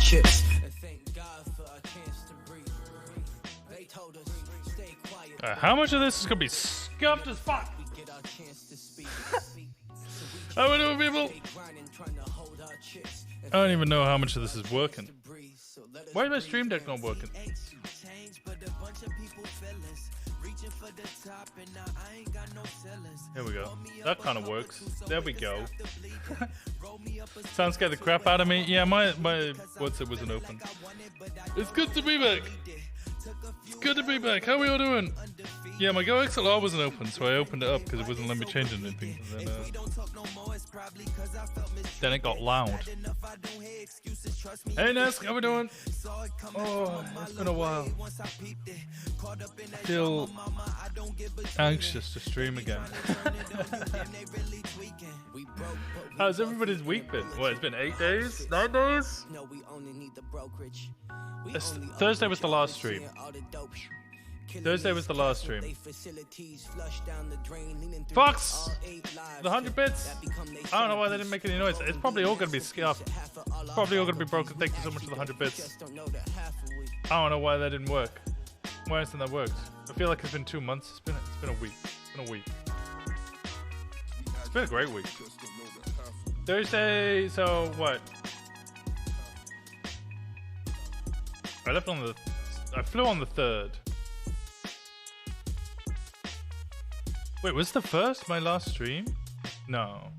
chips. And thank God for a chance to breathe. They told us, stay quiet. How much of this is gonna be scuffed as fuck? We get our chance to speak. How we doing, people? I don't even know how much of this is working. Why is my stream deck not working? Here we go. That kind of works. There we go. Sound scared the crap out of me. Yeah, my WhatsApp wasn't open. It's good to be back. It's good to be back. How are we all doing? Yeah, my Go XLR wasn't open, so I opened it up because it wasn't letting me change anything. And then it got loud. Hey Nesk, how we doing? Oh, it's been a while. I feel anxious to stream again. How's everybody's week been? What, it's been 8 days? 9 days? Thursday was the last stream. Thursday was the last stream. Fox! The 100 bits! I don't know why they didn't make any noise. It's probably all gonna be scuffed. It's probably all gonna be broken. Thank you so much for the 100 bits. I don't know why that didn't work. Why hasn't that worked? I feel like it's been 2 months. It's been a week. It's been a week. It's been a great week. Thursday, so what? I flew on the 3rd. Wait, was the 1st my last stream? No.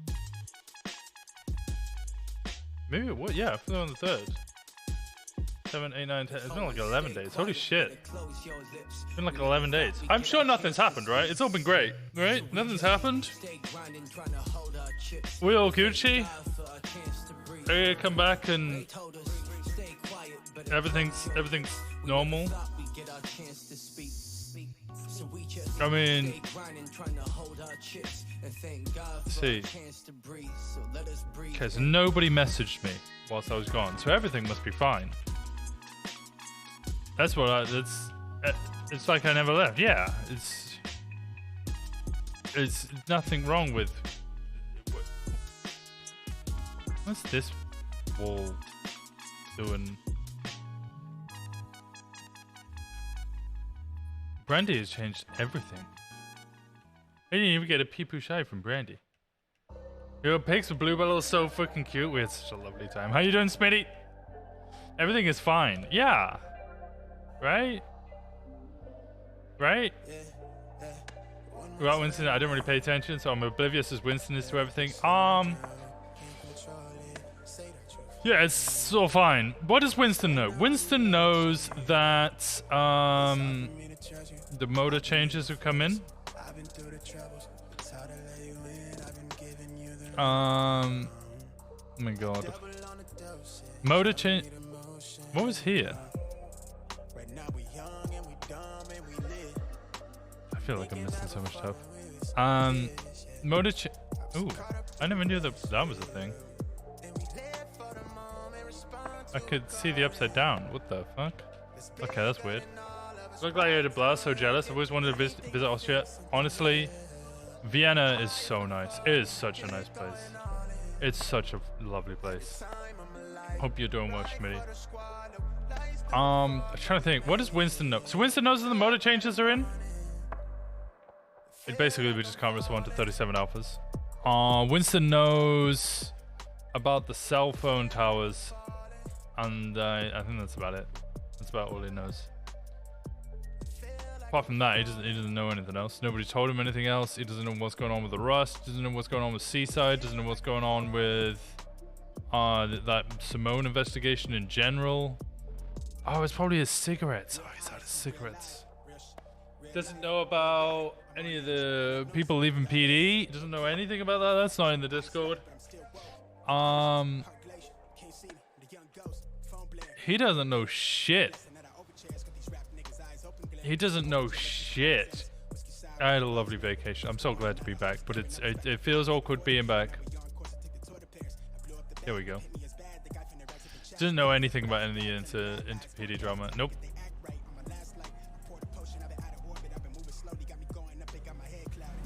Maybe it was. Yeah, I flew on the 3rd. 7, 8, 9, 10. It's been like 11 days. Holy shit. It's been like 11 days. I'm sure nothing's happened, right? It's all been great, right? Nothing's happened. We all Gucci. I come back and everything's normal. I mean, see, because nobody messaged me whilst I was gone, so everything must be fine. That's what it's like I never left. Yeah, it's nothing wrong with. What's this wall doing? Brandy has changed everything. I didn't even get a pee-poo shy from Brandy. Your pics with Bluebell are so fucking cute. We had such a lovely time. How you doing, Smitty? Everything is fine. Yeah. Right? Right? Right, Winston, I didn't really pay attention, so I'm oblivious as Winston is to everything. Yeah, it's all fine. What does Winston know? Winston knows that, the motor changes have come in. Oh my god. Motor change. What was here? I feel like I'm missing so much stuff. Motor change. Ooh, I never knew that was a thing. I could see the upside down. What the fuck? Okay, that's weird. Look like I had a blast, so jealous. I've always wanted to visit Austria. Honestly, Vienna is so nice. It is such a nice place. It's such a lovely place. Hope you're doing well, Schmitty. I'm trying to think. What does Winston know? So Winston knows that the motor changes are in? It basically, we just can't respond to 37 alphas. Winston knows about the cell phone towers. And I think that's about it. That's about all he knows. Apart from that, he doesn't know anything else. Nobody told him anything else. He doesn't know what's going on with the Rust. Doesn't know what's going on with Seaside. Doesn't know what's going on with that Simone investigation in general. Oh, it's probably his cigarettes. Oh, he's out of cigarettes. Doesn't know about any of the people leaving PD. Doesn't know anything about that. That's not in the Discord. He doesn't know shit. He doesn't know shit. I had a lovely vacation. I'm so glad to be back, but it feels awkward being back. Here we go. Doesn't know anything about any into PD drama. Nope.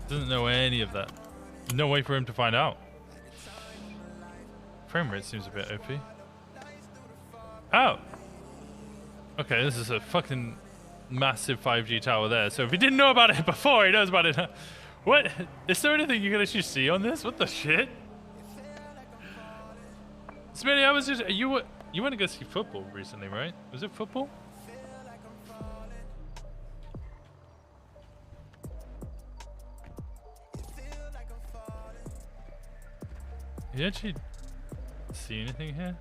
Doesn't know any of that. No way for him to find out. Frame rate seems a bit iffy. Oh. Okay, this is a fucking massive 5G tower there. So if he didn't know about it before, he knows about it now. What? Is there anything you can actually see on this? What the shit? Smitty, I was just... You went to go see football recently, right? Was it football? You actually see anything here?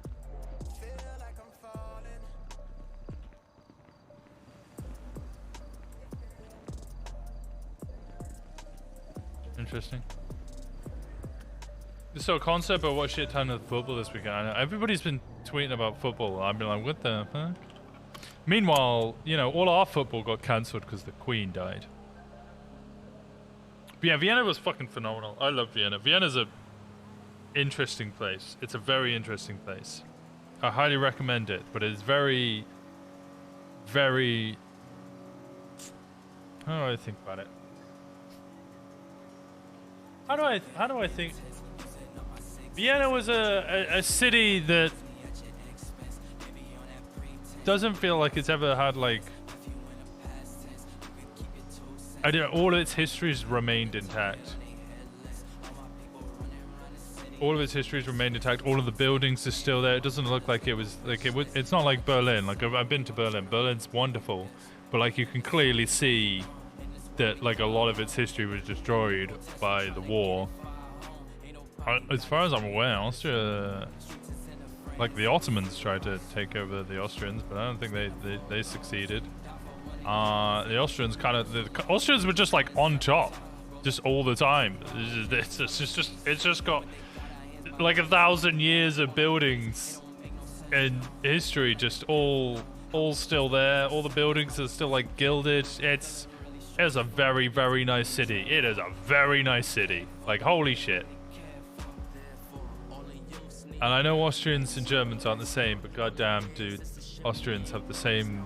Interesting. So a concept of what shit ton of football this weekend. I know everybody's been tweeting about football. I've been like, what the fuck? Meanwhile, you know, all our football got cancelled because the Queen died. But yeah, Vienna was fucking phenomenal. I love Vienna. Vienna's a interesting place. It's a very interesting place. I highly recommend it, but it's very, very... How do I think about it? How do I think? Vienna was a city that doesn't feel like it's ever had like all of its histories remained intact. All of its histories remained intact. All of the buildings are still there. It doesn't look like it was like it was. It's not like Berlin. Like I've been to Berlin. Berlin's wonderful, but like you can clearly see that like a lot of its history was destroyed by the war. As far as I'm aware, Austria, like the Ottomans tried to take over the Austrians, but I don't think they succeeded. The Austrians the Austrians were just like on top, just all the time. It's just got like 1,000 years of buildings and history, just all still there. All the buildings are still like gilded. It's a very, very nice city. It is a very nice city. Like holy shit. And I know Austrians and Germans aren't the same, but goddamn, dude, Austrians have the same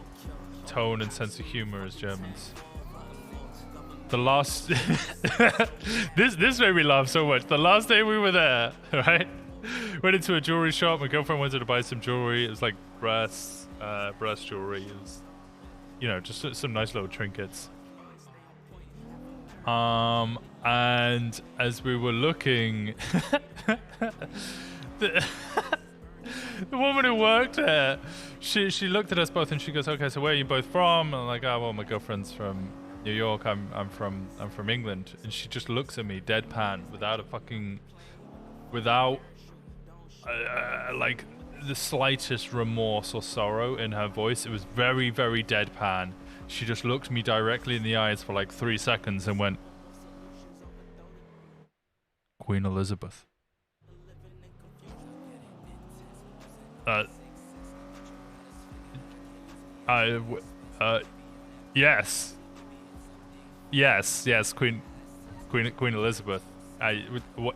tone and sense of humor as Germans. The last... this made me laugh so much. The last day we were there, right? Went into a jewelry shop. My girlfriend wanted to buy some jewelry. It was like brass jewelry. It was, you know, just some nice little trinkets. And as we were looking... The woman who worked there, she looked at us both and she goes, "Okay, so where are you both from?" And I'm like, "Oh, well, my girlfriend's from New York. I'm from England." And she just looks at me deadpan, without like the slightest remorse or sorrow in her voice. It was very, very deadpan. She just looked me directly in the eyes for like 3 seconds and went, "Queen Elizabeth." Yes, Queen Elizabeth. What?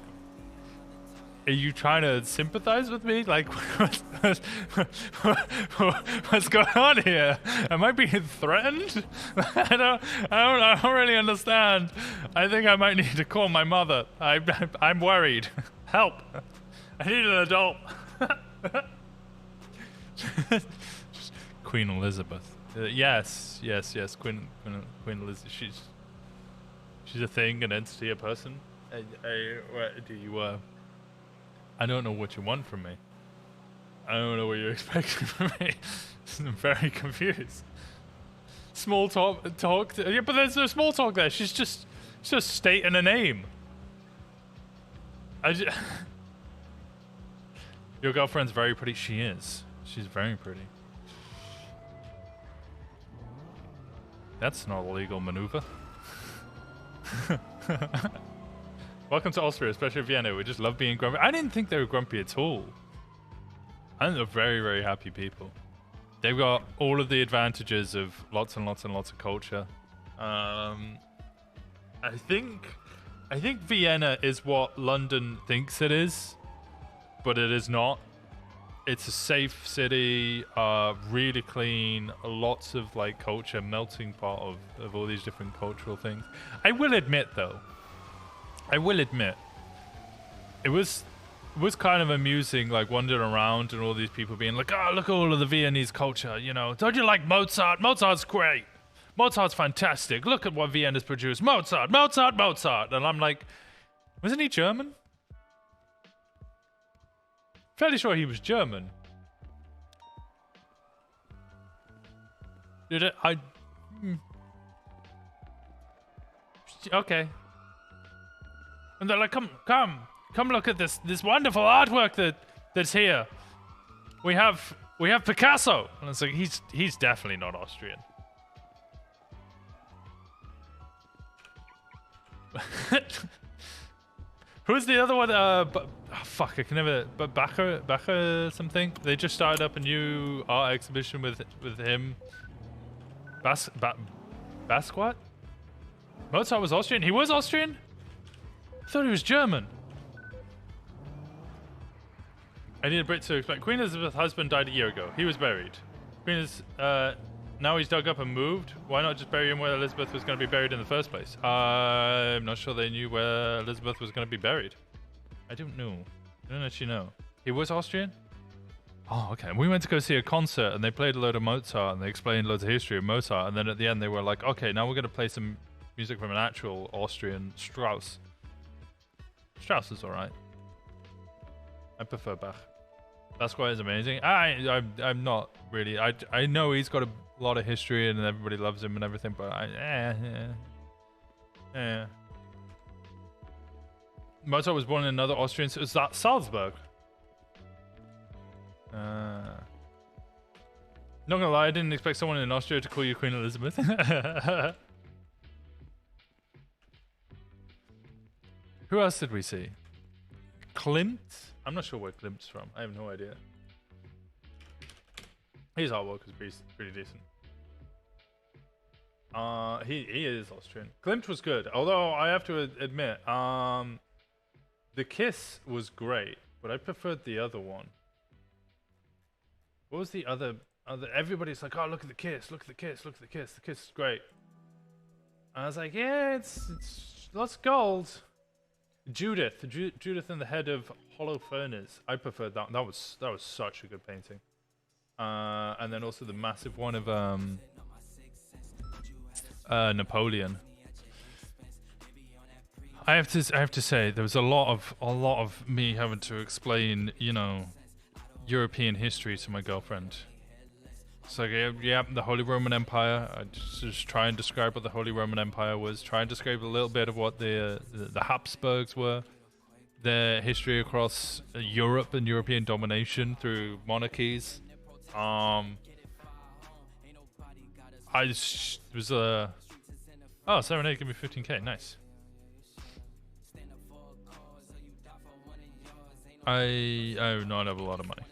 Are you trying to sympathize with me? Like, what's going on here? Am I being threatened? I don't really understand. I think I might need to call my mother. I'm worried. Help! I need an adult. Queen Elizabeth. Yes. Queen Elizabeth. She's a thing, an entity, a person. Do you? I don't know what you want from me. I don't know what you're expecting from me. I'm very confused. Small talk. Yeah, but there's no small talk there. She's just stating a name. Your girlfriend's very pretty. She is. She's very pretty. That's not a legal maneuver. Welcome to Austria, especially Vienna. We just love being grumpy. I didn't think they were grumpy at all. I think they're very, very happy people. They've got all of the advantages of lots and lots and lots of culture. I think Vienna is what London thinks it is, but it is not. It's a safe city, really clean, lots of like culture, melting pot of all these different cultural things. I will admit though, it was was kind of amusing, like wandering around and all these people being like, "Oh, look at all of the Viennese culture, you know. Don't you like Mozart? Mozart's great. Mozart's fantastic. Look at what Vienna's produced. Mozart, Mozart, Mozart." And I'm like, wasn't he German? Fairly sure he was German. Did it? Okay. And they're like, come look at this wonderful artwork that's here. We have Picasso. And it's like, he's definitely not Austrian. Who's the other one? Fuck, I can never. But Bacher something. They just started up a new art exhibition with him. Basquiat? Mozart was Austrian. He was Austrian. I thought he was German. I need a Brit to explain. Queen Elizabeth's husband died a year ago. He was buried. Queen is now he's dug up and moved. Why not just bury him where Elizabeth was going to be buried in the first place? I'm not sure they knew where Elizabeth was going to be buried. I don't know. I don't actually know. He was Austrian? Oh, okay. We went to go see a concert and they played a load of Mozart and they explained loads of history of Mozart. And then at the end they were like, okay, now we're going to play some music from an actual Austrian Strauss. Strauss is alright. I prefer Bach. Basquiat is amazing. I'm not really. I know he's got a lot of history and everybody loves him and everything, but Mozart was born in another Austrian. Is that Salzburg? Not gonna lie, I didn't expect someone in Austria to call you Queen Elizabeth. Who else did we see? Klimt? I'm not sure where Klimt's from. I have no idea. His artwork is pretty decent. He is Austrian. Klimt was good, although I have to admit, The Kiss was great, but I preferred the other one. What was the other? Everybody's like, oh, look at the Kiss, look at the Kiss, look at the Kiss. The Kiss is great. And I was like, yeah, it's lots of gold. Judith and the Head of Holofernes. I preferred that. That was such a good painting. And then also the massive one of Napoleon. I have to say there was a lot of me having to explain, you know, European history to my girlfriend. It's like, yeah, the Holy Roman Empire. I just try and describe what the Holy Roman Empire was. Try and describe a little bit of what the Habsburgs were. Their history across Europe and European domination through monarchies. Oh, Serenade give me 15k. Nice. I do not have a lot of money.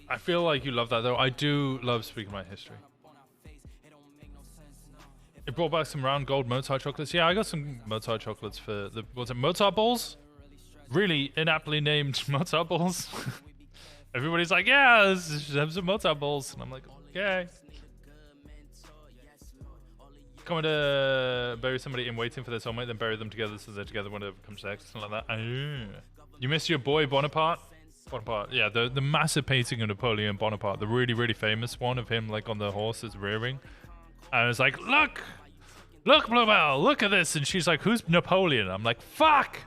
I feel like you love that though. I do love speaking about history. It brought back some round gold Mozart chocolates. Yeah, I got some Mozart chocolates for the, what's it, Mozart balls? Really inaptly named Mozart balls. Everybody's like, yeah, let's have some Mozart balls. And I'm like, okay. Coming to bury somebody in waiting for their soulmate, then bury them together so they're together when it comes sex, something like that. You miss your boy Bonaparte? Bonaparte, yeah, the massive painting of Napoleon Bonaparte, the really, really famous one of him like on the horse that's rearing. And I was like, look, Bluebell, look at this. And she's like, who's Napoleon? I'm like, fuck.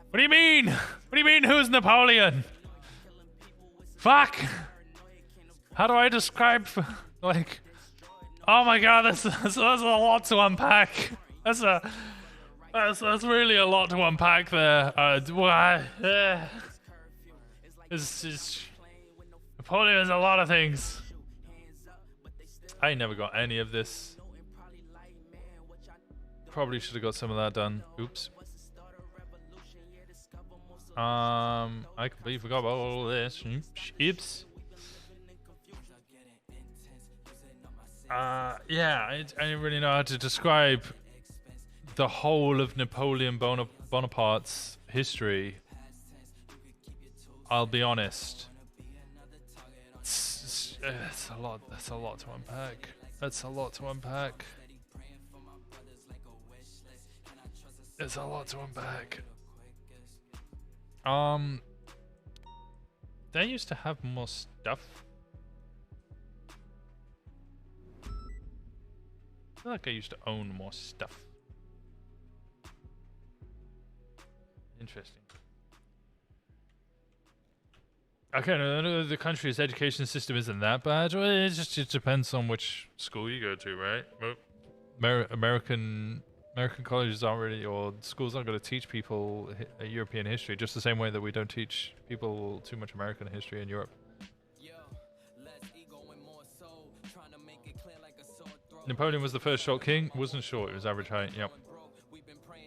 What do you mean? What do you mean, who's Napoleon? Fuck. How do I describe, like, oh my god, that's a lot to unpack. That's really a lot to unpack there. Napoleon is a lot of things. I never got any of this. Probably should have got some of that done. Oops. I completely forgot about all this. Oops. Yeah, I didn't really know how to describe the whole of Napoleon Bonaparte's history. I'll be honest. It's a lot. That's a lot to unpack. That's a lot to unpack. There's a lot to unpack. They used to have more stuff. I feel like I used to own more stuff. Interesting. Okay, no, the country's education system isn't that bad. Well, it depends on which school you go to, right? American colleges aren't really, or schools aren't going to teach people European history, just the same way that we don't teach people too much American history in Europe. Napoleon was the first short king. Wasn't short, it was average height. Yep.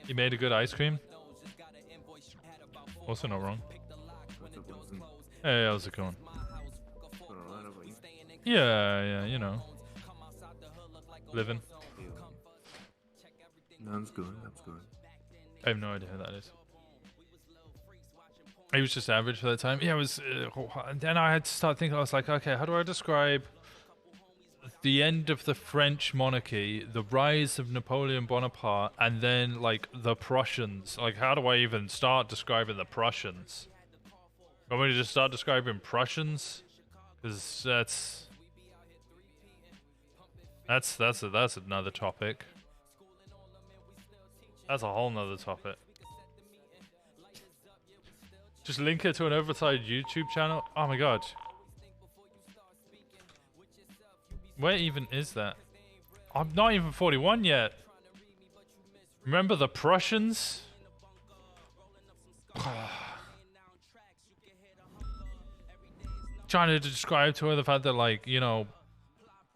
He made a good ice cream. Also not wrong. Hey, how's it going? Yeah, you know. Living. No, that's good. I have no idea who that is. He was just average for that time. Yeah, it was. And then I had to start thinking. I was like, okay, how do I describe the end of the French monarchy, the rise of Napoleon Bonaparte, and then like the Prussians? Like, how do I even start describing the Prussians? Want me to just start describing Prussians? Because that's another topic. That's a whole nother topic. Just link it to an oversized YouTube channel. Oh my god. Where even is that? I'm not even 41 yet. Remember the Prussians? Trying to describe to her the fact that, like, you know,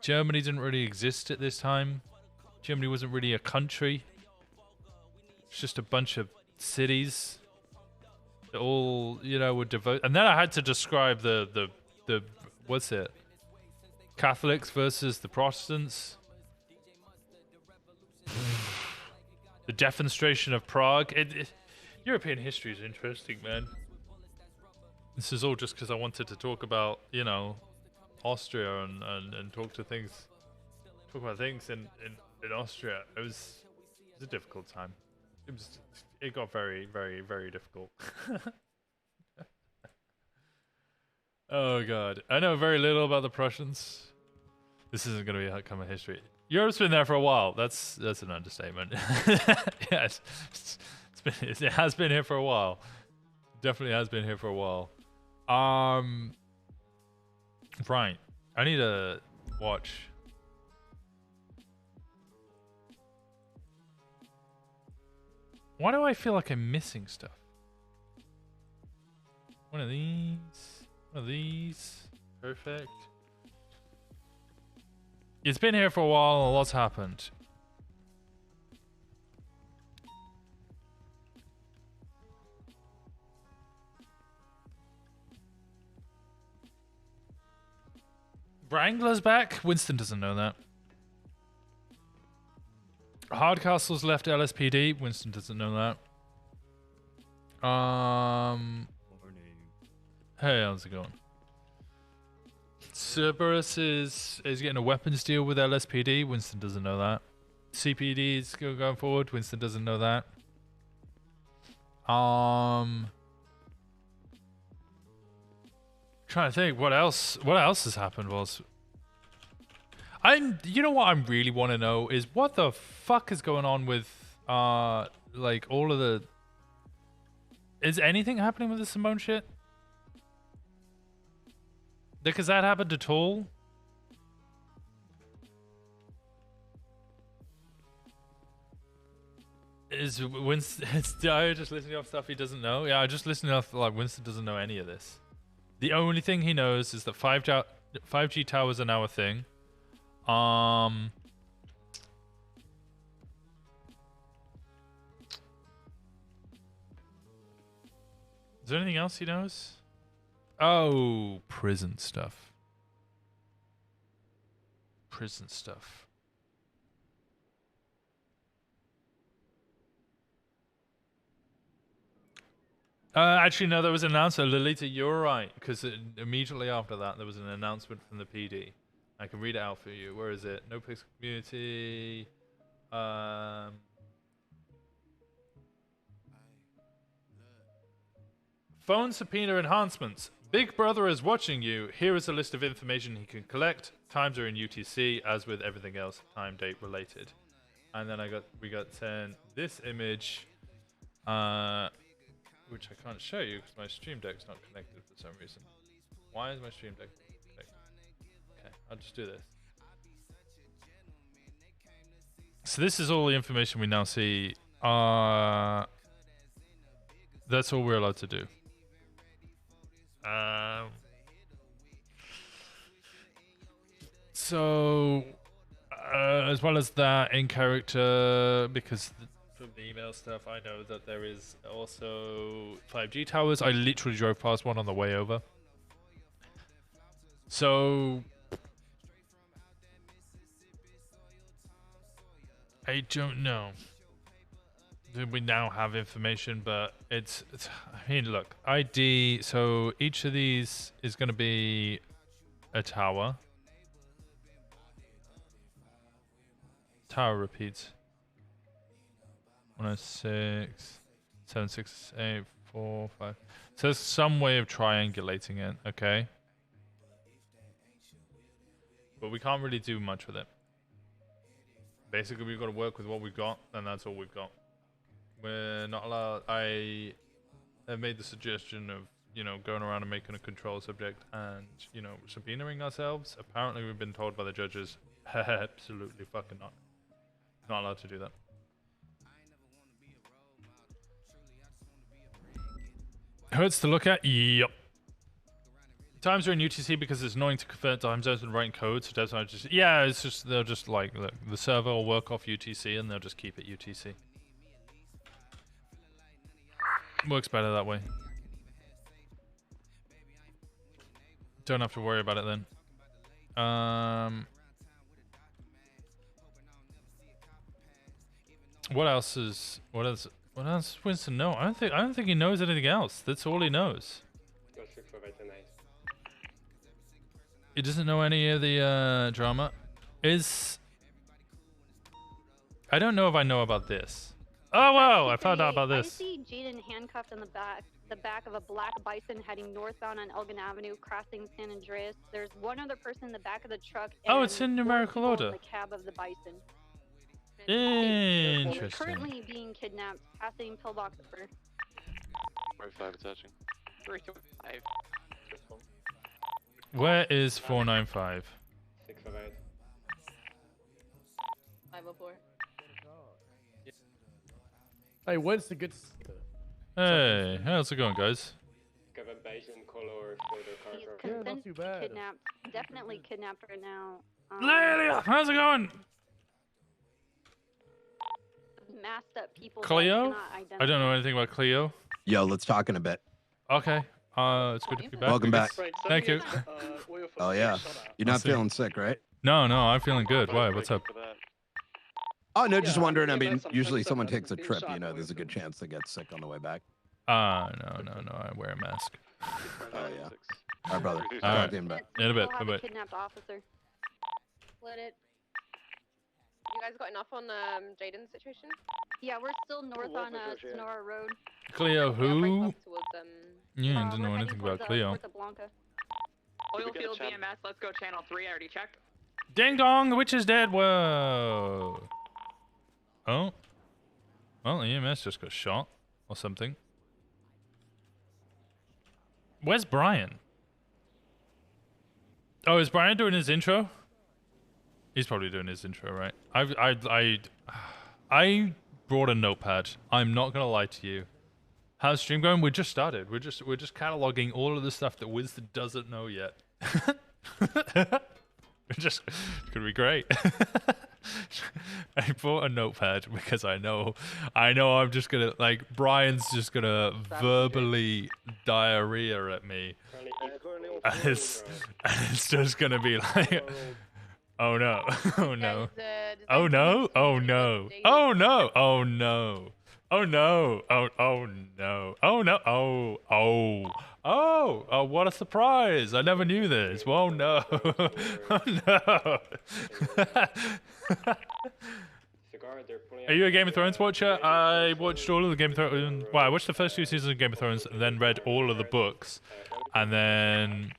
Germany didn't really exist at this time. Germany wasn't really a country. It's just a bunch of cities that all, you know, were devoted. And then I had to describe the what's it? Catholics versus the Protestants. The defenestration of Prague. European history is interesting, man. This is all just because I wanted to talk about, you know, Austria and talk about things in Austria. It was a difficult time. It got very, very, very difficult. Oh god, I know very little about the Prussians. This isn't going to be a common history. Europe's been there for a while. That's an understatement. Yeah, it has been here for a while. Definitely has been here for a while. Right. I need to watch. Why do I feel like I'm missing stuff? One of these. Perfect. It's been here for a while and a lot's happened. Wrangler's back? Winston doesn't know that. Hardcastle's left LSPD. Winston doesn't know that. Hey, how's it going? Cerberus is getting a weapons deal with LSPD. Winston doesn't know that. CPD is going forward. Winston doesn't know that. Trying to think what else has happened. You know what I really want to know is what the fuck is going on with like all of the. Is anything happening with the Simone shit? Because that happened at all. Is Winston? I just listening off stuff he doesn't know. Yeah, I just listening off like Winston doesn't know any of this. The only thing he knows is that 5G towers are now a thing. Is there anything else he knows? Oh, prison stuff. Actually, no, there was an announcement. Lolita, you're right, because immediately after that, there was an announcement from the PD. I can read it out for you. Where is it? No Pixel Community. Phone subpoena enhancements. Big Brother is watching you. Here is a list of information he can collect. Times are in UTC, as with everything else, time date related. And then we got sent this image, which I can't show you because my stream deck's not connected for some reason. Why is my stream deck connected? Okay, I'll just do this. So this is all the information we now see. That's all we're allowed to do. So, as well as that, in character, because from the email stuff, I know that there is also 5G towers. I literally drove past one on the way over. So, I don't know. We now have information, but it's I mean, look, ID. So each of these is going to be a tower. Tower repeats. 106, 7, 6, 8, 4, 5. So there's some way of triangulating it, okay? But we can't really do much with it. Basically, we've got to work with what we've got, and that's all we've got. We're not allowed. I have made the suggestion of, going around and making a control subject and, subpoenaing ourselves. Apparently, we've been told by the judges, absolutely fucking not. Not allowed to do that. Hurts to look at? Yep. Times are in UTC because it's annoying to convert time zones and writing code, so devs are just... Yeah, it's just, they'll just like, the server will work off UTC and they'll just keep it UTC. Works better that way. Don't have to worry about it then. What else is Winston know? I don't think he knows anything else. That's all he knows. He doesn't know any of the drama. I don't know if I know about this. Oh wow! I found out about this. I see Jaden handcuffed in the back of a black bison heading northbound on Elgin Avenue, crossing San Andreas. There's one other person in the back of the truck. Oh, it's in numerical order. In the cab of the bison. Interesting. Currently being kidnapped. Passing pillbox number. 5 attaching. 325. Where is 495? 608. 504. Hey, Winston, good. Hey, how's it going, guys? He's Yeah, not too bad. kidnapped. Definitely kidnapped right now. Lelia, how's it going? Masked up people. Cleo? I don't know anything about Cleo. Yo, let's talk in a bit. Okay. It's good to be back. Welcome back. Thank you. Oh yeah. You're not feeling sick, right? No, I'm feeling good. Why? What's up? Oh no, just wondering. I mean, usually someone takes a trip, there's a good chance they get sick on the way back. No. I wear a mask. Oh yeah. All right, brother. All Talk right. to you in a bit. In a bit. We'll have a Bye-bye. kidnapped officer. Split it. You guys got enough on Jaden's situation? Yeah, we're still north on Sonora Road. Cleo who? Towards, Yeah, I didn't we're know heading anything about towards, Cleo. Puerto Blanca. Oil field BMS, let's go channel 3, I already checked. Ding dong, the witch is dead. Whoa. Oh. Well, EMS just got shot or something. Where's Brian? Oh, is Brian doing his intro? He's probably doing his intro, right? I brought a notepad. I'm not gonna lie to you. How's stream going? We just started. We're just cataloging all of the stuff that Winston doesn't know yet. It's gonna be great. I bought a notepad because I know I'm just gonna, like, Brian's just gonna verbally diarrhea at me. And it's just gonna be like, oh no, oh no, oh no, oh no, oh no, oh no, oh no, oh no, oh no, oh, what a surprise! I never knew this. Oh no, oh no. guard, they're pulling Are you a Game of Thrones watcher? I watched all of the Game of Thrones. Well, I watched the first 2 seasons of Game of Thrones, and then read all of the books, and then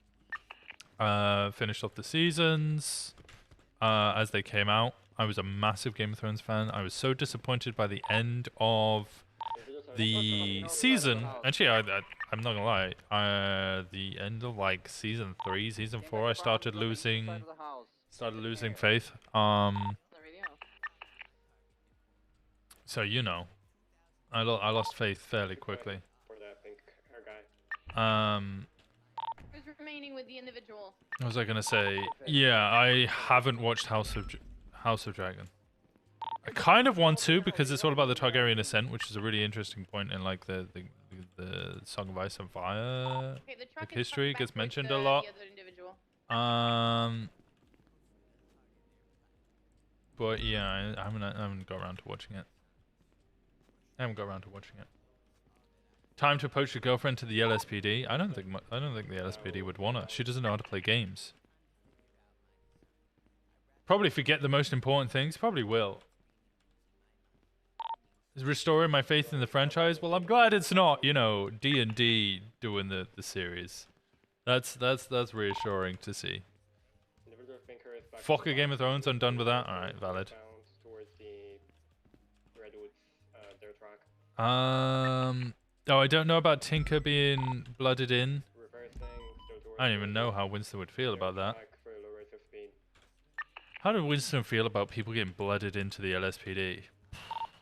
finished off the seasons as they came out. I was a massive Game of Thrones fan. I was so disappointed by the end of the season. Actually, I'm not gonna lie. The end of like season 3, season 4, I started losing faith. So you know, I lost faith fairly quickly. For that pink hair guy. Who's remaining with the individual? What was I gonna say? Yeah, I haven't watched House of Dragon. I kind of want to because it's all about the Targaryen ascent, which is a really interesting point in like the Song of Ice and Fire. Okay, the truck Like history is gets mentioned a the lot. other individual. But yeah, I haven't got around to watching it. Time to approach your girlfriend to the LSPD. I don't think the LSPD would want her. She doesn't know how to play games. Probably forget the most important things. Probably will. Is restoring my faith in the franchise? Well, I'm glad it's not, you know, D&D doing the series. That's reassuring to see. Fuck a Game of Thrones. I'm done with that. All right, valid. Oh, I don't know about Tinker being blooded in. I don't even know how Winston would feel about that. How did Winston feel about people getting blooded into the LSPD?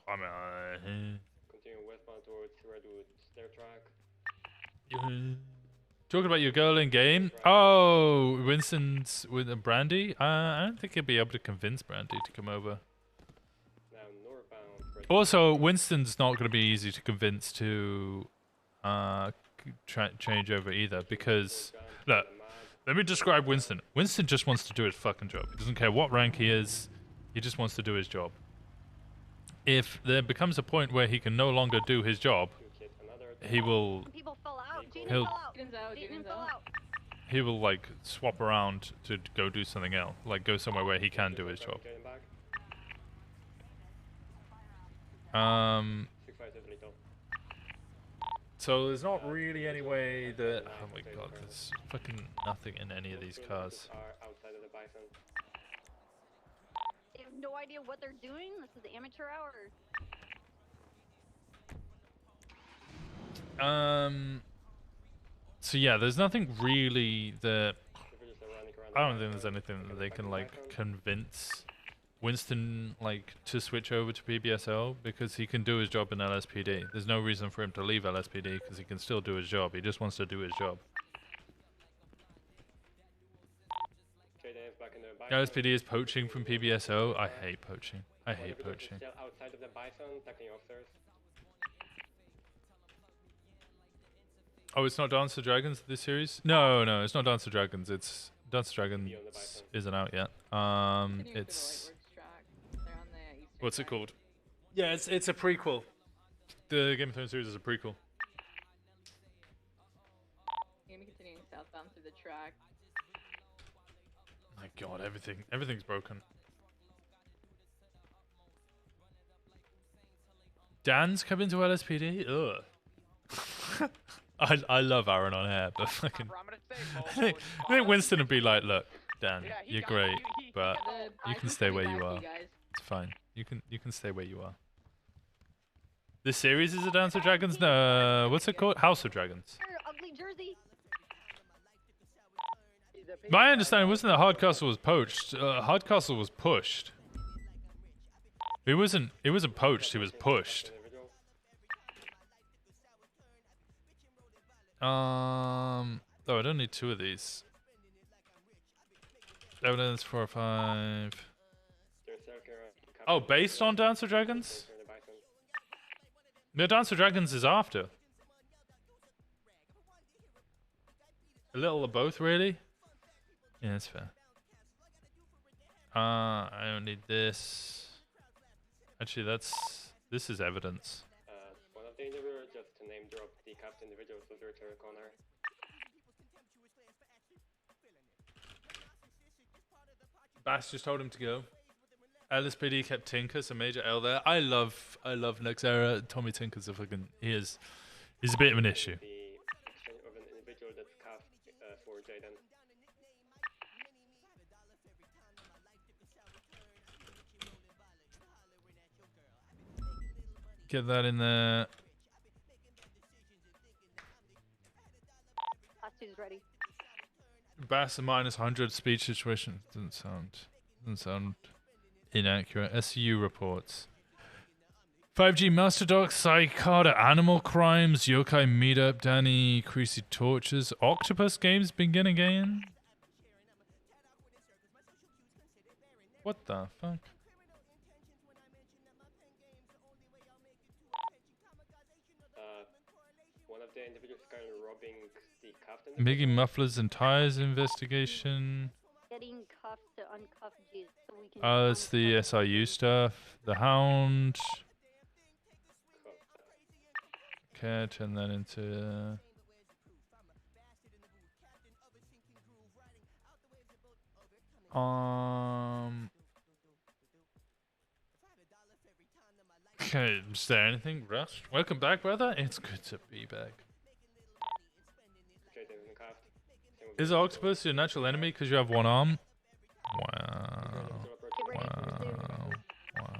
I mean, Continue westbound towards Redwood stair track. Talking about your girl in game. Oh, Winston's with Brandy. I don't think he'll be able to convince Brandy to come over. Now northbound. Also, Winston's not going to be easy to convince to change over either because look. Let me describe Winston. Winston just wants to do his fucking job. He doesn't care what rank he is. He just wants to do his job. If there becomes a point where he can no longer do his job, he will. People fell out. He will like swap around to go do something else, like go somewhere where he can do his job. So there's not really any way that. Oh my god, there's fucking nothing in any of these cars. They have no idea what they're doing. This is amateur hour. So yeah, there's nothing really that. I don't think there's anything that they can like convince Winston like to switch over to PBSL because he can do his job in LSPD. There's no reason for him to leave LSPD because he can still do his job. He just wants to do his job. LSPD is poaching from PBSO. I hate poaching. I hate poaching. Outside of the bison, attacking officers. Oh, it's not Dance of Dragons this series? No, it's not Dance of Dragons. It's Dance of Dragons isn't out yet. It's what's it called? Yeah, it's a prequel. The Game of Thrones series is a prequel. You're gonna continue southbound through the track. My God, everything's broken. Dan's coming to LSPD. Ugh. I love Aaron on air, but fucking. I think Winston would be like, look, Dan, you're great, but you can stay where you are. It's fine. You can stay where you are. This series is a Dance of Dragons? No, what's it called? House of Dragons. Ugly jersey. My understanding wasn't that Hardcastle was poached. Hardcastle was pushed. It wasn't poached. He was pushed. Oh, I don't need 2 of these. Evidence 4 or 5. Oh, based on Dance of Dragons? No, Dance of Dragons is after. A little of both, really? Yeah, that's fair. I don't need this. Actually, this is evidence. One of the individuals just to name drop the capped individual to the return corner. Bass just told him to go. LSPD kept Tinker, so Major L there. I love next era. Tommy Tinker's a fucking he's a bit of an issue. The exchange of an individual that's cuffed for Jaden. Get that in there. Last two's ready. Bass minus 100 speech situation doesn't sound inaccurate. SU reports. 5G Master Doc, Psychota, Animal Crimes, Yokai Meetup, Danny, Creasy Torches, Octopus Games begin again? What the fuck? One of the individuals currently robbing the cuffed Making individual. Mufflers and Tires investigation. Getting cuffed to uncuff G's so we can. Oh, that's the SIU stuff. The Hound. Okay, turn that into... Okay, is there anything? Rust? Welcome back, brother. It's good to be back. Jaden is cuffed. Same with Is the Octopus your natural enemy because you have one arm? Wow. individual approaching Get ready for the zoo. Wow. Wow.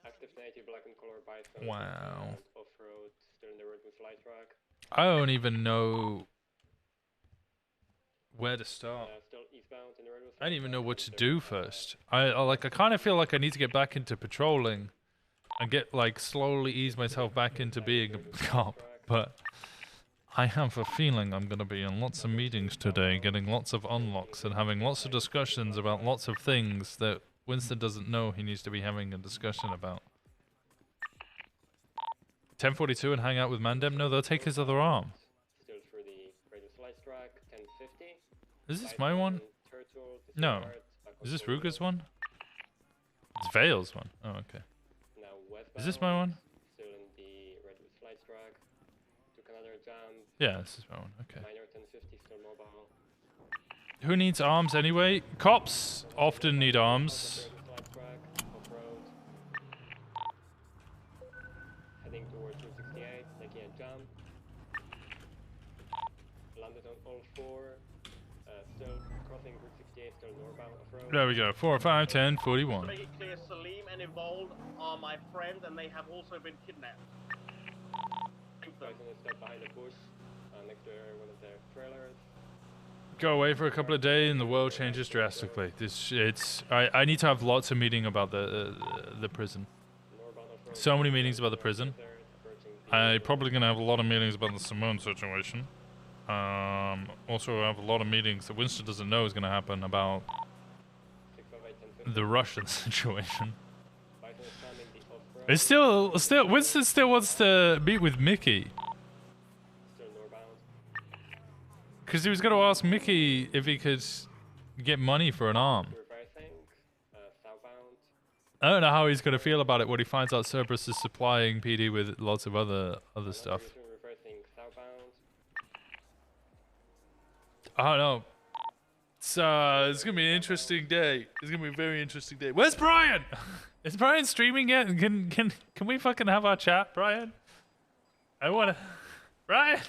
active native black and color bison. Wow. Off-road, still in the road with light truck. I don't even know where to start. Still eastbound in the road with I don't even know light what truck, to and do there's, first. I kind of feel like I need to get back into patrolling and get like slowly ease myself back into being a cop. But I have a feeling I'm going to be in lots of meetings today, getting lots of unlocks and having lots of discussions about lots of things that Winston doesn't know he needs to be having a discussion about. 1042 and hang out with Mandem? No, they'll take his other arm. still through the radius light track. 1050. Is this my one? Turtle, No. disregard, Is this control Ruger's one? It's Vale's one. Oh, okay. Now westbound. Is this my one? Still in the radius light track. Took another jump. Yeah, this is my one. Okay. Minor 1050 still mobile. Who needs arms anyway? Cops often need arms. Radius light track. Off-road. Heading towards Route 68. Making a jump. Landed on all four. Still crossing Route 68. Still northbound off-road. There we go. 4, 5, 10, 41. To make it clear, Salim and Evolved are my friends, and they have also been kidnapped. Bison is stuck behind a bush next to one of their trailers. Go away for a couple of days and the world changes drastically. I need to have lots of meeting about the prison. Northbound off-road. So many meetings about the prison. There, approaching the I probably gonna have a lot of meetings about the Simone situation. Also have a lot of meetings that Winston doesn't know is gonna happen about 658 1050. the Russian situation. Bison is climbing the off-road. It's still Winston still wants to meet with Mickey. Still northbound. Because he was going to ask Mickey if he could get money for an arm. Reversing. Southbound. I don't know how he's going to feel about it when he finds out Cerberus is supplying PD with lots of other stuff. Reversing southbound. I don't know. It's going to be an interesting day. It's going to be a very interesting day. Where's Brian? Is Brian streaming yet? Can we fucking have our chat, Brian? I want to... Brian?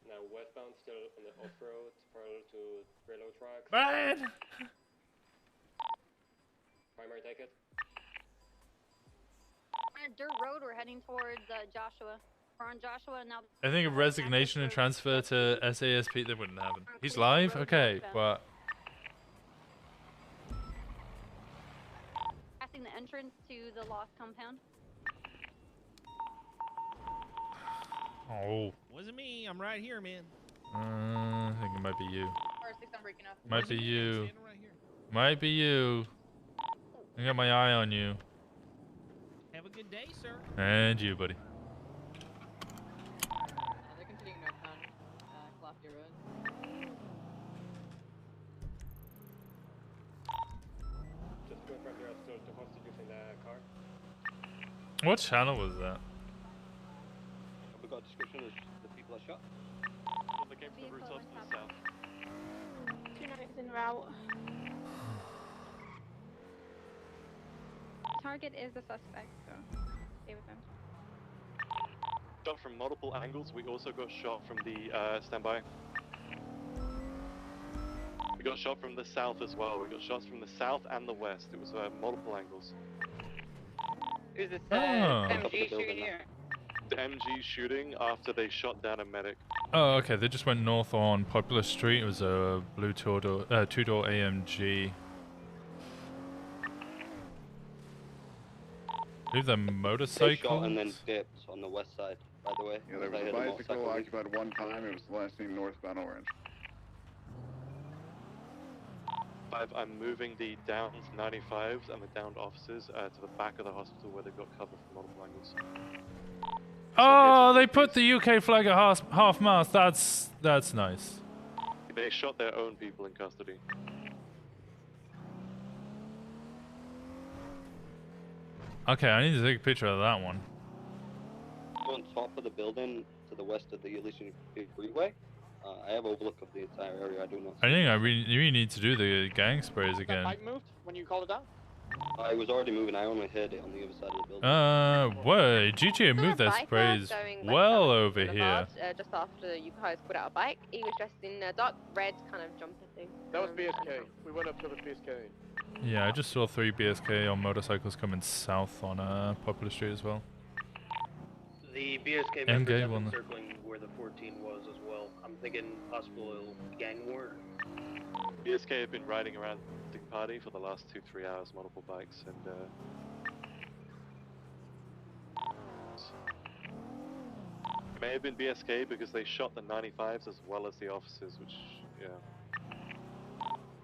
Now westbound, still on the off-road, parallel to railroad tracks. Brian? Primary ticket. On a dirt road, we're heading towards Joshua. We're on Joshua now. I think a resignation and transfer to SASP, that wouldn't happen. He's live? Okay, but... Passing the entrance to the Lost Compound. Oh. Wasn't me. I'm right here, man. I think it might be you. R6, I'm breaking up. Might be Wasn't me. I'm you. standing right here. Might be you. I got my eye on you. Have a good day, sir. And you, buddy. They're continuing northbound, Lofty Road. Just to confirm there are still two hostages in the car. What channel was that? We got a description of the people that shot. They came from the routes off to the south. 290's en route. Target is a suspect, so stay with them. Shot from multiple angles. We also got shot from the standby. We got shot from the south as well. We got shots from the south and the west. It was multiple angles. Is this Oh. MG shooting you? The MG shooting after they shot down a medic. Oh, okay. They just went north on Popular Street. It was a blue two-door AMG. I believe they're motorcycles. They shot and then dipped on the west side, by the way. Yeah, there was a bicycle occupied one time. It was the last seen northbound orange. 5, I'm moving the downed 95s and the downed officers to the back of the hospital where they've got cover from multiple angles. Oh, they put the UK flag at half mast. That's nice. They shot their own people in custody. Okay, I need to take a picture of that one. On top of the building to the west of the Elysian Freeway. I have overlook of the entire area. I do not. I think I really need to do the gang sprays again. That bike moved when you called it down? I was already moving. I only heard it on the other side of the building. Wait, GTA moved their sprays well over here. Just after you guys put out a bike, he was dressed in a dark red kind of jumper thing. That was BSK. We went up to the BSK. Yeah, I just saw 3 BSK on motorcycles coming south on Popular Street as well. The BSK members have been circling where the 14 was as well. I'm thinking possible gang war. BSK have been riding around the party for the last 2-3 hours, multiple bikes, and it may have been BSK because they shot the 95s as well as the officers, which, yeah,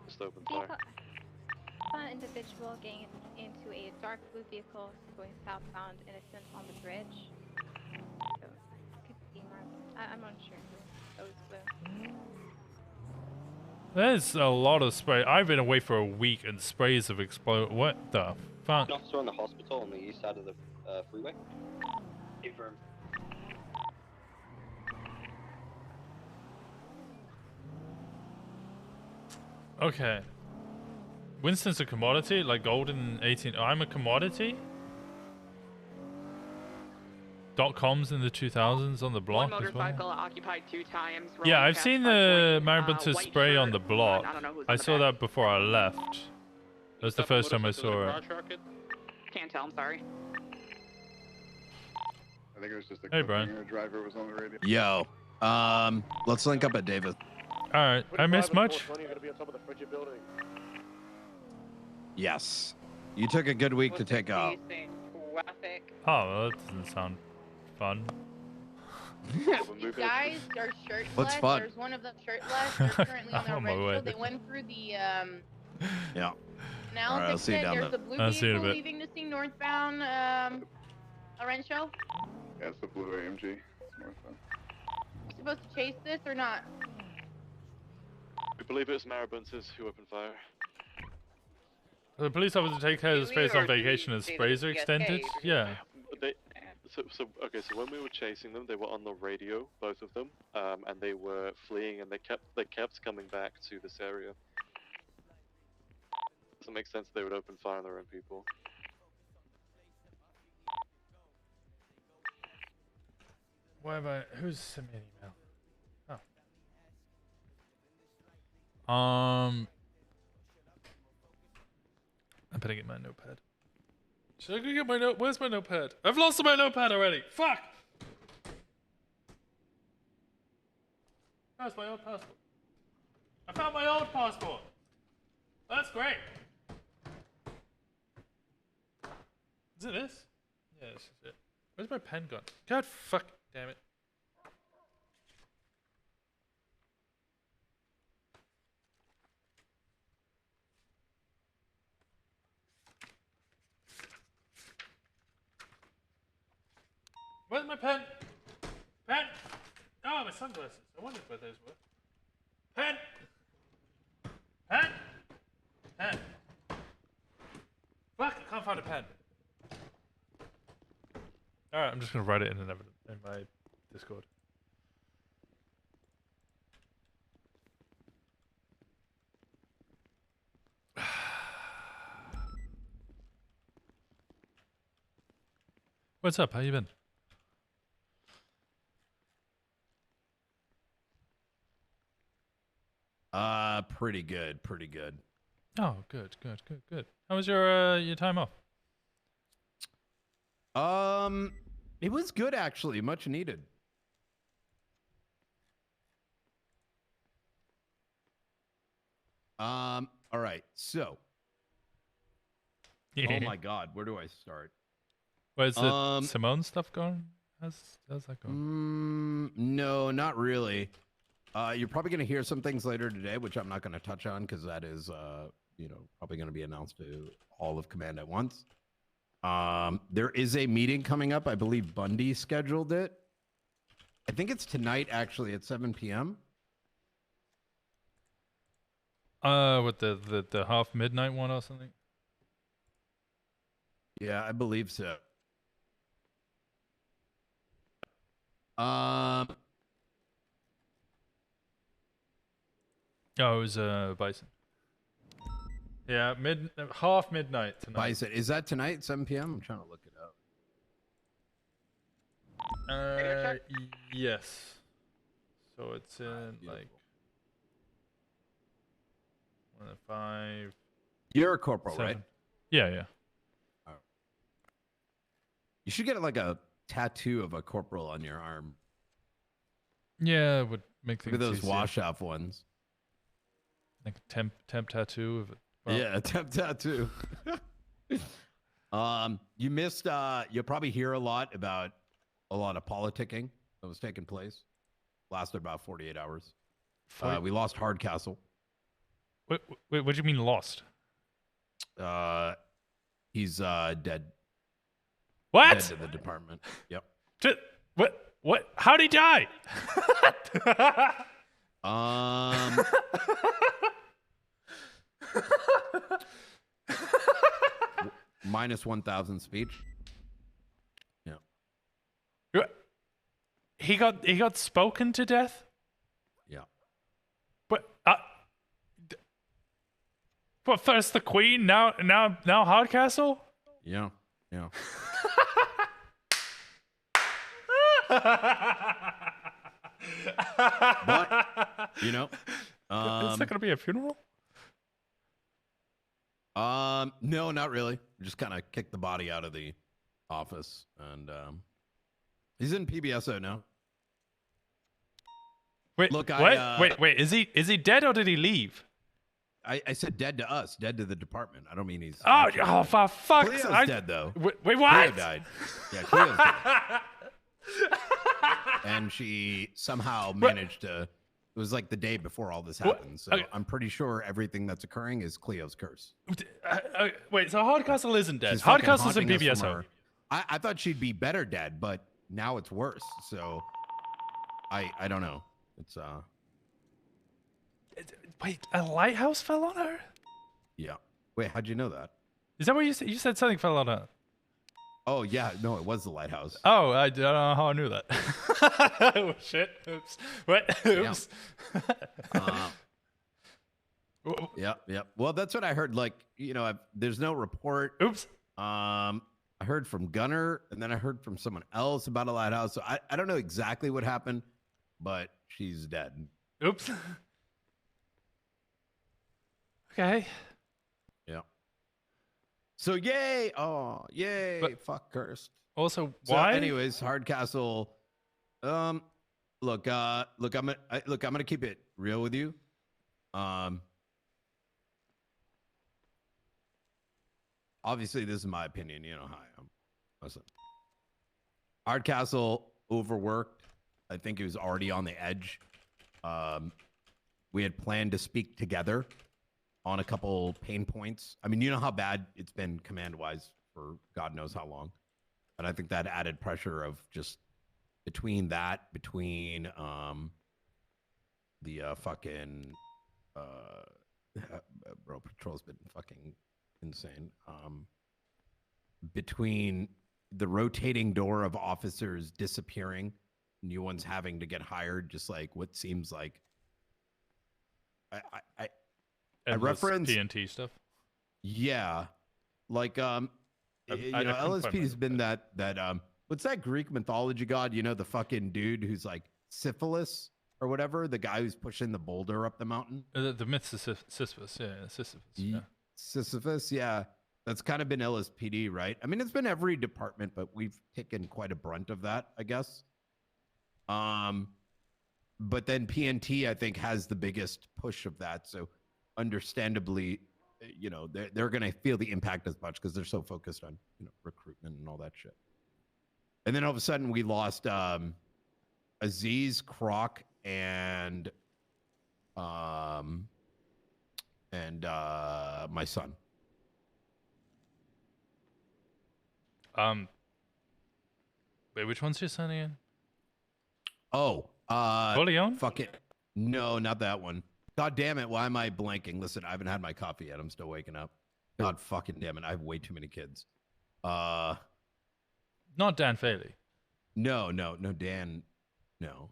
just opened fire. An individual getting into a dark blue vehicle going southbound, innocent on the bridge. So, could be more. I'm unsure who. That was blue. There's a lot of spray. I've been away for a week and sprays have exploded. What the fuck? An officer on the hospital on the east side of the freeway. Confirmed. Okay. Winston's a commodity, like golden 18. I'm a commodity? .coms in the 2000s on the block One as well. motorcycle occupied 2 times. Yeah, I've seen the Maribunta spray on the block. I saw that before I left. That's the first time I saw it. Can't tell, I'm sorry. I think it was just a Hey, Brian. driver was on the radio. Yo, let's link up at David. All right, I missed much. Yes, you took a good week to take off. Oh, well, that doesn't sound fun. You guys are shirtless. What's fun? There's one of them shirtless. They're currently on their On my way. rental. They went through the Yeah. Now All right, I'll see you down there's there. the blue I'll see you in a vehicle bit. leaving the scene northbound Orencho. Yeah, it's the blue AMG. It's northbound. You supposed to chase this or not? We believe it was Maribuntas who opened fire. The police officer take care of the sprays on vacation and sprays are extended? Yeah. But they, so when we were chasing them, they were on the radio, both of them, and they were fleeing, and they kept coming back to this area. Doesn't make sense they would open fire on their own people. Why have I... Who's sent me an email? Oh. I better get my notepad. Should I go get my note? Where's my notepad? I've lost my notepad already. Fuck! That's my old passport. I found my old passport. That's great. Is it this? Yeah, this is it. Where's my pen gone? God fuck damn it. Where's my pen? Pen! Oh, my sunglasses. I wondered where those were. Pen! Pen! Pen! Fuck, I can't find a pen. Alright, I'm just gonna write it in my Discord. What's up? How you been? Pretty good. Pretty good. Oh, good. How was your time off? It was good actually, much needed. All right, so. Oh my God, where do I start? Where's the Simone stuff going? How's that going? No, not really. You're probably going to hear some things later today, which I'm not going to touch on because that is, probably going to be announced to all of Command at once. There is a meeting coming up. I believe Bundy scheduled it. I think it's tonight, actually, at 7 p.m. With the half midnight one or something? Yeah, I believe so. Oh, it was Bison. Yeah, half midnight tonight. Bison, is that tonight, 7 p.m.? I'm trying to look it up. Yes. So it's in like 1 to 5. You're a corporal, 7. right? Yeah. You should get like a tattoo of a corporal on your arm. Yeah, it would make things Look at those easier. wash-off ones. Like a temp tattoo of it. Well, yeah, a temp tattoo. You missed. You'll probably hear a lot about a lot of politicking that was taking place. Lasted about 48 hours. We lost Hardcastle. Wait, what do you mean lost? He's dead. What? Dead to the department. Yep. What? How'd he die? Minus 1,000 speech. Yeah. He got spoken to death? Yeah. But first the Queen, now Hardcastle? Yeah. But is there gonna be a funeral? No, not really. Just kind of kicked the body out of the office, and he's in PBSO now. Wait, look, what? Wait, is he dead or did he leave? I said dead to us, dead to the department. I don't mean he's. Oh, for fuck's sake! Cleo's dead though. Wait, what? Cleo died. Yeah, Cleo's dead. And she somehow managed to. It was like the day before all this happened, so I'm pretty sure everything that's occurring is Cleo's curse. Wait, so Hardcastle isn't dead. She's fucking Hardcastle's in haunting us from PBSO. her. I thought she'd be better dead, but now it's worse. So I don't know. It's Wait, a lighthouse fell on her? Yeah. Wait, how'd you know that? Is that what you said? You said something fell on her. Oh yeah, no, it was the lighthouse. Oh, I don't know how I knew that. Oh shit! Oops. What? Oops. Yeah. Well, that's what I heard. Like, there's no report. Oops. I heard from Gunner, and then I heard from someone else about a lighthouse. So I don't know exactly what happened, but she's dead. Oops. Okay. Yeah. So yay! Oh, yay! But fuck cursed. Also, so why? Anyways, Hardcastle. Look, I'm gonna keep it real with you. Obviously, this is my opinion. You know how I am. Listen, Hardcastle overworked. I think he was already on the edge. We had planned to speak together on a couple pain points. I mean, you know how bad it's been command-wise for God knows how long. But I think that added pressure of just between the fucking bro, patrol's been fucking insane. Between the rotating door of officers disappearing, new ones having to get hired, just like what seems like I reference TNT stuff. Yeah, like LSP has been that what's that Greek mythology god? You know, the fucking dude who's like syphilis or whatever, the guy who's pushing the boulder up the mountain. The myth Sisyphus, yeah, Sisyphus. Yeah. Sisyphus, yeah. That's kind of been LSPD, right? I mean, it's been every department, but we've taken quite a brunt of that, I guess. But then PNT, I think, has the biggest push of that. So understandably, you know, they're going to feel the impact as much because they're so focused on, you know, recruitment and all that shit. And then all of a sudden we lost Aziz, Croc, and my son. Wait, which one's your son again? Oh, Corleone? Fuck it. No, not that one. God damn it. Why am I blanking? Listen, I haven't had my coffee yet. I'm still waking up. God fucking damn it. I have way too many kids. Not Dan Faley. No, Dan. No.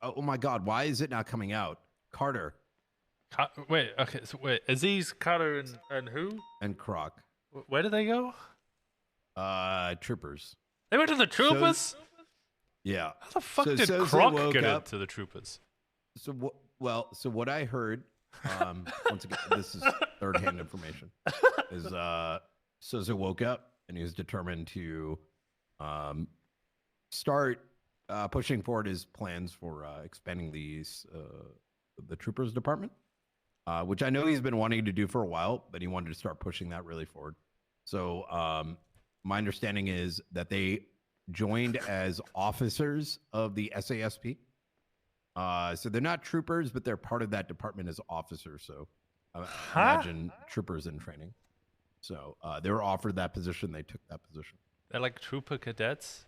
Oh my God. Why is it not coming out? Carter. Wait, okay. So wait, Aziz, Carter, and who? And Croc. Where did they go? Troopers. They went to the troopers? Yeah. How the fuck did Croc get into the troopers? So what I heard, once again, this is third-hand information, is Sosa woke up and he was determined to start pushing forward his plans for expanding the troopers department, which I know he's been wanting to do for a while, but he wanted to start pushing that really forward. So my understanding is that they joined as officers of the SASP. So they're not troopers, but they're part of that department as officers. So imagine troopers in training. So they were offered that position. They took that position. They're like trooper cadets?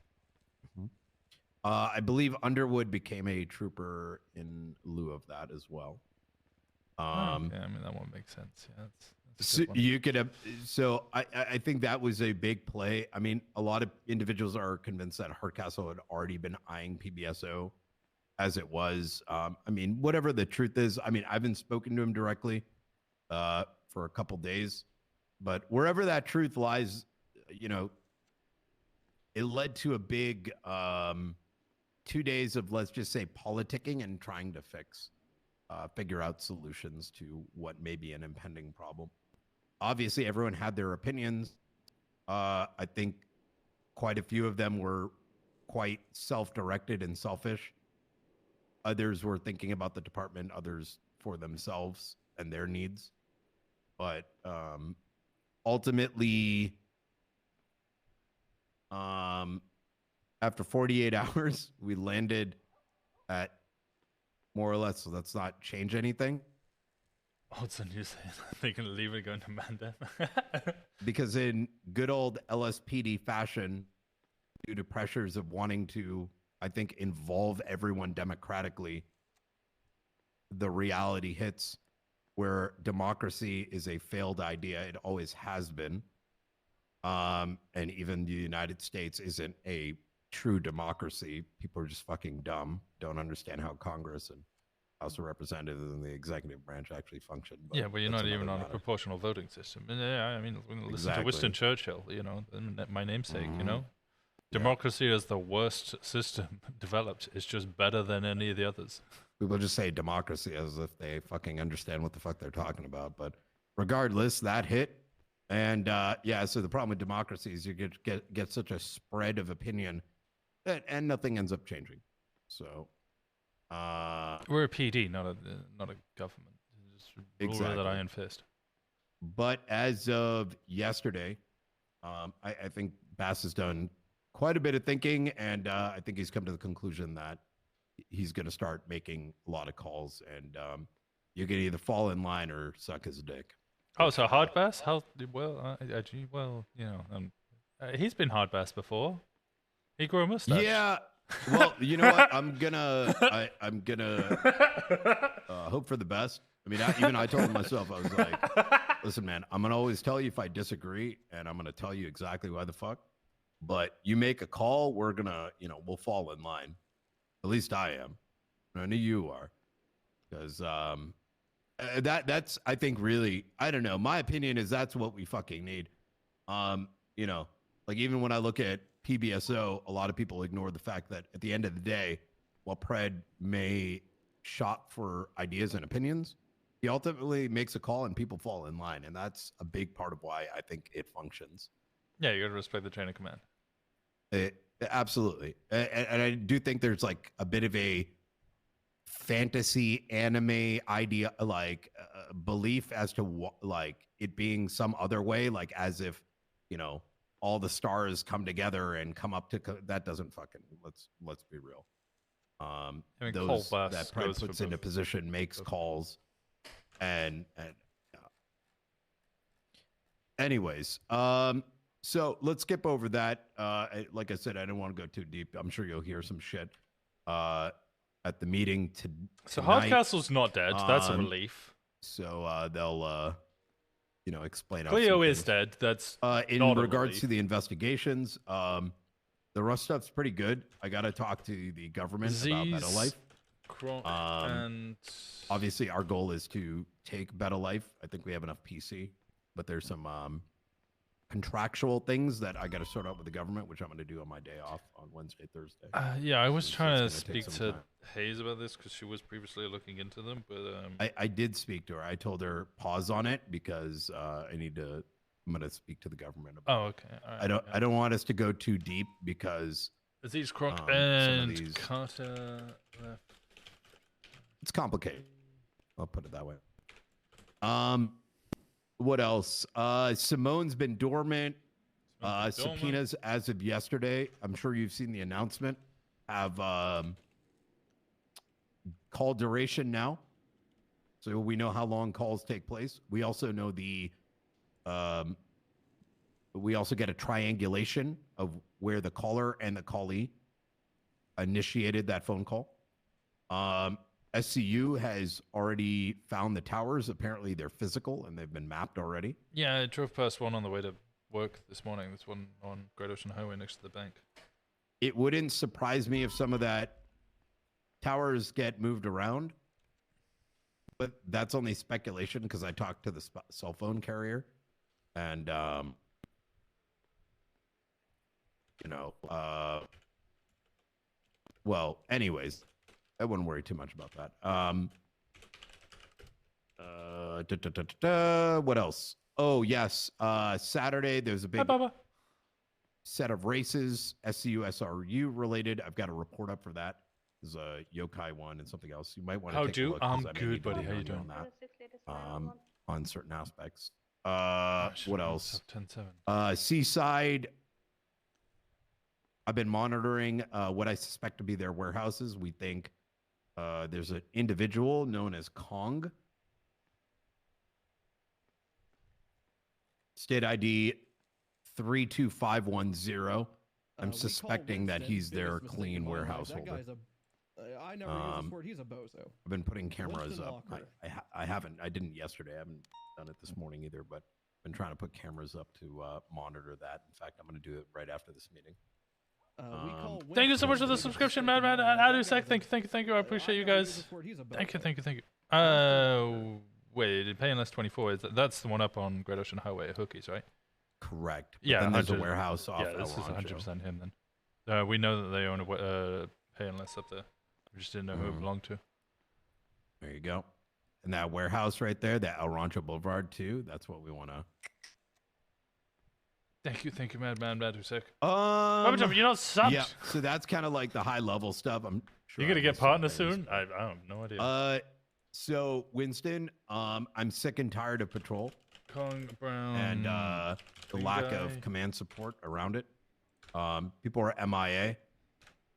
Mm-hmm. I believe Underwood became a trooper in lieu of that as well. Yeah, I mean, that one makes sense. Yeah, that's so you could have. So I think that was a big play. I mean, a lot of individuals are convinced that Hardcastle had already been eyeing PBSO as it was. I mean, whatever the truth is. I mean, I haven't spoken to him directly for a couple days, but wherever that truth lies, you know, it led to a big 2 days of, let's just say, politicking and trying to figure out solutions to what may be an impending problem. Obviously, everyone had their opinions. I think quite a few of them were quite self-directed and selfish. Others were thinking about the department, others for themselves and their needs. But ultimately, after 48 hours, we landed at more or less, so let's not change anything. What's the news? They're going to leave it going to Mandan? Because in good old LSPD fashion, due to pressures of wanting to, I think, involve everyone democratically, the reality hits where democracy is a failed idea. It always has been. And even the United States isn't a true democracy. People are just fucking dumb, don't understand how Congress and House of Representatives and the executive branch actually function. But yeah, but you're not even on a proportional voting system. And yeah, I mean, listen to Winston Churchill, you know, my namesake, you know. Democracy is the worst system developed. It's just better than any of the others. People just say democracy as if they fucking understand what the fuck they're talking about. But regardless, that hit. And yeah, so the problem with democracy is you get such a spread of opinion and nothing ends up changing. So we're a PD, not a government. Just rule that iron fist. But as of yesterday, I think Bass has done quite a bit of thinking, and I think he's come to the conclusion that he's going to start making a lot of calls, and you can either fall in line or suck his dick. Oh, so hard Bass? How well? Well, you know, he's been hard Bass before. He grew a mustache. Yeah. Well, you know what? I'm gonna hope for the best. I mean, I told myself, I was like, listen, man, I'm gonna always tell you if I disagree, and I'm gonna tell you exactly why the fuck. But you make a call, we're gonna, you know, we'll fall in line. At least I am. I know you are, because that's I think really, I don't know. My opinion is that's what we fucking need. you know, like even when I look at PBSO, a lot of people ignore the fact that at the end of the day, while Pred may shop for ideas and opinions, he ultimately makes a call and people fall in line. And that's a big part of why I think it functions. Yeah, you got to respect the chain of command. Absolutely. And I do think there's like a bit of a fantasy anime idea, like belief as to like it being some other way, like as if, you know, all the stars come together and come up to that doesn't fucking, let's be real. Those that Pred puts into position, makes calls, and anyways, so let's skip over that. Like I said, I didn't want to go too deep. I'm sure you'll hear some shit at the meeting So tonight. Hardcastle's not dead. That's a relief. So they'll you know, explain. Cleo is dead. That's in regards to the investigations. The Rust stuff's pretty good. I got to talk to the government about BetaLife. And obviously, our goal is to take BetaLife. I think we have enough PC, but there's some contractual things that I got to sort out with the government, which I'm going to do on my day off on Wednesday, Thursday. Yeah, I was trying to speak to Hayes about this because she was previously looking into them, but I did speak to her. I told her pause on it because I'm going to speak to the government about Oh, okay. All right, I don't want us to go too deep because Aziz Croc and Carter left. It's complicated. I'll put it that way. What else? Simone's been dormant. Subpoenas as of yesterday. I'm sure you've seen the announcement. Have call duration now, so we know how long calls take place. We also know we also get a triangulation of where the caller and the callee initiated that phone call. SCU has already found the towers. Apparently they're physical and they've been mapped already. Yeah, I drove past one on the way to work this morning. There's one on Great Ocean Highway next to the bank. It wouldn't surprise me if some of that towers get moved around, but that's only speculation because I talked to the cell phone carrier and, you know, well, anyways, I wouldn't worry too much about that. What else? Oh, yes. Saturday, there's a big set of races, SCU, SRU related. I've got a report up for that. There's a yokai one and something else. You might want to take a look. I'm good, buddy. How you doing? On certain aspects. Oh, what else? 10-7. Seaside. I've been monitoring what I suspect to be their warehouses. We think there's an individual known as Kong. State ID 32510. I'm suspecting that he's their clean warehouse holder. I never use this word. He's a bozo. I've been putting cameras Winston up. I didn't yesterday. I haven't done it this morning either, but I've been trying to put cameras up to monitor that. In fact, I'm going to do it right after this meeting. Thank you so much for the subscription, man. How do you say thank you. I appreciate you guys. Thank you. Wait, paying less 24 that's the one up on Great Ocean Highway, Hookies, right? Correct. But Yeah, then there's a warehouse off. Yeah, this is 100% him then. We know that they own a paying less up there. We just didn't know who it belonged to. There you go. And that warehouse right there, that El Rancho Boulevard too. That's what we want to. Thank you, Madman Badusek. You're not subbed. Yeah, so that's kind of like the high level stuff. I'm sure. You're gonna get partner soon? I have no idea. So Winston, I'm sick and tired of patrol. Kong Brown and the lack of command support around it. People are MIA.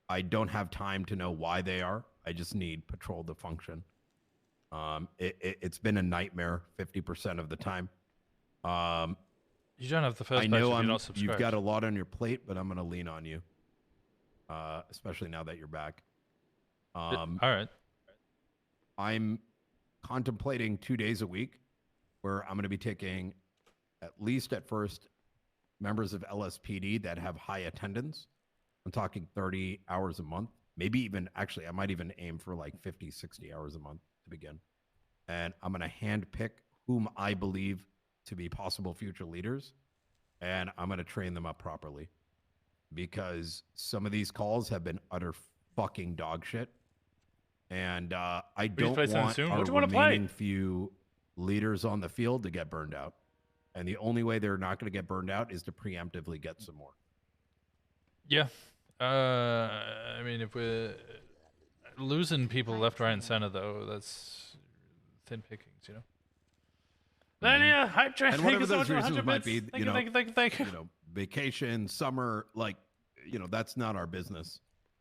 I don't have time to know why they are. I just need patrol to function. It's been a nightmare 50% of the time. You don't have the first. I know you're not subscribed. You've got a lot on your plate, but I'm going to lean on you, especially now that you're back. All right. I'm contemplating 2 days a week where I'm going to be taking, at least at first, members of LSPD that have high attendance. I'm talking 30 hours a month, maybe even, actually, I might even aim for like 50, 60 hours a month to begin. And I'm going to handpick whom I believe to be possible future leaders and I'm going to train them up properly because some of these calls have been utter fucking dog shit. And I don't want our remaining few leaders on the field to get burned out. And the only way they're not going to get burned out is to preemptively get some more. Yeah. I mean, if we're losing people left, right, and center, though, that's thin pickings, you know? Lilia, hype train. And whatever those reasons might be, you know, vacation, summer, like, you know, that's not our business.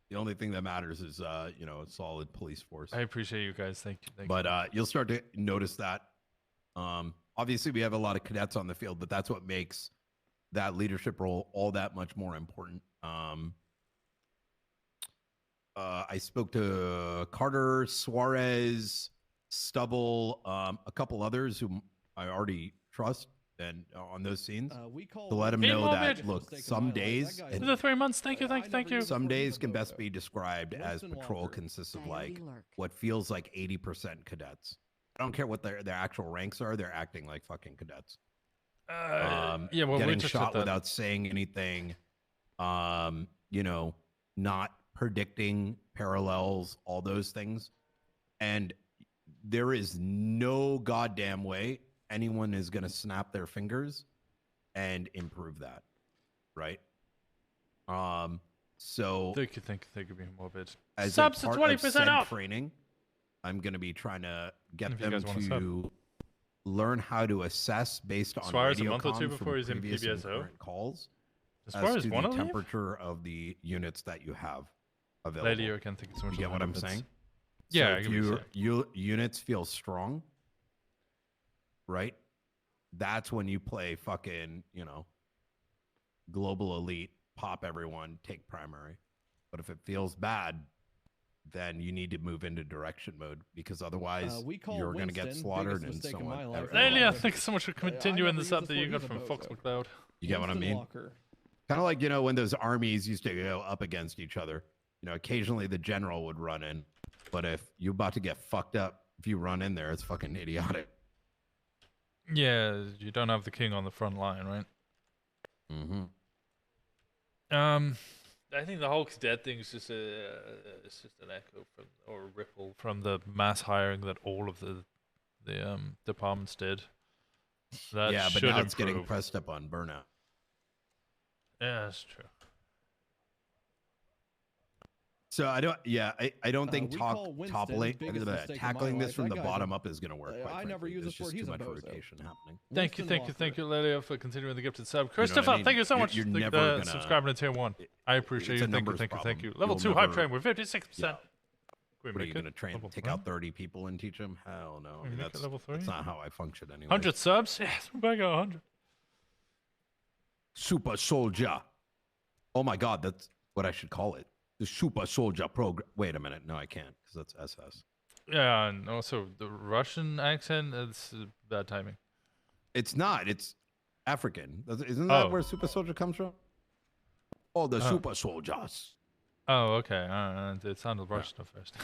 The only thing that matters is, you know, a solid police force. I appreciate you guys. Thank you. But you'll start to notice that. Obviously, we have a lot of cadets on the field, but that's what makes that leadership role all that much more important. I spoke to Carter, Suarez, Stubble, a couple others who I already trust, and on those scenes to let them know that look, some days the 3 months. Thank you. Some days can best be described as patrol consists of like what feels like 80% cadets. I don't care what their actual ranks are; they're acting like fucking cadets. Yeah, well, getting shot without saying anything. You know, not predicting parallels, all those things, and there is no goddamn way anyone is going to snap their fingers and improve that, right? So thank you being morbid. As subs to 20% off training, I'm going to be trying to get them to learn how to assess based on Suarez radio a month or two comms before he's in previous and PBSO current calls as to the temperature of the units that you have available. Later, I can't think so much. You get what I'm saying? Yeah, so if your units feel strong, right? That's when you play fucking, you know, global elite, pop everyone, take primary. But if it feels bad, then you need to move into direction mode because otherwise you're going to get slaughtered and so on. Lelia, thanks so much for continuing this up that you got from Fox McCloud. You get what I mean? Kind of like, you know, when those armies used to go up against each other, you know, occasionally the general would run in. But if you're about to get fucked up, if you run in there, it's fucking idiotic. Yeah, you don't have the king on the front line, right? Mm-hmm. I think the Hulk's dead thing is just it's just an echo from, or a ripple from the mass hiring that all of the departments did. That yeah, but should now it's improve. getting pressed up on burnout. Yeah, that's true. So I don't think tackling this from the bottom up is going to work. I never use There's this word. just He's too a much bozo. rotation happening. Thank you, Lelia, for continuing the gifted sub. You know Christopher, what I mean? thank you so much You're for never gonna, subscribing to tier 1. I appreciate you. Thank you. Level 2 hype train with 56%. Yeah. What are you going to train? Take out 30 people and teach them? Hell no. I mean, that's not how I function anyway. 100 subs? Yes, we're back at 100. Super Soldier. Oh my God, that's what I should call it. The Super Soldier program. Wait a minute. No, I can't because that's SS. Yeah, and also the Russian accent, it's bad timing. It's not. It's African. Isn't that where Super Soldier comes from? Oh, the Super Soldiers. Oh, okay. It sounded Russian at first.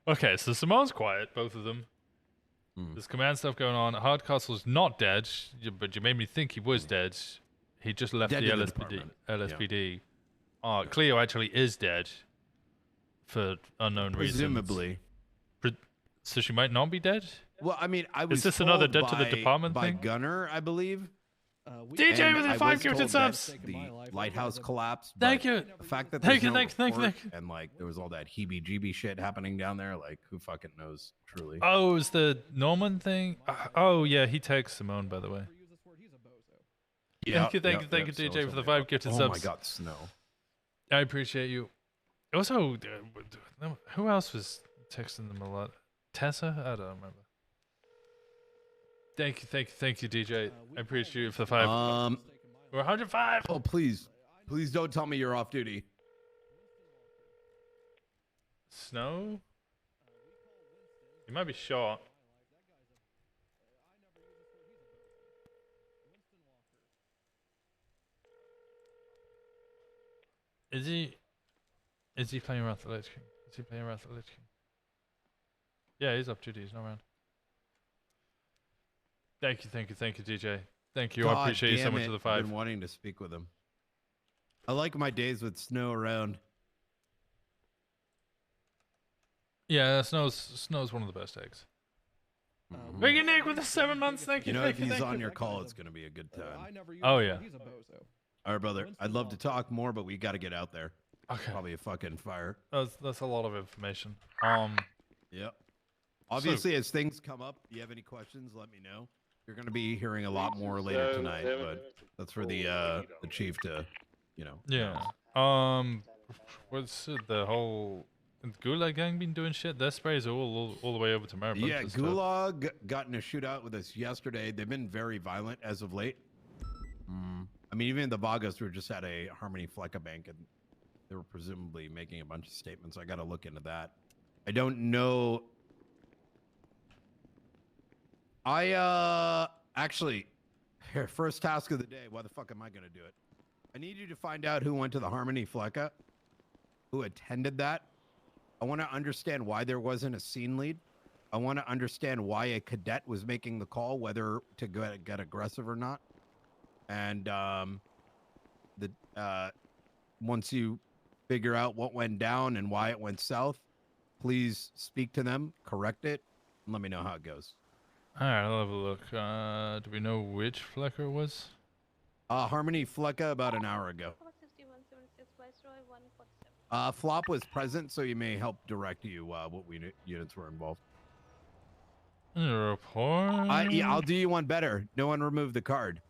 Okay, so Simone's quiet, both of them. There's command stuff going on. Hardcastle's not dead, but you made me think he was dead. He just left Dead the in the LSPD. Cleo actually is dead for unknown Presumably. reasons. So she might not be dead? Well, I mean, I was Is this another told dead to the department by thing? Gunner, I believe. DJ with the 5 gifted subs. The lighthouse collapsed. Thank you. The fact that Thank there's you, no thank you. report and like there was all that heebie-jeebie shit happening down there, like who fucking knows? Truly. Oh, is the Norman thing? Oh yeah, he tags Simone, by the way. Thank you, DJ, for the 5 gifted subs. Oh my God, Snow. I appreciate you. Also, who else was texting them a lot? Tessa? I don't remember. Thank you, DJ. I appreciate you for the 5. We're 105. Oh, please don't tell me you're off duty. Snow? You might be short. Is he playing Wrath of the Lich King? Is he playing Wrath of the Lich King? Yeah, he's off duty. He's not around. Thank you, DJ. Thank you. I appreciate you so much for the I've 5. been wanting to speak with him. I like my days with snow around. Yeah, snow's one of the best eggs. Thank you, Nick, with the 7 months. Thank you. You know, thank if he's thank on you. your call, it's going to be a good time. I never use Oh, it, yeah. He's a bozo. All right, brother. I'd love to talk more, but we got to get out there. Okay. Probably a fucking fire. That's a lot of information. Yep. Obviously, as things come up, you have any questions, let me know. You're going to be hearing a lot more later tonight, but that's for the chief to, you know. Yeah. What's the whole Gulag gang been doing shit? Their sprays are all the way over to Maribel. Yeah, Gulag got in a shootout with us yesterday. They've been very violent as of late. I mean, even the Vagas were just at a Harmony Flecka bank, and they were presumably making a bunch of statements. I got to look into that. I don't know. Actually, here, first task of the day. Why the fuck am I going to do it? I need you to find out who went to the Harmony Flecka, who attended that. I want to understand why there wasn't a scene lead. I want to understand why a cadet was making the call, whether to get aggressive or not. And once you figure out what went down and why it went south, please speak to them, correct it, and let me know how it goes. All right, I'll have a look. Do we know which Flecker it was? Harmony Flecka about an hour ago. Flop was present, so you may help direct you what units were involved. Report? Yeah, I'll do you one better. No one remove the card.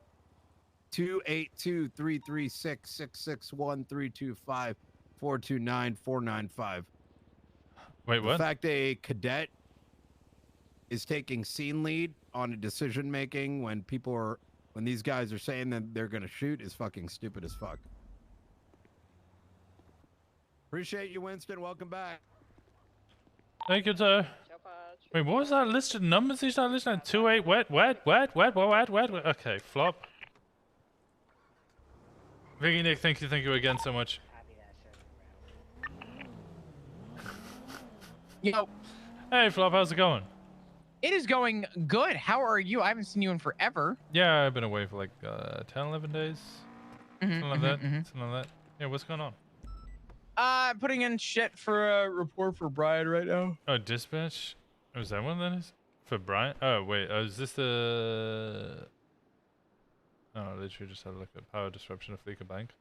282-336-661-325-429-495. Wait, what? The fact a cadet is taking scene lead on a decision making when these guys are saying that they're gonna shoot is fucking stupid as fuck. Appreciate you, Winston. Welcome back. Thank you, sir. Wait, what was that listed numbers? He's not listening. 28 wet. Okay, flop. Vicky, Nick, thank you again so much. Yo. Hey, Flop, how's it going? It is going good. How are you? I haven't seen you in forever. Yeah, I've been away for like 10, 11 days. Something like that. Yeah, what's going on? Putting in shit for a report for Brian right now. Oh, dispatch? Oh, is that one that is? For Brian? Oh, wait. Is this the... Oh, literally just had a look at power disruption of Fleeca Bank.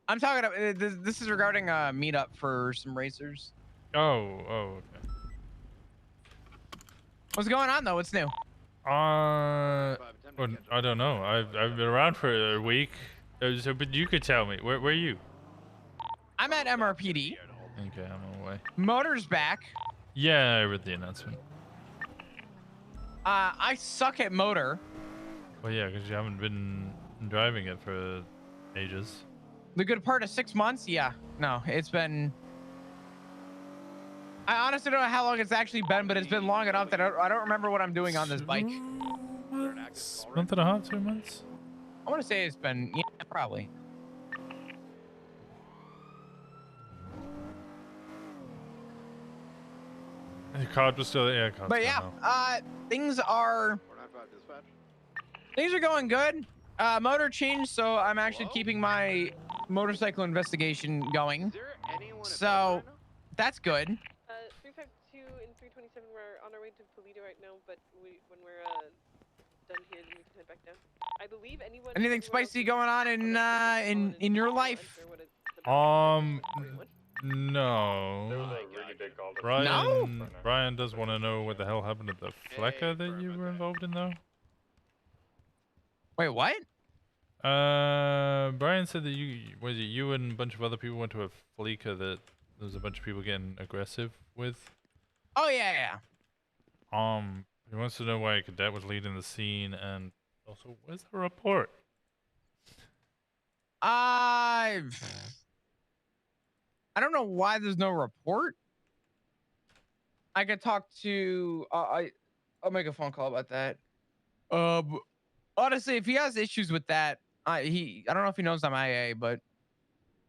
I'm talking about... This is regarding a meetup for some racers. Oh, okay. What's going on, though? What's new? Well, I don't know. I've been around for a week. So, but you could tell me. Where are you? I'm at MRPD. Okay, I'm on the way. Motor's back. Yeah, I read the announcement. I suck at motor. Well, yeah, because you haven't been driving it for ages. The good part of 6 months? Yeah. No, it's been... I honestly don't know how long it's actually been, but it's been long enough that I don't remember what I'm doing on this bike. Month and a half, 2 months? I want to say it's been... Yeah, probably. The card was still there. Yeah, but yeah, things are going good. Motor changed, so I'm actually keeping my motorcycle investigation going. So that's good. 352 and 327, we're on our way to Polito right now, but when we're done here, then we can head back down. I believe anyone... Anything spicy going on in your life? No. Brian does want to know what the hell happened to the Flecker that you were involved in, though. Wait, what? Brian said that you and a bunch of other people went to a Fleeca that there was a bunch of people getting aggressive with. Oh yeah. He wants to know why a cadet was leading the scene, and also where's the report? I don't know why there's no report. I could talk to I'll make a phone call about that. Honestly, if he has issues with that, I don't know if he knows I'm IA, but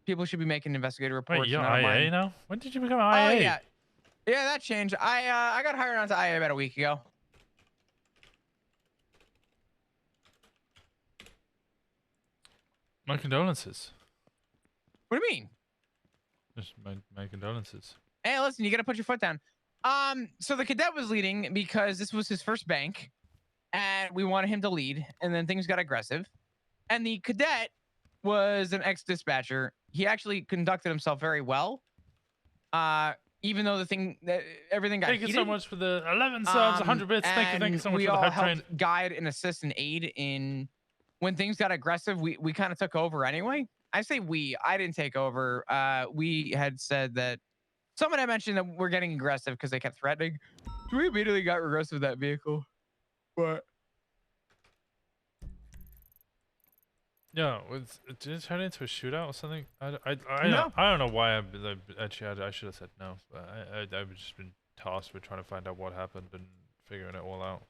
people should be making investigative reports. Wait, you're IA now? When did you become IA? Oh yeah, that changed. I got hired onto IA about a week ago. My condolences. What do you mean? Just my condolences. Hey, listen, you got to put your foot down. So the cadet was leading because this was his first bank, and we wanted him to lead, and then things got aggressive. And the cadet was an ex-dispatcher. He actually conducted himself very well. Even though everything got Thank heated. you so much for the 11 subs, 100 bits. Thank you so much we for the all head helped train. guide and assist and aid in when things got aggressive. We kind of took over anyway. I say I didn't take over. We had said that someone had mentioned that we're getting aggressive because they kept threatening. So we immediately got aggressive with that vehicle. But yeah, did it turn into a shootout or something? I No. don't know why I should have said no. But I've just been tasked with trying to find out what happened and figuring it all out.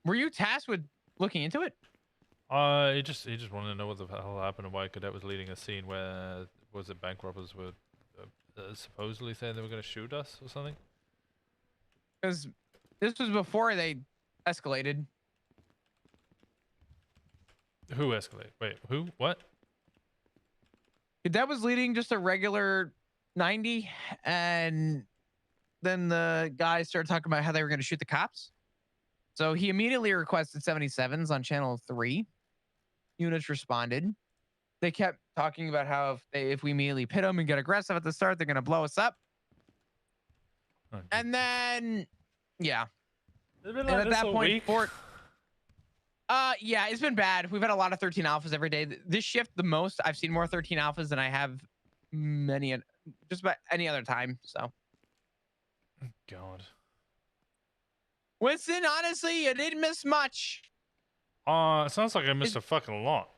Were you tasked with looking into it? He just wanted to know what the hell happened and why a cadet was leading a scene where bank robbers were supposedly saying they were going to shoot us or something. Because this was before they escalated. Who escalated? Wait, who? What? That was leading just a regular 90, and then the guys started talking about how they were going to shoot the cops. So he immediately requested 77s on channel 3. Units responded. They kept talking about how if we immediately pit them and get aggressive at the start, they're going to blow us up. Oh, and then, yeah. And at that point, yeah, it's been bad. We've had a lot of 13 alphas every day. This shift, the most I've seen more 13 alphas than I have just about any other time. So, God. Winston, honestly, you didn't miss much. It sounds like I missed a fucking lot.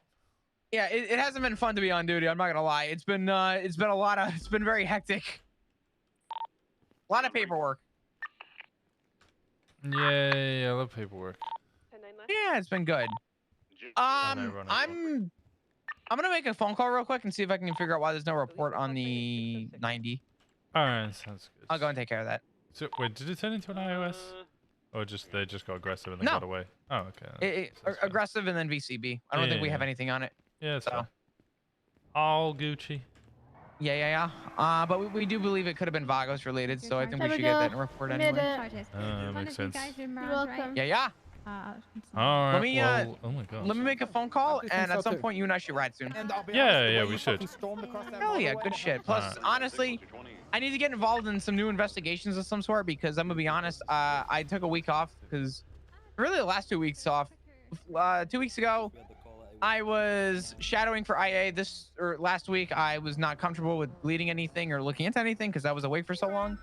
Yeah, it hasn't been fun to be on duty. I'm not gonna lie. It's been very hectic. A lot of paperwork. Yay, I love paperwork. Yeah, it's been good. I'm gonna make a phone call real quick and see if I can figure out why there's no report on the 90. All right, sounds good. I'll go and take care of that. So wait, did it turn into an iOS? Or they just got aggressive and then got away? Oh, okay. Aggressive and then VCB. I don't think we have anything on it. Yeah, it's fine. All Gucci. Yeah. But we do believe it could have been Vagos related, so I think we should get that report anyway. Makes sense. You're welcome. Yeah. All right. Let me oh my God. let me make a phone call, and at some point you and I should ride soon. Yeah, we should. Hell yeah, good shit. Plus, honestly, I need to get involved in some new investigations of some sort because I'm gonna be honest. I took a week off because really the last 2 weeks off. 2 weeks ago, I was shadowing for IA. Last week, I was not comfortable with leading anything or looking into anything because I was awake for so long.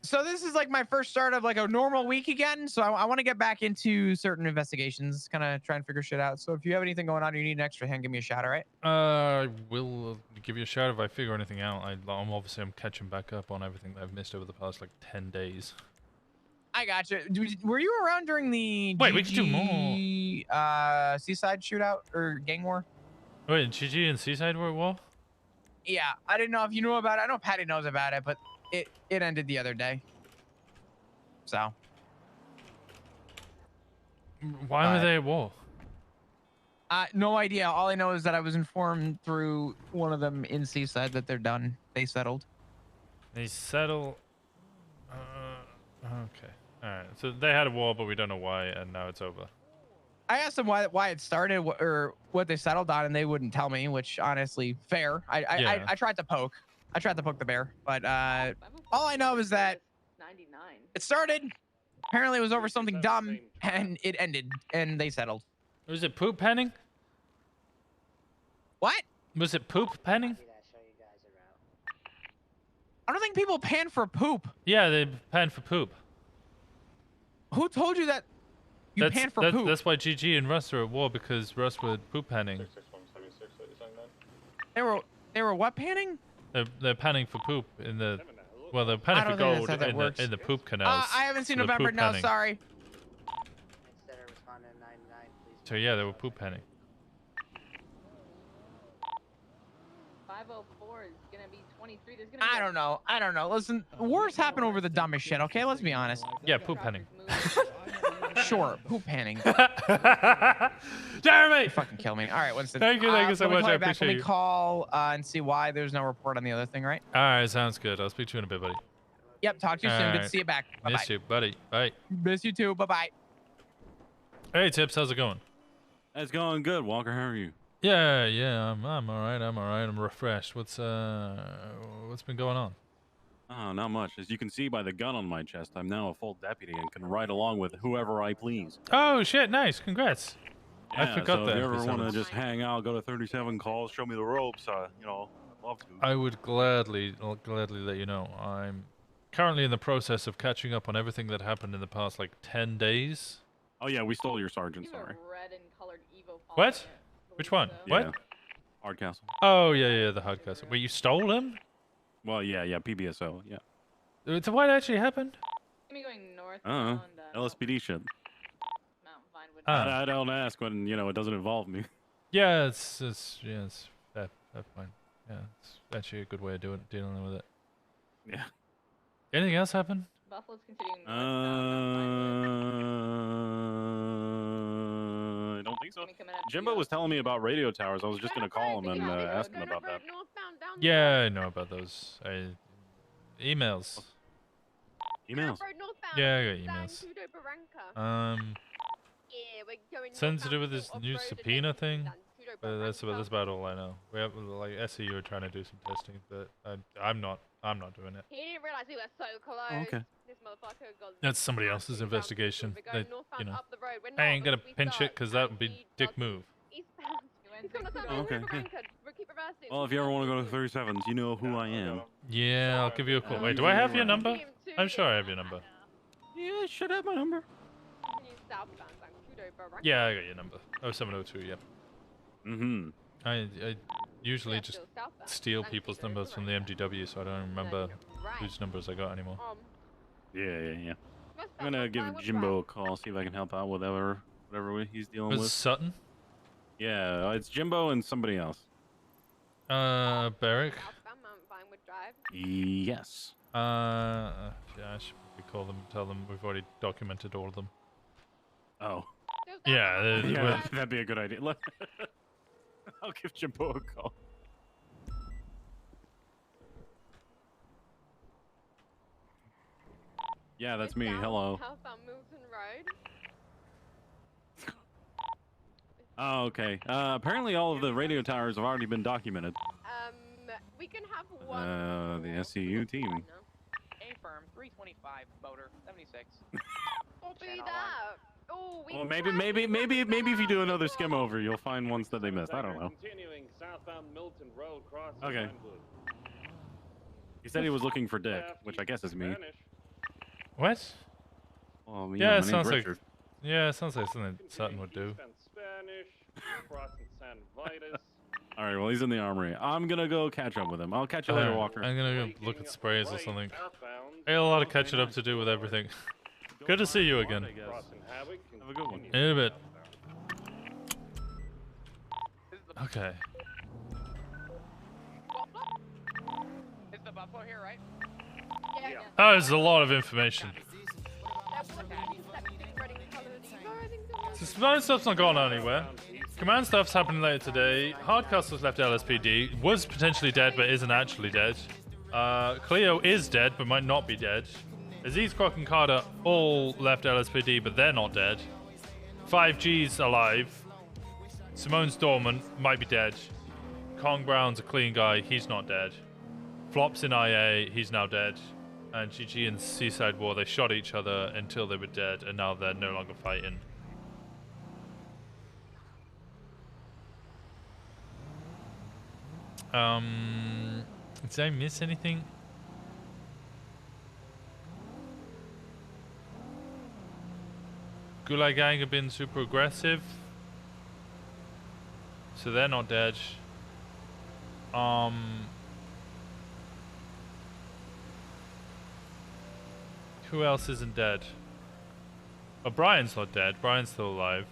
So this is like my first start of like a normal week again. So I want to get back into certain investigations, kind of try and figure shit out. So if you have anything going on, or you need an extra hand, give me a shout, all right? I will give you a shout if I figure anything out. I'm catching back up on everything that I've missed over the past like 10 days. I gotcha. Were you around during the we could do more. Seaside shootout or gang war? Wait, GG and Seaside were at war? Yeah, I didn't know if you knew about it. I know Patty knows about it, but it ended the other day. So. Why were they at war? No idea. All I know is that I was informed through one of them in Seaside that they're done. They settled. They settled. Okay. All right. So they had a war, but we don't know why, and now it's over. I asked them why it started or what they settled on, and they wouldn't tell me, which honestly, fair. I tried to poke. I tried to poke the bear, but all I know is that it started. Apparently, it was over something dumb, and it ended, and they settled. Was it poop penning? What? Was it poop penning? I don't think people pan for poop. Yeah, they pan for poop. Who told you that you pan for poop? That's why GG and Russ are at war, because Russ were poop panning. They were what panning? They're panning for poop in the... Well, they're panning for gold in the poop canals. I haven't seen November, no, sorry. So yeah, they were poop panning. 504 is gonna be 23. There's gonna be I don't know. Listen, wars happen over the dumbest shit, okay? Let's be honest. Yeah, poop penning. Sure. Poop panning. Jeremy! You fucking kill me. All right, Winston. Thank you so let me much. call I you back. appreciate Let you. me call and see why there's no report on the other thing, right? All right, sounds good. I'll speak to you in a bit, buddy. Yep, talk to you soon. Good to Alright. see you back. Bye-bye. Miss you, buddy. Bye. Miss you too. Bye-bye. Hey, Tips, how's it going? It's going good, Walker. How are you? Yeah, I'm all right. I'm refreshed. What's been going on? Oh, not much. As you can see by the gun on my chest, I'm now a full deputy and can ride along with whoever I please. Oh shit, nice. Congrats. Yeah, I forgot so that. if you ever want to just hang out, go to 37 calls, show me the ropes, you know, I'd love to. I would gladly let you know. I'm currently in the process of catching up on everything that happened in the past like 10 days. Oh yeah, we stole your sergeant, sorry. What? Which one? Yeah. What? Hardcastle. Oh yeah, the Hardcastle. Wait, you stole him? Well, yeah, PBSO, yeah. So what actually happened? Going north. LSPD shit. Ah. I don't ask when, you know, it doesn't involve me. Yeah, it's fair point. Yeah, it's actually a good way of dealing with it. Yeah. Anything else happen? Buffalo's continuing I don't think so. Jimbo was telling me about radio towers. I was just gonna call him and ask him about that. Yeah, I know about those. Emails. Emails? Yeah, I got emails. Something to do with this new subpoena thing. But that's about all I know. We have like SEU are trying to do some testing, but I'm not doing it. He didn't realize we were so close. Oh, okay. This motherfucker got That's somebody else's investigation. We're They, going northbound you know, up the road. We're I not, ain't gonna we pinch it start because that would be dick move. eastbound. He's gonna turn Oh, around okay, and yeah. keep reversing. Well, if you ever want to go to 37s, you know who I am. Yeah, I'll give you a call. Wait, do I have your number? I'm sure I have your number. Yeah, I should have my number. Southbound, Kudo Barranca. Yeah, I got your number. 0702. Yep. Mm-hmm. I usually just steal people's numbers from the MDW, so I don't remember whose numbers I got anymore. Yeah. I'm gonna give Jimbo a call, see if I can help out with whatever he's dealing Was with. Sutton? Yeah, it's Jimbo and somebody else. Barrick? Yes. Yeah, I should probably call them and tell them we've already documented all of them. Oh. Yeah, Yeah, that'd be a good idea. Look, I'll give Jimbo a call. Yeah, that's me. Hello. Southbound Milton Road. Oh, okay. Apparently all of the radio towers have already been documented. We can have one. The SCU team. A-firm, 325, motor, 76. Copy that. Oh, Well, maybe if you do another skim over, you'll find ones that they missed. I don't know. Continuing southbound Milton Road, crossing Okay. Vinewood. He said he was looking for Dick, which I guess is me. What? Well, Yeah, my it name's sounds like. Richard. Yeah, it sounds like something Sutton would do. Spanish, crossing San Vitus. All right, well, he's in the armory. I'm gonna go catch up with him. I'll catch you later, Walker. I'm gonna go look at sprays or something. I got a lot of catching up to do with everything. Good to see you again. Have a good one. In a bit. Okay. Is the buffalo here, right? Yeah. Oh, there's a lot of information. So command stuff's not going anywhere. Command stuff's happening later today. Hardcastle's left LSPD. Was potentially dead, but isn't actually dead. Cleo is dead, but might not be dead. Aziz, Croc, and Carter all left LSPD, but they're not dead. 5G's alive. Simone's dormant, might be dead. Kong Brown's a clean guy, he's not dead. Flop's in IA, he's now dead. And GG and Seaside War, they shot each other until they were dead, and now they're no longer fighting. Did I miss anything? Gulag Gang have been super aggressive, so they're not dead. Who else isn't dead? Oh, Brian's not dead. Brian's still alive.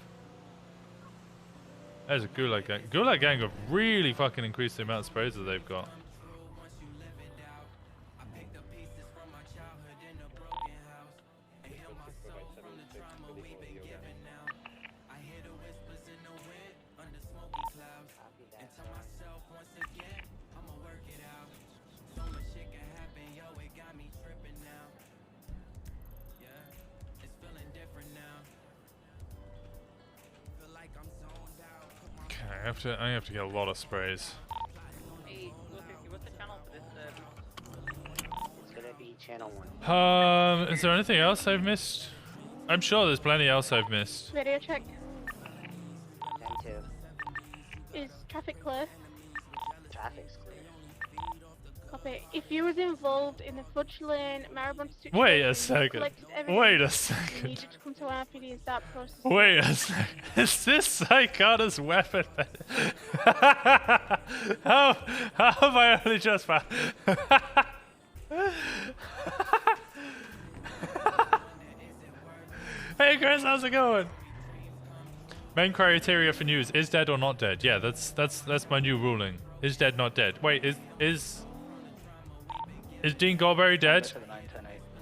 There's a Gulag Gang. Gulag Gang have really fucking increased the amount of sprays that they've got. I have to get a lot of sprays. Hey, what's the channel for this? It's gonna be channel 1. Is there anything else I've missed? I'm sure there's plenty else I've missed. Radio check. 10-2. Is traffic clear? Traffic's clear. Copy. If you was involved in the Fudge Lane Maribond situation, Wait a second. collected evidence, Wait a you second. need to come to RPD and start processing. Wait a second. Is this Psychota's weapon? how have I only just found? Hey Chris, how's it going? Main criteria for news: is dead or not dead? Yeah, that's my new ruling. Is dead, not dead. Wait, is Dean Gorbury dead,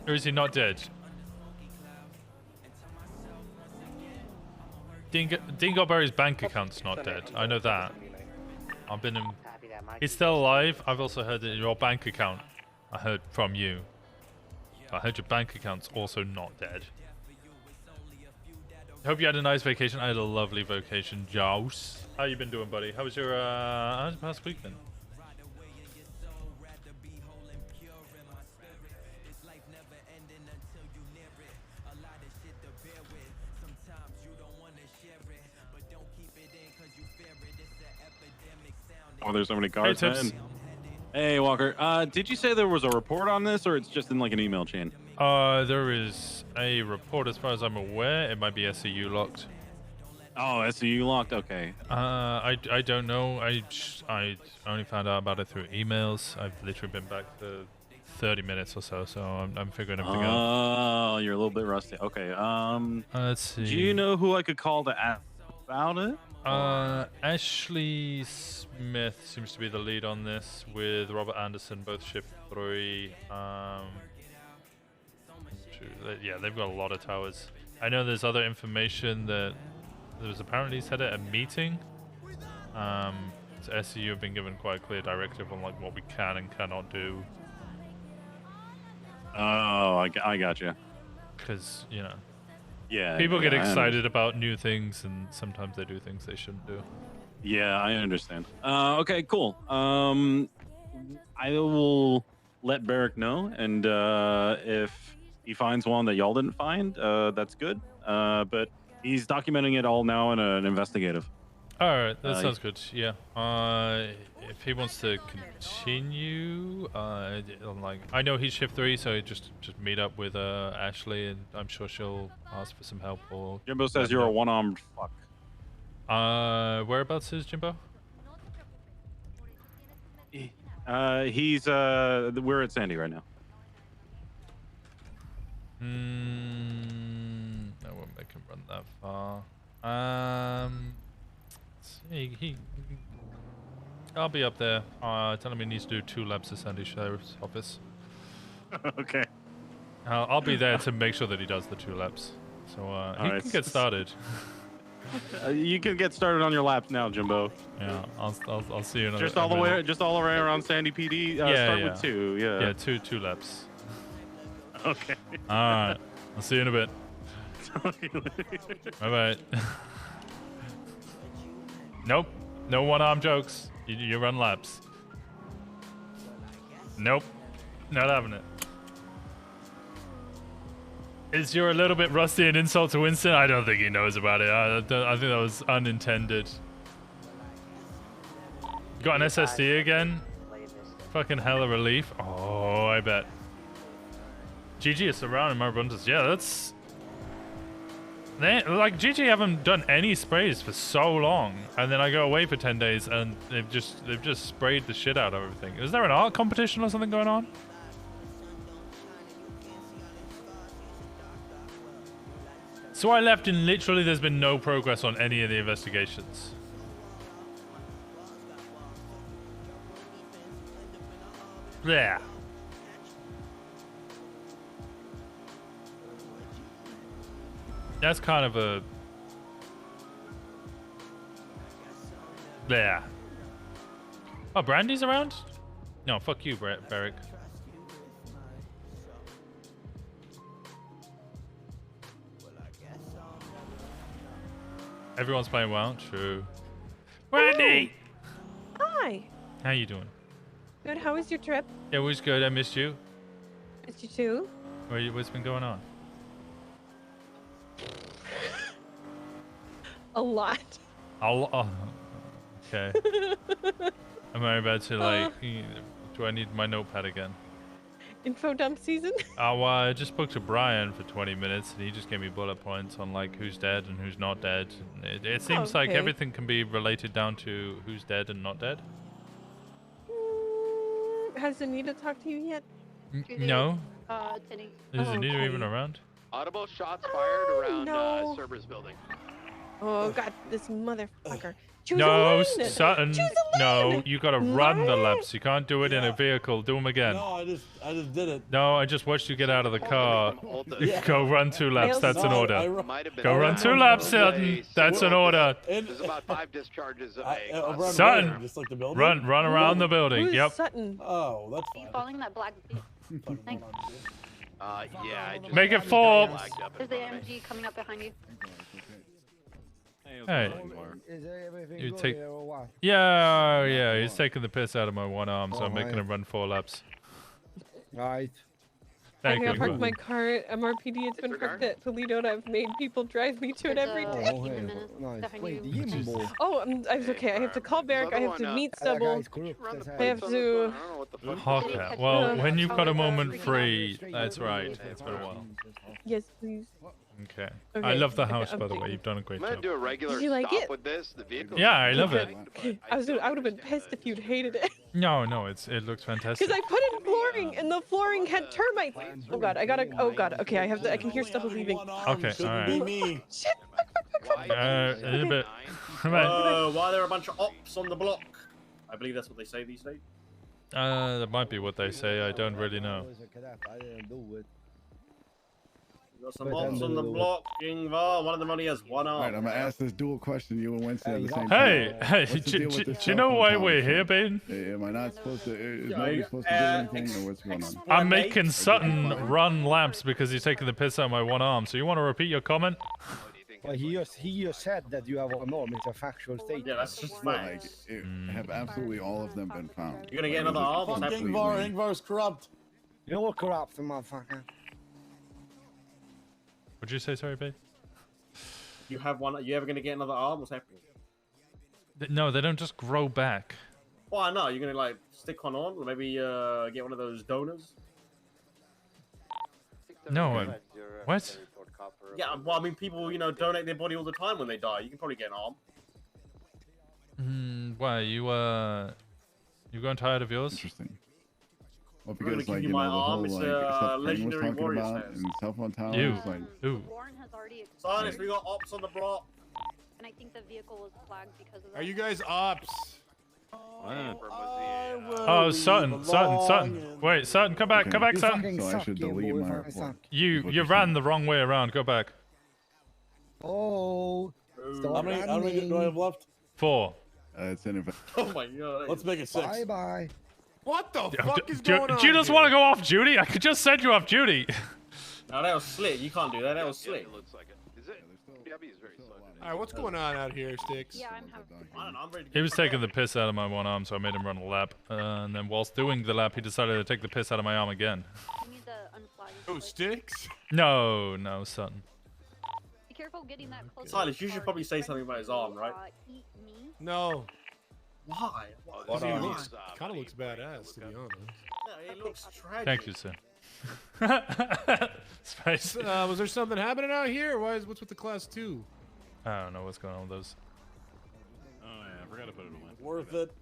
or is he not dead? Dean Gorbury's bank account's not dead. I know that. I've been in. He's still alive. I've also heard that your bank account. I heard from you. I heard your bank account's also not dead. Hope you had a nice vacation. I had a lovely vacation, Jaws. How you been doing, buddy? How was your how's the past week been? Oh, there's so many cars, Hey, Tips. man. Hey, Walker. Did you say there was a report on this, or it's just in like an email chain? There is a report, as far as I'm aware. It might be SCU locked. Oh, SCU locked. Okay. I don't know. I only found out about it through emails. I've literally been back for 30 minutes or so, so I'm figuring everything out. Oh, you're a little bit rusty. Okay. Let's see. Do you know who I could call to ask about it? Ashley Smith seems to be the lead on this, with Robert Anderson, both shift 3. Yeah, they've got a lot of towers. I know there's other information that there was apparently said at a meeting. So SCU have been given quite a clear directive on like what we can and cannot do. Oh, I got you. Because, you know. Yeah. People get I excited about new things, and sometimes they do things they shouldn't do. Yeah, I understand. Okay, cool. I will let Barrick know, and if he finds one that y'all didn't find, that's good. But he's documenting it all now in an investigative. All right, that sounds good. Yeah. If he wants to continue, like I know he's shift 3, so just meet up with Ashley, and I'm sure she'll ask for some help. Or Jimbo says you're a one-armed fuck. Whereabouts is Jimbo? He's we're at Sandy right now. I won't make him run that far. I'll be up there. Tell him he needs to do 2 laps to Sandy Sheriff's office. Okay. I'll be there to make sure that he does the 2 laps. So he can get started. You can get started on your lap now, Jimbo. Yeah, I'll see you in just all the way around Sandy PD. Start with 2. Yeah. Yeah, two laps. Okay. All right. I'll see you in a bit. Bye bye. Nope. No one-arm jokes. You run laps. Nope. Not having it. Is you're a little bit rusty an insult to Winston? I don't think he knows about it. I think that was unintended. Got an SSD again? Fucking hella relief. Oh, I bet. GG is surrounding my abundance. Yeah, that's... like, GG haven't done any sprays for so long, and then I go away for 10 days, and they've just sprayed the shit out of everything. Is there an art competition or something going on? So I left, and literally there's been no progress on any of the investigations. Yeah. That's kind of a... Yeah. Oh, Brandy's around? No, fuck you, Barrick. Everyone's playing well. True. Wendy! Hi. How you doing? Good. How was your trip? It was good. I missed you. Missed you too. What's been going on? A lot. Oh, okay. Am I about to like? Do I need my notepad again? Info dump season. I just spoke to Brian for 20 minutes, and he just gave me bullet points on like who's dead and who's not dead. It seems like everything can be related down to who's dead and not dead. Has Anita talked to you yet? No. Today. Is Anita even around? Audible shots fired around no. Cerberus building. Oh God, this motherfucker. Choose a No, lane. Sutton. Choose a lane. No, you gotta run the laps. You can't do it in a vehicle. Do them again. No, I just did it. No, I just watched you get out of the car. Yeah. Go run 2 laps. That's an order. Might have Go been run 2 laps, Sutton. That's an order. There's about 5 discharges of a Sutton, just like the building. run around the building. Who's Yep. Sutton? Oh, that's fine. Following that black. yeah. I just Make it 4. There's the MG coming up behind you. Hey. Is everything You good take. here or what? Yeah. He's taking the piss out of my one arm, so I'm making him run 4 laps. Right. Thank I you. parked my car at MRPD. It's been parked at Toledo, and I've made people drive me to it every day. Oh, hey, nice. Wait, the Jimbo. Oh, I was okay. I have to call Barrick. I have to meet Stubble. I have to. Okay. Well, when you've got a moment free, that's right. It's been a while. Yes, please. Okay. Okay, I love the okay, house, by the update. way. You've done a great I'm gonna job. do a regular Did you like stop it? with this. The vehicle. Yeah, I love it. I would have been pissed if you'd hated it. No, it looks fantastic. Because I put in flooring, and the flooring had termites. Oh God, I gotta. Oh God. Okay, I have to. I can hear Stubble leaving. Okay, alright. Shit. A little bit. Why are there a bunch of ops on the block? I believe that's what they say these days. That might be what they say. I don't really know. I didn't do it. Got some ops on the block, Ingvar. One of them only has one arm. Alright, I'm gonna ask this dual question. You and Winston at the same time. Hey, What's the deal with do this you know cell why phone we're policy? here, Bane? Am I not supposed to? Is nobody supposed to do anything, or what's going on? I'm making Sutton run laps because he's taking the piss out of my one arm. So you want to repeat your comment? But he just said that you have one arm. It's a factual statement. Yeah, that's just Like, have absolutely all of them been found? You're gonna get another arm? Fuck Ingvar. Ingvar's corrupt. You're corrupt, motherfucker. What'd you say, sorry, babe? You have one. You ever gonna get another arm? What's happening? No, they don't just grow back. Well, I know. You're gonna like stick one on, or maybe get one of those donors. No, what? Yeah, well, I mean, people, donate their body all the time when they die. You can probably get an arm. Why you going tired of yours? Interesting. Well, I'm gonna because give like you you my know the arm. whole It's like a stuff Crane was legendary talking warrior about status. and cell phone towers. You. Like, Ooh. Warren has already. Silence, we got ops on the block. And I think the vehicle was flagged because of that. Are you guys ops? Oh, Sutton. Wait, Sutton, come back, Sutton. so I should delete my report. You ran the wrong way around. Go back. Oh. How many do I have left? 4. It's an event. Oh my god. Let's make it 6. Bye bye. What the fuck is going on? Do you just want to go off duty? I could just send you off duty. No, that was slick. You can't do that. That was slick. Looks like it. Is it? BW is very slow. All right, what's going on out here, Sticks? Yeah, I'm having. I don't know. I'm ready to He was taking the piss out of my one arm, so I made him run a lap. And then whilst doing the lap, he decided to take the piss out of my arm again. You need the unflag. Oh, Sticks? No, Sutton. Be careful getting that close. Silas, you should probably say something about his arm, right? Eat me. No. Why? Because he kind of looks badass, to be honest. Yeah, it looks tragic. Thank you, sir. Spicy. Was there something happening out here? What's with the class 2? I don't know what's going on with those. Oh yeah, I forgot to put it away. Worth it.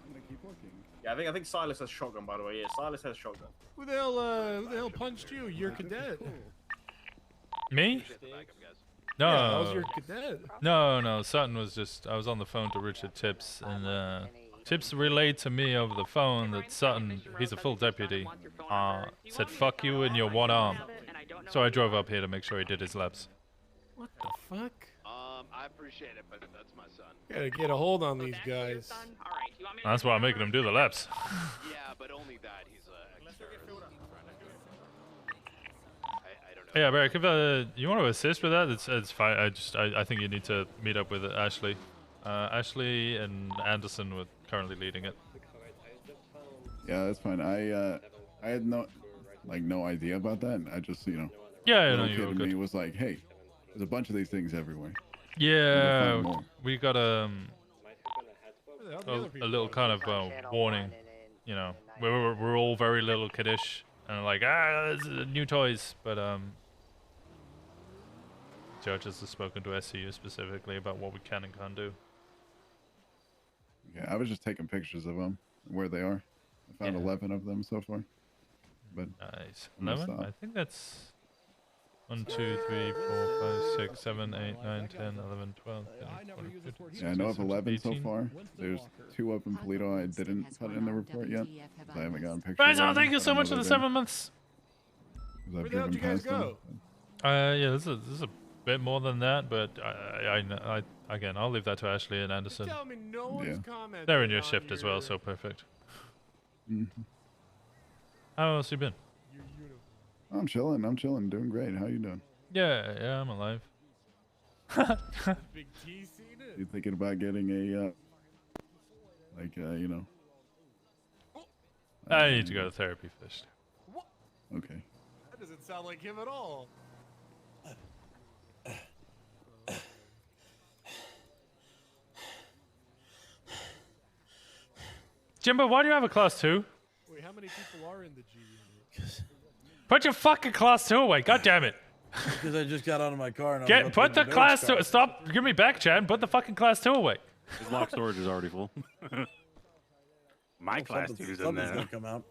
I'm gonna keep looking. Yeah, I think Silas has shotgun, by the way. Yeah, Silas has shotgun. Who the hell punched you? You're cadet. Me? No. Yeah, that was your cadet. No, Sutton was just, I was on the phone to Richard Tips, and Tips relayed to me over the phone that Sutton, he's a full deputy, said fuck you and your one arm. So I drove up here to make sure he did his laps. What the fuck? I appreciate it, but that's my son. Gotta get a hold on these guys. That's why I'm making him do the laps. Yeah, but only that. He's Yeah, Barrick, if you want to assist with that, it's fine. I think you need to meet up with Ashley. Ashley and Anderson were currently leading it. Yeah, that's fine. I had no idea about that. I just, you know, Yeah, little no, you kid were in good. me was like, hey, there's a bunch of these things everywhere. Yeah, more. we got a little kind of warning. You know, we're all very little kiddish and like this is new toys, but judges have spoken to SCU specifically about what we can and can't do. Yeah, I was just taking pictures of them, where they are. I found 11 of them so far. But nice. I'm gonna 11? stop. I think that's 1, 2, 3, 4, 5, 6, 7, 8, 9, 10, 11, 12, 13, 14, 15, Yeah, I know of 16, 11 so 18. far. There's 2 up in Toledo I didn't put in the report yet. 'Cause I haven't gotten pictures. Rizzo, of them. thank you I so don't know much for the their 7 names. months. 'Cause Where I've the hell did you driven guys past them. go? Yeah, this is a bit more than that, but I again, I'll leave that to Ashley and Anderson. Tell me no one's commenting They're in your on shift as well, so perfect. Mhm. How else you been? I'm chilling. Doing great. How you doing? Yeah, I'm alive. Big T seen it? You thinking about getting a, you know? I need to go to therapy first. Okay. That doesn't sound like him at all. Jimbo, why do you have a class 2? Wait, how many people are in the G unit? Put your fucking class 2 away, god damn it. Because I just got out of my car and I was Put the class 2, stop, give me back, Chad, put the fucking class 2 away. His lock storage is already full. My class something's- 2's in something's there. gonna come out.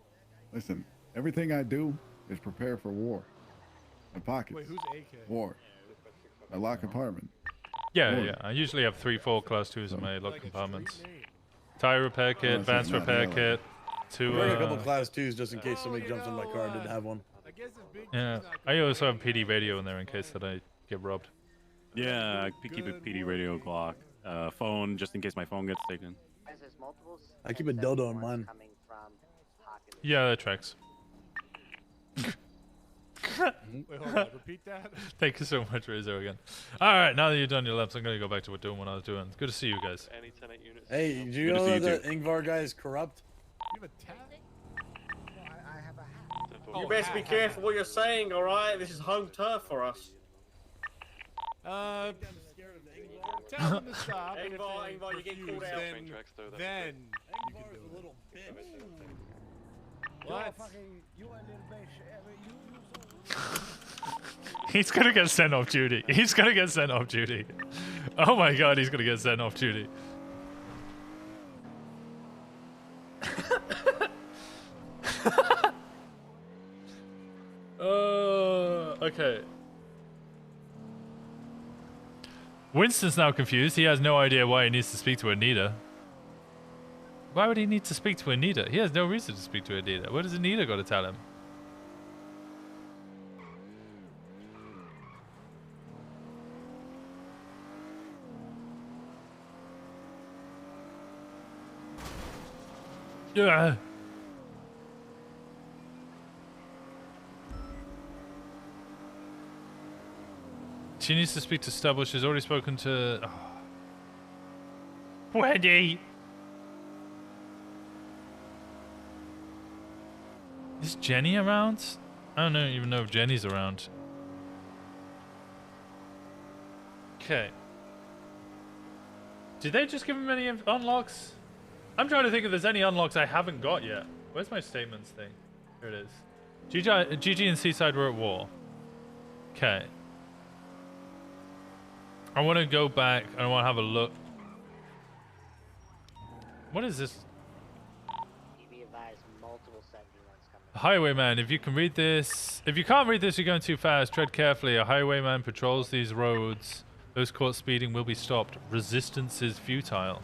Listen, everything I do is prepare for war. My pockets. Wait, who's AK? War. My lock compartment. Yeah, War. yeah, I usually have 3, 4 class 2s in my lock compartments. Tire repair kit, that's advanced not repair valid. kit, I brought a couple class 2s just in case somebody jumps in my car and didn't have one. yeah. I also have PD radio in there in case that I get robbed. Yeah, I keep a PD radio clock. Phone, just in case my phone gets taken. I keep a dildo in mine. Yeah, that tracks. Wait, hold on, repeat that? Thank you so much, Rizzo, again. Alright, now that you've done your laps, I'm gonna go back to doing what I was doing. It's good to see you guys. Any 10-8 units. Hey, do you Good to see know you that too. Ingvar guy is corrupt? You have a tab? You best be careful what you're saying, alright? This is home turf for us. Tell them to stop. and if Ingvar, they Ingvar, you get refuse, called out. then you can do it. What? He's gonna get sent off duty. He's gonna get sent off duty. Oh my god, he's gonna get sent off duty. Okay. Winston's now confused. He has no idea why he needs to speak to Anita. Why would he need to speak to Anita? He has no reason to speak to Anita. What does Anita got to tell him? Yeah. She needs to speak to Stubble. She's already spoken to... Oh. Wendy! Is Jenny around? I don't even know if Jenny's around. Okay. Did they just give him any unlocks? I'm trying to think if there's any unlocks I haven't got yet. Where's my statements thing? Here it is. GG and Seaside were at war. Okay. I want to go back and I want to have a look. What is this? Highwayman, if you can read this. If you can't read this, you're going too fast. Tread carefully. A highwayman patrols these roads. Those caught speeding will be stopped. Resistance is futile.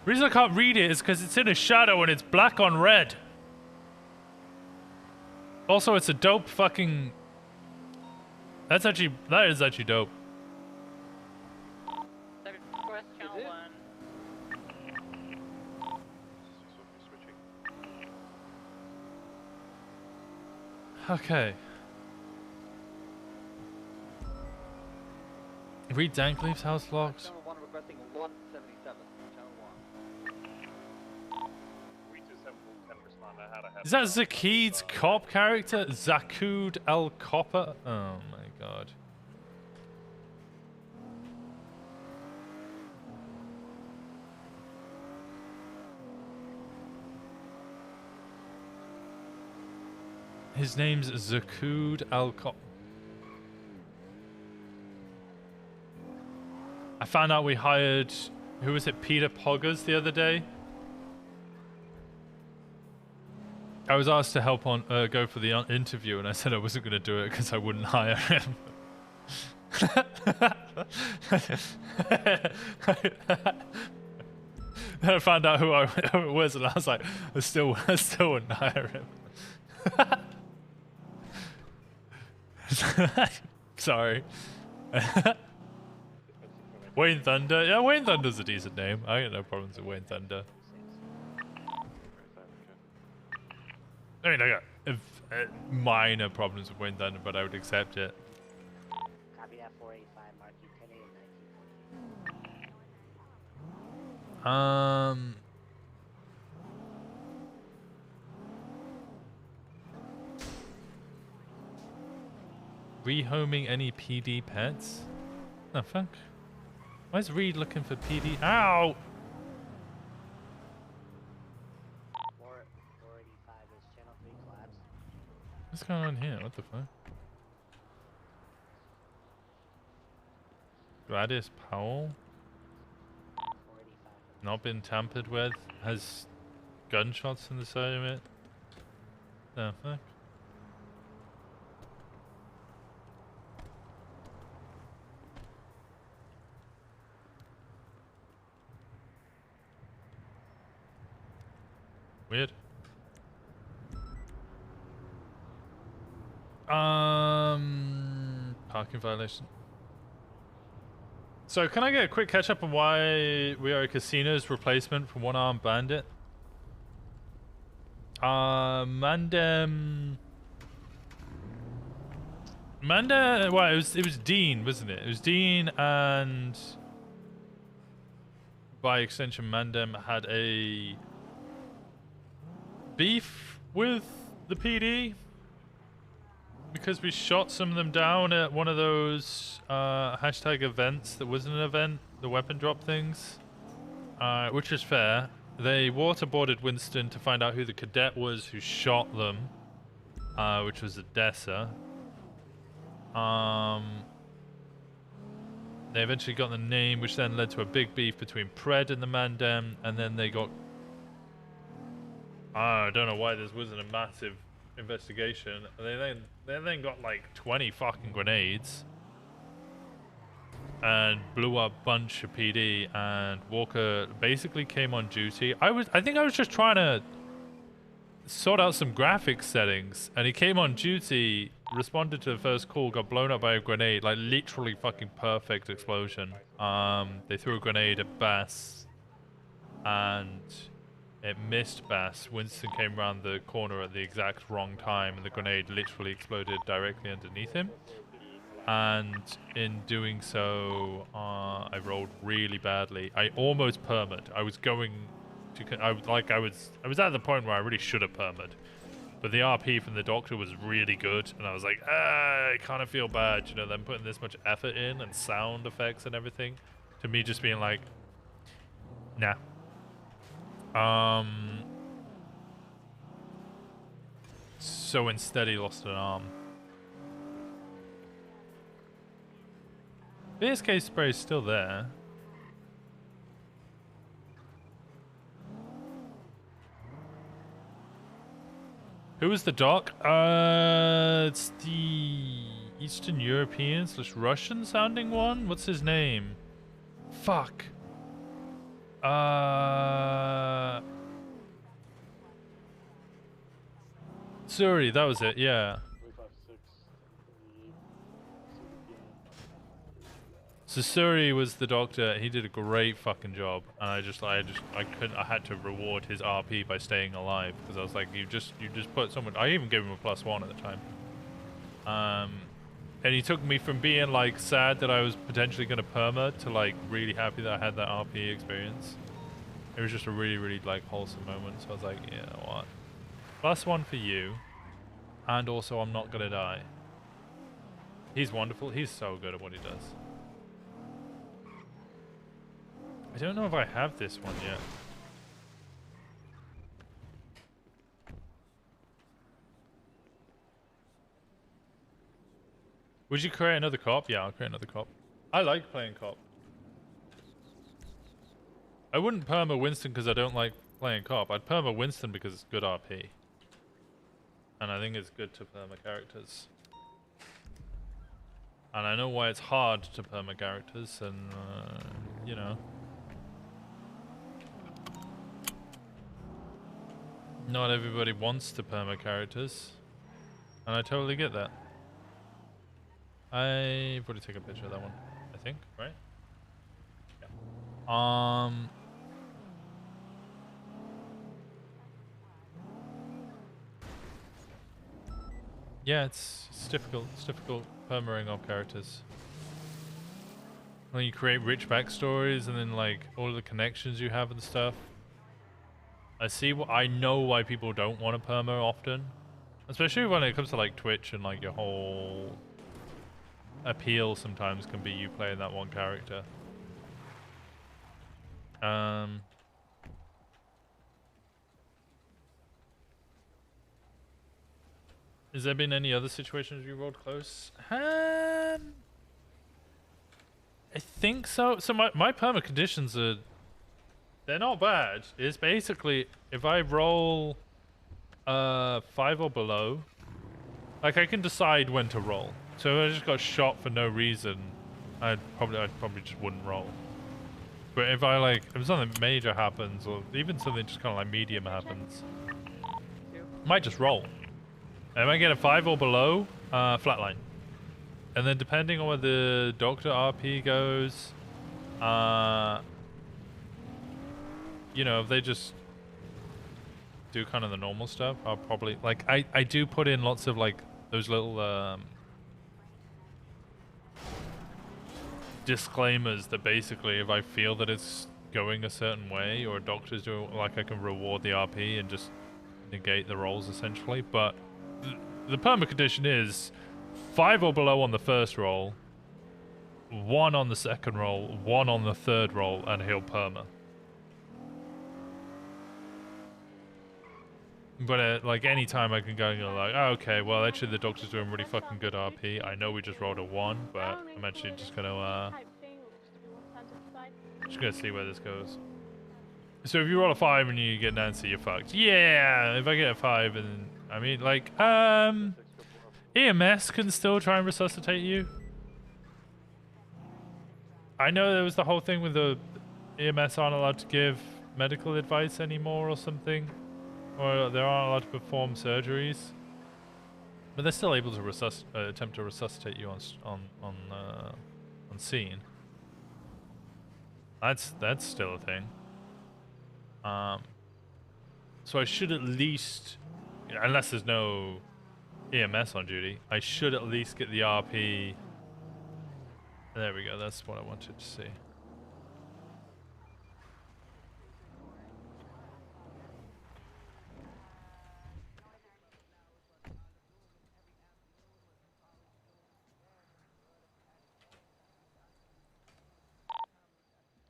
The reason I can't read it is because it's in a shadow and it's black on red. Also, it's a dope fucking... That is actually dope. Okay. Read Dankleaf's house logs. Channel 1 requesting 177. Channel 1. 327 can respond. I had a head. Is that Zakid's cop character? Zakud El Copper? Oh my god. His name's Zakud Al Cop. I found out we hired, who was it, Peter Poggers the other day. I was asked to help on go for the interview, and I said I wasn't going to do it because I wouldn't hire him. Then I found out who it was, and I was like, I still wouldn't hire him. Sorry. Wayne Thunder. Yeah, Wayne Thunder's a decent name. I got no problems with Wayne Thunder. I mean, I got minor problems with Wayne Thunder, but I would accept it. Copy that 485, Mark. You 10 Rehoming any PD pets? Oh, fuck. Why is Reed looking for PD? Ow! 485 is channel 3 collapse. What's going on here? What the fuck? Gladys Powell? Not been tampered with? Has gunshots in the side of it? The fuck? Weird. Parking violation. So can I get a quick catch up on why we are a casino's replacement for One Armed Bandit? Mandem. Well, it was Dean, wasn't it? It was Dean, and by extension, Mandem had a beef with the PD because we shot some of them down at one of those hashtag events that wasn't an event, the weapon drop things, which is fair. They waterboarded Winston to find out who the cadet was who shot them, which was Odessa. They eventually got the name, which then led to a big beef between Pred and the Mandem, and then they got... I don't know why this wasn't a massive investigation. They then got like 20 fucking grenades and blew up a bunch of PD, and Walker basically came on duty. I think I was just trying to sort out some graphics settings, and he came on duty, responded to the first call, got blown up by a grenade, like literally fucking perfect explosion. They threw a grenade at Bass and it missed Bass. Winston came around the corner at the exact wrong time, and the grenade literally exploded directly underneath him. And in doing so, I rolled really badly. I almost perma'd. I was going to, I was at the point where I really should have perma'd, but the RP from the doctor was really good, and I was like, I kind of feel bad, you know, them putting this much effort in and sound effects and everything, to me just being like, nah. So instead he lost an arm. BSK spray is still there. Who was the doc? It's the Eastern European / Russian sounding one. What's his name? Fuck. Suri, that was it, yeah. So Suri was the doctor. He did a great fucking job, and I had to reward his RP by staying alive, because I was like, you just put someone. I even gave him a +1 at the time. And he took me from being like sad that I was potentially going to perma to like really happy that I had that RP experience. It was just a really, really like wholesome moment. So I was like, you know what? +1 for you. And also I'm not going to die. He's wonderful. He's so good at what he does. I don't know if I have this one yet. Would you create another cop? Yeah, I'll create another cop. I like playing cop. I wouldn't perma Winston because I don't like playing cop. I'd perma Winston because it's good RP. And I think it's good to perma characters. And I know why it's hard to perma characters, and you know. Not everybody wants to perma characters. And I totally get that. I've already taken a picture of that one, I think, right? Yeah. Yeah, it's difficult. It's difficult permaing off characters. When you create rich backstories and then like all of the connections you have and stuff. I know why people don't want to perma often. Especially when it comes to like Twitch and like your whole appeal sometimes can be you playing that one character. Has there been any other situations you rolled close? I think so. So my perma conditions are, they're not bad. It's basically if I roll 5 or below, like I can decide when to roll. So if I just got shot for no reason, I'd probably just wouldn't roll. But if if something major happens, or even something just kind of like medium happens, I might just roll. And if I get a 5 or below, flatline. And then depending on where the doctor RP goes, you know, if they just do kind of the normal stuff, I'll probably like I do put in lots of like those little disclaimers that basically if I feel that it's going a certain way or a doctor's doing, like I can reward the RP and just negate the rolls essentially. But the perma condition is 5 or below on the first roll, 1 on the second roll, 1 on the third roll, and he'll perma. But like any time I can go and go like, oh, okay, well actually the doctor's doing really fucking good RP. I know we just rolled a 1, but I'm actually just gonna see where this goes. So if you roll a 5 and you get Nancy, you're fucked. Yeah, if I get a 5 and I mean like EMS can still try and resuscitate you. I know there was the whole thing with the EMS aren't allowed to give medical advice anymore or something. Or they aren't allowed to perform surgeries, but they're still able to attempt to resuscitate you on scene. That's still a thing. So I should at least, unless there's no EMS on duty, I should at least get the RP. There we go. That's what I wanted to see.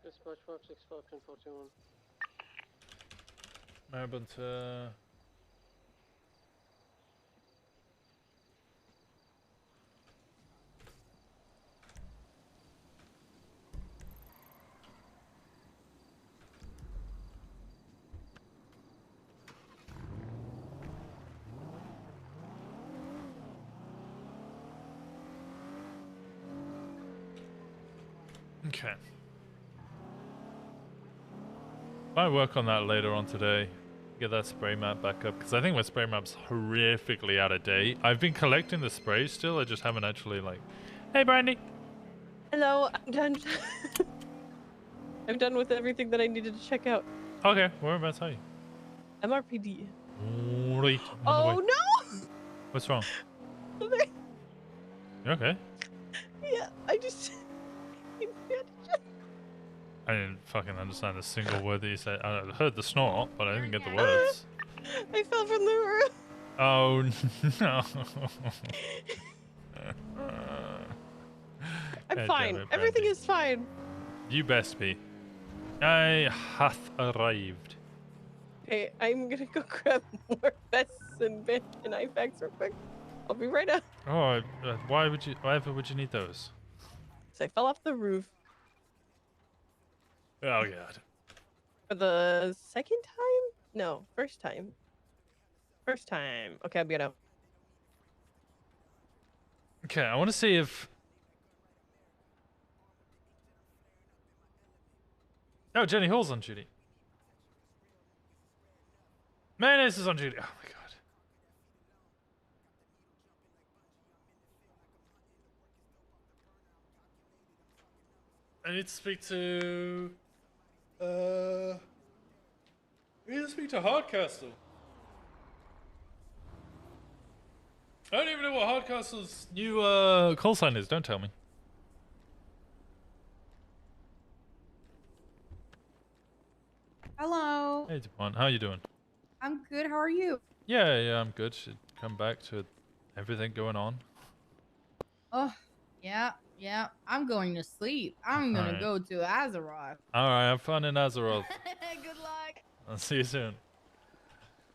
Dispatch 565 1041. Maribunta. Okay. Might work on that later on today. Get that spray map back up, because I think my spray map's horrifically out of date. I've been collecting the sprays still, I just haven't actually like... Hey, Brandy! Hello, I'm done. I'm done with everything that I needed to check out. Okay, whereabouts are you? MRPD. Right. Oh no! What's wrong? You okay? Yeah, I just. I didn't fucking understand a single word that you said. I heard the snort, but I didn't get the words. I fell from the roof. Oh no. I'm God fine. damn it, Everything Brandy. is fine. You best be. I hath arrived. Hey, I'm gonna go grab more vests and eye packs real quick. I'll be right up. Oh, why would you? Why ever would you need those? So I fell off the roof Oh god. for the second time? No, first time. First time. Okay, I'll get out. Okay, I want to see if. Oh, Jenny Hall's on duty. Mayonnaise is on duty. Oh my god. I need to speak to. I need to speak to Hardcastle. I don't even know what Hardcastle's new call sign is. Don't tell me. Hello. Hey, Devon. How you doing? I'm good. How are you? Yeah, I'm good. Should come back to everything going on. Oh, yeah. I'm going to sleep. I'm gonna Alright. go to Azeroth. All right, have fun in Azeroth. Good luck. I'll see you soon.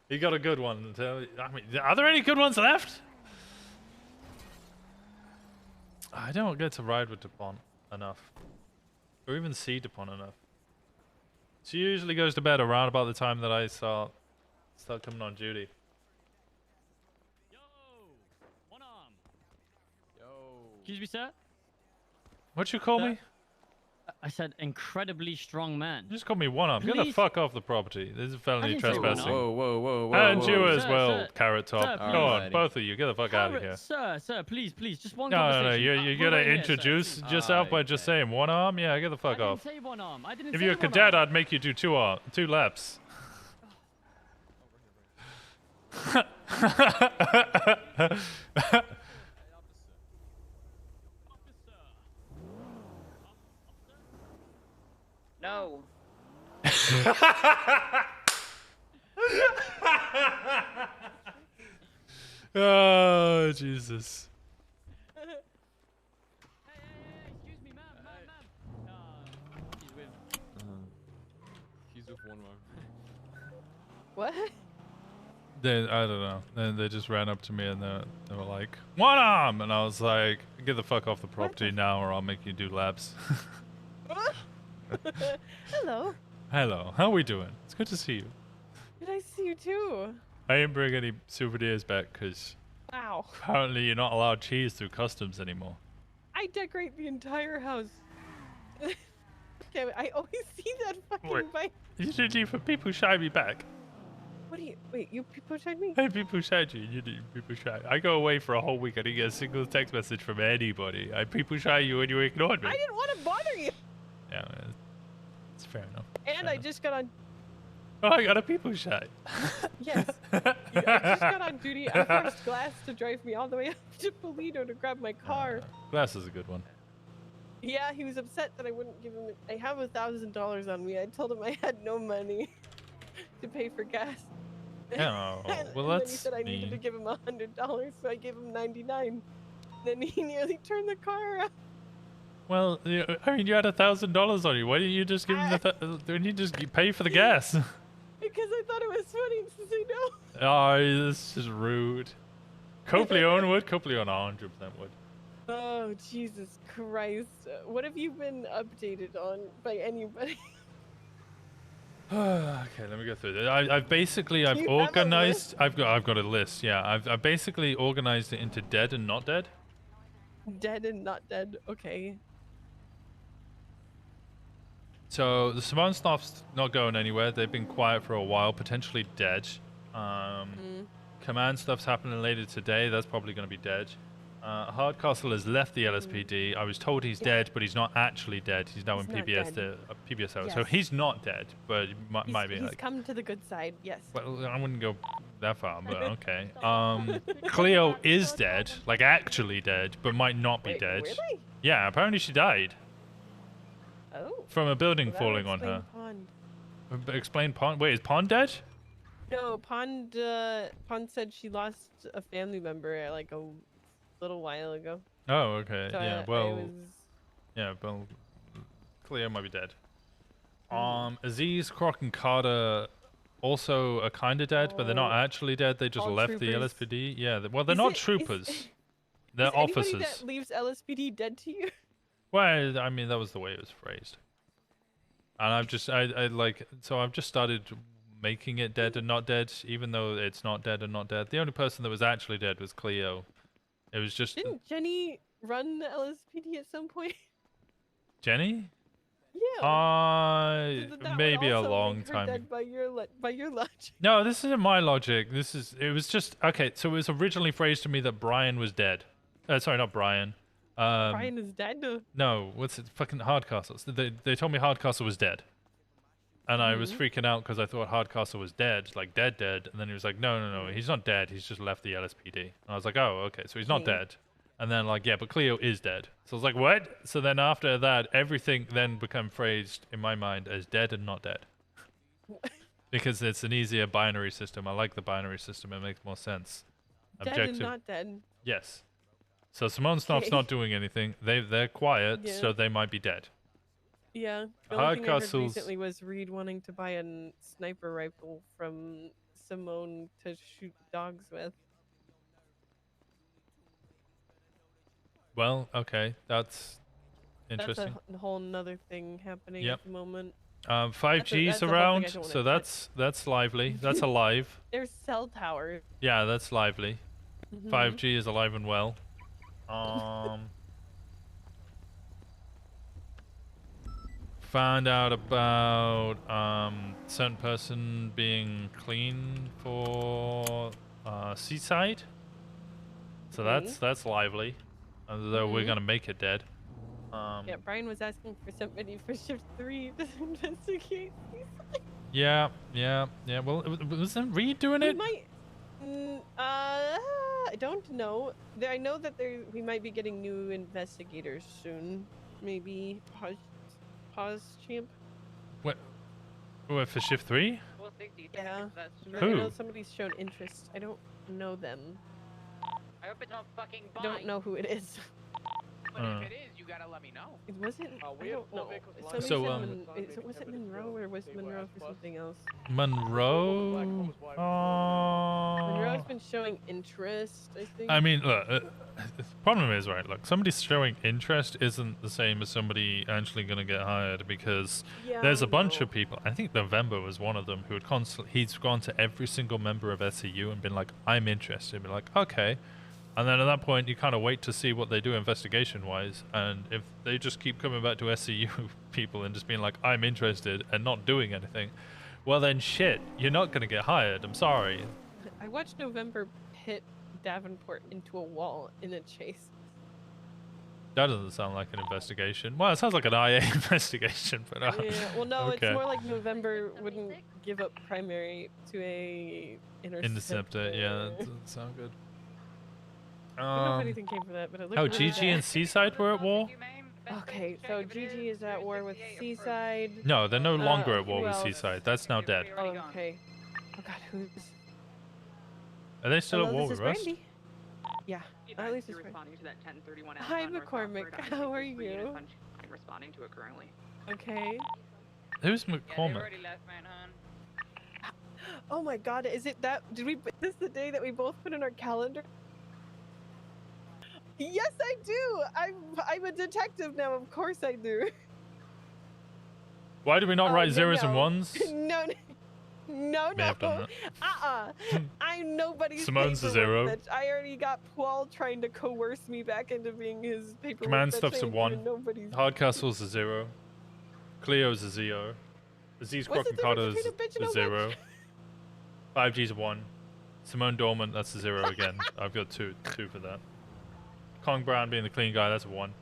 You got a good one. I mean, are there any good ones left? I don't get to ride with Dupont enough, or even see Dupont enough. She usually goes to bed around about the time that I start coming on duty. Excuse me, sir? What'd you call me? I said incredibly strong man. You just called me one arm. Get the Please. fuck off the property. This is felony didn't say one trespassing. arm. Whoa. And you as Sir, well, sir. Carrot Top. Sir, Go on, please. both of you. Get the fuck out of here. Sir, please, just one No. conversation. You We're gotta right here, sir, introduce please. yourself by just saying one arm. Yeah, get the fuck I off. didn't say one arm. I didn't If say you're a one cadet, arm. I'd make you do two laps. No. Oh, Jesus. He's with one arm. What? I don't know. Then they just ran up to me and they were like, one arm! And I was like, get the fuck off the property now or I'll make you do laps. Hello. Hello, how we doing? It's good to see you. Did I see you too? I didn't bring any souvenirs back because Wow. apparently you're not allowed cheese through customs anymore. I decorate the entire house. Okay, I always see that fucking Wait. bike. You did even people shy me back. What do you? Wait, you people tried me? Hey, people shied you. You did people shy. I go away for a whole week. I didn't get a single text message from anybody. I people shy you and you ignored me. I didn't want to bother you. Yeah, man, it's fair enough. And I just got on. Oh, I got a people shy. Yes. I just got on duty. I forced Glass to drive me all the way up to Polito to grab my car. Glass is a good one. Yeah, he was upset that I wouldn't give him. I have $1,000 on me. I told him I had no money to pay for gas. Oh, well, and then he that's said I needed to give him $100, so I gave him 99. Then he nearly turned the car around. Well, I mean, you had $1,000 on you. Why didn't you just give him didn't you just pay for the gas? Because I thought it was funny to say no. Oh, this is rude. Copley-owned would. Copley-owned 100% would. Oh, Jesus Christ. What have you been updated on by anybody? Okay, let me go through this. I've You have a organized. I've got a list. Yeah, I've basically organized it into dead and not dead. Dead and not dead. Okay. So the Simone stuff's not going anywhere. They've been quiet for a while, potentially dead. Command stuff's happening later today. That's probably going to be dead. Hardcastle has left the LSPD. I was told he's dead, but he's not actually dead. He's now in He's not PBS, dead. PBSO. So Yes. he's not dead, but he might be He's like. come to the good side, yes. Well, I wouldn't go that far, but okay. Cleo is dead, like actually dead, but might not be Wait, dead. really? Yeah, apparently she died Oh. from a building Well, that would falling on her. explain Pond. Explain Pond. Wait, is Pond dead? No, Pond said she lost a family member like a little while ago. Oh, okay. So Yeah. Yeah. Well, Cleo might be dead. Aziz, Croc, and Carter also are kind of dead, but they're not actually dead. They just all left troopers. the LSPD. Yeah. Well, they're not troopers. They're is officers. Anybody that leaves LSPD dead to you? Well, I mean, that was the way it was phrased. And I've just started making it dead and not dead, even though it's not dead and not dead. The only person that was actually dead was Cleo. It was just Didn't Jenny run the LSPD at some point? Jenny. Yeah. That Maybe would a also long make her time. dead by your logic. No, this isn't my logic. It was just okay. So it was originally phrased to me that Brian was dead. Sorry, not Brian. Brian is dead. No, what's it? Fucking Hardcastle. They told me Hardcastle was dead, and I was freaking out because I thought Hardcastle was dead, like dead. And then he was like, no, he's not dead. He's just left the LSPD. And I was like, oh, okay, so he's not dead. And then like, yeah, but Cleo is dead. So I was like, what? So then after that, everything then became phrased in my mind as dead and not dead. Because it's an easier binary system. I like the binary system. It makes more sense. Dead and not dead. Yes. So Simone Snop's not doing anything. They're quiet, Yeah. so they might be dead. Yeah. The only thing I heard Hardcastle's- recently was Reed wanting to buy a sniper rifle from Simone to shoot dogs with. Well, okay, that's interesting. That's a whole nother thing happening Yep. at the moment. 5G's that's a whole thing I around, don't wanna so that's lively. That's alive. There's cell towers. Yeah, that's lively. Mhm. 5G is alive and well. Found out about certain person being clean for Seaside. So that's lively. Although we're gonna make it dead. Yeah, Brian was asking for somebody for shift 3 to investigate. Yeah. Well, wasn't Reed doing it? I don't know. I know that we might be getting new investigators soon. Maybe pause champ. What for shift 3? Yeah. I Who? know somebody's shown interest. I don't know them. I hope it's not fucking I don't know who it is. But if it is, you gotta let me know. It wasn't. I don't know. So, Was it Monroe or was Monroe for something else? Monroe. Monroe's been showing interest, I think. I mean, look, the problem is, right, look, somebody showing interest isn't the same as somebody actually going to get hired, because there's a bunch of people, I think November was one of them, who had he's gone to every single member of SCU and been like, I'm interested, be like, okay. And then at that point, you kind of wait to see what they do investigation-wise, and if they just keep coming back to SCU people and just being like, I'm interested, and not doing anything, well then shit, you're not going to get hired, I'm sorry. I watched November hit Davenport into a wall in a chase. That doesn't sound like an investigation. Well, it sounds like an IA investigation, but Yeah, well no, okay. it's more like November wouldn't give up primary to a Interceptor, yeah, that doesn't sound good. I don't know if anything came from that, but it looked really GG and bad. Seaside were at war? Okay, so GG is at war with Seaside. No, they're no longer at war who with else? Seaside. That's now dead. Oh, okay. Oh god, who's... Are they still at Hello, war this with is Rust? Brandy. Yeah, at least it's responding to that 1031 Hi, McCormick. How are you? I'm responding to it currently. Okay. Who's McCormick? Oh my god, is it that? Is this the day that we both put in our calendar? Yes, I do. I'm a detective now. Of course I do. Why do we not write no, zeros and no. ones? No. May have done I'm nobody's Simone's a paperwork zero. bitch. I already got Paul trying to coerce me back into being his paperwork. Command bitch. stuff's I a ain't 1. giving nobody's- Hardcastle's a 0. Cleo's a 0. Aziz What's the Croc and difference Carter's between a bitch a and a 0. 5G's a 1. Simone Dormant, that's a 0 again. I've got two for that. Kong Brown being the clean guy, that's a 1.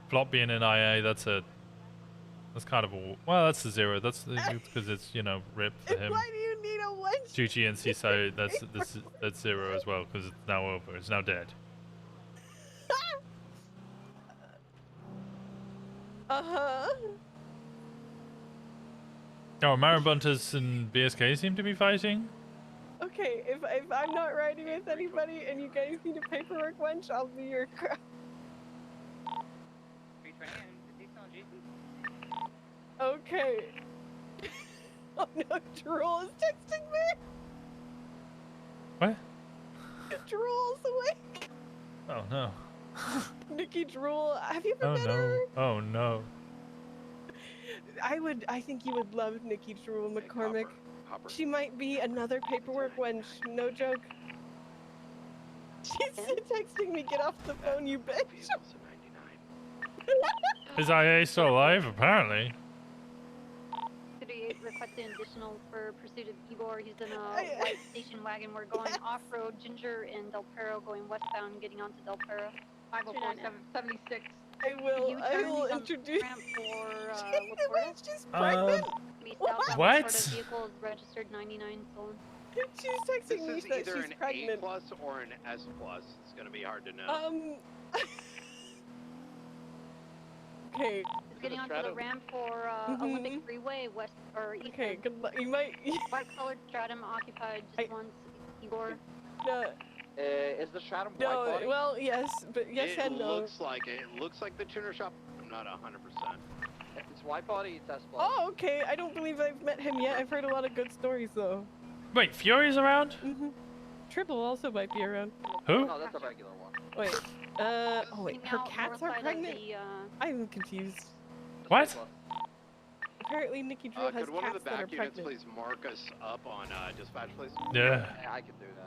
Flop being an IA, that's kind of a, well, that's a 0. That's because it's, you know, RIP for him. Why do you need a 1 GG and Seaside, that's 0 as well because it's now over. It's now dead. Oh, Marabuntas and BSK seem to be fighting. Okay, if I'm not riding with anybody and you guys need a paperwork wench, I'll be your crowd. Okay. Oh no, Drool is texting me. What? Drool's awake. Oh no. Nikki Drool, have you ever Oh met no. her? Oh no. I think you would love Nikki Drool McCormick. She might be another paperwork wench, no joke. She's texting me, get off the phone, you bitch. Is IA still alive? Apparently. 38 requesting additional for pursuit of Igor. He's in a white station wagon. We're going off-road. Ginger and Del Perro going westbound, getting onto Del Perro. 504-76. I will introduce. She's pregnant. What? Vehicle is registered 99 stolen. She's texting me This is that either she's an pregnant. A+ or an S+. It's gonna be hard to know. Okay. It's getting onto the ramp for Olympic Freeway west or east. Okay, good luck. You might. White colored stratum occupied just once. Igor. No. Is the stratum white No. body? Well, yes, but yes it and no. looks like it. It looks like the tuner shop. I'm not 100%. If it's white body, it's S+. Oh, okay. I don't believe I've met him yet. I've heard a lot of good stories though. Wait, Fury's around? Triple also might be around. Who? No, that's a regular one. Wait. Oh wait. Her Out cats north are side of pregnant. the, I'm confused. What? Apparently, Nikki Drill has Could one of cats the that are back units pregnant. please mark us up on dispatch, please? Yeah. I can do that.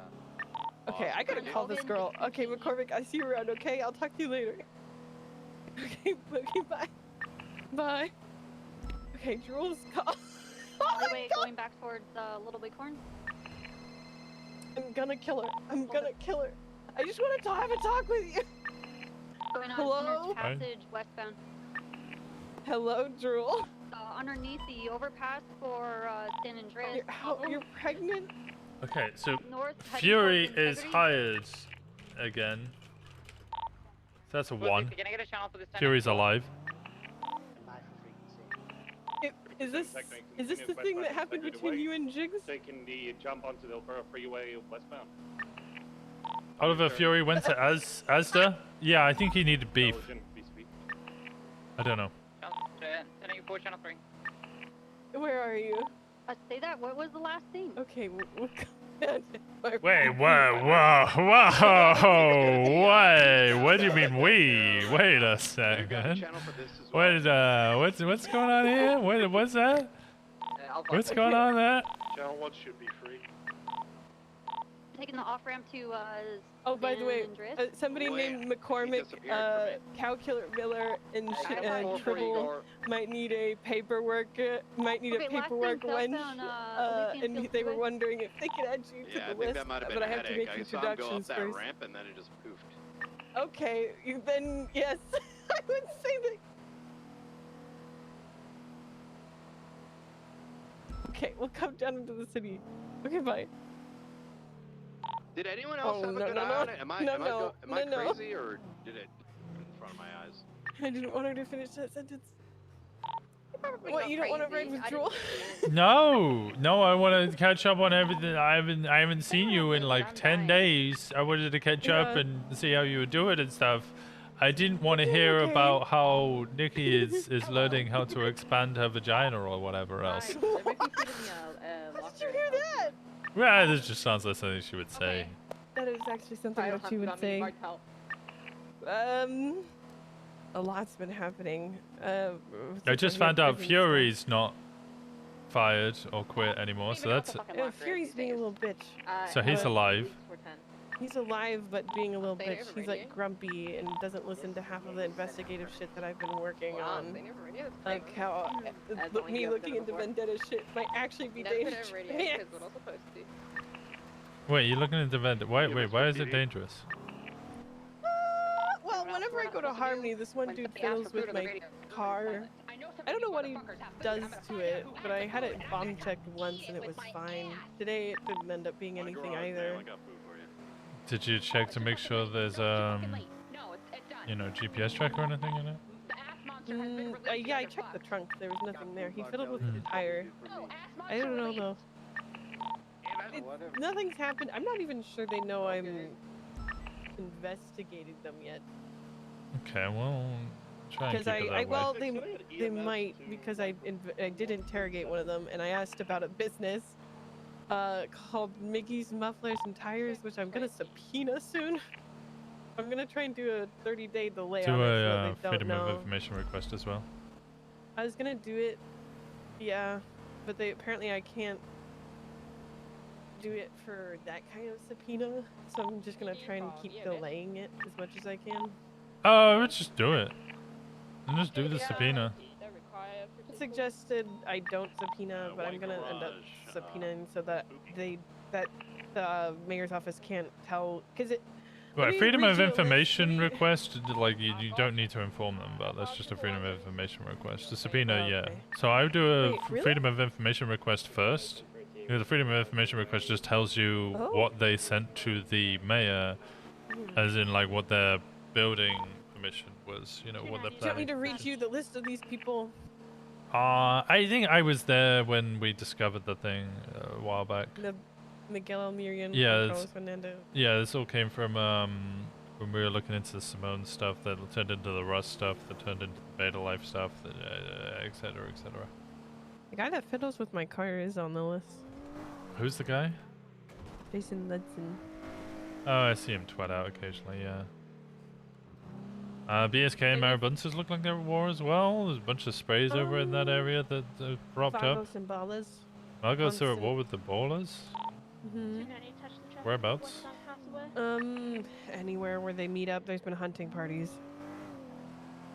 Okay, I gotta call this girl. Okay, McCormick, I see you around. Okay, I'll talk to you later. Okay, bye. Bye. Okay, Drool's call. Highway going back towards Little Bighorn. I'm gonna kill her. I'm gonna kill her. I just wanted to have a talk with you. Going on Hello? Sinners Passage westbound. Hello, Drool. Underneath the overpass for San Andreas. You're pregnant? Okay, so North, heading Fury towards is Integrity. hired again. So that's a 1. Can I get a channel for this time? Fury's alive. Is this the thing that happened between you and Jigs? Taking the jump onto the Elpera Freeway westbound. Oliver Fury went to Asda? Yeah, I think he needed beef. I don't know. Sending you 4 channel 3. Where are you? Say that. What was the last thing? Okay, we'll Wait, whoa, wait, what do you mean we? Wait a second. What's going on here? What's that? What's going on there? Channel 1 should be free. Taking the off ramp to Oh, by the way, San Andreas. somebody named McCormick, Cow Killer Miller, and Tribble might need a paperwork. Might need a paperwork wench. And they were wondering if they could add you to Yeah, I the think list, that might have been but I a have to headache. make I saw him go up introductions that first. ramp and then it just poofed. Okay, then yes, I would say that. Okay, we'll come down into the city. Okay, bye. Did anyone else have a good eye on it? Am I crazy or did it in front of my eyes? I didn't want her to finish that sentence. What, you don't want to ride with Drool? No, I want to catch up on everything. I haven't seen you in like 10 days. I wanted to catch up and see how you were doing and stuff. I didn't want to hear about how Nikki is learning how to expand her vagina or whatever else. How did you hear that? Well, this just sounds like something she would say. That is actually something that she would say. A lot's been happening. I just found out Fury's not fired or quit anymore, so that's... Fury's being a little bitch. So he's alive. He's alive, but being a little bitch. He's like grumpy and doesn't listen to half of the investigative shit that I've been working on. Like how me looking into vendetta shit might actually be dangerous. Wait, you're looking into vendetta? Wait, why is it dangerous? Well, whenever I go to Harmony, this one dude fiddles with my car. I don't know what he does to it, but I had it bomb checked once and it was fine. Today it didn't end up being anything either. Did you check to make sure there's you know, GPS tracker or anything in it? Yeah, I checked the trunk. There was nothing there. He fiddled with the tire. I don't know though. Nothing's happened. I'm not even sure they know I'm investigating them yet. Okay, well, try and keep it that well, way. they might, because I did interrogate one of them and I asked about a business called Mickey's Mufflers and Tires, which I'm gonna subpoena soon. I'm gonna try and do a 30-day delay Do on it so a they don't freedom know. of information request as well. I was gonna do it, yeah, but apparently I can't do it for that kind of subpoena, so I'm just gonna try and keep delaying it as much as I can. Oh, let's just do it. And just do the subpoena. It suggested I don't subpoena, but I'm gonna end up subpoenaing so that the mayor's office can't tell, because it. Right, freedom of information request, like you don't need to inform them about. That's just a freedom of information request. The subpoena, yeah. So I would do a freedom of information request first. You know, the freedom of information request just tells you what they sent to the mayor, as in like what their building permission was. You know what their. Do you want me to read you the list of these people? I think I was there when we discovered the thing a while back. Miguel Almirian, yeah, Carlos Fernando. Yeah, this all came from when we were looking into the Simone stuff that turned into the Rust stuff, that turned into the Beta Life stuff, etc., etc. The guy that fiddles with my car is on the list. Who's the guy? Jason Ludson. Oh, I see him twat out occasionally, yeah. BSK and Marabuntas look like they're at war as well. There's a bunch of sprays over in that area that propped up. Vagos and Ballas. Vagos are at war with the ballers? Whereabouts? Anywhere where they meet up. There's been hunting parties.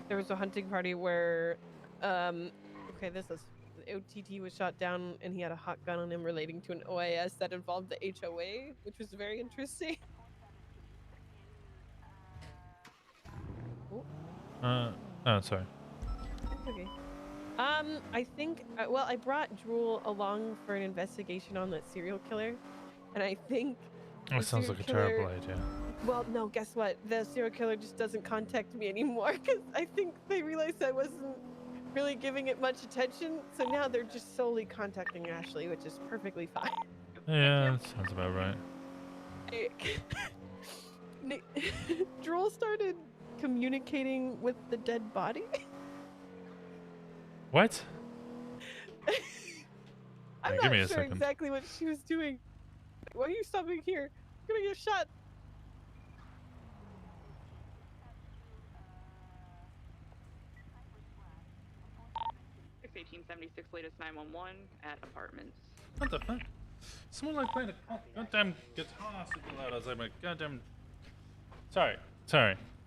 There was a hunting party where, okay, this is, the OTT was shot down and he had a hot gun on him relating to an OIS that involved the HOA, which was very interesting. Oh, sorry. Okay. I think, well, I brought Drool along for an investigation on that serial killer, and I think... That sounds like a terrible idea. Well, no, guess what? The serial killer just doesn't contact me anymore, because I think they realized I wasn't really giving it much attention, so now they're just solely contacting Ashley, which is perfectly fine. Yeah, that sounds about right. Drool started communicating with the dead body. What? I'm give me not a sure second. exactly what she was doing. Why are you stopping here? I'm gonna get shot. Six 1876 latest 911 at apartments. What the fuck? Someone like playing a goddamn guitar super loud. I was like, my goddamn. Sorry.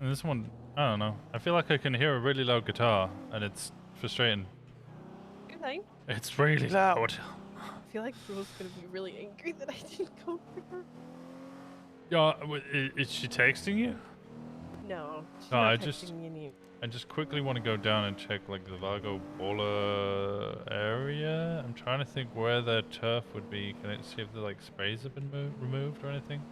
And this one, I don't know. I feel like I can hear a really loud guitar, and it's frustrating. Good night. It's really loud. I feel like Drool's gonna be really angry that I didn't go for her. Yeah, is she texting you? No, she's No, not texting me any. I just quickly want to go down and check like the Vago Bola area. I'm trying to think where their turf would be. Can I see if the like sprays have been removed or anything?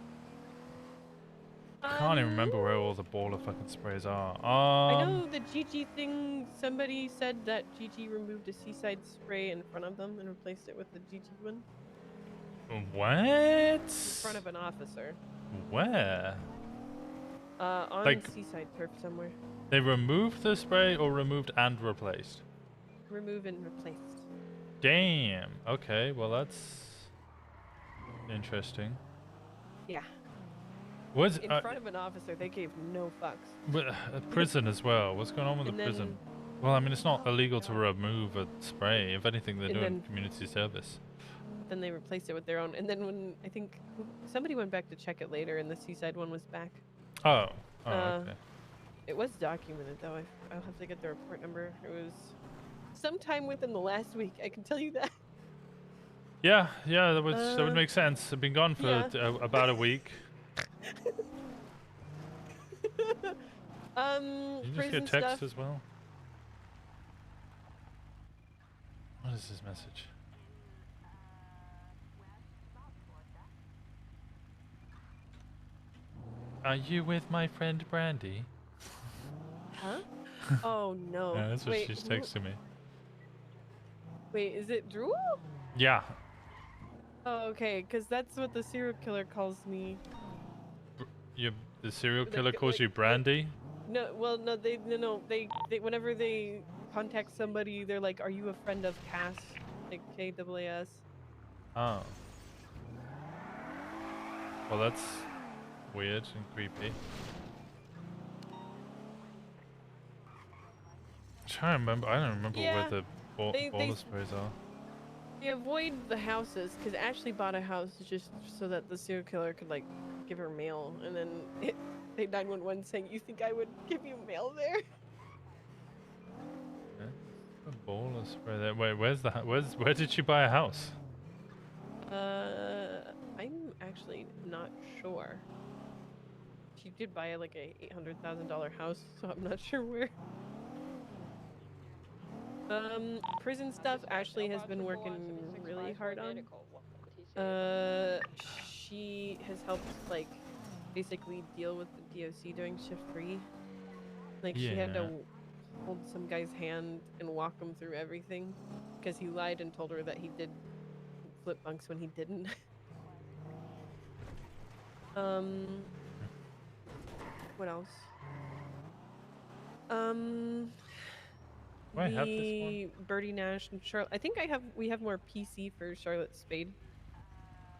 I can't even remember where all the baller fucking sprays are. I know the GG thing, somebody said that GG removed a Seaside spray in front of them and replaced it with the GG one. What? In front of an officer. Where? On like, Seaside turf somewhere. They removed the spray or removed and replaced? Remove and replaced. Damn. Okay, well that's interesting. Yeah. What's in front of an officer? They gave no fucks. But a prison as well. What's going on with the prison? Well, I mean, it's not illegal to remove a spray. If anything, they're doing community service. Then they replaced it with their own. And then when I think somebody went back to check it later, and the Seaside one was back. Oh. Okay. It was documented though. I'll have to get the report number. It was sometime within the last week. I can tell you that. Yeah, that would make sense. I've been gone for about a week. You just get text as well. What is this message? Are you with my friend Brandy? Huh? Oh no. Yeah, that's what Wait, she's who- texting me. Wait, is it Drew? Yeah. Oh, okay, because that's what the serial killer calls me. The serial Like- killer calls like- you Brandy? No, well, no, they whenever they contact somebody, they're like, "Are you a friend of Cass?" Like KAAS. Oh. Well, that's weird and creepy. I'm trying to remember. I don't remember Yeah, where the they- baller sprays are. They avoid the houses because Ashley bought a house just so that the serial killer could like give her mail, and then they 911 saying, "You think I would give you mail there?" A baller spray there. Wait, where did she buy a house? I'm actually not sure. She did buy like a $800,000 house, so I'm not sure where. Prison stuff. Ashley has been working really hard on. She has helped like basically deal with the DOC during shift 3. Like she had Yeah. to hold some guy's hand and walk him through everything because he lied and told her that he did flip bunks when he didn't. What else? Do I have this one? Birdie Nash and Charlotte. I think we have more PC for Charlotte Spade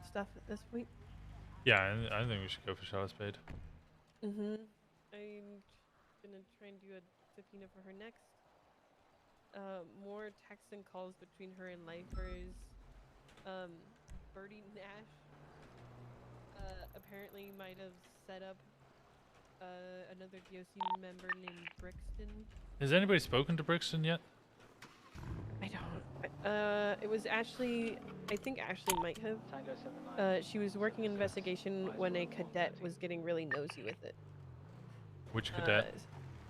stuff at this point. Yeah, I think we should go for Charlotte Spade. I'm gonna try and do a subpoena for her next. More texts and calls between her and lifers. Birdie Nash apparently might have set up another DOC member named Brixton. Has anybody spoken to Brixton yet? I don't. It was Ashley. I think Ashley might have. She was working investigation when a cadet was getting really nosy with it. Which cadet?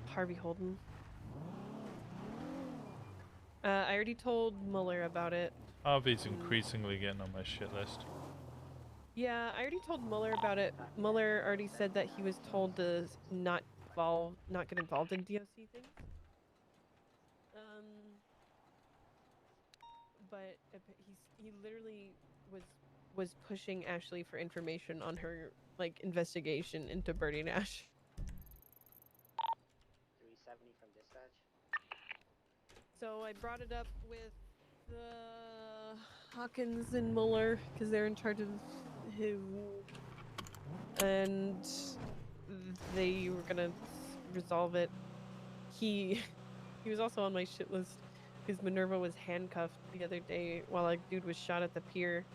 Harvey Holden. I already told Mueller about it. Harvey's increasingly getting on my shit list. Yeah, I already told Mueller about it. Mueller already said that he was told to not get involved in DOC things. But he literally was pushing Ashley for information on her like investigation into Birdie Nash. 370 from dispatch. So I brought it up with the Hawkins and Mueller because they're in charge of him, and they were gonna resolve it. He was also on my shit list because Minerva was handcuffed the other day while a dude was shot at the pier,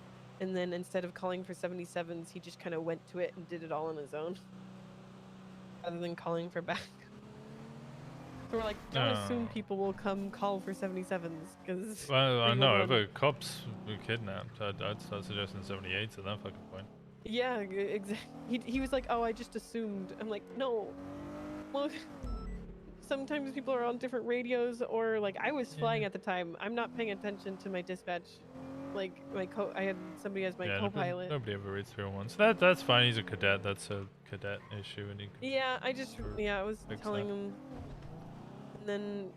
and then instead of calling for 77s, he just kind of went to it and did it all on his own rather than calling for backup. So we're like, don't assume people will come call for 77s because. Well, I know if a cop's were kidnapped, I'd start suggesting 78s at that fucking point. Yeah, exactly. He was like, oh, I just assumed. I'm like, no. Look, sometimes people are on different radios, or like I was flying at the time. I'm not paying attention to my dispatch. Like I had somebody as my co-pilot. Nobody ever reads 301. So that's fine. He's a cadet. That's a cadet issue, and he. Yeah, I was telling him. And then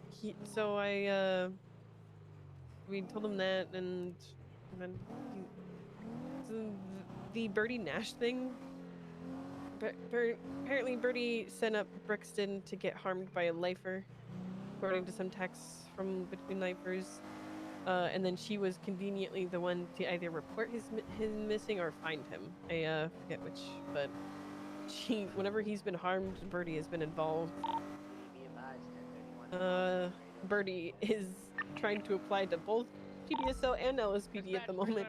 we told him that, and then the Birdie Nash thing. But apparently Birdie sent up Brixton to get harmed by a lifer, according to some texts from between lifers. And then she was conveniently the one to either report him missing or find him. I forget which, but whenever he's been harmed, Birdie has been involved. Birdie is trying to apply to both PDSO and LSPD at the moment.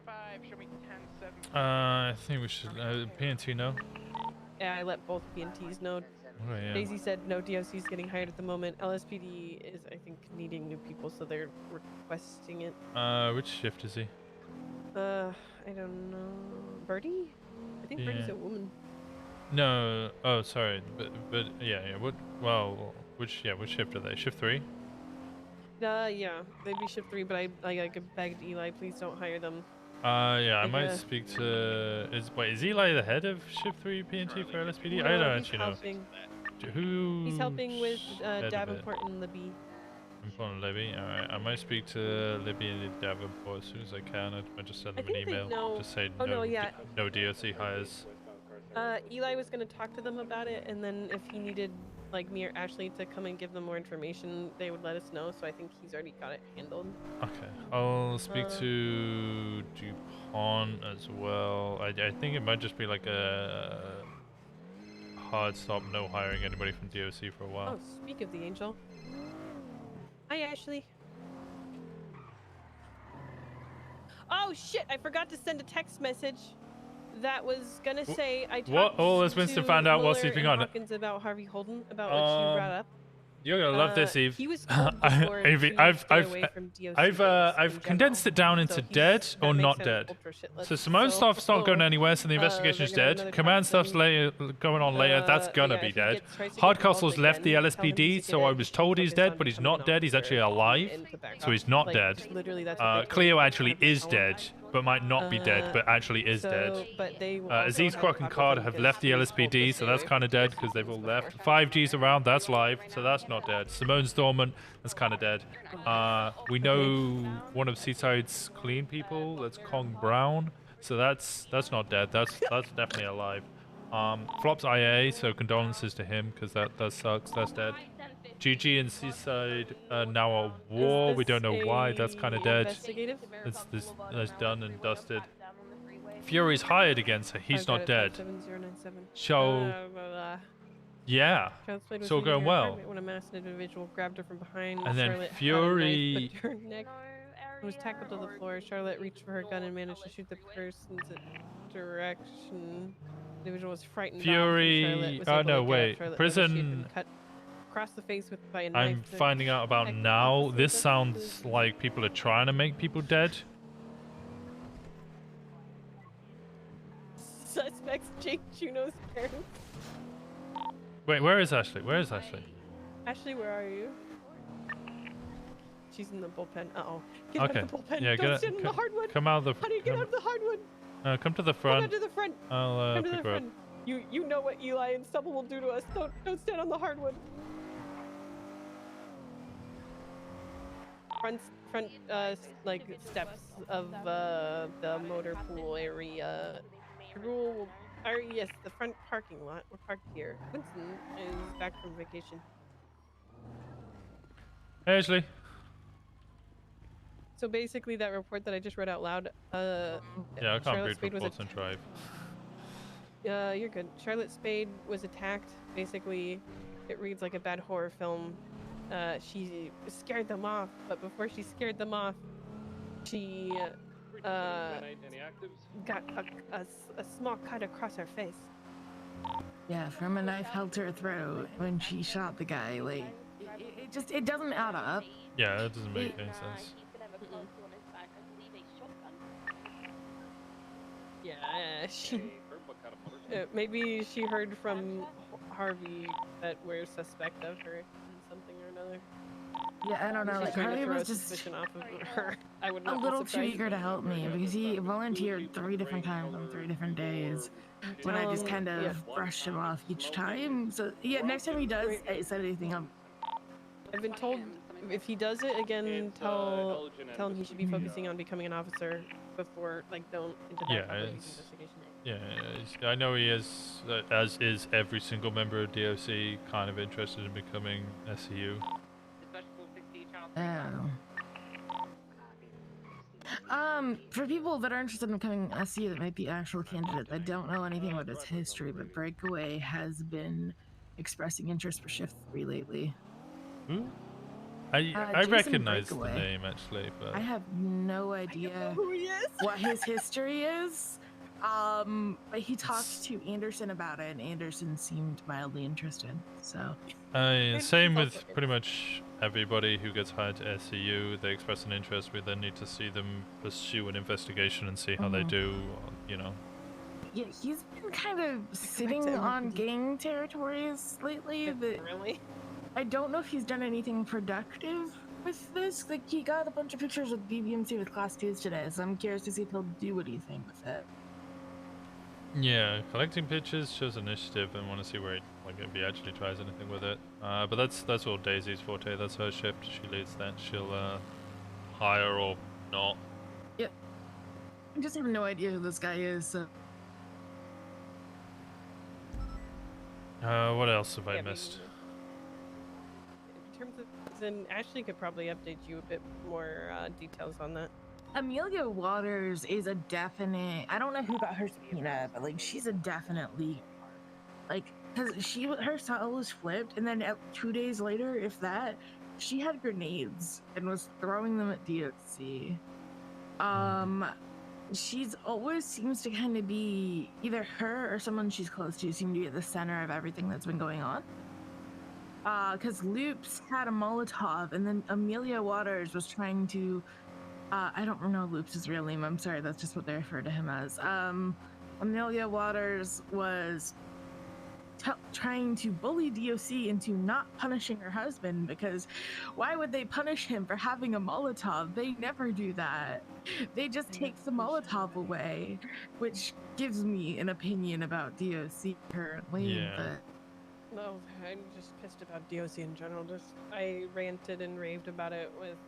I think we should PNT no. Yeah, I let both PNTs know. Oh, yeah. Daisy said no DOC is getting hired at the moment. LSPD is, I think, needing new people, so they're requesting it. Which shift is he? I don't know. Birdie? I think Birdie's a woman. No. Oh, sorry. But yeah. What? Well, which shift are they? Shift 3? Yeah, they'd be shift 3, but I begged Eli, please don't hire them. Yeah, I might speak to. Is Eli the head of Shift 3 PNT for LSPD? I don't actually know. Who? He's helping with Davenport and Libby. Important Libby. Alright, I might speak to Libby and Davenport as soon as I can. I might just send them an email. Just say no DOC hires. Eli was going to talk to them about it, and then if he needed like me or Ashley to come and give them more information, they would let us know. So I think he's already got it handled. Okay, I'll speak to DuPont as well. I think it might just be like a hard stop, no hiring anybody from DOC for a while. Oh, speak of the angel. Hi, Ashley. Oh shit! I forgot to send a text message. That was gonna say I talked has Winston found out while sleeping on it? Hawkins about Harvey Holden, about what you brought up. You're gonna love this, Eve. He was told before I've condensed it down into dead or not dead. So Simone stuff's not going anywhere, so the investigation's dead. Command stuff's going on later, that's gonna be dead. Hardcastle's left the LSPD, so I was told he's dead, but he's not dead. He's actually alive, so he's not dead. Cleo actually is dead, but might not be dead, but actually is dead. Aziz, Croc, and Carter have left the LSPD, so that's kind of dead because they've all left. 5G's around, that's live, so that's not dead. Simone's dormant, that's kind of dead. We know one of Seaside's clean people, that's Kong Brown, so that's not dead. That's definitely alive. Flop's IA, so condolences to him because that sucks. That's dead. GG and Seaside now at war. We don't know why. That's kind of dead. That's done and dusted. Fury's hired again, so he's not dead. So yeah, it's all going well. When a masked individual grabbed her from behind, and then Charlotte Fury had a knife, but her neck was tackled to the floor. Charlotte reached for her gun and managed to shoot the person's direction. The individual was frightened. Fury. Oh no, wait. Prison. Cut across the face by a knife. I'm finding out about now. This sounds like people are trying to make people dead. Suspects Jake Juno's parents. Wait, where is Ashley? Where is Ashley? Ashley, where are you? She's in the bullpen. Uh-oh. Get Okay. out of the bullpen. Yeah, Don't stand on the hardwood. Come out of the. How do you get out of the hardwood? Come to the front. Come to the front. I'll Come to pick the her up. front. You know what Eli and Stubble will do to us. Don't stand on the hardwood. Front like steps of the motor pool area. Yes, the front parking lot. We're parked here. Winston is back from vacation. Hey, Ashley. So basically, that report that I just read out loud. Yeah, I can't read reports on Drive. You're good. Charlotte Spade was attacked. Basically, it reads like a bad horror film. She scared them off, but before she scared them off, she got a small cut across her face. Yeah, from a knife held to her throat when she shot the guy. Like, it doesn't add up. Yeah, that doesn't make any sense. Yeah, maybe she heard from Harvey that we're suspect of her in something or another. Yeah, I don't know. Like, Harvey was just off of her. I would a little too eager to help me because he volunteered 3 different times on 3 different days. When I just kind of brushed him off each time. So yeah, next time he does set anything up. I've been told if he does it again, tell him he should be focusing on becoming an officer before, like, don't interfere with investigation. Yeah, I know he is, as is every single member of DOC, kind of interested in becoming SCU. For people that are interested in becoming SCU that might be actual candidates, I don't know anything about his history, but Breakaway has been expressing interest for Shift 3 lately. Who? I recognize the name actually, but I have no idea what his history is. But he talked to Anderson about it, and Anderson seemed mildly interested. So. Same with pretty much everybody who gets hired to SCU. They express an interest. We then need to see them pursue an investigation and see how they do. You know. Yeah, he's been kind of sitting on gang territories lately. But really? I don't know if he's done anything productive with this, like, he got a bunch of pictures with BBMC with Class 2s today, so I'm curious to see if he'll do anything with it. Yeah, collecting pictures shows initiative and want to see where if he actually tries anything with it. But that's all Daisy's forte. That's her shift. She leads that. She'll hire or not. Yep. I just have no idea who this guy is. So. What else have I missed? In terms of, then Ashley could probably update you a bit more details on that. Amelia Waters is a definite. I don't know who got her subpoena, but like she's a definite lead. Like, cause her cell was flipped, and then 2 days later, if that, she had grenades and was throwing them at DOC. She's always seems to kind of be either her or someone she's close to seem to be at the center of everything that's been going on. Cause Loops had a Molotov, and then Amelia Waters was trying to. I don't know Loops' real name. I'm sorry, that's just what they refer to him as. Amelia Waters was trying to bully DOC into not punishing her husband, because why would they punish him for having a Molotov? They never do that. They just take the Molotov away, which gives me an opinion about DOC currently. Yeah. But... No, I'm just pissed about DOC in general. I ranted and raved about it with.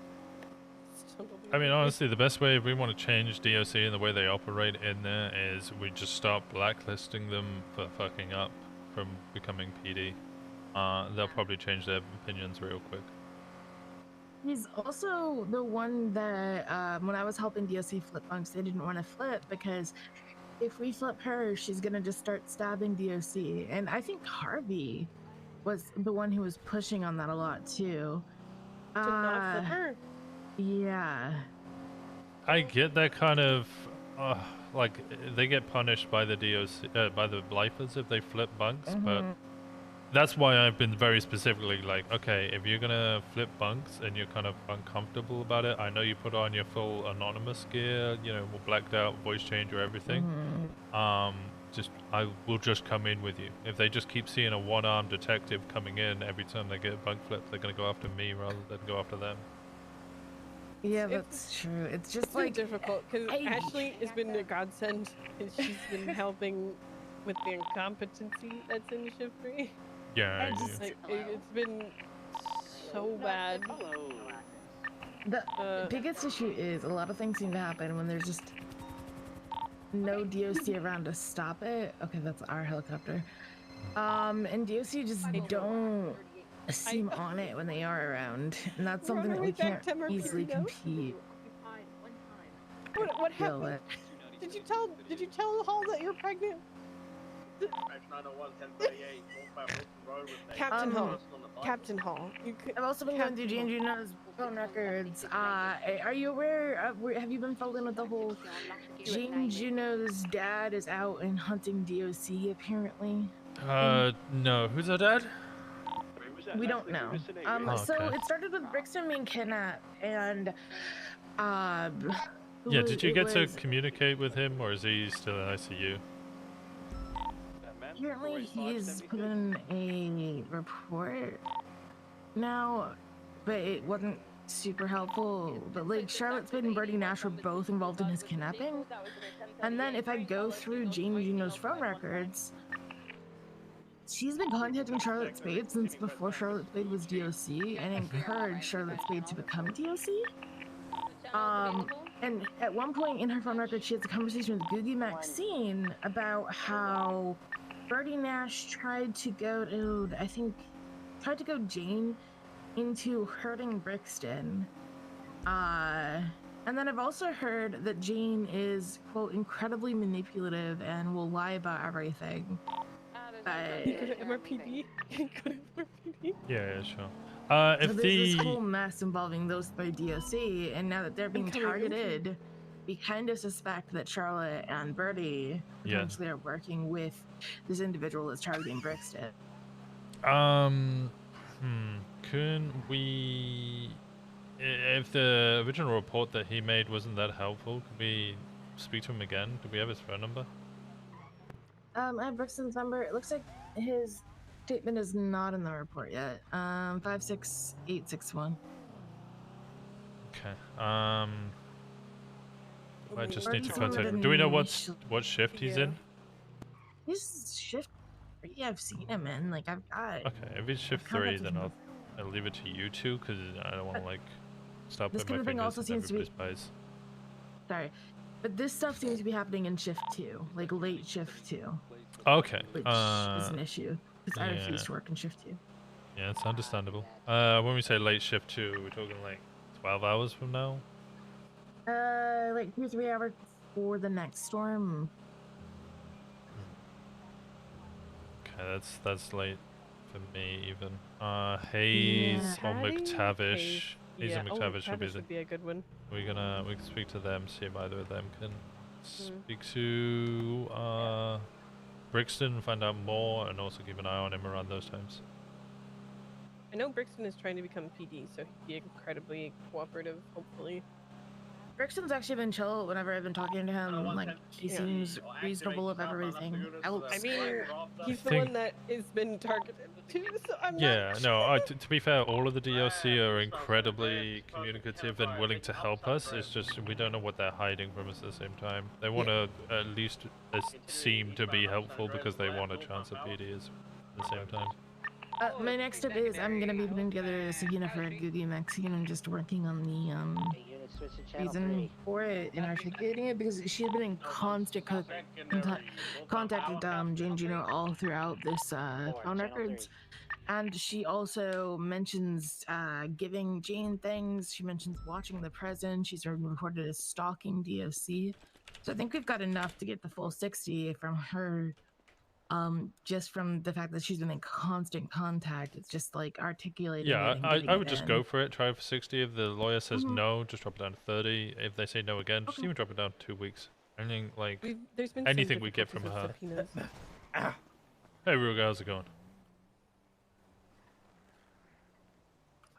I mean, honestly, the best way if we want to change DOC and the way they operate in there is we just start blacklisting them for fucking up from becoming PD. They'll probably change their opinions real quick. He's also the one that, when I was helping DOC flip bunks, they didn't want to flip because if we flip her, she's gonna just start stabbing DOC. And I think Harvey was the one who was pushing on that a lot too. To not flip her. Yeah. I get that kind of, like, they get punished by the DOC, by the lifers if they flip bunks, but that's why I've been very specifically like, okay, if you're gonna flip bunks and you're kind of uncomfortable about it, I know you put on your full anonymous gear, you know, blacked out, voice changer, everything. I will just come in with you. If they just keep seeing a one-armed detective coming in every time they get a bunk flip, they're gonna go after me rather than go after them. Yeah, that's true. It's just like difficult because Ashley has been a godsend, and she's been helping with the incompetency that's in shift 3. Yeah, it's been so bad. The biggest issue is a lot of things seem to happen when there's just no DOC around to stop it. Okay, that's our helicopter. And DOC just don't seem on it when they are around, and that's something that we can't easily compete. What happened? Did you tell Hall that you're pregnant? Captain Hall. I've also been going through Jane Juno's phone records. Are you aware of, have you been following with the whole Jane Juno's dad is out and hunting DOC apparently? No. Who's her dad? We don't know. So it started with Brixton being kidnapped, and yeah, did you get to communicate with him, or is he still in ICU? Apparently he's put in a report now, but it wasn't super helpful. But like Charlotte Spade and Birdie Nash were both involved in his kidnapping, and then if I go through Jane Juno's phone records, she's been contacting Charlotte Spade since before Charlotte Spade was DOC and encouraged Charlotte Spade to become DOC. And at one point in her phone record, she has a conversation with Googie Maxine about how Birdie Nash tried to go Jane into hurting Brixton. And then I've also heard that Jane is, quote, incredibly manipulative and will lie about everything. Go to MRPD. Yeah, sure. There's this whole mess involving those three DOC, and now that they're being targeted, we kind of suspect that Charlotte and Birdie potentially are working with this individual that's targeting Brixton. Couldn't we, if the original report that he made wasn't that helpful, could we speak to him again? Do we have his phone number? I have Brixton's number. It looks like his statement is not in the report yet. 56861. Okay. I just need to contact. Do we know what shift he's in? He's shift 3. I've seen him in. Like I've got. Okay, if he's shift 3, then I'll leave it to you two because I don't want to like stop This putting my kind of thing fingers also in seems to be. everybody's pies. Sorry, but this stuff seems to be happening in shift 2, like late shift 2. Okay. Which is an issue because I refuse yeah. to work in shift 2. Yeah, it's understandable. When we say late shift 2, we're talking like 12 hours from now. Like 2 or 3 hours before the next storm. Okay, that's late for me even. Hayes or McTavish. Hayes and McTavish would be a good one. We can speak to them, see if either of them can speak to Brixton, find out more, and also keep an eye on him around those times. I know Brixton is trying to become PD, so he'd be incredibly cooperative, hopefully. Brixton's actually been chill whenever I've been talking to him. Like, he seems reasonable about everything else. I mean, he's the one that has been targeted too, so I'm Yeah, not no, to be fair, all of the DLC are incredibly communicative and willing to help us. It's just we don't know what they're hiding from us at the same time. They want to at least seem to be helpful because they want a chance at PD at the same time. My next step is I'm going to be putting together a subpoena for Googie Mexican and just working on the reason for it and articulating it because she had been in constant contact with Jane Juno all throughout this phone records. And she also mentions giving Jane things. She mentions watching the present. She's reported as stalking DOC. So I think we've got enough to get the full 60 from her. Just from the fact that she's been in constant contact. It's just like articulating. Yeah, I would just go for it. Try for 60. If the lawyer says no, just drop it down to 30. If they say no again, just even drop it down to 2 weeks. Anything like anything we get from her. Hey, Ruga, how's it going?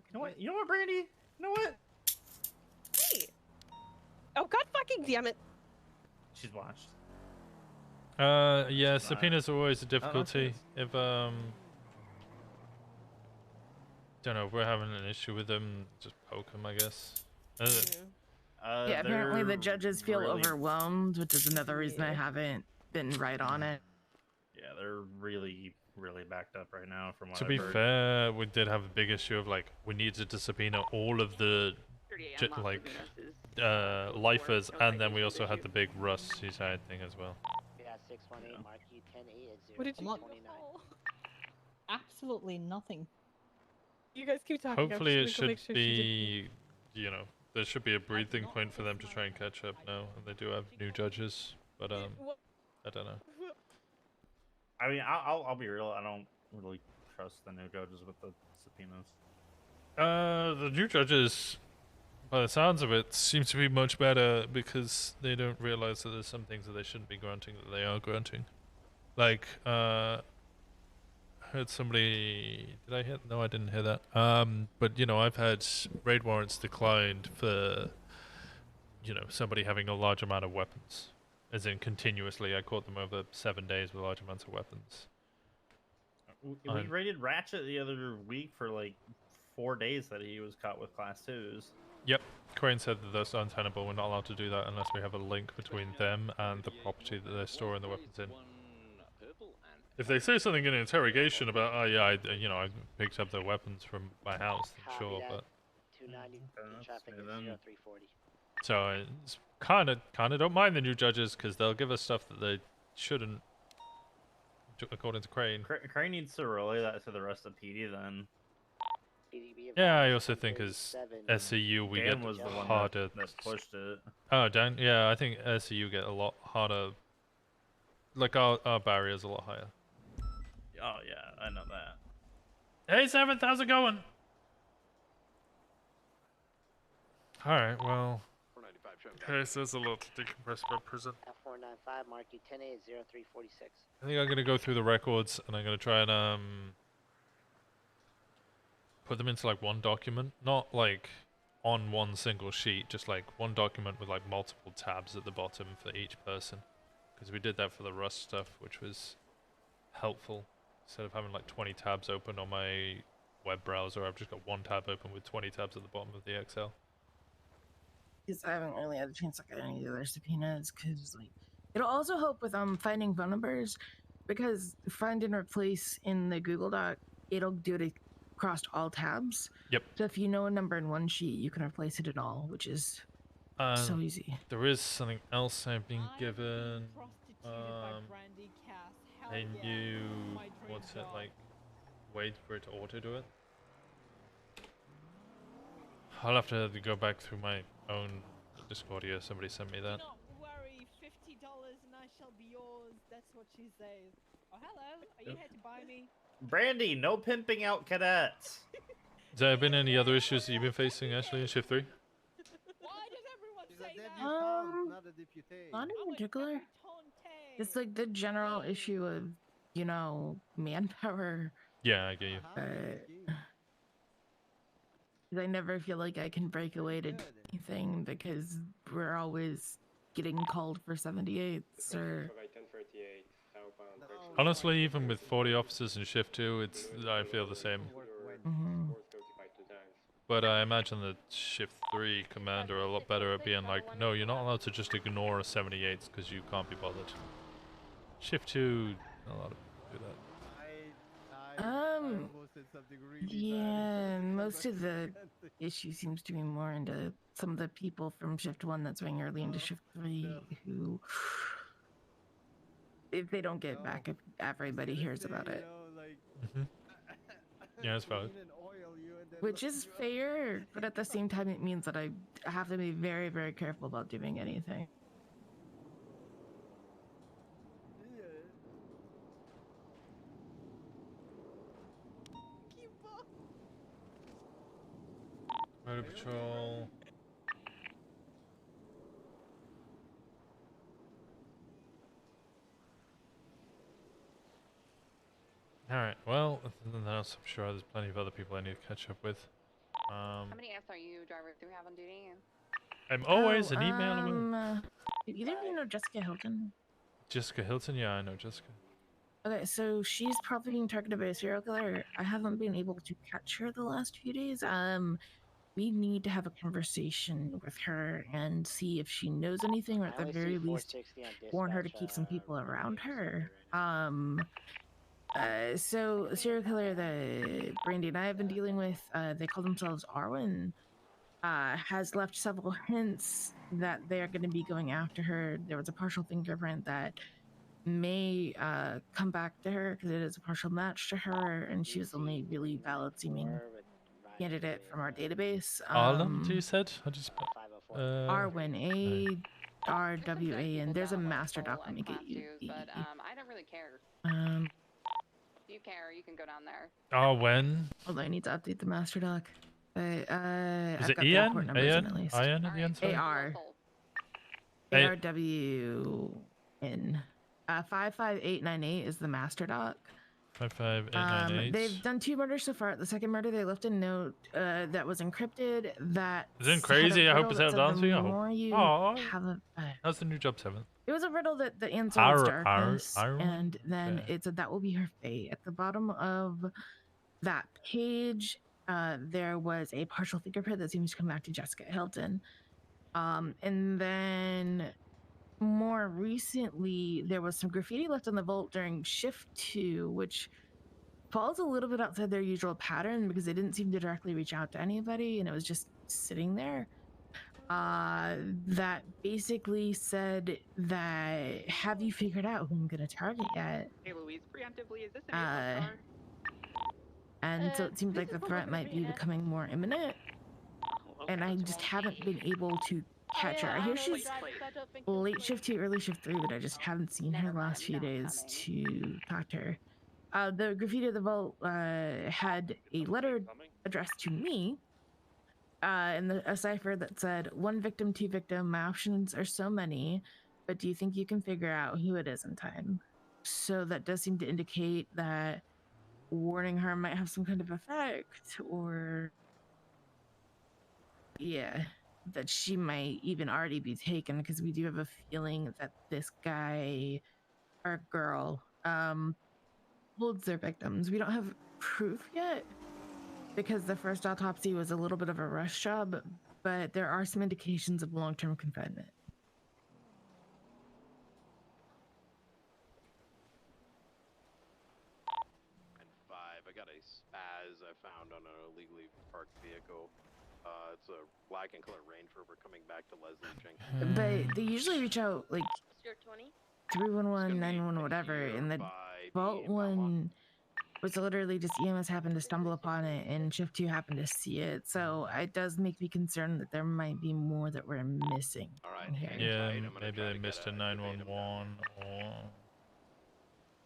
You know what? You know what, Brandy? You know what? Hey! Oh God, fucking damn it! She's watched. Yeah, subpoenas are always a difficulty. If don't know, if we're having an issue with them, just poke them, I guess. Yeah, apparently the judges feel overwhelmed, which is another reason I haven't been right on it. Yeah, they're really backed up right now from what To be fair, we did have a big issue of like we needed to subpoena all of the lifers, and then we also had the big Russ suicide thing as well. What did you Absolutely nothing. You guys keep talking. Hopefully it should be, you know, there should be a breathing point for them to try and catch up now, and they do have new judges, but I don't know. I mean, I'll be real. I don't really trust the new judges with the subpoenas. The new judges, by the sounds of it, seem to be much better because they don't realize that there's some things that they shouldn't be granting that they are granting. Like, I heard somebody... Did I hear? No, I didn't hear that. But, you know, I've had raid warrants declined for, you know, somebody having a large amount of weapons. As in, continuously, I caught them over 7 days with large amounts of weapons. We raided Ratchet the other week for, like, 4 days that he was caught with Class 2s. Yep. Crane said that that's untenable. We're not allowed to do that unless we have a link between them and the property that they're storing the weapons in. If they say something in an interrogation about, oh yeah, I picked up the weapons from my house, then sure, but... 290 traffic is 0340. So it's kind of don't mind the new judges because they'll give us stuff that they shouldn't, according to Crane. Crane needs to relay that to the rest of PD then. Yeah, I also think as SCU we Dan get was the one harder. that pushed it. Oh, Dan, yeah, I think SCU get a lot harder. Like our barrier's a lot higher. Oh yeah, I know that. Hey, 7th, how's it going? Alright, well... Okay, so there's a lot to decompress about prison. 495, mark you 10-8, 0346. I think I'm going to go through the records, and I'm going to try and, put them into, like, one document. Not, like, on one single sheet, just, like, one document with, like, multiple tabs at the bottom for each person. Because we did that for the Rust stuff, which was helpful. Instead of having, like, 20 tabs open on my web browser, I've just got one tab open with 20 tabs at the bottom of the Excel. because I haven't really had a chance to look at any of the other subpoenas. Because like, it'll also help with finding phone numbers, because find and replace in the Google Doc, it'll do it across all tabs. Yep. So if you know a number in one sheet, you can replace it in all, which is so easy. There is something else I've been given. A new, what's it like? Wait for it to auto do it. I'll have to go back through my own Discord here. Somebody sent me that. Don't worry, $50 and I shall be yours. That's what she says. Oh, hello. Are you here to buy me? Brandy, no pimping out cadets. Has there been any other issues that you've been facing, Ashley, in shift 3? Not in particular. It's like the general issue of, you know, manpower. Yeah, I get you. I never feel like I can break away to do anything because we're always getting called for 78s or. Honestly, even with 40 officers in shift 2, I feel the same. But I imagine that shift 3 commander are a lot better at being like, no, you're not allowed to just ignore 78s because you can't be bothered. Shift 2, not a lot of people do that. Yeah, most of the issue seems to be more into some of the people from shift 1 that's going early into shift 3 who, if they don't get back, if everybody hears about it. Yeah, it's valid. Which is fair, but at the same time, it means that I have to be very, very careful about doing anything. Motor patrol. Alright, well, nothing else. I'm sure there's plenty of other people I need to catch up with. How many SRU drivers do we have on duty? I'm always an email away. Either of you know Jessica Hilton? Jessica Hilton? Yeah, I know Jessica. Okay, so she's probably being targeted by a serial killer. I haven't been able to catch her the last few days. We need to have a conversation with her and see if she knows anything, or at the very least warn her to keep some people around her. So the serial killer that Brandy and I have been dealing with, they call themselves Arwen, has left several hints that they're going to be going after her. There was a partial fingerprint that may come back to her because it is a partial match to her, and she was the only really valid seeming candidate from our database. Arlen, you said? I just Arwen, ARWAN. There's a master doc when you get you. But I don't really care. If you care, you can go down there. Oh, when? Hold on, I need to update the master doc. Is I've it got the EN? report numbers in AN? at least. IN at the end? Sorry? ARWN. 55898 is the master doc. 55898. They've done 2 murders so far. The second murder, they left a note that was encrypted that. Isn't it crazy? I hope it's settled down to you. more you Oh, have a, that's the new job 7. it was a riddle that the answer was darkness, and then it said that will be her fate. At the bottom of that page, there was a partial fingerprint that seems to come back to Jessica Hilton. And then more recently, there was some graffiti left on the vault during shift 2, which falls a little bit outside their usual pattern because they didn't seem to directly reach out to anybody, and it was just sitting there. That basically said that, have you figured out who I'm gonna target yet? Hey Louise, preemptively, is this an and so it seems like the threat might be becoming more imminent, and I just haven't been able to catch her. I hear she's late shift 2, early shift 3, but I just haven't seen her the last few days to talk to her. The graffiti of the vault had a letter addressed to me, and a cipher that said, 1 victim, 2 victim, my options are so many, but do you think you can figure out who it is in time? So that does seem to indicate that warning her might have some kind of effect, or yeah, that she might even already be taken, because we do have a feeling that this guy or girl holds their victims. We don't have proof yet because the first autopsy was a little bit of a rush job, but there are some indications of long-term confinement. And 5, I got a spaz I found on an illegally parked vehicle. It's a black and color Range Rover coming back to Leslie Jenkins. But they usually reach out like Your 20? 311, 911, whatever, and the vault one was literally just EMS happened to stumble upon it, and Shift 2 happened to see it. So it does make me concerned that there might be more that we're missing. In here. Yeah, maybe they missed a 911 or.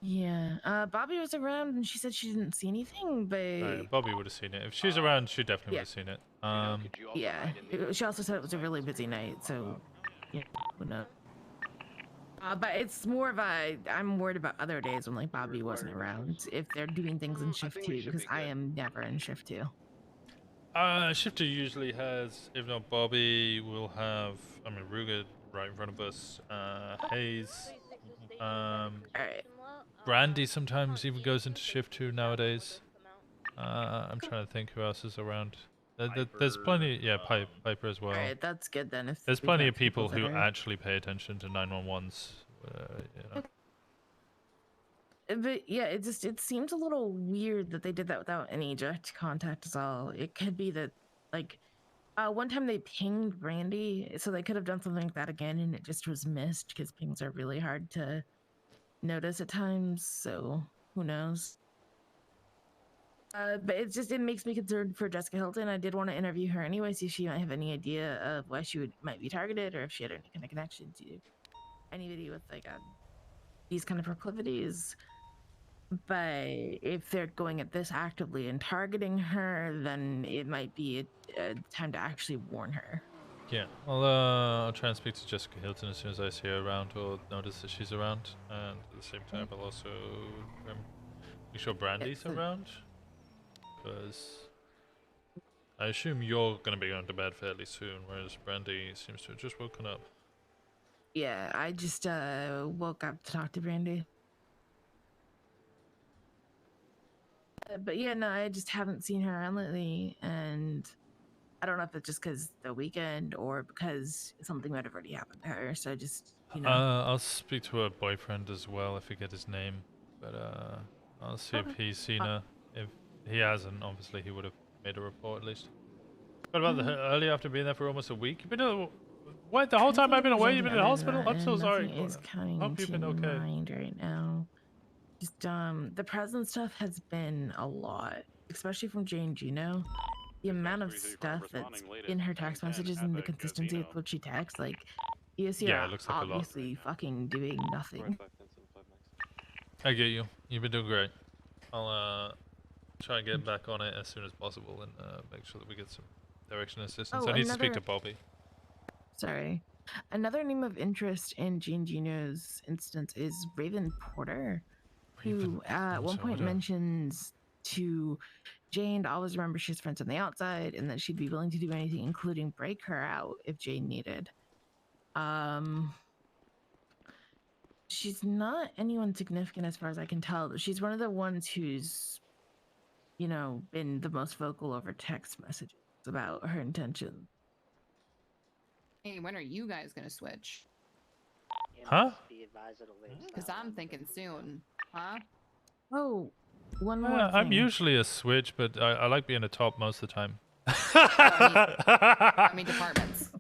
Yeah, Bobby was around and she said she didn't see anything, but Right, Bobby would have seen it. If she's around, she definitely would have seen it. yeah, she also said it was a really busy night, so yeah, who knows. But it's more of a, I'm worried about other days when like Bobby wasn't around, if they're doing things in shift 2, because I am never in shift 2. Shift 2 usually has, if not Bobby, we'll have, I mean, Ruger right in front of us, Hayes, Brandy sometimes even goes into shift 2 nowadays. I'm trying to think who else is around. There's plenty, yeah, Piper as well. Alright, that's good then. If there's we've plenty got of people who that are- actually pay attention to 911s. You know. But yeah, it seems a little weird that they did that without any direct contact at all. It could be that, like, one time they pinged Brandy, so they could have done something like that again, and it just was missed because pings are really hard to notice at times. So who knows? But it makes me concerned for Jessica Hilton. I did want to interview her anyway, see if she might have any idea of why she might be targeted, or if she had any kind of connection to anybody with like these kind of proclivities. But if they're going at this actively and targeting her, then it might be a time to actually warn her. Yeah, I'll try and speak to Jessica Hilton as soon as I see her around or notice that she's around, and at the same time I'll also make sure Brandy's around, because I assume you're going to be going to bed fairly soon, whereas Brandy seems to have just woken up. Yeah, I just woke up to talk to Brandy. But yeah, no, I just haven't seen her around lately, and I don't know if it's just because the weekend or because something might have already happened to her. So just, you know. I'll speak to her boyfriend as well if I get his name, but I'll see if he's seen her. If he hasn't, obviously he would have made a report at least. What about the early after being there for almost a week? You've been what, the whole time I've been away? You've been in the hospital? I'm so sorry. Hope you've been okay. Mind right now. Just the present stuff has been a lot, especially from Jane Gino. The amount of stuff that's in her text messages and the consistency with what she texts, like EOC Yeah, are it looks like a lot. obviously fucking doing nothing. I get you. You've been doing great. I'll try and get back on it as soon as possible and make sure that we get some direction and assistance. I need to speak to Bobby. Sorry. Another name of interest in Jane Gino's instance is Raven Porter, who at one point mentions to Jane to always remember she's friends on the outside and that she'd be willing to do anything, including break her out if Jane needed. She's not anyone significant as far as I can tell, but she's one of the ones who's, you know, been the most vocal over text messages about her intentions. Hey, when are you guys gonna switch? Huh? Because I'm thinking soon. Huh? Oh, one more thing. I'm usually a switch, but I like being a top most of the time. I mean departments.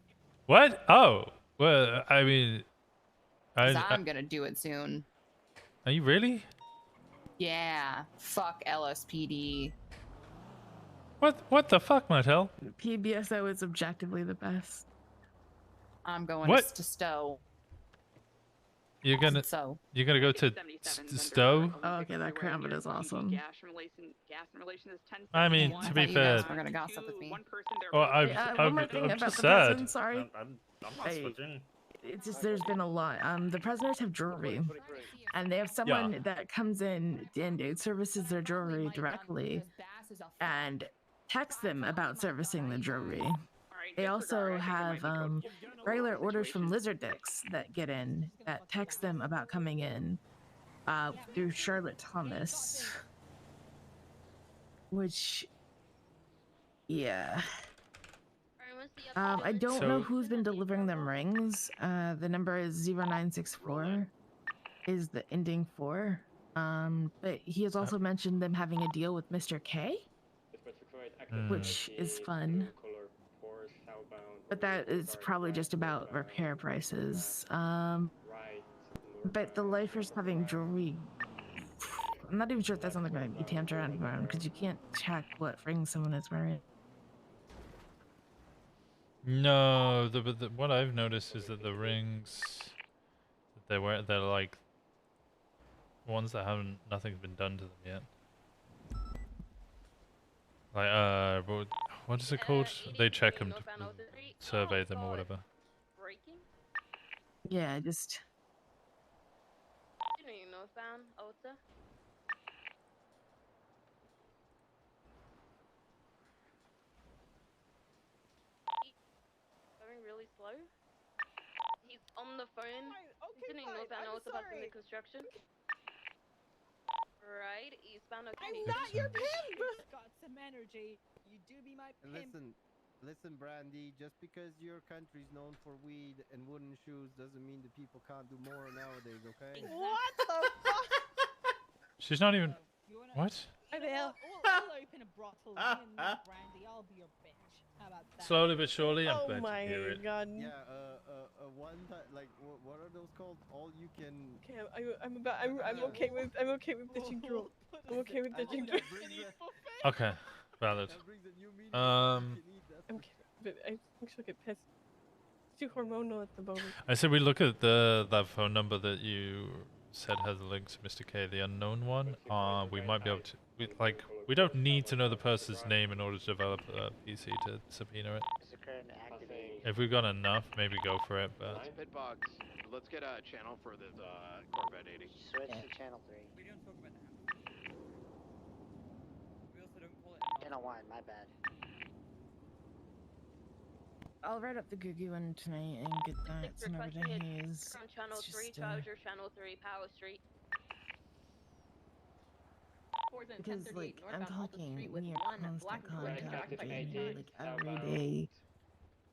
What? Oh, well, I mean... I'm gonna do it soon. Are you really? Yeah. Fuck LSPD. What the fuck, Martel? PBSO is objectively the best. I'm going to Stowe. You're gonna go to Stowe? Oh, okay, that Crown is awesome. I mean, to be fair, we're gonna gossip with me. well, one more thing I'm about just the sad. president, sorry. I'm not switching. It's just there's been a lot. The prisoners have jewelry, and they have someone that comes in and services their jewelry directly, and texts them about servicing the jewelry. They also have regular orders from Lizard Dicks that get in that text them about coming in through Charlotte Thomas, which, yeah. I don't So- know who's been delivering them rings. The number is 0964 is the ending 4. But he has also mentioned them having a deal with Mr. K, which is fun. But that is probably just about repair prices. But the Lifers having jewelry. I'm not even sure if that's something that might be tamped around because you can't check what ring someone is wearing. No, what I've noticed is that the rings that they wear, they're like ones that nothing's been done to them yet. Like what is it called? They check them to survey them or whatever. Yeah, just. Northbound, Ota. Going really slow. He's on the phone. Continuing northbound, Ota, about the construction. Right, eastbound, okay. I'm not your pimp! He's got some energy. You do be my pimp. Listen, Brandy, just because your country's known for weed and wooden shoes doesn't mean that people can't do more nowadays, okay? What the fuck? She's not even. What? We'll open a brothel, and Brandy, I'll be your bitch. How about that? Slowly but surely, I'm Oh glad my to hear it. god. Yeah, one time, like, what are those called? All you can. Okay, I'm okay with ditching Drool. I'm okay with ditching Drool. Okay, valid. I'm okay, but I think she'll get pissed. It's too hormonal at the moment. I said we look at that phone number that you said has a link to Mr. K, the unknown one. We might be able to. We don't need to know the person's name in order to develop a PC to subpoena it. If we've got enough, maybe go for it. But Pitbox, let's get a channel for this Corvette 80. Switch to channel 3. We don't talk about that. We also don't call it. Channel 1, my bad. I'll write up the Gugu one tonight and get that sent over to Hayes. From channel 3, Charger, channel 3, Power Street. Because, like, I'm talking near constant contact with Amy, like, every day,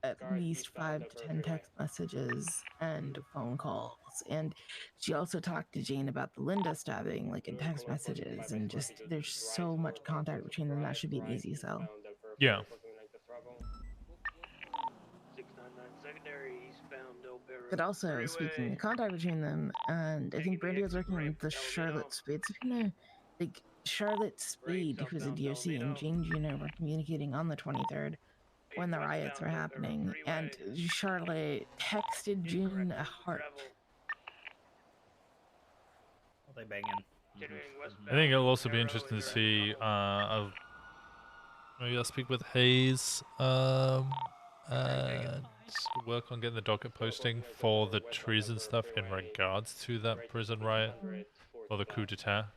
at least 5 to 10 text messages and phone calls. And she also talked to Jane about the Linda stabbing, like, in text messages, and just, there's so much contact between them, that should be an easy sell. Yeah. 699 secondary eastbound Del Perro. But also, speaking of contact between them, and I think Brandy was working with the Charlotte Spade subpoena, like, Charlotte Spade, who's a DOC, and Jane Juno were communicating on the 23rd when the riots were happening, and Charlotte texted June a heart. They banging. I think it'll also be interesting to see. Maybe I'll speak with Hayes and work on getting the docket posting for the treason stuff in regards to that prison riot or the coup d'etat.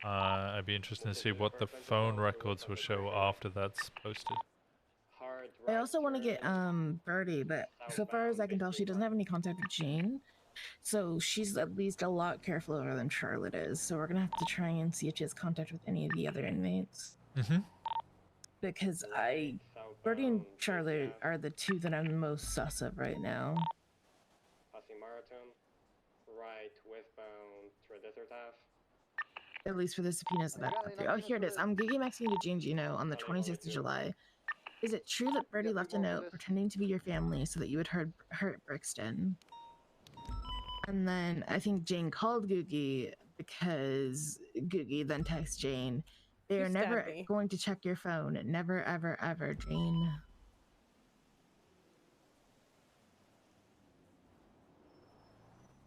I'd be interested to see what the phone records will show after that's posted. I also want to get Birdie, but so far as I can tell, she doesn't have any contact with Jane, so she's at least a lot careful than Charlotte is. So we're gonna have to try and see if she has contact with any of the other inmates. Because Birdie and Charlotte are the two that I'm the most sus of right now. Passing Marathon, right westbound through Desert Ave. At least for the subpoenas that I've gone through. Oh, here it is. I'm gigging to Jane Juno on the 26th of July. Is it true that Birdie left a note pretending to be your family so that you would hurt Brixton? And then I think Jane called Googie because Googie then texts Jane, they are never going to check your phone. Never, ever, ever, Jane.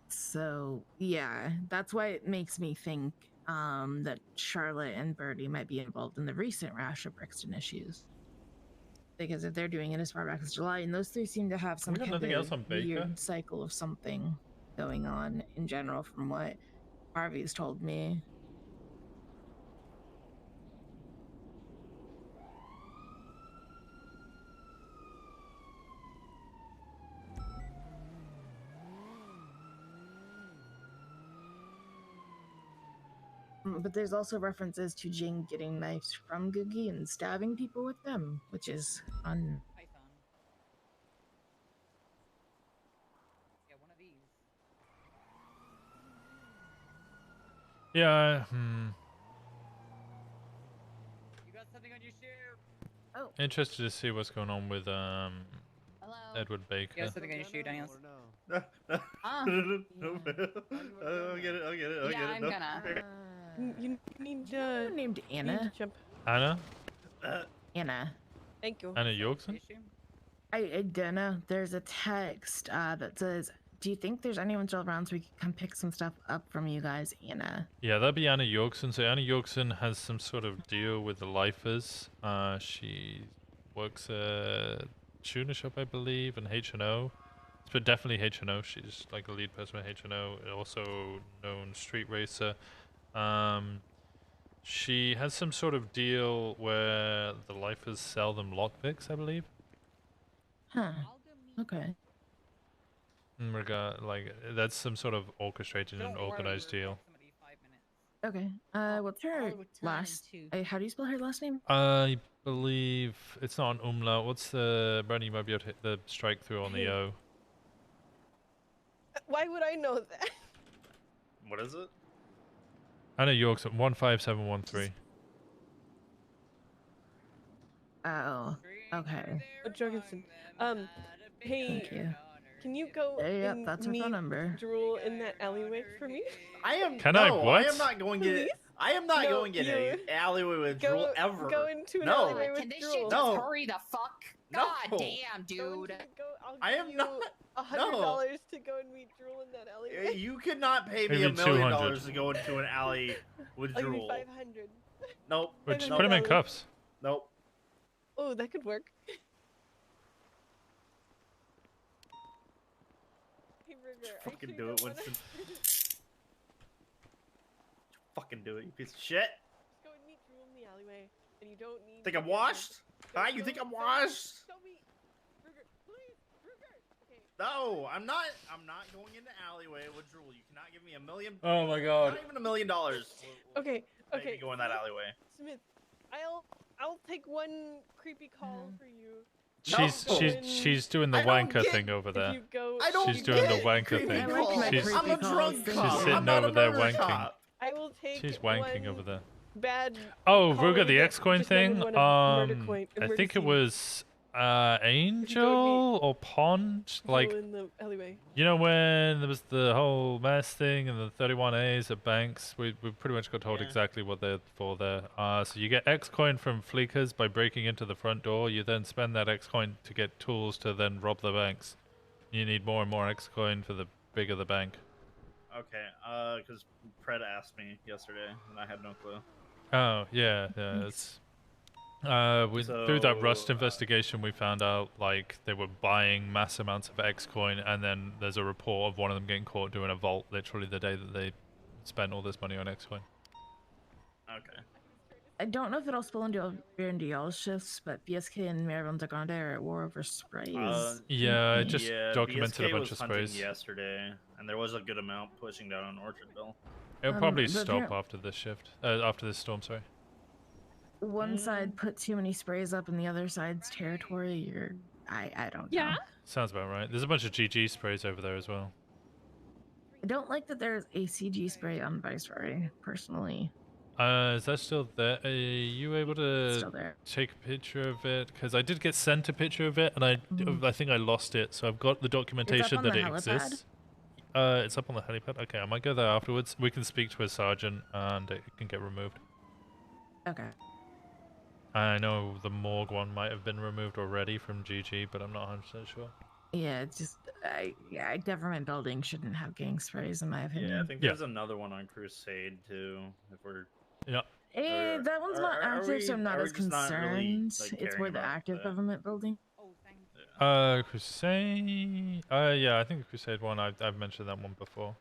So, yeah, that's why it makes me think that Charlotte and Birdie might be involved in the recent rash of Brixton issues. Because if they're doing it as far back as July, and those three seem to have some kind of weird cycle of something going on in general from what Harvey's told me. But there's also references to Jing getting knives from Googie and stabbing people with them, which is fun. Yeah. You got something on your shoe? Oh. Interested to see what's going on with Edward Baker. You got something on your shoe, Daniels? I'll get it. Yeah, I'm gonna. You need named Anna. need to jump. Anna? Anna. Thank you. Anna Yorkson? I don't know. There's a text that says, "Do you think there's anyone still around so we can come pick some stuff up from you guys, Anna?" Yeah, that'd be Anna Yorkson. So Anna Yorkson has some sort of deal with the lifers. She works at tuna shop, I believe, and H&O. But definitely H&O. She's like a lead person at H&O, also known street racer. She has some sort of deal where the lifers sell them lockpicks, I believe. Huh. Okay. Like that's some sort of orchestrated and organized deal. Okay. What's her last? How do you spell her last name? I believe it's not an umlaut. What's the Brandon? You might be able to hit the strike through on the O. Why would I know that? What is it? Anna York's at 15713. Oh. Okay. Jorgensen. Hey. Thank you. Can you go Yep, and that's her meet phone number. Drool in that alleyway for me? I am. Can I no, what? I am not going in. I am not No, going in an alleyway with Drool ever. Go into an no. alleyway with Can this Drool. shit just No. hurry the fuck? No. God damn, dude. I am not. $100 to go and meet Drool in that alleyway. You could not pay me Maybe $1 million $200. to go into an alley with I'll give you Drool. 500. Nope. Just nope. put him in cuffs. Nope. Oh, that could work. Hey, Burger, Fucking do it, Winston. Fucking do it, you piece of shit. Just go and meet Drool in the alleyway, and you don't need. Think I'm washed? Huh? You think I'm washed? Show me, Burger, please, Burger. Okay. No, I'm not. I'm not going in the alleyway with Drool. You cannot give me $1 million. Oh my god. Not even $1 million. Okay. Make me go in that alleyway. Smith, I'll take one creepy call for you. She's doing the wanker thing over there. She's doing the wanker thing. I'm a drunk She's cop. sitting I'm not over a there murder wanking. cop. I will take. She's wanking over there. Bad. Oh, caller Ruga, the that X-Coin just thing. 911 murder coin, I think it emergency. was Angel or Pond. Like, in the alleyway. you know when there was the whole mass thing and the 31As at banks? We pretty much got told exactly what they're for there. So you get X-Coin from Fleekers by breaking into the front door. You then spend that X-Coin to get tools to then rob the banks. You need more and more X-Coin for the bigger the bank. Okay. Because Pred asked me yesterday, and I had no clue. Oh, yeah, it's... through that Rust investigation, we found out like they were buying mass amounts of X-Coin, and then there's a report of one of them getting caught doing a vault literally the day that they spent all this money on X-Coin. Okay. I don't know if it'll spill into y'all's shifts, but BSK and Maribel and Grande are at war over sprays. Yeah, I just yeah, documented BSK a bunch was of hunting sprays. yesterday, and there was a good amount pushing down on Orchardville. It'll probably but stop there- after this shift, after this storm, sorry. One side put too many sprays up in the other side's territory. I don't know. Sounds about right. There's a bunch of GG sprays over there as well. I don't like that there's a CG spray on Viceroy, personally. Is that still there? Are you able to Still there. take a picture of it? Because I did get sent a picture of it, and I think I lost it. So I've got the documentation on that the it helipad? exists. It's up on the helipad. Okay, I might go there afterwards. We can speak to a sergeant, and it can get removed. Okay. I know the morgue one might have been removed already from GG, but I'm not 100% sure. Yeah, it's just, government buildings shouldn't have gang sprays, in my opinion. Yeah, I think there's another one on Crusade too. If we're yeah. That one's not active, so I'm not as just not really, concerned. like, It's caring where the about active that? government building. Crusade. Yeah, I think the Crusade one. I've mentioned that one before.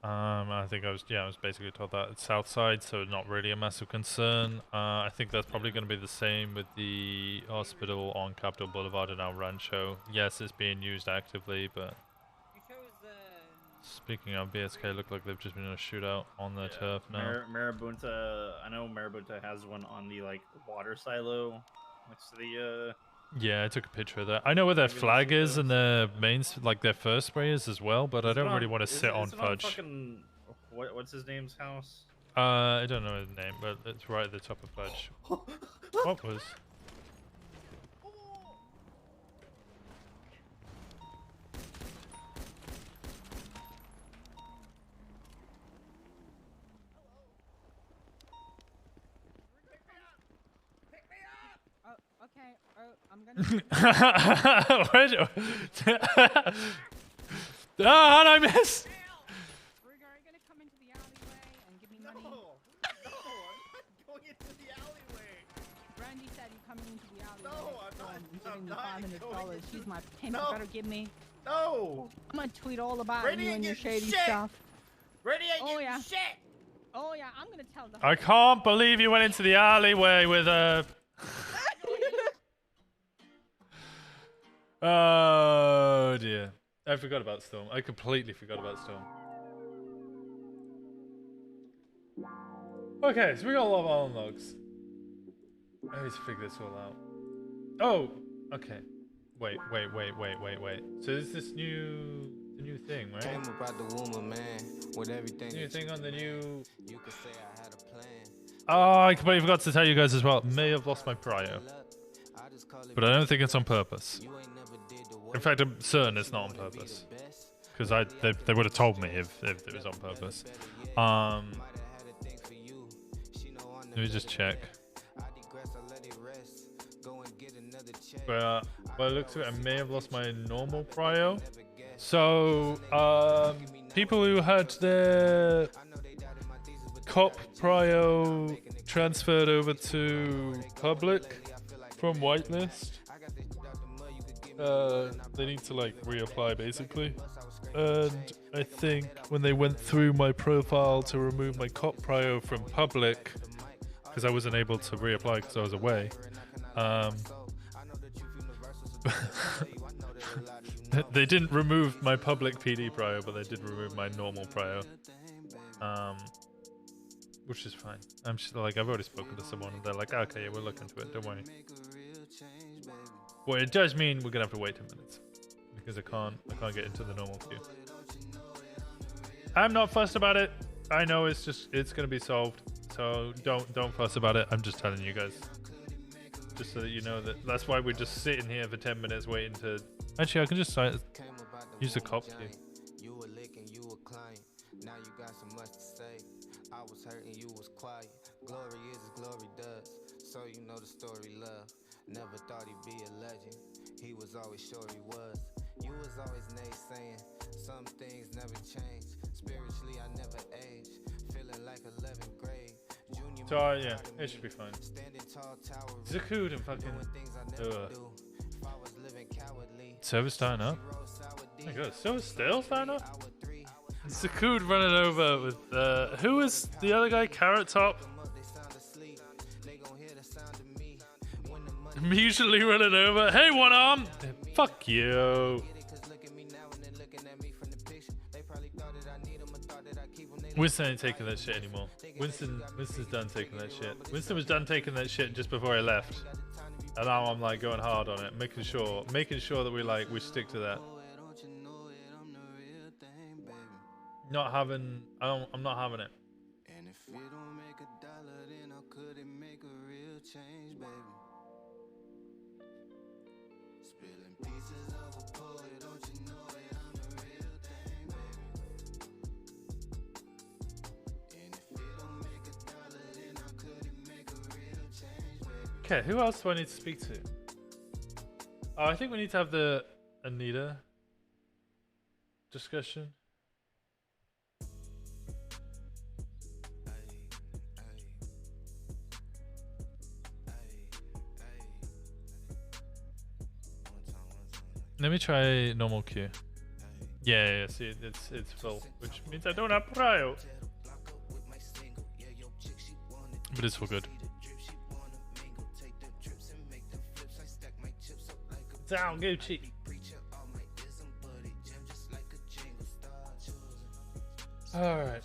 I think I was basically told that it's south side, so not really a massive concern. I think that's probably going to be the same with the hospital on Capitol Boulevard in El Rancho. Yes, it's being used actively, but speaking of BSK, look like they've just been in a shootout on their turf now. Marabunta. I know Marabunta has one on the water silo next to the. Yeah, I took a picture of that. I know where their flag is and their main, like their first spray is as well, but I don't really want to sit on fudge. fucking What's his name's house? I don't know his name, but it's right at the top of Fudge. What was? Oh, okay. Oh, I'm gonna. Where ah, how'd I miss? Ruger, are you gonna come into the alleyway and give me money? No, I'm not going into the alleyway. Brandy said you're coming into the alleyway. No, I'm not. I'm giving you $500. She's my pimp. No. You better give me. No. I'm gonna tweet all about Brandy you ain't and your getting shady shit. stuff. Brandy ain't Oh getting yeah. shit. Oh yeah, I'm gonna tell the. I can't believe you went into the alleyway with a. Oh dear. I forgot about Storm. I completely forgot about Storm. Okay, so we got a lot of island logs. I need to figure this all out. Oh, okay. Wait. So there's this new thing, right? Came about the woman, man, with everything. New thing on the new. You could say I had a plan. Oh, I completely forgot to tell you guys as well. May have lost my prio, but I don't think it's on purpose. In fact, I'm certain it's not on purpose, because they would have told me if it was on purpose. Let me just check. But by the looks of it, I may have lost my normal prio. So people who had their cop prio transferred over to public from whitelist, they need to like reapply basically. And I think when they went through my profile to remove my cop prio from public, because I wasn't able to reapply because I was away, they didn't remove my public PD prio, but they did remove my normal prio, which is fine. I'm just like, I've already spoken to someone and they're like, okay, yeah, we'll look into it, don't worry. Well, it does mean we're gonna have to wait 10 minutes because I can't get into the normal queue. I'm not fussed about it. I know it's gonna be solved, so don't fuss about it. I'm just telling you guys, just so that you know that's why we're just sitting here for 10 minutes waiting to. Actually, I can just use the cop queue. You were licking, you were client. Now you got so much to say. I was hurting, you was quiet. Glory is as glory does. So you know the story, love. Never thought he'd be a legend. He was always sure he was. You was always naysaying. Some things never change. Spiritually, I never age. Feeling like 11th grade. Junior. So yeah, it should be fine. Zakud and fucking. Server's starting up. Oh my god, server's still starting up? Zakud running over with who was the other guy? Carrot Top? I'm usually running over. Hey, one arm! Fuck you. Winston ain't taking that shit anymore. Winston's done taking that shit. Winston was done taking that shit just before I left. And now I'm like going hard on it, making sure that we stick to that. I'm not having it. And if it don't make $1, then how could it make a real change, baby? Spilling pieces of a poet, don't you know it? I'm the real thing, baby. And if it don't make $1, then how could it make a real change, baby? Okay, who else do I need to speak to? Oh, I think we need to have the Anita discussion. Let me try normal queue. Yeah, see, it's full, which means I don't have prio. But it's all good. Down, Gucci. All right.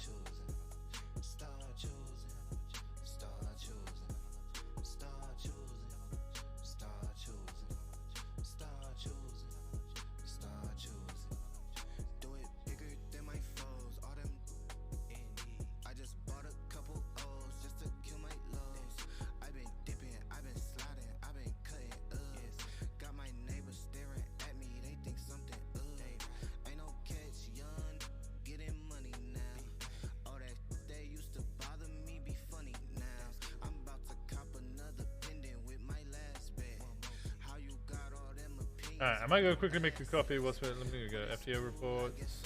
Alright, I might go quickly make a copy. Let me go. FTO reports.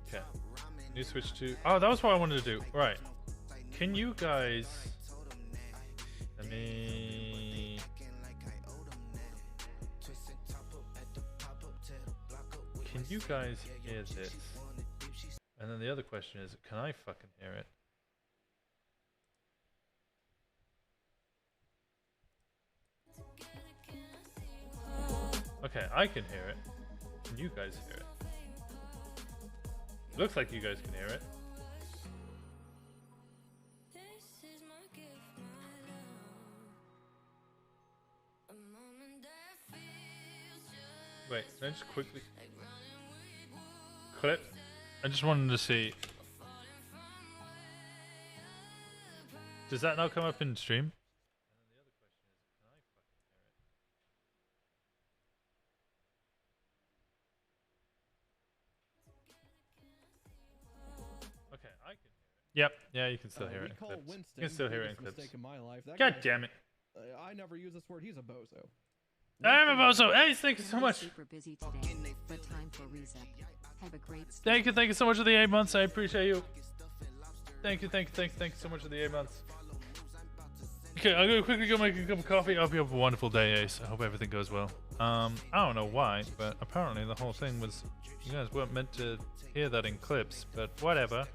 Okay. New switch to. Oh, that was what I wanted to do. Right. Can you guys. Let me. Can you guys hear this? And then the other question is, can I fucking hear it? Okay, I can hear it. Can you guys hear it? Looks like you guys can hear it. Wait, can I just quickly clip? I just wanted to see. Does that now come up in stream? Okay, I can hear it. Yep, yeah, you can still hear it in clips. Winston, You can still hear it in biggest clips. mistake in my life. That God guy- damn it. I never use this word. He's a bozo. I am a bozo. Ace, thank you so much. Super busy today, but time for reset. Have a great Thank you so much for the 8 months. I appreciate you. Thank you so much for the 8 months. Okay, I'm gonna quickly go make a cup of coffee. I hope you have a wonderful day, Ace. I hope everything goes well. I don't know why, but apparently the whole thing was, you guys weren't meant to hear that in clips, but whatever.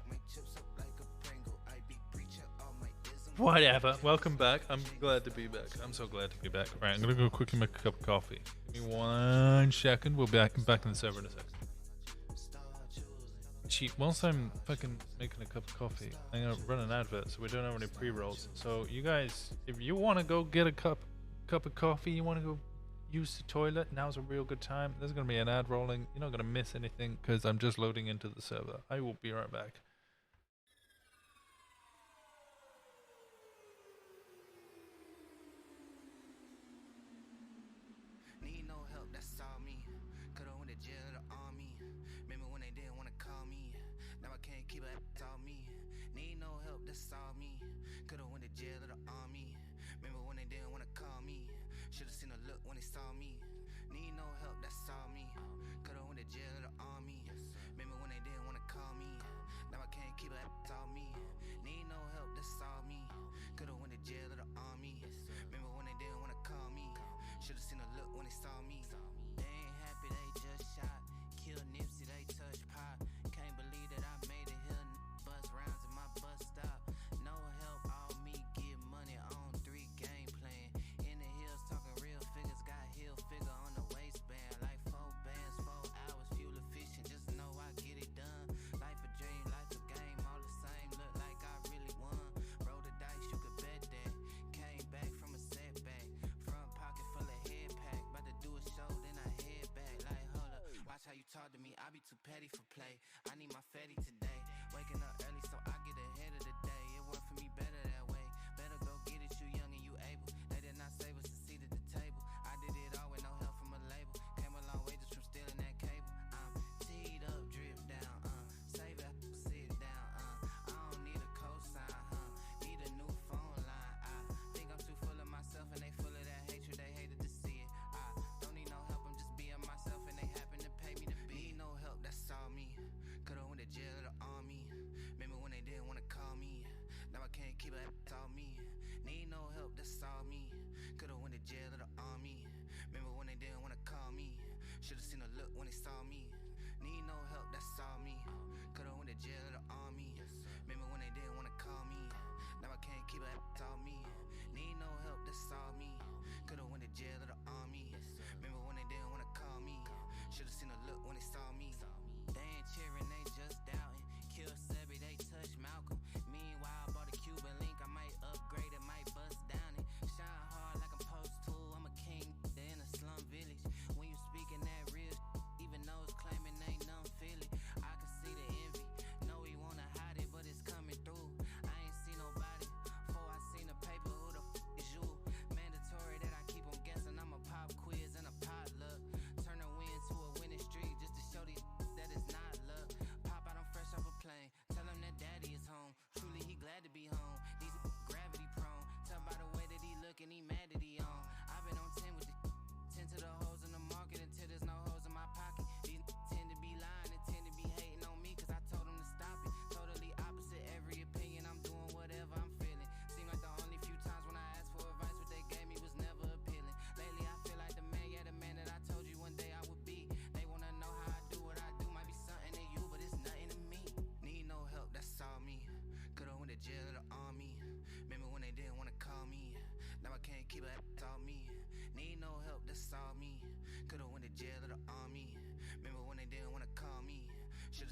Whatever. Welcome back. I'm glad to be back. I'm so glad to be back. Right, I'm gonna go quickly make a cup of coffee. Give me 1 second. We'll be back in the server in a second. Cheap. Whilst I'm fucking making a cup of coffee, I'm gonna run an advert so we don't have any pre-rolls. So you guys, if you want to go get a cup of coffee, you want to go use the toilet, now's a real good time. There's gonna be an ad rolling. You're not gonna miss anything because I'm just loading into the server. I will be right back. Petty for play. I need my fatty today. Waking up early so I get ahead of the day. It worked for me better that way. Better go get it, you young and you able. They did not save us a seat at the table. I did it all with no help from a label. Came a long way just from stealing that cable. I'm teed up, drip down, save it, sit down, I don't need a cosign, need a new phone line. I think I'm too full of myself and they full of that hatred. They hated to see it. I don't need no help, I'm just being myself and they happen to pay me to be. No help, that's all me. Could've went to jail or the army. Remember when they didn't wanna call me. Now I can't keep it, that's all me. Need no help, that's all me. Could've went to jail or the army. Remember when they didn't wanna call me. Should've seen a look when they saw me. Need no help, that's all me. Could've went to jail or the army. Remember when they didn't wanna call me. Now I can't keep it, that's all me. Need no help, that's all me. Could've went to jail or the army. Remember when they didn't wanna call me. Should've seen a look when they saw me. They ain't cheering, they just doubting. Kill Sebi, they touch Malcolm. Meanwhile, I bought a Cuban link. I might upgrade it, might bust down it. Shine hard like I'm supposed to. I'm a king in a slum village. When you speaking that real even though it's claiming ain't none feel it. I can see the envy. Know he wanna hide it, but it's coming through. I ain't seen nobody before I seen the paper. Who the is you? Mandatory that I keep on guessing. I'm a pop quiz and a potluck. Turn a win to a winning streak just to show these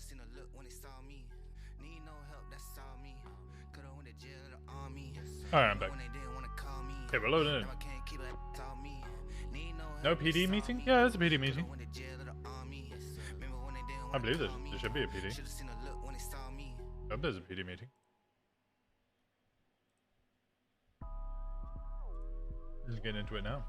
seen a look when they saw me. Need no help, that's all me. Could've went to jail or the army. Alright, I'm back. When they didn't wanna call me. Okay, we're loading in. Now I can't keep it, that's all me. Need No PD meeting? Yeah, there's a PD meeting. went to jail or the army. Remember when they didn't I believe there should be a PD. Should've seen a look when they saw me. I hope there's a PD meeting. Just getting into it now.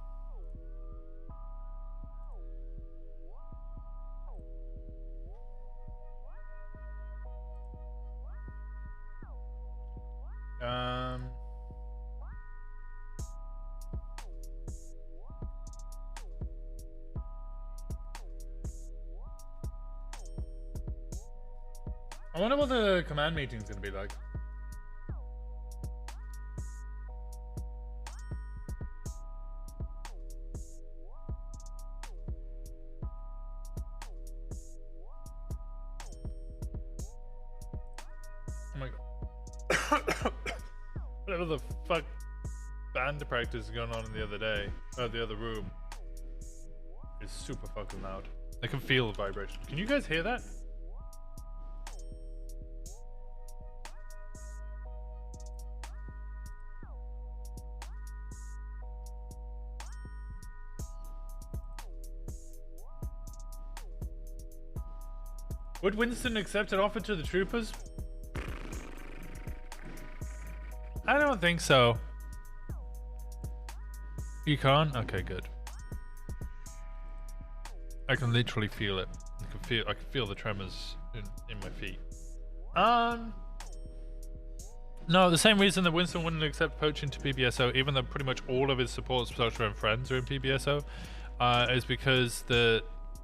I wonder what the command meeting's gonna be like. Oh my god. Whatever the fuck band practice going on in the other day, the other room, is super fucking loud. I can feel the vibration. Can you guys hear that? Would Winston accept an offer to the troopers? I don't think so. You can't? Okay, good. I can literally feel it. I can feel the tremors in my feet. No, the same reason that Winston wouldn't accept poaching to PBSO, even though pretty much all of his support, social and friends are in PBSO, is because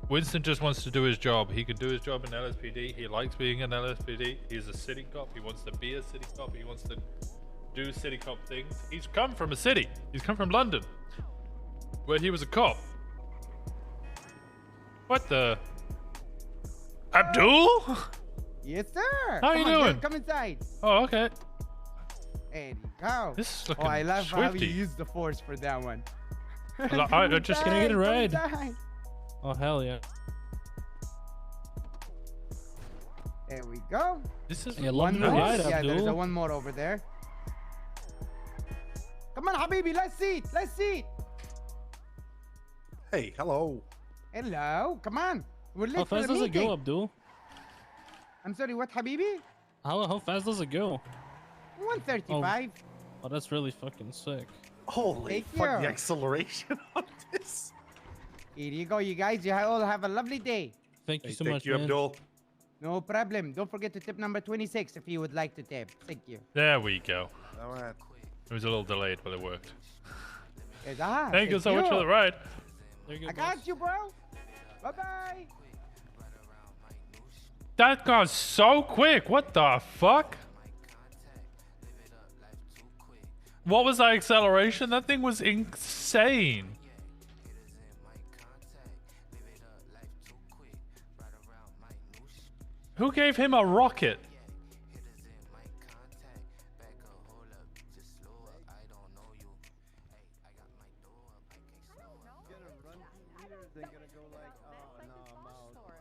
Winston just wants to do his job. He can do his job in LSPD. He likes being in LSPD. He's a city cop. He wants to be a city cop. He wants to do city cop things. He's come from a city. He's come from London, where he was a cop. What the? Abdul? Yes, sir. How you doing? Come inside. Oh, okay. There you go. This is looking I love how swifty. you use the force for that one. I just Can I get a ride. Oh, hell yeah. There we go. This is one more. ride, Yeah, Abdul. there's a one more over there. Come on, Habibi, let's see. Let's see. Hey, hello. Hello. Come on. We're late How for fast the does it meeting. go, Abdul? I'm sorry, what, Habibi? How fast does it go? 135. Oh, that's really fucking sick. Holy Thank fuck, the you. acceleration on this. Here you go, you guys. You all have a lovely day. Thank you so Thank much, you, man. Abdul. No problem. Don't forget to tip number 26 if you would like to tip. Thank you. There we go. All right. It was a little delayed, but it worked. Ah, Thank you so much for the ride. There you go, I got you, bro. Bye-bye. That got so quick. What the fuck? What was that acceleration? That thing was insane. Who gave him a rocket?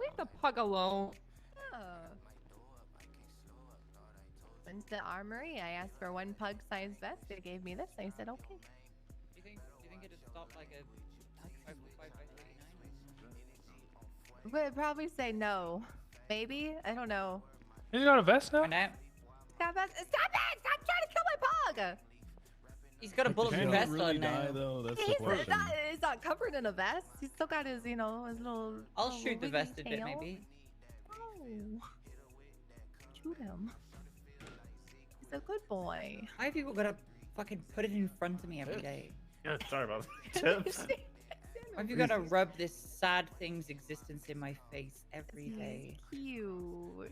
Leave the pug alone. Went to the armory. I asked for one pug-sized vest. They gave me this. I said, okay. Do you think it'd stop like a 5 by 39? Would probably say no. Maybe? I don't know. You got a vest now? No. Stop it! Stop it! Stop trying to kill my pug! He's got a bulletproof vest on now. He's not covered in a vest. He's still got his, his little. I'll little shoot the wiggy vested bit, tail. maybe. Oh. Shoot him. He's a good boy. Why have people gotta fucking put it in front of me every day? Yeah, sorry about that. Tips. Why have you gotta rub this sad thing's existence in my face every day? Cute.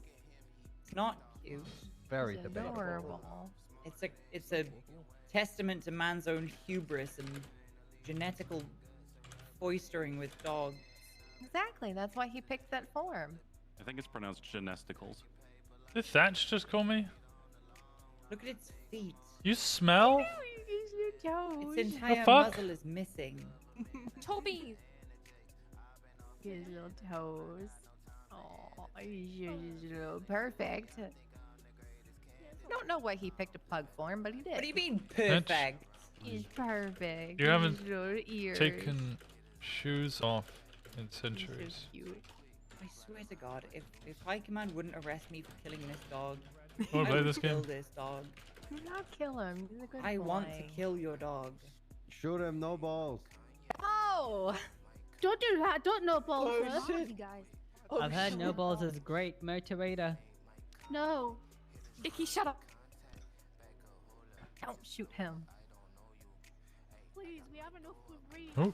It's not cute. Very It's debatable. adorable. It's a testament to man's own hubris and genetical foistering with dogs. Exactly. That's why he picked that form. I think it's pronounced genesticles. Did Thatch just call me? Look at its feet. You smell? Its entire fuck? muzzle is missing. Toby. His little toes. Oh, perfect. Don't know why he picked a pug for him, but he did. What do you mean perfect? He's perfect. You haven't His little ears. taken shoes off in centuries. I swear to God, if High Command wouldn't arrest me for killing this dog, Wanna I play would this kill game? this dog. Do not kill him. He's a good I boy. want to kill your dog. Shoot him, no balls. Oh! Don't do that. Don't no balls. Oh, first. shit. You guys. I've heard no balls is great motivator. No. Dickie, shut up. Don't shoot him. Please, we have enough with Reed. Oh,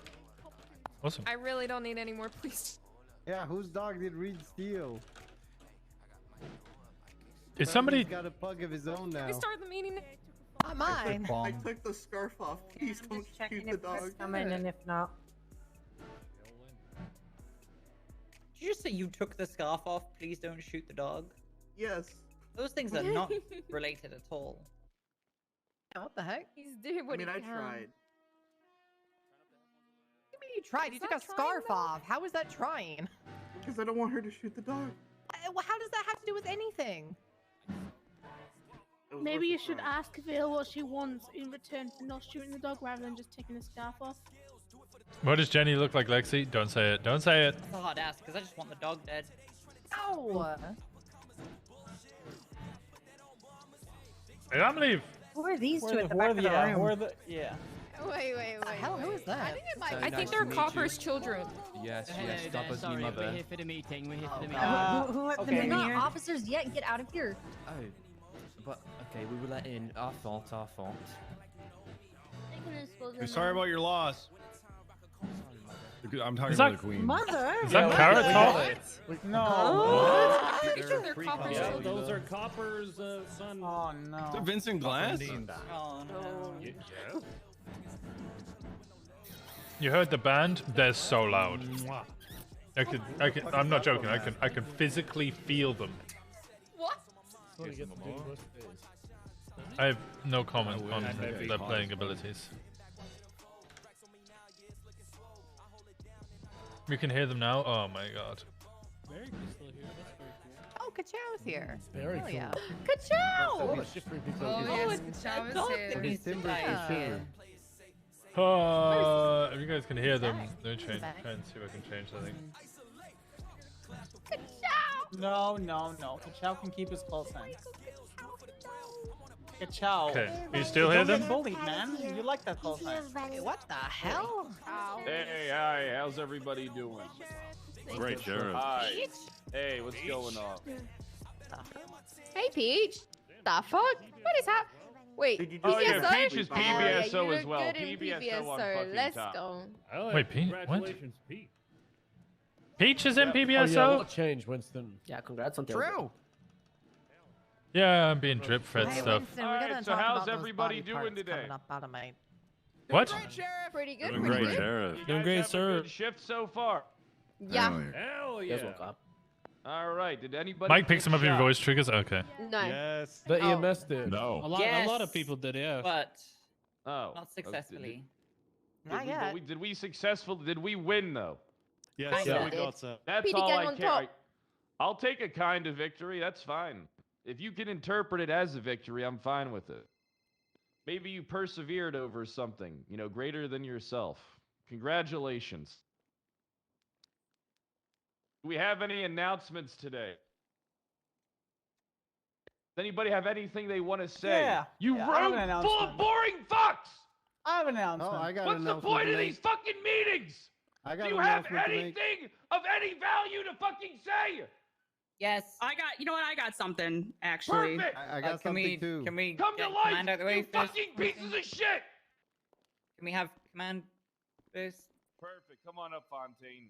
awesome. I really don't need any more, please. Yeah, whose dog did Reed steal? Is somebody? He's got a pug of his own now. We start the meeting. Not mine. I took the scarf off. Please don't shoot the dog. Coming, and if not, Did you just say you took the scarf off? Please don't shoot the dog. Yes. Those things are not related at all. What the heck? He's doing what I mean, he I can. tried. What do you mean you tried? You took a scarf off. How is that trying? Because I don't want her to shoot the dog. Well, how does that have to do with anything? Maybe you should ask Veil what she wants in return for not shooting the dog rather than just taking the scarf off. What does Jenny look like, Lexi? Don't say it. Don't say it. That's a hard ask, because I just want the dog dead. No! Hey, I'm leave. Who are these two at the Where back of the room? yeah. Wait. Hell, who is that? I think they're Copper's children. Yes, Hello yes. Stop there, us, sorry, your we're mother. here for the meeting. We're here for the meeting. Who let them okay. in We're here? not Officers yet. Get out of here. Oh, but okay, we were let in. Our fault. Our fault. We're sorry about your loss. I'm talking Is that- about the queen. Mother. Is that Carrot Top? No. Pretty sure they're Copper's Yeah, children. those are Copper's son. Oh Is no. that Vincent Glass? Oh no. Yeah. You heard the band? They're so loud. I'm not joking. I can physically feel them. What? I have no comment on their playing abilities. We can hear them now. Oh my god. Very good still here. That's very cool. Oh, Ka-Chow's here. Very Hell cool. yeah. Ka-Chow! Oh, yes, Ka-Chow is here. He's here. If you guys can hear them, let me try and see if I can change something. No. Ka-Chow can keep his close in. Ka-Chow. Okay, you still hear Don't them? get bullied, man. You like that close in. What the hell? Hey, hi, how's everybody doing? Great, Sheriff. Hi. Hey, what's going on? Hey, Peach. The fuck? What is happening? Wait, Oh PBSO? yeah, Peach is Hell yeah, PBSO you as look well. good in PBSO on fucking Let's top. go. Wait, Pete? What? Congratulations, Pete. Peach is in Oh, yeah, PBSO? what change, Winston? Yeah, congrats on True. Yeah, I'm being drip fed Hey, stuff. Winston, we Alright, gotta so talk how's about those everybody body doing parts today? coming up out of my... What? Pretty good. Doing Pretty great, good. Sheriff. You Doing guys great, having a sir. good shift so far. Yeah. Oh, Hell Yes, yeah. woke up. All right. Did anybody? Mike picks get them up in your shot? voice triggers? Okay. No. Yes. The Oh. EMS did. No. A lot Yes. of people did, yeah. But Oh. not successfully. Not Did yet. we, did we successful? Did we win though? Yes, Yeah. we got some. That's Petey all gang I on care. top. I'll take a kind of victory. That's fine. If you can interpret it as a victory, I'm fine with it. Maybe you persevered over something, greater than yourself. Congratulations. Do we have any announcements today? Does anybody have anything they want to say? Yeah. You Yeah, I have an room full of announcement. boring fucks! I have an announcement. Oh, I got What's an the announcement point to of make. these fucking meetings? I got Do an you have announcement to make. anything of any value to fucking say? Yes. You know what? I got something, actually. Perfect! I got something too. Can we Come to get life, command out of the way you first? fucking pieces of shit! Can we have command first? Perfect. Come on up, Fontaine.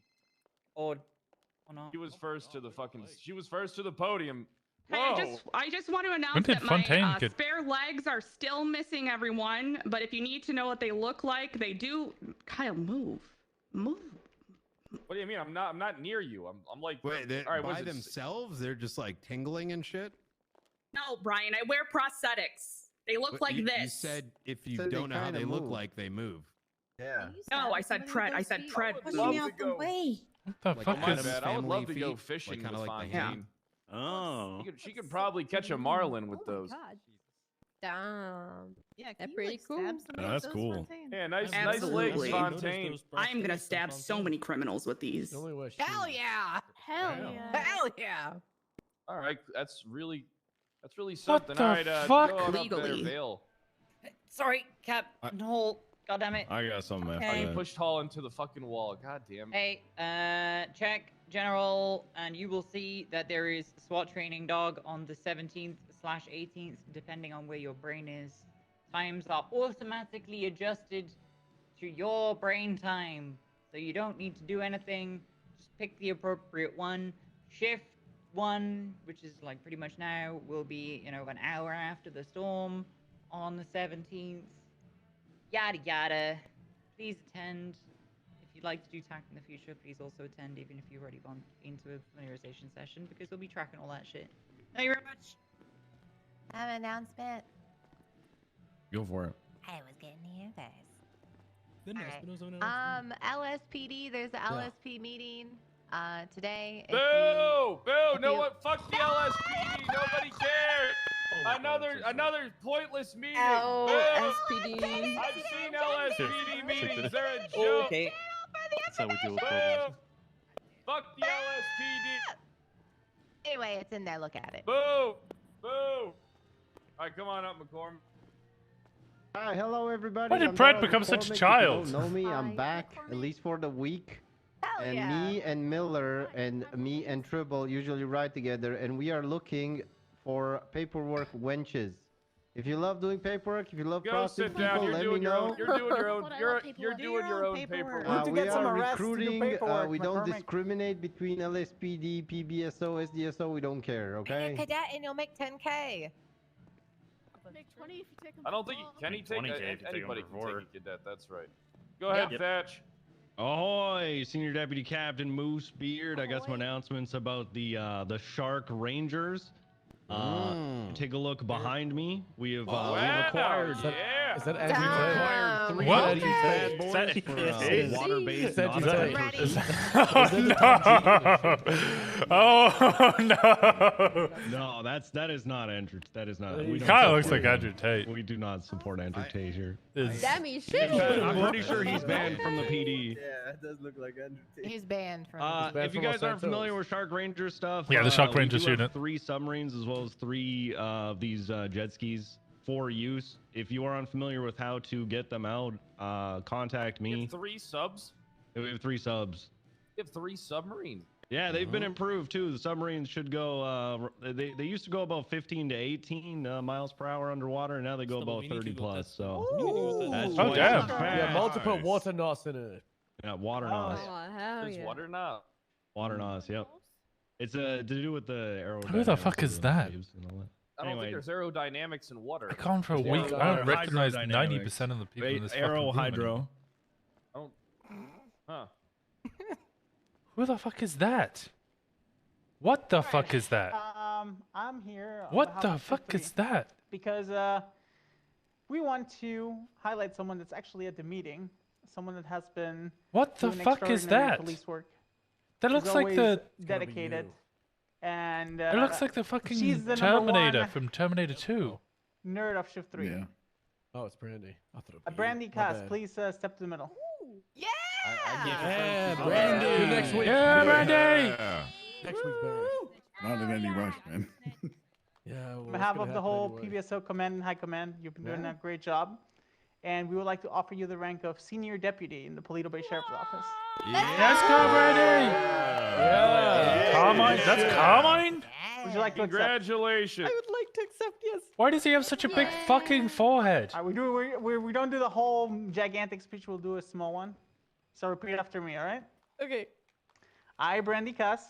Or not? She was first to the podium. Hey, Whoa! I just want to When announce did that my Fontaine get- spare legs are still missing, everyone. But if you need to know what they look like, they do. Kyle, move. What do you mean? I'm not near you. I'm like. Wait, they, all right, by was it themselves, they're just like tingling and shit. No, Brian, I wear prosthetics. They look like this. You said if you Said they don't know how kinda they look move. like, they move. Yeah. No, I said tread. I said tread. Love to go. What the fuck My is? bad. I would love to go fishing with Fontaine. Oh. She could probably catch a marlin with those. Damn. Yeah, That's can you, pretty like, cool. stab somebody That's with those, cool. Fontaine? Yeah, nice Absolutely. legs, Fontaine. I'm gonna stab so many criminals with these. Hell yeah! Hell yeah! Hell yeah! All right, that's really What something. the All right, fuck? go on up there, Legally. Vale. Sorry, Cap. Hall. God damn it. I got something Okay. after You that. pushed Hall into the fucking wall. God damn. Hey, check General, and you will see that there is SWAT training dog on the 17th/18th, depending on where your brain is. Times are automatically adjusted to your brain time, so you don't need to do anything. Just pick the appropriate one. Shift 1, which is like pretty much now, will be, you know, an hour after the storm on the 17th. Yada yada. Please attend. If you'd like to do TAC in the future, please also attend, even if you've already gone into a familiarization session, because we'll be tracking all that shit. Thank you very much. I have an announcement. Go for it. I was getting to you guys. Goodness, Alright. Spinoza announcement. LSPD, there's an LSP meeting today. If Boo! Boo! if No you- one. Fuck the LSPD. Nobody cares. Another pointless meeting. LSPD. Boo! I've seen LSPD meetings. They're a joke. Okay. That's how we deal with Boo! problems. Fuck the LSPD. Anyway, it's in there. Look at it. Boo! Boo! All right, come on up, McCormick. Hi, hello everybody. Why did I'm Brad Donald become such a McCormick. If child? you don't know me, Hi, I'm back at least for the week. Hell And yeah. me and Miller and me and Tribble usually ride together, and we are looking for paperwork wenches. If you love doing paperwork, if you love Go prostitute sit down. people, You're let me doing your know. own. You're doing your own. That's what I You're love, people. you're Do doing your your own own paperwork. paperwork. to We get some are arrests to do recruiting. paperwork, We don't McCormick. discriminate between LSPD, PBSO, SDSO. We don't care. Be a Okay. cadet and you'll make 10K. Make 20 if you take them I don't for think fall. can he take 20K if you take 'em anybody for can four. take a cadet. That's right. Go ahead, Yep. Thatch. Ahoy, Senior Deputy Captain Moose Beard. I got some announcements about the Shark Rangers. Take a look behind me. We have Wow, acquired. yeah. Is that Damn. Andrew Tate? Acquired 3 What? of these bad boys That- for Yes. water-based Is that nautical Tate? Ready. Oh no! No, that is not Andrew. That is not. He We don't Kind of looks support like him. Andrew Tate. We do not support Andrew Tate here. Is- Demi, shit. I'm pretty sure he's banned from the PD. Yeah, it does look like Andrew Tate. He's banned from. banned If you from guys Los aren't familiar Santos. with Shark Ranger stuff, Yeah, the Shark we Rangers do have unit. 3 submarines as well as 3 of these jet skis for use. If you are unfamiliar with how to get them out, contact You me. have 3 subs. We have 3 subs. You have 3 submarines. Yeah, they've been improved too. The submarines should go. They used to go about 15 to 18 miles per hour underwater, and now they go Still, about we need to 30 go plus. test So Ooh. that's Oh, twice damn. as Yeah, fast. multiple water nos in it. Yeah, water nos. hell There's water now. Water nos. Yep. It's to do with the aerodynamics. Who the fuck of is the that? waves and all that. I don't Anyway. think there's aerodynamics in water. I've gone for a Yeah, week. I don't recognize hydrodynamics. 90% of the people in this fucking Aero room hydro. anymore. I don't. Huh. Who the fuck is that? What the fuck is that? I'm here. on What behalf the of fuck Shift is 3 that? Because we want to highlight someone that's actually at the meeting, someone that has been. What the doing fuck is extraordinary that? Police work. That She's looks like always the. dedicated. And It looks like the she's fucking the number Terminator one from Terminator 2. nerd of Shift 3. Yeah. Oh, it's Brandy. I thought it was Brandy my Cass, bad. please step to the middle. Yeah. Yeah, Oh, Brandy. yeah. Next week. Yeah, Brandy! Yeah. Next week, Barry. Not in any rush, man. Yeah. On behalf of the whole PBSO Command and High Command, you've been doing a great job. And we would like to offer you the rank of Senior Deputy in the Paleto Bay Sheriff's Office. Let's go, Brandy! Yeah. Carmine? That's Carmine? Would you like to accept? Congratulations. I would like to accept, yes. Why does he have such a big fucking forehead? We don't do the whole gigantic speech. We'll do a small one. So repeat after me, all right? Okay. I, Brandy Cuss,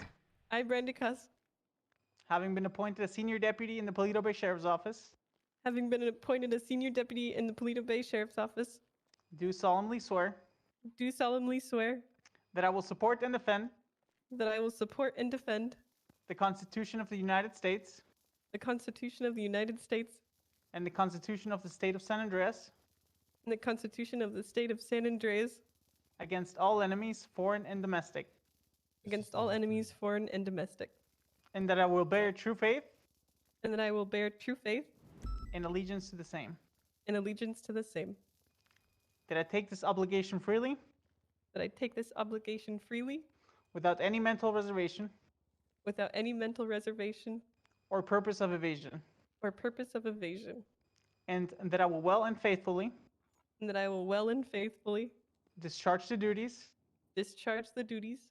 I, Brandy Cuss, having been appointed a Senior Deputy in the Paleto Bay Sheriff's Office, having been appointed a Senior Deputy in the Paleto Bay Sheriff's Office, do solemnly swear that I will support and defend that I will support and defend the Constitution of the United States the Constitution of the United States and the Constitution of the State of San Andreas and the Constitution of the State of San Andreas against all enemies, foreign and domestic, against all enemies, foreign and domestic. And that I will bear true faith. And that I will bear true faith. And allegiance to the same. And allegiance to the same. That I take this obligation freely. That I take this obligation freely. Without any mental reservation. Without any mental reservation. Or purpose of evasion. Or purpose of evasion. And that I will well and faithfully. And that I will well and faithfully. Discharge the duties. Discharge the duties.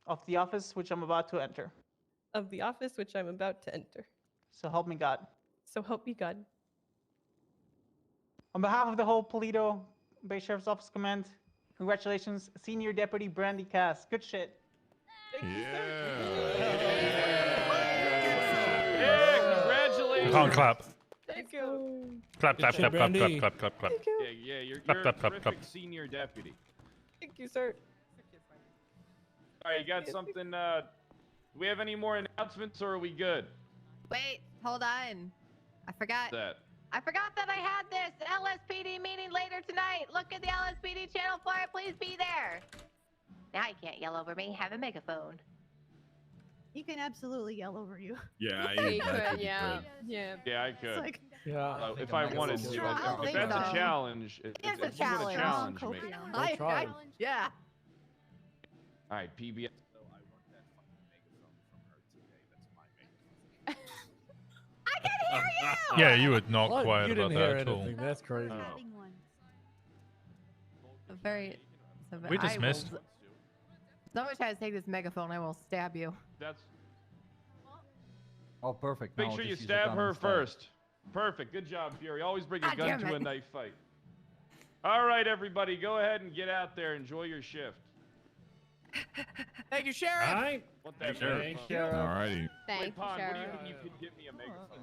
Of the office which I'm about to enter. Of the office which I'm about to enter. So help me God. So help me God. On behalf of the whole Paleto Bay Sheriff's Office Command, congratulations, Senior Deputy Brandy Cass. Good shit. Yeah, congratulations. Can't clap. Thank you. Clap, clap, clap, clap, clap, clap, clap, clap. Thank you. Yeah, you're Clap, a clap, clap, terrific clap. senior deputy. Thank you, sir. All right, you got something? Do we have any more announcements, or are we good? Wait, hold on. I forgot. That. I forgot that I had this LSPD meeting later tonight. Look at the LSPD channel flyer. Please be there. Now you can't yell over me. Have a megaphone. He can absolutely yell over you. Yeah, He could, yeah. Yeah, I could. It's like, If I wanted to. Sure, I don't If think that's a so. challenge, It's if a you wanna challenge. challenge me. Yeah. All right, PBS. I can hear you. Yeah, you were not What? quiet You about didn't that hear at all. anything. That's crazy. Very. We dismissed. Someone tries to take this megaphone, I will stab you. That's. Oh, perfect. Make Now sure I'll you just use a stab gun her instead. first. Perfect. Good job, Fury. Always bring a God gun damn to a it. knife fight. All right, everybody, go ahead and get out there. Enjoy your shift. Thank you, Sheriff. All right. What that Thanks, means. Sheriff. Alrighty. Thank Pond, you, what do you Sheriff. think you could get me a megaphone?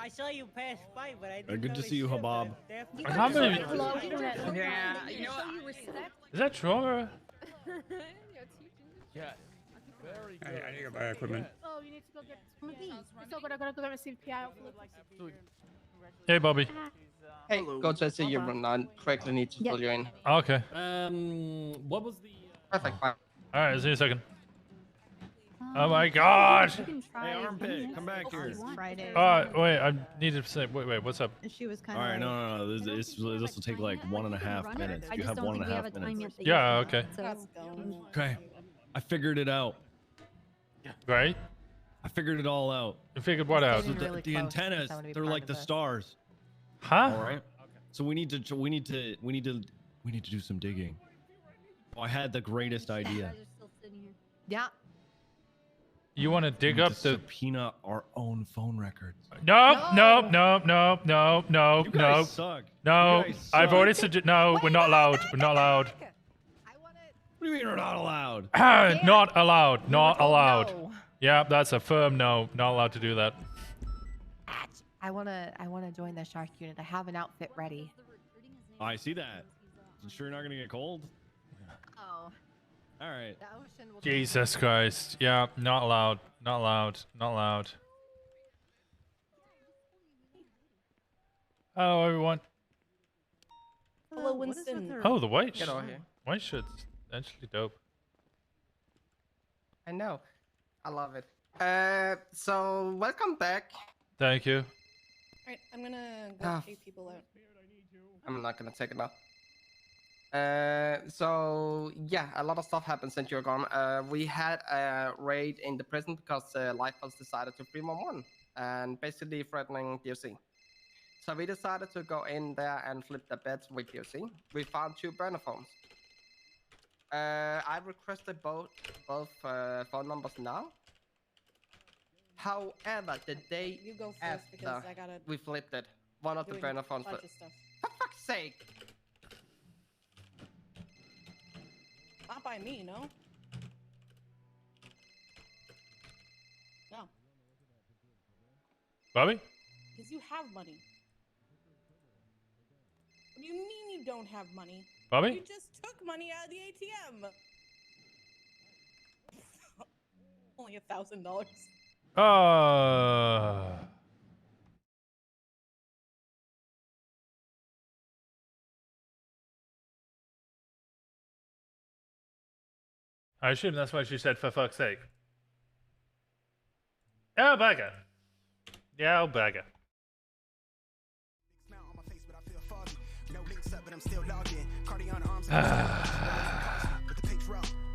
I saw you pass by, but I didn't Good to know see you, it shipped, Habab. but I'm I can't believe- definitely- Yeah, you know what? Is that true? Or... Yeah. Very I good. need to buy equipment. oh, you need to go get some of these. So gotta go get a CPI outfit. Hey, Bobby. Hey, go to see you, Brandon. Quickly need to fill you in. Okay. What was the? Perfect. Fine. All right, see you in a second. Oh my God! Hey, Armpit, come back here. Friday. Wait, I need to say. Wait, what's up? And she was kind All of. right, no. This will take like 1.5 minutes. You have 1.5 minutes. Yeah, okay. Okay, I figured it out. Right? I figured it all out. You figured what out? So the antennas, they're like the stars. Huh? All right. So we need to do some digging. Oh, I had the greatest idea. Yeah. You want to dig We need up to the? subpoena our own phone records. No. You guys suck. No, You guys I've suck. already suggested. No, we're not allowed. We're not allowed. What do you mean we're not allowed? Not allowed. Not allowed. No. Yeah, that's a firm no. Not allowed to do that. I wanna join the shark unit. I have an outfit ready. I see that. You sure you're not gonna get cold? Oh. All right. The ocean will Jesus Christ. Yeah, not allowed. Not allowed. Not allowed. Hello, everyone. Hello, Winston. Oh, the white. Get over here. White shirt's actually dope. I know. I love it. So welcome back. Thank you. Alright, I'm gonna go Ah. pay people out. I'm not gonna take it now. So yeah, a lot of stuff happened since you're gone. We had a raid in the prison because Lifehouse decided to 311 and basically threatening DOC. So we decided to go in there and flip the beds with DOC. We found 2 burner phones. I requested both phone numbers now. However, the day You go first after because I gotta we flipped it, one of the doing burner a phones. bunch of stuff. For fuck's sake! Not by me, no. No, Bobby? because you have money. What do you mean you don't have money? Bobby? You just took money out of the ATM. Only $1,000. I assume that's why she said for fuck's sake. Oh, bugger. Yeah, oh, bugger.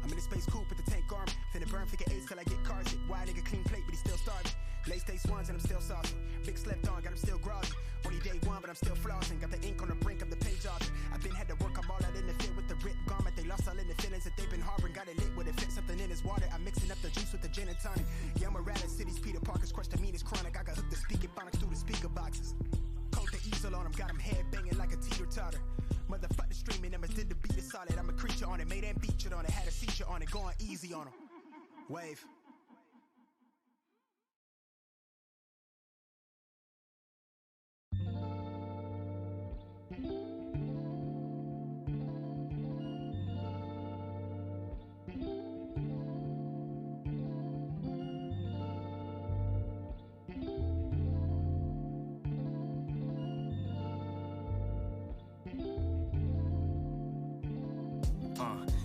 I'm in a space coupe with the tank arm. Finna burn figure eights till I get cars hit. Why nigga clean plate, but he still starving. Late stage swans and I'm still saucy. Big slept on, got him still groggy. Only day one, but I'm still flossing. Got the ink on the brink of the page off. I've been had to work, I'm all out in the field with the ripped garment. They lost all in the feelings that they've been harboring. Got it lit with it, fit something in his water. I'm mixing up the juice with the gin and tonic. Yeah, I'm a rat in cities, Peter Parker's crushed the meanest chronic. I got hooked the speaking phonics through the speaker boxes. Coat the easel on him, got him head banging like a teeter-totter. Motherfucker streaming, I'ma did the beat is solid. I'm a creature on it, made and featured on it, had a seizure on it, going easy on him. Wave.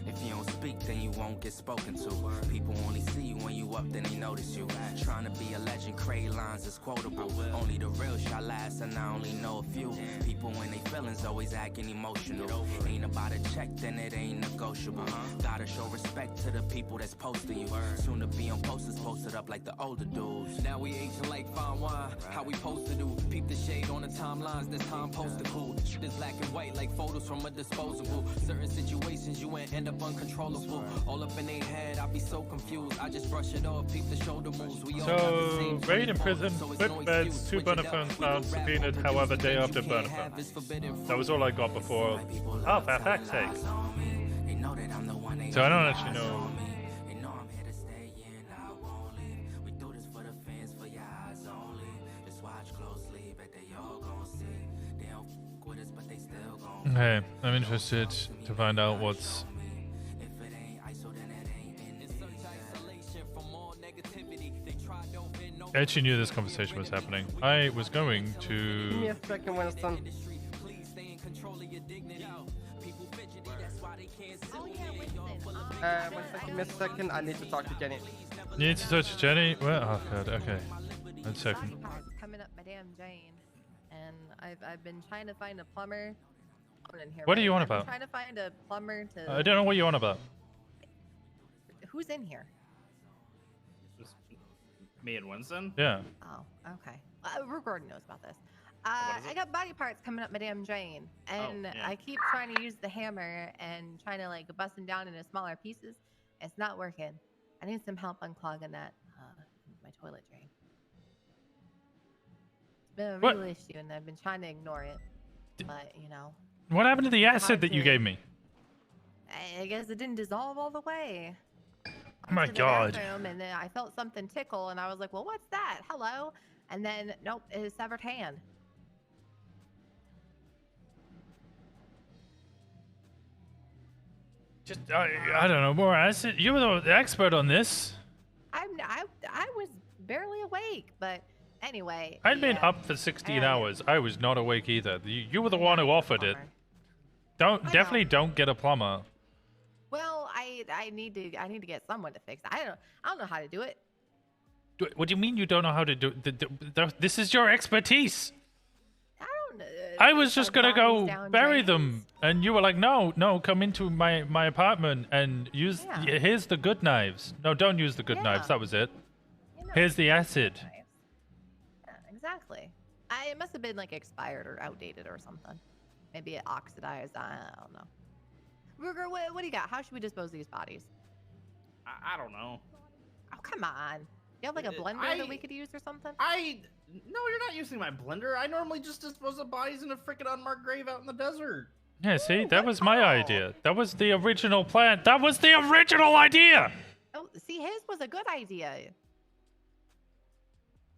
If you don't speak, then you won't get spoken to. People only see you when you up, then they notice you. Trying to be a legend, crave lines is quotable. Only the real shall last, and I only know a few. People when they feelings always acting emotional. Ain't about a check, then it ain't negotiable. Gotta show respect to the people that's posting you. Soon to be on posters posted up like the older dudes. Now we aging like fine wine, how we supposed to do. Peep the shade on the timelines, this time poster cool. Shit is black and white like photos from a disposable. Certain situations you ain't end up uncontrollable. All up in their head, I be so confused. I just brush it off, peep the shoulder moves. We all got the same raid in prison, flip beds, 2 burner phones found, subpoenaed, however, day after burner phone. That was all I got before. Oh, for fuck's sake. So I don't actually know. Okay, I'm interested to find out what's... I actually knew this conversation was happening. I was going to... Give me a second, Winston. Winston, give me a second. I need to talk to Jenny. You need to talk to Jenny? Well, oh god, okay. 1 second. Coming up Madame Jane, and I've been trying to find a plumber. In here, What are you on I've been about? trying to find a plumber to... I don't know what you're on about. Who's in here? Just me and Winston? Yeah. Oh, okay. Gordon knows about this. I got body parts coming up Madame Jane, and I keep trying to use the hammer and trying to like bust them down into smaller pieces. It's not working. I need some help unclogging that my toilet drain. It's been a real issue, and I've been trying to ignore it, but you know. What happened to the acid that you gave me? I guess it didn't dissolve all the way. Oh my god. And then I felt something tickle, and I was like, well, what's that? Hello? And then, nope, it is severed hand. Just, I don't know, more acid? You were the expert on this. I was barely awake, but anyway. I'd been up for 16 hours. I was not awake either. You were the one who offered it. Definitely don't get a plumber. Well, I need to get someone to fix it. I don't know how to do it. What do you mean you don't know how to do it? This is your expertise. I don't know. I was just gonna go bury them, and you were like, no, come into my apartment and use. Here's the good knives. No, don't use the good knives. That was it. Here's the acid. Yeah, exactly. It must have been like expired or outdated or something. Maybe it oxidized. I don't know. Ruger, what do you got? How should we dispose of these bodies? I don't know. Oh, come on. You have like a blender that we could use or something? No, you're not using my blender. I normally just dispose of bodies in a freaking unmarked grave out in the desert. Yeah, see, that was my idea. That was the original plan. That was the original idea! Oh, see, his was a good idea.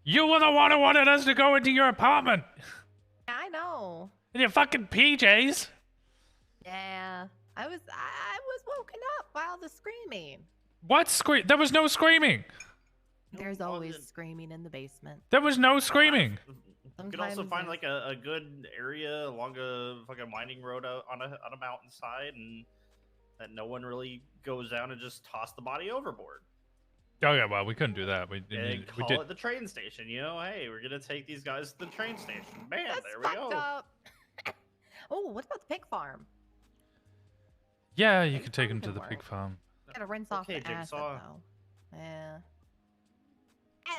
You were the one who wanted us to go into your apartment! I know. In your fucking PJs! Yeah. I was woken up by all the screaming. What scream? There was no screaming! There's always screaming in the basement. There was no screaming! You could also find like a good area along a fucking winding road on a mountainside and that no one really goes down and just toss the body overboard. Oh yeah, well we couldn't do that. We And we call did. it the train station. You know, hey, we're gonna take these guys to the train station. Bam, That's there we fucked go. up. Oh, what about the pig farm? Yeah, you could take him to the pig farm. Gotta rinse off Okay, the acid Jigsaw. though. Yeah.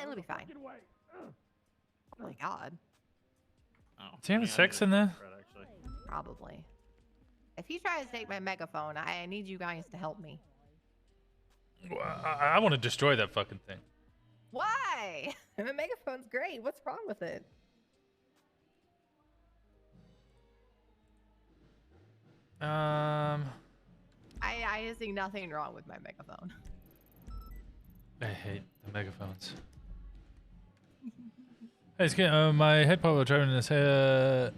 It'll be fine. Oh my god. Oh, Is he having yeah, I sex need in a there? bread, actually. Probably. If he tries to take my megaphone, I need you guys to help me. Well, I want to destroy that fucking thing. Why? The megaphone's great. What's wrong with it? I see nothing wrong with my megaphone. I hate the megaphones. Hey, it's good. My head pop driving this head.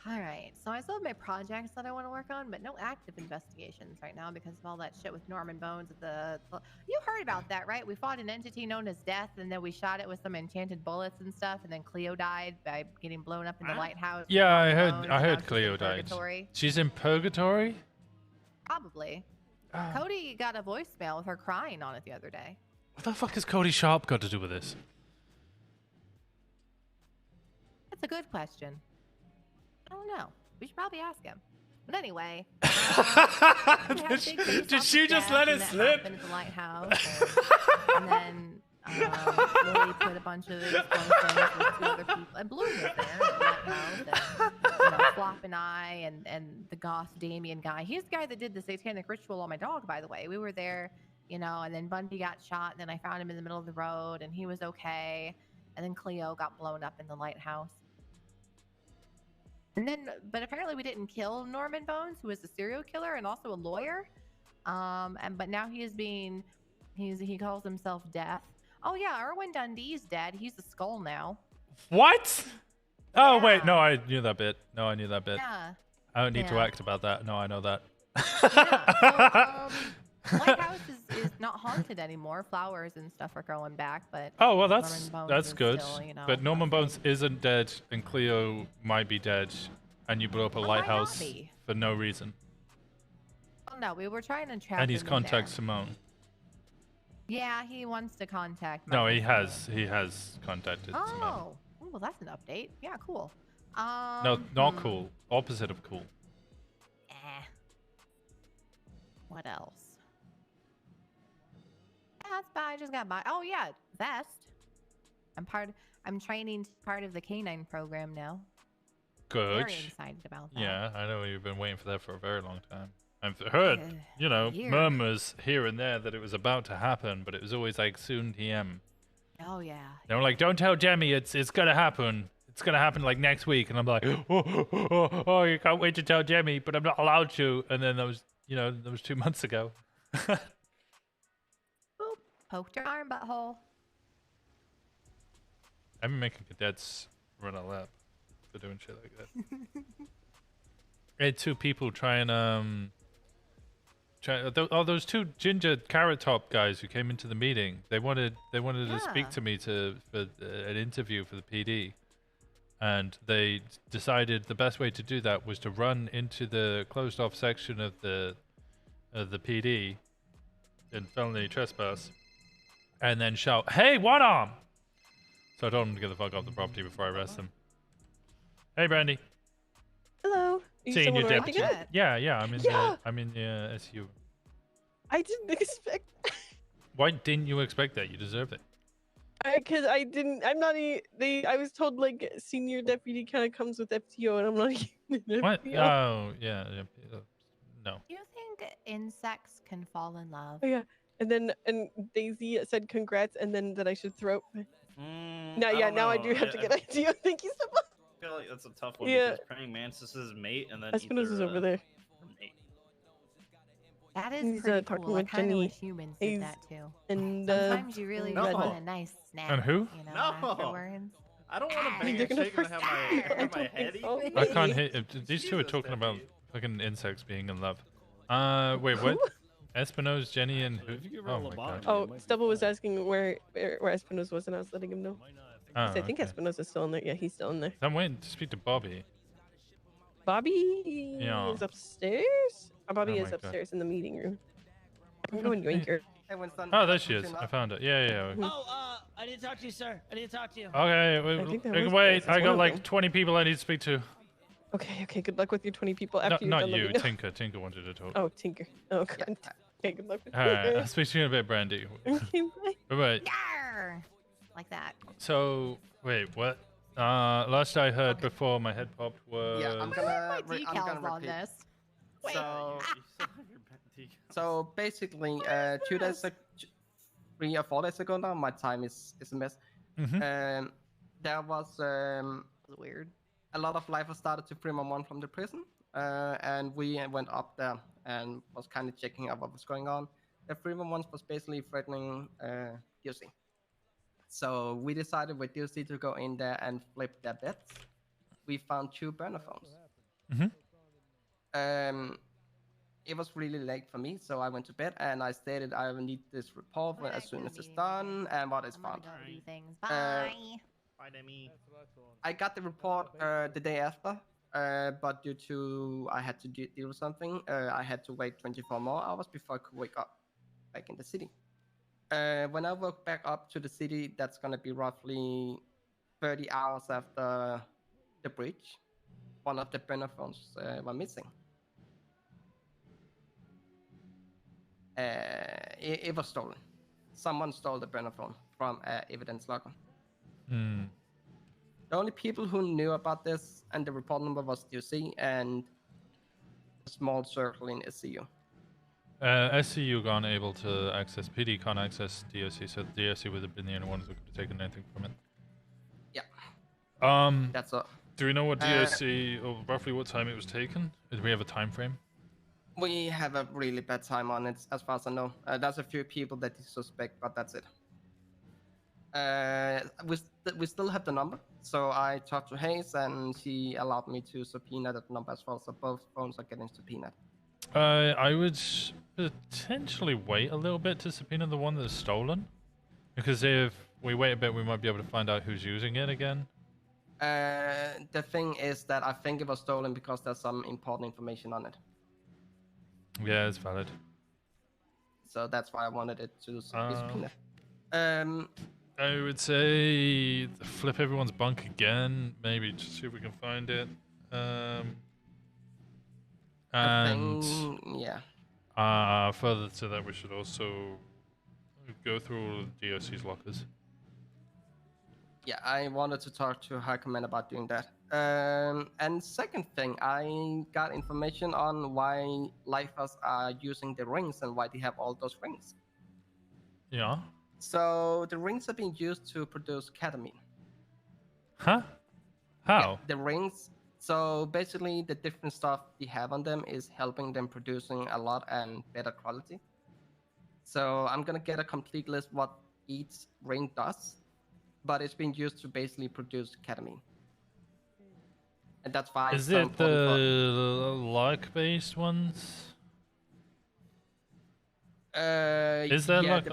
Alright, so I still have my projects that I want to work on, but no active investigations right now because of all that shit with Norman Bones at the... You heard about that, right? We fought an entity known as Death, and then we shot it with some enchanted bullets and stuff, and then Cleo died by getting blown up in the lighthouse. Yeah, I Norman heard. Bones, I and now heard she's Cleo in died. purgatory. She's in purgatory. Probably. Cody got a voicemail with her crying on it the other day. What the fuck has Cody Sharp got to do with this? That's a good question. I don't know. We should probably ask him. But anyway. Did she just let it slip? At the lighthouse, and then Lily put a bunch of explosives with 2 other people. And Bloom was there at the lighthouse. And, Flop and I and the goth Damien guy. He's the guy that did the satanic ritual on my dog, by the way. We were there, and then Bundy got shot, and then I found him in the middle of the road, and he was okay. And then Cleo got blown up in the lighthouse. And then, but apparently we didn't kill Norman Bones, who is a serial killer and also a lawyer. But now he calls himself Death. Oh yeah, Erwin Dundee's dead. He's a skull now. What? Oh wait, no, I knew that bit. No, I knew that bit. Yeah. I don't need to act about that. No, I know that. Lighthouse is not haunted anymore. Flowers and stuff are growing back, but Oh well, Norman that's Bones is good. still, But Norman Bones isn't dead, and Cleo might be dead, and you blew up a lighthouse be? for no reason. Oh no, we were trying to trap And he's him in contact there. Simone. Yeah, he wants to contact. No, he Michael. has contacted Simone. Oh, well, that's an update. Yeah, cool. No, not cool. Opposite of cool. What else? Yeah, that's bad. I just got by. Oh yeah, Vest. I'm training part of the canine program now. Good. Very excited about that. Yeah, I know you've been waiting for that for a very long time. I've heard, year. murmurs here and there that it was about to happen, but it was always like soon TM. Oh yeah. They were like, "Don't tell Jemmy, it's gonna happen. It's gonna happen like next week." And I'm like, "Oh, you can't wait to tell Jemmy, but I'm not allowed to." And then that was 2 months ago. Boop. Poked your arm butthole. I've been making cadets run a lap for doing shit like that. I had 2 people try and those 2 ginger carrot top guys who came into the meeting. They wanted to speak to me for an interview for the PD, and they decided the best way to do that was to run into the closed off section of the PD in felony trespass, and then shout, "Hey, one arm!" So I told them to get the fuck off the property before I arrest them. Hey, Brandy. Hello. Are you Senior someone deputy. renting it? Yeah. I'm in the SU. I didn't expect. Why didn't you expect that? You deserve it. Because I didn't. I'm not. I was told like senior deputy kind of comes with FTO, and I'm not. Even What? FTO. Oh, yeah. No. Do you think insects can fall in love? Oh yeah. And then Daisy said congrats, and then that I should throw. Now, yeah. Now I do have to get ITO. Thank you so much. I feel like that's a tough one Yeah. because praying mantis' mate and then Espinosa's over there. mate. That is He's pretty talking cool. I with kind of Jenny. wish humans did that too. And Sometimes you really just want a nice snack. And who? You know, No. afterwards. I don't want to bang They're a gonna chick and have my head so. eaten. I can't hit. These 2 are talking about fucking insects being in love. Wait, what? Espinosa, Jenny, and who? Oh my god. Oh, Stubble was asking where Espinosa was, and I was letting him know. Oh, I think okay. Espinosa's still in there. Yeah, he's still in there. I'm waiting to speak to Bobby. Bobby Yeah. is upstairs? Bobby Oh is my God. upstairs in the meeting room. I'm going yoinker. Hey, Winston. Oh, there she is. I found it. Yeah, yeah. Yeah. Oh, I need to talk to you, sir. I need to talk to you. Okay, I think we that can was wait. Chris. I It's got one of like them. 20 people I need to speak to. Okay, good luck with your 20 people after Not, you're not done. let you, me know. Tinker. Tinker wanted to talk. Oh, Tinker. Oh, God. Okay, good luck with All right, Tinker. I'll speak to you in a bit, Brandy. Okay, bye. Bye-bye. Yarr! Like that. So, wait, what? Last I heard before my head popped was... Yeah, I'm My gonna decals on repeat. this. So basically, 2 days, 3 or 4 days ago now, my time is a mess. Mhm. There was weird. A lot of lifers started to 311 from the prison, and we went up there and was kind of checking out what was going on. The 311 was basically threatening DOC. So we decided with DOC to go in there and flip their beds. We found 2 burner phones. It was really late for me, so I went to bed and I stated I will need this report as soon as it's done and what is found. Go do things. Bye. Bye, Demi. I got the report the day after, but due to I had to deal with something, I had to wait 24 more hours before I could wake up back in the city. When I woke back up to the city, that's gonna be roughly 30 hours after the breach. One of the burner phones were missing. It was stolen. Someone stole the burner phone from evidence locker. The only people who knew about this and the report number was DOC and a small circle in SCU. SCU gone able to access, PD can't access DOC, so DOC would have been the only ones who could have taken anything from it. Yeah. That's all. Do we know what DOC, or roughly what time it was taken? Do we have a time frame? We have a really bad time on it, as far as I know. There's a few people that is suspect, but that's it. We still have the number, so I talked to Hayes, and he allowed me to subpoena that number as well, so both phones are getting subpoenaed. I would potentially wait a little bit to subpoena the one that's stolen, because if we wait a bit, we might be able to find out who's using it again. The thing is that I think it was stolen because there's some important information on it. Yeah, it's valid. So that's why I wanted it to be subpoenaed. I would say flip everyone's bunk again, maybe just see if we can find it. Further to that, we should also go through all of DOC's lockers. Yeah, I wanted to talk to High Command about doing that. And second thing, I got information on why lifers are using the rings and why they have all those rings. Yeah. So the rings are being used to produce ketamine. Huh? How? Yeah, the rings. So basically, the different stuff they have on them is helping them producing a lot and better quality. So I'm gonna get a complete list what each ring does, but it's being used to basically produce ketamine. And that's why. Is it the luck-based ones? Is there yeah, luck?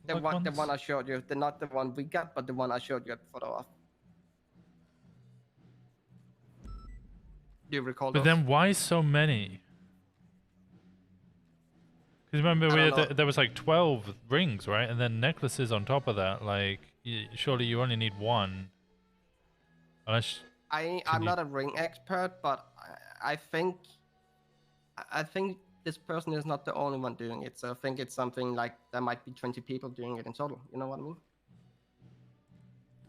the one I showed you, not the one we got, but the one I showed you a photo of. Do you recall? But then why so many? Because remember there was like 12 rings, right? And then necklaces on top of that. Like, surely you only need one. Unless I'm not a ring expert, but I think this person is not the only one doing it. So I think it's something like there might be 20 people doing it in total. You know what I mean?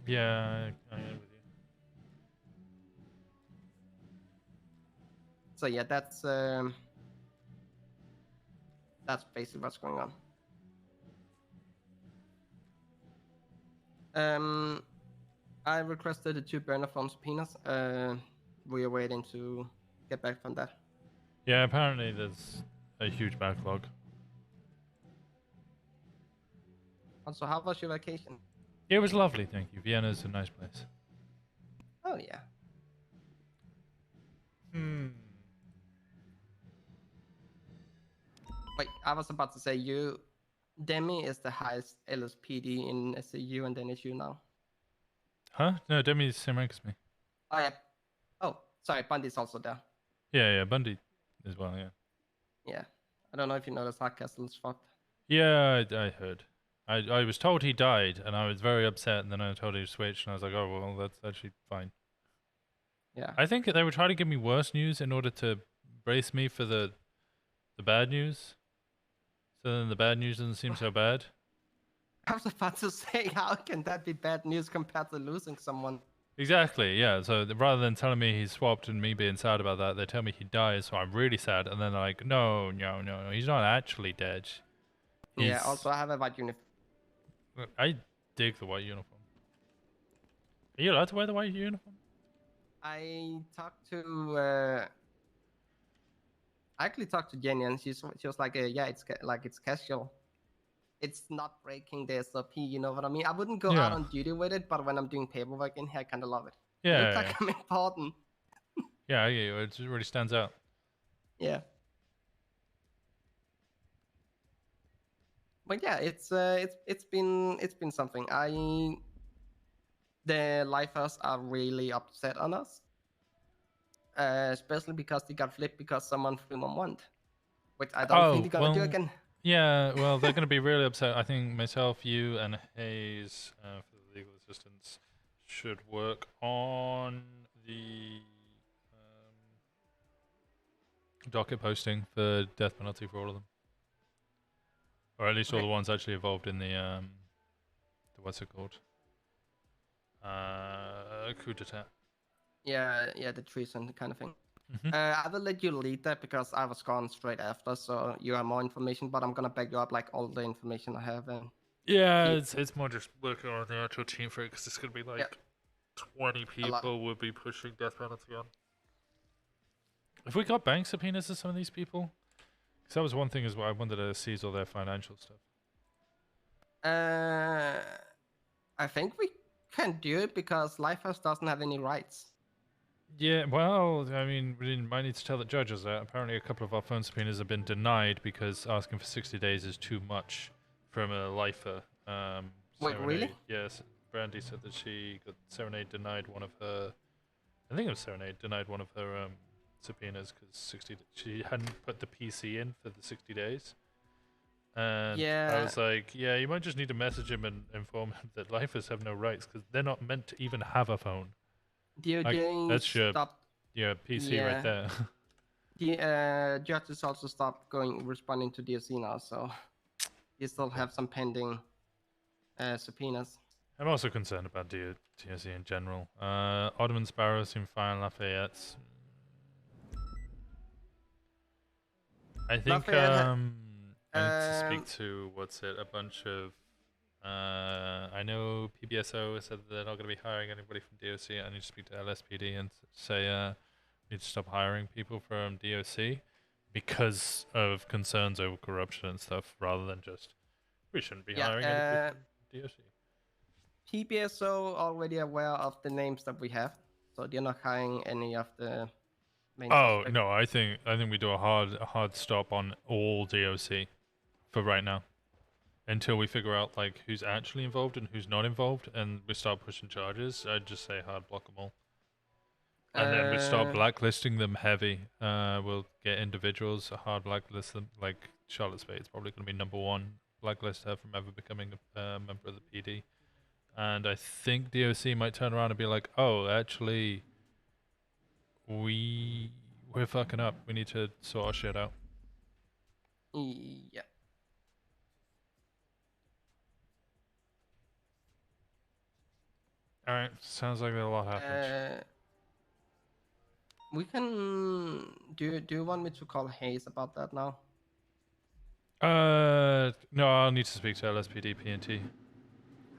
Yeah, I am with you. So yeah, that's basically what's going on. I requested the 2 burner phone subpoenas. We are waiting to get back from that. Yeah, apparently there's a huge backlog. Also, how was your vacation? It was lovely, thank you. Vienna's a nice place. Oh yeah. Wait, I was about to say Demi is the highest LSPD in SCU, and then it's you now. Huh? No, Demi's the same rank as me. Oh yeah. Oh, sorry, Bundy's also there. Yeah, Bundy as well, yeah. Yeah. I don't know if you know the Hardcastle's fucked. Yeah, I heard. I was told he died, and I was very upset, and then I told he switched, and I was like, oh, well, that's actually fine. Yeah. I think they were trying to give me worse news in order to brace me for the bad news. So then the bad news doesn't seem so bad. I was about to say, how can that be bad news compared to losing someone? Exactly, yeah. So rather than telling me he swapped and me being sad about that, they tell me he died, so I'm really sad. And then they're like, no, he's not actually dead. Yeah, also I have a white uniform. I dig the white uniform. Are you allowed to wear the white uniform? I talked to I actually talked to Jenny, and she was like, yeah, it's casual. It's not breaking the SOP, you know what I mean? I wouldn't go out on duty with it, but when I'm doing paperwork in here, I kind of love it. Yeah, It looks like I'm important. Yeah, it really stands out. Yeah. But yeah, it's been something. The lifers are really upset on us, especially because they got flipped because someone threw them on, which I don't think they're gonna do again. Yeah, well, they're going to be really upset. I think myself, you, and Hayes, for the legal assistance, should work on the docket posting for death penalty for all of them. Or at least all the ones actually involved in the what's it called? Coup d'etat. Yeah, the treason kind of thing. I will let you lead that because I was gone straight after, so you have more information. But I'm gonna back you up like all the information I have. And yeah, it's more just working on the actual team for it because it's gonna be like 20 people will be pushing death penalty on. Have we got bank subpoenas to some of these people? Because that was one thing as well. I wanted to seize all their financial stuff. I think we can do it because Lifehouse doesn't have any rights. Yeah, well, I mean, we might need to tell the judges that. Apparently a couple of our phone subpoenas have been denied because asking for 60 days is too much from a lifer. Wait, really? Yes, Brandy said that she got Serenade denied one of her... I think it was Serenade denied one of her subpoenas because she hadn't put the PC in for the 60 days. And I was like, yeah, you might just need to message him and inform him that lifers have no rights because they're not meant to even have a phone. That's your PC right there. The judges also stopped responding to DOC now, so you still have some pending subpoenas. I'm also concerned about DOC in general. Ottoman Sparrows seem fine. Lafayette's. I think I need to speak to a bunch of. I know PBSO said that they're not going to be hiring anybody from DOC. I need to speak to LSPD and say we need to stop hiring people from DOC because of concerns over corruption and stuff, rather than just we shouldn't be hiring anybody from DOC. PBSO already aware of the names that we have, so they're not hiring any of the main suspects. No, I think we do a hard stop on all DOC for right now. Until we figure out like who's actually involved and who's not involved, and we start pushing charges, I'd just say hard block them all. And then we start blacklisting them heavy. We'll get individuals, hard blacklist them. Like Charlotte Spade's probably going to be #1, blacklist her from ever becoming a member of the PD. And I think DOC might turn around and be like, oh, actually, we're fucking up. We need to sort our shit out. Yeah. All right, sounds like a lot happened. We can do you want me to call Hayes about that now? No, I'll need to speak to LSPD PNT.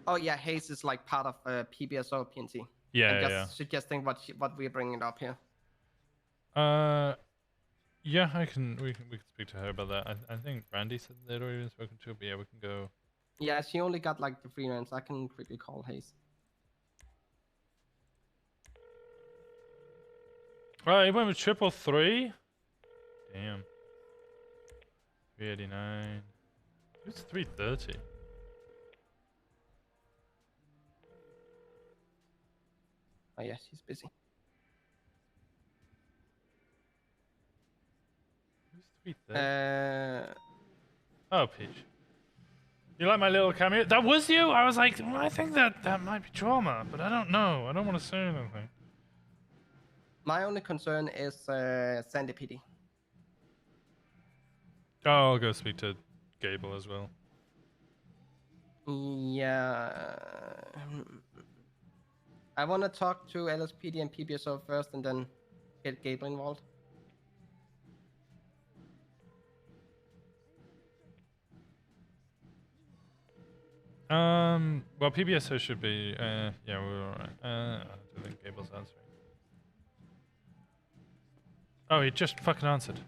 Oh yeah, Hayes is like part of PBSO PNT. Yeah, I'm just suggesting what we're bringing up here. Yeah, we can speak to her about that. I think Brandy said they'd already been spoken to, but yeah, we can go. Yeah, she only got like the 3 rounds. I can quickly call Hayes. Right, he went with 333. Damn. 389. It's 330. Oh yeah, she's busy. Sweet. Oh, Peach. You like my little cameo? That was you? I was like, well, I think that might be trauma, but I don't know. I don't want to say anything. My only concern is Sandy PD. Oh, I'll go speak to Gable as well. Yeah. I want to talk to LSPD and PBSO first and then get Gable involved. Well, PBSO should be, yeah, we're alright. I don't think Gable's answering. Oh, he just fucking answered.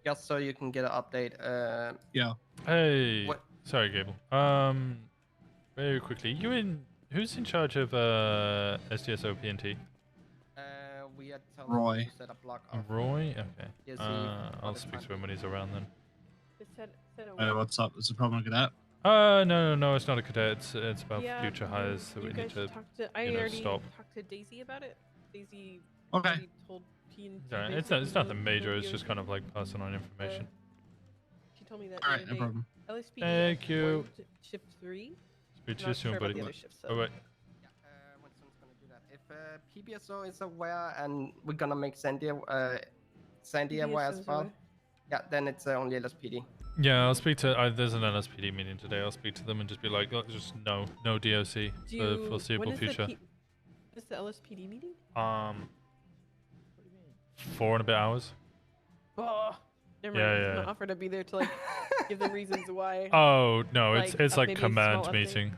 Just so you can get an update. Yeah. Hey. What? Sorry, Gable. Very quickly, who's in charge of SDSO PNT? We are telling Roy. you to set a block of Roy? Okay. Yes, I'll speak to him when he's around then. What's up? Is the problem with that? No, it's not a cadet. It's about Yeah, future hires that we need to, I already stop. talked to Daisy about it. Daisy Okay. already told P&T Yeah, it's nothing major. It's just kind of like passing on information. She told me that. All the right, other no day. problem. LSPD Thank you. formed Shift 3. Speak to I'm you not soon, sure about buddy. the other shifts, so. Oh wait. Winston's gonna do that. If PBSO is aware and we're gonna make Sandy aware as PBSO well, aware. yeah, then it's only LSPD. Yeah, I'll speak to. There's an LSPD meeting today. I'll speak to them and just be like, look, just no DOC for foreseeable future. Is the LSPD meeting? 4 and a bit hours. Oh, never mind. Yeah, I'm not offered to be there to like give them reasons why. Oh no, it's like maybe a command small update. meeting.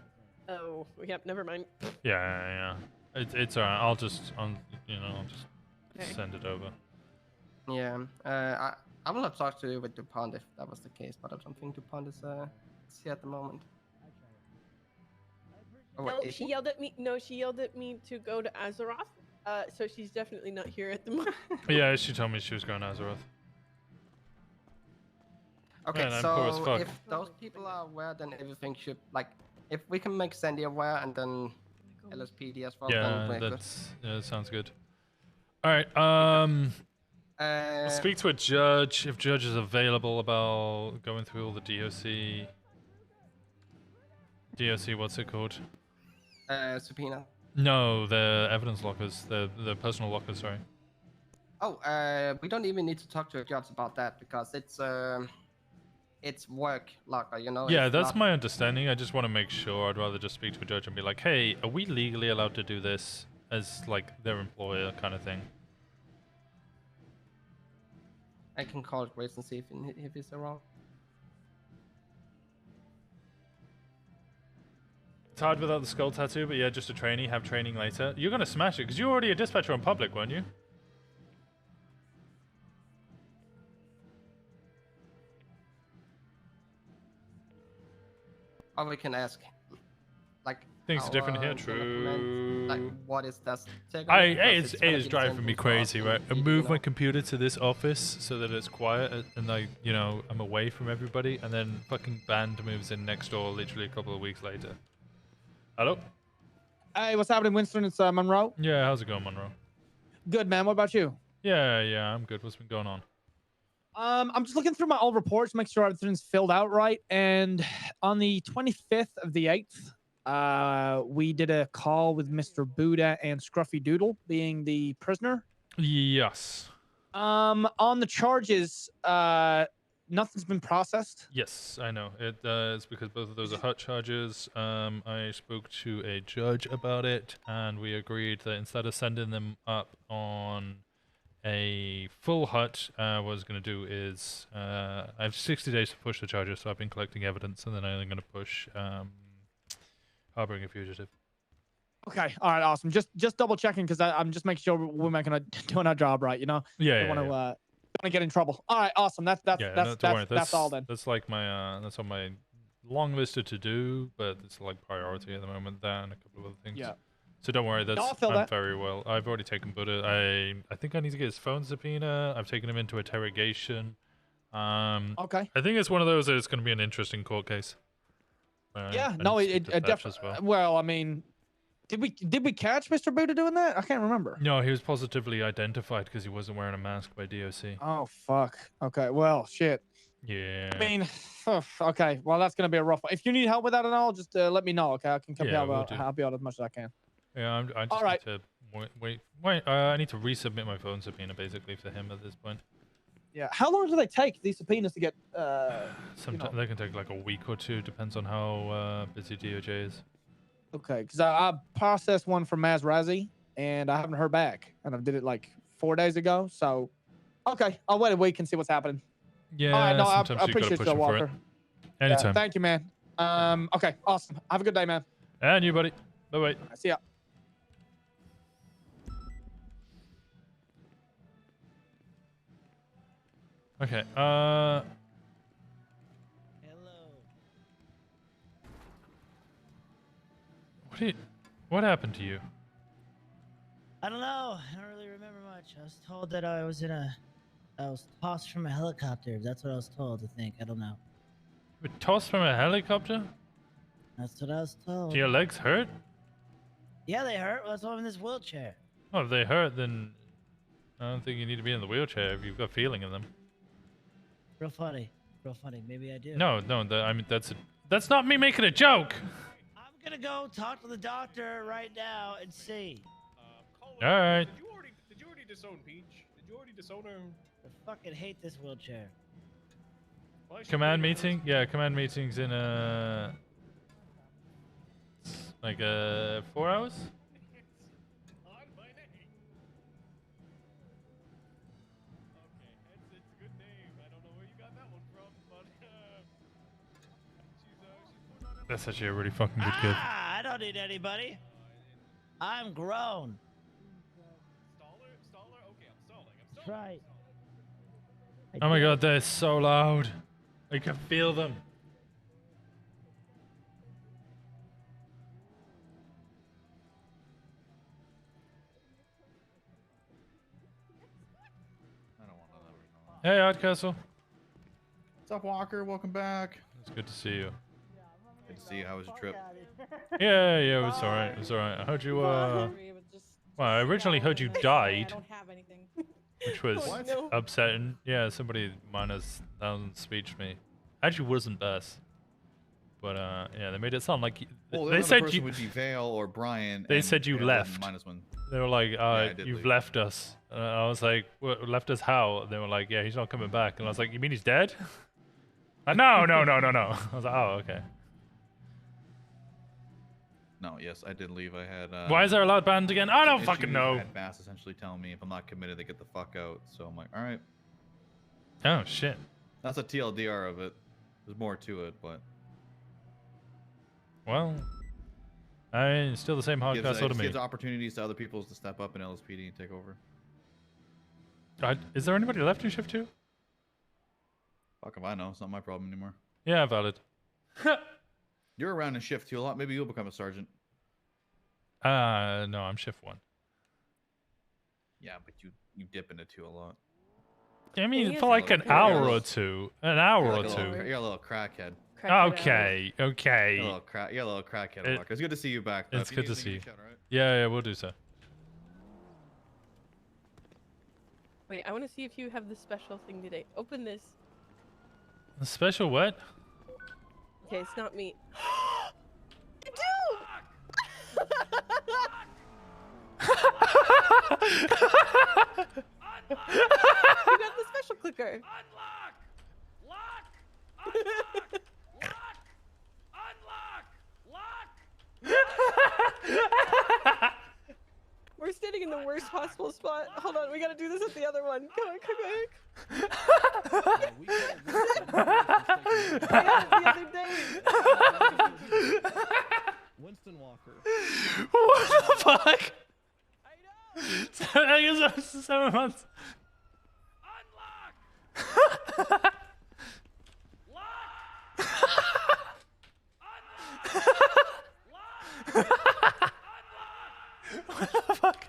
Oh, yep. Never mind. Yeah. It's alright. I'll just Okay. send it over. Yeah. I will have talked to you with DuPont if that was the case, but I don't think DuPont is here at the moment. Oh, wait, No, is she yelled at me. No, she yelled at me to go to Azeroth. So she's definitely not here at the moment. Yeah, she told me she was going to Azeroth. Okay, Man, I'm poor as so fuck. if those people are aware, then everything should if we can make Sandy aware and then LSPD as well. Yeah, then we're that sounds good. All right. I'll good. speak to a judge if judge is available about going through all the DOC. DOC, what's it called? Subpoena. No, the evidence lockers, the personal lockers. Sorry. Oh, we don't even need to talk to a judge about that because it's work locker, you know. Yeah, it's that's not- my understanding. I just want to make sure. I'd rather just speak to a judge and be like, hey, are we legally allowed to do this as like their employer kind of thing? I can call Grace and see if he's wrong. It's hard without the skull tattoo, but yeah, just a trainee. Have training later. You're gonna smash it because you're already a dispatcher on public, weren't you? Or we can ask, like. Things are different here. our True. Like, what is that? It is driving me crazy, right? I move my computer to this office so that it's quiet and I'm away from everybody, and then fucking band moves in next door literally a couple of weeks later. Hello? Hey, what's happening, Winston? It's Monroe. Yeah, how's it going, Monroe? Good, man. What about you? Yeah, I'm good. What's been going on? I'm just looking through my old reports, make sure everything's filled out right. And on the 25th of the 8th, we did a call with Mr. Buddha and Scruffy Doodle being the prisoner. Yes. On the charges, nothing's been processed. Yes, I know. It's because both of those are hut charges. I spoke to a judge about it, and we agreed that instead of sending them up on a full hut, what I was going to do is I have 60 days to push the charges, so I've been collecting evidence, and then I'm going to push harboring a fugitive. Okay, all right, awesome. Just double checking because I'm just making sure we're doing our job right. You know. Yeah. Don't want to get in trouble. All right, awesome. That's all then. That's like my that's on my long list of to do, but it's like priority at the moment. That and a couple of other things. Yeah. So don't worry. No, I'll fill that. Very well. I've already taken Buddha. I think I need to get his phone subpoena. I've taken him into interrogation. Okay. I think it's one of those that it's going to be an interesting court case. Yeah. No, it definitely. Well, I mean, Did we catch Mr. Buddha doing that? I can't remember. No, he was positively identified because he wasn't wearing a mask by DOC. Oh fuck. Okay. Well, shit. Yeah. I mean, okay. Well, that's gonna be a rough one. If you need help with that at all, just let me know. Okay, I can come help out. Help you out as much as I can. Yeah, I just need to wait. I need to resubmit my phone subpoena basically for him at this point. Yeah. How long do they take these subpoenas to get? Sometimes they can take like a week or two, depends on how busy DOJ is. Okay, because I processed one for Maz Razi and I haven't heard back, and I did it like 4 days ago. So, okay, I'll wait a week and see what's happening. Yeah, all right, no, I sometimes you gotta appreciate push you, him for it. Walker. Anytime. Yeah, thank you, man. Okay, awesome. Have a good day, man. And you, buddy. Bye bye. See ya. Okay. What happened to you? I don't know. I don't really remember much. I was told that I was tossed from a helicopter. That's what I was told, I think. I don't know. You were tossed from a helicopter? That's what I was told. Do your legs hurt? Yeah, they hurt. Well, that's why I'm in this wheelchair. Oh, if they hurt, then I don't think you need to be in the wheelchair if you've got feeling in them. Real funny. Real funny. Maybe I do. No, I mean, that's not me making a joke. I'm gonna go talk to the doctor right now and see. All right. Did you already disown Peach? Did you already disown her? I fucking hate this wheelchair. Command meeting? Yeah, command meeting's in like 4 hours? That's actually a really fucking good kid. I don't need anybody. I'm grown. That's right. Oh my god, they're so loud. I can feel them. Hey, Oddcastle. What's up, Walker? Welcome back. It's good to see you. Good to see you. How was your trip? Yeah, it was alright. It was alright. I heard you, well, I originally heard you died. Which was upsetting. Yeah, somebody minus 1,000 speech me. Actually wasn't best. But, yeah, they made it sound like... They said you... would be Vale or Brian. They said you left. -1. They were like, you've leave. left us. I was like, what, left us how? They were like, yeah, he's not coming back. And I was like, you mean he's dead? No. I was like, oh, okay. No, yes, I did leave. I had. Why is there a loud band again? I don't fucking know. I had Bass essentially telling me if I'm not committed, they get the fuck out. So I'm like, all right. Oh shit. That's a TLDR of it. There's more to it, but. Well, I mean, it's still the same hardcore sort of me. Gives opportunities to other people to step up in LSPD and take over. Is there anybody left in shift 2? Fuck if I know. It's not my problem anymore. Yeah, valid. You're around in shift 2 a lot. Maybe you'll become a sergeant. No, I'm shift 1. Yeah, but you dip into 2 a lot. I mean, for like an hour or two. An hour or two. You're a little crackhead. Okay. You're a little crackhead, Walker. It's good to see you back. It's good to see you. Yeah, we'll do so. Wait, I want to see if you have the special thing today. Open this. The special what? Okay, it's not me. You got the special clicker. Unlock! Lock! We're standing in the worst possible spot. Hold on, we gotta do this at the other one. Come on, come back. Winston Walker. What the fuck? I guess it was 7 months. Unlock! What the fuck?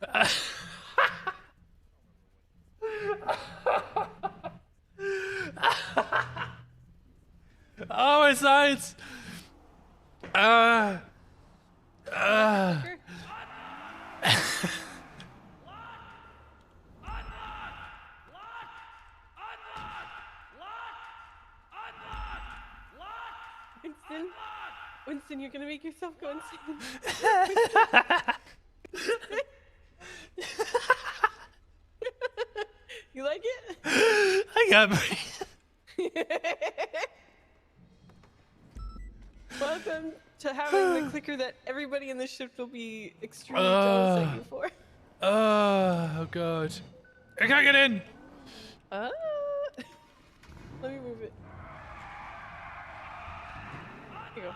Oh, my sides! Winston, you're gonna make yourself go insane. You like it? I got Welcome to having the clicker that everybody in the shift will be extremely jealous of you for. Oh god. I can't get in! Let me move it. Here you go.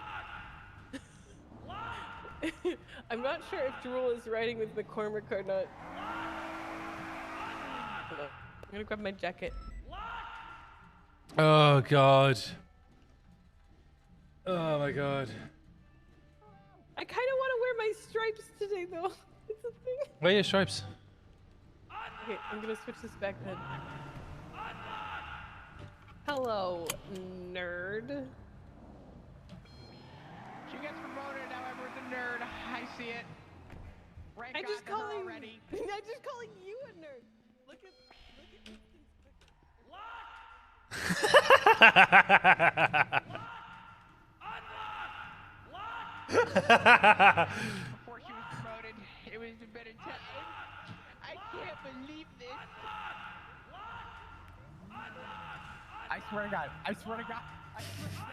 I'm not sure if Drool is riding with McCormick or not. Hold on. I'm gonna grab my jacket. Oh god. Oh my god. I kind of want to wear my stripes today, though. It's a thing. Where are your stripes? Okay, I'm gonna switch this back then. Hello, nerd. She gets promoted, however, the nerd. I see it. Rank I'm just got her calling. already. I'm just calling you a nerd. Look at Before she was promoted, it was a better time. I can't believe this. I swear to God. I swear to God. I swear to God.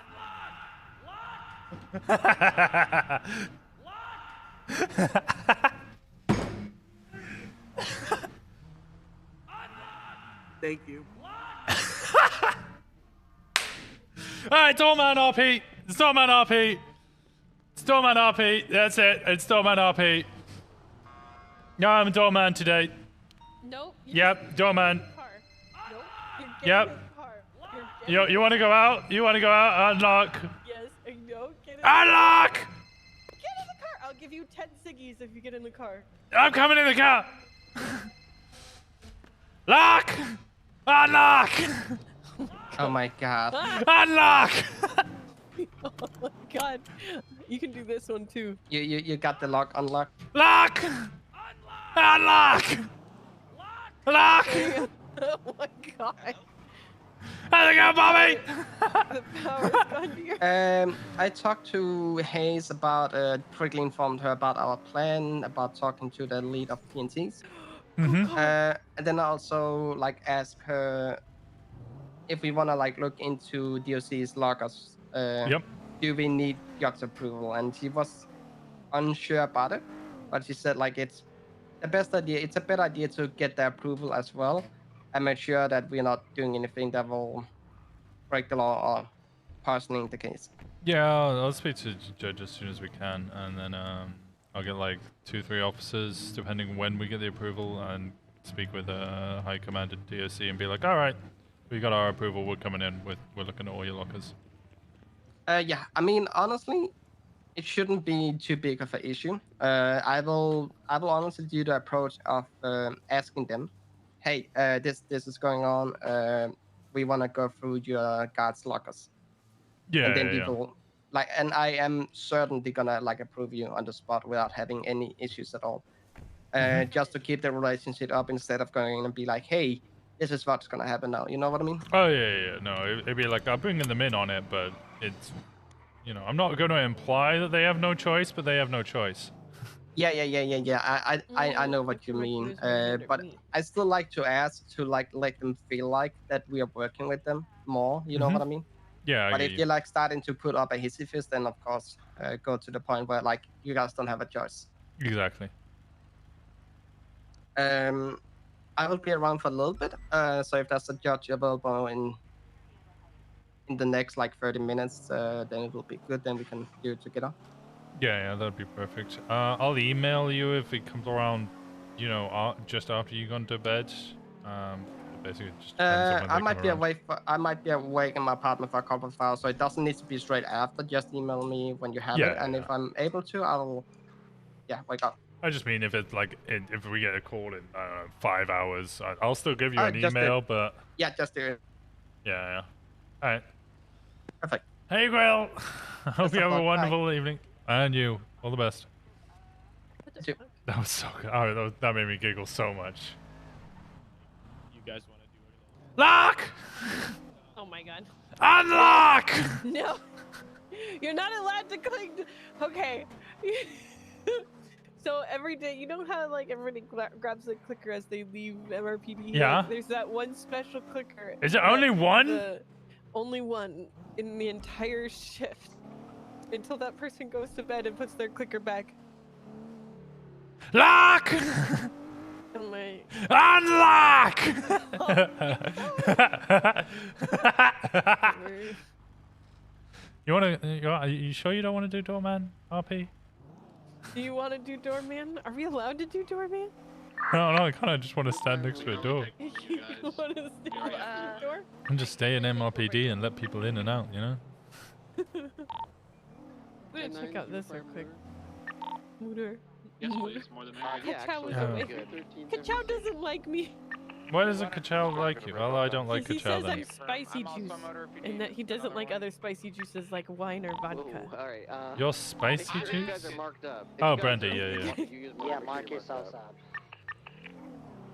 Thank you. Alright, Doorman RP! It's Doorman RP! It's Doorman RP, that's it. It's Doorman RP. No, I'm a doorman today. Nope. Yep, doorman. Nope. You're Yep. getting in the car. You're You wanna go out? You wanna go out? Unlock. Yes, I know. Get in Unlock! Get in the car. I'll give you 10 ciggies if you get in the car. I'm coming in the car! Lock! Unlock! Oh my god. Unlock! Oh my god. You can do this one too. You got the lock unlocked. Lock! Unlock! Lock! Oh my god. How's it going, Bobby? The power's gone to your I talked to Hayes about, quickly informed her about our plan, about talking to the lead of PNTs. And then I also, like, asked her if we want to, like, look into DOC's lockers. Yep. Do we need God's approval? And she was unsure about it, but she said, like, it's the best idea. It's a better idea to get the approval as well and make sure that we're not doing anything that will break the law or personing the case. Yeah, I'll speak to the judge as soon as we can, and then I'll get like 2-3 officers, depending when we get the approval, and speak with High Command at DOC and be like, all right, we got our approval, we're coming in, we're looking at all your lockers. Yeah, I mean, honestly, it shouldn't be too big of an issue. I will honestly do the approach of asking them, hey, this is going on. We want to go through your guards' lockers. Yeah, and then yeah, people like, and I am certain they're gonna like approve you on the spot without having any issues at all. Just to keep the relationship up instead of going and be like, hey, this is what's gonna happen now. You know what I mean? Oh yeah. No, it'd be like, I'm bringing them in on it, but it's, you know, I'm not going to imply that they have no choice, but they have no choice. Yeah. I know what you mean. But I still like to ask to like let them feel like that we are working with them more. You know what I mean? Yeah. But if you're like starting to put up a hissy fit, then of course go to the point where like you guys don't have a choice. Exactly. I will be around for a little bit. So if there's a judge available in the next like 30 minutes, then it will be good. Then we can do it together. Yeah, that'd be perfect. I'll email you if it comes around, you know, just after you gone to bed. Basically, just depends on when I they might come be around. awake in my apartment for a couple of hours, so it doesn't need to be straight after. Just email me when you have it, and if I'm able to, I'll wake up. I just mean if it's like if we get a call in 5 hours, I'll still give you an just do it. email, but Yeah, just do it. yeah. All right. Perfect. Hey, Grail. I hope Best you of have a luck. wonderful evening. And you. All the best. Two. That was so good. Oh, that made me giggle so much. You guys want to do it? Lock! Oh my god. Unlock! No. You're not allowed to click. Okay. So every day, you know how like everybody grabs a clicker as they leave MRPD? Yeah. Like, there's that one special clicker. Is it only one? Only one in the entire shift. Until that person goes to bed and puts their clicker back. Lock! Oh my. Unlock! You sure you don't want to do doorman, RP? Do you want to do doorman? Are we allowed to do doorman? No, I kind of just want to stand next to a door. You want to stand next to the door? And just stay in MRPD and let people in and out, you know? I'm gonna check out this real quick. Mooter. Yes, please. More than Ka-chow was Oh. away. Ka-chow doesn't like me. Why doesn't Ka-chow like you? Well, I don't like He Ka-chow says then. I'm spicy juice, and that he doesn't like other spicy juices like wine or vodka. You're spicy You juice? guys are marked up. Oh, Brandy, yeah. Yeah, mark yourselves up.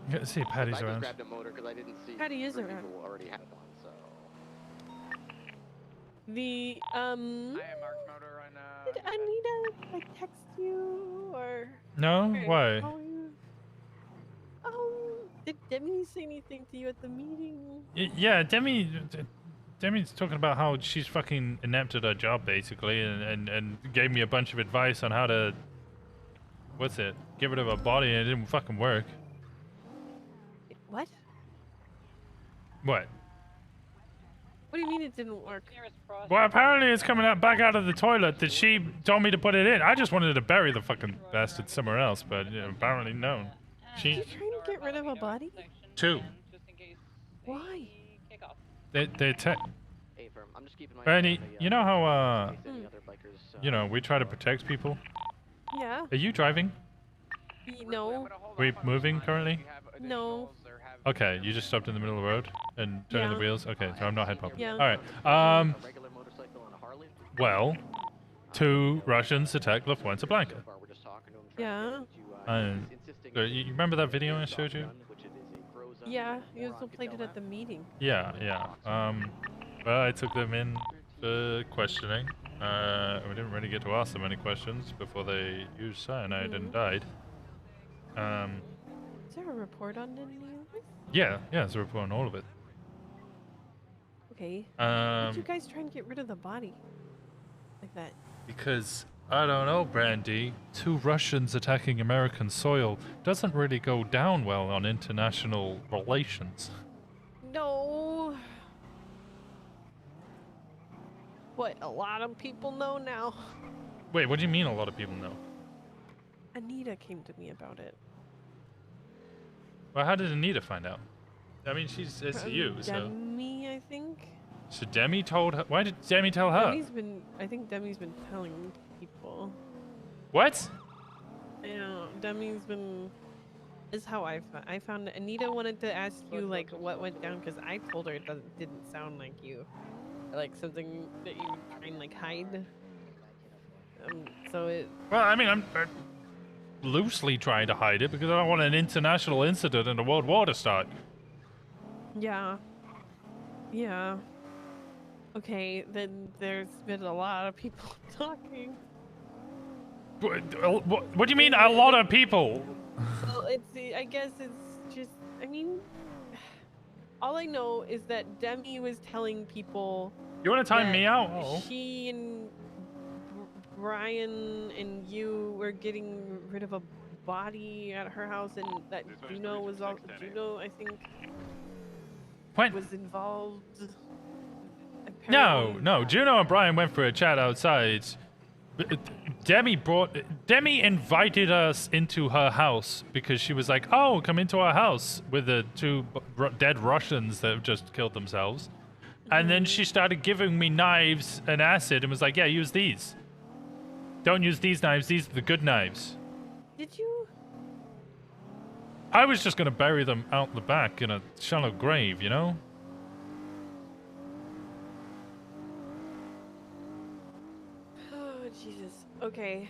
You got to see Patty's I just around. grabbed a motor because I didn't see. Patty is three around. people already had one, so. The I am Mark Motor right now. Did Anita like text you or? No? or Why? call you? Did Demi say anything to you at the meeting? Yeah, Demi's talking about how she's fucking inept at her job, basically, and gave me a bunch of advice on how to, get rid of her body, and it didn't fucking work. What? What? What do you mean it didn't work? Well, apparently it's coming out back out of the toilet that she told me to put it in. I just wanted to bury the fucking bastard somewhere else, but apparently no. Are you trying to get rid of a body? Two. Why? They I'm just keeping my Bernie, you know how we try to uh, protect people? Yeah. Are you driving? No. Are we moving currently? No. Okay, you just stopped in the middle of the road and turning the Yeah. wheels? Okay, so I'm not head pump. Yeah. Alright, well, 2 Russians attacked Lufthansa Blanca. Yeah. And you remember that video I showed you? Yeah. You also played it at the meeting. Yeah. Well, I took them in for questioning. We didn't really get to ask them any questions before they used cyanide and died. Is there a report on any of this? Yeah, there's a report on all of it. Okay. Why did you guys try and get rid of the body? Like that? Because, I don't know, Brandy, 2 Russians attacking American soil doesn't really go down well on international relations. No. What, a lot of people know now? Wait, what do you mean a lot of people know? Anita came to me about it. Well, how did Anita find out? I mean, she's SCU, so... Demi, I think? So Demi told her... Why did Demi tell her? I think Demi's been telling people. What? Yeah, Demi's been... Is how I found it. Anita wanted to ask you, like, what went down, because I told her it didn't sound like you. Like, something that you would try and, like, hide. So it... Well, I mean, I'm loosely trying to hide it because I don't want an international incident and a world war to start. Yeah. Yeah. Okay, then there's been a lot of people talking. What do you mean, a lot of people? Well, I guess it's just, I mean, all I know is that Demi was telling people. You want to time me out? She and Brian and you were getting rid of a body at her house, and that Juno was all. Juno, I think. What? Was involved. No. Juno and Brian went for a chat outside. Demi invited us into her house because she was like, "Oh, come into our house," with the 2 dead Russians that have just killed themselves. And then she started giving me knives and acid and was like, "Yeah, use these. Don't use these knives. These are the good knives." Did you? I was just gonna bury them out the back in a shallow grave, you know? Oh Jesus. Okay.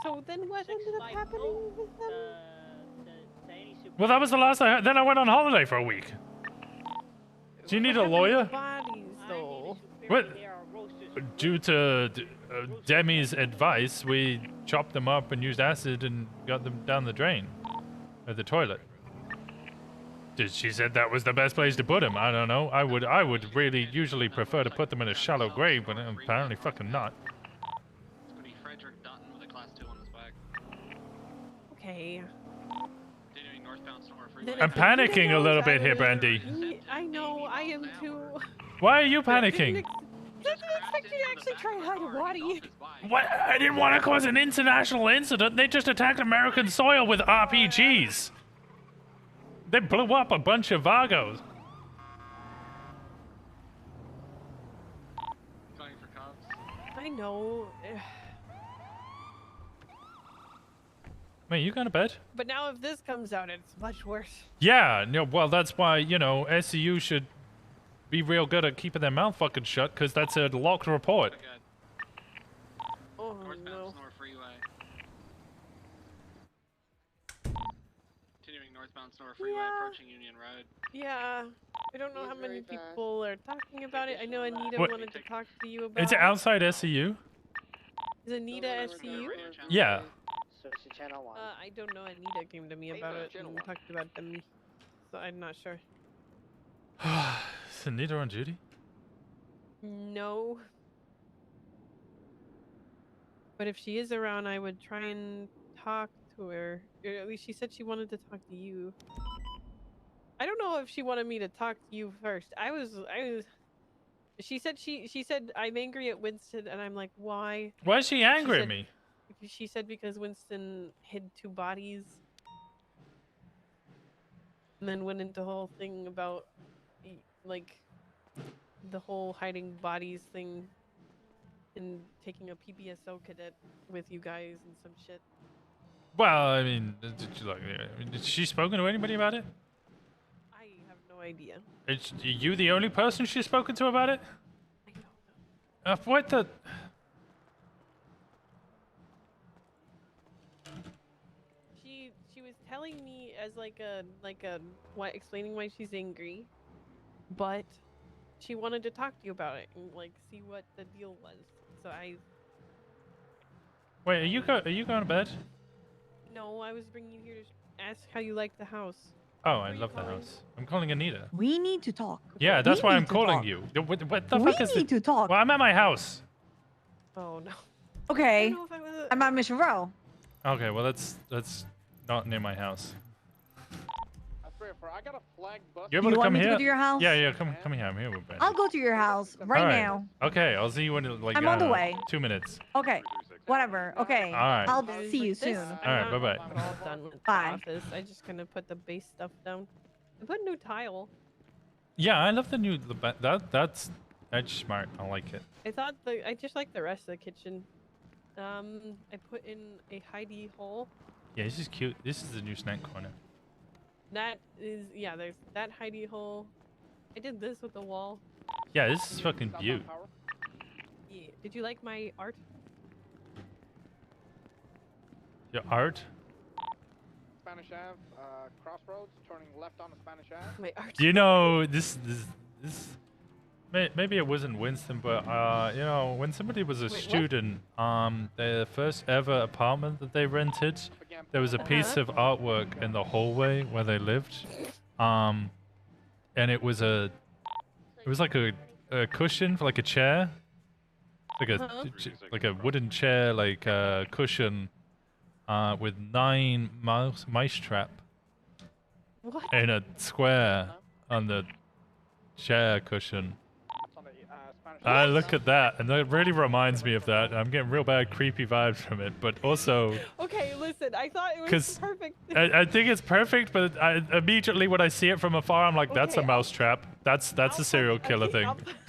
So then what ended up happening with them? Well, that was the last I heard. Then I went on holiday for a week. Do you need a lawyer? Bodies, though. What? Due to Demi's advice, we chopped them up and used acid and got them down the drain. Or the toilet. She said that was the best place to put them. I don't know. I would really usually prefer to put them in a shallow grave, but apparently fucking not. Okay. I'm panicking a little bit here, Brandy. I know, I am too. Why are you panicking? Didn't expect you to actually try and hide a body. What? I didn't want to cause an international incident. They just attacked American soil with RPGs. They blew up a bunch of Vagos. I know. Wait, you going to bed? But now if this comes out, it's much worse. Yeah, no, well, that's why, you know, SCU should be real good at keeping their mouth fucking shut, because that's a locked report. Oh, no. Continuing northbound Snore Freeway, approaching Union Road. Yeah. I don't know how many people are talking about it. I know Anita What? wanted to talk to you about Is it outside SCU? Is Anita SCU? Yeah. I don't know. Anita came to me about it and talked about them, so I'm not sure. Is Anita on duty? No. But if she is around, I would try and talk to her. Or at least she said she wanted to talk to you. I don't know if she wanted me to talk to you first. I was. She said I'm angry at Winston, and I'm like, why? Why is she angry at me? She said because Winston hid 2 bodies. And then went into the whole thing about, like, the whole hiding bodies thing. And taking a PBSO cadet with you guys and some shit. Well, I mean, did she spoken to anybody about it? I have no idea. Is you the only person she's spoken to about it? I don't know. What the... She was telling me as explaining why she's angry, but she wanted to talk to you about it and like see what the deal was. So Wait, are you going to bed? No, I was bringing you here to ask how you like the house. Oh, I love the house. I'm calling Anita. We need to talk. Yeah, that's We why need I'm to calling talk. you. What the We fuck is need to talk. Well, I'm at my house. Oh no. Okay. I'm at Mission Row. Okay, well that's not near my house. I got a flag bus. You able You to want come me to here? go to your house? Yeah, come here. I'm here with Ben. I'll go to your house right All now. Okay, I'll see you in like I'm on the way. 2 minutes. Okay. Whatever. Okay. All right. I'll see you This- soon. I'm All right, not bye-bye. all done with the Bye. office. I just kind of put the base stuff down. I put new tile. Yeah, I love the new that's smart. I like it. I just like the rest of the kitchen. I put in a hidey hole. Yeah, this is cute. This is the new snack corner. That is, yeah, there's that hidey hole. I did this with the wall. Yeah, this is fucking beaut. Yeah. Did you like my art? Your art? Spanish Ave, crossroads, turning left on Spanish Ave. My art. You know, this maybe it wasn't Winston, but you know, when somebody was a student, their first ever apartment that they rented, there was a piece of artwork in the hallway where they lived, and it was like a cushion for like a chair, like a wooden chair, like a cushion, with 9 mice trap in a square on the chair cushion. I look at that, and that really reminds me of that. I'm getting real bad, creepy vibes from it, but also... Okay, listen, I thought it was Because perfect. I think it's perfect, but immediately when I see it from afar, I'm like, that's a Okay, mouse trap. That's a serial killer thing.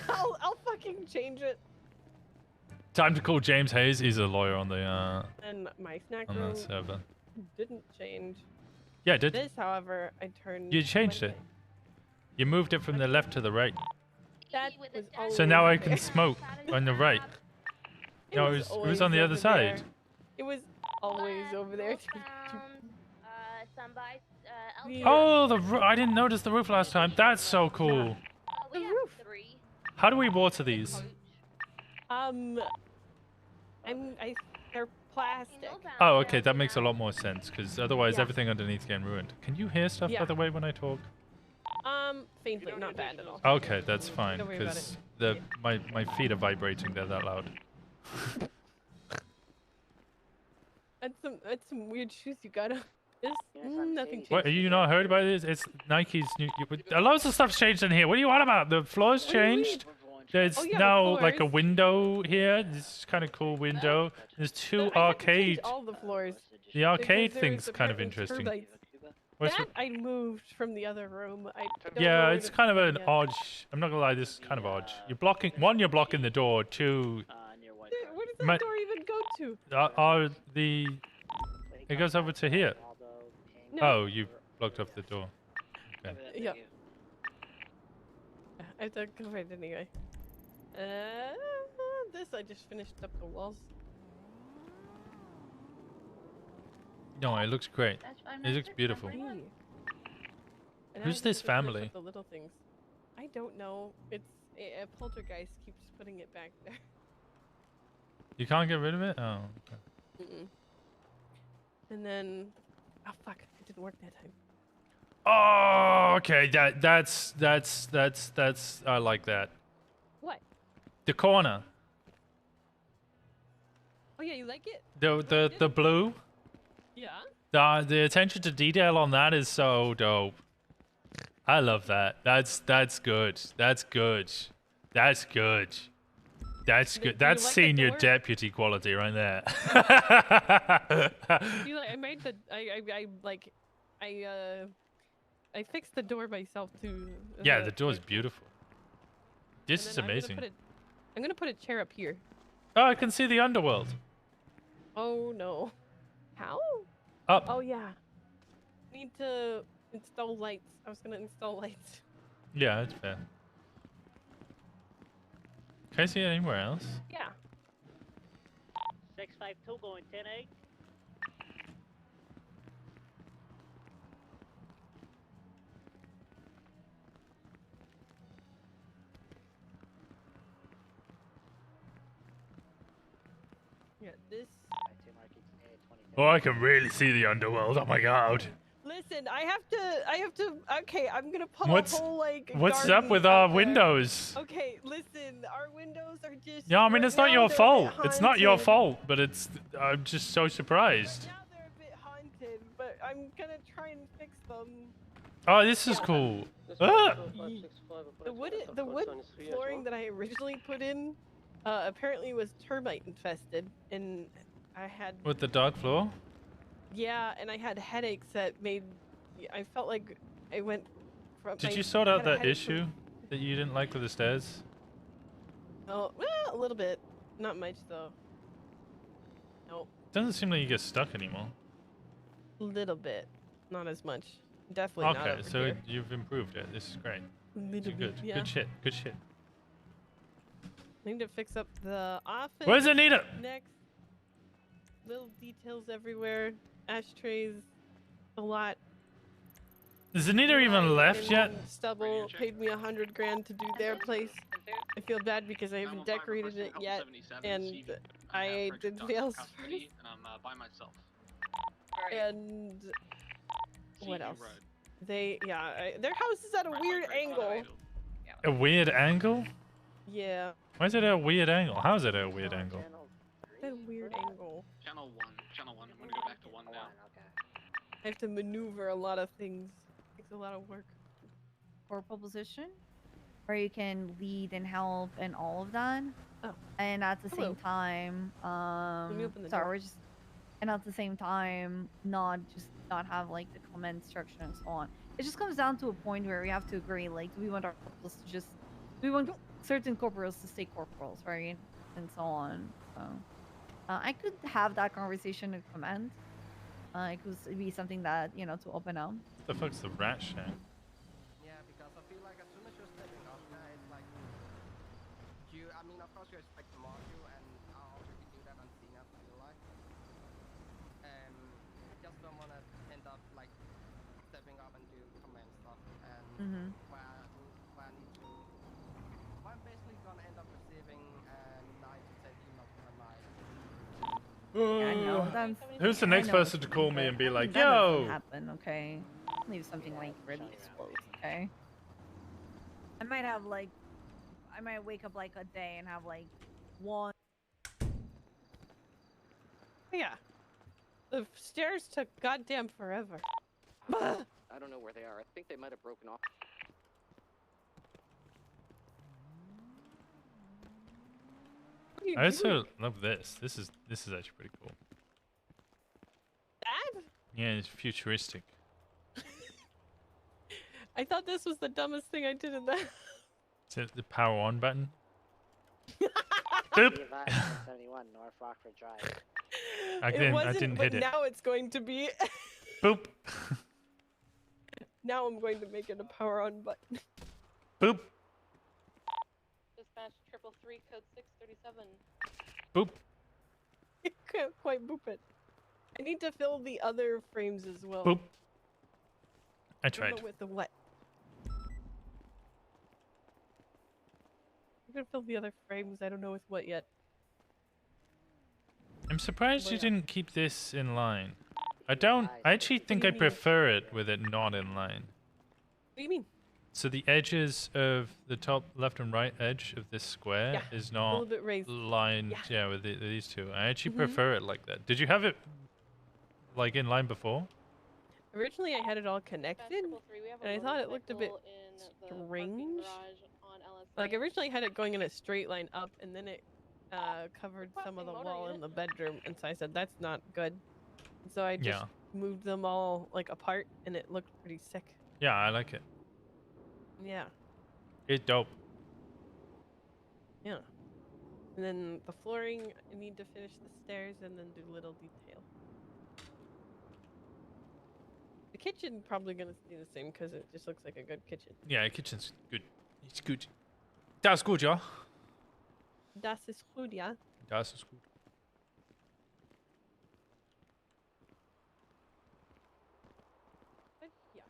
I'll fucking change it. Time to call James Hayes. He's a lawyer on the And my snack on room the server. didn't change. Yeah, it did. This, however, I turned. You changed it. You moved it from the left to the right. That was always So now I there. can smoke on the right. No, it was on the other over side. there. It was always over there. Oh, I didn't notice the roof last time. That's so cool. The roof. How do we water these? They're plastic. Oh, okay, that makes a lot more sense because otherwise Yeah. everything underneath getting ruined. Can you hear stuff by Yeah. the way when I talk? Faintly, not bad at all. Okay, that's fine Don't worry about because it. my feet are vibrating. They're that loud. That's some weird shoes you got on. Nothing changed. What, are you not heard about this? It's Nike's new. Loads of stuff's changed in here. What are you on about? The floor's changed. There's yeah, the now like a floors. window here. This kind of cool window. There's two arcade. All the floors. The arcade because there was thing's kind of apparently interesting. termites. What's That I moved from the other room. I don't know Yeah, where it's to kind of put an it yet. odd. I'm not gonna lie, this is kind of odd. You're blocking. One, you're blocking the door. Two, Where does that My- door even go to? it goes over to here. No. Oh, you blocked up the door. Okay. Yeah. I have to cover it anyway. This I just finished up the walls. No, it looks great. It looks beautiful. And Who's I this just finish up family? The little things. I don't know. It's a poltergeist keeps putting it back there. You can't get rid of it? Oh, okay. Mm-mm. And then, oh fuck, it didn't work that time. Oh, okay. That's. I like that. What? The corner. Oh yeah, you like it? The blue. Yeah. The attention to detail on that is so dope. I love that. That's good. That's good. That's good. That's good. That's like the senior door? deputy quality right there. You like, I made the I fixed the door myself too. Yeah, the door's beautiful. This And is then amazing. I'm gonna put a chair up here. Oh, I can see the underworld. Oh no. How? Up. Oh yeah. Need to install lights. I was gonna install lights. Yeah, that's fair. Can I see it anywhere else? Yeah. 652 going 10-8. Yeah, this. Oh, I can really see the underworld. Oh my god. Listen, I have to. Okay, I'm gonna put What's a whole like. What's up garden with out our there. windows? Okay, listen, our windows are just. Yeah, I mean right it's not now your they're a fault. bit It's not your haunted. fault, but it's. I'm just so surprised. Now they're a bit haunted, but I'm gonna try and fix them. Oh, this is cool. Ah! The wood flooring that I originally put in, apparently was termite infested, and I had. With the dark floor? Yeah, and I had headaches that made. I felt like I went from. Did I you sort out had a that headache issue that you didn't like with the stairs? Oh, well, a little bit. Not much, though. Nope. Doesn't seem like you get stuck anymore. Little bit. Not as much. Definitely not Okay, over so here. you've improved it. This is great. Little This is good. bit, yeah. Good shit. Good shit. I need to fix up the office. Where's Anita? Next. Little details everywhere. Ashtrays. A lot. Is Anita even left yet? Stubble paid me $100 grand to do their place. I feel bad because I haven't decorated it yet, and I did fails first. And I'm by myself. And what else? Their house is at a weird angle. A weird angle? Yeah, Why is it at a weird angle? How is it at a weird angle? at a weird angle. Channel 1. Channel 1. I'm gonna go back to 1 now. I have to maneuver a lot of things. Takes a lot of work. Corporal position, where you can lead and help and all of that. Oh. And at the Hello. same time, Let me open the sorry, door. we're just, and at the same time, not have like the command structure and so on. It just comes down to a point where we have to agree, like, do we want our corporals to just, do we want certain corporals to stay corporals, right? and so on. So I could have that conversation in command. It could be something that, you know, to open up. The fuck's the rat shit? Yeah, because I feel like as soon as you're stepping up there, it's like you. I mean, of course, you expect to mark you, and I already do that on scene. I feel like, just don't want to end up like stepping up and do command stuff, and where I need to. I'm basically gonna end up receiving 9 to 10 emails per night. Who's the next person to call me and be like, That doesn't yo? happen, okay? Leave something like really explodes, okay? I might have like, I might wake up like a day and have like one. Yeah. The stairs took goddamn forever. I don't know where they are. I think they might have broken off. I also love this. This is actually pretty cool. That? Yeah, it's futuristic. I thought this was the dumbest thing I did in that. Is it the power on button? Boop. 71 North Rockford Drive. I didn't hit it. Now it's going to be. Boop. Now I'm going to make it a power on button. Boop. Dispatch 333 code 637. Boop. You can't quite boop it. I need to fill the other frames as well. Boop. I don't know tried. with the what? I'm gonna fill the other frames. I don't know with what yet. I'm surprised you didn't keep this in line. I actually think do I you mean? prefer it with it not in line. What do you mean? So the edges of the top left and right edge of this square is a not little bit raised. lined, with these two. I actually Mhm. prefer it like that. Did you have it like in line before? Originally, I had it all connected, and I thought it looked a bit strange. Like originally, I had it going in a straight line up, and then it covered some of the wall in the bedroom, and so I said that's not good. And so I just moved them all like apart, and it looked pretty sick. Yeah, I like it. Yeah, It's dope. yeah. And then the flooring, I need to finish the stairs and then do little detail. The kitchen probably gonna stay the same because it just looks like a good kitchen. Yeah, kitchen's good. It's good. That's good, yeah. Das ist gut, ja. Das ist gut. But yeah.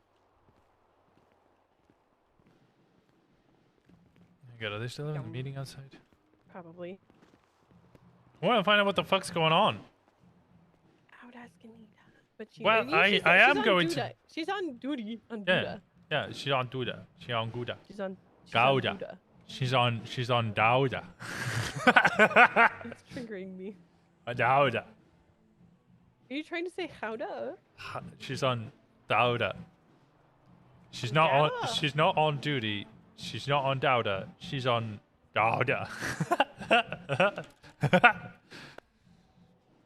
God, are they still having a meeting outside? Probably. I want to find out what the fuck's going on. How does Kanita? But she, Well, I am going to. She's on duty on Yeah, Duda. yeah, she's on Duda. She's on Gouda. She's on Gouda. Duda. She's on Dauda. It's triggering me. Dauda. Are you trying to say howda? She's on Dauda. She's not on. She's not on duty. She's not on Dauda. She's on Dauda.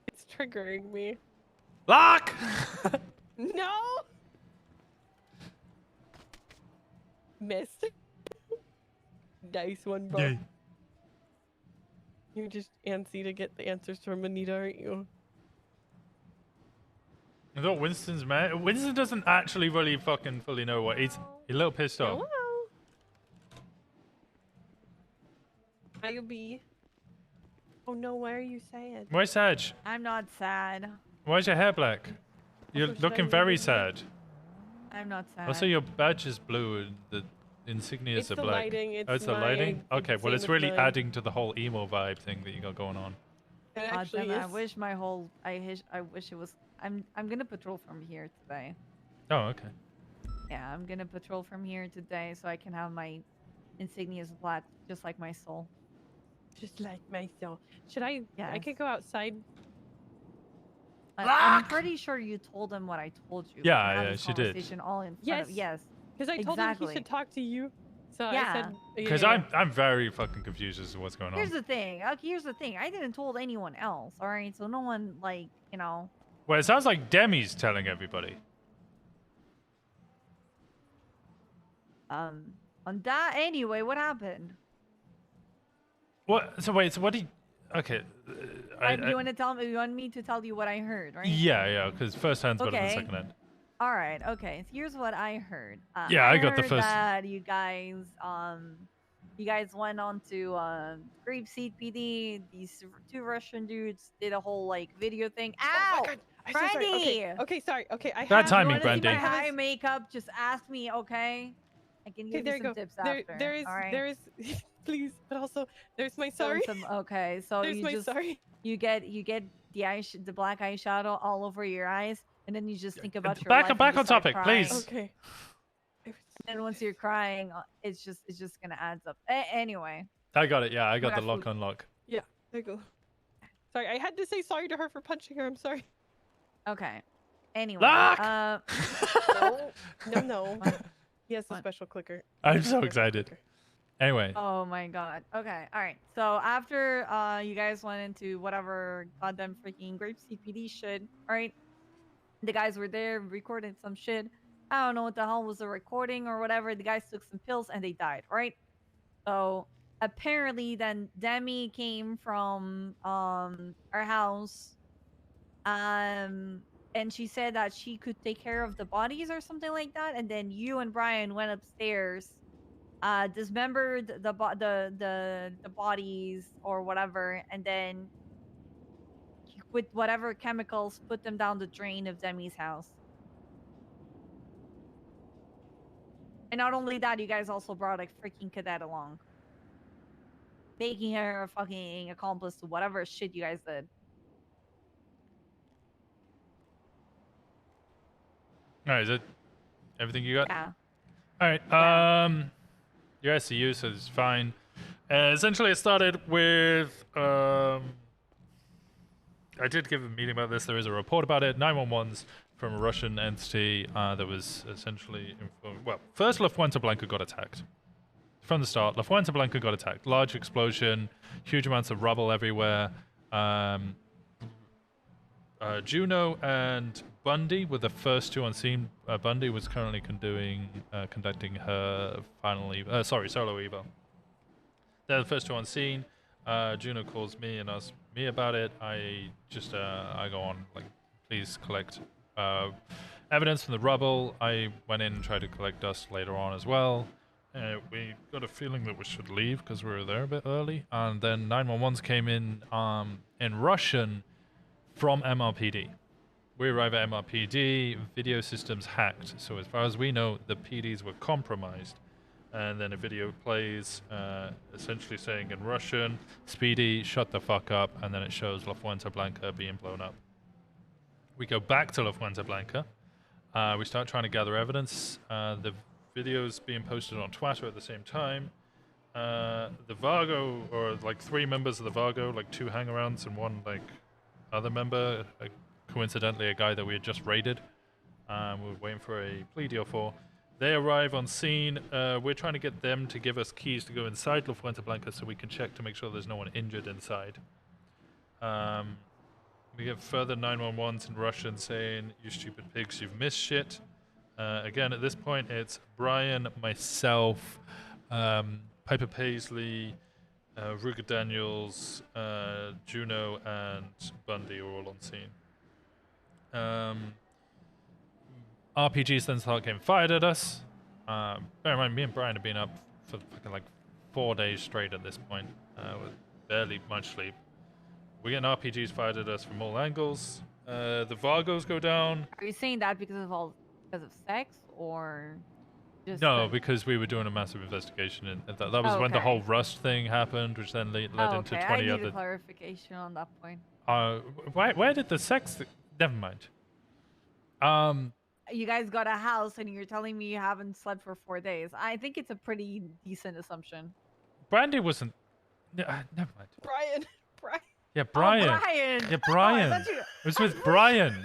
It's triggering me. Lock. No. Missed. Nice one, bro. Yay. You're just antsy to get the answers from Anita, aren't you? I thought Winston's mad. Winston doesn't actually really fucking fully know what he's a little pissed off. Hello. IOB. Oh no, why are you sad? Why Sag? I'm not sad. Why is your hair black? You're should looking I very leave it? sad. I'm not sad. Also, your badge is blue and the insignias It's are the black. lighting, Oh, it's the my- lighting? Okay, well, same it's with really mine. adding to the whole emo vibe thing that you got going on. It God actually damn it, I is. wish my whole I wish it was I'm gonna patrol from here today. Oh, okay. Yeah, I'm gonna patrol from here today so I can have my insignias black just like my soul. Just like myself. Should I? Yeah. I could go outside. I'm pretty sure you told him what I told you. We Yeah, can have yeah, this she did. conversation all in front Yes. of yes. Because I told him he should talk to you. So Yeah. I said. Because yeah. I'm very fucking confused as to what's going on. Here's the thing. Okay, here's the thing. I didn't told anyone else. All right, so no one like Well, it sounds like Demi's telling everybody. On that anyway. What happened? What? So wait. So what? Okay. You want to tell me? You want me to tell you what I heard, right? Yeah, because first hand's better than Okay. second hand. All right. Okay. So here's what I heard. Yeah, I got the heard first- that you guys went on to Grapeseed PD. These two Russian dudes did a whole like video thing. Ow! Oh my God. I'm so sorry. Brandy! Okay, sorry. Okay, I Bad have. timing, You wanna see Brandy. my eye makeup? Just ask me, okay? I can give there you you some go. tips There, after. there is, all right? there is. Please, but also there's my sorry. Okay, so There's you my just sorry. you get the black eyeshadow all over your eyes, and then you just think about your Back- life. back and you on start topic, crying. please. Okay. And once you're crying, it's just gonna add up. Anyway. I got it. Yeah, I got got the lock food. unlock. Yeah, there you go. Sorry, I had to say sorry to her for punching her. I'm sorry. Okay. Anyway. Lock! No. He has a special clicker. I'm so excited. Anyway. Oh my god. Okay. All right. So after you guys went into whatever goddamn freaking Grapeseed PD shit, all right? The guys were there recording some shit. I don't know what the hell was the recording or whatever. The guys took some pills and they died, right? So apparently then Demi came from our house and she said that she could take care of the bodies or something like that, and then you and Brian went upstairs, dismembered the bodies or whatever, and then with whatever chemicals put them down the drain of Demi's house. And not only that, you guys also brought a freaking cadet along, making her a fucking accomplice to whatever shit you guys did. All right, is it everything you got? Yeah. All right. Your SCU, so it's fine. Essentially, it started with I did give a meeting about this. There is a report about it. 911's from a Russian entity that was essentially informed. Well, first Lufthansa Blanca got attacked. From the start, Lufthansa Blanca got attacked. Large explosion, huge amounts of rubble everywhere. Juno and Bundy were the first two on scene. Bundy was currently conducting her final solo eval. They're the first two on scene. Juno calls me and asks me about it. I go on, like, please collect evidence from the rubble. I went in and tried to collect dust later on as well. We got a feeling that we should leave because we were there a bit early. And then 911s came in Russian from MRPD. We arrive at MRPD, video systems hacked. So as far as we know, the PDs were compromised. And then a video plays essentially saying in Russian, Speedy, shut the fuck up. And then it shows Lufthansa Blanca being blown up. We go back to Lufthansa Blanca. We start trying to gather evidence. The videos being posted on Twitter at the same time. The Vargo, or like 3 members of the Vargo, like 2 hangarounds and 1 like other member, coincidentally a guy that we had just raided. We were waiting for a plea deal for. They arrive on scene. We're trying to get them to give us keys to go inside Lufthansa Blanca so we can check to make sure there's no one injured inside. We get further 911s in Russian saying, you stupid pigs, you've missed shit. Again, at this point, it's Brian, myself, Piper Paisley, Ruger Daniels, Juno, and Bundy are all on scene. RPGs then start getting fired at us. Bear in mind, me and Brian have been up for fucking like 4 days straight at this point, with barely much sleep. We get RPGs fired at us from all angles. The Vargos go down. Are you saying that because of sex or just No, because we were doing a massive investigation, and that was when the whole Rust thing happened, which then led into 20 I need other. a clarification on that point. Where did the sex? Never mind. You guys got a house, and you're telling me you haven't slept for 4 days. I think it's a pretty decent assumption. Brandy wasn't. Never mind. Brian. Yeah, Brian. Oh, Brian. Yeah, Brian. Oh, I thought It was with Brian.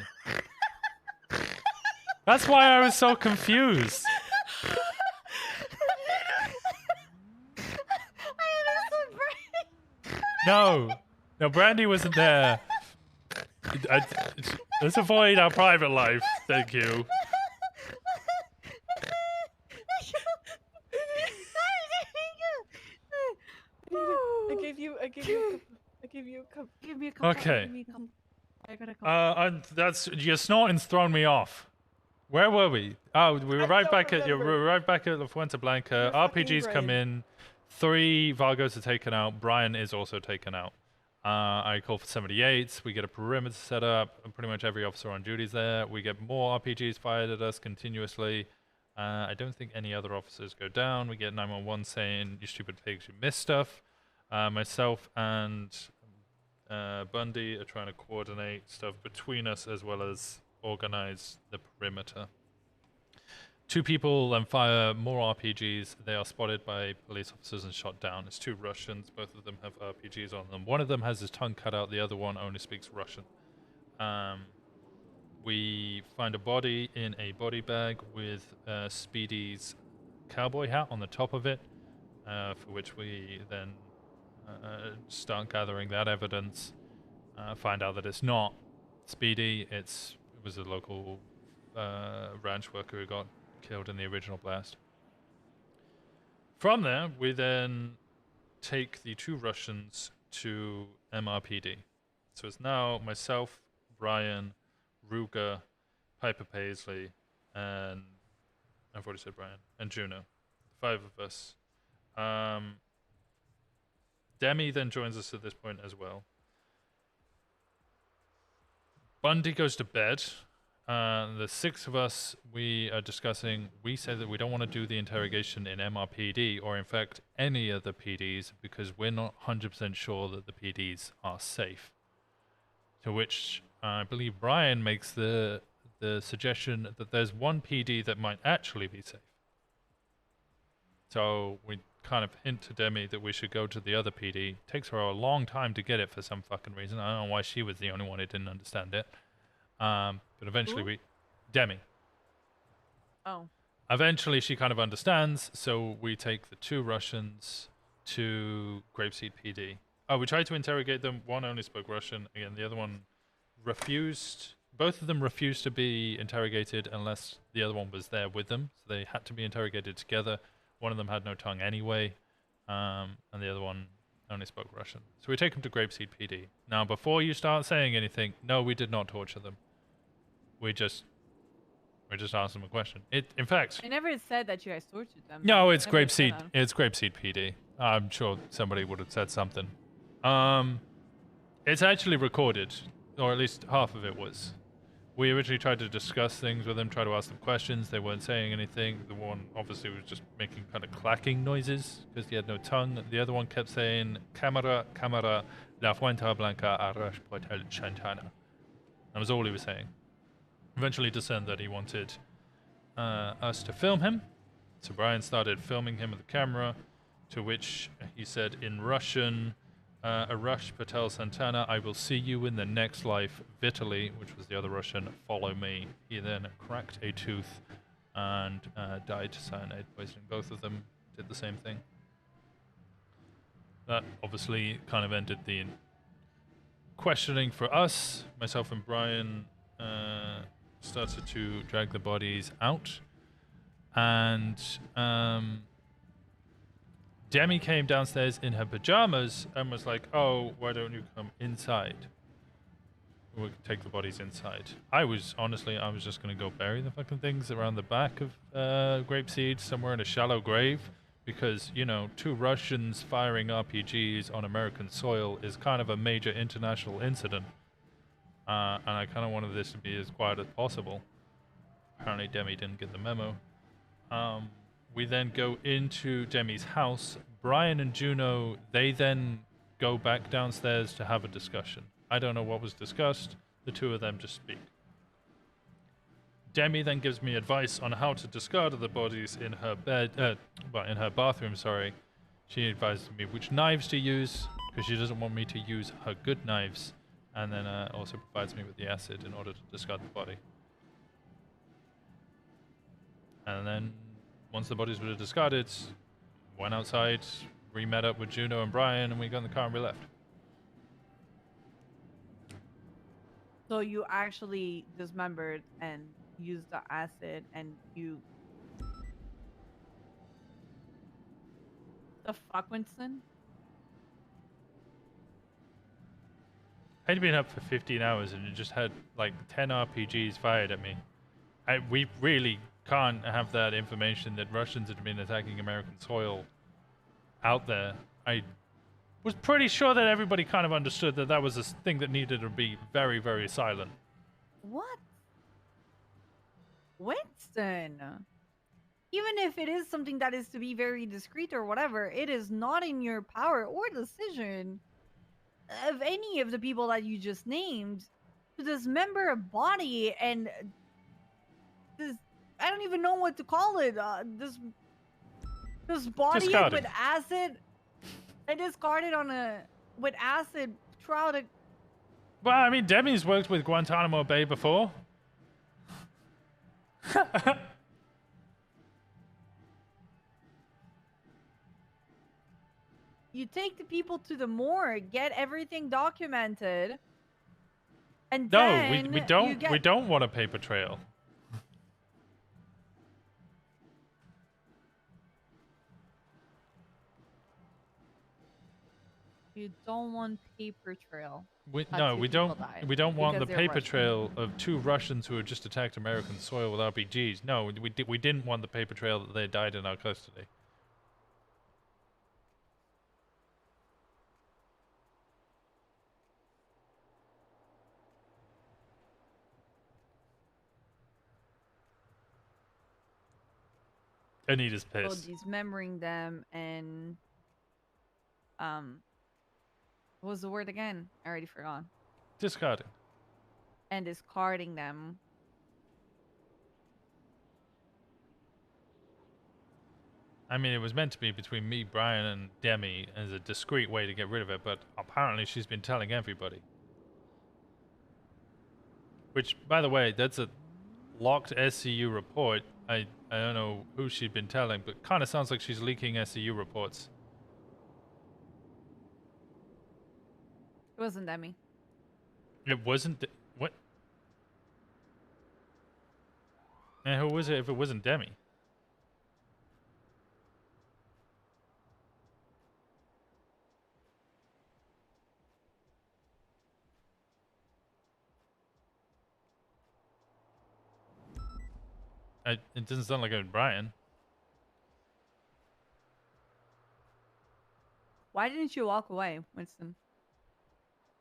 That's why I was so confused. No, Brandy wasn't there. Let's avoid our private life. Thank you. I gave you I give you a cup. Give me a couple. Okay. Give me a couple. I got a couple. That's your snorting's thrown me off. Where were we? Oh, we were right back at we were right back at La Fuente Blanca. RPGs come in. 3 Vargos are taken out. Brian is also taken out. I call for 78s. We get a perimeter set up. And pretty much every officer on duty is there. We get more RPGs fired at us continuously. I don't think any other officers go down. We get 911 saying, "You stupid pigs, you missed stuff." Myself and Bundy are trying to coordinate stuff between us as well as organize the perimeter. 2 people then fire more RPGs. They are spotted by police officers and shot down. It's 2 Russians. Both of them have RPGs on them. One of them has his tongue cut out. The other one only speaks Russian. We find a body in a body bag with Speedy's cowboy hat on the top of it, for which we then start gathering that evidence. Find out that it's not Speedy. It was a local ranch worker who got killed in the original blast. From there, we then take the 2 Russians to MRPD. So it's now myself, Brian, Ruger, Piper Paisley, and I've already said Brian, and Juno. 5 of us. Demi then joins us at this point as well. Bundy goes to bed. The 6 of us, we are discussing, we say that we don't want to do the interrogation in MRPD, or in fact, any of the PDs, because we're not 100% sure that the PDs are safe. To which I believe Brian makes the suggestion that there's one PD that might actually be safe. So we kind of hint to Demi that we should go to the other PD. Takes her a long time to get it for some fucking reason. I don't know why she was the only one who didn't understand it. But eventually Demi. Oh. Eventually she kind of understands, so we take the 2 Russians to Grapeseed PD. Oh, we tried to interrogate them. One only spoke Russian. Again, the other one refused. Both of them refused to be interrogated unless the other one was there with them. So they had to be interrogated together. One of them had no tongue anyway, and the other one only spoke Russian. So we take them to Grapeseed PD. Now, before you start saying anything, no, we did not torture them. We just asked them a question. In fact, I never said that you guys tortured them. no, it's Never said Grapeseed. that. It's Grapeseed PD. I'm sure somebody would have said something. It's actually recorded, or at least half of it was. We originally tried to discuss things with them, try to ask them questions. They weren't saying anything. The one obviously was just making kind of clacking noises because he had no tongue. The other one kept saying, "Cámara, cámara, La Fuente Blanca, arrash Portal Chantana." That was all he was saying. Eventually discerned that he wanted us to film him. So Brian started filming him with the camera, to which he said in Russian, "Arash Patel Santana, I will see you in the next life. Vitaly," which was the other Russian, "follow me." He then cracked a tooth and died to cyanide poisoning. Both of them did the same thing. That obviously kind of ended the questioning for us. Myself and Brian started to drag the bodies out. And Demi came downstairs in her pajamas and was like, "Oh, why don't you come inside? We'll take the bodies inside." I was just going to go bury the fucking things around the back of Grapeseed, somewhere in a shallow grave, because, 2 Russians firing RPGs on American soil is kind of a major international incident. And I kind of wanted this to be as quiet as possible. Apparently Demi didn't get the memo. We then go into Demi's house. Brian and Juno, they then go back downstairs to have a discussion. I don't know what was discussed. The 2 of them just speak. Demi then gives me advice on how to discard the bodies in her in her bathroom, sorry. She advised me which knives to use, because she doesn't want me to use her good knives. And then also provides me with the acid in order to discard the body. And then, once the bodies were discarded, went outside, re-met up with Juno and Brian, and we got in the car and we left. So you actually dismembered and used the acid, and you... The fuck, Winston? I'd been up for 15 hours and it just had like 10 RPGs fired at me. We really can't have that information that Russians had been attacking American soil out there. I was pretty sure that everybody kind of understood that that was a thing that needed to be very, very silent. What? Winston. Even if it is something that is to be very discreet or whatever, it is not in your power or decision of any of the people that you just named to dismember a body and this, I don't even know what to call it. This body with acid. I discarded on with acid throughout a. Well, I mean, Demi's worked with Guantanamo Bay before. You take the people to the morgue, get everything documented, and No, then we don't. We don't want a paper trail. You don't want paper trail. No, we don't. We don't want the paper trail of 2 Russians who had just attacked American soil with RPGs. No, we didn't want the paper trail that they died in our custody. Anita's pissed. So dismembering them and what was the word again? I already forgot. Discarding. And discarding them. I mean, it was meant to be between me, Brian, and Demi as a discreet way to get rid of it, but apparently she's been telling everybody. Which, by the way, that's a locked SCU report. I don't know who she'd been telling, but kind of sounds like she's leaking SCU reports. It wasn't Demi. It wasn't. What? And who was it if it wasn't Demi? It doesn't sound like it was Brian. Why didn't you walk away, Winston?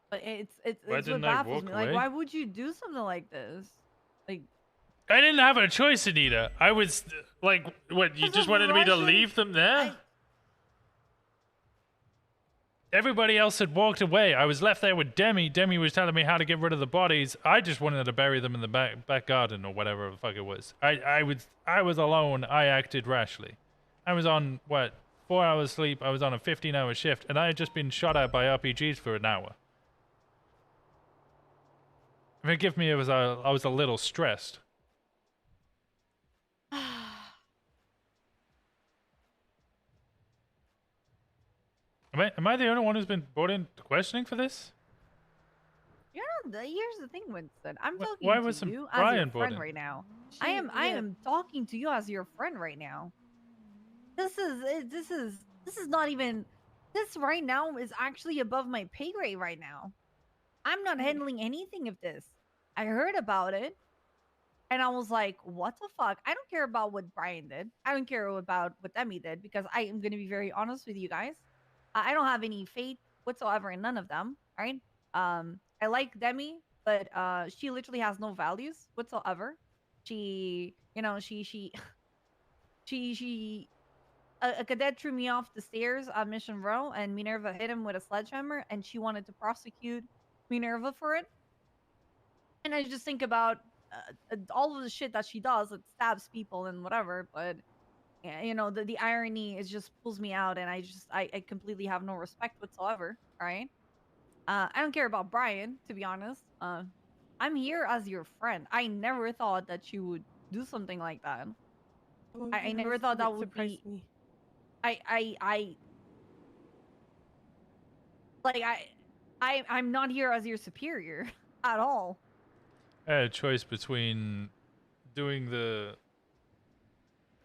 But it's Why what didn't I baffles walk me. Like, away? why would you do something like this? Like, I didn't have a choice, Anita. I was like, what? You just wanted me to leave them there? Everybody else had walked away. I was left there with Demi. Demi was telling me how to get rid of the bodies. I just wanted to bury them in the back garden or whatever the fuck it was. I was alone. I acted rashly. I was on what, 4 hours sleep. I was on a 15-hour shift, and I had just been shot at by RPGs for an hour. Forgive me, I was a little stressed. Am I the only one who's been brought into questioning for this? You're not. Here's the thing, Winston. I'm talking why to wasn't you Brian as your brought friend in? right now. I am talking to you as your friend right now. This is not even. This right now is actually above my pay grade right now. I'm not handling anything of this. I heard about it, and I was like, "What the fuck?" I don't care about what Brian did. I don't care about what Demi did because I am going to be very honest with you guys. I don't have any faith whatsoever in none of them. Right? I like Demi, but she literally has no values whatsoever. She, she a cadet threw me off the stairs on Mission Row, and Minerva hit him with a sledgehammer, and she wanted to prosecute Minerva for it. And I just think about all of the shit that she does that stabs people and whatever, but the irony is just pulls me out, and I completely have no respect whatsoever. Right? I don't care about Brian, to be honest. I'm here as your friend. I never thought that you would do something like that. Oh, I never thought that would be. Me. I'm not here as your superior at all. I had a choice between doing the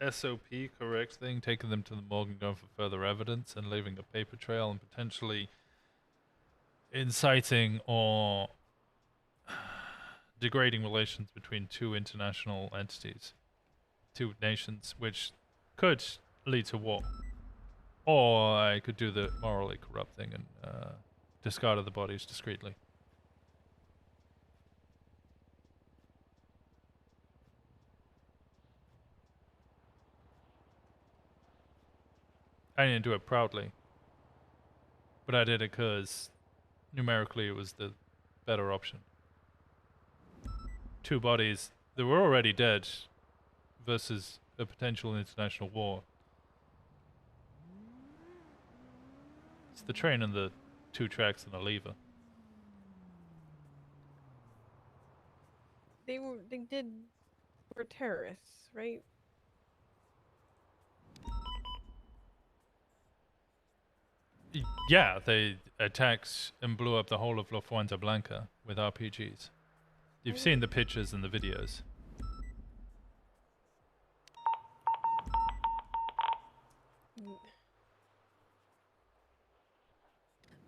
SOP correct thing, taking them to the morgue and going for further evidence, and leaving a paper trail and potentially inciting or degrading relations between two international entities, two nations, which could lead to war. Or I could do the morally corrupt thing and discard the bodies discreetly. I didn't do it proudly, but I did it because numerically it was the better option. Two bodies that were already dead versus a potential international war. It's the train and the 2 tracks and a lever. They were terrorists, right? Yeah, they attacked and blew up the whole of La Fuente Blanca with RPGs. You've seen the pictures and the videos.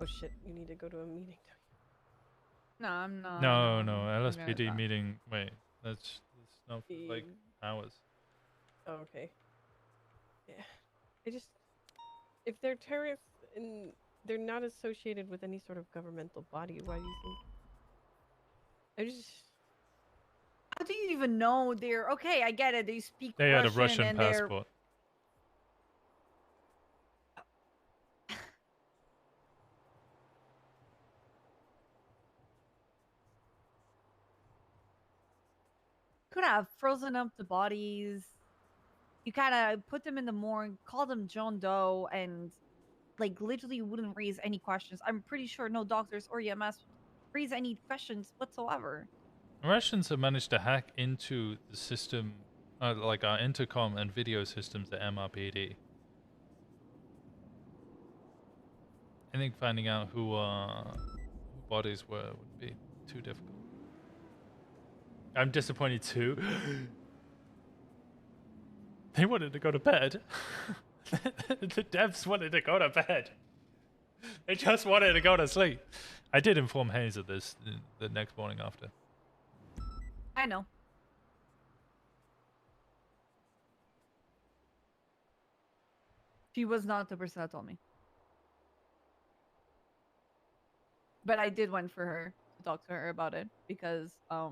Oh shit, you need to go to a meeting. No, I'm not. No, I'm LSPD not. meeting. Wait, that's not for like hours. Oh, okay. Yeah. If they're terrorists and they're not associated with any sort of governmental body, why do you think? How do you even know they're okay? I get it. They speak They Russian had a Russian and passport. could have frozen up the bodies. You kind of put them in the morgue, call them John Doe, and like literally wouldn't raise any questions. I'm pretty sure no doctors or EMS raise any questions whatsoever. Russians have managed to hack into the system, like our intercom and video systems at MRPD. I think finding out who bodies were would be too difficult. I'm disappointed too. They wanted to go to bed. The devs wanted to go to bed. They just wanted to go to sleep. I did inform Hayes of this the next morning after. I know. She was not the person that told me. But I did went for her to talk to her about it because I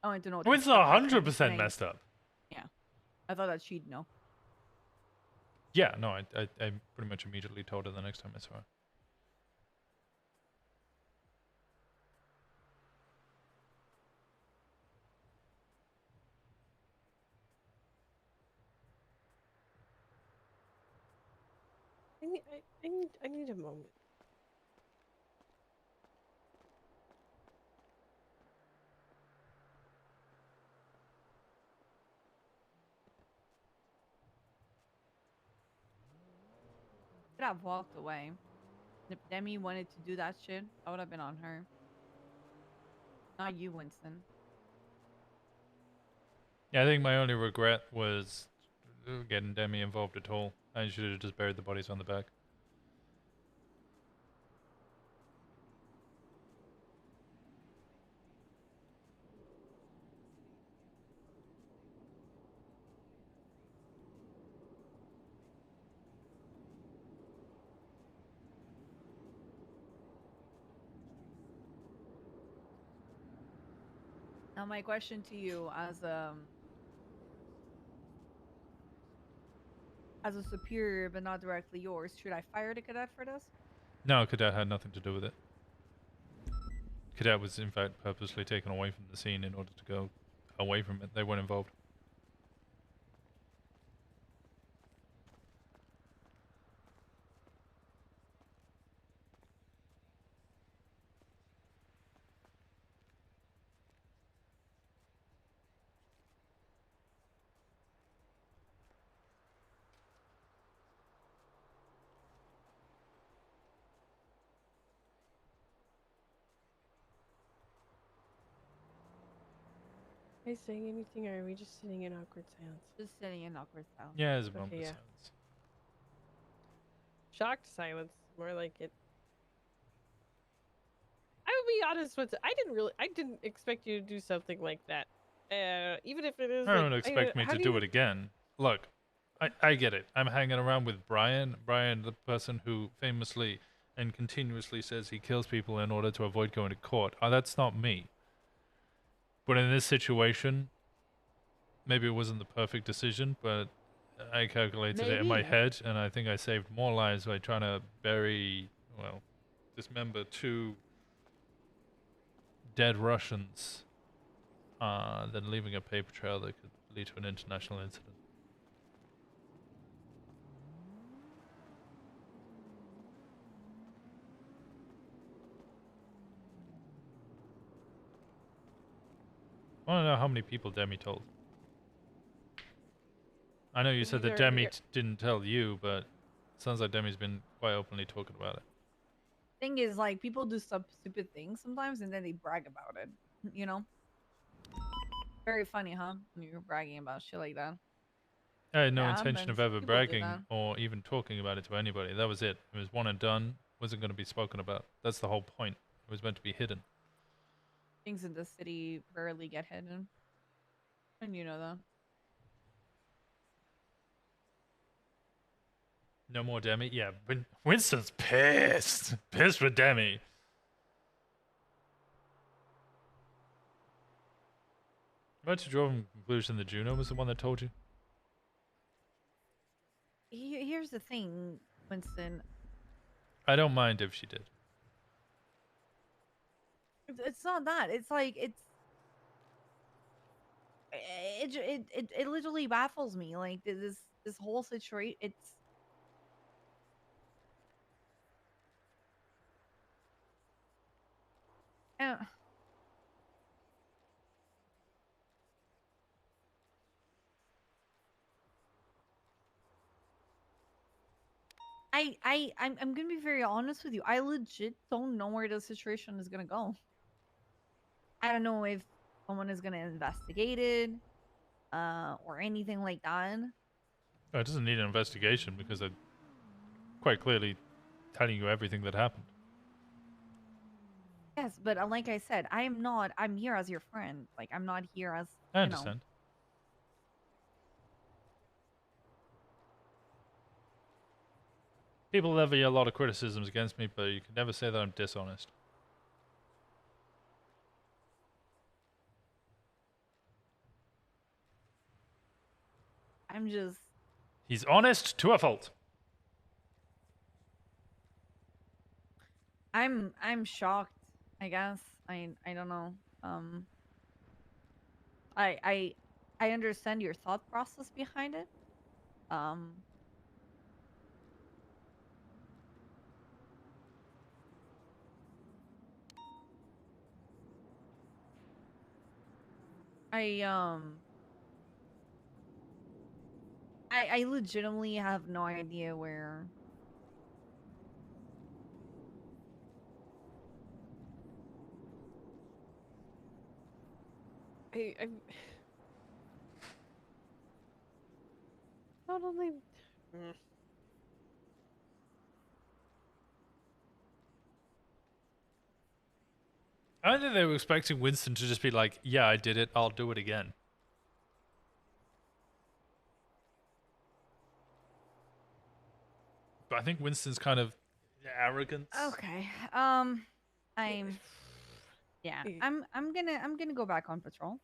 wanted to know. It's 100% messed up. Yeah, I thought that she'd know. Yeah, no, I pretty much immediately told her the next time I saw her. I need a moment. Could have walked away. If Demi wanted to do that shit, I would have been on her. Not you, Winston. Yeah, I think my only regret was getting Demi involved at all. I should have just buried the bodies on the back. Now my question to you as a superior but not directly yours, should I fire the cadet for this? No, Cadet had nothing to do with it. Cadet was in fact purposely taken away from the scene in order to go away from it. They weren't involved. Are you saying anything, or are we just sitting in awkward silence? Just sitting in awkward silence. Yeah, there's a moment Okay, of yeah. silence. Shocked silence, more like it. honest with you, I didn't expect you to do something like that. Even if it is. I don't expect me to do it again. Look, I get it. I'm hanging around with Brian. Brian, the person who famously and continuously says he kills people in order to avoid going to court. That's not me. But in this situation, maybe it wasn't the perfect decision, but I calculated it in my head, and I think I saved more lives by trying to dismember 2 dead Russians than leaving a paper trail that could lead to an international incident. I want to know how many people Demi told. I know you said that Demi didn't tell you, but it sounds like Demi's been quite openly talking about it. Thing is, like, people do some stupid things sometimes, and then they brag about it. You know? Very funny, huh? When you're bragging about shit like that. I had no intention of ever bragging or even talking about it to anybody. That was it. It was one and done. Wasn't going to be spoken about. That's the whole point. It was meant to be hidden. Things in the city rarely get hidden. And you know that. No more Demi? Yeah, Winston's pissed. Pissed with Demi. But you drove him to the conclusion that Juno was the one that told you? Here's the thing, Winston. I don't mind if she did. It's not that. It's like it literally baffles me. Like this whole situation. It's I'm gonna be very honest with you. I legit don't know where the situation is gonna go. I don't know if someone is gonna investigate it, or anything like that. Oh, it doesn't need an investigation because I'm quite clearly telling you everything that happened. Yes, but like I said, I'm here as your friend. Like, I'm not here as, I understand. People levy a lot of criticisms against me, but you can never say that I'm dishonest. I'm just... He's honest to a fault. I'm shocked, I guess. I don't know. I understand your thought process behind it. I legitimately have no idea where. I'm not only. I don't think they were expecting Winston to just be like, yeah, I did it, I'll do it again. But I think Winston's kind of arrogant. Okay. Yeah. I'm gonna go back on patrol.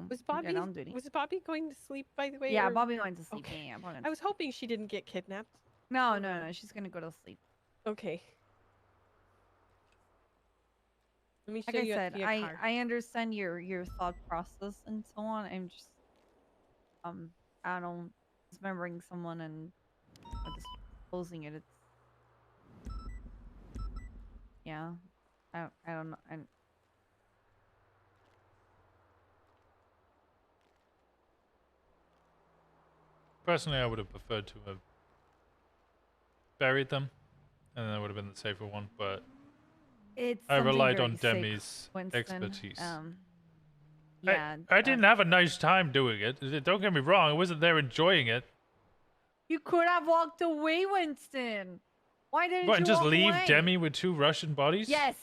Was Bobby going to sleep, by the way? Yeah, or... Bobby went to sleep. Okay. Yeah, I was hoping she didn't get kidnapped. No, she's gonna go to sleep. Okay. Let me show like you I said, a card. I understand your thought process and so on. I'm just I don't know, dismembering someone and disposing it. It's yeah. I don't know. Personally, I would have preferred to have buried them, and that would have been the safer one, but I relied on Demi's expertise. Yeah, I didn't have a nice time doing it. Don't get me wrong, I wasn't there enjoying it. You could have walked away, Winston. Why didn't What, you and just walk leave away? Demi with 2 Russian bodies? Yes.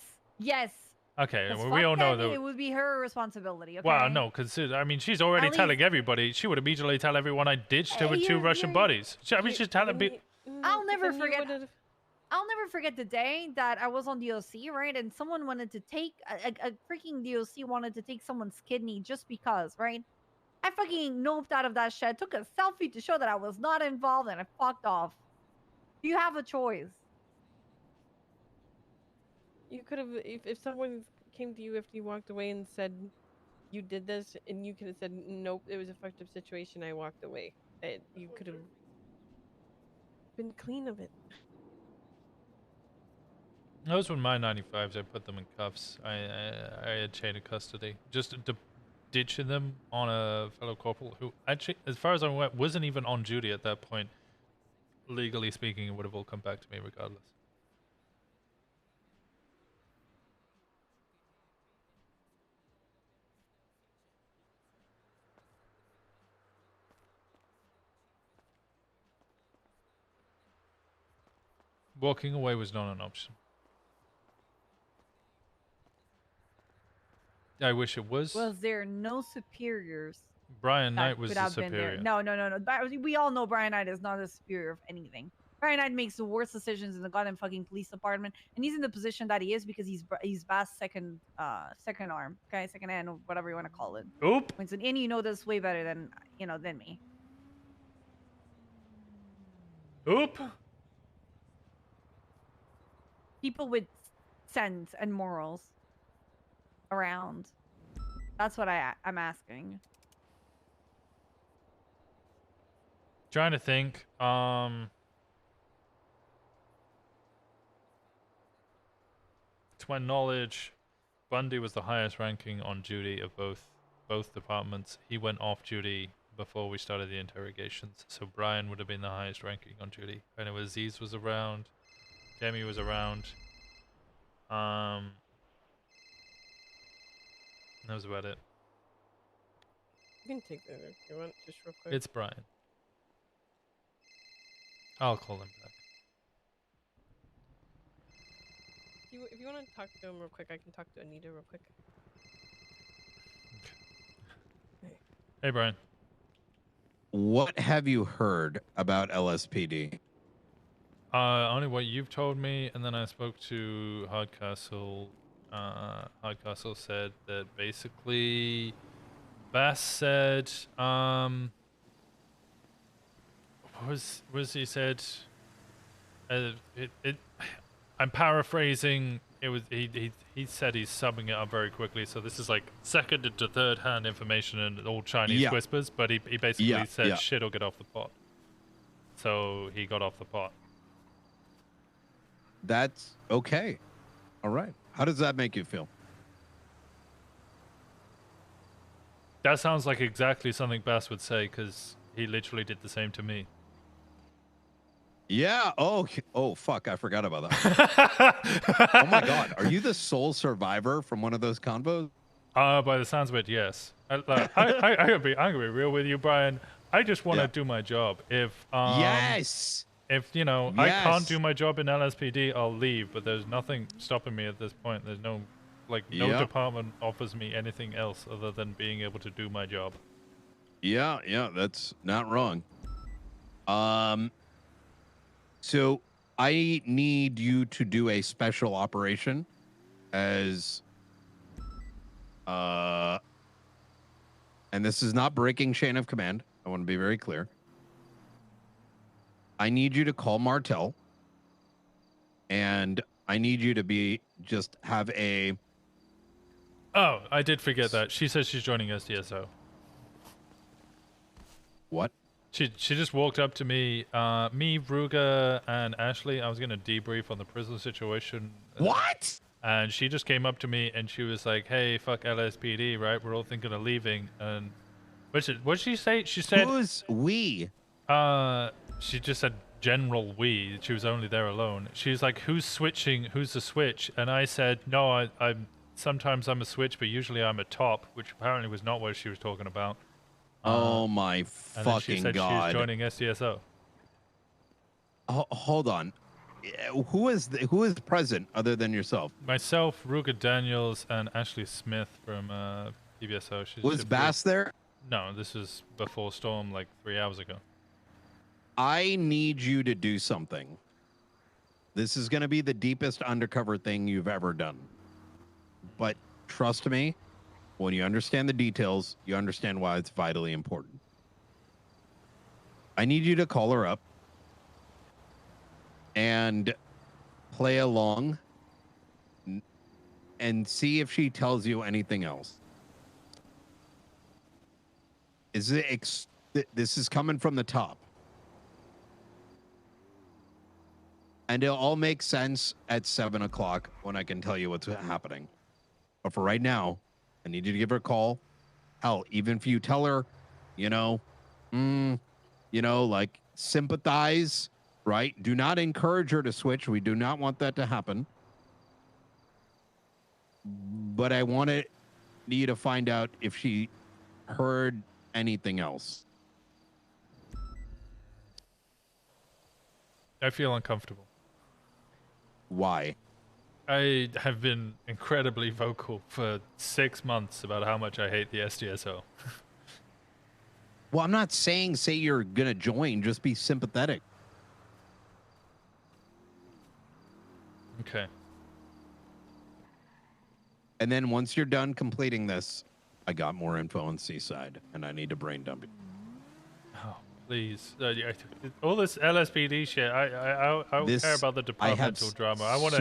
Yes. Okay, Because well, fuck we all know Demi, that. it would be her responsibility. Okay. Well, no, because I mean, she's already At telling least- everybody. She would immediately tell everyone I ditched her with two Russian buddies. I mean, she's telling people. I'll never forget. I'll never forget the day that I was on DOC, right? And someone wanted to take a freaking DOC wanted to take someone's kidney just because, right? I fucking noped out of that shed, took a selfie to show that I was not involved, and I fucked off. You have a choice. You could have, if someone came to you after you walked away and said you did this, and you could have said, nope, it was a fucked up situation, I walked away. And you could have been clean of it. Those were my 95s. I put them in cuffs. I had chain of custody. Just ditching them on a fellow corporal who actually, as far as I went, wasn't even on duty at that point. Legally speaking, it would have all come back to me regardless. Walking away was not an option. I wish it was. Was there no superiors? Brian that Knight was could the have been there? superior. No. We all know Brian Knight is not a superior of anything. Brian Knight makes the worst decisions in the goddamn fucking police department, and he's in the position that he is because he's Bass' second arm, okay, second hand, or whatever you want to call it. Oop. Winston, and you know this way better than me. Oop. People with sense and morals around. That's what I'm asking. Trying to think. To my knowledge, Bundy was the highest ranking on duty of both departments. He went off duty before we started the interrogations, so Brian would have been the highest ranking on duty. I know Aziz was around, Demi was around. That was about it. You can take that if you want, just real quick. It's Brian. I'll call him back. If you want to talk to him real quick, I can talk to Anita real quick. Hey, Brian. What have you heard about LSPD? Only what you've told me, and then I spoke to Hardcastle. Hardcastle said that basically Bass said, what was he said? I'm paraphrasing. It was he said he's summing it up very quickly. So this is like second to third hand information and all Chinese whispers. But he basically said shit or get off the pot. So he got off the pot. That's okay. All right. How does that make you feel? That sounds like exactly something Bass would say, because he literally did the same to me. Yeah. Oh, fuck. I forgot about that. Oh, my God. Are you the sole survivor from one of those convos? By the sounds of it, yes. I'm gonna be real with you, Brian. I just want to do my job. If If, I can't do my job in LSPD, I'll leave, but there's nothing stopping me at this point. There's no, no department offers me anything else other than being able to do my job. Yeah, that's not wrong. So I need you to do a special operation as, and this is not breaking chain of command. I want to be very clear. I need you to call Martel, and I need you to have a... Oh, I did forget that. She says she's joining SDSO. What? She just walked up to me, Ruga, and Ashley. I was going to debrief on the prison situation. What? And she just came up to me, and she was like, hey, fuck LSPD, right? We're all thinking of leaving. And what did she say? She said... Who's we? She just said general we. She was only there alone. She's like, who's switching? Who's the switch? And I said, no, sometimes I'm a switch, but usually I'm a top, which apparently was not what she was talking about. Oh my and then she fucking said God. She's joining SDSO. Hold on. who is present other than yourself? Myself, Ruger Daniels, and Ashley Smith from PBSO. Was Bass there? No, this is before Storm, like 3 hours ago. I need you to do something. This is going to be the deepest undercover thing you've ever done. But trust me, when you understand the details, you understand why it's vitally important. I need you to call her up and play along and see if she tells you anything else. This is coming from the top. And it'll all make sense at 7 o'clock when I can tell you what's happening. But for right now, I need you to give her a call. Hell, even if you tell her, like sympathize, right? Do not encourage her to switch. We do not want that to happen. But I want you to find out if she heard anything else. I feel uncomfortable. Why? I have been incredibly vocal for 6 months about how much I hate the SDSO. Well, I'm not saying say you're going to join. Just be sympathetic. Okay. And then once you're done completing this, I got more info on Seaside, and I need to brain dump it. Oh, please. All this LSPD shit, I don't care about the departmental drama. I want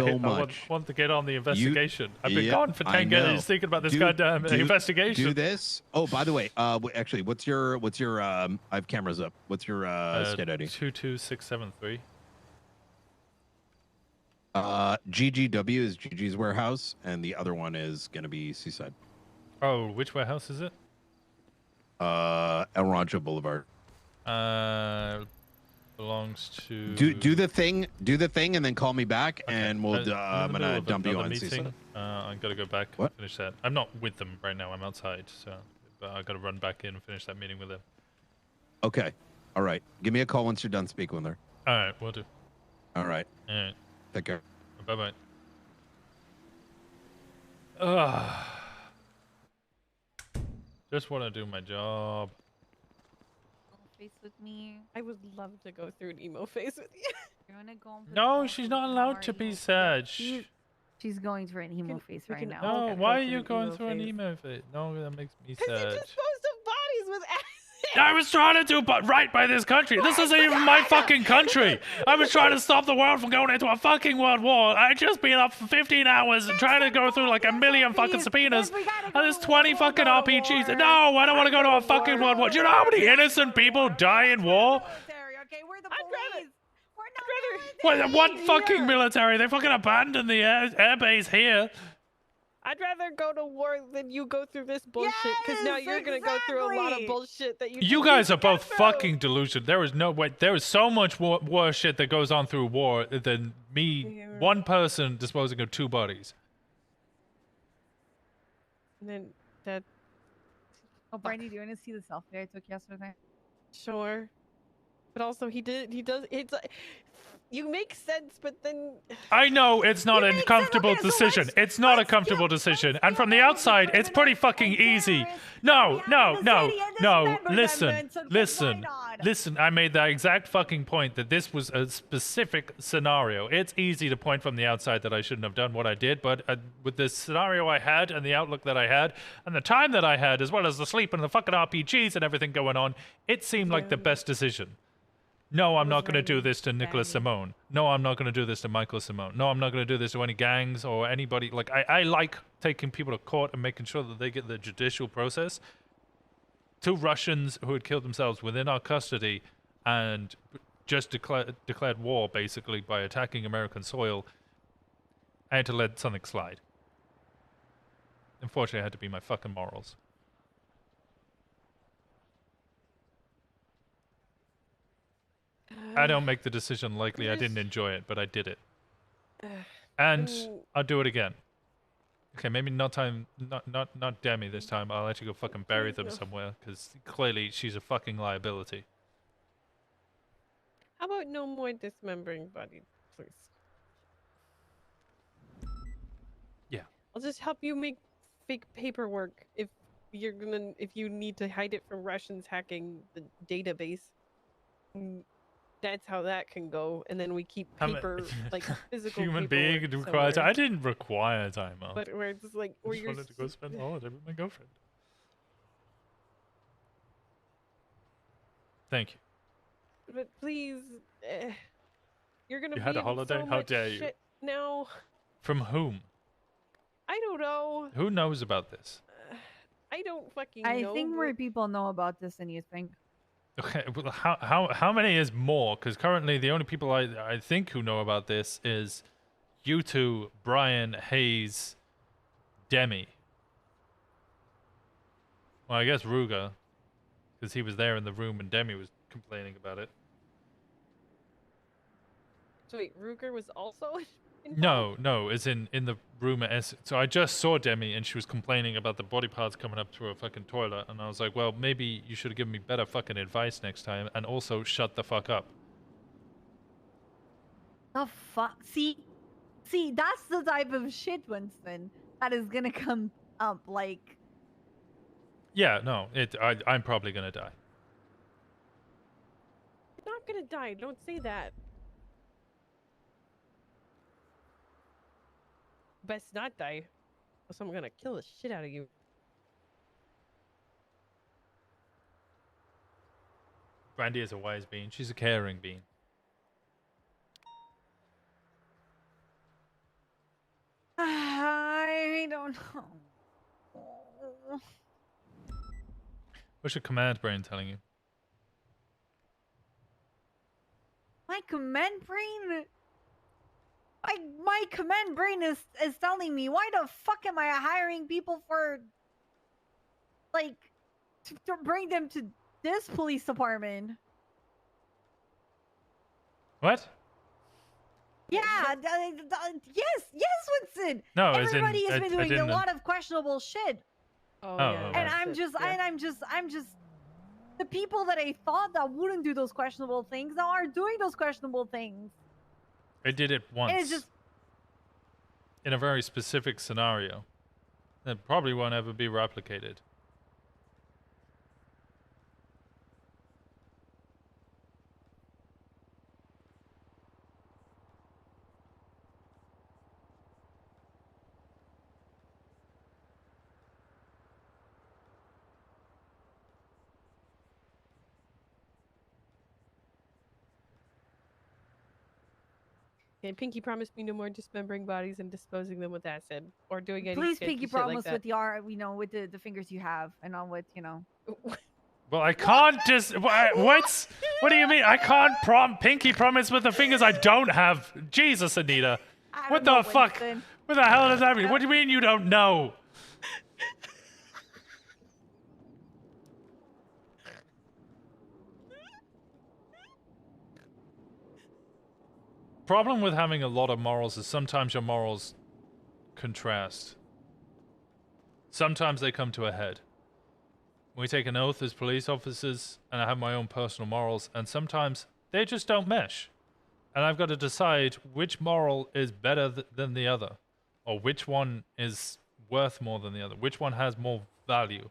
to get on the investigation. I've been gone for 10 days thinking about this goddamn investigation. Do this. Oh, by the way, actually, what's your I have cameras up. What's your state ID? 22673. GGW is Gigi's warehouse, and the other one is going to be Seaside. Oh, which warehouse is it? El Rancho Boulevard. Belongs to. Do the thing, and then call me back, and we'll. I'm gonna dump you on Seaside. I gotta go back and finish that. I'm not with them right now. I'm outside, so I gotta run back in and finish that meeting with them. Okay. All right. Give me a call once you're done speaking with her. All right, we'll do. All right. All right. Take care. Bye bye. Just want to do my job. Face with me. I would love to go through an emo phase with you. You're gonna go. No, she's not allowed to be sad. She's going through an emo phase right now. No, why are you going through an emo phase? No, that makes me sad. Because you disposed of bodies with acid. I was trying to do right by this country. This isn't even my fucking country. I was trying to stop the world from going into a fucking world war. I just been up for 15 hours and trying to go through like a million fucking subpoenas. And there's 20 fucking RPGs. No, I don't want to go to a fucking world war. Do you know how many innocent people die in war? What fucking military? They fucking abandoned the air base here. I'd rather go to war than you go through this bullshit, because now you're gonna go through a lot of bullshit that you guys are both fucking delusional. There is no way. There is so much war shit that goes on through war than me, one person disposing of 2 bodies. And then that. Oh, Brandy, do you want to see the selfie I took yesterday? Sure. But also, he does. It's like. You make sense, but then... I know it's not a comfortable decision. It's not a comfortable decision. And from the outside, it's pretty fucking easy. No. Listen. I made that exact fucking point that this was a specific scenario. It's easy to point from the outside that I shouldn't have done what I did, but with the scenario I had and the outlook that I had and the time that I had, as well as the sleep and the fucking RPGs and everything going on, it seemed like the best decision. No, I'm not going to do this to Nicholas Simone. No, I'm not going to do this to Michael Simone. No, I'm not going to do this to any gangs or anybody. Like, I like taking people to court and making sure that they get the judicial process. 2 Russians who had killed themselves within our custody and just declared war, basically, by attacking American soil. I had to let something slide. Unfortunately, it had to be my fucking morals. I don't make the decision lightly. I didn't enjoy it, but I did it. And I'll do it again. Okay, maybe not Demi this time. I'll let you go fucking bury them somewhere, because clearly she's a fucking liability. How about no more dismembering bodies, please? I'll just help you make fake paperwork if you need to hide it from Russians hacking the database. That's how that can go, and then we keep paper, like physical Human paperwork being requires. somewhere. I didn't require time off. But where it's like, I where just you're wanted to go spend the holiday with my girlfriend. Thank you. But please, you're gonna You be had a in holiday? so How much dare you. shit now. From whom? I don't know. Who knows about this? I don't fucking I know. think more people know about this than you think. Okay, well, how many is more? Because currently the only people I think who know about this is you two, Brian, Hayes, Demi. Well, I guess Ruger, because he was there in the room and Demi was complaining about it. So wait, Ruger was also No, it's in the room at S. So I just saw Demi and she was complaining about the body parts coming up through a fucking toilet, and I was like, well, maybe you should have given me better fucking advice next time, and also shut the fuck up. The fuck? See, that's the type of shit, Winston, that is gonna come up. Like, Yeah, no, I'm probably gonna die. You're not gonna die. Don't say that. Best not die. Else I'm gonna kill the shit out of you. Brandy is a wise bean. She's a caring bean. I don't know. What's your command brain telling you? My command brain. My command brain is telling me, why the fuck am I hiring people for, like, to bring them to this police department? What? Yeah, yes, Winston. No, as in, everybody has been I doing a didn't- lot of questionable shit. Oh, yeah, And I'm just the people that I thought that wouldn't do those questionable things now are doing those questionable things. I did it once. And it's just in a very specific scenario that probably won't ever be replicated. And Pinky promised me no more dismembering bodies and disposing them with acid or doing any please, sketchy Pinky, shit like promise that. with with the fingers you have, and not with Well, I can't just. What do you mean? I can't pinky promise with the fingers I don't have. Jesus, Anita. What the fuck? Winston. What the hell does that mean? What do you mean you don't know? Problem with having a lot of morals is sometimes your morals contrast. Sometimes they come to a head. We take an oath as police officers, and I have my own personal morals, and sometimes they just don't mesh. And I've got to decide which moral is better than the other, or which one is worth more than the other, which one has more value.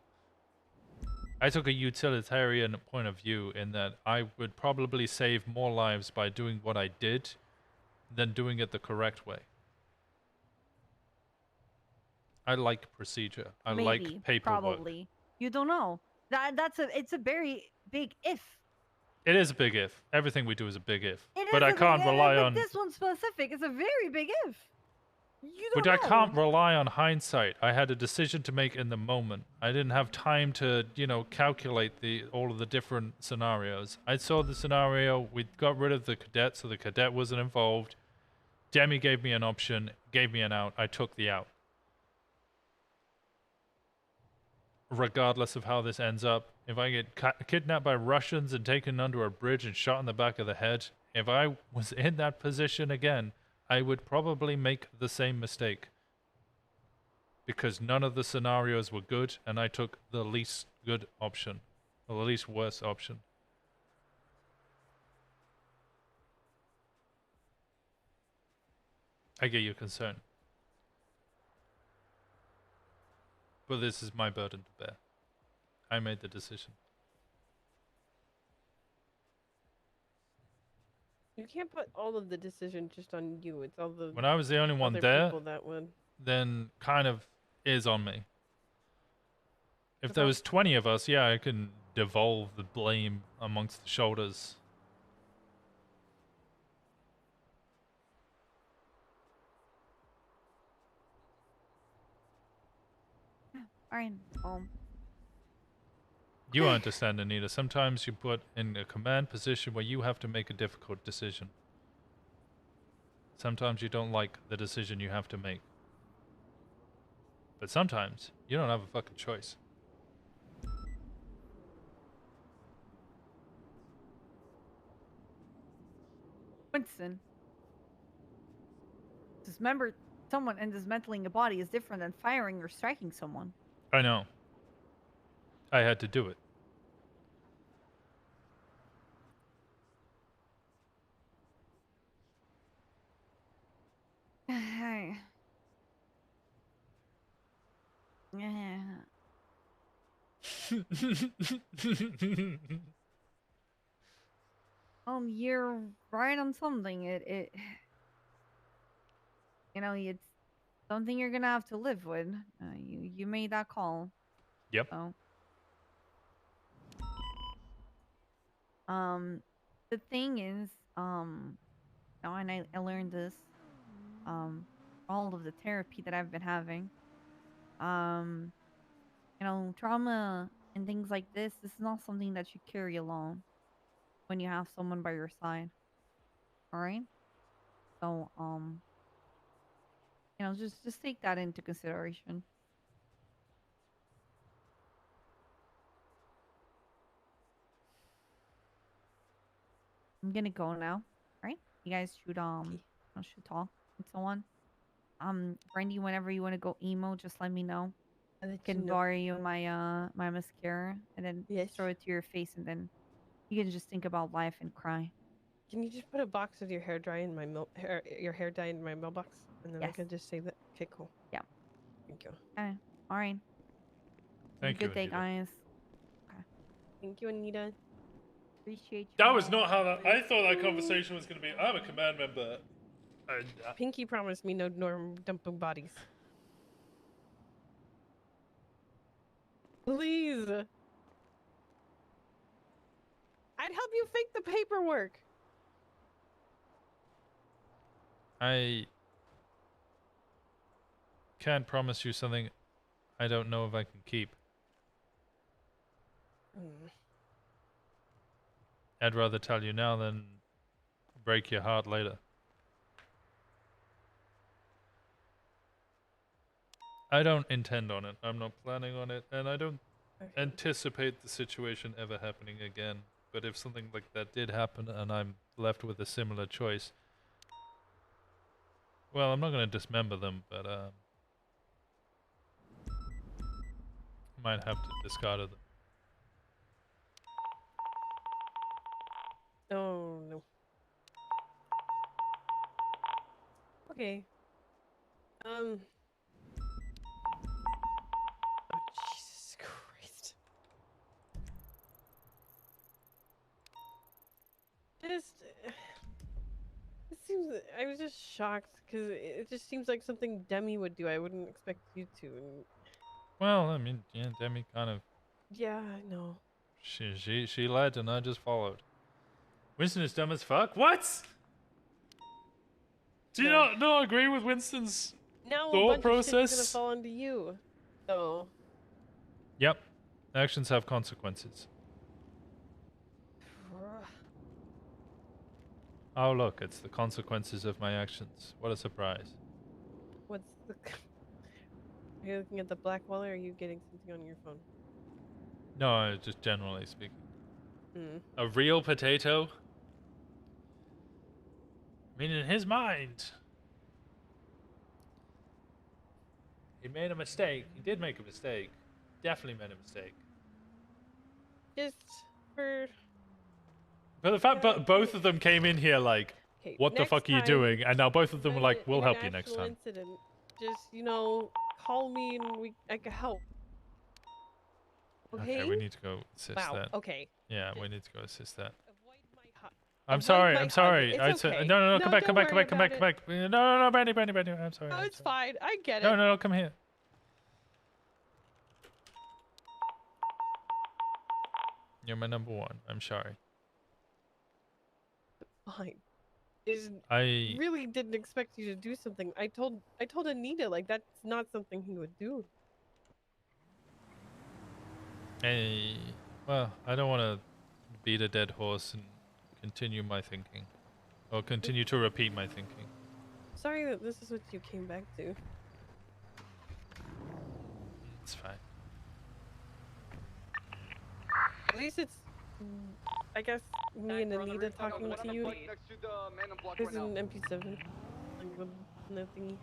I took a utilitarian point of view in that I would probably save more lives by doing what I did than doing it the correct way. I like procedure. I like paperwork. Probably. You don't know. It's a very big if. It is a big if. Everything we do is a big if. It But is I a can't big, rely but on. this one specific. It's a very big if. You don't But I know. can't rely on hindsight. I had a decision to make in the moment. I didn't have time to, calculate all of the different scenarios. I saw the scenario. We got rid of the cadet, so the cadet wasn't involved. Demi gave me an option, gave me an out. I took the out. Regardless of how this ends up, if I get kidnapped by Russians and taken under a bridge and shot in the back of the head, if I was in that position again, I would probably make the same mistake. Because none of the scenarios were good, and I took the least good option, or the least worst option. I get your concern. But this is my burden to bear. I made the decision. You can't put all of the decision just on you. It's all the When I was the only one other there, people that would. then kind of is on me. If there was 20 of us, yeah, I can devolve the blame amongst the shoulders. Alright, You understand, Anita. Sometimes you put in a command position where you have to make a difficult decision. Sometimes you don't like the decision you have to make. But sometimes you don't have a fucking choice. Winston. Dismember someone and dismantling a body is different than firing or striking someone. I know. I had to do it. Hey. Yeah. You're right on something. It you know, it's something you're gonna have to live with. You made that call. Yep. So. The thing is, now and I learned this, all of the therapy that I've been having, you know, trauma and things like this is not something that you carry alone when you have someone by your side. All right. So, you know, just take that into consideration. I'm gonna go now. Right? You guys should should talk and so on. Brandy, whenever you want to go emo, just let me know. I can borrow you my my mascara and then throw it to your face, and then you can just think about life and cry. Can you just put a box of your hair dye in my your hair dye in my mailbox, and then I can just say that. Okay, cool. Yeah. Thank you. Okay. All right. Thank you, Good day, Anita. guys. Okay. Thank you, Anita. Appreciate you. That was not how that. I thought that conversation was going to be. I'm a command member. And, Pinky promised me no norm dumping bodies. Please. I'd help you fake the paperwork. I can't promise you something I don't know if I can keep. I'd rather tell you now than break your heart later. I don't intend on it. I'm not planning on it, and I don't anticipate the situation ever happening again. But if something like that did happen and I'm left with a similar choice, well, I'm not going to dismember them, but might have to discard them. Oh no. Okay. Oh, Jesus Christ. It seems. I was just shocked because it just seems like something Demi would do. I wouldn't expect you to. And Well, I mean, yeah, Demi kind of. yeah, I know. She led and I just followed. Winston is dumb as fuck. What? Do you not agree with Winston's now thought a bunch process? of shit's gonna fall onto you. So. Yep. Actions have consequences. Oh look, it's the consequences of my actions. What a surprise. What's the? Are you looking at the black wall, or are you getting something on your phone? No, just generally speaking. Hmm. A real potato? I mean, in his mind, he made a mistake. He did make a mistake. Definitely made a mistake. Just for. But the fact both of them came in here like, Okay, what the next fuck are you time, doing? And now both of them were like, we'll in help an you next actual time. Incident, just call me and I can help. Okay, we need to go assist Wow, that. okay. Yeah, we need to go assist that. Avoid I'm sorry. my I'm hug. sorry. It's said okay. no, come back, don't come back, come worry back, come back, about come back. No, Brandy. I'm sorry. Oh, I'm it's sorry. fine. I get it. No, come here. You're my number one. I'm sorry. Fine. I really didn't expect you to do something. I told Anita like that's not something he would do. Hey, well, I don't want to beat a dead horse and continue my thinking, or continue to repeat my thinking. Sorry that this is what you came back to. It's fine. At least it's, I guess, me and Anita talking to you. There's an MP7. Like the no thingy.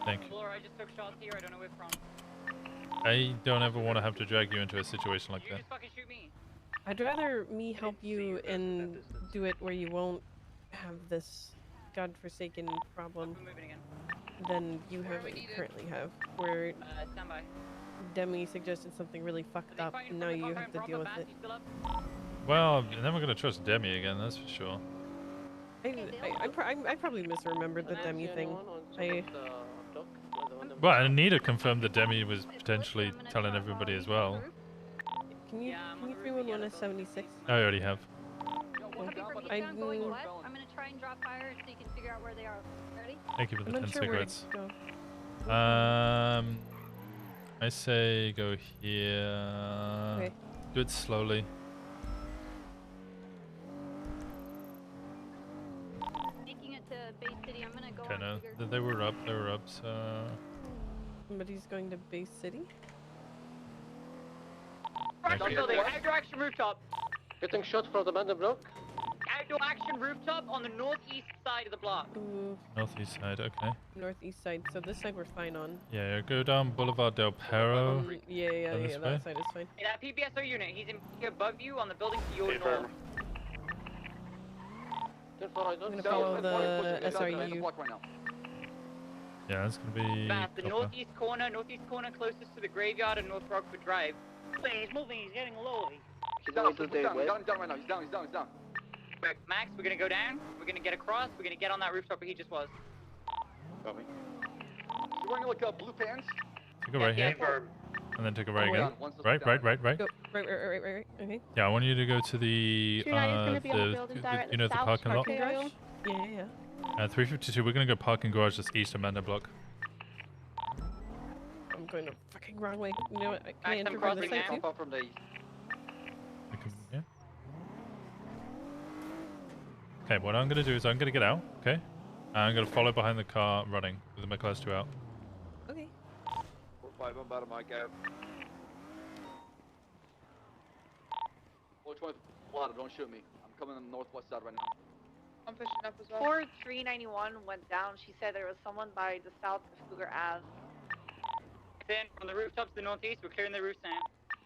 Thank you. Laura, I just took shots here. I don't know where from. I don't ever want to have to drag you into a situation like that. Just fucking shoot me. I'd rather me help you and do it where you won't have this godforsaken problem than you have what you currently have, where Standby. Demi suggested something really fucked up and now you have to deal with it. Well, I'm never gonna trust Demi again. That's for sure. I probably misremembered the Demi thing. Well, Anita confirmed that Demi was potentially telling everybody as well. Can you 311 a 76? I already have. I'm going west. I'm gonna try and drop fire so you can figure out where they are. Ready? Thank you for the I'm 10 not sure where to cigarettes. go. I say go here. Okay. Do it slowly. Making it to Bay City. I'm gonna go. Okay, no, they were up. They were up. So. Somebody's going to Bay City? Thank you. Building, outdoor action rooftop. Getting shot from the abandoned block. Outdoor action rooftop on the northeast side of the block. Ooh, Northeast side. Okay. northeast side. So this side we're fine on. Yeah, go down Boulevard del Perro. Yeah, Go this way. that side is fine. Hey, that PBSO unit, he's in here above you on the building to your north. I'm gonna follow the SRU. Yeah, that's gonna be. Fast, the copper. northeast corner closest to the graveyard and North Rockford Drive. He's moving, he's getting low. He's down right now. He's down. Max, we're gonna go down, we're gonna get across, we're gonna get on that rooftop where he just was. Copy. You're wearing like blue pants? Take a right Yeah, here, and then take a right Oh, again. yeah, once Right. Go. Right. Okay. Yeah, I want you to go to the You're not gonna be on the building directly you know, the south parking lot. parking area? Yeah. 352. We're gonna go parking garage just east of Manda block. I'm going the fucking wrong way. You know what? Can I I'm enter from crossing this side now. too? From the east. Yeah. Okay, what I'm gonna do is I'm gonna get out. Okay. And I'm gonna follow behind the car running with the McClus 2 out. Okay. 4-5, I'm bottom, I go. Which one? Don't shoot me. I'm coming on the northwest side right now. I'm pushing up as well. 4391 went down. She said there was someone by the south of Cougar Ave. Then on the rooftops to the northeast, we're clearing the roofs now.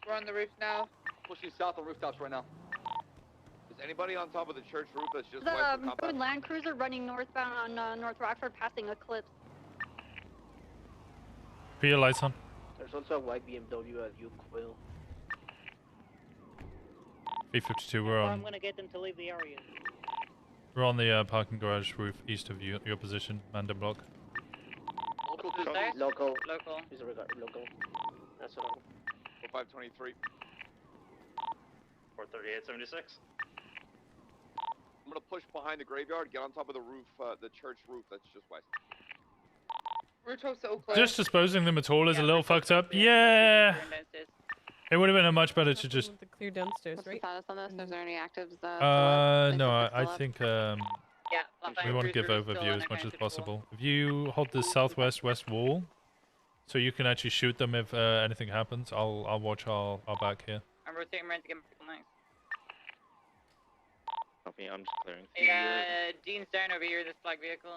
We're on the roof now. Pushing south on rooftops right now. Is anybody on top of the church roof that's just The west of compound? Ford Land Cruiser running northbound on North Rockford, passing Eclipse. Put your lights on. There's also a white BMW at Uquil. 352. We're I'm on. gonna get them to leave the area. We're on the parking garage roof east of your position, Manda block. Local to South? Local. Local. Is local. That's all. 523. 43876. I'm gonna push behind the graveyard, get on top of the roof, the church roof that's just west. Rooftops at Oakland. Just disposing them at all is a little fucked up. Yeah. It would have been a much better to just. The clear downstairs, What's the right? status on this? Is there any actives? No, I think Yeah. we want to give overview as much as possible. If you hold the southwest west wall, so you can actually shoot them if anything happens, I'll watch our back here. I'm rotating around to get my next. Okay, I'm just clearing. Yeah, Dean's down over here, this black vehicle.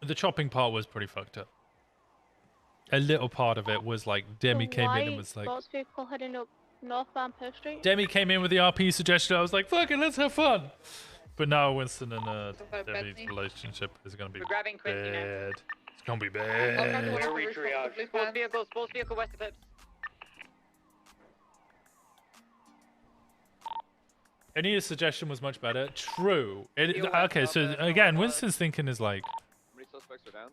The chopping part was pretty fucked up. A little part of it was like Demi came in and was like. Sports vehicle heading up northbound Perth Street. Demi came in with the RP suggestion. I was like, fuck it, let's have fun. But now Winston and Betsy. Debbie's relationship is gonna be We're grabbing Quincy now. bad. It's gonna be I'll grab the one bad. on the roof of the blue Sports pants. vehicle, west eclipse. Any suggestion was much better. True. You're Okay, so again, Winston's thinking is like, How many suspects are down?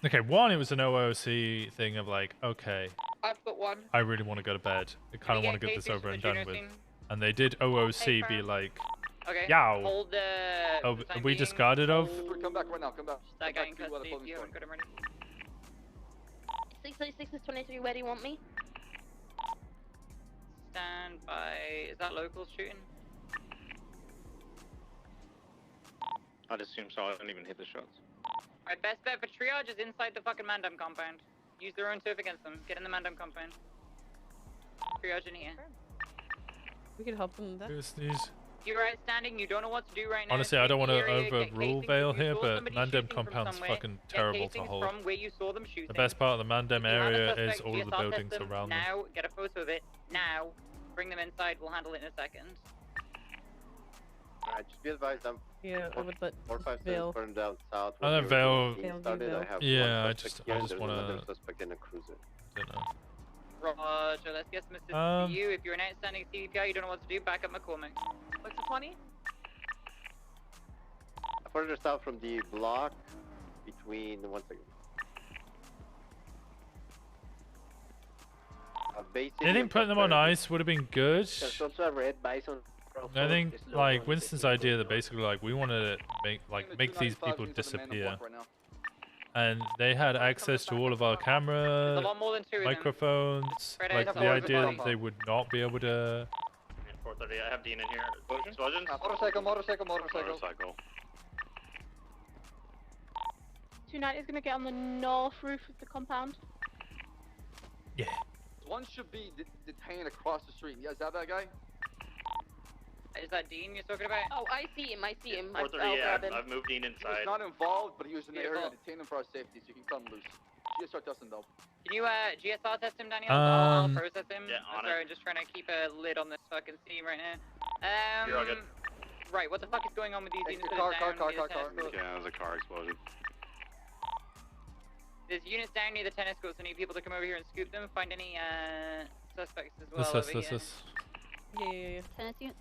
okay, one, it was an OOC thing of like, okay, I've got one. I really want to go to bed. I kind of get want to get this cases over from and the done junior with. scene? And they did OOC be firm. like, Okay. yow. Hold the. Oh, for the time we being, discarded of? hold Come back right now, come back. That guy in Come back to custody if you haven't got him ready. 636 is 23. Where do you want me? Stand by. Is that local shooting? I'd assume so. I didn't even hit the shots. Alright, best bet for triage is inside the fucking Mandem compound. Use their own turf against them. Get in the Mandem compound. Triage in here. We could help them with that. Who's these? You're outstanding. You don't know what to do right now. Honestly, I Take don't want the to area, get overrule casings Vale if you here, saw but somebody Mandem shooting from compound's somewhere, fucking get terrible to casings hold. from where you saw them shooting. The best part of the Mandem If you have a area is suspect, all of the GSR buildings test them around them. now. Get a photo of it now. Bring them inside. We'll handle it in a second. Alright, just be advised, I'm Yeah, I would let 457 Vale. burned down south. I let Vale. Started, I have Yeah, one I suspect just here, and there's want another to. suspect in a cruiser. Don't know. Roger. Let's get some assistance to you. If you're an outstanding CVPI, you don't know what to do. Back up McCormick. What's the 20? Further south from the block, between one second. I think putting them on ice would have been good. There's also a red bison. I think like Winston's idea that basically like we wanted to make these people disappear, and they had access to all of our cameras, microphones. Like the idea that they would not be able to. 430. I have Dean in here. Explosions. Motorcycle. 290 is going to get on the north roof of the compound. Yeah. One should be detained across the street. You guys have that guy? Is that Dean you're talking about? Oh, I see him. 430. Yeah, I've moved Dean He was inside. not involved, but he was in the area. Beautiful. Detain him for our safety, so you can cut him loose. GSR testing though. Can you GSR test him, Daniel? I'll Um, process him. yeah, on Sorry, I'm just trying to keep a lid on this fucking scene right now. You're all good. Right, what the fuck is going on with these units? that Car. are down near the tennis court? Yeah, it was a car explosion. There's units down near the tennis courts. I need people to come over here and scoop them. Find any suspects as well over here. Yeah. Tennis units.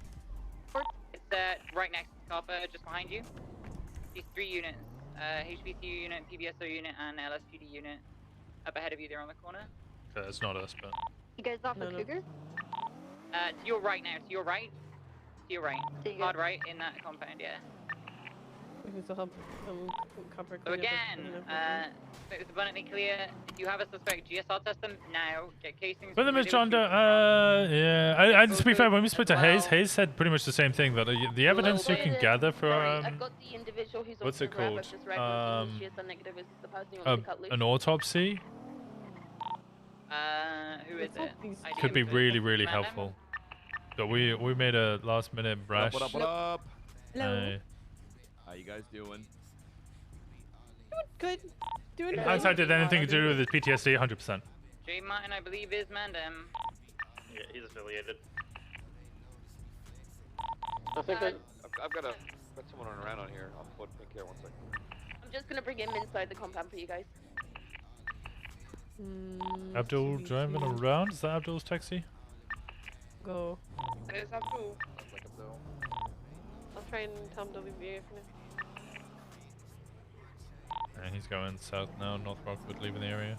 It's right next to the copper, just behind you. These three units. HBCU unit, PBSO unit, and LSPD unit. Up ahead of you there on the corner. Okay, it's not us, but. You guys off the Cougar? To your right now, to your right. To your right. Hard right in that compound, yeah. We can still help cover. So again, it was abundantly clear. If you have a suspect, GSR test them now. Get casings. But then Miss Jonda, yeah. I to be fair, when we spoke to Hayes, Hayes said pretty much the same thing that the evidence you can gather for I've got the individual who's what's on it the grab. called? I've just read what the GSR negative is the person you want to cut loose. An autopsy Who is it? could be really, really helpful. So we made a last minute rash. What up? Hello. How you guys doing? Good. Doing good. Hindsight did anything to do with his PTSD, 100%. J Martin, I believe, is Mandem. Yeah, he's affiliated. I think I've got someone running around on here. I'll put pink here 1 second. I'm just gonna bring him inside the compound for you guys. Abdul driving around? Is that Abdul's taxi? Go. It is Abdul. I'll try and tell him to leave the area for now. And he's going south now, North Rockwood, leaving the area.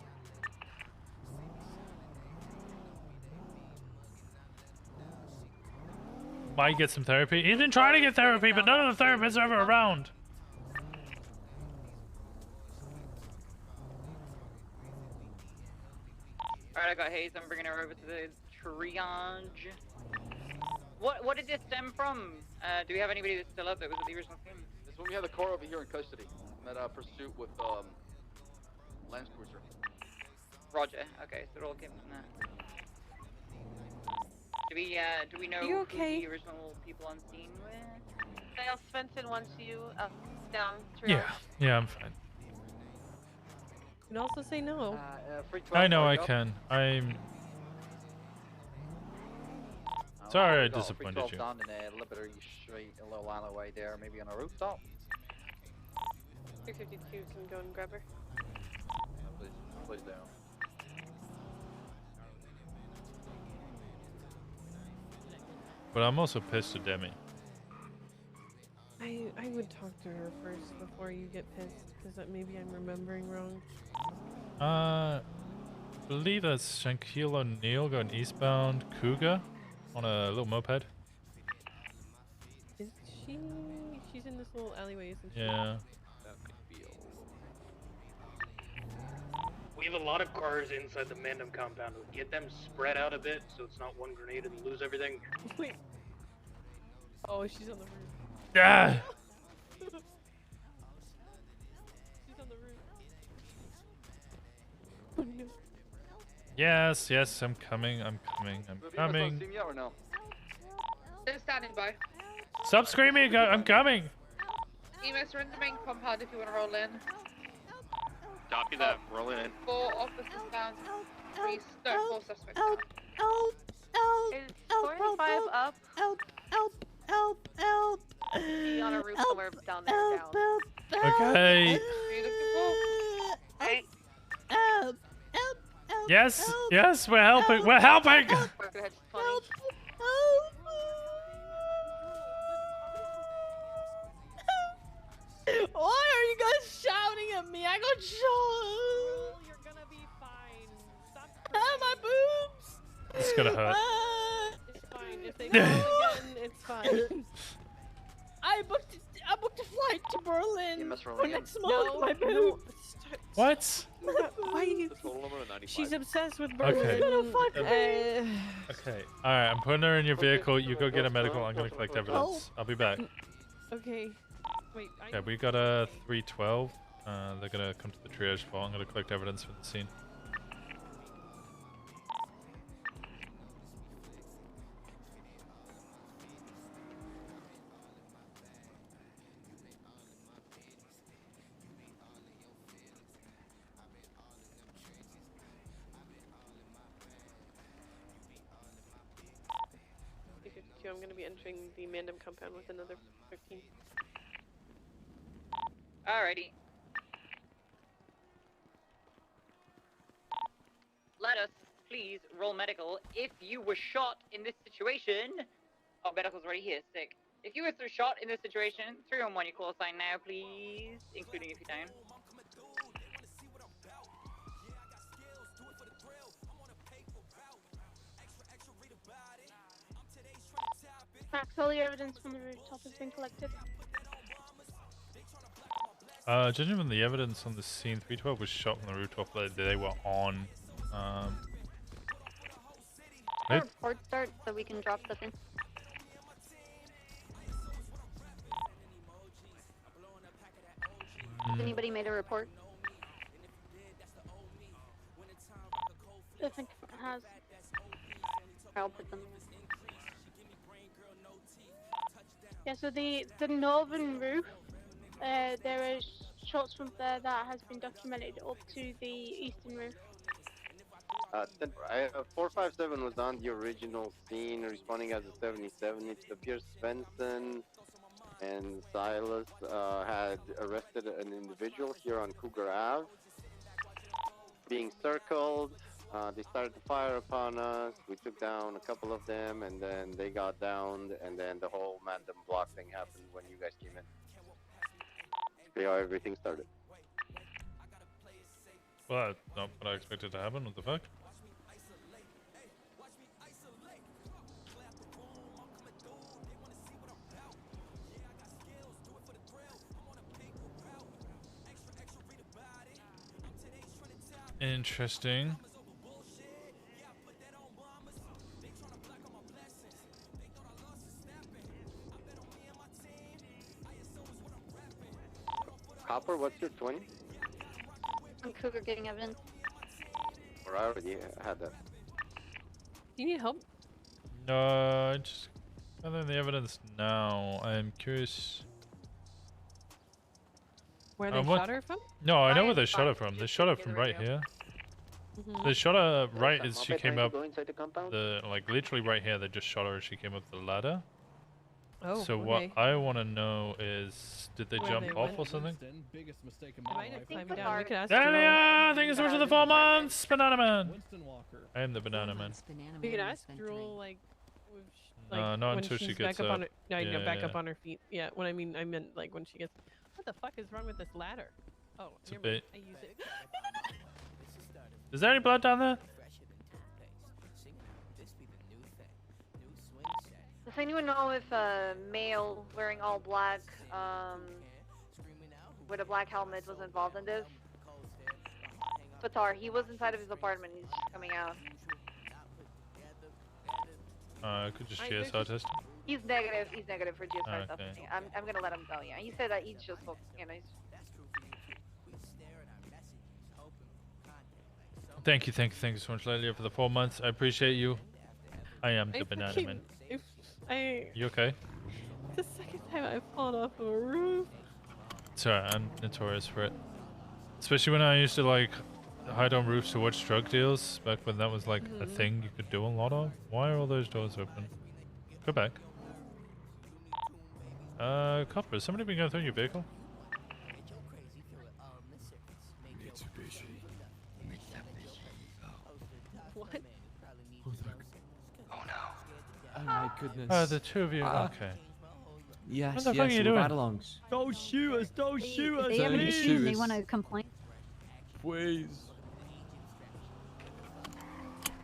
Might get some therapy. He's been trying to get therapy, but none of the therapists are ever around. Alright, I got Hayes. I'm bringing her over to the triage. What did this stem from? Do we have anybody that's still up that was at the original scene? This is when we had the car over here in custody. That pursuit with Land Cruiser. Roger. Okay, so it all came from that. Do we know You who okay? the original people on scene were? Dale Svensson wants you down. Yeah, I'm fine. You can also say no. I know I can. Sorry I We've got disappointed 312 you. down in Liberty Street, a little alleyway there, maybe on a rooftop. 352 can go and grab her. Please do. But I'm also pissed at Demi. I would talk to her first before you get pissed, because maybe I'm remembering wrong. I believe that's Shaquille O'Neal going eastbound Cougar on a little moped. Is she? She's in this little alleyway, isn't she? Yeah. We have a lot of cars inside the Mandem compound. We'll get them spread out a bit so it's not one grenade and lose everything. Wait. Oh, she's on the roof. Yeah. She's on the roof. Oh no. Yes, yes, I'm coming, I'm coming. See me out or no? They're standing by. Stop screaming, I'm coming. EMS are in the main compound if you want to roll in. Copy that. Rolling in. 4 officers down, 4 suspects down. Is 45 up? Be on a roof somewhere down there. Okay. Yes, yes, we're helping, we're helping. Why are you guys shouting at me? I got shot. You're gonna be fine. Stop. My boobs. It's gonna hurt. It's fine. If they fall again, it's fine. I booked a flight to Berlin for next month. My boobs. What? Why you? She's obsessed with Berlin. Okay. Okay. Alright, I'm putting her in your vehicle. You go get a medical. I'm gonna collect evidence. I'll be back. Okay. Wait. Okay, we got a 312. They're gonna come to the triage spot. I'm gonna collect evidence from the scene. I'm going to be entering the Mandem compound with another 15. Alrighty. Let us please roll medical. If you were shot in this situation, oh, medical's already here. Sick. If you were shot in this situation, 311, your call sign now, please, including if you're down. Max, all the evidence from the rooftop has been collected. Judging from the evidence on the scene, 312 was shot from the rooftop that they were on. Our report start so we can drop stuff in. Has anybody made a report? I think it has. I'll put them. Yeah, so the northern roof, there are shots from there that has been documented up to the eastern roof. 457 was on the original scene, responding as a 77. It appears Svensson and Silas had arrested an individual here on Cougar Ave. Being circled, they started to fire upon us. We took down a couple of them, and then they got downed, and then the whole Mandem block thing happened when you guys came in. That's how everything started. Well, that's not what I expected to happen. What the fuck? Interesting. Copper, what's your 20? I'm Cougar getting evidence. Or I already had that. Do you need help? No, I just gathering the evidence now. I'm curious. Where they shot her from? No, I know where they shot her from. They shot her from right here. They shot her right That as she moped came trying up. to go inside the compound? Like literally right here, they just shot her as she came up the ladder. Oh, So okay. what I want to know is, did they Where jump they off went. or something? Biggest mistake of I my might have life. climbed down. We could ask There they Drew. are! Thank you so much for the 4 months, Banana Man. Winston Walker. I am the Banana Man. We could ask Drool, like, Not when until she she's gets back up on up. her. No, Yeah, back yeah. up on her feet. Yeah, when I meant like when she gets. What the fuck is wrong with this ladder? Oh, It's a never mind. bit- I use it. Is there any blood down there? Does anyone know if a male wearing all black, with a black helmet was involved in this? Fatar, he was inside of his apartment. He's just coming out. Could just GSR test. He's negative. He's negative for GSR Okay. testing. I'm gonna let him go. Yeah, he said that he's just, you know, he's. Thank you so much, Lelia, for the 4 months. I appreciate you. I am the Banana Man. You okay? It's the second time I've fallen off of a roof. Sorry, I'm notorious for it. Especially when I used to like hide on roofs to watch drug deals back when that was like a thing you could do a lot of. Why are all those doors open? Go back. Copper, has somebody been going through your vehicle? What? Oh my goodness. Oh, the two of you. Okay. Yes, What the fuck yes, are you we're doing? ride-alongs. Don't shoot us! Don't shoot us! They have an please. issue and they want wanna complain. Please.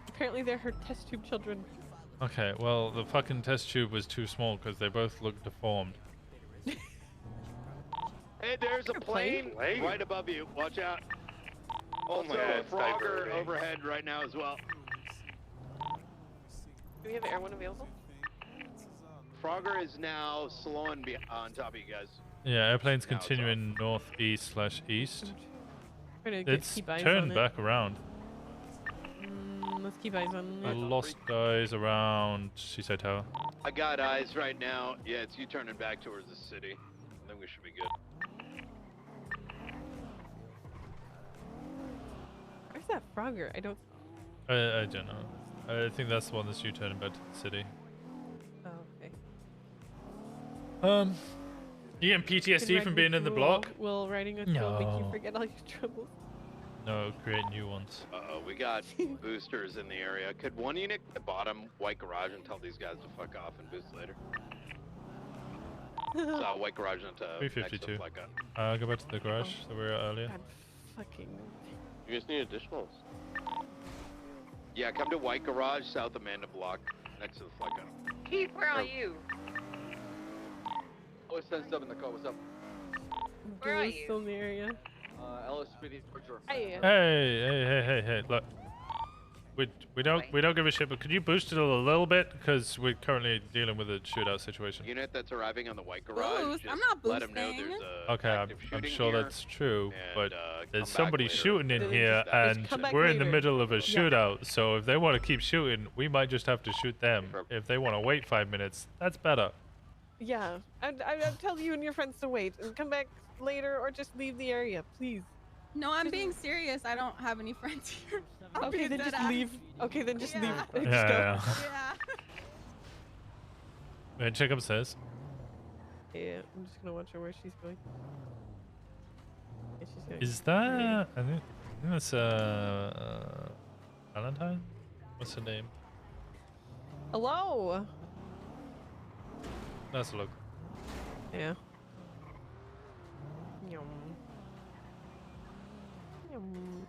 Apparently they're her test tube children. Okay, well, the fucking test tube was too small because they both look deformed. Hey, there's a plane Plane? right above you. Watch out. Also, my God, a it's Frogger diverting. overhead right now as well. Do we have Air One available? Frogger is now slowing on top of you guys. Yeah, airplane's Now it's continuing northeast/east. Trying to It's keep eyes turned on back around. Let's keep eyes on I it. lost eyes around Seaside Tower. I got eyes right now. Yeah, it's you turning back towards the city. I think we should be good. Where's that Frogger? I don't. I don't know. I think that's the one that's you turning back to the city. Oh, okay. You getting PTSD Ride from with being in the Drool. block? Will riding with Drool make you No. forget all your troubles? No, create new ones. Uh-oh, we got boosters in the area. Could one unit at the bottom white garage and tell these guys to fuck off and boost later? So white garage into next to 352. flight gun. Go back to the garage that we were at earlier. God, fucking. You guys need additionals. Yeah, come to white garage south of Amanda Block next to the flight gun. Keith, where are you? Oh, it's 10-7 in the car. What's up? Where are Drew's you? still in the area. LSPD towards your. Hey. Hey, look. We don't give a shit, but could you boost it a little bit because we're currently dealing with a shootout situation. Unit that's arriving on the white garage, Boost? just I'm not let them know boosting. there's a Okay, I'm active shooting sure here, that's true, and, but come there's back somebody later. shooting in Just here, and come back we're in the later. middle of a Yeah. shootout. So if they want to keep shooting, we might just have to shoot them. If they want to wait 5 minutes, that's better. Yeah, I'd tell you and your friends to wait and come back later or just leave the area, please. No, I'm being serious. I don't have any friends here. I'm Okay, being then dead just ass. leave. Okay, then just leave. Yeah. Just Yeah, go. yeah. Yeah. Man, check upstairs. Yeah, I'm just gonna watch her where she's going. Yeah, she's going. Is that? I think that's Valentine. What's her name? Hello. Let's look. Yeah. Yum. Yum.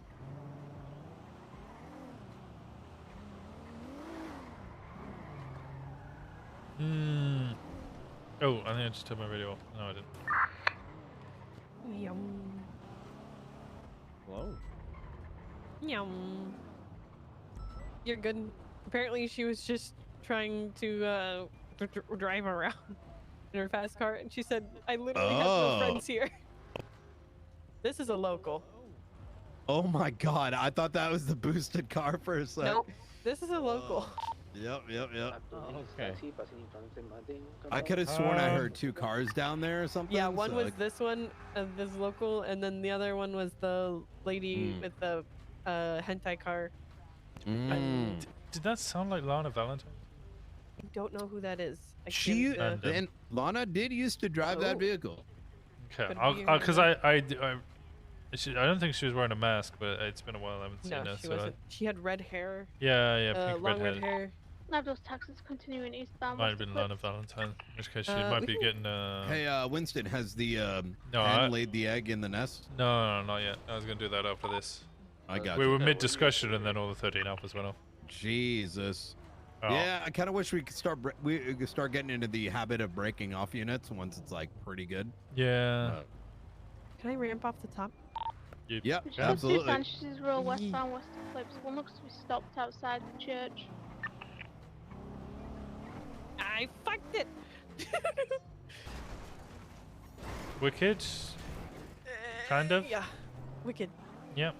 Oh, I think I just turned my radio off. No, I didn't. Yum. Hello. Yum. You're good. Apparently, she was just trying to drive around in her fast car, and she said, "I literally have no Oh. friends here." This is a local. Oh my god, I thought that was the boosted car for a sec. Nope. This is a local. Yep. Okay. I could have sworn I heard two cars down there or something. Yeah, one so was like- this one, this local, and then the other one was the lady with the hentai car. Did that sound like Lana Valentine? I don't know who that is. I She can't, and Lana did used to drive that vehicle. Okay, Could be because her. I don't think she was wearing a mask, but it's been a while. I haven't seen No, her. she so wasn't. She had red hair. Yeah, pink long red red hair. Now those taxis continuing eastbound. Might west have been of Lana Clips. Valentine. In which case she might be getting. Hey, Winston, has the No, hen I- laid the egg in the nest? No, not yet. I was gonna do that after this. I got We you. were mid discussion, and then all the 13 alphas went off. Jesus. Oh. Yeah, I kind of wish we could start getting into the habit of breaking off units once it's like pretty good. Yeah. Can I ramp off the top? Yep, We should have two absolutely. Sanchez's roll westbound west of Clips. One looks to be stopped outside the church. I fucked it. Wicked. Kind of. Yeah. Wicked. Yep.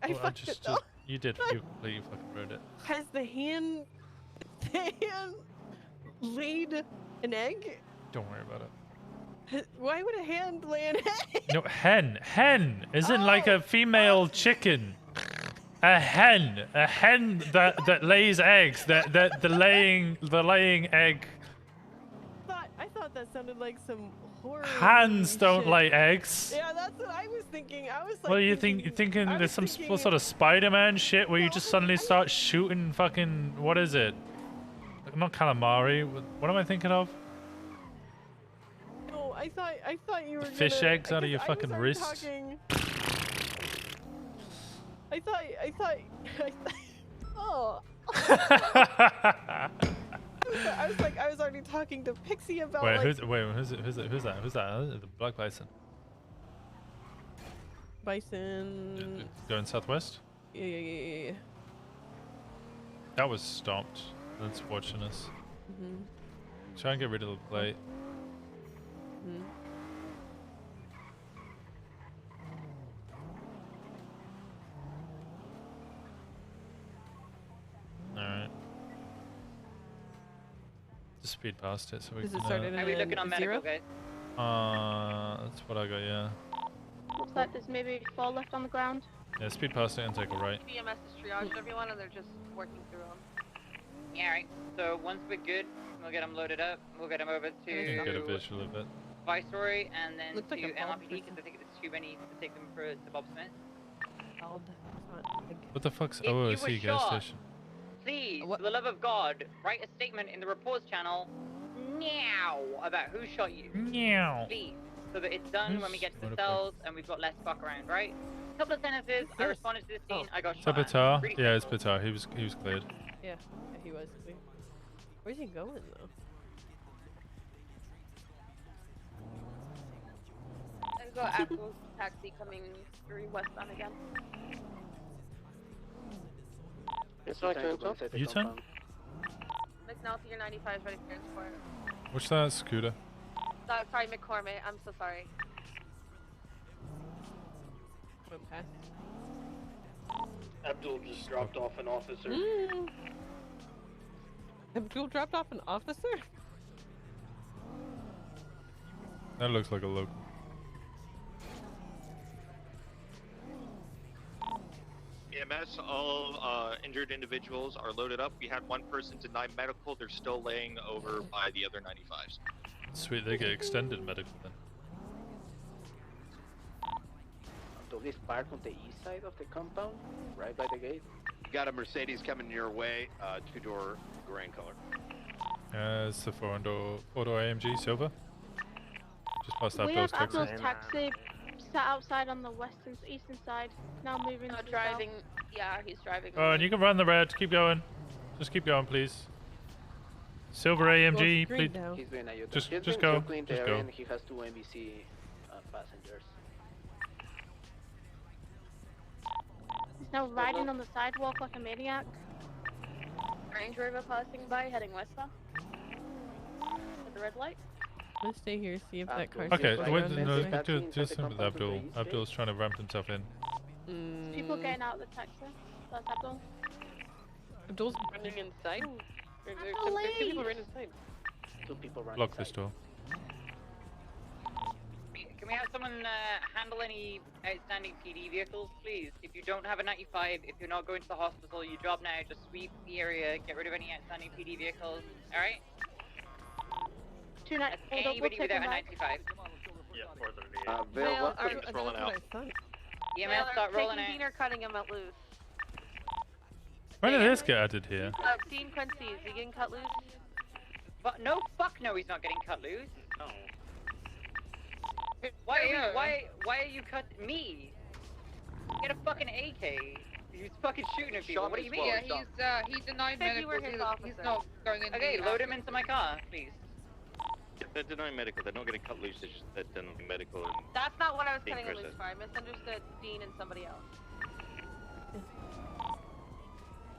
I fucked it though. You did. You completely fucking ruined it. Has the hand laid an egg? Don't worry about it. Why would a hand lay an egg? No, hen. Hen isn't like a female chicken. A hen that lays eggs. The laying egg. I thought that sounded like some horror. Hens movie don't shit. lay eggs. Yeah, that's what I was thinking. I was like. What are you thinking? There's some sort of Spider-Man shit where you just suddenly start shooting fucking. What is it? Not calamari. What am I thinking of? No, I thought you were Fish gonna, eggs out of your because I fucking was wrist. talking- I thought. Oh. I was already talking to Pixie about. Wait, like, who's that? Who's that? The Black Bison. Bison. Going southwest. Yeah. That was stopped. That's watching us. Mhm. Try and get rid of the plate. Mhm. Alright. Just speed past it so we Does can. it start at Are we looking on medical, zero? guys? That's what I got, yeah. Looks like there's maybe 4 left on the ground. Yeah, speed past it and take a right. BMS has triaged everyone and they're just working through them. Yeah, right. So once we're good, we'll get them loaded up. We'll get them over You can get a to visual of it. Viceroy and then Looks to like a bald NRPD because I think it's too many to take them to Bob Smith. Bald. It's not big. What the fuck's If you were OOC gas shot, station? Please, for the love of God, write a statement in the reports channel now about who shot you. Meow. Please, so that it's done when we get to the cells and we've got less fuck around, right? A couple of sentences. I responded to the scene. I got Is that shot. at. Batar? Really Yeah, it's simple. Batar. He was cleared. Yeah, he was. Where's he going though? I've got Apple's taxi coming through westbound again. U-turn? Like now to your 95 is ready for transport. What's that scooter? Sorry, McCormick. I'm so sorry. Went past. Abdul just dropped off an officer. Abdul dropped off an officer? That looks like a local. EMS, all injured individuals are loaded up. We had one person deny medical. They're still laying over by the other 95s. Sweet, they get extended medical then. Don't they park on the east side of the compound, right by the gate? Got a Mercedes coming your way, 2-door gray in color. It's the 4-door AMG Silver. Just past We Abdul's have taxi. Abdul's taxi sat outside on the eastern side, now moving to the driving. south. Yeah, he's driving. Oh, and you can run the red. Keep going. Just keep going, please. Silver AMG, please. He's doing a U-turn. Just He's go. been circling the Just area go. and he has 2 NBC passengers. He's now riding on the sidewalk like a maniac. Range Rover passing by, heading westbound. At the red light. Let's stay here, see if that car's Okay, going wait, on no, this way. do something with Abdul. Abdul's trying to ramp himself in. People getting out of the taxi. That's Abdul. Abdul's running inside. There's Abdul, two people leave. running inside. 2 people running Lock this door. Come we have someone handle any outstanding PD vehicles, please? If you don't have a 95, if you're not going to the hospital, your job now, just sweep the area, get rid of any outstanding PD vehicles, alright? Anybody without a 95. Yeah, 438. Bill, what's are- Just rolling out. EMS start rolling taking Dean or cutting him at loose. When did this get added here? Dean Quincy, is he getting cut loose? But no, fuck no, he's not getting cut loose. No. Why are you cut me? Get a fucking AK. He's fucking shooting at people. What do you mean? Yeah, he denied medical. He's not going in. Okay, load him into my car, please. If they're denying medical, they're not getting cut loose, they're just denying medical. And That's not what I was being cutting him loose processed. for. I misunderstood Dean and somebody else.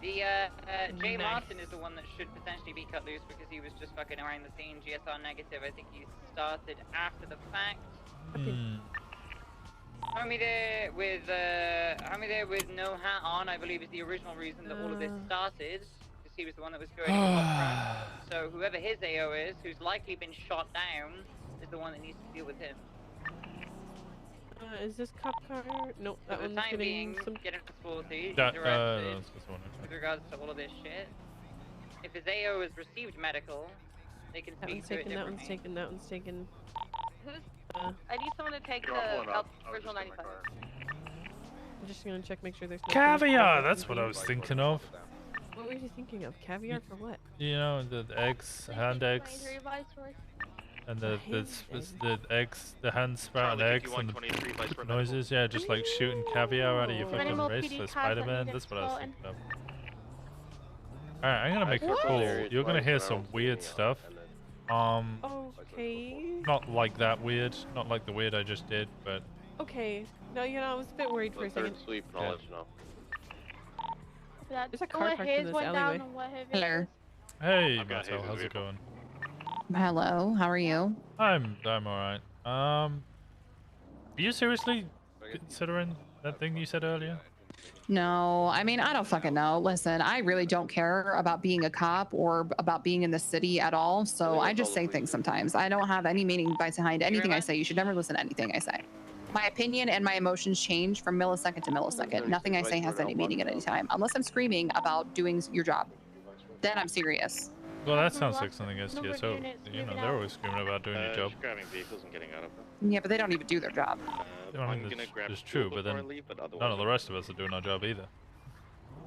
The Jay Lawson is the one that should potentially be cut loose because he was just fucking around the scene. GSR negative. I think he started after the fact. Homie there with no hat on, I believe, is the original reason that all of this started. Because he was the one that was going in the front. So whoever his AO is, who's likely been shot down, is the one that needs to deal with him. Is this cop car? Nope, For that the one's time getting being, some. get him to 40. That, He's arrested that's this one, with regards to all of this shit. If his AO has received medical, they can That speak one's to it taken, that one's differently. taken, that one's taken. Who's? I need someone to take You're all pulling the up. I was original just in my 95. I'm just gonna check, make sure there's no Caviar, that's what I was thinking of. What were you thinking of? Caviar for what? You know, the eggs, hand eggs, and the eggs, the hand sprouting Charlie, eggs and 5123 vice the noises. Yeah, just like shooting caviar out of your Ooh. Any fucking more race PD for cars that Spider-Man. need That's what I was escorting? thinking of. Alright, I'm gonna make a call. You're gonna hear some weird stuff. Okay. Not like that weird. Not like the weird I just did, but Okay. No, you know, I was a bit worried for a second. sweep, and I'll let you know. There's a car parked in this alleyway. Hello. hey, I've got Martel, Hazel's how's it vehicle. going? Hello. How are you? I'm alright. Are you seriously considering that thing you said earlier? No, I mean, I don't fucking know. Listen, I really don't care about being a cop or about being in the city at all. So I just say things sometimes. I don't have any meaning behind anything I say. You should never listen to anything I say. My opinion and my emotions change from millisecond to millisecond. Nothing I say has any meaning at any time, unless I'm screaming about doing your job. Then I'm serious. Well, that sounds like something STSO. You know, they're always screaming about doing your job. Just grabbing vehicles and getting out of them. Yeah, but they don't even do their job. I mean, it's true, but then none of the rest of us are doing our job either.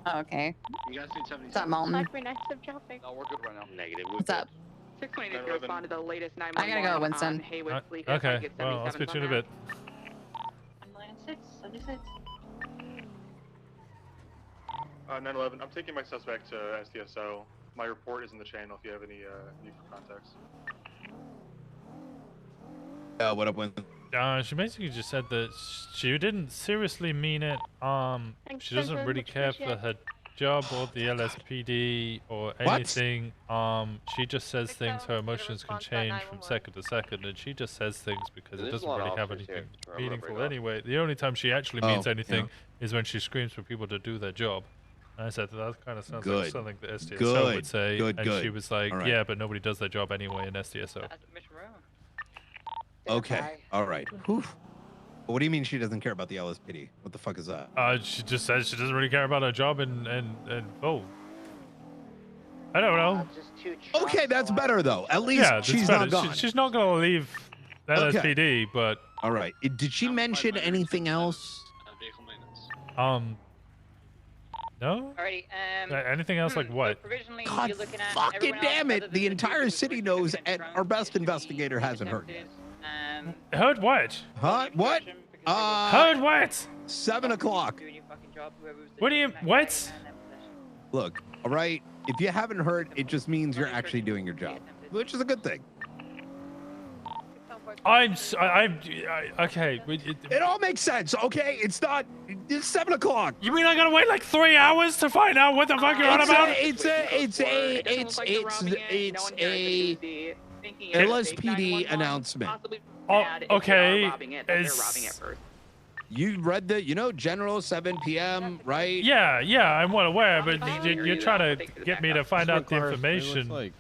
Oh, okay. You guys need 70. What's up, Mom? Life nights of traffic. No, we're good right now. Negative. What's up? 620 to respond to the latest 911. I gotta go, Winston. Haywood Fleet. Okay, well, I'll speak to you in a bit. 76. 911. I'm taking my suspect to SDSO. My report is in the channel if you have any need for context. What up, Winston? She basically just said that she didn't seriously mean it. She doesn't really care for her job or the LSPD or anything. She just says things. Her emotions can change from second to second, and she just says things because it doesn't really have anything meaningful anyway. The only time she actually means anything is when she screams for people to do their job. And I said that kind of sounds like something that SDSO would say, and she was like, "Yeah, but nobody does their job anyway in SDSO." Okay, all right. Whew. What do you mean she doesn't care about the LSPD? What the fuck is that? She just says she doesn't really care about her job and oh. I don't know. Okay, that's better though. At least she's not gone. She's not gonna leave LSPD, but all right. Did she mention anything else? No. Alrighty. Anything else like what? Provisionally, God you're looking at fucking everyone else damn other it! than The entire city knows, and our best investigator hasn't heard yet. Heard what? Huh? What? Heard what? 7 o'clock. What do you? What? Look, all right. If you haven't heard, it just means you're actually doing your job, which is a good thing. Okay. It all makes sense, okay? It's 7 o'clock. You mean I gotta wait like 3 hours to find out what the fuck you're on about? It's a LSPD announcement. Oh, okay. You read the, General 7 p.m., right? Yeah, I'm well aware, but you're trying to get me to find out the information.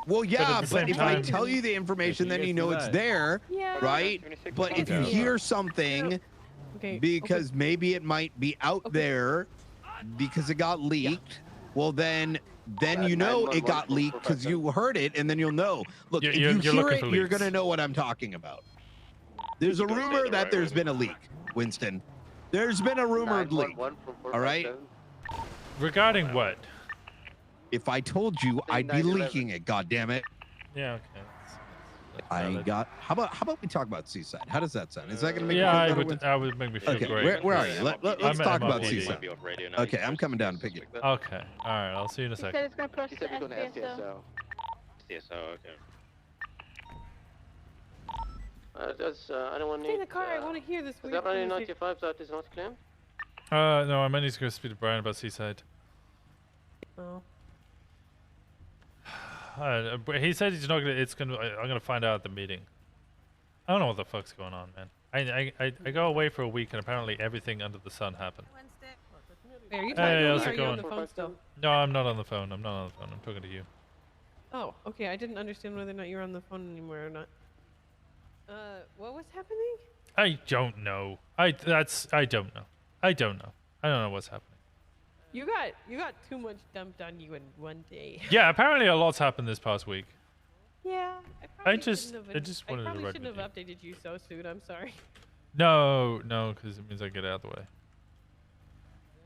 Well, at yeah, the but same if I time- tell you the information, If then you you get know to it's that. there, Yeah. right? But if you Okay. hear something, Okay. because maybe it might be out there because it got leaked, well then you know it got leaked because you heard it, and then you'll know. Look, if you you're hear looking it, for you're leaks. gonna know what I'm talking about. There's a Don't say rumor the that right there's word. been a leak, Winston. There's been a rumored leak. 911 from All right. 457. Regarding what? If I told you, I'd be 9/11. leaking it. God damn it! Yeah, okay. That's I valid. got. How about we talk about Seaside? How does that sound? Is that gonna make you Yeah, feel I better, would. Winston? I would make me feel Okay, great. where are you? Let's I'm at talk about MLPD. Seaside. Okay, I'm coming down to pick you. Okay. All right. I'll see you in a He said second. it's going to process He said we're going to SDSO. SDSO. CSO, okay. Does anyone Stay in need... the car. I want to hear this. Is weird there any conversation. 95 that is not claimed? No, I might need to go speak to Brian about Seaside. Oh. But he said he's not gonna. It's gonna. I'm gonna find out at the meeting. I don't know what the fuck's going on, man. I go away for a week and apparently everything under the sun happened. Are you talking Hey, to how's me or it are you on going? the phone still? No, I'm not on the phone. I'm not on the phone. I'm talking to you. Oh, okay. I didn't understand whether or not you're on the phone anymore or not. What was happening? I don't know. I don't know. I don't know. I don't know what's happening. You got too much dumped on you in one day. Yeah, apparently a lot's happened this past week. Yeah. I just wanted to probably write shouldn't with have updated you so soon. I'm sorry. No, because it means I get out of the way.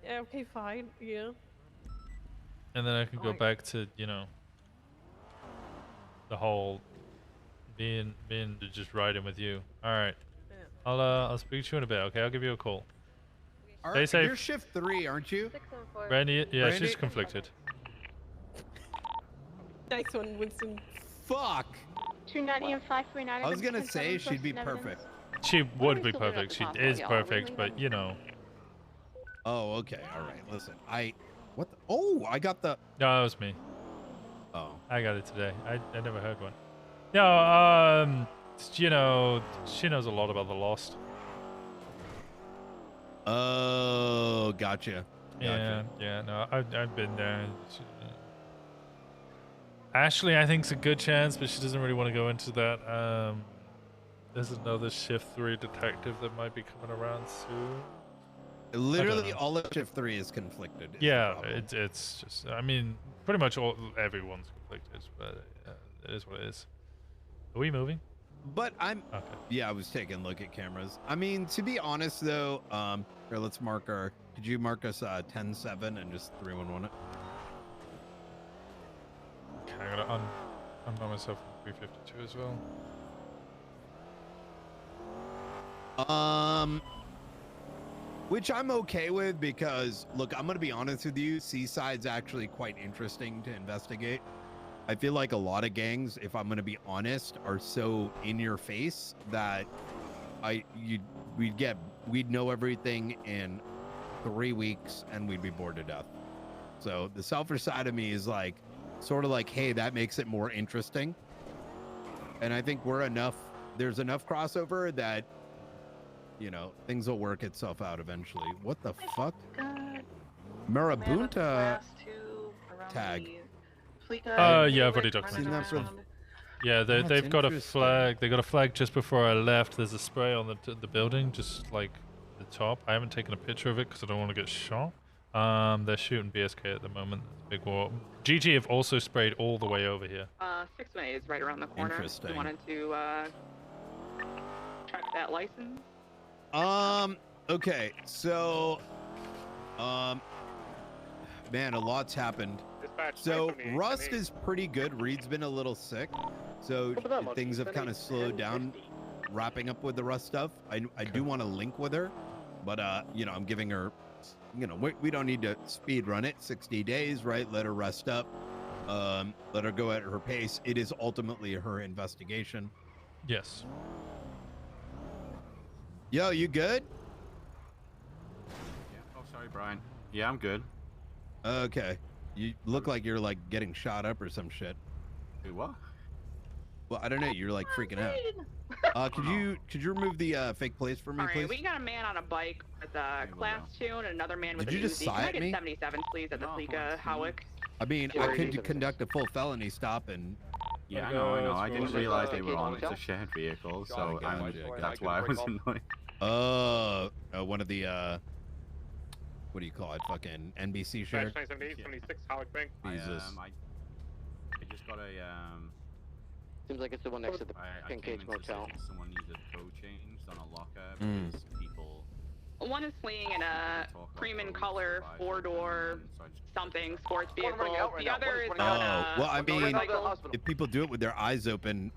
Yeah, okay, fine. Yeah. And then I can go back to, the whole being just riding with you. All right. Yeah. I'll speak to you in a bit. Okay, I'll give you a call. Stay You're safe. shift 3, aren't you? Randy, yeah, Randy? she's conflicted. Nice one, Winston. Fuck. 290 and 539. I was gonna say she'd be perfect. She would be perfect. She is perfect, but Oh, okay. All right. Listen, what? Oh, I got the. No, that was me. Oh. I got it today. I never heard one. No, she knows a lot about the Lost. Oh, gotcha. Yeah, no, I've been there. Ashley, I think's a good chance, but she doesn't really want to go into that. There's another Shift 3 detective that might be coming around soon. Literally, all of shift 3 is conflicted. is the Yeah, problem. it's just. I mean, pretty much everyone's conflicted, but it is what it is. Are we moving? But I'm. Okay. Yeah, I was taking a look at cameras. I mean, to be honest, though, here, let's mark our. Could you mark us 10-7 and just 311 it? Okay, I gotta unlock myself from 352 as well. Which I'm okay with because, look, I'm gonna be honest with you. Seaside's actually quite interesting to investigate. I feel like a lot of gangs, if I'm gonna be honest, are so in your face that we'd know everything in 3 weeks and we'd be bored to death. So the selfish side of me is like, sort of like, hey, that makes it more interesting. And I think there's enough crossover that, things will work itself out eventually. What the fuck? Marabunta tag. Yeah, I've already documented that this for- one. Yeah, they've got a flag. They got a flag just before I left. There's a spray on the building, just like the top. I haven't taken a picture of it because I don't want to get shot. They're shooting BSK at the moment. Big war. GG have also sprayed all the way over here. 618 is right around the corner. Interesting. You wanted to track that license? Okay, so, man, a lot's happened. So Rust is pretty good. Reed's been a little sick, so things have kind of slowed down. Wrapping up with the Rust stuff, I do want to link with her, but I'm giving her, we don't need to speed run it. 60 days, right? Let her rest up. Let her go at her pace. It is ultimately her investigation. Yes. Yo, you good? Oh, sorry, Brian. Yeah, I'm good. Okay. You look like you're like getting shot up or some shit. Wait, what? Well, I don't know. You're like freaking out. Could you remove the fake plates for me, All right, please? we got a man on a bike with a class 2 and another man with Did an you just Uzi. Can I side get me? 77, please, at the Slika Howick? I mean, I could conduct a full felony stop and Yeah, I know. I didn't realize they were on. It's a shared vehicle, so that's why I was annoyed. One of the what do you call it? Fucking NBC shared. 76, Howard Bank. Jesus. I just got a Seems like it's the one next to the came Cage into Motel. city, someone needed code changed on a locker Mm. because people. One is fleeing in a cream and color 4-door something sports vehicle. The other is on a Well, I mean, motorcycle. if people do it with their eyes open,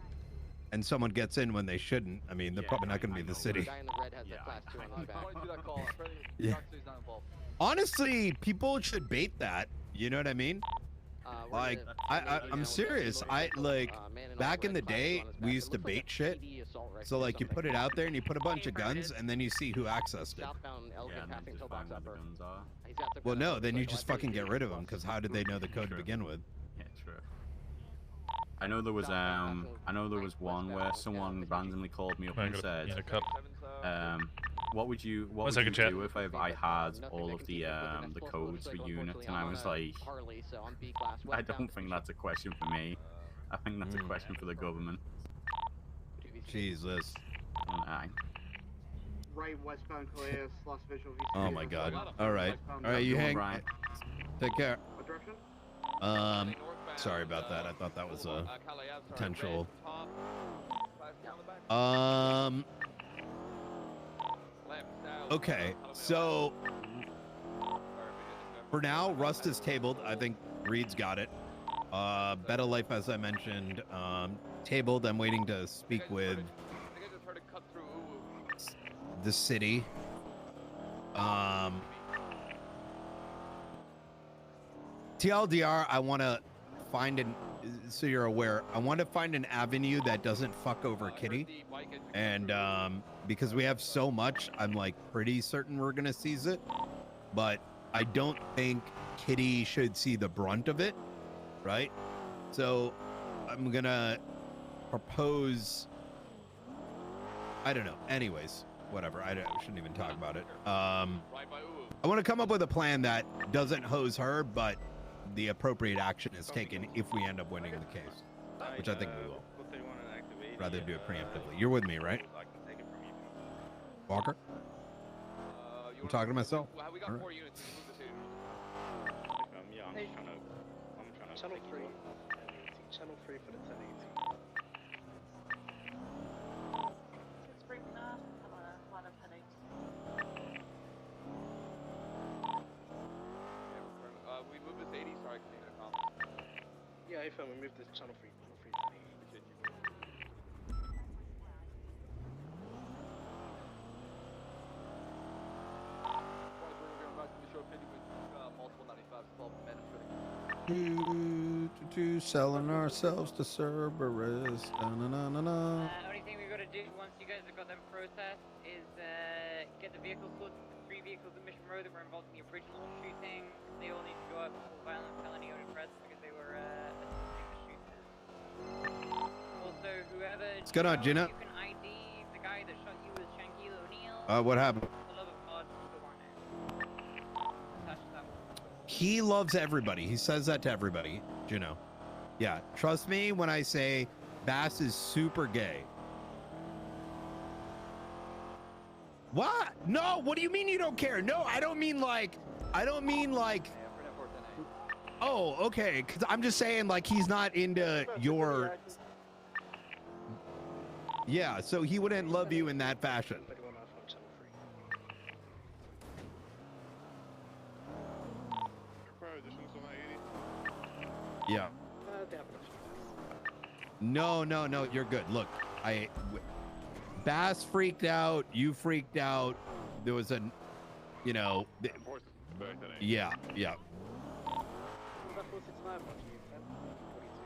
and someone gets in when they shouldn't, I mean, they're probably not going to be in the city. The guy in the red has that class 2 on his back. Yeah. Honestly, people should bait that. You know what I mean? Like, I'm serious. I like back in the day, we used to bait shit. So like, you put it out there and you put a bunch of guns, and then you see who accessed it. Well, no, then you just fucking get rid of them, because how did they know the code to begin with? Yeah, true. I know there was one where someone randomly called me up and said, what would you do if I had all of the codes for units? And I was like, I don't think that's a question for me. I think that's a question for the government. Jesus. Right westbound Calais, lost visual. Oh my God. All right. You hang. Take care. What direction? Sorry about that. I thought that was a potential. Okay, so for now, Rust is tabled. I think Reed's got it. Beta Life, as I mentioned, tabled. I'm waiting to speak with the city. TLDR, I want to find so you're aware, I want to find an avenue that doesn't fuck over Kitty. And because we have so much, I'm like pretty certain we're gonna seize it. But I don't think Kitty should see the brunt of it, right? So I'm gonna propose, I don't know. Anyways, whatever. I shouldn't even talk about it. I want to come up with a plan that doesn't hose her, but the appropriate action is taken if we end up winning the case, which I think we will. Rather do it preemptively. You're with me, right? Walker? I'm talking to myself. Yeah, I'm trying to channel 3. Channel 3 for the 1018. It's breaking off. I'm on a lot of headaches. We moved this 80, sorry, I can make a comment. Yeah, hey fam, we moved this channel 3. Selling ourselves to Cerberus. Only thing we've got to do once you guys have got them processed is get the vehicles sorted. The 3 vehicles at Mission Road that were involved in the original shooting. They all need to go up for violent felony on arrest because they were assisting the shooters. Also, whoever. What's going on, Gina? You can ID the guy that shot you as Shankilo O'Neal. What happened? For the love of God, go on now. Attach that one. He loves everybody. He says that to everybody, Juno. Yeah, trust me when I say Bass is super gay. What? No, what do you mean you don't care? No, I don't mean like, oh, okay, because I'm just saying like he's not into your, yeah, so he wouldn't love you in that fashion. Yeah. No, you're good. Look, Bass freaked out. You freaked out. There was a, you know, yeah.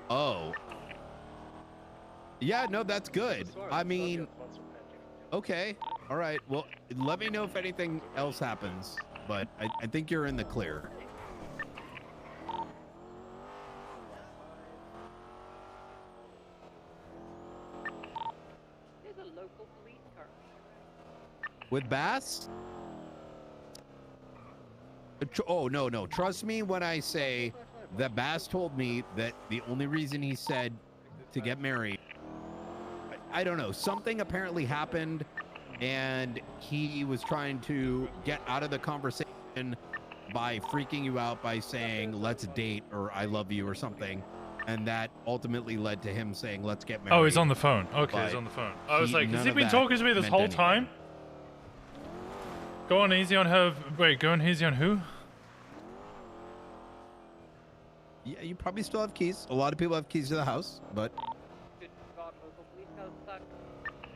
Oh. Yeah, no, that's good. I mean, okay. All right. Well, let me know if anything else happens, but I think you're in the clear. With Bass? Oh, no. Trust me when I say that Bass told me that the only reason he said to get married. I don't know. Something apparently happened, and he was trying to get out of the conversation by freaking you out by saying, let's date, or I love you, or something. And that ultimately led to him saying, let's get married. Oh, he's on the phone. Okay, he's on the phone. I was like, has he been talking to me this whole time? Go on easy on her. Wait, go on easy on who? Yeah, you probably still have keys. A lot of people have keys to the house, but...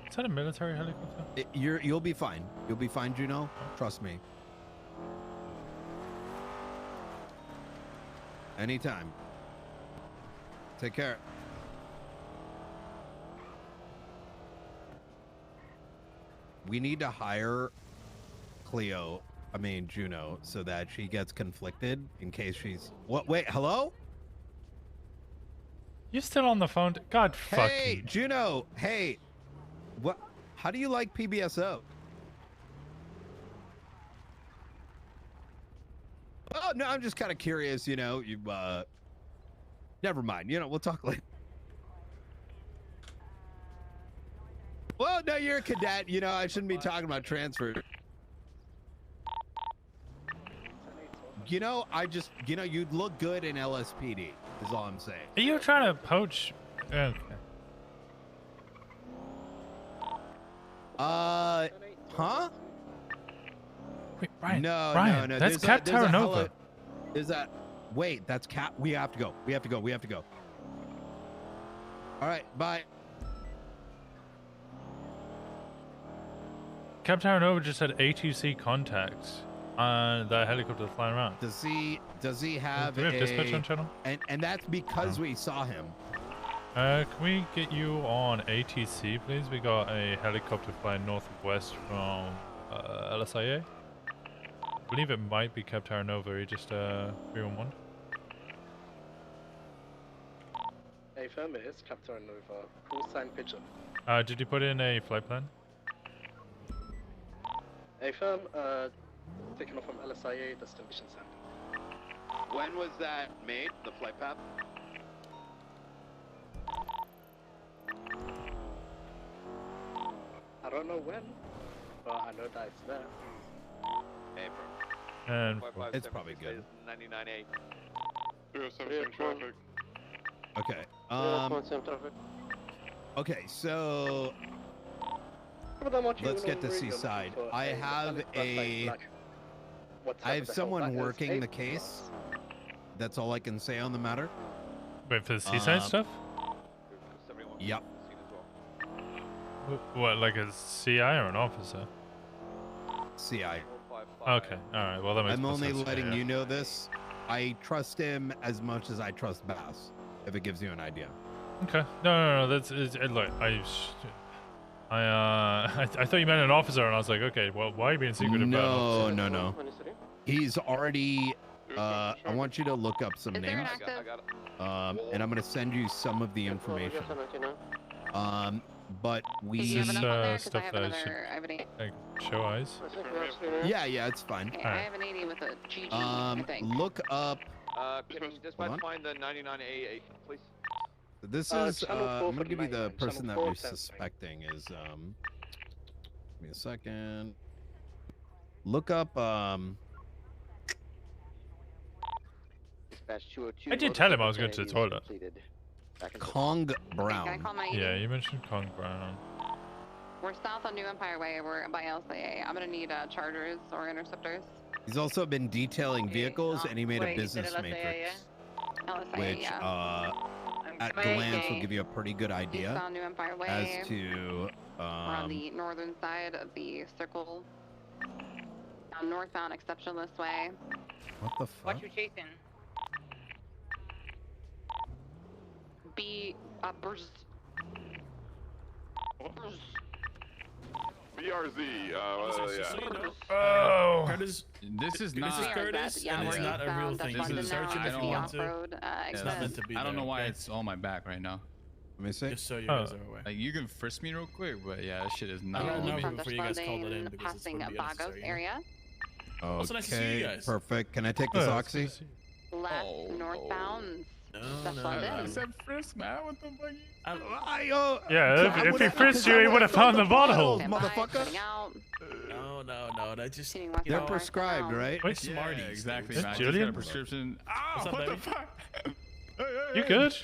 Is that a military helicopter? You'll be fine. You'll be fine, Juno. Trust me. Anytime. Take care. We need to hire Juno, so that she gets conflicted in case she's... What? Wait, hello? You're still on the phone? God fucking... Hey, Juno! Hey! What? How do you like PBSO? Oh, no, I'm just kind of curious, you know, never mind, you know, we'll talk later. Well, no, you're a cadet, you know, I shouldn't be talking about transfer. You know, you'd look good in LSPD, is all I'm saying. Are you trying to poach? Okay. Huh? Wait, Brian. No, Brian, that's Cap Terra Nova. Is that? Wait, that's Cap. We have to go. We have to go. All right, bye. Cap Terra Nova just had ATC contacts on the helicopter flying around. Does he have Do we have dispatch on channel? And that's because we saw him. Can we get you on ATC, please? We got a helicopter flying northwest from LSIA. I believe it might be Cap Terra Nova. He just 311. Hey, firm, it is Cap Terra Nova. Call sign pigeon. Did you put in a flight plan? Hey, firm, taking off from LSIA, destination send. When was that made, the flight path? I don't know when, but I know that it's there. April. And it's probably good. 99.8. 307 traffic. Okay. Okay, so let's get to Seaside. I have someone working the case. That's all I can say on the matter. Wait, for the Seaside stuff? Yep. What, like a CI or an officer? CI. Okay, alright, well that makes I'm only sense. letting you know this. I trust him as much as I trust Bass, if it gives you an idea. Okay, no, that's look, I thought you meant an officer, and I was like, okay, well, why are you being secretive about an officer? No. He's already, I want you to look up some names. And I'm going to send you some of the information. But we... Is this stuff that I should like, show eyes? Yeah, it's fine. Okay, I have an 80 with a GG, I think. Look up... Can you dispatch find the 99A8, please? This is, I'm going to give you the person that we're suspecting is, give me a second. Look up, I did tell him I was going to the toilet. Kong Brown. Can I call my Yeah, you mentioned Kong Brown. We're south on New Empire Way. We're by LCA. I'm gonna need chargers or interceptors. He's also been detailing vehicles, and he made a business matrix, LSIA, which at glance will give you a pretty good idea on New Empire Way. as to. We're on the northern side of the circle. Now northbound exceptionless way. What the fuck? What you chasing? Be burst. BRZ, yeah. Oh! Curtis, this is Curtis, and it's not a real thing. This is search if you want to. It's not meant to be. I don't know why it's on my back right now. Let me see. Just so you guys are aware. Like, you can frisk me real quick, but yeah, that shit is not. I don't know before you guys called it in because it's going to be unnecessary. Area. Okay, nice to see you guys. Perfect. Can I take this oxy? Left northbound. I said frisk, man. What the fuck? Yeah, if he frisked you, he would have found the bottle. Motherfucker. No. That just They're prescribed, right? Wait, Smarties. Yeah, exactly, man. Julian? Got a prescription. Oh, what the fuck? You good?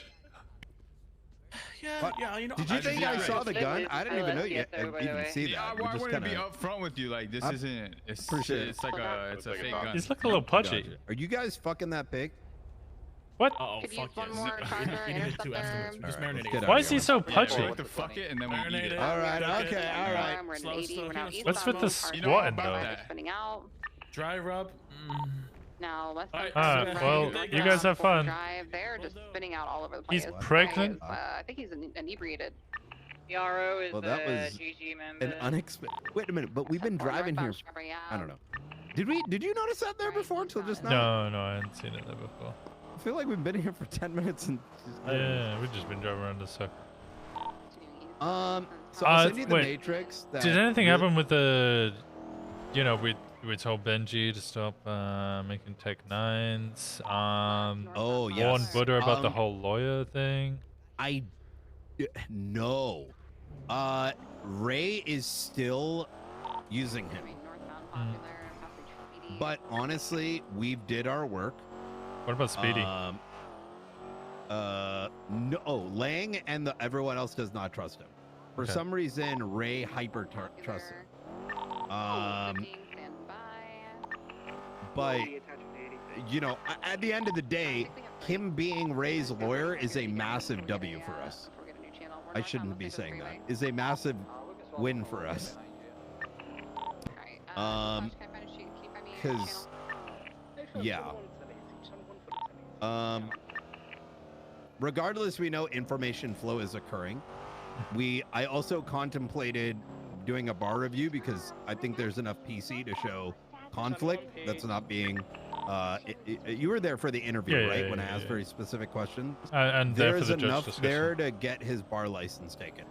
Yeah, you know. Did you think I saw the gun? I didn't even know you even see that. Yeah, I want to be upfront with you. Like, this isn't. It's like it's a fake gun. He's looking a little pudgy. Are you guys fucking that pig? What? Oh, fuck yes. Just marinate. Why is he so pudgy? Like to fuck it and then we eat it. All right, okay, all right. What's with the squatting though? Dry rub. No, let's well, you guys have fun. They're just spinning out all over the place. He's pregnant? I think he's inebriated. The RO is that was GG member. an unexpected. Wait a minute, but we've been driving here. I don't know. Did you notice that there before until just now? No, I hadn't seen it there before. I feel like we've been here for 10 minutes and. Yeah, we've just been driving around the circle. So I'll send you the Matrix. Did anything happen with the? You know, we told Benji to stop making Tech 9s. Oh yes. Warned Buddha about the whole lawyer thing. No. Ray is still using him. But honestly, we did our work. What about Speedy? No, Lang and everyone else does not trust him. For some reason, Ray hyper trusts him. But you know, at the end of the day, him being Ray's lawyer is a massive W for us. I shouldn't be saying that. Is a massive win for us. Because yeah. Regardless, we know information flow is occurring. I also contemplated doing a bar review because I think there's enough PC to show conflict that's not being you were there for the interview, right? When I asked very specific questions. And there's enough there to get his bar license taken.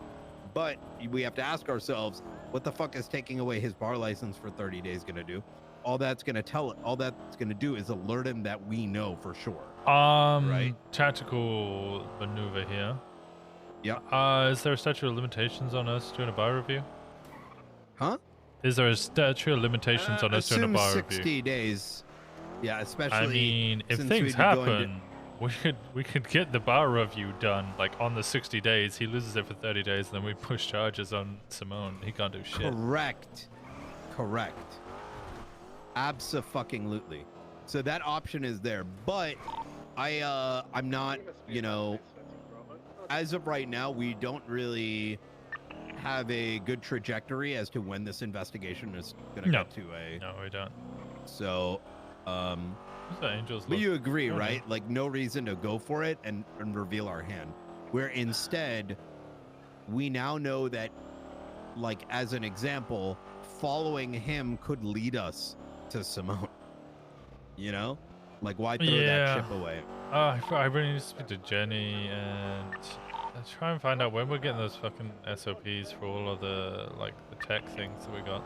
But we have to ask ourselves, what the fuck is taking away his bar license for 30 days going to do? All that's going to do is alert him that we know for sure. Right? Tactical maneuver here. Yeah. Is there a statute of limitations on us doing a bar review? Huh? Is there a statute of limitations on us doing a bar 60 review? 60 days. Yeah, especially. I mean, if things happen, we could get the bar review done like on the 60 days. He loses it for 30 days, and then we push charges on Simone. He can't do shit. Correct. Abso-fucking-lutely. So that option is there, but I'm not, you know, as of right now, we don't really have a good trajectory as to when this investigation is going to get to a. No, we don't. So, Angels but you agree, right? Like, no reason to go for it and reveal our hand. Where instead, we now know that, like, as an example, following him could lead us to Simone. You know? Like, why throw that chip away? I really need to speak to Jenny and try and find out when we're getting those fucking SOPs for all of the, like, the tech things that we got.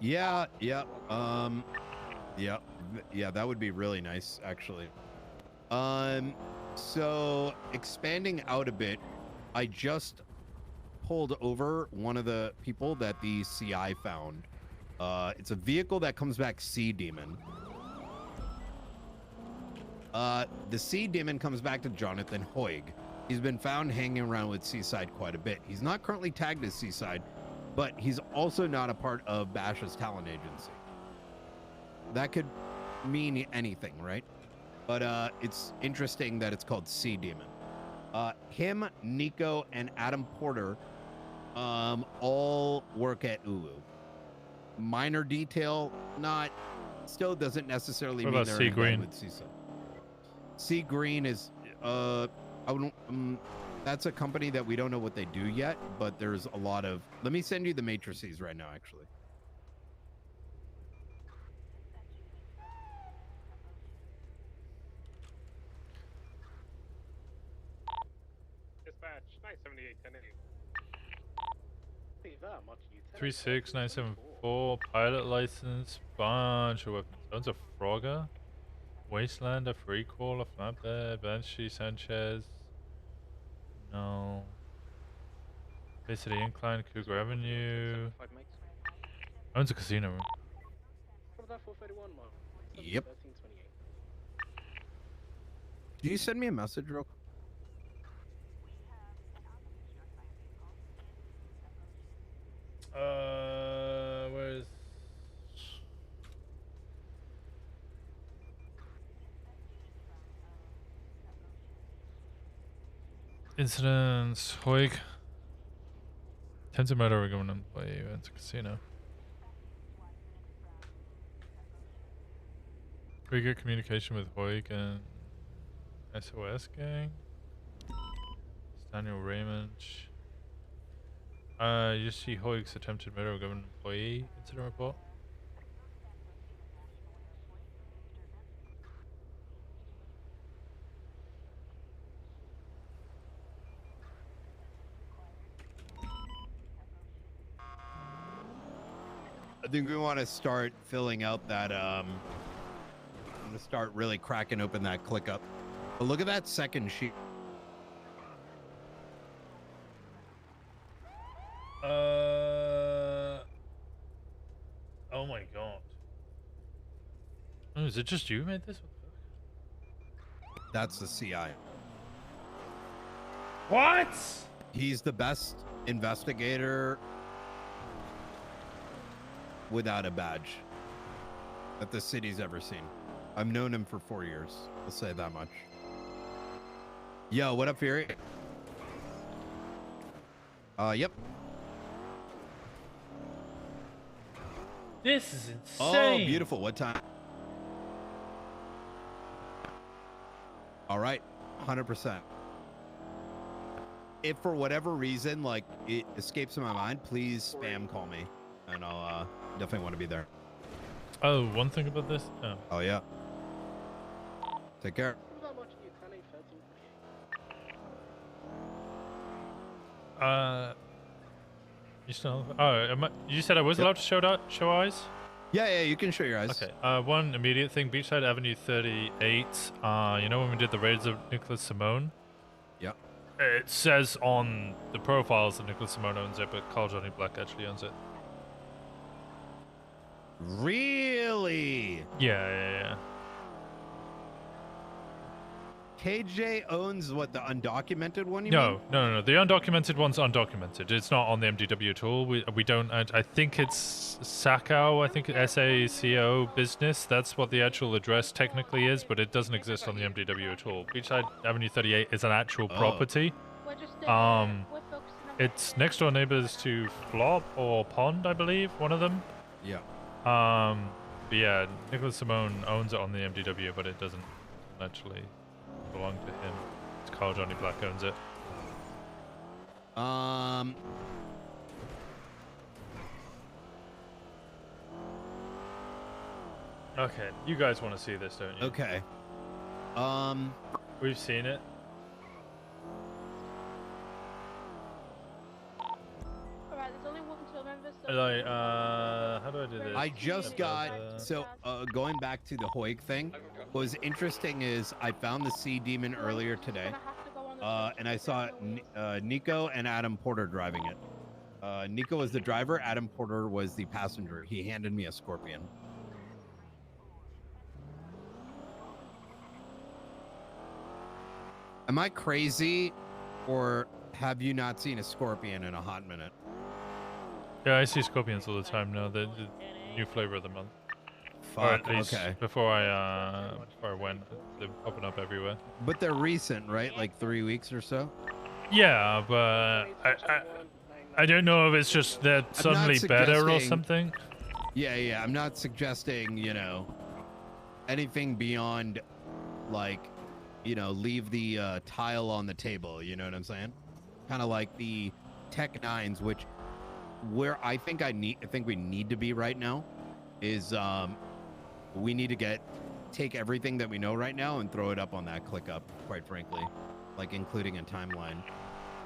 Yeah, that would be really nice, actually. So expanding out a bit, I just pulled over one of the people that the CI found. It's a vehicle that comes back Sea Demon. The Sea Demon comes back to Jonathan Hoig. He's been found hanging around with Seaside quite a bit. He's not currently tagged as Seaside, but he's also not a part of Bash's talent agency. That could mean anything, right? But it's interesting that it's called Sea Demon. Him, Nico, and Adam Porter all work at Ulu. Minor detail, still doesn't necessarily mean they're involved with Seaside. Sea Green is that's a company that we don't know what they do yet, but there's a lot of. Let me send you the matrices right now, actually. Dispatch 978 1080. 36974 pilot license, bunch of weapons. That's a Frogger. Wastelander, Free Caller, Flatbed, Banshee, Sanchez. No. Bay City Incline, Cougar Avenue. Owns a casino room. Yep. Did you send me a message real quick? Where's... Incidents, Hoig. Attempted murder of a government employee at a casino. We get communication with Hoig and SOS gang. It's Daniel Raymond. You see Hoig's attempted murder of a government employee incident report. I think we want to start filling out that, I'm going to start really cracking open that click up. But look at that second sheet. Oh my god. Oh, is it just you who made this? That's the CI. What? He's the best investigator without a badge that the city's ever seen. I've known him for 4 years. I'll say that much. Yo, what up, Fury? Yep. This is insane. Oh, beautiful. What time? All right, 100%. If for whatever reason, like, it escapes my mind, please spam call me, and I'll definitely want to be there. Oh, one thing about this? Oh, oh yeah. Take care. You still? Oh, you said I was allowed to show eyes? Yeah, you can show your eyes. Okay. One immediate thing: Beachside Avenue 38. You know when we did the raids of Nicholas Simone? Yeah. It says on the profiles that Nicholas Simone owns it, but Carl Johnny Black actually owns it. Really? Yeah. KJ owns what, the undocumented one? No. The undocumented one's undocumented. It's not on the MDW at all. We don't. I think it's SACO. I think SACO business. That's what the actual address technically is, but it doesn't exist on the MDW at all. Beachside Avenue 38 is an actual property. It's next door neighbors to Flop or Pond, I believe. One of them. Yeah. But yeah, Nicholas Simone owns it on the MDW, but it doesn't actually belong to him. It's Carl Johnny Black owns it. Okay, you guys want to see this, don't you? Okay. We've seen it. Alright, there's only one to remember, so... Like, how do I do this? I just got, so going back to the Hoig thing, what was interesting is I found the Sea Demon earlier today, and I saw Nico and Adam Porter driving it. Nico was the driver, Adam Porter was the passenger. He handed me a Scorpion. Am I crazy, or have you not seen a Scorpion in a hot minute? Yeah, I see Scorpions all the time now. The new flavor of the month. Fuck, or at least okay. Before I went, they're popping up everywhere. But they're recent, right? Like 3 weeks or so? Yeah, but I don't know if it's just they're suddenly better or something. Yeah. I'm not suggesting, anything beyond, like, leave the tile on the table. You know what I'm saying? Kind of like the Tech 9s, which where I think we need to be right now is we need to take everything that we know right now and throw it up on that ClickUp, quite frankly, like including a timeline,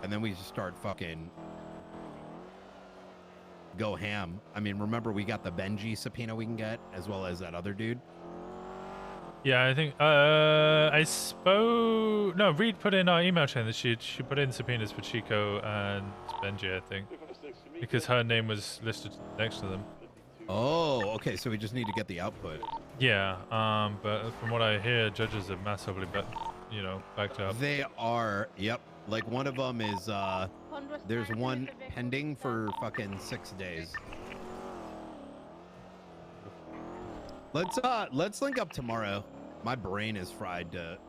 and then we just start fucking go ham. I mean, remember we got the Benji subpoena we can get, as well as that other dude. Yeah, I think I spoke. No, Reed put in our email chain that she put in subpoenas for Chico and Benji, I think, because her name was listed next to them. Oh, okay. So we just need to get the output. Yeah, but from what I hear, judges are massively, backed up. They are. Yep. Like one of them is. There's one pending for fucking 6 days. Let's link up tomorrow. My brain is fried to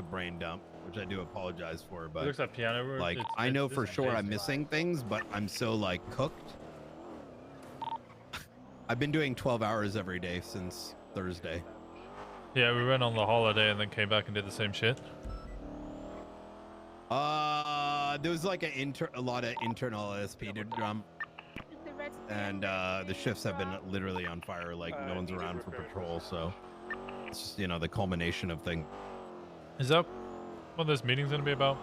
brain dump, which I do apologize for. But looks like piano room. Like I know for sure I'm missing things, but I'm so like cooked. I've been doing 12 hours every day since Thursday. Yeah, we went on the holiday and then came back and did the same shit. There was like a lot of internal LSP to drum. And the shifts have been literally on fire, like no one's around for patrol, so it's just, you know, the culmination of things. Is that what this meeting's gonna be about?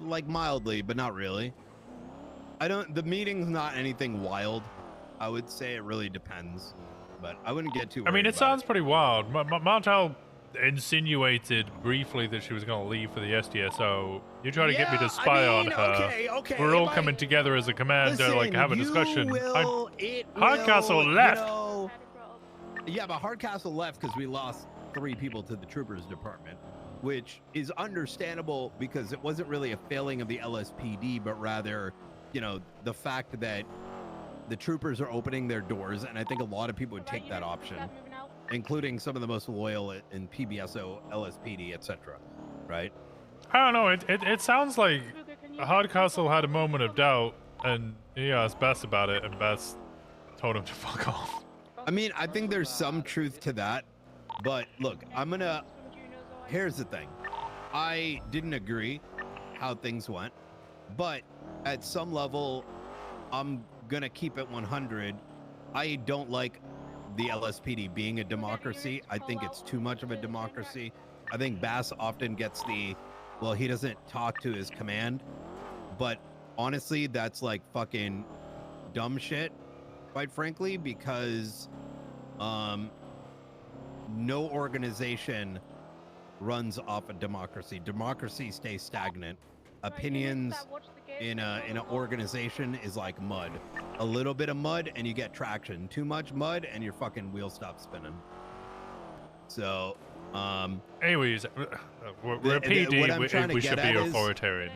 Like mildly, but not really. The meeting's not anything wild. I would say it really depends, but I wouldn't get too worried. I mean, it sounds pretty wild. Martel insinuated briefly that she was going to leave for the SDSO. You try to get me to spy on her. Okay, we're all coming together as a command to like have a discussion. Hardcastle left. You know, yeah, but Hardcastle left because we lost 3 people to the troopers department, which is understandable because it wasn't really a failing of the LSPD, but rather, you know, the fact that the troopers are opening their doors, and I think a lot of people would take that option, including some of the most loyal in PBSO, LSPD, etc. Right? I don't know. It sounds like Hardcastle had a moment of doubt, and he asked Bass about it, and Bass told him to fuck off. I mean, I think there's some truth to that, but look, here's the thing. I didn't agree how things went, but at some level, I'm gonna keep it 100. I don't like the LSPD being a democracy. I think it's too much of a democracy. I think Bass often gets well, he doesn't talk to his command, but honestly, that's like fucking dumb shit, quite frankly, because no organization runs off a democracy. Democracy stays stagnant. Opinions in an organization is like mud. A little bit of mud and you get traction. Too much mud and your fucking wheel stops spinning. So, anyways, we're a PD. We should be authoritarian.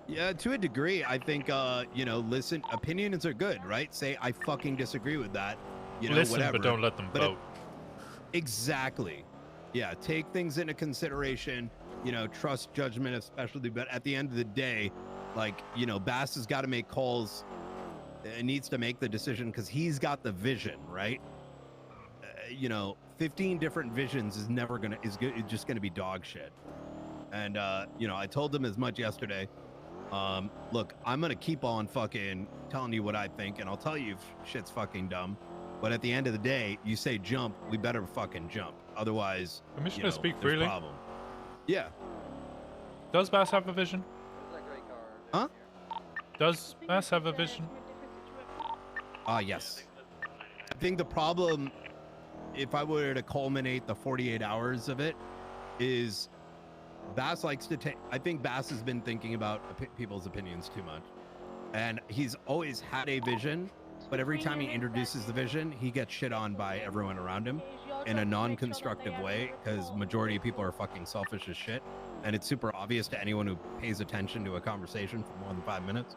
Yeah, to a degree, I think, you know, listen, opinions are good, right? Say, I fucking disagree with that. You know, listen, whatever. but don't let them vote. Exactly. Yeah, take things into consideration. You know, trust judgment of specialty, but at the end of the day, like, you know, Bass has got to make calls. It needs to make the decision because he's got the vision, right? You know, 15 different visions is never gonna is just gonna be dog shit. And you know, I told him as much yesterday. Look, I'm gonna keep on fucking telling you what I think, and I'll tell you if shit's fucking dumb. But at the end of the day, you say jump, we better fucking jump. Otherwise, Commissioner, speak freely. Problem. Yeah. Does Bass have a vision? Huh? Does Bass have a vision? Yes. I think the problem, if I were to culminate the 48 hours of it, is Bass likes to take. I think Bass has been thinking about people's opinions too much, and he's always had a vision. But every time he introduces the vision, he gets shit on by everyone around him in a non-constructive way because majority of people are fucking selfish as shit. And it's super obvious to anyone who pays attention to a conversation for more than 5 minutes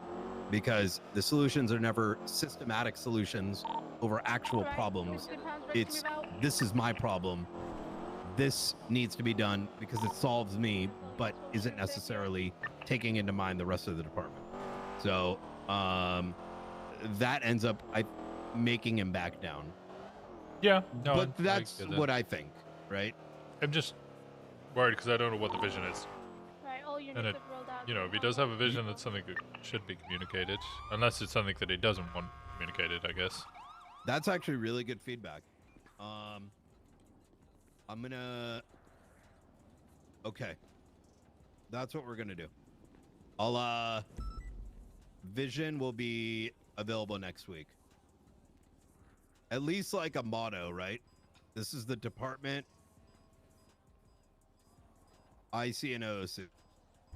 because the solutions are never systematic solutions over actual problems. It's, this is my problem. This needs to be done because it solves me, but isn't necessarily taking into mind the rest of the department. So, that ends up making him back down. Yeah, no, but that's what I think, right? I'm just worried because I don't know what the vision is. Right, all units and have rolled out. You know, if he does have a vision, that's something that should be communicated, unless it's something that he doesn't want communicated, I guess. That's actually really good feedback. I'm gonna. Okay, that's what we're gonna do. I'll Vision will be available next week. At least like a motto, right? This is the department. IC and OOC.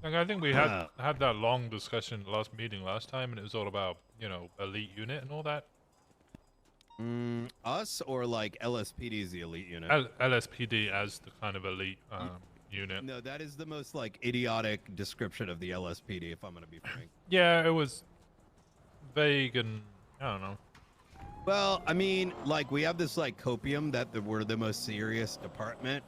Like, I think we had that long discussion last meeting last time, and it was all about, you know, elite unit and all that. Us or like LSPD is the elite unit? LSPD as the kind of elite unit. No, that is the most like idiotic description of the LSPD, if I'm gonna be frank. Yeah, it was vague and I don't know. Well, I mean, like we have this like copium that we're the most serious department,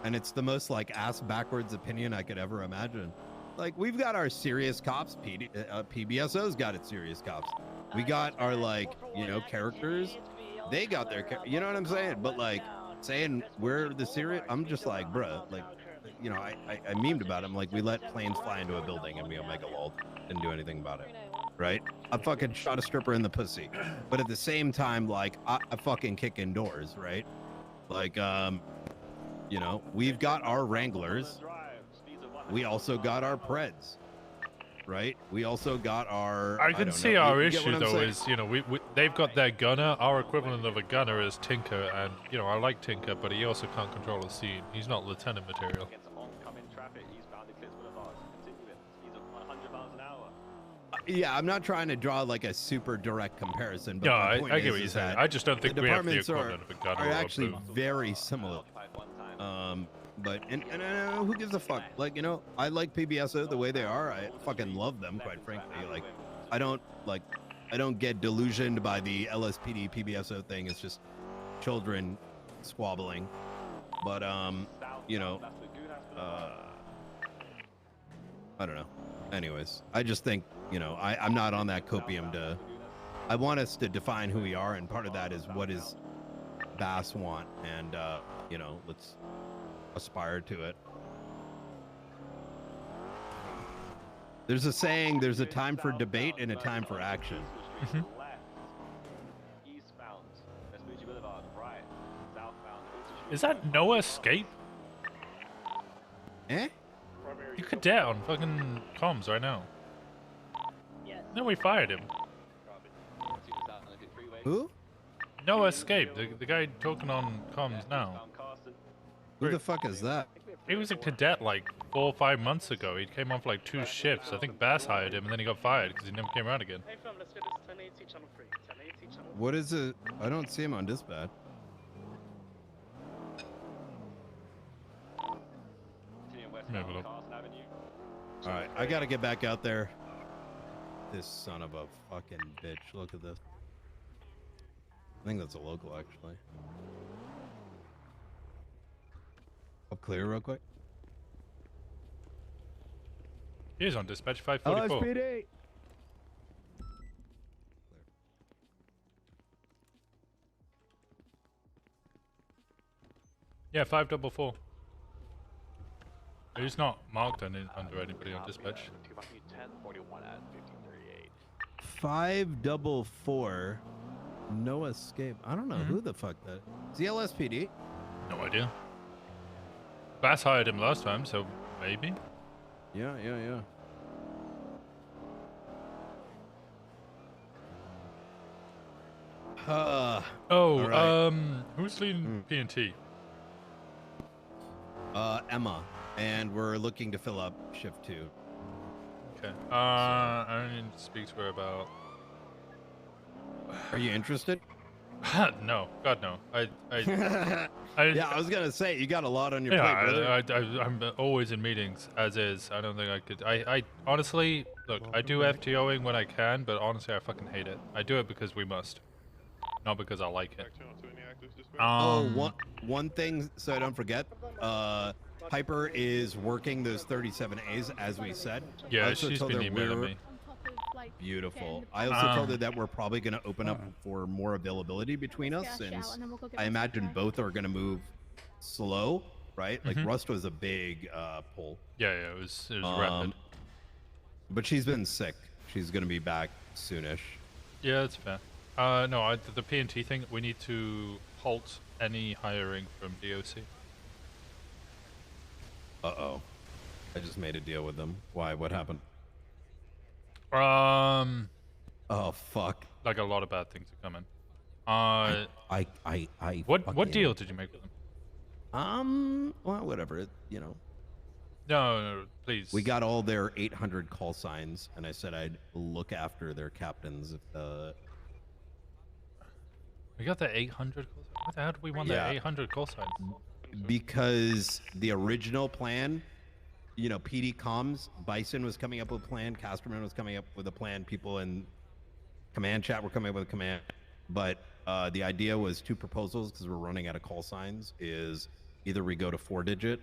and it's the most like ass backwards opinion I could ever imagine. Like we've got our serious cops, PBSO's got its serious cops. We got our like, you know, characters. They got their, you know what I'm saying? But like saying we're the serious, I'm just like, bruh, like, you know, I memed about him. Like we let planes fly into a building and we OMEGALUL didn't do anything about it, right? I fucking shot a stripper in the pussy, but at the same time, like I fucking kick indoors, right? Like, you know, we've got our Wranglers. We also got our Preds, right? We also got our. I can see our issue though is, you know, they've got their gunner. Our equivalent of a gunner is Tinker, and you know I like Tinker, but he also can't control the scene. He's not lieutenant material. Yeah, I'm not trying to draw like a super direct comparison, but no, my point I get what you're saying. I just don't think we have the equivalent of a gunner. Are actually very similar. But and who gives a fuck? Like, you know, I like PBSO the way they are. I fucking love them, quite frankly. Like, I don't get delusioned by the LSPD PBSO thing. It's just children squabbling. But you know, I don't know. Anyways, I just think, you know, I'm not on that copium to. I want us to define who we are, and part of that is what does Bass want, and you know, let's aspire to it. There's a saying, there's a time for debate and a time for action. Is that no escape? Eh? You cadet on fucking comms right now. No, we fired him. Who? No escape. The guy talking on comms now. Who the fuck is that? He was a cadet like 4 or 5 months ago. He came off like 2 shifts. I think Bass hired him and then he got fired because he never came around again. What is it? I don't see him on dispatch. Alright, I gotta get back out there. This son of a fucking bitch. Look at this. I think that's a local, actually. Up clear real quick. He's on dispatch 544. LSPD. Yeah, 544. He's not marked under anybody on dispatch. 544. No escape. I don't know who the fuck that is. The LSPD? No idea. Bass hired him last time, so maybe. Yeah. Right. Who's leading P&T? Emma, and we're looking to fill up shift 2. Okay. I don't need to speak to her about. Are you interested? No, God no. Yeah, I was gonna say you got a lot on your plate, brother. I'm always in meetings, as is. I don't think I could. I honestly look. I do FTOing when I can, but honestly, I fucking hate it. I do it because we must, not because I like it. One thing, so I don't forget. Piper is working those 37As as we said. Yeah, she's been emailing me. Beautiful. I also told her that we're probably going to open up for more availability between us, since I imagine both are going to move slow, right? Like Rust was a big pull. Yeah, it was rapid. But she's been sick. She's going to be back soonish. Yeah, that's fair. No, the P&T thing, we need to halt any hiring from DOC. Uh-oh. I just made a deal with them. Why? What happened? Oh, fuck. Like a lot of bad things are coming. What deal did you make with them? Well, whatever. No, please. We got all their 800 call signs, and I said I'd look after their captains if We got the 800 call signs? What the hell do we want the 800 call signs? Because the original plan, PD comms, Bison was coming up with a plan, Casterman was coming up with a plan, people in command chat were coming up with a command, but the idea was 2 proposals because we're running out of call signs. Is either we go to 4-digit,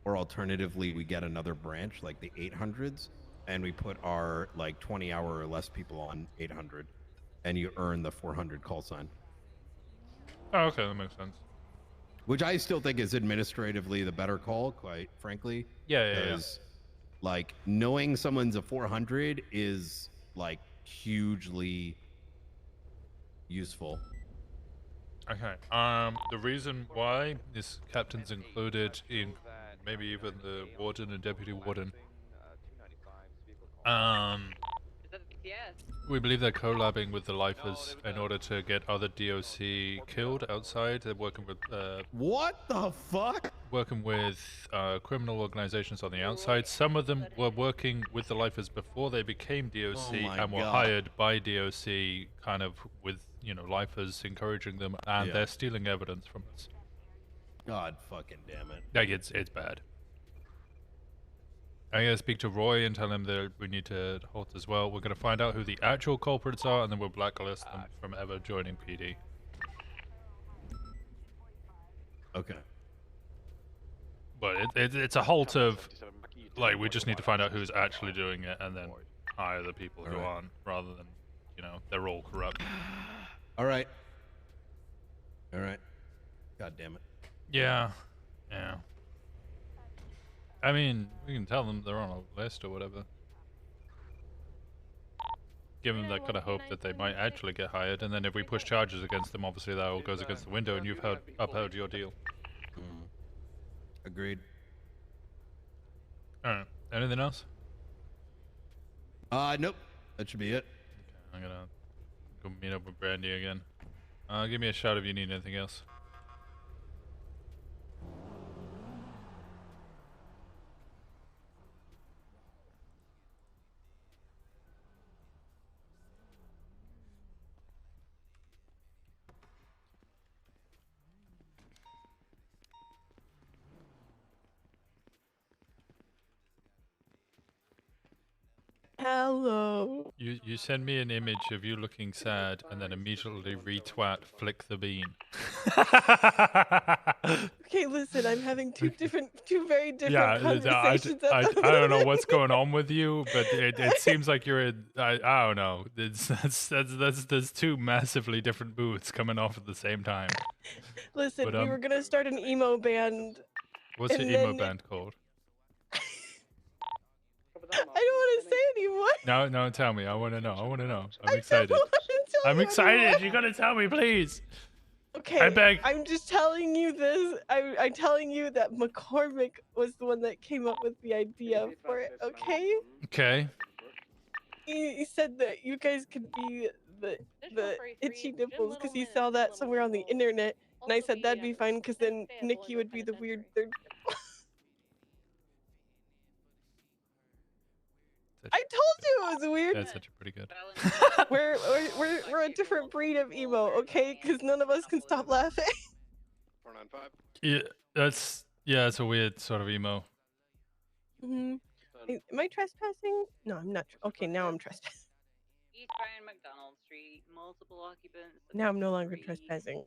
or alternatively we get another branch like the 800s, and we put our 20-hour or less people on 800, and you earn the 400 call sign. Oh, okay, that makes sense. Which I still think is administratively the better call, quite frankly. Yeah. Because, knowing someone's a 400 is, hugely useful. Okay. The reason why this captain's included in maybe even the warden and deputy warden. We believe they're collabing with the lifers in order to get other DOC killed outside. They're working with what the fuck? Working with criminal organizations on the outside. Some of them were working with the lifers before they became DOC and were hired by DOC, kind of with lifers encouraging them, and they're stealing evidence from us. God fucking damn it! It's bad. I'm going to speak to Roy and tell him that we need to halt as well. We're going to find out who the actual culprits are, and then we'll blacklist them from ever joining PD. Okay. But it's a halt of, we just need to find out who's actually doing it, and then hire the people who aren't, rather than, they're all corrupt. All right. God damn it. Yeah. I mean, we can tell them they're on a list or whatever. Give them that kind of hope that they might actually get hired, and then if we push charges against them, obviously that all goes against the window, and you've upheld your deal. Agreed. Alright. Anything else? Nope. That should be it. Okay, I'm gonna go meet up with Brandy again. Give me a shout if you need anything else. Hello. You send me an image of you looking sad, and then immediately retweet flick the bean. Okay, listen, I'm having two very different conversations. I don't know what's going on with you, but it seems like you're in. I don't know. There's 2 massively different moods coming off at the same time. Listen, we were gonna start an emo band. What's your emo band called? I don't want to say anymore. No, tell me. I want to know. I'm excited. I'm excited. You gotta tell me, please. Okay. I beg. I'm just telling you this. I'm telling you that McCormick was the one that came up with the idea for it. Okay. Okay. He said that you guys could be the itchy nipples because he saw that somewhere on the internet, and I said that'd be fine because then Nikki would be the weird third. I told you it was weird. That's actually pretty good. We're a different breed of emo, okay? Because none of us can stop laughing. 495. Yeah, it's a weird sort of emo. Am I trespassing? No, I'm not. Okay, now I'm trespassing. Eastbound McDonald Street, multiple occupants. Now I'm no longer trespassing.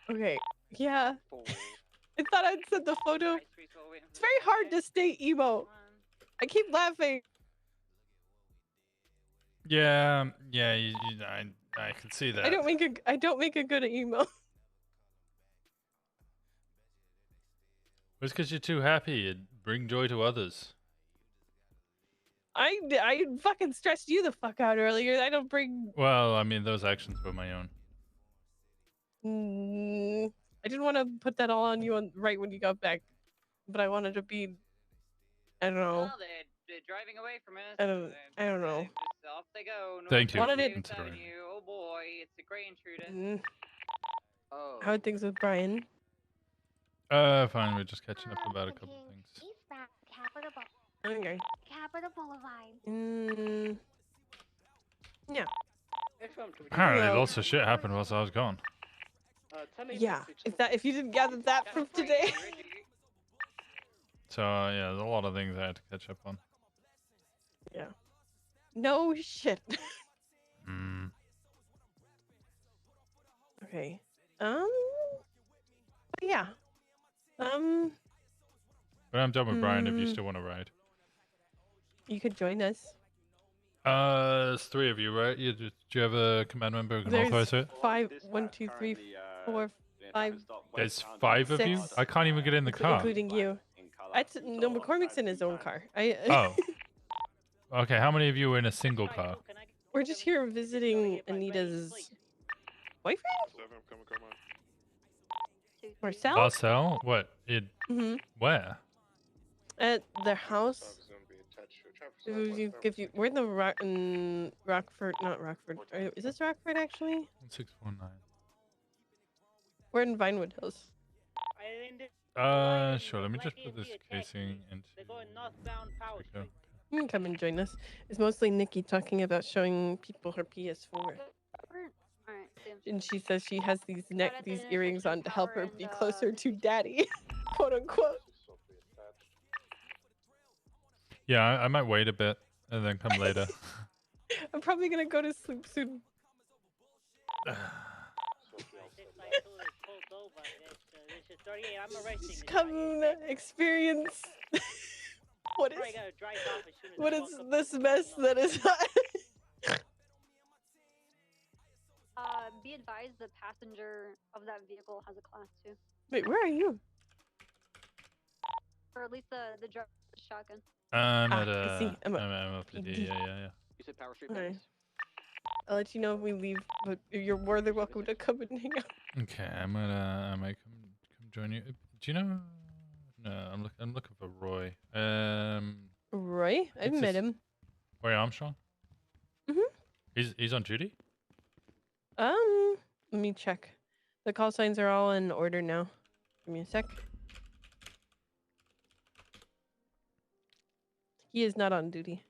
Okay, yeah. I thought I'd send the photo. It's very hard to stay emo. I keep laughing. Yeah, I can see that. I don't make a good emo. It's because you're too happy and bring joy to others. I fucking stressed you the fuck out earlier. I don't bring. Well, I mean, those actions were my own. I didn't want to put that all on you right when you got back, but I wanted to be. I don't know. Well, they're driving away from us. I don't know. Off they go. Thank you. Oh boy, it's a Grey Intruder. Oh. How are things with Brian? Fine. We're just catching up about a couple of things. Okay. Capital Boulevard. Yeah. Apparently, lots of shit happened whilst I was gone. Yeah. If you didn't gather that from today. So yeah, there's a lot of things I had to catch up on. Yeah. No shit. Okay. Yeah. But I'm done with Brian. If you still want to ride. You could join us. There's 3 of you, right? Do you have a command member who can authorize it? 5, 1, 2, 3, 4, 5. There's 5 of you? 6, I can't even get in the car. including you. No, McCormick's in his own car. Oh. Okay, how many of you are in a single car? We're just here visiting Anita's boyfriend? Marcel? Marcel? What? Where? At their house. We're in the Rockford, not Rockford. Is this Rockford actually? 649. We're in Vinewood Hills. Sure. Let me just put this casing into. You can come and join us. It's mostly Nikki talking about showing people her PS4. And she says she has these earrings on to help her be closer to daddy, quote unquote. Yeah, I might wait a bit and then come later. I'm probably gonna go to sleep soon. Just come experience. What is this mess that is? Be advised, the passenger of that vehicle has a class 2. Wait, where are you? Or at least the driver with the shotgun. I'm at I'm up to D. Yeah. You said Power Street. Okay. I'll let you know if we leave, but you're more than welcome to come and hang out. Okay, I might come join you. Do you know? No, I'm looking for Roy. Roy? I've met him. Roy Armstrong. He's on duty. Let me check. The call signs are all in order now. Give me a sec. He is not on duty.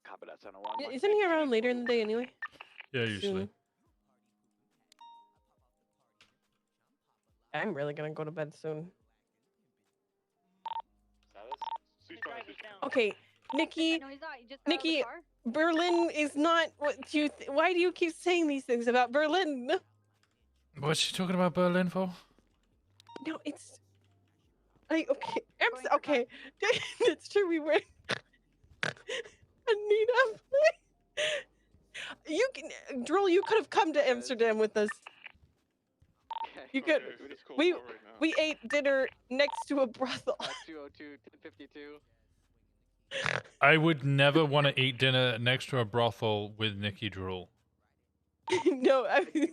Copy that, 101. Isn't he around later in the day anyway? Yeah, usually. I'm really gonna go to bed soon. Okay, Nikki. Nikki, Berlin is not what you. Why do you keep saying these things about Berlin? What's she talking about Berlin for? No, it's. Okay, okay. It's true. We were. Anita, you can. Droll, you could have come to Amsterdam with us. You could. We ate dinner next to a brothel. 202, 1052. I would never want to eat dinner next to a brothel with Nikki Drool. No, I mean,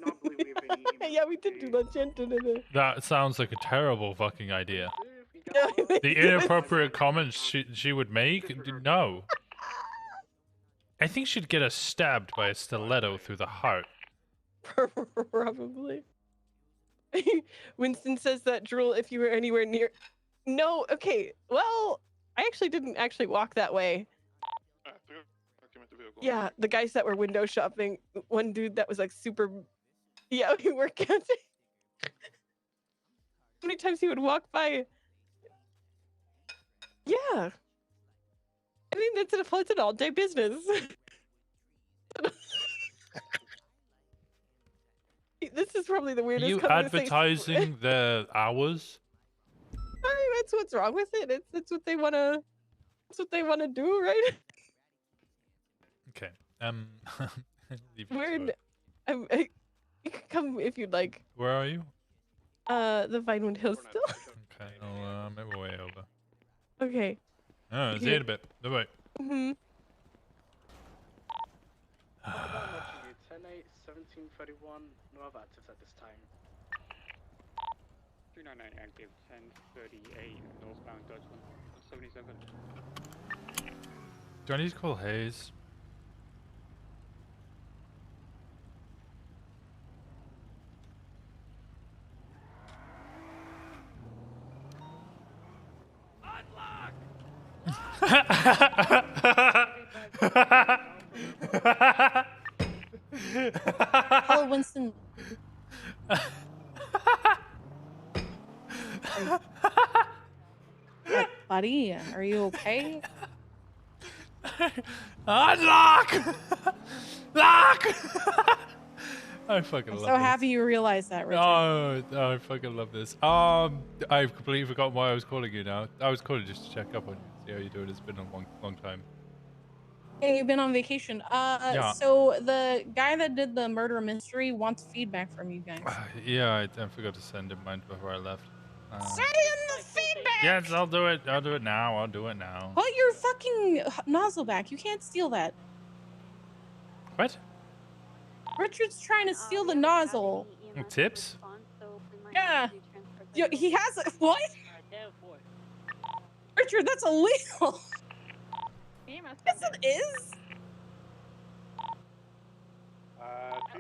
yeah, we did do lunch and dinner. That sounds like a terrible fucking idea. The inappropriate comments she would make? No. I think she'd get us stabbed by a stiletto through the heart. Probably. Winston says that, Drool, if you were anywhere near... No, okay, well, I actually didn't walk that way. Yeah, the guys that were window shopping, one dude that was like super... Yeah, we were counting. How many times he would walk by? Yeah. I mean, it's an all-day business. This is probably the weirdest. Are you advertising their hours? I mean, that's what's wrong with it. It's what they wanna. That's what they wanna do, right? Okay. We're in. You can come if you'd like. Where are you? The Vinewood Hills still. Okay, I'll make my way over. Okay. Oh, see you in a bit. Bye-bye. 10-8-1731. No other actives at this time. 399 active. 1038 northbound Dutchman. 77. Do I need to call Hayes? Hello, Winston. Buddy, are you okay? Lock! I fucking I'm love so this. happy you realized that, Richard. Oh, I fucking love this. I've completely forgotten why I was calling you now. I was calling just to check up on you, see how you're doing. It's been a long time. Hey, you've been on vacation. Yeah. So the guy that did the murder mystery wants feedback from you guys. Yeah, I forgot to send him mine before I left. Send him the feedback! Yes, I'll do it. I'll do it now. Put your fucking nozzle back. You can't steal that. What? Richard's trying to steal the nozzle. Tips? Yeah. He has it. What? Richard, that's illegal. Yes, it is.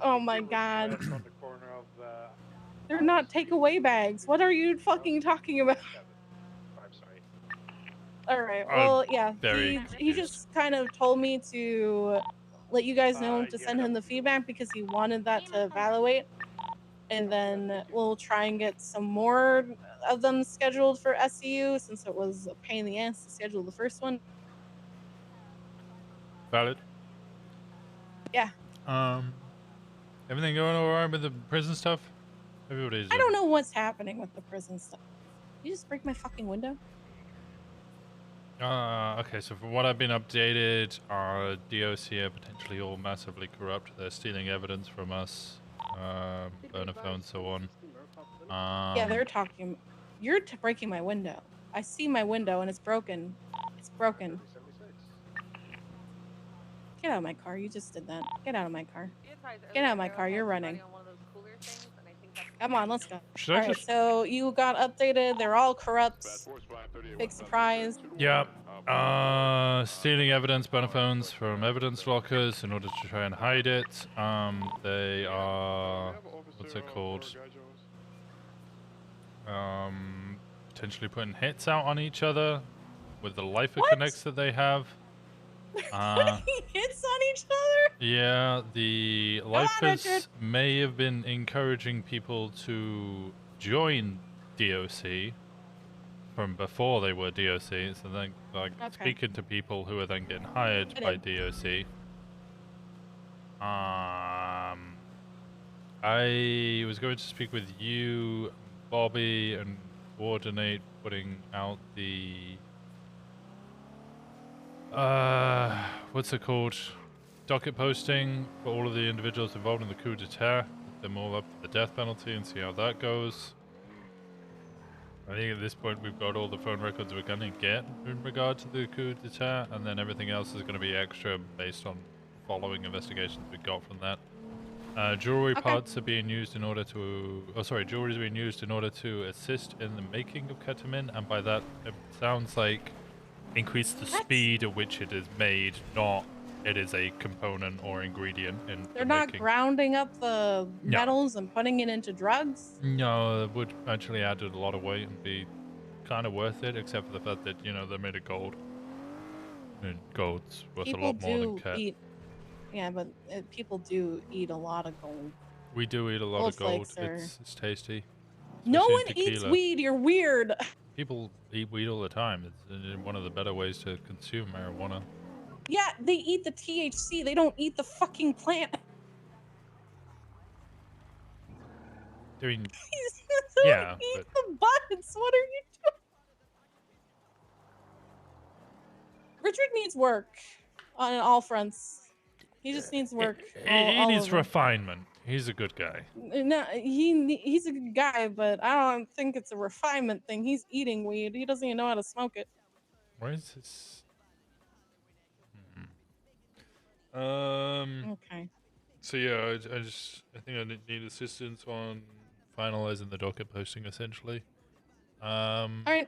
Oh my god. On the corner of They're not takeaway bags. What are you fucking talking about? I'm sorry. All right. Well, yeah. Very He just kind of told me to let you guys know to send him the feedback because he wanted that to evaluate, and then we'll try and get some more of them scheduled for SCU since it was a pain in the ass to schedule the first one. Valid. Yeah. Everything going alright with the prison stuff? Everybody's. I don't know what's happening with the prison stuff. Did you just break my fucking window? Okay, so from what I've been updated, our DOC are potentially all massively corrupt. They're stealing evidence from us, burner phone, so on. Yeah, they're talking. You're breaking my window. I see my window and it's broken. It's broken. Get out of my car. You just did that. Get out of my car. Get out of my car. You're running. Come on, let's go. Alright, so you got updated. They're all corrupt. Big surprise. Yeah. Stealing evidence, burner phones from evidence lockers in order to try and hide it. They are, what's it called? Potentially putting hits out on each other with the lifer connects that they have. Hits on each other? Yeah, the lifers may have been encouraging people to join DOC from before they were DOC, so then speaking to people who are then getting hired by DOC. I was going to speak with you, Bobby, and coordinate putting out the what's it called? Docket posting for all of the individuals involved in the coup d'etat. Put them all up for the death penalty and see how that goes. I think at this point we've got all the phone records we're going to get in regard to the coup d'etat, and then everything else is going to be extra based on following investigations we got from that. Jewelry parts are being used in order to... jewelry is being used in order to assist in the making of ketamine, and by that it sounds like increase the speed at which it is made, not it is a component or ingredient in They're not making. grounding up the metals and putting it into drugs? No, it would actually add a lot of weight and be kind of worth it, except for the fact that, you know, they're made of gold. And gold's worth a lot more than cat. Yeah, but people do eat a lot of gold. We do eat a lot of gold. It's tasty. No one eats weed. You're weird. People eat weed all the time. It's one of the better ways to consume marijuana. Yeah, they eat the THC. They don't eat the fucking plant. I mean, yeah, eat the buds. What are you doing? Richard needs work on all fronts. He just needs work. He needs refinement. He's a good guy. No, he's a good guy, but I don't think it's a refinement thing. He's eating weed. He doesn't even know how to smoke it. Where is this? Okay. So yeah, I think I need assistance on finalizing the docket posting, essentially. All right.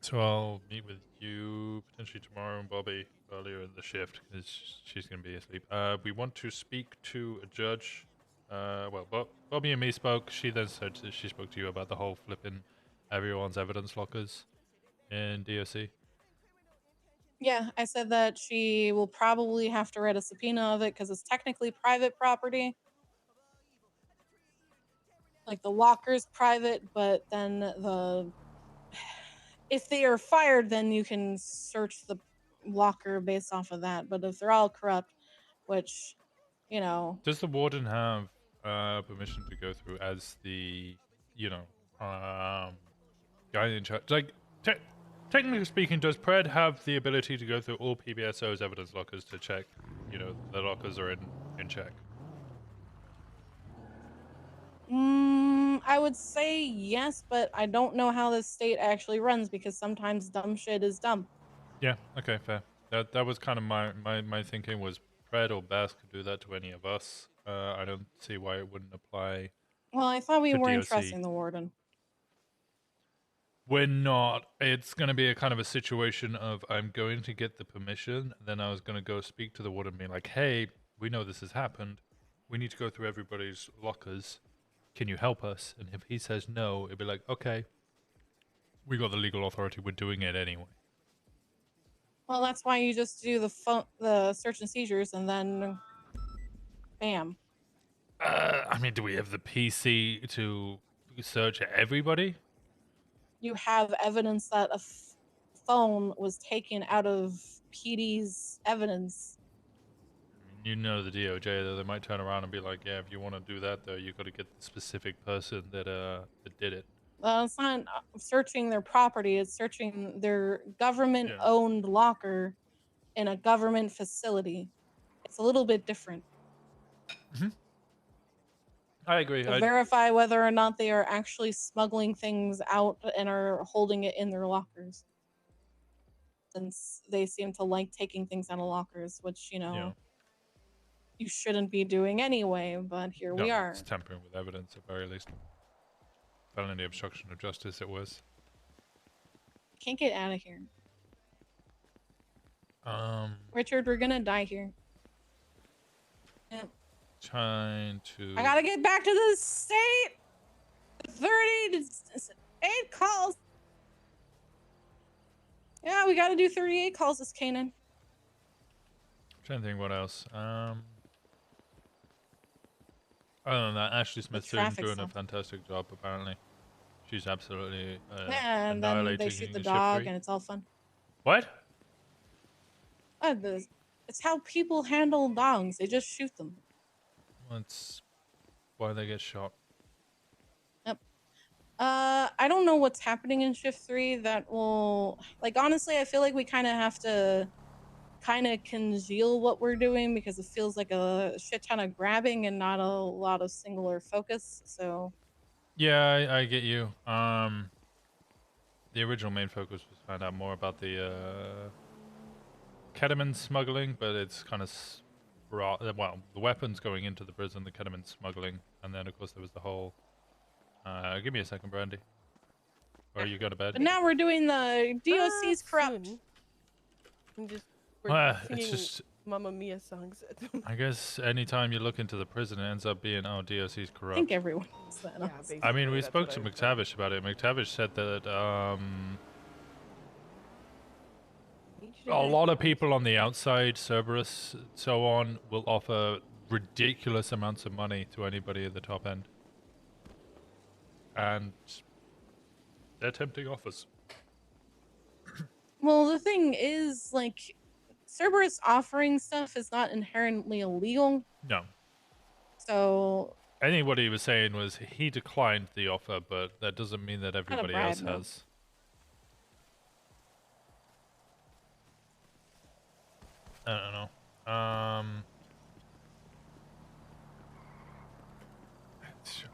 So I'll meet with you potentially tomorrow and Bobby earlier in the shift because she's going to be asleep. We want to speak to a judge. Well, Bobby and me spoke. She then said that she spoke to you about the whole flipping everyone's evidence lockers in DOC. Yeah, I said that she will probably have to write a subpoena of it because it's technically private property. Like the locker's private, but then if they are fired, then you can search the locker based off of that. But if they're all corrupt, which, you know. Does the warden have permission to go through as the, guy in charge? Like, technically speaking, does Pred have the ability to go through all PBSO's evidence lockers to check, the lockers are in check? I would say yes, but I don't know how this state actually runs because sometimes dumb shit is dumb. Yeah, okay, fair. That was kind of my thinking was Pred or Bass could do that to any of us. I don't see why it wouldn't apply. Well, I thought we weren't DOC. trusting the warden. We're not. It's going to be a kind of a situation of I'm going to get the permission, then I was going to go speak to the warden and be like, hey, we know this has happened. We need to go through everybody's lockers. Can you help us? And if he says no, it'd be like, okay, we got the legal authority. We're doing it anyway. Well, that's why you just do the search and seizures and then bam. I mean, do we have the PC to search everybody? You have evidence that a phone was taken out of PD's evidence. You know the DOJ, though, they might turn around and be like, yeah, if you want to do that, though, you got to get the specific person that did it. Well, it's not searching their property, it's searching their government-owned locker in a government facility. It's a little bit different. Mm-hmm. I agree. To verify whether or not they are actually smuggling things out and are holding it in their lockers. Since they seem to like taking things out of lockers, which, you shouldn't be doing anyway, but here we are. It's tampering with evidence at very least. Felony obstruction of justice it was. Can't get out of here. Richard, we're gonna die here. Yep. Trying to... I gotta get back to the state! 38 calls! Yeah, we gotta do 38 calls this Kanan. Trying to think what else. Other than that, Ashley Smith's doing a fantastic job, apparently. She's absolutely yeah, and then they shoot the dog, and it's all fun. What? It's how people handle dogs. They just shoot them. That's why they get shot. Yep. I don't know what's happening in Shift 3 that will... Like, honestly, I feel like we kind of have to congeal what we're doing because it feels like a shit ton of grabbing and not a lot of singular focus, so... Yeah, I get you. The original main focus was to find out more about the ketamine smuggling, but it's kind of... Well, the weapons going into the prison, the ketamine smuggling, and then of course there was the whole... give me a second, Brandy. Or you go to bed? But now we're doing the DOC's corrupt. I'm just... it's just Mamma Mia songs. I guess anytime you look into the prison, it ends up being, DOC's corrupt. I think everyone knows that. Yeah, I mean, we spoke to McTavish about it. McTavish said that a lot of people on the outside, Cerberus, so on, will offer ridiculous amounts of money to anybody at the top end. And they're tempting offers. Well, the thing is, like... Cerberus offering stuff is not inherently illegal. No. So... I think what he was saying was he declined the offer, but that doesn't mean that everybody else has. I don't know.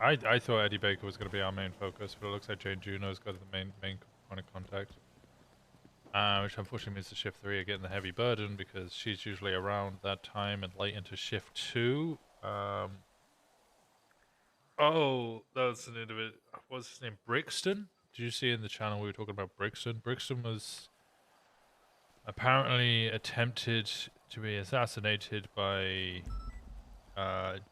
I thought Eddie Baker was going to be our main focus, but it looks like Jane Juno's got the main point of contact. Which unfortunately means the Shift 3 are getting the heavy burden because she's usually around that time and late into Shift 2. Oh, that's an individual. What's his name? Brixton? Did you see in the channel we were talking about Brixton? Brixton was apparently attempted to be assassinated by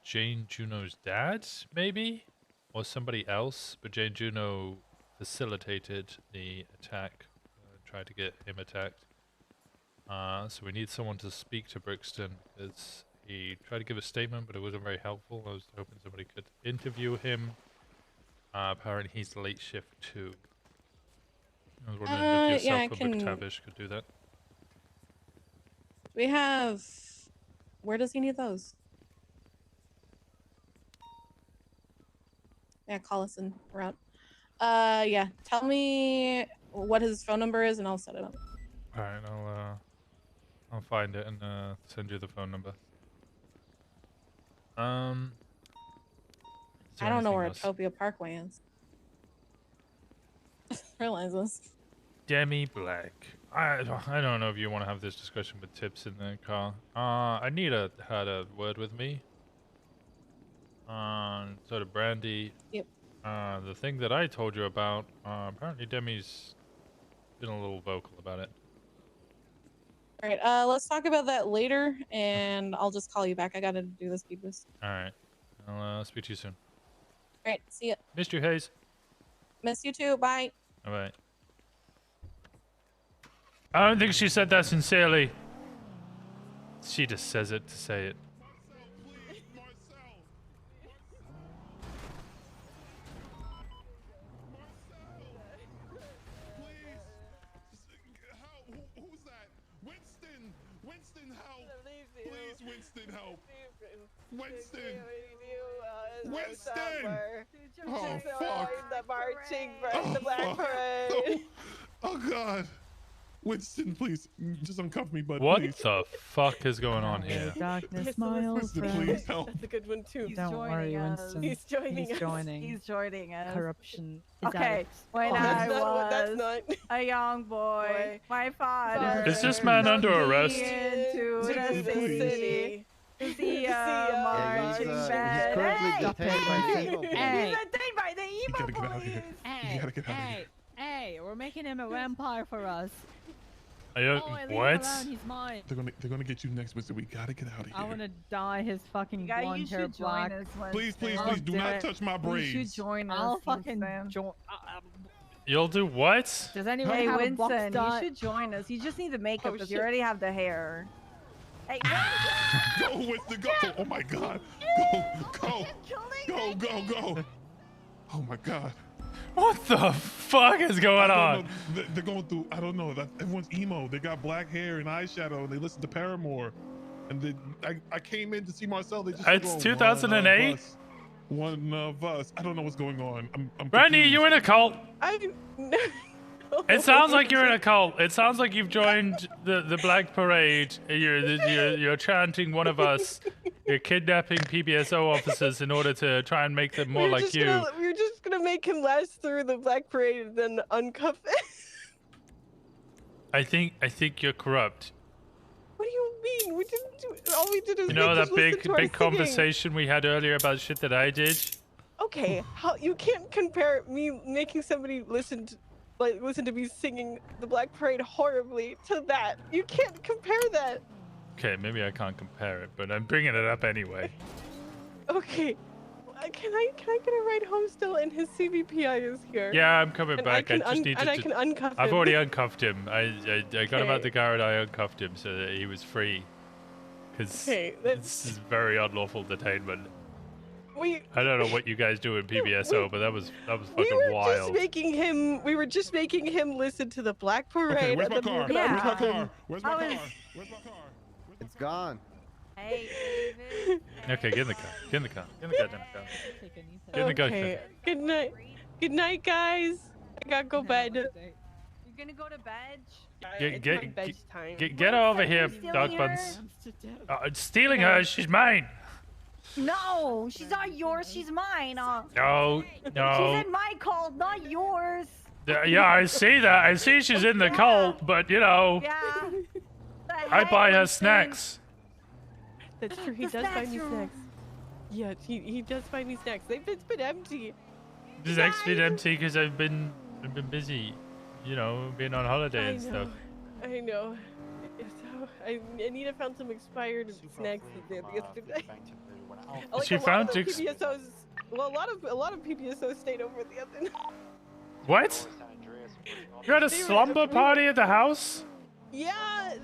Jane Juno's dad, maybe? Or somebody else, but Jane Juno facilitated the attack. Tried to get him attacked. So we need someone to speak to Brixton, because he tried to give a statement, but it wasn't very helpful. I was hoping somebody could interview him. Apparently he's late shift too. I was wondering if yourself or McTavish could do that. We have... Where does he need those? Yeah, call us and we're out. Yeah, tell me what his phone number is and I'll set it up. Alright, I'll find it and send you the phone number. I don't know where Utopia Parkway is. Realize this. Demi Black. I don't know if you want to have this discussion with Tips in the car. Anita had a word with me. So did Brandy. Yep. The thing that I told you about, apparently Demi's been a little vocal about it. Alright, let's talk about that later, and I'll just call you back. I gotta do this speed boost. Alright. I'll speak to you soon. Alright, see ya. Missed you, Hayes. Miss you too, bye. Alright. I don't think she said that sincerely. She just says it to say it. Winston, help! Please, Winston, help! Winston! Winston! Oh, fuck! The marching for Oh, the Black fuck. Parade. Oh, God! Winston, please, just uncuff me, bud. What please. the fuck is going on here? Darkness, my old Winston, friend. please help. That's a good one too. Don't worry, Winston. He's joining us. He's joining us. Corruption is Okay, at its when finest. That's not a young boy, my father. Is this man under arrest? Into the city. To see a marching band. currently detained by the evil Hey. police. He's detained by the You evil gotta get out of here. Hey, You gotta get out of here. hey, we're making him a vampire for us. Are you, Oh, leave him what? alone, he's mine. They're gonna get you next, Winston. We gotta get out of here. I want to dye his fucking Yeah, blonde you hair should black. join us, Winston. Please, please, I'll please, do not it. touch my braids. You should join us. I'll fucking Winston. join. You'll do what? Does anyone Hey, have a box Winston, you dye? should join us. You just need the makeup Oh, because shit. you already have the hair. Hey, Go, Winston, go! Oh my God! Go! Go! Oh my God! What the fuck is going I on? don't know. They're going through. I don't know. Everyone's emo. They got black hair and eyeshadow, and they listen to Paramore. And I came in to see Marcel. They just It's go, 2008? One of us. I don't know what's going on. I'm Brandy, confused. you in a cult? No. It sounds like you're in a cult. It sounds like you've joined the Black Parade. You're chanting one of us. You're kidnapping PBSO officers in order to try and make them more like you. We're just gonna make him last through the Black Parade and then uncuff it. I think you're corrupt. What do you mean? We didn't do. All we did is You know that just listen to our big singing. conversation we had earlier about shit that I did? Okay, how you can't compare me making somebody listen to me singing the Black Parade horribly to that. You can't compare that. Okay, maybe I can't compare it, but I'm bringing it up anyway. Okay, can I get a ride home still? And his CVPI is here. Yeah, I'm coming And back. I can just need to. I can uncuff him. I've already uncuffed him. I got him out Okay. the car and I uncuffed him so that he was free. Because Okay, this is very unlawful detainment. We I don't know what you guys do in PBSO, but that was fucking we were wild. just making him. We were just making him listen to the Black Parade. Okay, where's my and then we car? were gonna Where's my uncuff him. car? Where's my car? Where's my car? It's gone. Hey, David. Okay, get in the car. Get in the car. Get in the goddamn car. Get in the goddamn Okay. car. Good night. Good night, guys. I gotta go bed. You're gonna go to bed? Get her over here, Stealing dog her? buns. Stealing her? She's mine. No, she's not yours. She's mine. No, no. She's in my cult, not yours. Yeah, I see that. I see she's in the cult, but you know, Yeah. I buy her snacks. That's true. He does buy me snacks. Yeah, he does buy me snacks. It's been empty. This next been empty because I've been busy, you know, being on holiday and stuff. I know. So Anita found some expired snacks yesterday. She found PBSOs. Well, a lot of PBSOs stayed over the other night. What? You had a slumber party at the house? Yeah,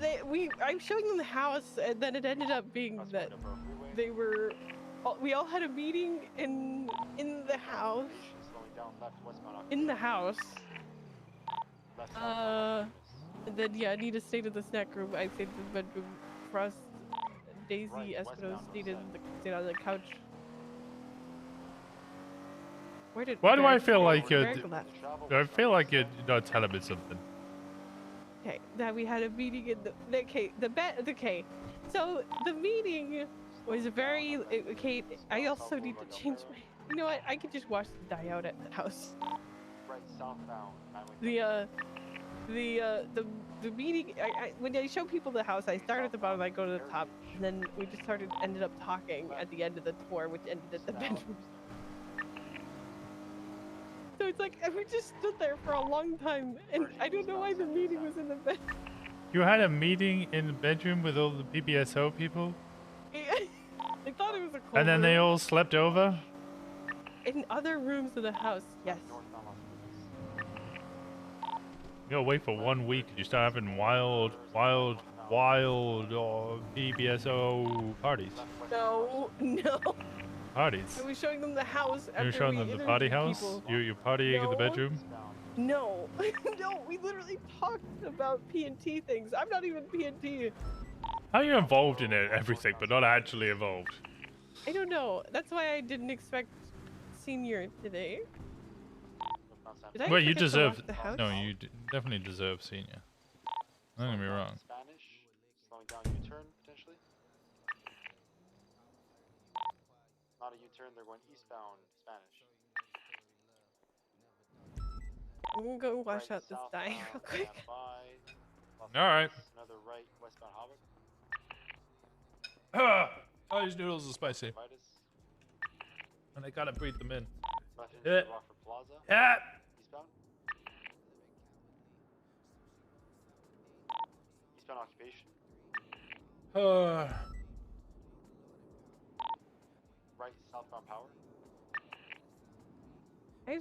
I'm showing them the house, and then it ended up being that they were. We all had a meeting in the house. In the house. And then yeah, Anita stayed in the snack room. I stayed in the bedroom. Frost, Daisy, Espino stayed on the couch. Why do I feel like Greg you're? left. I feel like you're not telling me something. Okay, now we had a meeting in okay. So the meeting was very okay. I also need to change my. You know what? I can just watch them die out at the house. The meeting. When I show people the house, I start at the bottom. I go to the top, and then we just ended up talking at the end of the tour, which ended at the bedroom. So it's like we just stood there for a long time, and I don't know why the meeting was in the bed. You had a meeting in the bedroom with all the PBSO people? I thought it was a cold And then they room. all slept over? In other rooms of the house, yes. You gotta wait for 1 week and you start having wild PBSO parties. No. Parties? I was showing them the house after You're showing we them the party interviewed house? people. You're partying in the bedroom? No. No, we literally talked about P&T things. I'm not even P&T. How are you involved in everything but not actually involved? I don't know. That's why I didn't expect Senior today. Did I Well, you forget to deserve. lock the house? No, you definitely deserve Senior. Don't get me wrong. Spanish, slowing down U-turn potentially. Not a U-turn, they're going eastbound Spanish. I'm gonna go wash out this dye real quick. Alright. Another right westbound Hobbick. Oh, these noodles are spicy. And I gotta breathe them in. Left into Rockford Plaza. Yeah. Eastbound. Eastbound occupation. Right southbound power. I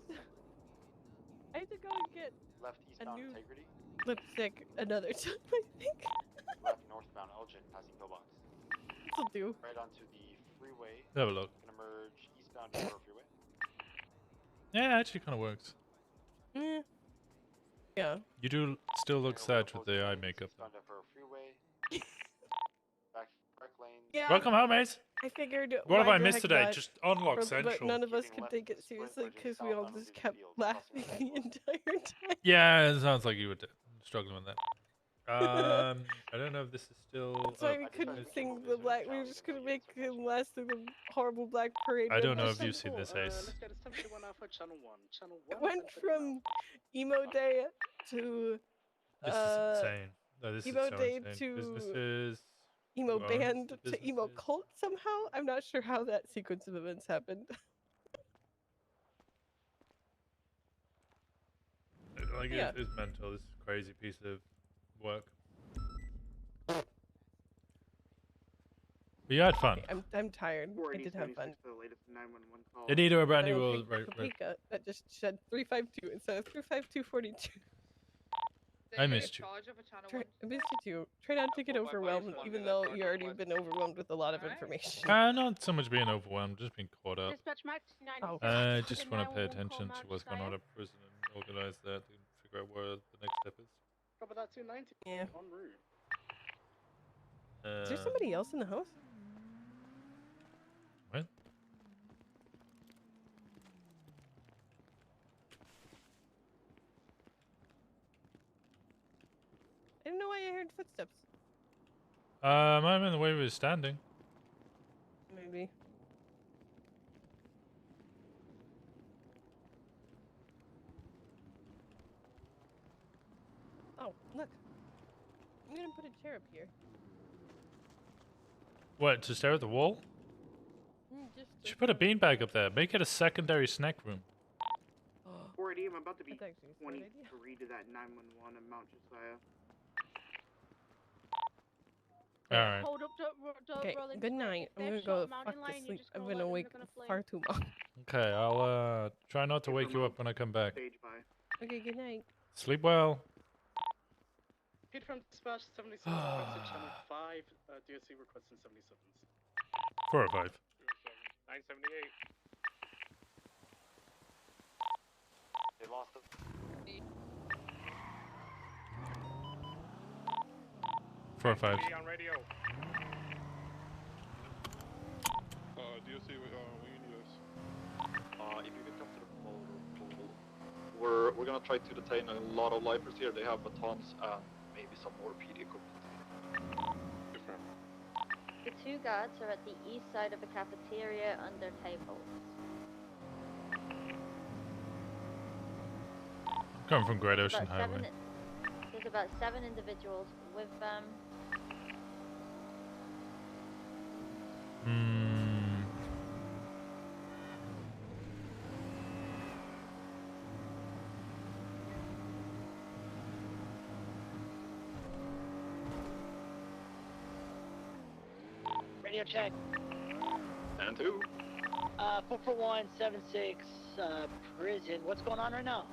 have to go and get Left a eastbound new integrity. lipstick another time, I think. Left northbound Elgin, passing pillbox. This'll do. Right onto the freeway. Have a look. Gonna merge eastbound Devereaux Freeway. Yeah, it actually kind of works. Yeah. You do still look sad with the eye makeup. Eastbound Devereaux Freeway. Back lanes. Yeah. Welcome home, mate. I figured. What have why I the missed heck today? not? Just unlock But Central. none of us could take it seriously because we all just kept laughing the entire time. Yeah, it sounds like you were struggling with that. I don't know if this is still. That's why we couldn't sing the black. We were just gonna make him last through the horrible black parade. I don't know if you've seen this, Ace. It went from emo day to This is insane. No, this emo is so day insane. to Businesses. emo owned band to businesses. emo cult somehow. I'm not sure how that sequence of events happened. Like Yeah. it's mental. This is a crazy piece of work. But you had fun. Okay, I'm tired. I did have fun. They need a brand new Hello, rules, right? Paprika, that just said 352 instead of 35242. I missed you. I missed you too. Try not to get overwhelmed, even though you already been overwhelmed with a lot of information. Not so much being overwhelmed, just being caught up. Oh, I just want to pay attention to what's going on at prison and organize that and figure out where the next step is. Cover that 290. Yeah. En route. Is there somebody else in the house? What? I don't know why I heard footsteps. I'm in the way we were standing. Maybe. Oh, look. I'm gonna put a chair up here. What, to stare at the wall? Just You should put a beanbag up there. Make it a secondary snack room. 480, I'm about to be That's actually a smart idea. 23 to that 911 in Mount Josiah. Alright. Hold up, don't Okay, roll into good it. night. If I'm they've gonna shot go a fuck mountain to lion, you sleep. just I've roll been it and awake they're gonna far too long. Okay, I'll try not to wake you up when I come back. Okay, good night. Sleep well. Repeat from dispatch 76 requested channel 5, DOC requesting 77s. 4 or 5. 978. They lost it. 4 or 5. On radio. DOC, where you need us? If you can come to the pool, we're gonna try to detain a lot of lifers here. They have batons and maybe some more PD equipment. The 2 guards are at the east side of the cafeteria under tables. Coming from Great Ocean Highway. There's about 7 individuals with them. Radio check. And 2. 44176 prison. What's going on right now?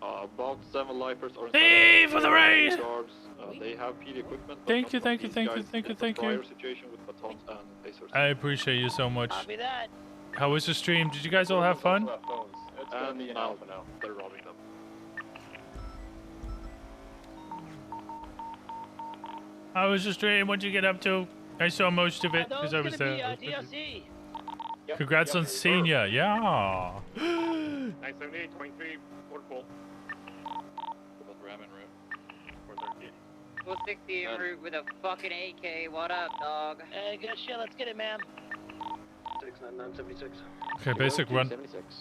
About 7 lifers are Hey, for the raid! Guards. They have PD equipment. Thank you. Situation with batons and lasers. I appreciate you so much. Copy that. How was the stream? Did you guys all have fun? It's gonna be an alpha now. They're robbing them. How was the stream? What'd you get up to? I saw most of it because I was there. Congrats on senior, yeah. 978, 23, Waterfall. About ramen route. 413. 460 en route with a fucking AK. What up, dog? Hey, good shit. Let's get it, man. 69976. Okay, basic run.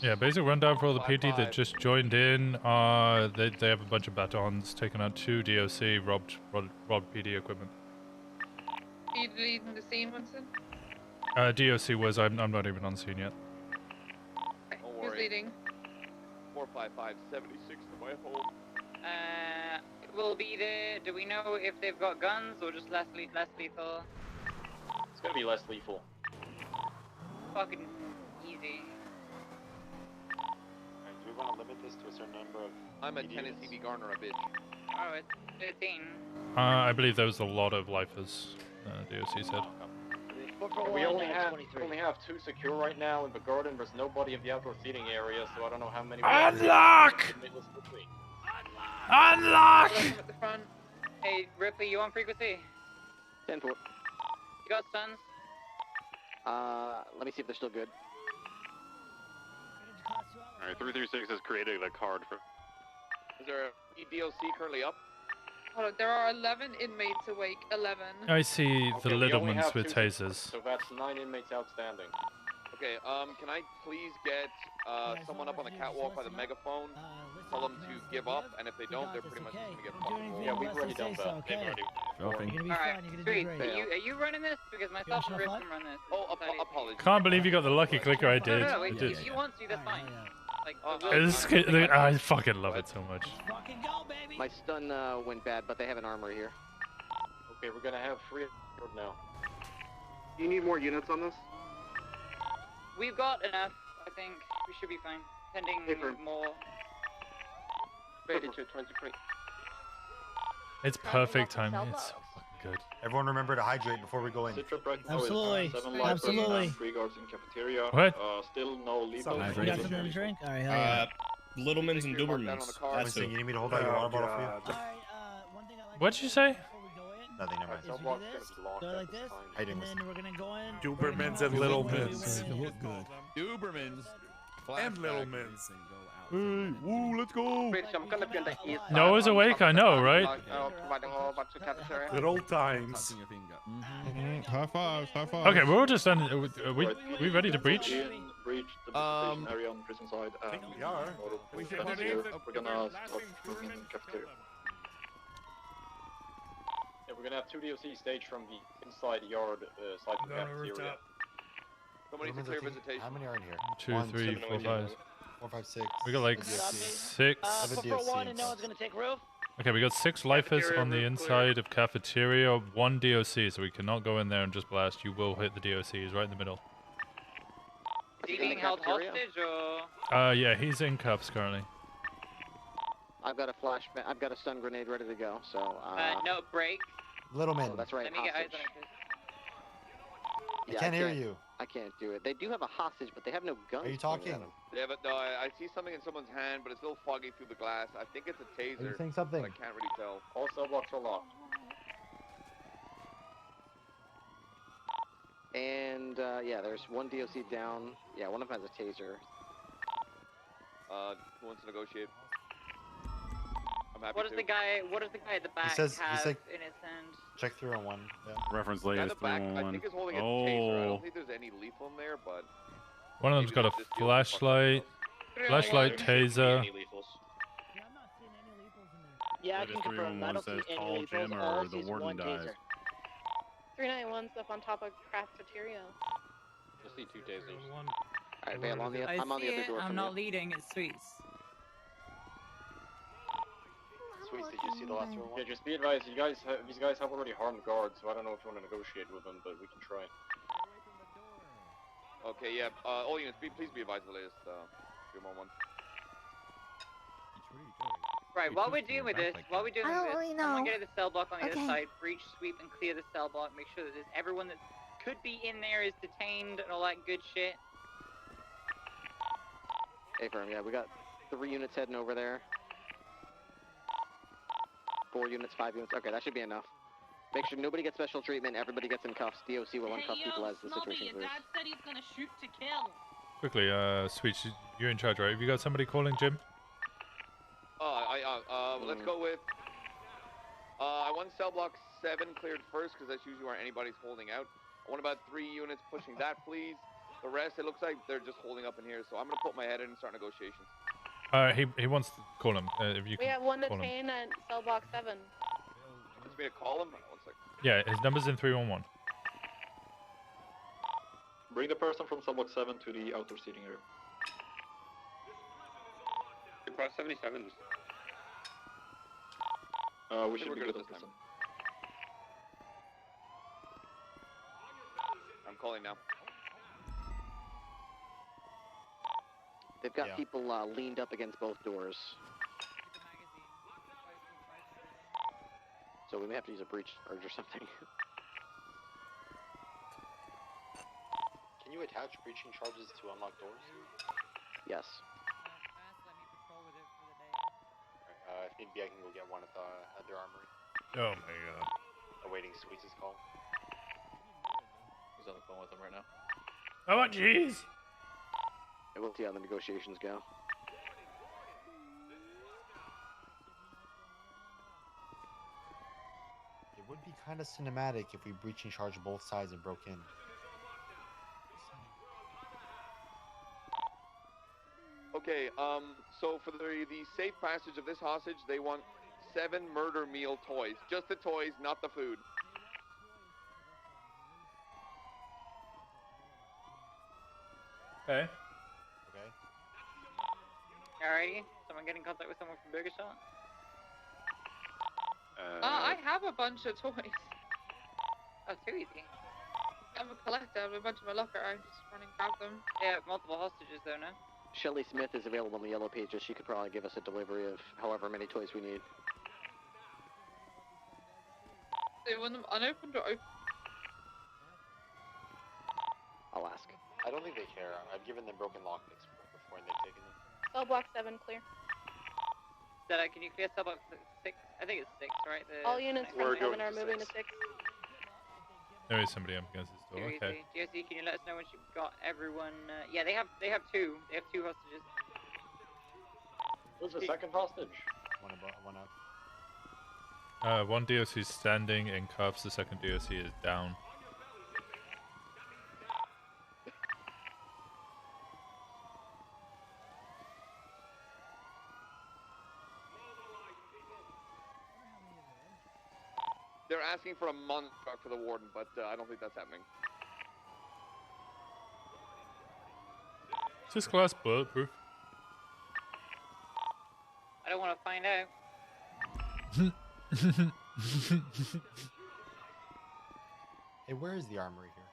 Yeah, basic rundown for all the PD that just joined in. They have a bunch of batons taking out 2 DOC robbed PD equipment. Are you leading the scene, Winston? DOC was. I'm not even on scene yet. Who's leading? 45576 to my home. It will be there. Do we know if they've got guns or just less lethal? It's gonna be less lethal. Fucking easy. Do we want to limit this to a certain number of... I'm at Tennessee v. Garner, a bitch. Oh, it's 13. I believe there was a lot of lifers. DOC said. We only have 2 secure right now in the garden. There's nobody in the outdoor seating area, so I don't know how many... Unlock! Unlock! At the front. Hey, Ripley, you on frequency? 10-4. You got stuns? Let me see if they're still good. Alright, 336 has created a card for... Is there a DOC currently up? Hold on, there are 11 inmates awake. 11. I see the Okay, little we only ones have with 2 tasers. So that's 9 inmates outstanding. Okay, can I please get someone up on the catwalk by the megaphone? Tell them to give up, and if they don't, they're pretty much just gonna get fucking Yeah, we've already done that. They've already... Alright, sweet. Are you running this? Because myself and Rick can run this. Oh, apologies. Can't believe you got the lucky clicker I did. No, You did. if you want to, that's fine. Like, I fucking love it so much. My stun went bad, but they have an armor here. Okay, we're gonna have 3 now. Do you need more units on this? we've got enough. I think we should be fine. Pending more. 22-23. It's perfect timing. It's so fucking good. Everyone remember to hydrate before we go in. Absolutely. 7 Absolutely. 3 guards in cafeteria. What? Still no lethal. You got something to drink? Alright, hell yeah. Littlemans and Dobermans. That's it. You need me to hold out your water bottle for you? What'd you say? Nothing, never mind. Go like this, and then we're gonna go in. Dobermans and Littlemans. Dobermans and Littlemans. Hey, woo, let's go. Noah's awake, I know, right? Good old times. High fives, high fives. Okay, we're all just done. Are we ready to breach? Breach the station area on the prison side. I think we are. We're gonna start moving in the cafeteria. Yeah, we're gonna have 2 DOC staged from the inside yard side of the cafeteria. Somebody to clear visitation. How many are in here? 2, 3, 4, 5. 4, 5, 6. We got like 6. 441 and no one's gonna take roof. Okay, we got 6 lifers on the inside of cafeteria, 1 DOC, so we cannot go in there and just blast. You will hit the DOCs right in the middle. Is he being held hostage or? Yeah, he's in cuffs currently. I've got a flashbang. I've got a stun grenade ready to go. So. No, break. Little man. Oh, that's right. Let me get eyes on it. I can't hear you. I can't do it. They do have a hostage, but they have no guns. Are you talking? Yeah, but no, I see something in someone's hand, but it's a little foggy through the glass. I think it's a taser. Are you saying something? But I can't really tell. All cell blocks are locked. And yeah, there's one DOC down. Yeah, one of them has a taser. Who wants to negotiate? I'm happy What does the guy at the back says- have like- in his hand? Check 301. Yeah. Reference Guy lane in is the back, I 311. think is holding a taser. I Oh. don't think there's any lethal in there, but One of them's got a flashlight, taser. Yeah, I Latest can confirm. I 311 don't see says any call lethals. Jim All I or see the is warden one dies. taser. 391's up on top of cafeteria. You'll see 2 tasers. Alright, Vale, I'm on the other door I'm from not you. leading, it's Sweets. Sweet, did you see the last one? Yeah, just be advised, these guys have already harmed guards, so I don't know if you want to negotiate with them, but we can try. okay, yeah. All units, please be advised of the latest 311. Right, while we're doing with this, someone get to the cell block on the other side, breach, sweep, and clear the cell block. Make sure that everyone that could be in there is detained and all that good shit. Hey, firm. Yeah, we got 3 units heading over there. 4 units, 5 units. Okay, that should be enough. Make sure nobody gets special treatment. Everybody gets in cuffs. DOC will uncuff people as the situation clears. Dad said he's gonna shoot to kill. Quickly, Sweet, you're in charge, right? Have you got somebody calling Jim? Let's go with. I want cell block 7 cleared first because that's usually where anybody's holding out. I want about 3 units pushing that, please. The rest, it looks like they're just holding up in here, so I'm gonna put my head in and start negotiations. He wants to call him. If you We can have one call him. detained at cell block 7. Wants me to call him? 1 second. Yeah, his number's in 311. Bring the person from cell block 7 to the outdoor seating area. Across 77s. We should be good this time. I'm calling now. They've got people leaned up against both doors. So we may have to use a breach charge or something. Can you attach breaching charges to unlock doors? Yes. If need be, I can go get one at their armory. Oh my god. Awaiting Sweets' call. He's on the phone with him right now. Oh jeez. We'll see how the negotiations go. It would be kind of cinematic if we breached and charged both sides and broke in. Okay, so for the safe passage of this hostage, they want 7 murder meal toys. Just the toys, not the food. Okay. Okay. Alrighty, someone get in contact with someone from Burger Shot? I have a bunch of toys. Oh, too easy. I'm a collector. I have a bunch in my locker. I just run and grab them. Yeah, multiple hostages though, no? Shelly Smith is available on the yellow pages. She could probably give us a delivery of however many toys we need. Do you want them unopened or open? I'll ask. I don't think they care. I've given them broken lockpicks before and they've taken them. Cell block 7 clear. Stella, can you clear cell block 6? I think it's 6, right? All units from 7 are moving to 6. There is somebody up against this door. Okay. DOC, can you let us know when you've got everyone? Yeah, they have 2. They have 2 hostages. Who's the second hostage? One out. One DOC is standing in cuffs. The second DOC is down. They're asking for a month truck for the warden, but I don't think that's happening. Is this glass bulletproof? I don't want to find out. Hey, where is the armory here?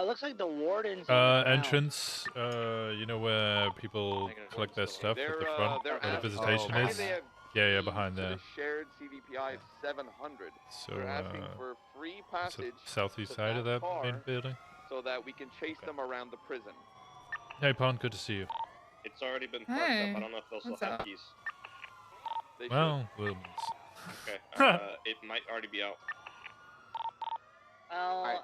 Looks like the warden's Entrance. You know where people collect their stuff at the front, where the visitation is. Yeah, behind So there. the shared CVPI of 700. So, we're asking for free so passage southeast to side of that car main building. so that we can chase them around the prison. Hey, Pond, good to see you. It's already been parked up. I don't know if they'll still have keys. They Well, Okay. It might already be out. Well,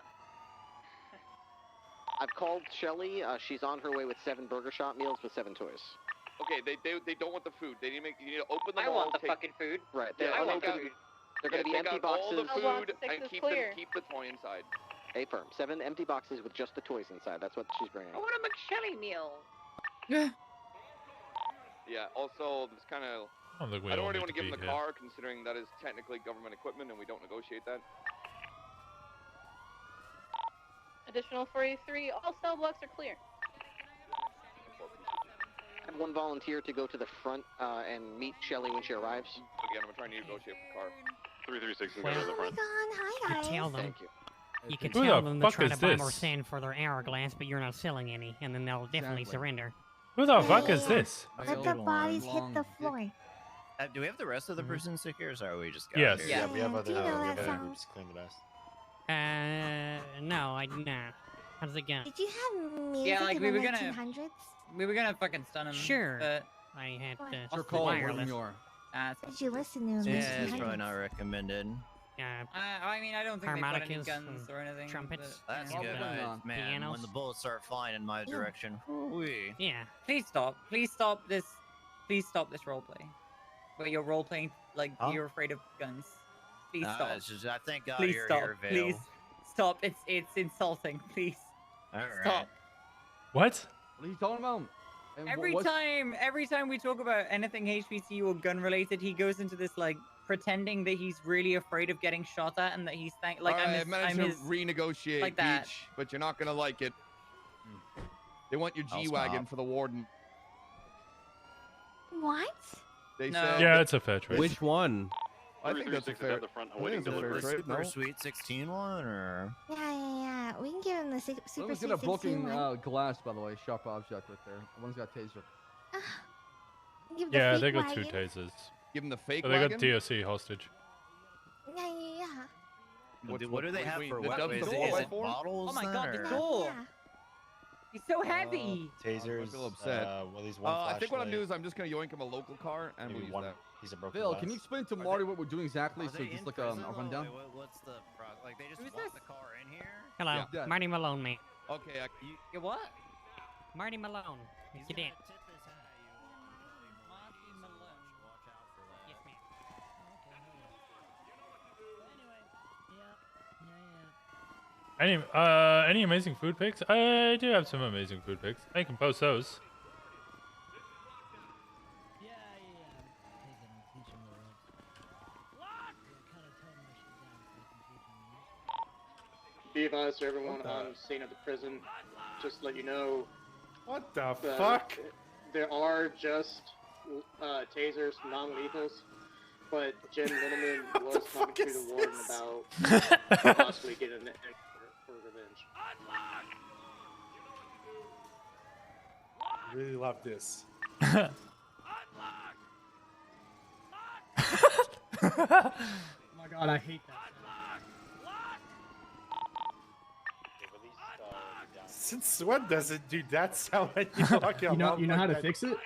I've called Shelly. She's on her way with 7 burger shop meals with 7 toys. Okay, they don't want the food. They need to you need to open them I all. want the take, fucking food. Right. Yeah, They're I want unopened. food. They're going to be take empty out all boxes. the food and keep the toy inside. A firm. 7 empty boxes with just the toys inside. That's what she's bringing. I want a McShelly meal. Yeah. Also, this kind of. I don't think we I don't all really need want to to give them be the here. car, considering that is technically government equipment, and we don't negotiate that. Additional 43. All cell blocks are clear. I have 1 volunteer to go to the front and meet Shelly when she arrives. Again, I'm trying to negotiate for the car. 336 can go to the front. Hi guys. Tell them. Thank you. You can Who tell the them to fuck try is to buy this? more sand for their hourglass, but you're not selling any, and then they'll definitely surrender. Who the fuck is this? Let the bodies hit the floor. Do we have the rest of the prison secures, or are we just got Yes. here? Yeah, we have Do other you know that groups sound? clean the best. No, I do not. How does it go? Did you have music Yeah, like in we the were gonna 1900s? we were gonna fucking stun him. Sure. But I had Or call wireless. Did you listen to in the Yeah, it's 1900s? probably not recommended. I mean, I don't think they've got any Harmonicas guns and or anything. trumpets. but, That's yeah. good. Man, pianos. when the bullets start flying in my direction. Whee. Yeah. Please stop. Please stop this. Please stop this roleplay. Where you're roleplaying like you're afraid of guns. Please Nah, stop. it's just, I thank God Please you're stop. here, Vale. Please stop. It's insulting. Please All right. stop. What? What are you talking about? And Every time we talk about anything HPC or gun related, he goes into this like pretending that he's really afraid of getting shot at and that he's like I managed to renegotiate like that. Beach, but you're not gonna like it. They want your I'll G-Wagon stop. for the warden. What? They No. said. Yeah, it's a fair trade. Which one? I think that's a 336 is fair. at the front I think awaiting it's a fair delivery. trade. No. Super Sweet 16 one, or? Yeah. We can give him the super Someone's sweet got a 16 broken one. glass, by the way. Sharp object right there. One's got taser. Give the Yeah, fake they got 2 wagon. tasers. Give them the fake So they got wagon. DOC hostage. Yeah. What do they have for the weapons? Delta Is it 4x4? bottles? Oh my then, god, or? the door! He's so heavy. Tasers. I feel upset. Well, he's one I think what I'm flashlight. doing is I'm just gonna yoink him a local car and we'll Maybe use one that. piece of broken Phil, glass. can you explain to Marty what we're doing exactly? Are So they just in like prison, a though? rundown. What's the like? They just Who's walk this? the car in here? Hello, Yeah. Marty Malone, mate. Okay, You what? Marty Malone. He's Get gonna in. tip his hat at you. Marty Malone. Watch out for that. Yes, ma'am. Any amazing food pics? I do have some amazing food pics. I can post those. Be advised to everyone on scene at the prison. Just to let you know. What the fuck? There are just tasers, non-lethals, but Jim Littleman was talking to the warden about possibly getting an for revenge. I really love this. Oh my god, I hate that. Since when does it do that sound when you lock your You know how to fix it?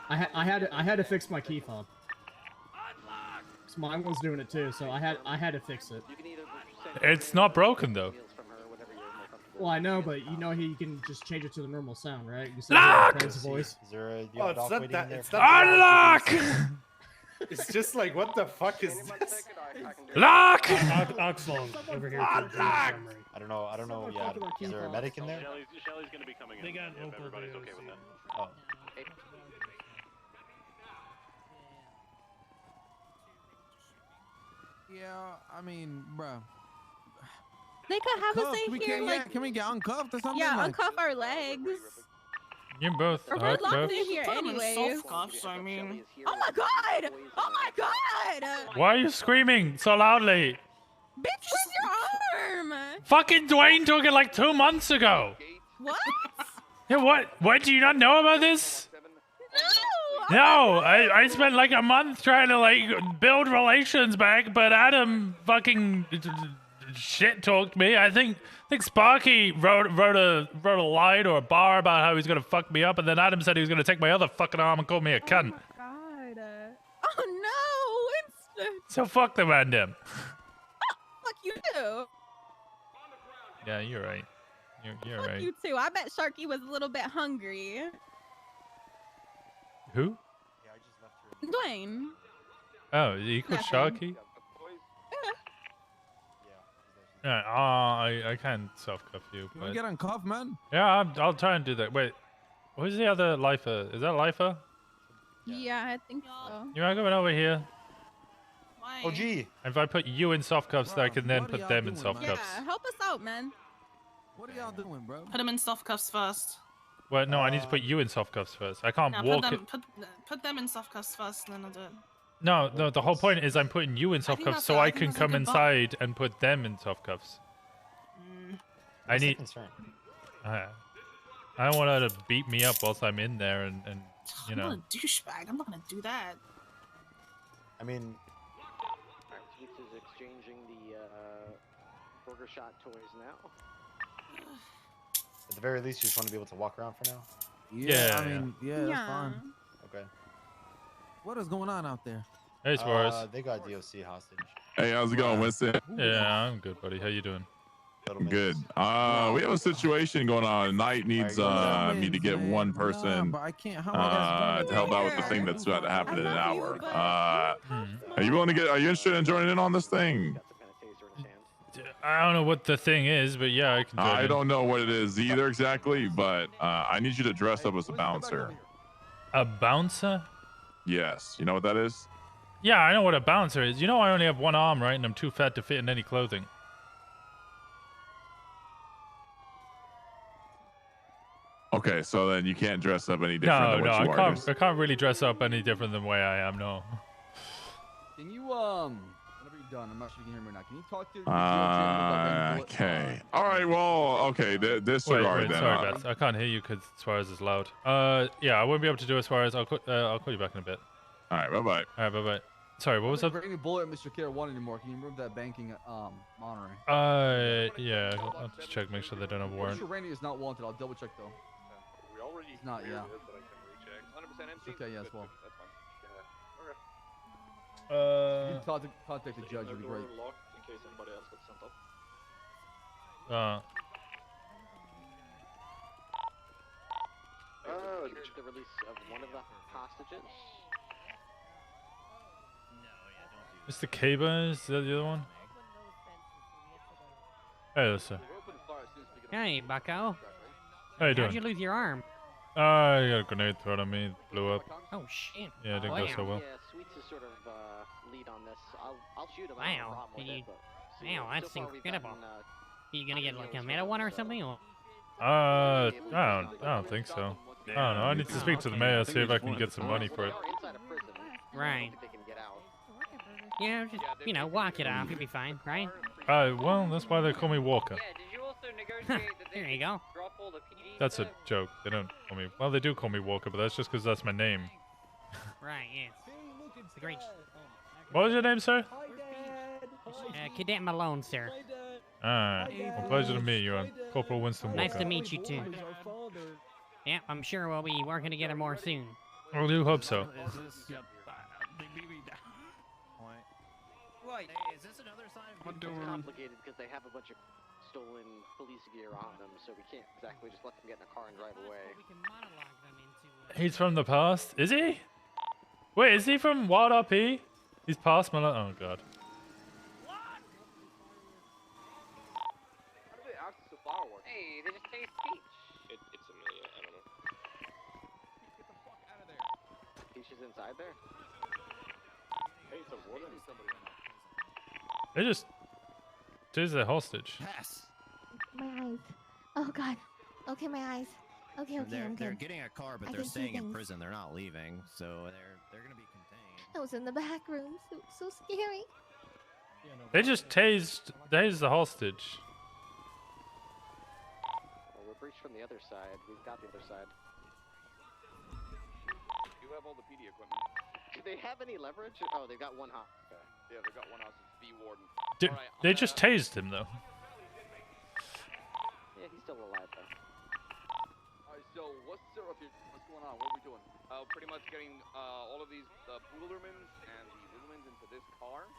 I had to fix my key fob. 'Cause mine was doing it too, so I had to fix it. It's not broken though. Well, I know, but you know you can just change it to the normal sound, right? You Lock! Friend's voice. Is there a, do you Oh, have a it's doc not waiting that. in there It's for not. Unlock! It's just like, what the fuck is this? Lock! Oxlong over here. Lock! I don't know. Yeah, is there a medic in there? Shelly's gonna be coming in. They got if local everybody's okay with that. Oh. Yeah, I mean, bruh. They could have us in we here, can, like, can we get uncuffed or something? yeah, like? uncuff our legs. You both Or we're hard locked cuffs. in here anyways. Soft cuffs, I mean. Oh my god! Oh my god! Why are you screaming so loudly? Bitch, where's your arm? Fucking Dwayne took it like 2 months ago. What? Yeah, what? What? Do you not know about this? No! No, I spent like a month trying to like build relations back, but Adam fucking shit talked me. I think Sparky wrote a line or a bar about how he's gonna fuck me up, and then Adam said he was gonna take my other fucking arm and call me a cunt. God. Oh no, Winston. So fuck the random. Fuck you too. Yeah, you're right. You're Fuck right. you too. I bet Sharky was a little bit hungry. Who? Dwayne. Oh, you called Nothing. Sharky? Yeah, I can't self-cuff you, Can we but get uncuffed, man? yeah, I'll try and do that. Wait, who's the other lifer? Is that lifer? Yeah, I think so. You mind coming over here? Oh, gee. If I put you in soft cuffs, I can then put them in soft cuffs. Yeah, help us out, man. What are y'all doing, bro? Put him in soft cuffs first. Well, no, I need to put you in soft cuffs first. I can't No, walk put it. them, put them in soft cuffs first, and then I'll do it. No, the whole point is I'm putting you in soft think cuffs that's so a- I I think can that's a come good butt. inside and put them in soft cuffs. I need. I don't want her to beat me up whilst I'm in there, and you I'm know. not a douchebag. I'm not gonna do that. I mean, Keith is exchanging the burger shot toys now. at the very least, you just want to be able to walk around for now. Yeah, I mean, yeah, that's fine. Okay. What is going on out there? Hey, Suarez. They got DOC hostage. Hey, how's it going, Winston? Yeah, I'm good, buddy. How you doing? Good. We have a situation going on. Knight needs me to get one person but I can't. to help out with the thing that's about to happen in an hour. Are you willing to get? Are you interested in joining in on this thing? I don't know what the thing is, but yeah, I can. join I in. don't know what it is either exactly, but I need you to dress up as a bouncer. A bouncer? Yes. You know what that is? Yeah, I know what a bouncer is. You know, I only have one arm, right? And I'm too fat to fit in any clothing. Okay, so then you can't dress up any different No, than no, what you are. I can't really dress up any different than the way I am. No. Can you whenever you're done, I'm not sure you can hear me or not. Can you talk to Okay. All right. Well, okay. Disregard wait, then. sorry, Beth. I can't hear you because Suarez is loud. Yeah, I won't be able to do it, Suarez. I'll call you back in a bit. All right. Bye bye. All right. Bye bye. Sorry, what was If that? any bullet Mr. Care 1 anymore, can you remove that banking monitoring? Yeah. I'll just check, make sure they don't have a I'm warrant. sure Randy is not wanted. I'll double check though. We already It's not, yeah. but I can recheck. 100% empty. Okay, yeah, as well. That's fine. If you contact the judge, would be great. Locked in case anybody else got sent up. Here's the release of one of the hostages. Mr. Kaba, is that the other one? Hey, listen. Hey, Bucko. How you How'd doing? you lose your arm? I got a grenade thrown at me, it blew up. Oh shit. Yeah, it didn't go so well. Yeah, Sweets is sort of lead on this. I'll shoot him. Wow. Wow, that's incredible. Are you gonna get like a meta one or something? Or? I don't think so. I don't know. I need to speak to the mayor, see if I can get some money for it. Right. Yeah, just, you know, walk it off. You'll be fine, right? Well, that's why they call me Walker. There you go. That's a joke. They don't call me. Well, they do call me Walker, but that's just because that's my name. Right, yes. It's a great. What was your name, sir? Cadet Malone, sir. Alright. Well, pleasure to meet you. I'm Corporal Winston Walker. Nice to meet you, too. Yeah, I'm sure we'll be working together more soon. I do hope so. Right. Is this another sign of It's complicated because they have a bunch of stolen police gear on them, so we can't exactly just let them get in a car and drive away. He's from the past? Is he? Wait, is he from Wild RP? He's past Malone. Oh, God. How do they access the fireworks? Hey, they just taste peach. It's a million. I don't know. Get the fuck out of there. Peach is inside there. Hey, it's a warden. They just... There's a hostage. Pass. My eyes. Oh god. Okay, my eyes. Okay, okay, I'm They're good. getting a car, but I they're can see staying in things. prison. They're not leaving, so they're gonna be contained. I was in the back rooms. It was so scary. They just tased the hostage. Well, we're breached from the other side. We've got the other side. do have all the PD equipment. Do they have any leverage? Oh, they've got one hop. Okay. Yeah, they've got one hostage. B warden. Dude, All right, they just tased him though. Yeah, he's still alive though. Alright, so what's going on? What are we doing? Pretty much getting all of these Boolermans and the Lumens into this car.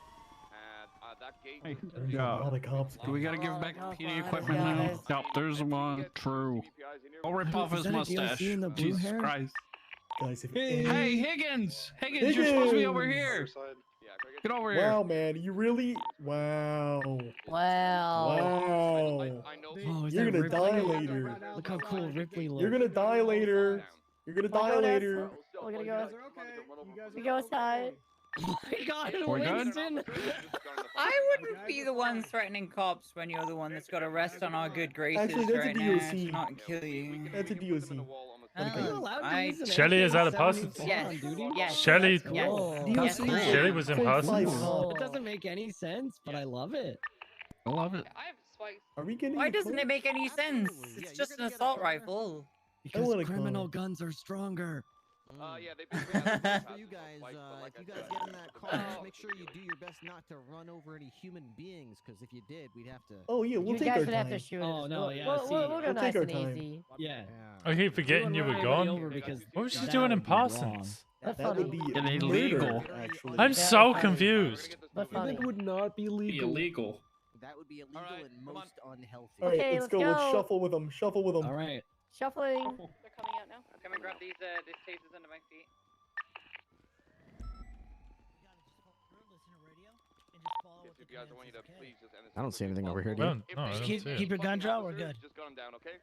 And that gate. Hey, We gotta give back the PD equipment now. Yep, there's one. True. I'll rip off his mustache. Jesus Christ. Guys, if Hey, Higgins! Higgins, you're supposed to be over here. Get over here. Wow, man, you really? Wow. Wow. Wow. You're gonna die later. Look how cool Ripley looks. You're gonna die later. You're gonna die later. We're gonna go. We go outside. We got it, We're good? Winston. I wouldn't be the one threatening cops when you're the one that's got to rest on our good graces Actually, that's right a now DOC. to not kill you. That's a DOC. Are you allowed to use an Shelly is out of Parsons. Yes. Yes. Shelly. Yes. Yes. Shelly was in Parsons. It doesn't make any sense, but I love it. I love it. I have spikes. Are we getting? Why doesn't it make any sense? It's just an assault rifle. Because criminal guns are stronger. Yeah, they. For you guys, if you guys get in that car, just make sure you do your best not to run over any human beings, because if you did, we'd have to. Oh yeah, we'll You take guys our would have time. to shoot Oh us. no, yeah. We'll go We'll nice take our and time. easy. Yeah. I keep forgetting you were gone. What was you doing in Parsons? That would be illegal. murder, actually. I'm so confused. But funny. It would not be legal. That would be illegal and most unhealthy. All right, Okay, let's let's go. Let's go. shuffle with them. Shuffle with them. All right. Shuffling. They're coming out now. Come and grab these tasers under my feet. If you guys, I want you to please just end this. I don't see anything over here, No, dude. no, I don't Keep see it. your gun draw. We're good. Just gun them down, okay?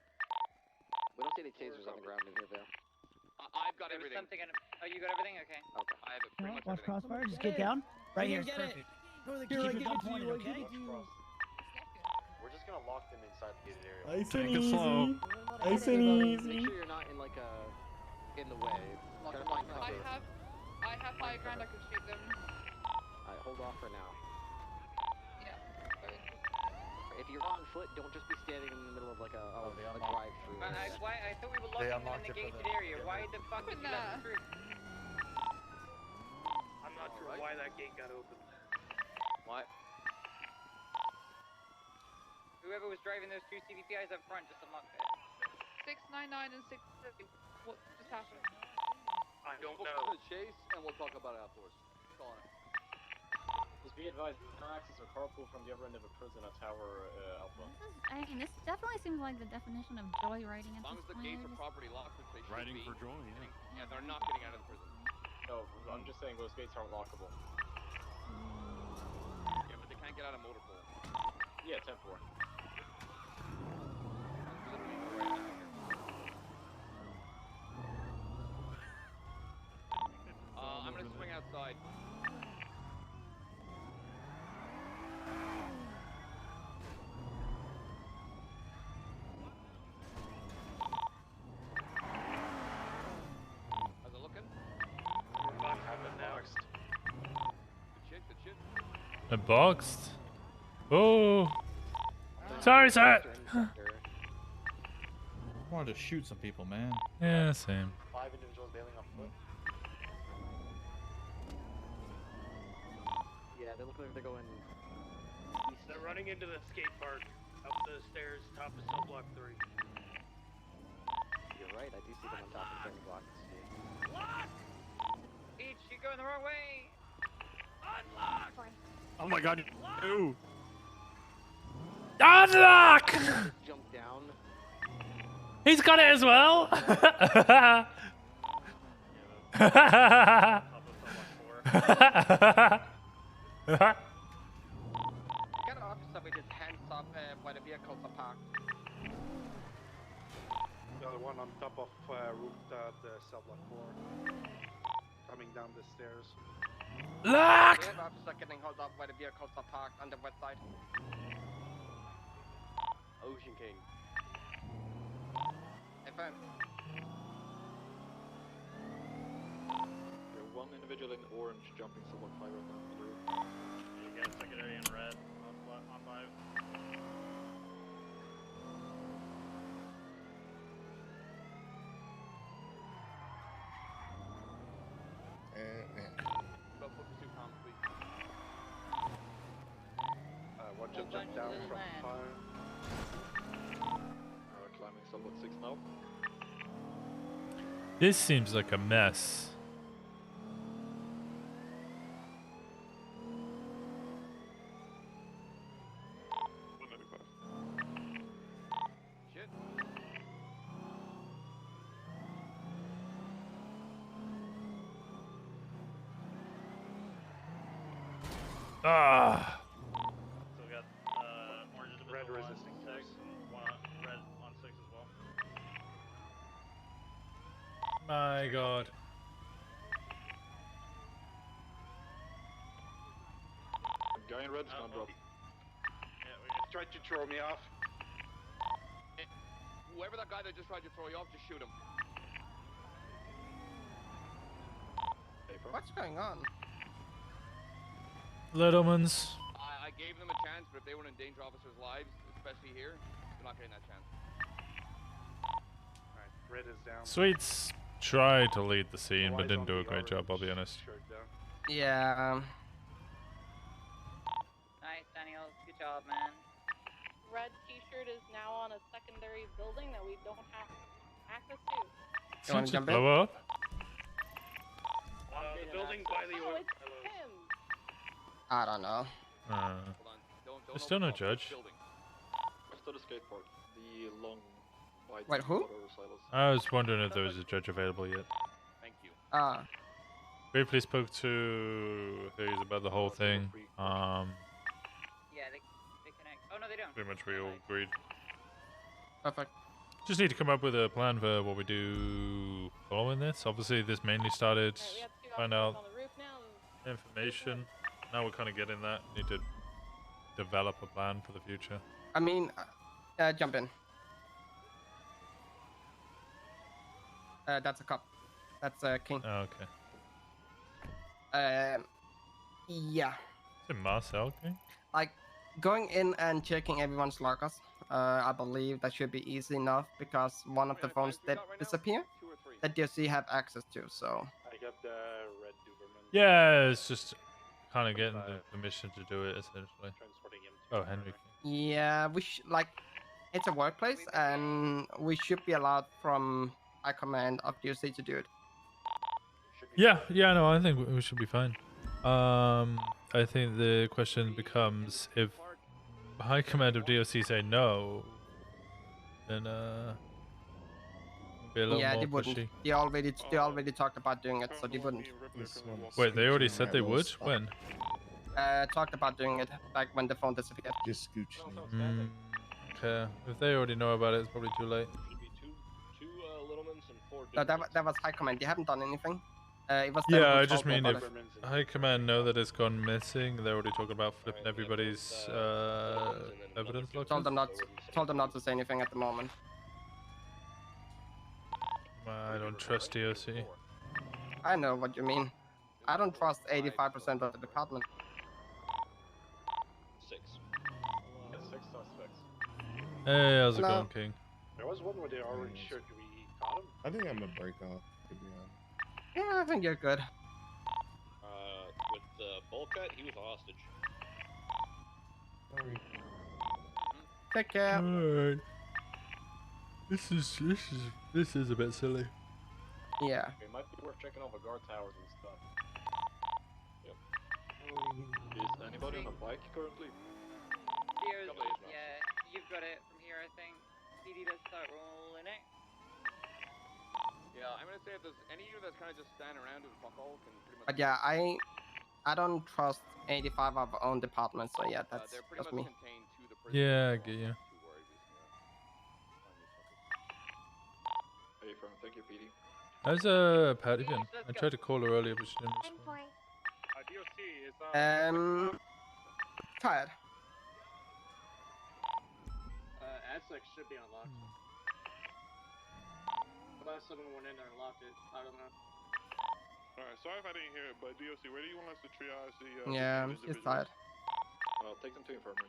We don't see any tasers on the ground in here, Vale. I've got There was everything. something in. Oh, you got everything? Okay. Okay. I have it pretty much Watch everything. crossfire. Just get down. Right here. Get Perfect. it. Keep your gun pointed, We're okay? just gonna lock them inside the gated area. Nice and Take it easy. slow. Nice and Make easy. sure you're not in like in the way. Try to find cover. I have high ground. I can shoot them. Alright, hold off for now. Yeah. If you're on foot, don't just be standing in the middle of like a drive-through. Why? I thought we were They locking them unlocked in the it for gated area. Why the fuck did you let them through? I'm not sure why that gate got open. What? Whoever was driving those two CVPIs up front just unlocked it. 699 and 630. What just happened? I don't We'll know. the chase and we'll talk about it afterwards. Go on. Just be advised, no access or carpool from the other end of a prison at Tower Alpha. I mean, this definitely seems like the definition of joyriding As at long this as the point. gates are properly locked, which they should Riding be. for joy, Yeah, they're not getting out of the prison. No, I'm just saying those gates aren't lockable. Yeah, but they can't get out of motor pool. Yeah, 10-4. I'm gonna swing outside. How's it looking? We're about to have it next. Good shit. A boxed. Oh. Sorry, sir. I wanted to shoot some people, man. Yeah, same. 5 individuals bailing on foot. Yeah, they look like they're going east. They're running into the skate park, up the stairs, top of cell block 3. You're right, I do see them on top of the block. Lock! Peach, you're going the wrong way! Unlock! Oh my god. Ew. Unlock! Jump down. He's got it as well. Got an officer with his hands up by the vehicles are parked. The other one on top of roof the cell block 4. Coming down the stairs. Lock! We have an officer getting held up by the vehicles are parked on the west side. Ocean King. FM. There's one individual in orange jumping cell block 5 right now on the roof. You got secondary in red on 5. Just jumped down from fire. Climbing cell block 6 now. This seems like a mess. Shit. Ah. Still got orange red resisting 6 and one red on 6 as well. My God. Guy in red's gonna drop. Yeah, we just tried to throw me off. Whoever that guy that just tried to throw you off, just shoot him. What's going on? Littlemans. I gave them a chance, but if they want to endanger officers' lives, especially here, they're not getting that chance. Alright, red is down. Sweets tried to lead the scene, but didn't do a great job, I'll be honest. Yeah. Nice, Daniel. Good job, man. Red T-shirt is now on a secondary building that we don't have access to. You want to jump in? Blow up? The building by the Oh, it's him. I don't know. There's still no judge. West of the skate park. The long white Wait, who? silos. I was wondering if there was a judge available yet. Thank you. Briefly spoke to Hayes about the whole thing. Yeah, they connect. Oh, no, they don't. Pretty much we all agreed. Perfect. Just need to come up with a plan for what we do following this. Obviously, this mainly started find out information. Now we're kind of getting that. Need to develop a plan for the future. I mean, jump in. That's a cop. That's a king. Oh, okay. Yeah. Is it Marcel King? Like, going in and checking everyone's lockers, I believe that should be easy enough because one of the phones did disappear that DOC have access to, so... I got the red Duberman. Yeah, it's just kind of getting the permission to do it, essentially. Transporting him to Oh, Henry. Yeah, like, it's a workplace, and we should be allowed from High Command of DOC to do it. Yeah, no, I think we should be fine. I think the question becomes if High Command of DOC say no, then be a little yeah, more they wouldn't. pushy. They already talked about doing it, so they wouldn't. Wait, they already said they would? When? Talked about doing it, like when the phone disappeared. Just scooch. Okay, if they already know about it, it's probably too late. Two Littlemans and 4 No, that was High Command. They haven't done anything. It was Yeah, them who I just told me mean about if it. High Command know that it's gone missing, they're already talking about flipping everybody's evidence lockers. Told them not to say anything at the moment. I don't trust DOC. I know what you mean. I don't trust 85% of the department. 6. 6 suspects. Hey, how's it Hello. going, King? There was one with the orange shirt. Do we caught him? I think I'm gonna break off, to be honest. Yeah, I think you're good. With the bowl cut, he was a hostage. Take care. Alright. This is a bit silly. Yeah. It might be worth checking all the guard towers and stuff. Yep. Is anybody on a bike currently? Here's, yeah, you've got it from here, I think. PD, let's start rolling it. Yeah, I'm gonna say if there's any of you that's kind of just standing around doing fuck all, can pretty much. But yeah, I don't trust 85 of our own departments, so yeah, that's they're pretty just much me. contained to the prison. Yeah, I get you. Hey, firm. Thank you, PD. How's Patty been? I tried to call her earlier, but she didn't respond. DOC is Tired. Aztec should be unlocked. Last someone went in there and locked it. I don't know. Alright, sorry if I didn't hear it, but DOC, where do you want us to triage the Yeah, she's tired. Take them to infirmary.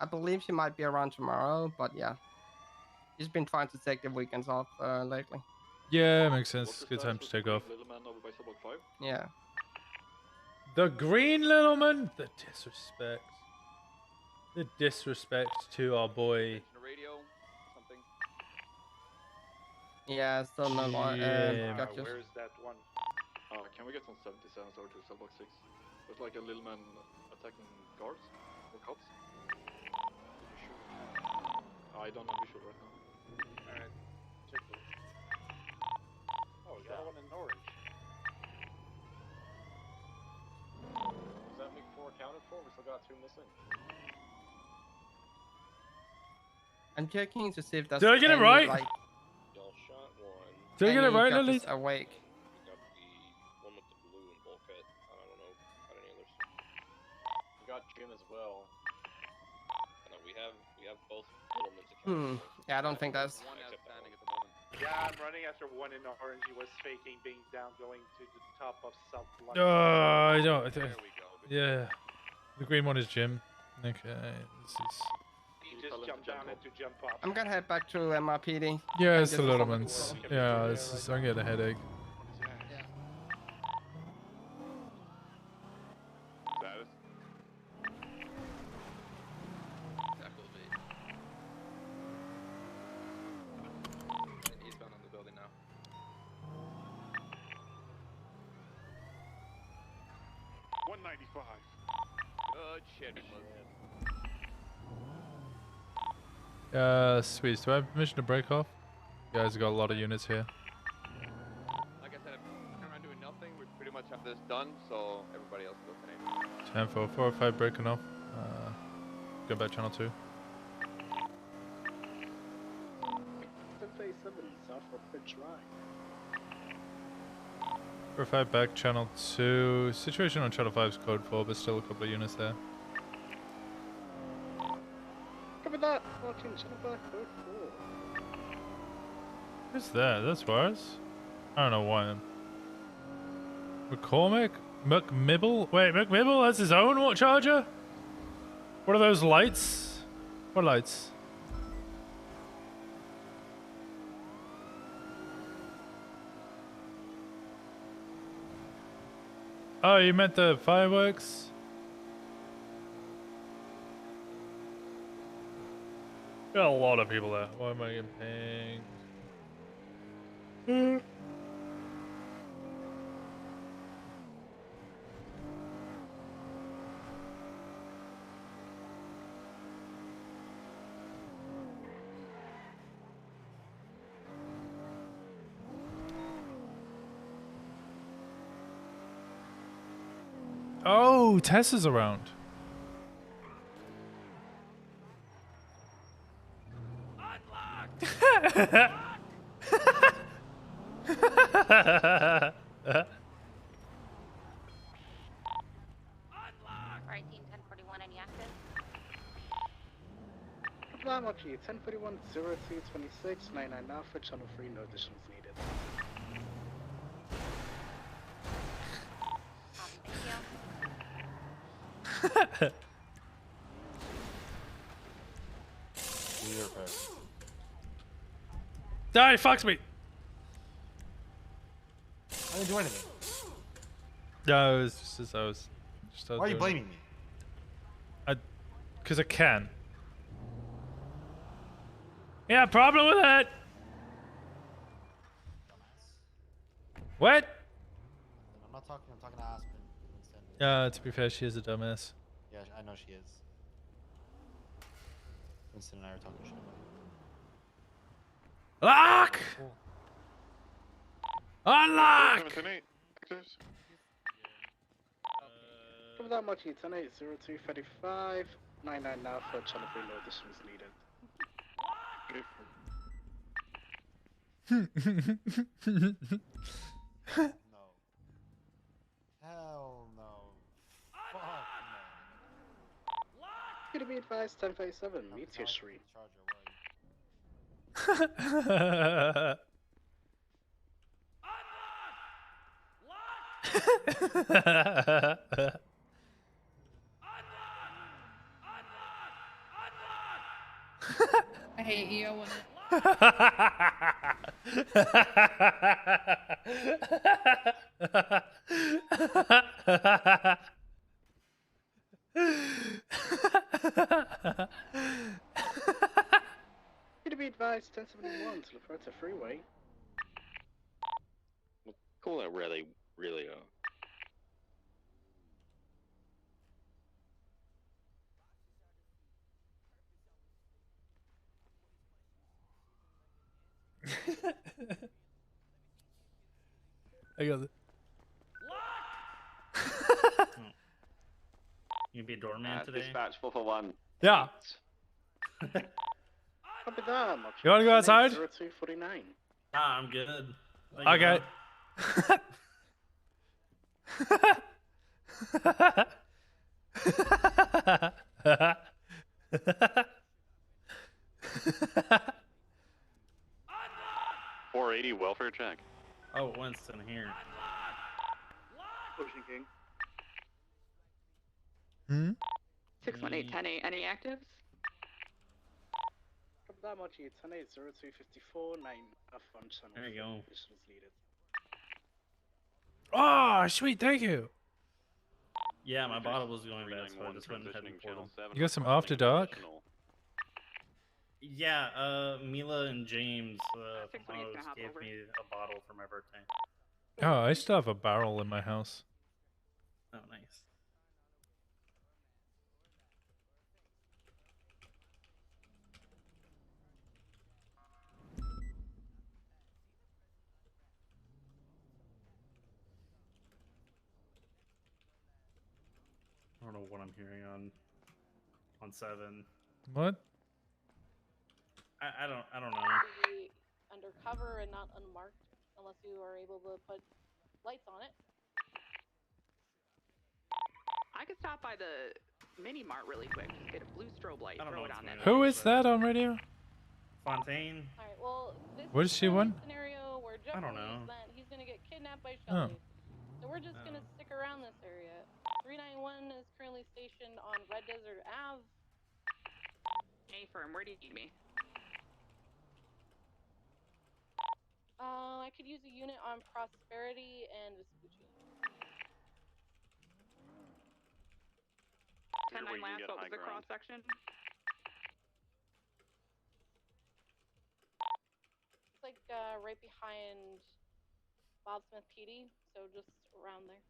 I believe she might be around tomorrow, but yeah. She's been trying to take the weekends off lately. Yeah, makes sense. Good time to take off. Little man over by cell block 5? Yeah. The green little man. The disrespect. The disrespect to our boy. Radio, something. Yeah, still no more. Gotcha. Where's that one? Can we get some 77s over to cell block 6? There's like a little man attacking guards or cops. I don't have visual right now. Alright, check those. Oh, we got one in orange. Is that MiG-4 accounted for? We still got 2 missing. I'm checking to see if that's. Did I get it any, right? Like, Y'all shot one. Did I get it any right, judges Lily? awake. We got the one with the blue and bulkhead. I don't know about any others. We got Jim as well. No, we have both Littleman's accounts. Yeah, I don't think that's. One outstanding at the moment. Yeah, I'm running after one in orange. He was faking being down, going to the top of South Block. I don't. There we go. Yeah. The green one is Jim. Okay. This is. He just jumped down and to jump up. I'm gonna head back to MRPD. Yeah, it's This the is little something- ones. Yeah, this is. I'm getting a headache. Status. Eastbound on the building now. Good shit. Sweet. Do I have permission to break off? You guys have got a lot of units here. Like I said, if we're around doing nothing, we pretty much have this done, so everybody else go today. 10 for 4 or 5 breaking off. Go back channel 2. 7 south of Pitch Ride. 4 or 5 back channel 2. Situation on channel 5 is code 4, but still a couple of units there. Cover that! Martin, channel back, code 4. Who's that? That's Suarez? I don't know why. McCormick? McMibble? Wait, McMibble has his own charger? What are those lights? What lights? Oh, you meant the fireworks? Got a lot of people there. Why am I getting pinged? Oh, Tess is around. Alright, team 1041, any active? Plan watch you, 1041, 0226, 99 Alpha, channel 3, no additions needed. Die, fucks me. I didn't do anything. No, it was just as I was. Why are you blaming me? Because I can. Yeah, problem with that. What? I'm not talking. I'm talking to Aspen. Winston. Yeah, to be fair, she is a dumbass. Yeah, I know she is. Winston and I were talking shit about Lock! Unlock! Cover that much you, 10-8, 0235, 99 Alpha, channel 3, no additions needed. No. Hell no. Fuck no. Gonna be advised, 1037, Meteor Street. I hate you. I want it. To be advised, 1071 to Laporta Freeway. Cool that really. I got it. You be a doorman today? Dispatch 441. Yeah. Copy that. You wanna go outside? 0249. Nah, I'm good. Okay. $480 welfare check. Oh, Winston here. Pushing King. 61810, any actives? Copy that, Mochi. 10-8, 0254, 9 F on channel. There you go. Missions needed. Oh, sweet, thank you. Yeah, my bottle was going bad, so I just went ahead and poured them. You got some after dark? Yeah, Mila and James from O's gave me a bottle for my birthday. Oh, I still have a barrel in my house. Oh, nice. I don't know what I'm hearing on 7. What? I don't know. Be undercover and not unmarked unless you are able to put lights on it. I could stop by the mini mart really quick. Just get a blue strobe light. Throw it on there. Who is that on radio? Fontaine. All right. Well, this What does she want? scenario where Jeff I don't know. believes that he's gonna get kidnapped by Oh. Shelly. So we're just gonna stick around this area. 391 is currently stationed on Red Desert Ave. Hey, firm, where do you need me? I could use a unit on Prosperity and Vespucci. 10-9 last, what was the cross section? It's like right behind Bob Smith PD, so just around there.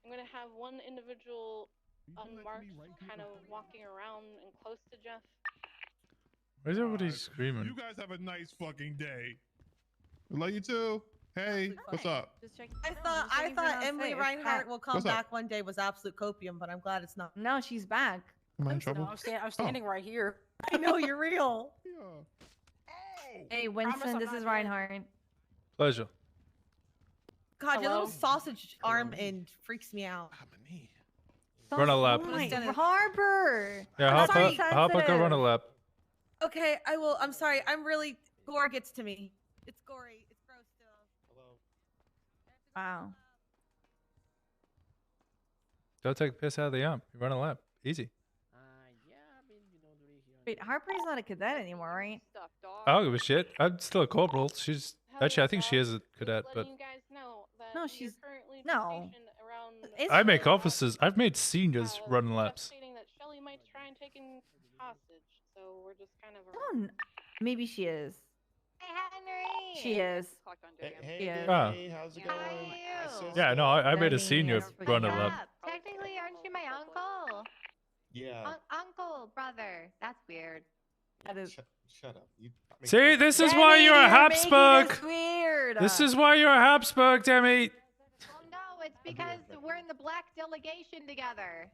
I'm gonna have one individual unmarked kind of walking around and close to Jeff. Why is everybody screaming? You guys have a nice fucking day. Love you too. Hey, what's up? I thought Emily Reinhardt will come What's up? back one day was absolute copium, but I'm glad it's not. No, she's back. Am I in trouble? I'm standing right here. I know you're real. Hey, Winston, this is Reinhardt. Pleasure. God, your Hello? little sausage arm end freaks me out. Run a lap. Harper. Yeah, I'm Harper, sorry. Harper, go run a lap. Okay, I will. I'm sorry. I'm really. Gore gets to me. It's gory. It's gross still. Wow. Don't take a piss out of the ump. You run a lap. Easy. Wait, Harper's not a cadet anymore, right? I don't give a shit. I'm still a corporal. She's actually, I think she is a cadet, but No, she's no. I make officers. I've made seniors run laps. Stating that Shelly might try and take him hostage, so we're just kind of. Maybe she is. Hey, Henry! She is. Hey, She is. Danny, how's it going? Yeah, no, I made a Danny senior is run a What's lap. up? Technically, aren't you my uncle? Yeah. Uncle, brother. That's weird. That is. Shut up. You, See, this is why you're a Habsburg. Weird. This is why you're a Habsburg, Demi. Well, no, it's because we're in the black delegation together.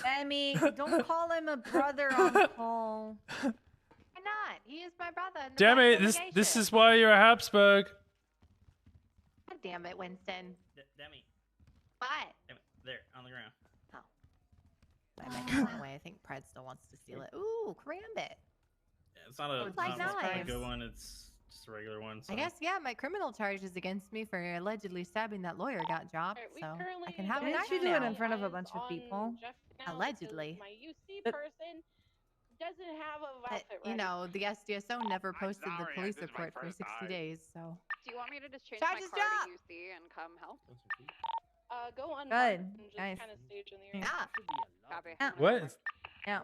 Demi, don't call him a brother, uncle. Why not? He is my brother. in the Demi, black this delegation. is why you're a Habsburg. God damn it, Winston. Demi. What? Demi. There, on the ground. I meant it that way. I think Pred still wants to steal it. Ooh, Karambit. Yeah, it's not a, It's like not a knives. good one. It's just a regular one. So. I guess, yeah, my criminal charges against me for allegedly stabbing that lawyer got dropped, so I can have a Didn't knife you do it now. in front of a bunch of people? Allegedly. My UC person doesn't have a But, outfit you ready. know, the SDSO never posted the sorry, police this is my report for first 60 time. days, so. Do you want me to just change Charges my car drop. to UC and come help? Go on Good. and just Nice. kind of stage in the area. Yeah. Copy. Yeah. What? Yeah.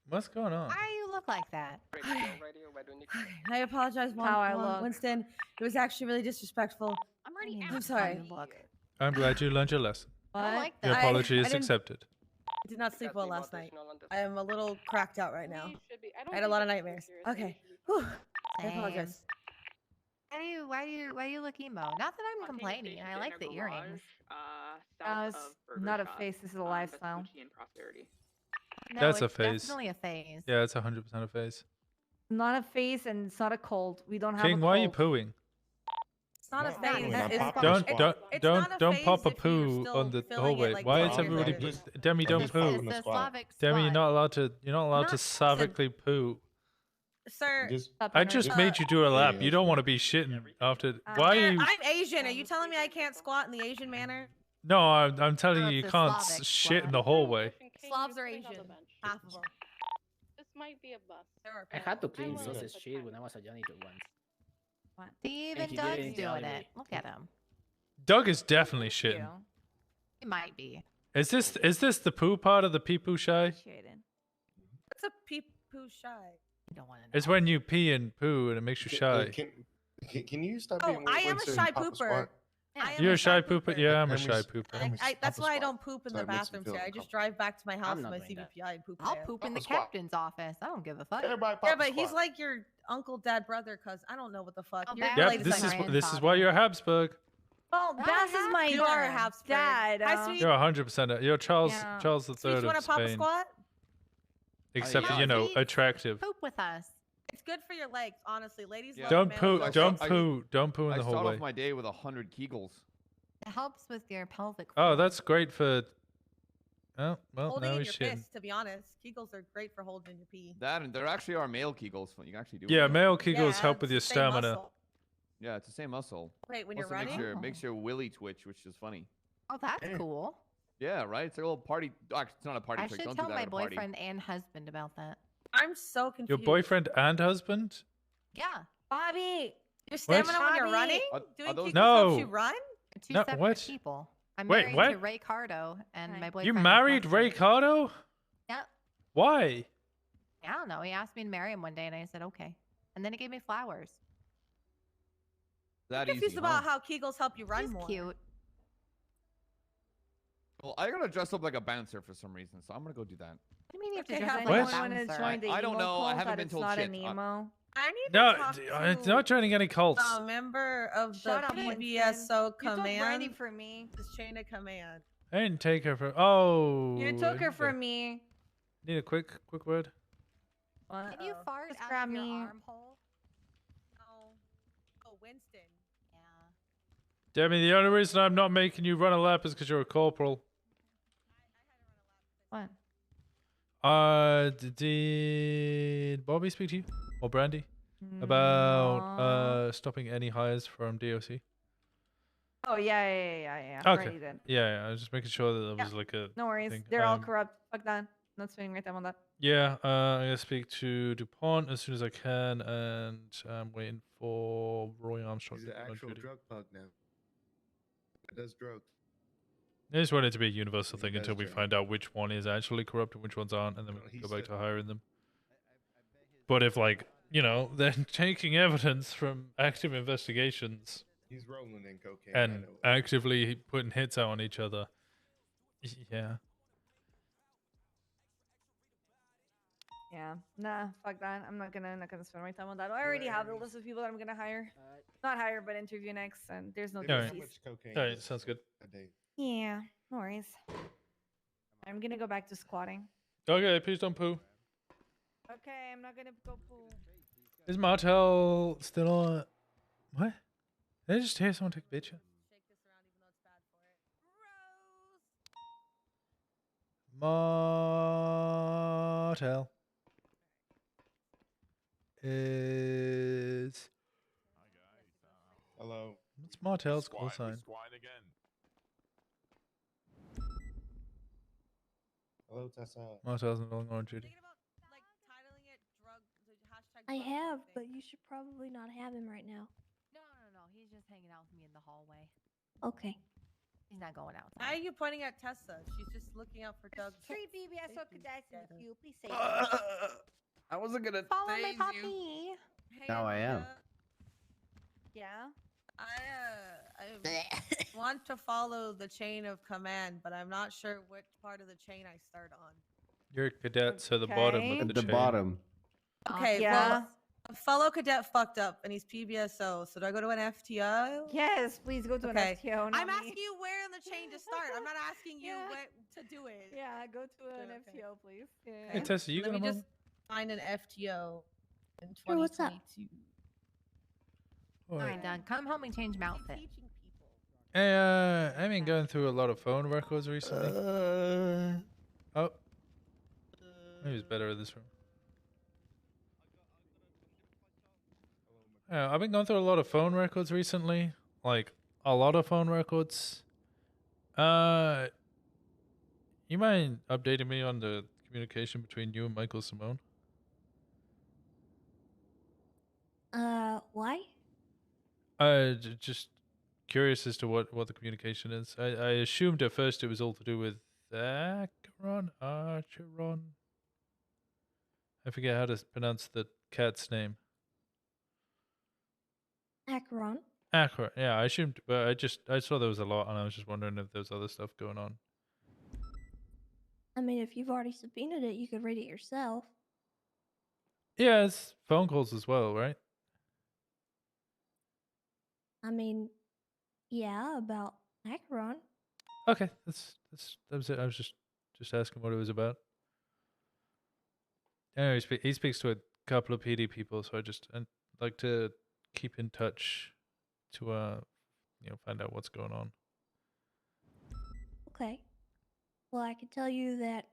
What's going on? Why do you look like that? I apologize, How I look. Winston. It was actually really disrespectful. I'm already I'm sorry. I'm glad you learned your lesson. What? like Your that. apology I is didn't- accepted. I did not sleep well last night. I am a little cracked out right now. We should be. I I don't had a think lot of it's too nightmares. serious, so we Okay. should be Whew. I Same. apologize. Why you look emo? Not that I'm complaining. I like the earrings. It's not a face. This is a lifestyle. No, That's a it's phase. definitely a phase. Yeah, it's 100% a phase. Not a face, and it's not a cold. We don't have King, a cold. why are you pooing? It's not a Not phase. really. It's Don't it's not a don't phase pop a if you're poo still on the feeling it, hallway. like, Why two is years everybody? later. Demi, don't It's poo. the Slavic Demi, you're slut. not allowed to. You're not allowed to Not- savagely poo. Sir, I just made you do a lap. Yeah, You don't want to be shitting after. Why are sir, you? I'm Asian. Are you telling me I can't squat in the Asian manner? No, I'm telling you, you the can't Slavic shit in slut. the hallway. Slavs are Putting on the Asian. bench. Half of them. This might be a bust. I had to clean will sausage put shit time. when I was a janitor once. Steve And and he Doug's didn't doing tell it. me. Look at him. Doug is definitely shitting. He might be. Is this the poo part of the pee poo shy? What's a pee-poo shy? You don't want to know. It's when you pee and poo and it makes you shy. Can you stop Oh, being I am a Winston shy Papa pooper. Squat? I am You're a shy pooper? Yeah, I'm a shy pooper. That's why I don't poop in So the it makes me bathrooms feel here. I just drive back to my house with not my doing that. CVPI and poop I'll there. poop in the squat. captain's office. I don't give a fuck. Everybody Yeah, Papa but he's Squat. like your uncle, dad, brother, cuz I don't know what the fuck. Oh, You're Bass Yep, related is to this my is grand- this is why you're Habsburg. Well, Bass is my You are a Habsburg. dad. Hi, sweet. You're 100%. You're Charles Yeah. Charles Sweet, III you of want to pop a Spain, squat? except yeah. you know Sweet. attractive. Poop with us. It's good for your legs, honestly. Ladies Yeah. love Don't men poo. with I legs. Don't I- poo. Don't poo in I the start hallway. off my day with 100 Kegels. It helps with your pelvic Oh, floor. that's great for. Oh well, Holding now in he's your shitting. piss, to be honest. Kegels are great for holding in your pee. That and there actually are male Kegels. You can actually do. Yeah, it. male Kegels Yeah, help with your it's the same stamina. muscle. Yeah, it's the same muscle. Wait, when Plus you're it makes running? your makes your willy twitch, which is funny. Oh, that's cool. Yeah, right. It's like a little party. Actually, it's not a party I trick. should Don't tell do that my at a party. boyfriend and husband about that. I'm so confused. Your boyfriend and husband? Yeah. Bobby. Your stamina when you're Bobby. running? Are Doing those- Kegels No. helps you run? They're two No, separate what? people. I'm Wait, married what? to Ray Cardo, and my boyfriend. You is married Winston. Ray Cardo? Yeah. Why? I don't know. He asked me to marry him one day, and I said okay. And then he gave me flowers. That I'm easy, confused about huh? how Kegels help you run He's more. cute. Well, I gotta dress up like a bouncer for some reason, so I'm gonna go do that. What do you mean you have to Okay, dress how like What? a Want to bouncer? join the I don't emo know, I cult haven't that been it's told not shit. an emo? I need No, to talk I'm to not joining any cults. a member of the Shut up, Winston. PBSO You took Brandy command. for me. This chain of command. I didn't take her for. Oh. You I took her need for a- me. Need a quick word. Can you fart Just out grab of your me. armhole? No. Oh, Winston. Yeah. Demi, the only reason I'm not making you run a lap is because you're a corporal. What? Did Bobby speak to you or Brandy about stopping any hires from DOC? Oh yeah. Okay. Brandy did. Yeah, I was just making sure that there Yeah. was like a. No worries. thing. They're all corrupt. Fuck that. Not spending my time on that. Yeah, I'm gonna speak to DuPont as soon as I can, and I'm waiting for Roy Armstrong. He's to an come on actual duty. drug bug now. It does drugs. I just want it to be a universal thing He until does we drugs. find out which one is actually corrupt and which ones aren't, and then we Well, can he go back said- to hiring them. But if, they're taking evidence from active investigations He's rolling in cocaine. I and know. actively putting hits out on each other, yeah. Yeah. Nah. Fuck that. I'm not gonna spend my time on that. I already have a list of people that I'm gonna hire. Not hire, but interview next, and there's no Yeah. DCs. Alright, sounds good. Yeah. No worries. I'm gonna go back to squatting. Okay, please don't poo. Okay, I'm not gonna go poo. Is Martel still on? What? Did I just hear someone take a picture? Martel is. Hello. What's Martel's call sign? Hello, Tessa. Martel's no longer on duty. I have, but you should probably not have him right now. No. He's just hanging out with me in the hallway. Okay. He's not going outside. Why are you pointing at Tessa? She's just looking out for Doug. 3 BBSO cadets in the queue. Please say I wasn't gonna Follow me, tase puppy. you. Hey, Now I am. Yeah. I want to follow the chain of command, but I'm not sure which part of the chain I start on. You're a cadet, so the bottom of At the the chain. bottom. Okay, Yeah. well, a fellow cadet fucked up and he's PBSO, so do I go to an FTO? Yes, please go to an FTO. I'm asking you where in the chain to start. I'm not asking you Yeah. where to do it. Yeah, go to an FTO, please. Hey, Tessa, you Let got me a just find an FTO in Sure, what's up? 2022. All right, Doug, come help me change my outfit. Hey, I've been going through a lot of phone records recently. Oh. Maybe it's better in this room. I've been going through a lot of phone records recently. Like, a lot of phone records. You mind updating me on the communication between you and Michael Simone? Why? Just curious as to what the communication is. I assumed at first it was all to do with Acheron? Acheron? I forget how to pronounce the cat's name. Acheron. Acheron, yeah, I assumed, but I saw there was a lot, and I was just wondering if there's other stuff going on. I mean, if you've already subpoenaed it, you could read it yourself. Yeah, it's phone calls as well, right? I mean, yeah, about Acheron. Okay, that was it. I was just asking what it was about. Anyway, he speaks to a couple of PD people, so I'd like to keep in touch to find out what's going on. Okay. Well, I can tell you that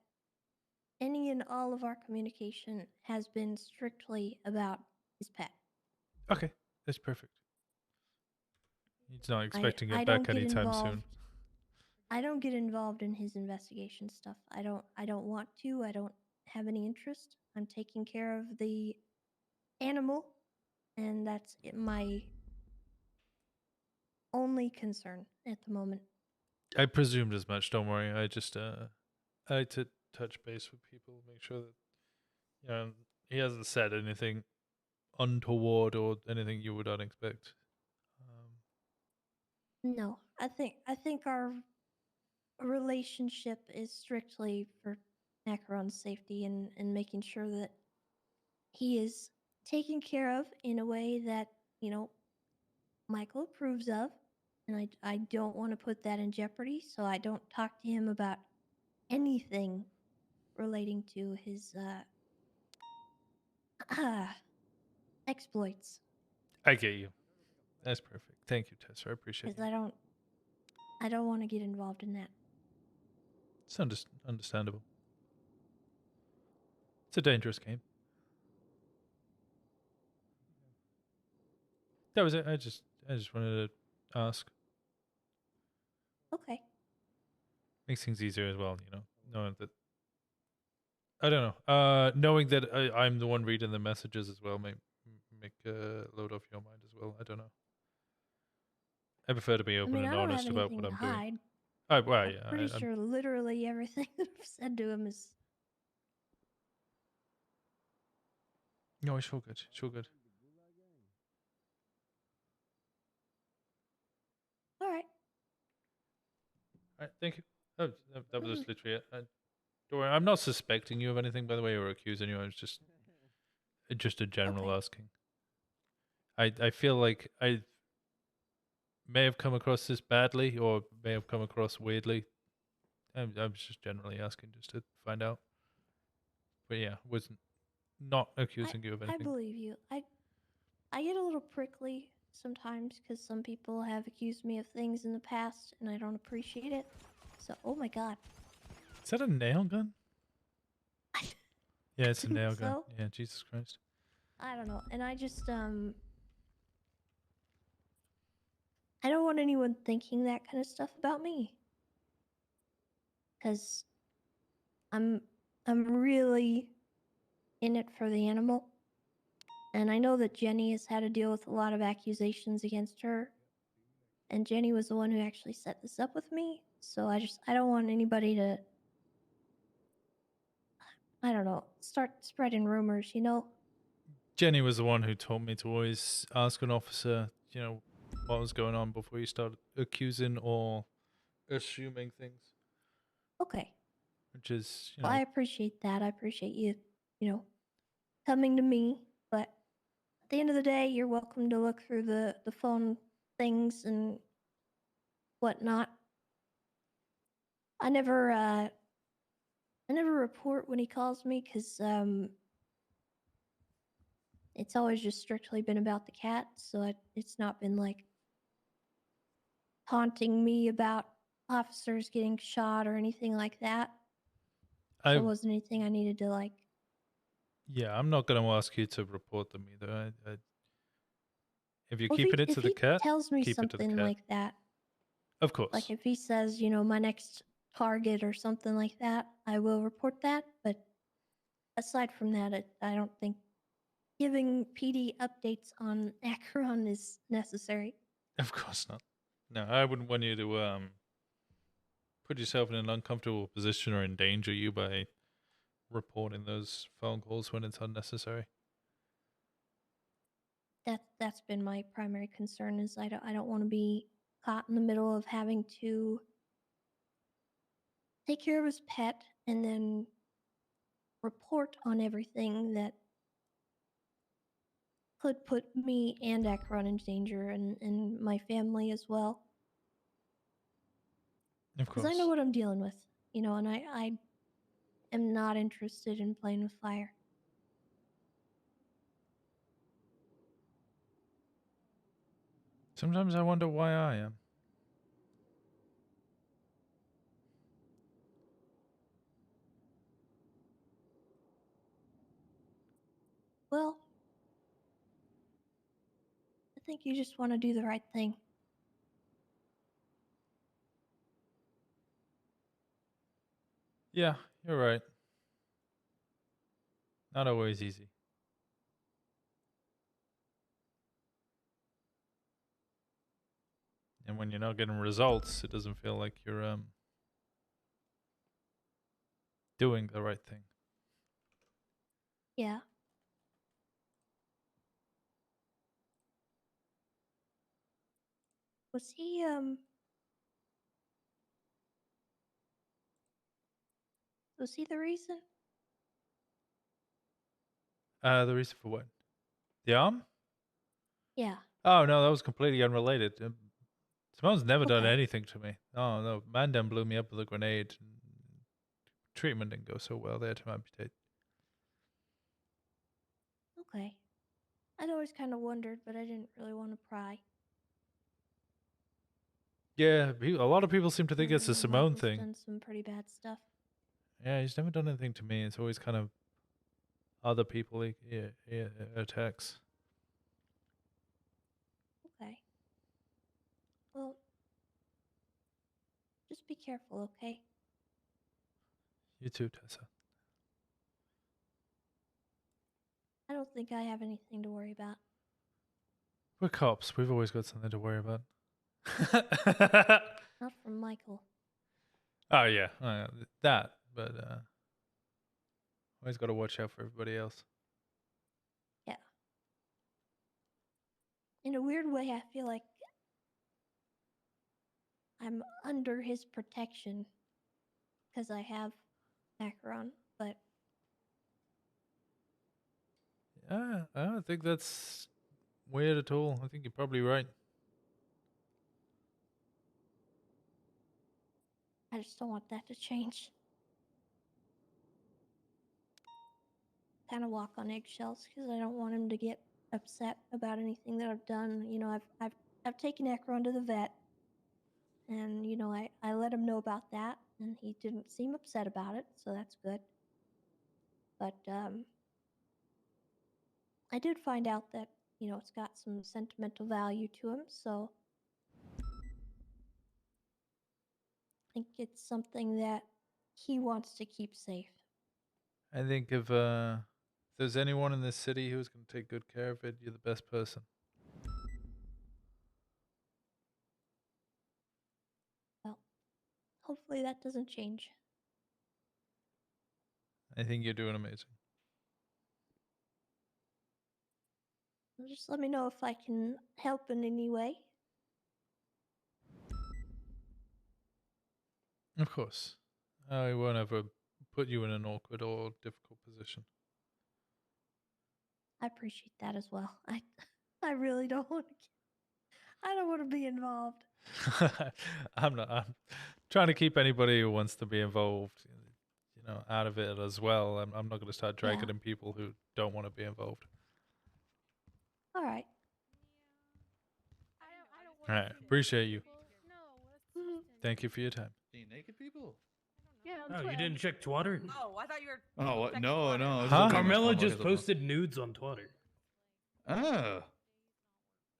any and all of our communication has been strictly about his pet. Okay, that's perfect. He's not expecting I it don't back get anytime involved. soon. I don't get involved in his investigation stuff. I don't want to. I don't have any interest. I'm taking care of the animal, and that's my only concern at the moment. I presumed as much. Don't worry. I just I like to touch base with people, make sure that he hasn't said anything untoward or anything you would not expect. No, I think our relationship is strictly for Acheron's safety and making sure that he is taken care of in a way that, Michael approves of. And I don't want to put that in jeopardy, so I don't talk to him about anything relating to his exploits. I get you. That's perfect. Thank you, Tessa. I appreciate it. Because I don't want to get involved in that. It's understandable. It's a dangerous game. That was it. I just wanted to ask. Okay. Makes things easier as well, knowing that. I don't know. Knowing that I'm the one reading the messages as well may make a load off your mind as well. I don't know. I prefer to be open and honest about what I'm doing. Oh, well, yeah. I'm pretty sure literally everything that I've said to him is. No, it's all good. It's all good. All right. All right, thank you. That was just literally it. Don't worry, I'm not suspecting you of anything, by the way, or accusing you. I was just a general asking. I feel like I may have come across this badly, or may have come across weirdly. I was just generally asking just to find out. But yeah, wasn't not accusing you of anything. I believe you. I get a little prickly sometimes because some people have accused me of things in the past, and I don't appreciate it. So, oh my god. Is that a nail gun? Yeah, it's a nail gun. So? Yeah, Jesus Christ. I don't know. And I just, I don't want anyone thinking that kind of stuff about me. Because I'm really in it for the animal. And I know that Jenny has had to deal with a lot of accusations against her. And Jenny was the one who actually set this up with me. So I don't want anybody to, I don't know, start spreading rumors, you know? Jenny was the one who told me to always ask an officer, you know, what was going on before you start accusing or assuming things. Okay. Which is, you Well, know, I appreciate that. I appreciate you, you know, coming to me. But at the end of the day, you're welcome to look through the phone things and whatnot. I never report when he calls me because it's always just strictly been about the cat. So it's not been like taunting me about officers getting shot or anything like that. So it wasn't anything I needed to like. yeah, I'm not going to ask you to report them either. If you're Well, keeping it if to the he cat, tells me keep it to the something cat. like that, Of course. like if he says, you know, my next target or something like that, I will report that. But aside from that, I don't think giving PD updates on Acheron is necessary. Of course not. No, I wouldn't want you to put yourself in an uncomfortable position or endanger you by reporting those phone calls when it's unnecessary. That's been my primary concern is I don't want to be caught in the middle of having to take care of his pet and then report on everything that could put me and Acheron in danger and my family as well. Of Because I know course. what I'm dealing with, you know, and I am not interested in playing with fire. Sometimes I wonder why I am. Well, I think you just want to do the right thing. Yeah, you're right. Not always easy. And when you're not getting results, it doesn't feel like you're doing the right thing. Yeah. Was he the reason? The reason for what? The arm? Yeah. Oh no, that was completely unrelated. Simone's never done Okay. anything to me. Oh no, Mandem blew me up with a grenade. Treatment didn't go so well. They had to amputate. Okay. I'd always kind of wondered, but I didn't really want to pry. Yeah, a lot of people seem to think it's a You know, Simone Michael's thing. done some pretty bad stuff. Yeah, he's never done anything to me. It's always kind of other people he attacks. Okay. Well, just be careful, okay? You too, Tessa. I don't think I have anything to worry about. We're cops. We've always got something to worry about. Not from Michael. Oh yeah, that. But always got to watch out for everybody else. Yeah. In a weird way, I feel like I'm under his protection because I have Acheron, but Yeah, I don't think that's weird at all. I think you're probably right. I just don't want that to change. Kind of walk on eggshells because I don't want him to get upset about anything that I've done. You know, I've taken Acheron to the vet, and you know, I let him know about that, and he didn't seem upset about it, so that's good. But I did find out that you know it's got some sentimental value to him, so I think it's something that he wants to keep safe. I think if If there's anyone in this city who's going to take good care of it, you're the best person. Well, hopefully that doesn't change. I think you're doing amazing. Just let me know if I can help in any way. Of course. I won't ever put you in an awkward or difficult position. I appreciate that as well. I really don't want to. I don't want to be involved. I'm trying to keep anybody who wants to be involved, out of it as well. I'm not going to start dragging in people who don't want to be involved. All right. All right. Appreciate you. Thank you for your time. Naked people. Yeah. Oh, you didn't check Twitter? Oh, I thought you were. Oh, what? No, no. Huh? Carmela just posted nudes on Twitter. Oh.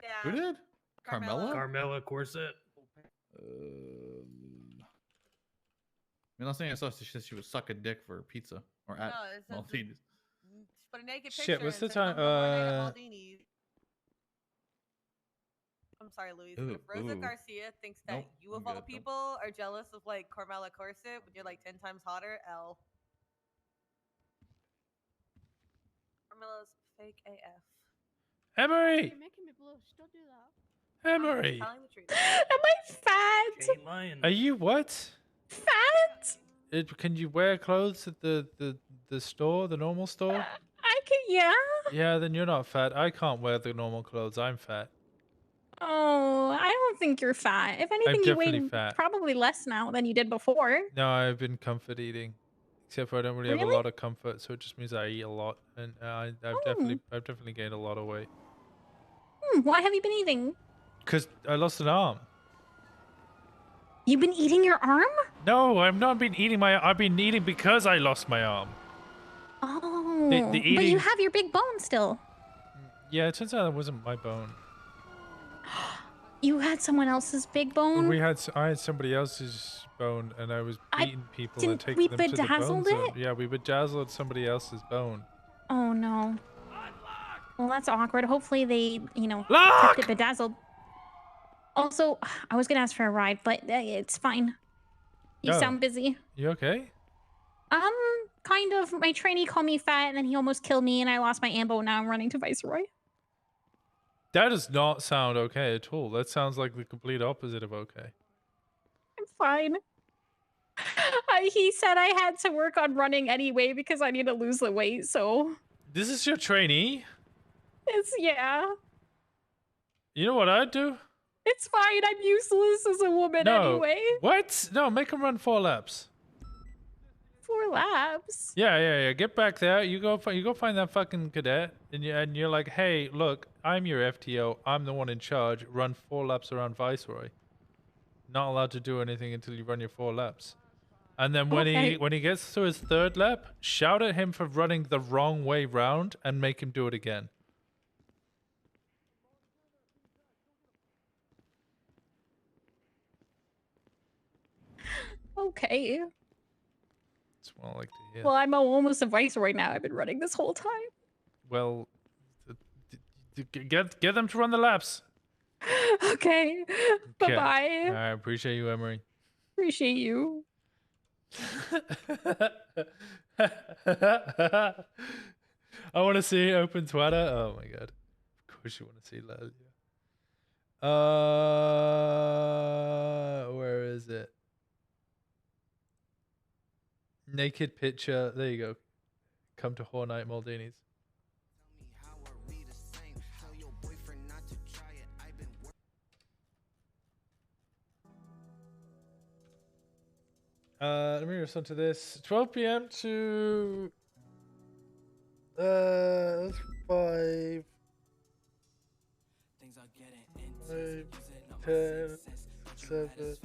Yeah. Who did? Carmela? Carmela Corset. I mean, last thing I saw, she said she was sucking dick for pizza or at Maltini's. Put a naked picture. Shit, what's the and said, time? "Come over here to Maldini's." I'm sorry, Luis. But if Rosa Garcia thinks that you of all people are jealous of like Carmela Corset when you're like 10 times hotter, L. Carmela's fake AF. Emery! You're making me blush. Don't do that. Emery! Telling the truth. Am I fat? Ain't lying. Are you what? Fat? Can you wear clothes at the store, the normal store? I can, yeah. Yeah, then you're not fat. I can't wear the normal clothes. I'm fat. Oh, I don't think you're fat. If anything, you definitely weigh fat. probably less now than you did before. No, I've been comfort eating. Except for I don't really have a Really? lot of comfort, so it just means I eat a lot, and I've definitely gained a lot of weight. Why have you been eating? Cause I lost an arm. You've been eating your arm? No, I've not been eating I've been eating because I lost my arm. Oh, The but you eating- have your big bone still. Yeah, it turns out it wasn't my bone. You had someone else's big bone? I had somebody else's bone, and I was beating people and didn't taking we them to the bone bedazzled zone. it? Yeah, we bedazzled somebody else's bone. Oh no. Well, that's awkward. Hopefully they, Lock! kept it bedazzled. Also, I was gonna ask for a ride, but it's fine. You Oh. sound busy. You okay? Kind of. My trainee called me fat, and then he almost killed me, and I lost my ambo. Now I'm running to Viceroy. That does not sound okay at all. That sounds like the complete opposite of okay. I'm fine. He said I had to work on running anyway because I need to lose the weight, so This is your trainee? yeah. You know what I'd do? It's fine. I'm useless as a woman No. anyway. What? No, make him run 4 laps. 4 laps. Yeah. Get back there. You go find that fucking cadet, and you're like, hey, look, I'm your FTO. I'm the one in charge. Run 4 laps around Viceroy. Not allowed to do anything until you run your 4 laps. And then when he gets to his 3rd lap, shout at him for running the wrong way round and make him do it again. Okay. That's what I like to hear. Well, I'm almost a Viceroy now. I've been running this whole time. Well, get them to run the laps. Okay. Bye-bye. I appreciate you, Emery. Appreciate you. I want to see open Twitter. Oh my god. Of course you want to see that. Where is it? Naked picture. There you go. Come to Horror Night Maldini's. Let me respond to this. 12 p.m. to 5. 5, 10, 7.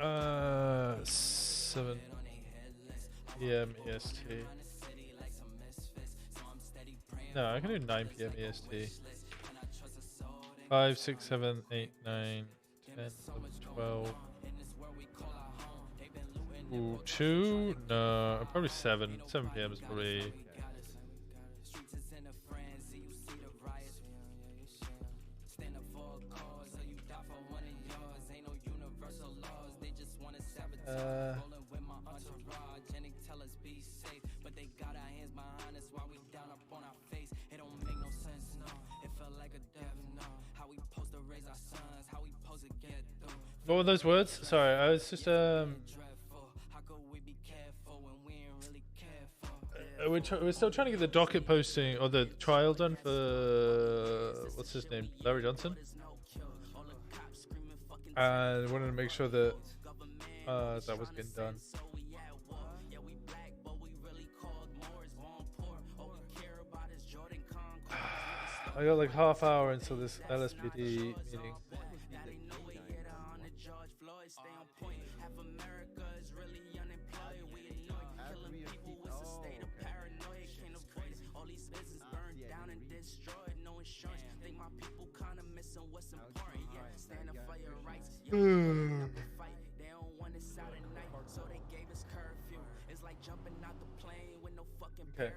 Uh, 7 p.m. EST. No, I can do 9 p.m. EST. 5, 6, 7, 8, 9, 10, 12. Ooh, 2? No, probably 7. 7 p.m. is probably... What were those words? Sorry, I was just we're still trying to get the docket posting or the trial done for what's his name, Larry Johnson. And wanted to make sure that that was getting done. I got like half hour until this LSPD meeting. Okay.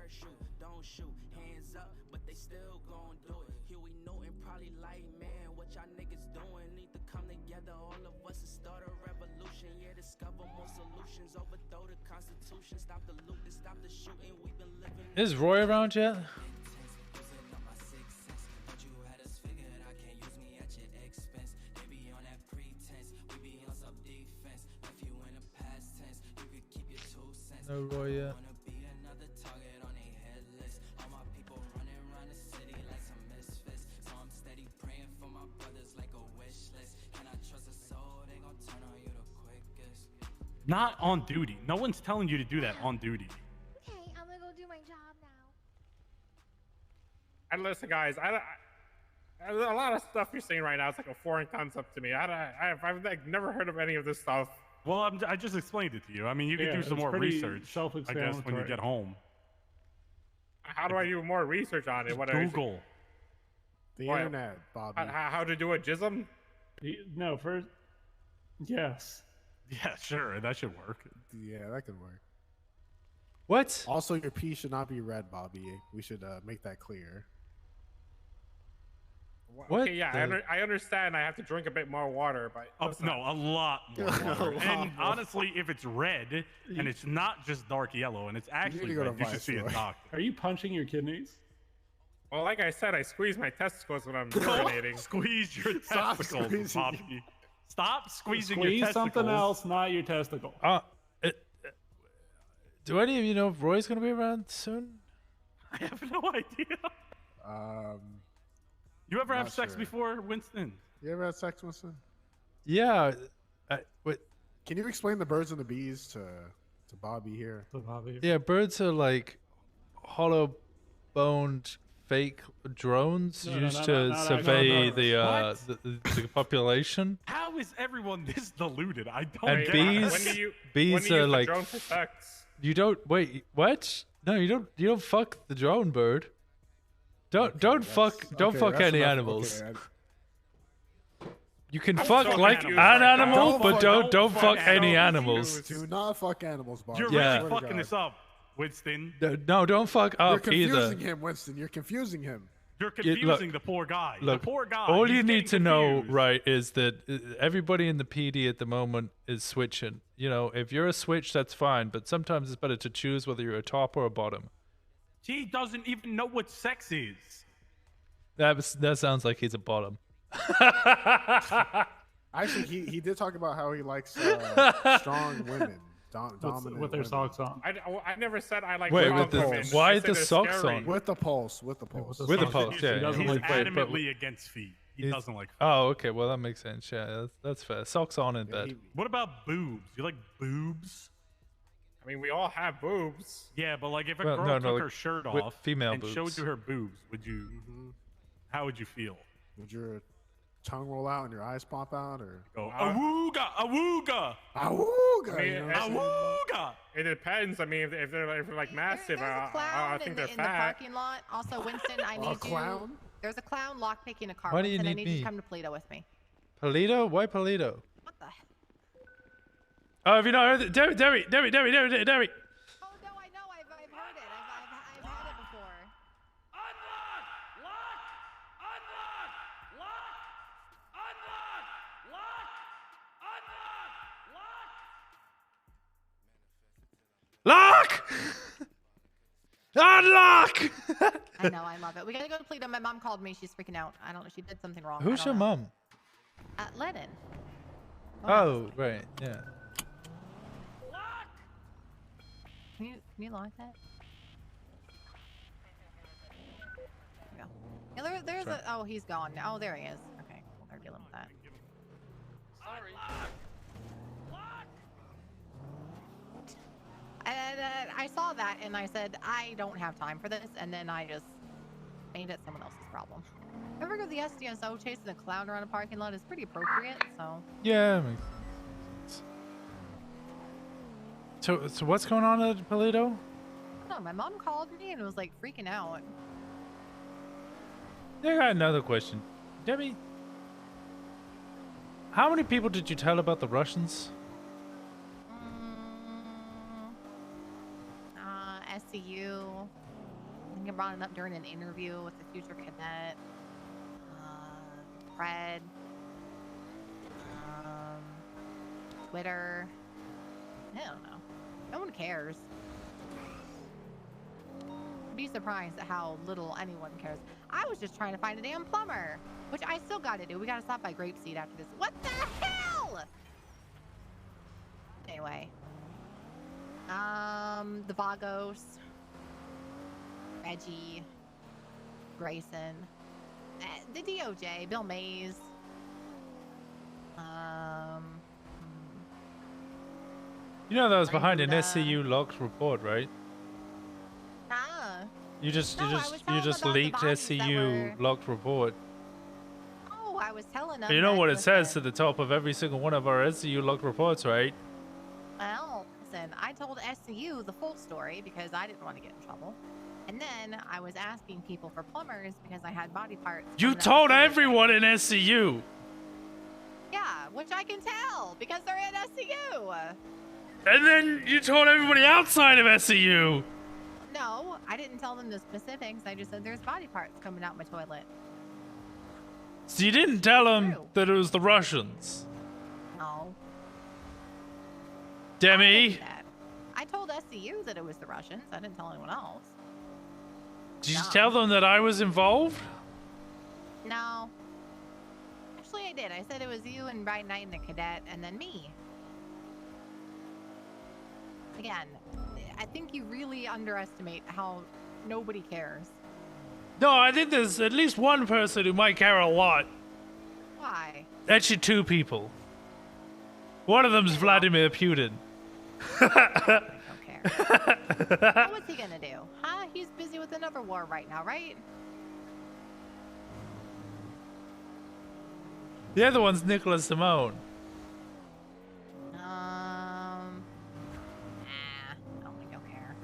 Don't shoot, hands up, but they still gon' do it. Huey Newton probably like, man, what y'all niggas doing? Need to come together, all of us, and start a revolution. Yeah, discover more solutions, overthrow the Constitution, stop the looting, stop the shooting. We've been living. Is Roy around yet? No Roy yet. Not on duty. No one's telling you to do that on duty. Okay, I'm gonna go do my job now. And listen, guys, a lot of stuff you're saying right now is like a foreign concept to me. I've like never heard of any of this stuff. Well, I just explained it to you. I mean, you could do some more research, I guess, when you get home. How do I do more research on it? Just What Google. The internet, Bobby. How to do a jism? No, first. Yes. Yeah, sure. That should work. Yeah, that could work. What? Also, your pee should not be red, Bobby. We should make that clear. What? Okay, yeah, I understand. I have to drink a bit more water, but No, a lot more water. And honestly, if it's red and it's not just dark yellow and it's actually red, you should see a doctor. Are you punching your kidneys? Well, like I said, I squeeze my testicles when I'm urinating. Squeeze your testicles, Bobby. Stop squeezing your Squeeze testicles. something else, not your testicle. Do any of you know if Roy's gonna be around soon? I have no idea. You ever have sex before, Winston? You ever had sex, Winston? Yeah. Wait. Can you explain the birds and the bees to Bobby here? Yeah, birds are like hollow-boned fake drones used to survey the population. How is everyone this deluded? I don't And get bees, it. bees are like you don't wait. What? No, you don't. You don't fuck the drone bird. Don't fuck any animals. Okay, you can I'm fuck so like confused an right now. animal, but don't fuck any animals. Do not fuck animals, Bobby. You're Yeah. really fucking this up, Winston. No, don't fuck You're up confusing either. him, Winston. You're confusing him. You're Yeah, confusing the poor guy. Look, the poor guy. all He's you need to getting know, confused. right, is that everybody in the PD at the moment is switching. You know, if you're a switch, that's fine, but sometimes it's better to choose whether you're a top or a bottom. He doesn't even know what sex is. That sounds like he's a bottom. Actually, he did talk about how he likes strong women, dominant with their women. socks on. I never said I like. Wait, strong with the women. why I the said they're socks scary. on? With the pulse, with the pulse. With the pulse, yeah. He's Wait, but- adamantly against feet. He doesn't like feet. Oh, okay. Well, that makes sense. Yeah, that's fair. Socks on in bed. What about boobs? You like boobs? I mean, we all have boobs. Yeah, but like if a Well, girl no, took no, her like, shirt with off female and showed boobs. you her boobs, would you? How would you feel? Would your tongue roll out and your eyes pop out, or go awooga, awooga, awooga? I mean, you know? awooga? It depends. I mean, if they're like massive, I think they're in the fat. parking lot. Also, Winston, I need clown? you. There's a clown lockpicking a car. Why do you Winston, I need need you me? to come to Polito with me. Polito? Why Polito? What the? Oh, have you not heard it? Derry. Oh no, I know. I've heard it. I've had it before. Lock! Unlock! I know, I love it. We gotta go to Polito. My mom called me. She's freaking out. I don't know. She did something wrong. Who's your mom? Lennon. Oh, right. Yeah. Can you lock that? There we go. Yeah, there's Sure. a. Oh, he's gone now. Oh, there he is. Okay, well, they're dealing with that. Sorry. And I saw that and I said, I don't have time for this. And then I just made it someone else's problem. Ever go to the SDSO chasing a clown around a parking lot is pretty appropriate, so. Yeah. So what's going on at Polito? No, my mom called me and was like freaking out. I got another question. Debbie, how many people did you tell about the Russians? SCU. I think I brought it up during an interview with the future cadet. Fred. Twitter. I don't know. No one cares. I'd be surprised at how little anyone cares. I was just trying to find a damn plumber, which I still got to do. We got to stop by Grapeseed after this. What the hell? Anyway. The Vagos, Reggie, Grayson, the DOJ, Bill Mays, You know that was behind an SCU locked report, right? You just leaked SCU locked report. Oh, I was telling them. You know what it says to the top of every single one of our SCU locked reports, right? Well, listen, I told SCU the full story because I didn't want to get in trouble. And then I was asking people for plumbers because I had body parts. You told everyone in SCU! Yeah, which I can tell because they're in SCU. And then you told everybody outside of SCU! No, I didn't tell them the specifics. I just said there's body parts coming out my toilet. So you didn't tell them that it was the Russians? No. Demi? I told SCU that it was the Russians. I didn't tell anyone else. Did you tell them that I was involved? No. Actually, I did. I said it was you and Bright Knight and the cadet, and then me. Again, I think you really underestimate how nobody cares. No, I think there's at least one person who might care a lot. Why? Actually, two people. One of them's Vladimir Putin. What was he gonna do? Huh? He's busy with another war right now, right? The other one's Nicholas Simone. I don't think he'll care.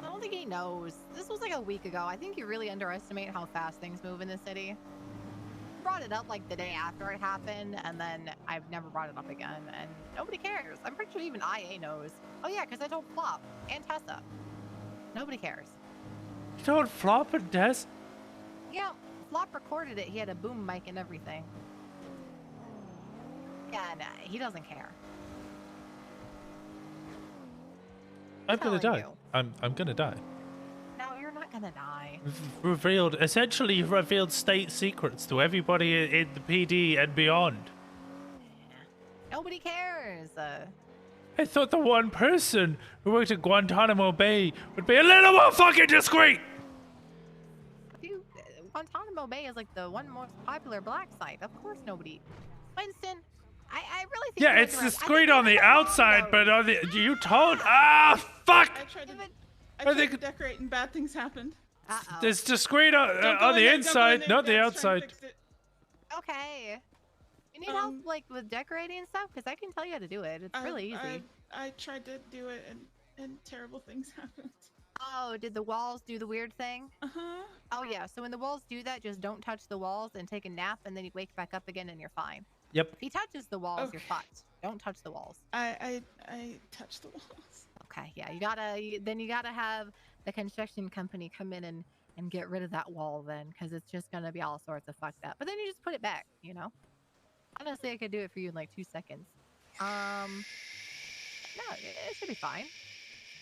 I don't think he knows. This was like a week ago. I think you really underestimate how fast things move in this city. Brought it up like the day after it happened, and then I've never brought it up again, and nobody cares. I'm pretty sure even IA knows. Oh yeah, because I told Flop and Tessa. Nobody cares. You told Flop and Tess? Yeah, Flop recorded it. He had a boom mic and everything. Yeah, no, he doesn't care. I'm gonna die. I'm gonna die. No, you're not gonna die. Essentially revealed state secrets to everybody in the PD and beyond. Nobody cares. I thought the one person who worked at Guantanamo Bay would be a little more fucking discreet! Dude, Guantanamo Bay is like the one most popular black site. Of course nobody. Winston, I really think. Yeah, it's discreet on the outside, but on the. You told. Ah, fuck! I tried to decorate and bad things happened. It's discreet on the inside, not the outside. Okay. You need help like with decorating and stuff? Because I can tell you how to do it. It's really easy. I tried to do it and terrible things happened. Oh, did the walls do the weird thing? Uh-huh. Oh yeah, so when the walls do that, just don't touch the walls and take a nap, and then you wake back up again and you're fine. Yep. If he touches the walls, Okay. you're fucked. Don't touch the walls. I touched the walls. Okay, yeah, you gotta have the construction company come in and get rid of that wall then, because it's just gonna be all sorts of fucked up. But then you just put it back, you know? Honestly, I could do it for you in like 2 seconds. No, it should be fine.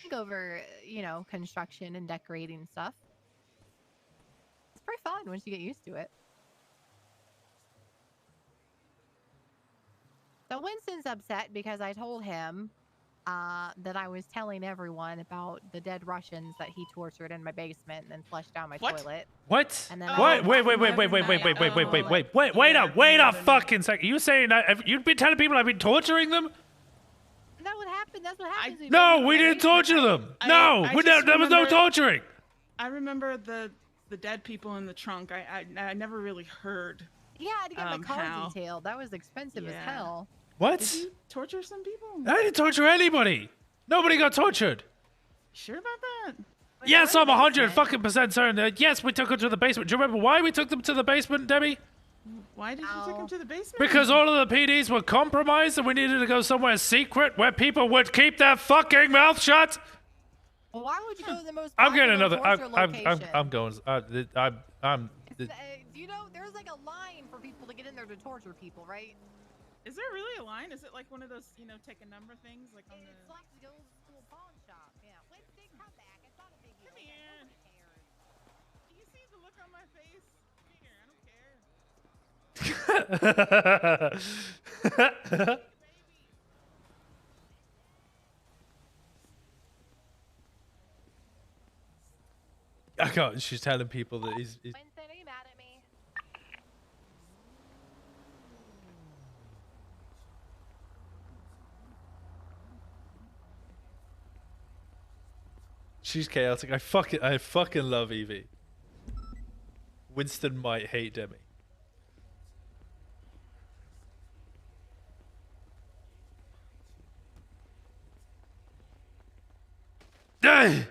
Go over, you know, construction and decorating and stuff. It's pretty fun once you get used to it. So Winston's upset because I told him that I was telling everyone about the dead Russians that he tortured in my basement and then flushed down my toilet. What? And then What? Wait a fucking second. You saying that you've been telling people I've been torturing them? That would happen. That's what happens. No, we didn't torture them. No, there was no torturing. I remember the dead people in the trunk. I never really heard. Yeah, I had to get my car how. detailed. That was expensive as hell. What? Did you torture some people? I didn't torture anybody. Nobody got tortured. Sure about that? Yes, I'm 100% certain. Yes, we took them to the basement. Do you remember why we took them to the basement, Debbie? Why did you take them to the basement? Because all of the PDs were compromised and we needed to go somewhere secret where people would keep their fucking mouth shut. Well, why would you go to the most I'm getting popular another. torture location? I'm going. I'm. You know, there's like a line for people to get in there to torture people, right? Is there really a line? Is it like one of those, you know, take a number things? Like on It's like the old school pawn shop. Yeah. Winston, come back. It's not a big deal. Come here. Do you see the look on my face? Here, I don't care. I can't. She's telling people that he's Winston, are you mad at me? she's chaotic. I fucking love Evie. Winston might hate Demi. Hey!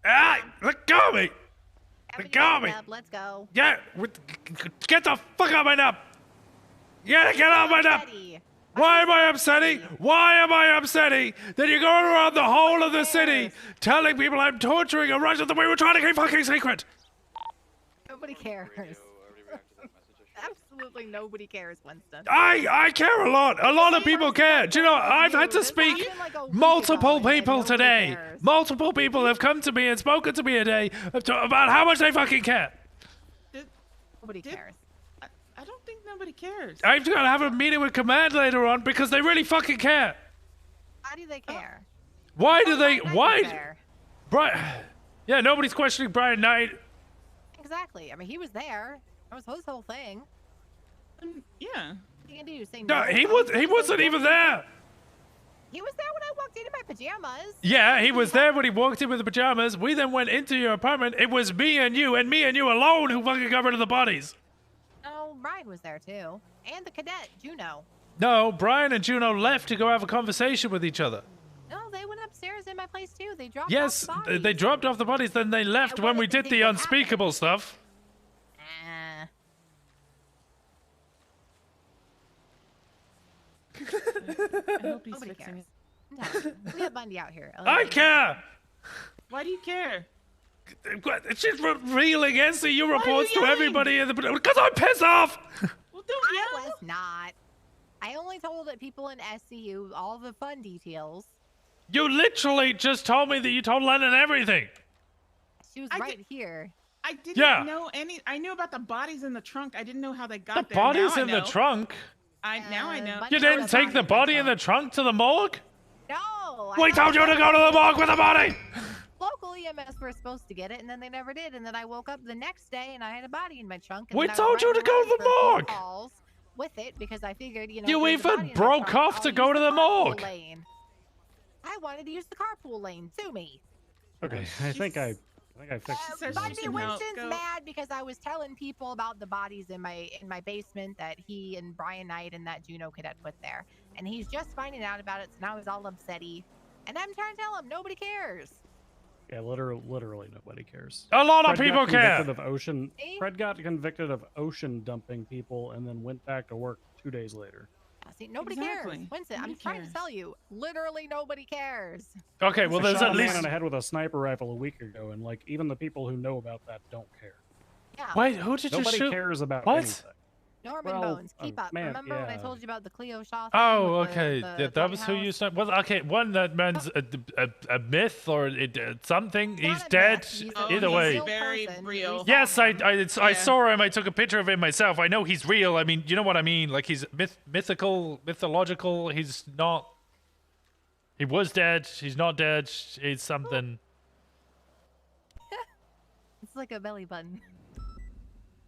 Ah! Let go of me! Let go of me! Let's go. Yeah! Get the fuck out of my nap! Yeah, get out of my nap! Why am I upsetting? Why am I upsetting that you're going around the whole of the city telling people I'm torturing a Russian that we were trying to keep fucking secret? Nobody cares. Absolutely nobody cares, Winston. I care a lot. A lot of people care. Do you know, I've had to speak multiple people today. Multiple people have come to me and spoken to me today about how much they fucking care. Nobody cares. I don't think nobody cares. I've got to have a meeting with Command later on because they really fucking care. How do they care? Why do they? Why? Brian. Yeah, nobody's questioning Brian Knight. Exactly. I mean, he was there. That was his whole thing. Yeah. What are you gonna do? Say No, no? he wasn't even there. He was there when I walked in my pajamas. Yeah, he was there when he walked in with the pajamas. We then went into your apartment. It was me and you alone who fucking got rid of the bodies. No, Brian was there too. And the cadet, Juno. No, Brian and Juno left to go have a conversation with each other. No, they went upstairs in my place too. They dropped Yes, off the bodies. they dropped off the bodies, then they left when we did the unspeakable stuff. I hope he's Nobody fixing cares. it. No, we have Bundy out here. I care! Why do you care? She's revealing NCU Why are reports you to yelling? everybody in the... Because I'm pissed off! Well, don't I was not. I only told people in SCU all the fun details. You literally just told me that you told Lennon everything. She was right here. I didn't Yeah. know any. I knew about the bodies in the trunk. I didn't know how they got The there. body's Now I in the know. trunk. Now I know. You didn't take the body in the trunk to the morgue? No. We told you to go to the morgue with the body! Local EMS were supposed to get it, and then they never did. And then I woke up the next day, and I had a body in my trunk. And We then I told you ran to go to around the for a few morgue. calls with it because I figured, you know. You if there's a even body in the broke trunk, off I'll to go use to the carpool morgue. lane. I wanted to use the carpool lane. Sue me. Okay, I think I fixed it. Bundy Winston's mad because I was telling people about the bodies in my basement that he and Brian Knight and that Juno cadet put there, and he's just finding out about it. So now he's all upsetty. And I'm trying to tell him nobody cares. Yeah, literally nobody cares. A lot of Fred people got care. convicted of ocean. Fred got convicted of ocean dumping people and then went back to work 2 days later. See, nobody Exactly. cares. Winston, Nobody I'm trying to tell you, literally nobody cares. Okay, well, I there's shot at a man least. in the head with a sniper rifle a week ago, and like even the people who know about that don't care. Yeah. Wait, who did you Nobody shoot? cares about What? anything. Norman Well, Bones, keep up. man, Remember when I yeah. told you about the Cleo Shaw thing Oh, with okay. the That was who you said. Well, okay. One that man's a myth or something. He's dead. Either way. Very real. Yes, I saw him. I took a picture of him myself. I know he's real. I mean, you know what I mean? Like he's mythological. He's not. He was dead. He's not dead. He's something. It's like a belly button.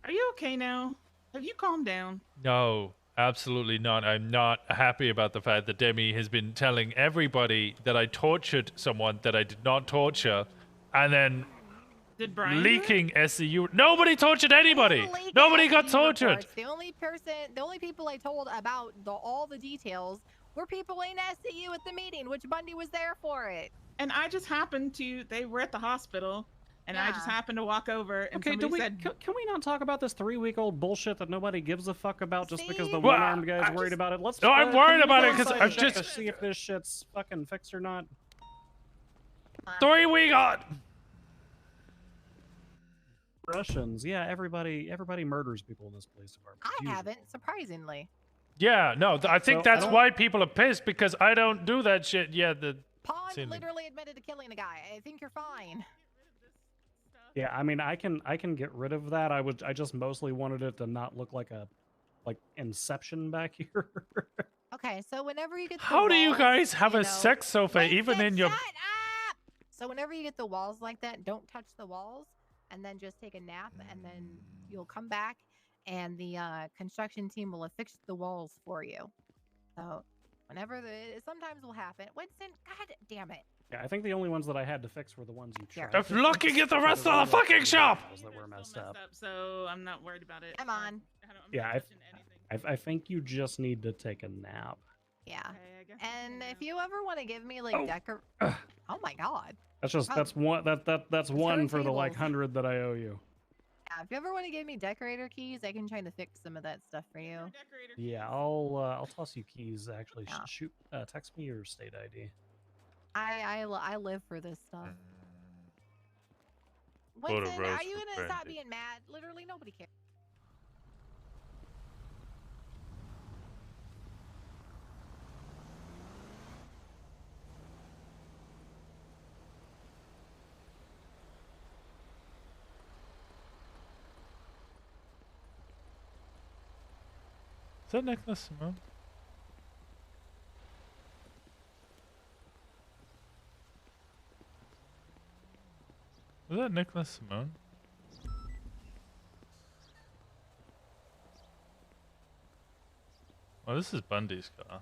Are you okay now? Have you calmed down? No, absolutely not. I'm not happy about the fact that Demi has been telling everybody that I tortured someone that I did not torture, and then Did Brian leaking SCU. Nobody tortured anybody. Nobody got tortured. The only people I told about all the details were people in SCU at the meeting, which Bundy was there for it. And I just happened to, they were at the hospital, and I just happened to walk over, and Okay, somebody said, can we not talk about this 3-week-old bullshit that nobody gives a fuck about just because the Well, one-armed guy's worried about it? Let's. No, I'm worried about it because I'm I'm just to see if this shit's fucking fixed or not. 3 we got. Russians, yeah, everybody murders people in this police department. I haven't, surprisingly. Yeah, no, I think So, that's I don't- why people are pissed because I don't do that shit. Yeah, Pond Silly. literally admitted to killing a guy. I think you're fine. Yeah, I mean, I can get rid of that. I just mostly wanted it to not look like Inception back here. Okay, so whenever you get the How do you walls, guys have you a know- sex sofa even in your? So whenever you get the walls like that, don't touch the walls, and then just take a nap, and then you'll come back, and the construction team will affix the walls for you. So whenever sometimes will happen. Winston, god damn it. Yeah, I think the only ones that I had to fix were the ones you tried. If looking at the rest of the fucking shop. That were messed up. so I'm not worried about it. Come on. Yeah, I think you just need to take a nap. Yeah. And if you ever want to give me like oh my god. That's one that's one for the like Turntables. 100 that I owe you. Yeah, if you ever want to give me decorator keys, I can try to fix some of that stuff for you. Yeah, I'll toss you keys. Actually, shoot, text me your state ID. I live for this stuff. Photo Winston, bros are you for gonna stop Brandy. being mad? Literally nobody cares. Is that Nicholas Simone? Was that Nicholas Simone? Oh, this is Bundy's car.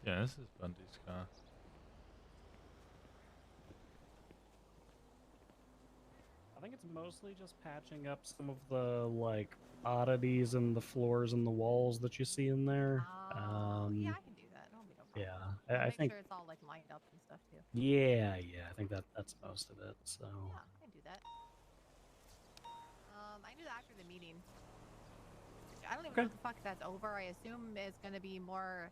Yeah, this is Bundy's car. I think it's mostly just patching up some of the like oddities in the floors and the walls that you see in there. Yeah, I can do that. That'll be no problem. Yeah, I Make think. sure it's all like lined up and stuff too. Yeah, I think that's most of it. So. Yeah, I can do that. I do that after the meeting. I don't even know what the fuck that's over. I assume it's gonna be more.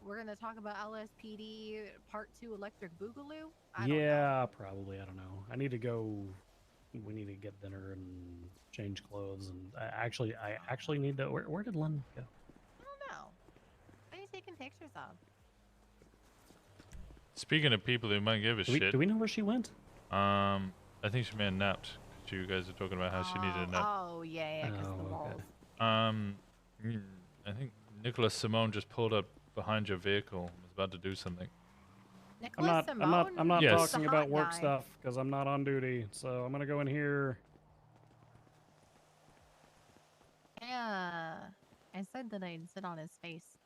We're gonna talk about LSPD Part 2 Electric Boogaloo. I don't know. Yeah, probably. I don't know. I need to go. We need to get dinner and change clothes. And I actually need to. Where did Lynn go? I don't know. What are you taking pictures of? Speaking of people who might give a shit. Do we know where she went? I think she may have napped. You guys are talking about how she needed a nap. Oh yeah, because the walls. I think Nicholas Simone just pulled up behind your vehicle. Was about to do something. I'm not Yes. talking about work stuff because I'm not on duty. So I'm gonna go in here. Yeah, I said that I'd sit on his face.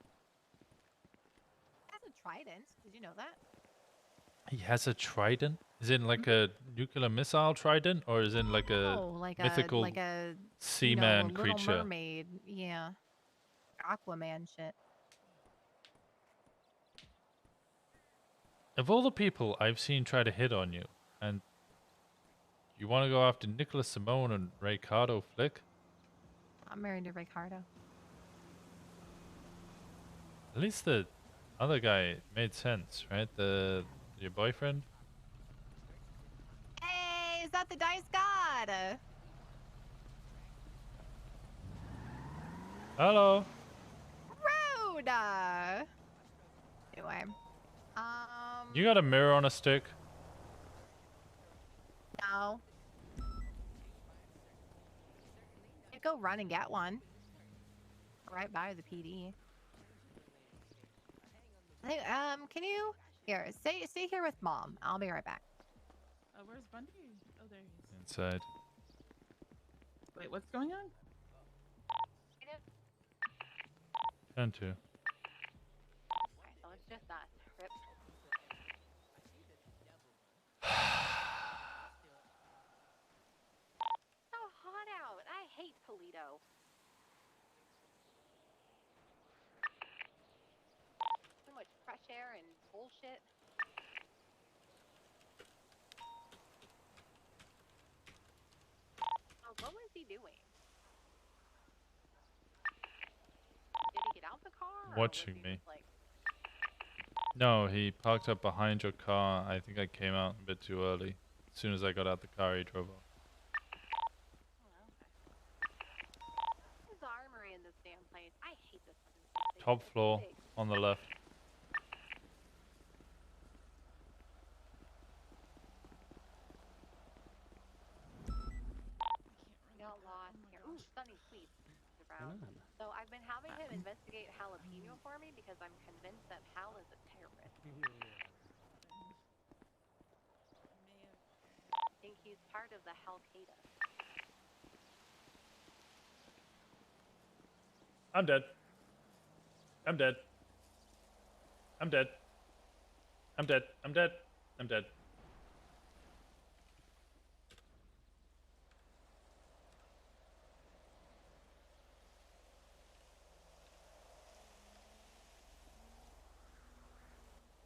He has a trident. Did you know that? He has a trident? Is it like a nuclear missile trident, or is it like a like mythical a seaman Little creature? Mermaid, yeah, Aquaman shit. of all the people I've seen try to hit on you, and you want to go after Nicholas Simone and Ricardo Flick? I'm married to Ricardo. At least the other guy made sense, right? Your boyfriend? Hey, is that the dice god? Hello. Rude. Anyway, You got a mirror on a stick? no. You go run and get one. Right by the PD. Hey, can you here stay here with Mom? I'll be right back. Where's Bundy? Oh, there he is. Inside. Wait, what's going on? 10-2. Alright, so it's just us. Rip. So hot out. I hate Toledo. So much fresh air and bullshit. Oh, what was he doing? Did he get out the car? Or Watching was he me. just, like, No, he parked up behind your car. I think I came out a bit too early. As soon as I got out the car, he drove off. There's armory in this damn place. I hate this fucking place. Top floor on the left. Got lost here. Ooh, Sunny Sweet is around. So I've been having him investigate Jalapeno for me because I'm convinced that Hal is a terrorist. I think he's part of the Hal Qaeda. I'm dead. I'm dead. I'm dead. I'm dead. I'm dead. I'm dead.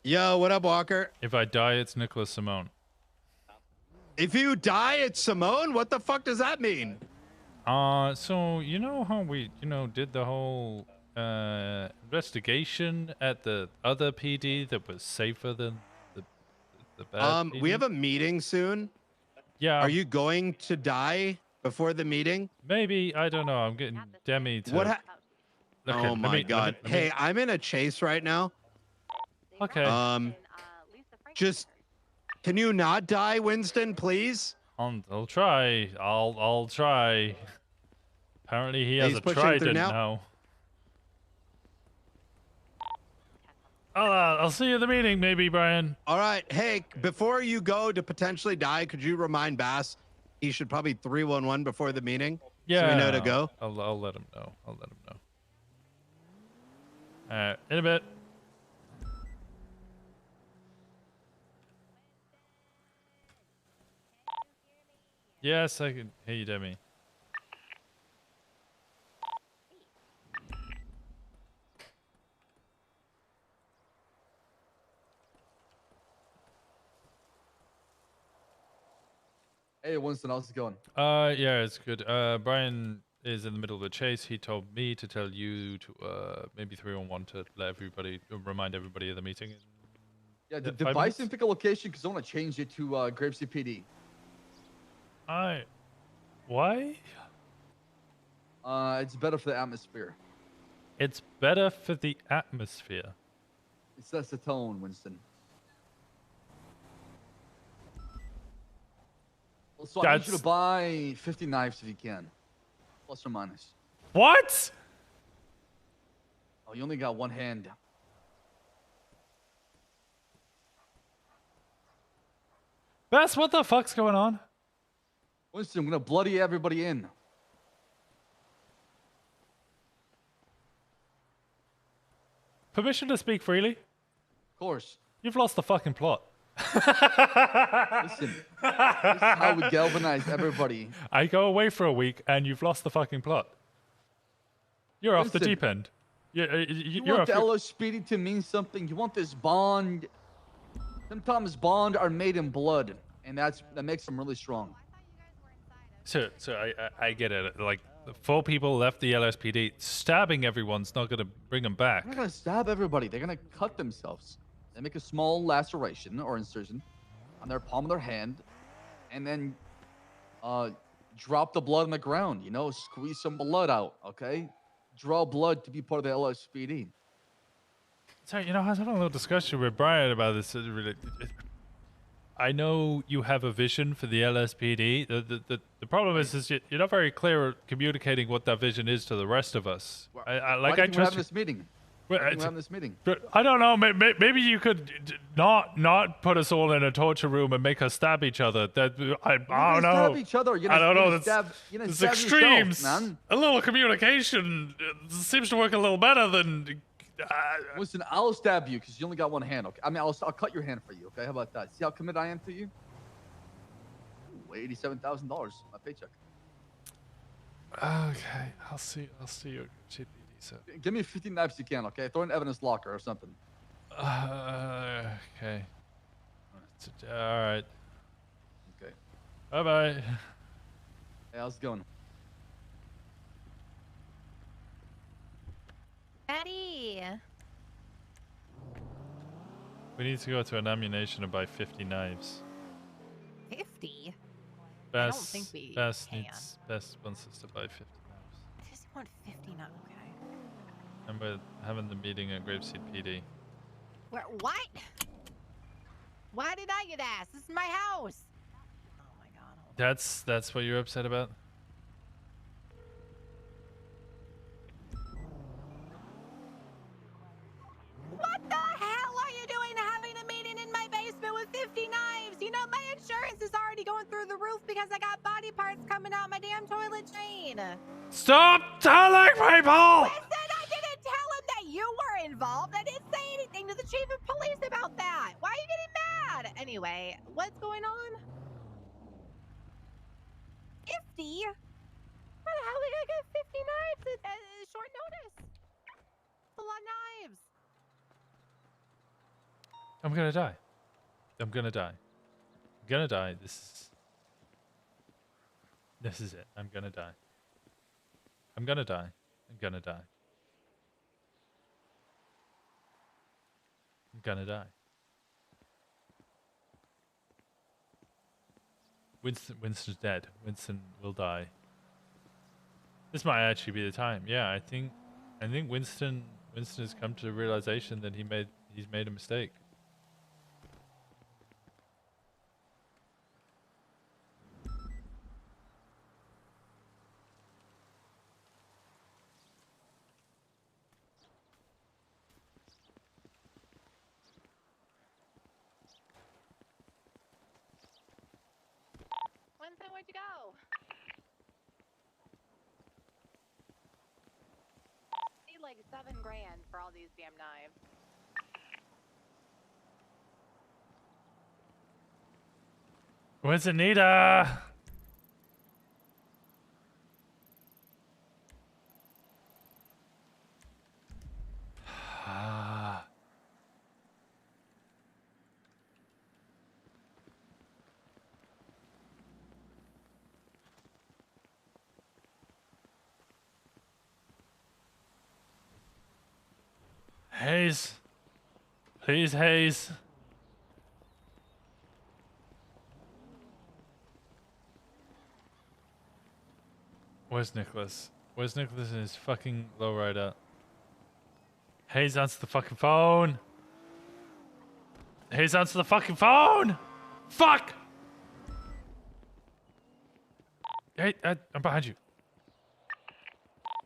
Yo, what up, Walker? If I die, it's Nicholas Simone. If you die, it's Simone? What the fuck does that mean? So you know how we, did the whole investigation at the other PD that was safer than the bad PD? We have a meeting soon. Yeah. Are you going to die before the meeting? Maybe, I don't know. I'm getting Demi to. What? Okay, Oh my god. Hey, I'm in a chase right now. Okay. Just can you not die, Winston, please? I'll try. I'll try. Apparently he has He's a pushing trident through now. now. I'll see you at the meeting, maybe, Brian. All right. Hey, before you go to potentially die, could you remind Bass he should probably 311 before the meeting? Yeah. So we know to go. I'll let him know. I'll let him know. Alright, in a bit. Yes, I can hear you, Demi. Hey, Winston, how's it going? Yeah, it's good. Brian is in the middle of the chase. He told me to tell you to maybe 311 to let everybody remind everybody of the meeting. Yeah, Five the minutes? Bison pick a location because I want to change it to Grapeseed PD. Why? It's better for the atmosphere. It's better for the atmosphere. It sets the tone, Winston. So I need you to buy 50 knives if you can. Plus or minus. What? Oh, you only got one hand. Bess, what the fuck's going on? Winston, I'm gonna bloody everybody in. Permission to speak freely? Of course. You've lost the fucking plot. Listen, this is how we galvanize everybody. I go away for a week and you've lost the fucking plot. You're off the Listen, deep end. You You're want off the your- LSPD to mean something. You want this bond. Sometimes bonds are made in blood, and that makes them really strong. So I get it. Like, 4 people left the LSPD. Stabbing everyone's not gonna bring them back. They're not gonna stab everybody. They're gonna cut themselves. They make a small laceration or incision on their palm of their hand, and then drop the blood on the ground. You know, squeeze some blood out. Okay, draw blood to be part of the LSPD. So, you know, I was having a little discussion with Brian about this. I know you have a vision for the LSPD. The problem is you're not very clear at communicating what that vision is to the rest of us. Why do you think we're having this meeting? Why do you think we're having this meeting? But I don't know. Maybe you could not put us all in a torture room and make us stab each other. I don't know. Stab each other. I don't know. It's It's extremes. man. A little communication seems to work a little better than. Winston, I'll stab you because you only got one hand. Okay, I mean, I'll cut your hand for you. Okay, how about that? See how committed I am to you? Ooh, $87,000, my paycheck. Okay, I'll see you. So. Give me 50 knives you can. Okay, throw in evidence locker or something. Okay. All right. Okay. Bye bye. Hey, how's it going? Daddy. We need to go to an ammunition and buy 50 knives. 50? Best, I don't think we can. Best wants us to buy 50 knives. I just want 50 now. Okay. And we're having the meeting at Grapeseed PD. Where? What? Why did I get asked? This is my house. Oh my god. That's what you're upset about? What the hell are you doing having a meeting in my basement with 50 knives? You know, my insurance is already going through the roof because I got body parts coming out my damn toilet chain. Stop telling people! Winston, I didn't tell him that you were involved. I didn't say anything to the chief of police about that. Why are you getting mad? Anyway, what's going on? 50? How the hell are we gonna get 50 knives at short notice? That's a lot of knives. I'm gonna die. I'm gonna die. I'm gonna die. This is it. I'm gonna die. I'm gonna die. I'm gonna die. I'm gonna die. Winston's dead. Winston will die. This might actually be the time. Yeah, I think Winston has come to the realization that he's made a mistake. Winston, where'd you go? Need like $7 grand for all these damn knives. Where's Anita? Hayes. Please, Hayes. Where's Nicholas? Where's Nicholas and his fucking lowrider? Hayes, answer the fucking phone! Hayes, answer the fucking phone! Fuck! Hey, I'm behind you.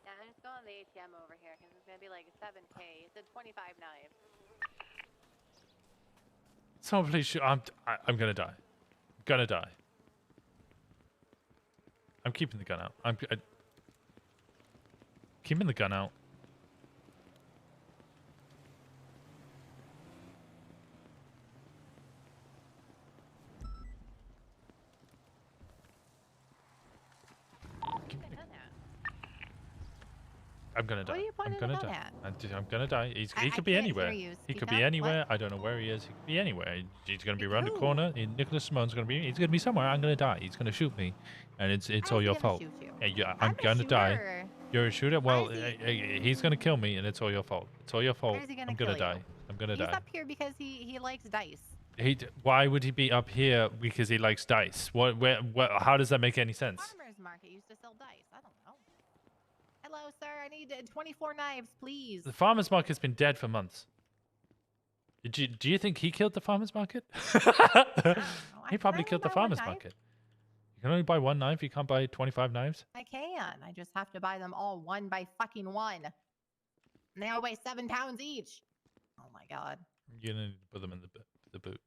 Yeah, I'm just going to the ATM over here because it's going to be like 7K. It's a 25 knives. Someone please shoot. I'm gonna die. I'm gonna die. I'm keeping the gun out. I'm keeping the gun out. I'm gonna die. What are you I'm pointing gonna the gun die. at? I'm gonna die. He I could be can't anywhere. hear you. He Speak could up. be What? anywhere. I don't know where he is. He could be anywhere. He's gonna be around the Who? corner. Nicholas Simone's gonna be. He's gonna be somewhere. I'm gonna die. He's gonna shoot me, and it's all your fault. Shoot you? Hey, yeah, I'm I'm a gonna die. shooter. You're a shooter. Why Well, is he's gonna kill me, and it's all your fault. It's all your fault. Why is he gonna I'm gonna kill die. you? I'm gonna He's die. up here because he likes dice. Why would he be up here because he likes dice? What? Where? How does that make any sense? Farmers market used to sell dice. I don't know. Hello, sir. I need 24 knives, please. The farmer's market's been dead for months. Do you think he killed the farmer's market? He probably killed the farmer's market. You can only buy one knife. You can't buy 25 knives. I can. I just have to buy them all one by fucking one. And they all weigh 7 pounds each. Oh my god. You're gonna need to put them in the boot.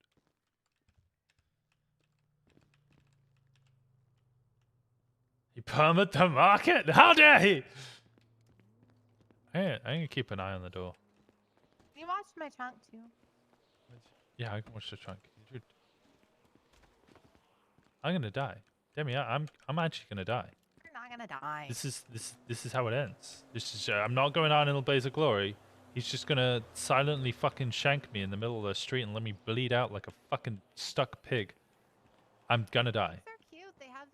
He permit the market? How dare he? I'm gonna keep an eye on the door. You watched my trunk too. Yeah, I can watch the trunk. I'm gonna die. Demi, I'm actually gonna die. You're not gonna die. This is how it ends. This is I'm not going out in a blaze of glory. He's just gonna silently fucking shank me in the middle of the street and let me bleed out like a fucking stuck pig. I'm gonna die.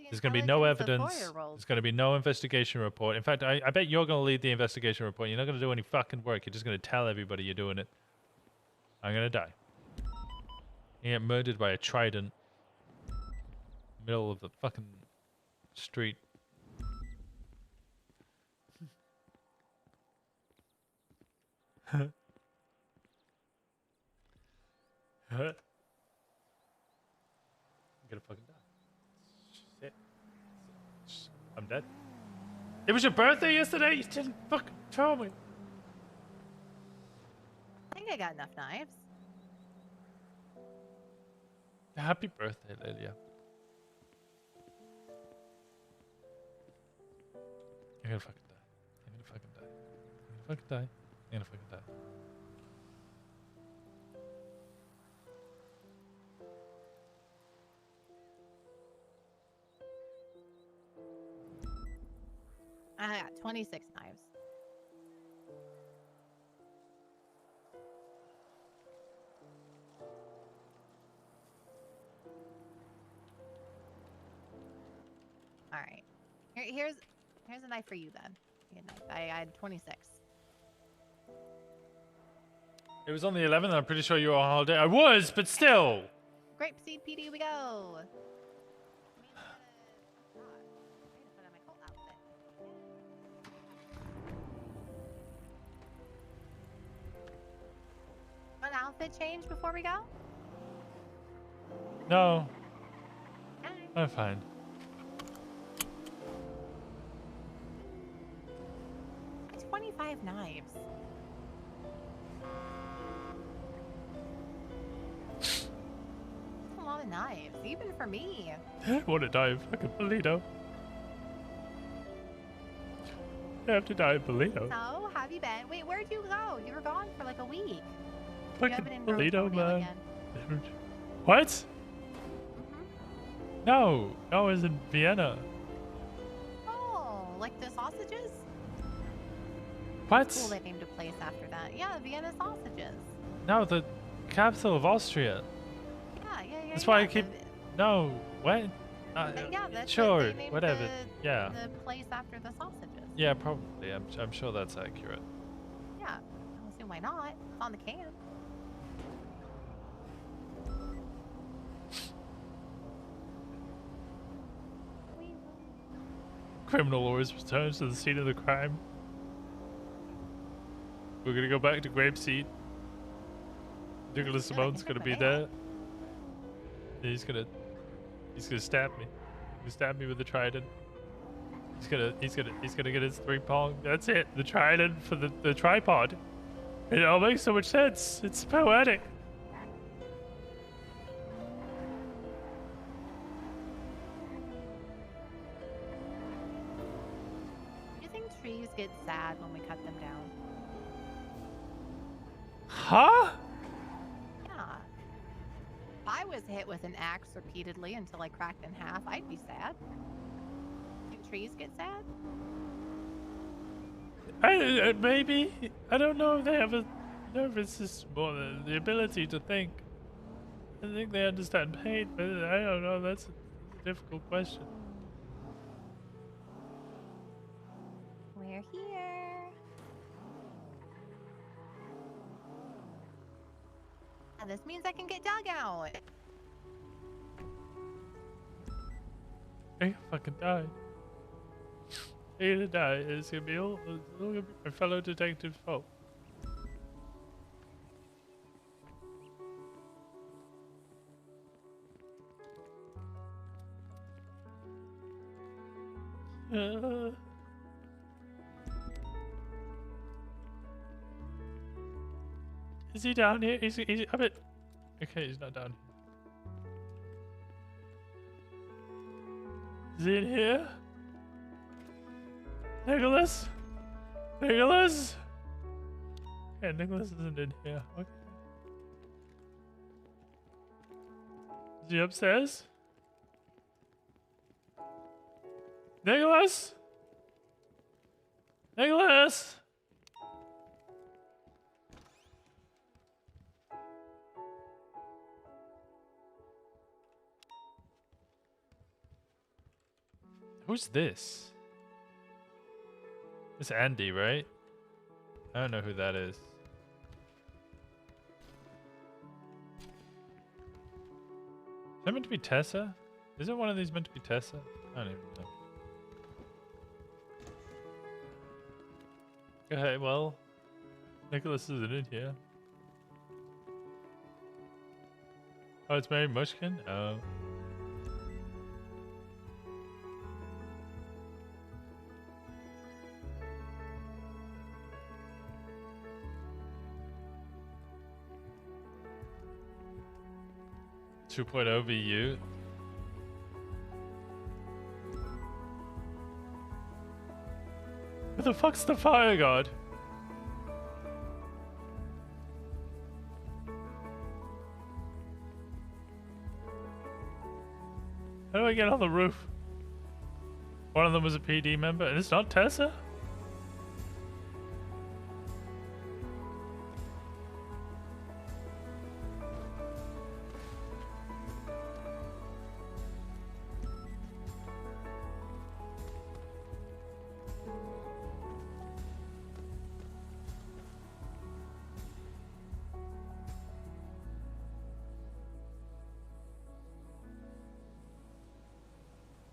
There's gonna be no evidence. There's gonna be no investigation report. In fact, I bet you're gonna lead the investigation report. You're not gonna do any fucking work. You're just gonna tell everybody you're doing it. I'm gonna die. You get murdered by a trident. Middle of the fucking street. I'm gonna fucking die. Shit. I'm dead. It was your birthday yesterday? You didn't fucking tell me. I think I got enough knives. Happy birthday, Lilia. You're gonna fucking die. You're gonna fucking die. You're gonna fucking die. You're gonna fucking die. I got 26 knives. All right. Here's a knife for you then. I had 26. It was on the 11th. I'm pretty sure you were on holiday. I was, but still. Grapeseed PD, we go. An outfit change before we go? No. I'm fine. It's 25 knives. That's a lot of knives, even for me. I want to die in fucking Polito. I have to die in Polito. So, how have you been? Wait, where'd you go? You were gone for like a week. Fucking Polito, man. Again. What? No, I was in Vienna. Oh, like the sausages? What? Cool, they named a place after that. Yeah, Vienna sausages. No, the capital of Austria. Yeah. That's why I keep. No, what? Yeah, that's sure, they named whatever. Yeah. The place after the sausages. Yeah, probably. I'm sure that's accurate. Yeah, I don't see why not. It's on the can. Criminal always returns to the scene of the crime. We're gonna go back to Grapeseed. Nicholas Simone's gonna be there. He's gonna stab me. He's gonna stab me with the trident. He's gonna get his 3-prong. That's it. The trident for the tripod. It all makes so much sense. It's poetic. Do you think trees get sad when we cut them down? Huh? Yeah. If I was hit with an axe repeatedly until I cracked in half, I'd be sad. Do trees get sad? Maybe. I don't know. They have a nervous system or the ability to think. I think they understand pain, but I don't know. That's a difficult question. We're here. And this means I can get dug out. You're gonna fucking die. You're gonna die. It's gonna be all gonna be my fellow detective's fault. Is he down here? He's a bit. Okay, he's not down here. Is he in here? Nicholas? Nicholas? Yeah, Nicholas isn't in here. Okay. Is he upstairs? Nicholas? Nicholas? Who's this? It's Andy, right? I don't know who that is. Is that meant to be Tessa? Isn't one of these meant to be Tessa? I don't even know. Okay, well, Nicholas isn't in here. Oh, it's Mary Mushkin? Oh. .2.0 VU. Who the fuck's the fire guard? How do I get on the roof? One of them was a PD member, and it's not Tessa?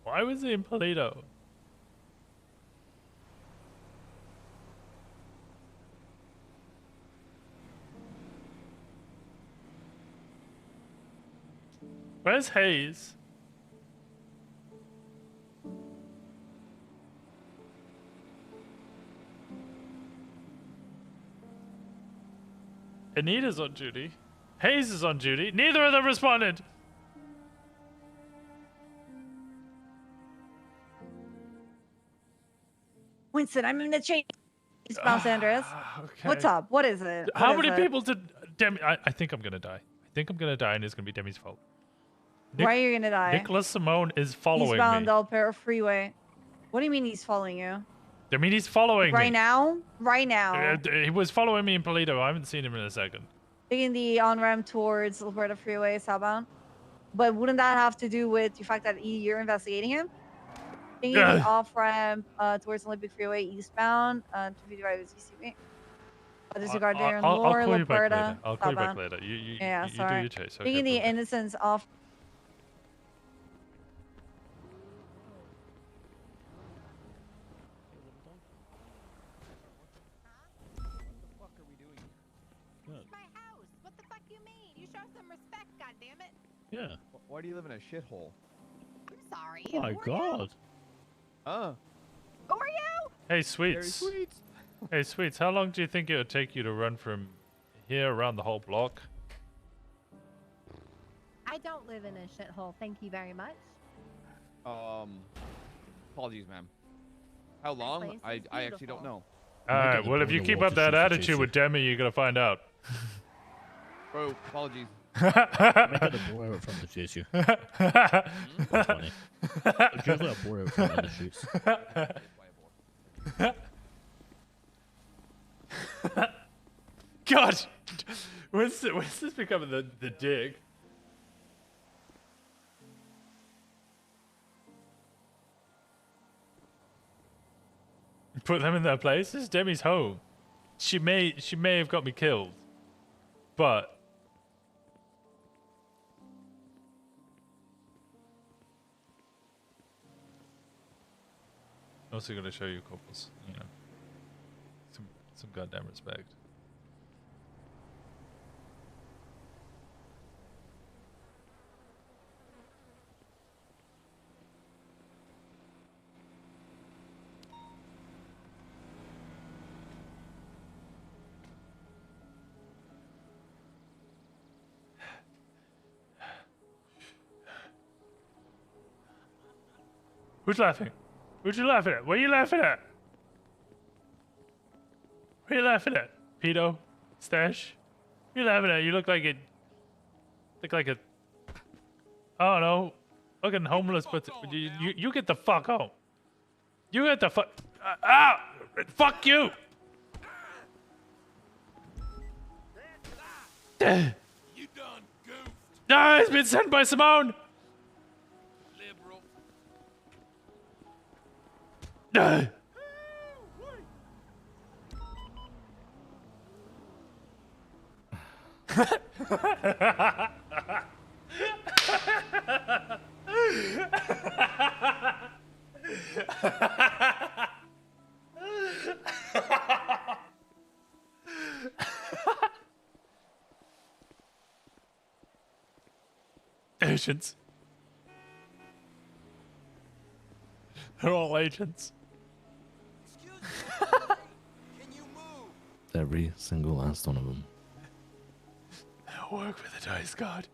Why was he in Polito? Where's Hayes? Anita's on duty. Hayes is on duty. Neither of them responded. Winston, I'm in the chain. Bounce Andres. Okay. What's up? What is it? How What many is it? people did Demi? I think I'm gonna die. I think I'm gonna die, and it's gonna be Demi's fault. Why are you gonna die? Nicholas Simone is following Eastbound me. Del Perro Freeway. What do you mean he's following you? I mean, he's following Right me. now? Right now. He was following me in Polito. I haven't seen him in a second. Taking the on-ramp towards Alberta Freeway southbound. But wouldn't that have to do with the fact that you're investigating him? Taking the off-ramp towards Olympic Freeway eastbound. 255 is ECB. Disregard there in I'll Lower call you back Alberta. later. I'll call you back southbound. later. You Yeah, do sorry. your chase. Okay, Taking the perfect. innocence off. My house. What the fuck you mean? You show some respect, goddammit. Yeah. Why do you live in a shithole? I'm sorry. Oh my god. Who are you? Hey, Sweets. Hey, Sweets. How long do you think it would take you to run from here around the whole block? I don't live in a shithole. Thank you very much. Apologies, ma'am. How long? place I is actually don't know. Alright, well, if you keep up that attitude with Demi, you're gonna find out. Bro, apologies. Make it a boy out from the chase you. That's funny. It's usually a boy out from the shoots. God! When's this becoming the dig? Put them in their place? This is Demi's home. She may have got me killed. But also gonna show you couples, you know. Some goddamn respect. Who's laughing? Who'd you laughing at? What are you laughing at? What are you laughing at? Pedo? Stash? What are you laughing at? You look like it. Look like a. I don't know. Looking homeless, but you get the fuck home. You get the fuck. Fuck you! You done goofed. No, it's been sent by Simone! Liberal. Agents. They're all agents. Every single last one of them. They'll work for the dice god.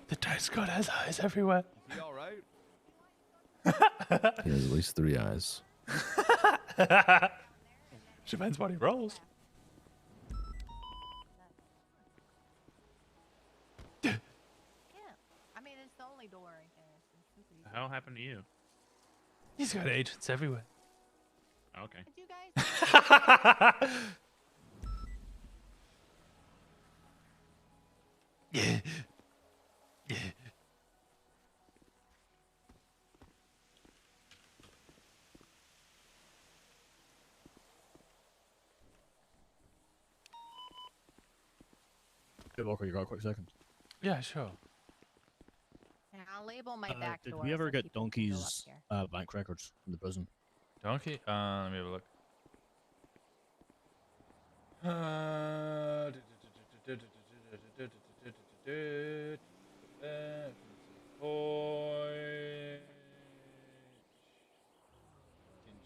The dice god has eyes everywhere. Is he alright? He has at least 3 eyes. Depends what he rolls. Yeah. I mean, it's the only door right there. So it's easy. The hell happened to you? He's got agents everywhere. Okay. Did you guys? Yeah. Yeah. Hey, Walker, you got a quick second? Yeah, sure. Yeah, I'll label my back Did door we ever so get people can go up Donkey's here. bank records from the prison? Donkey? Let me have a look.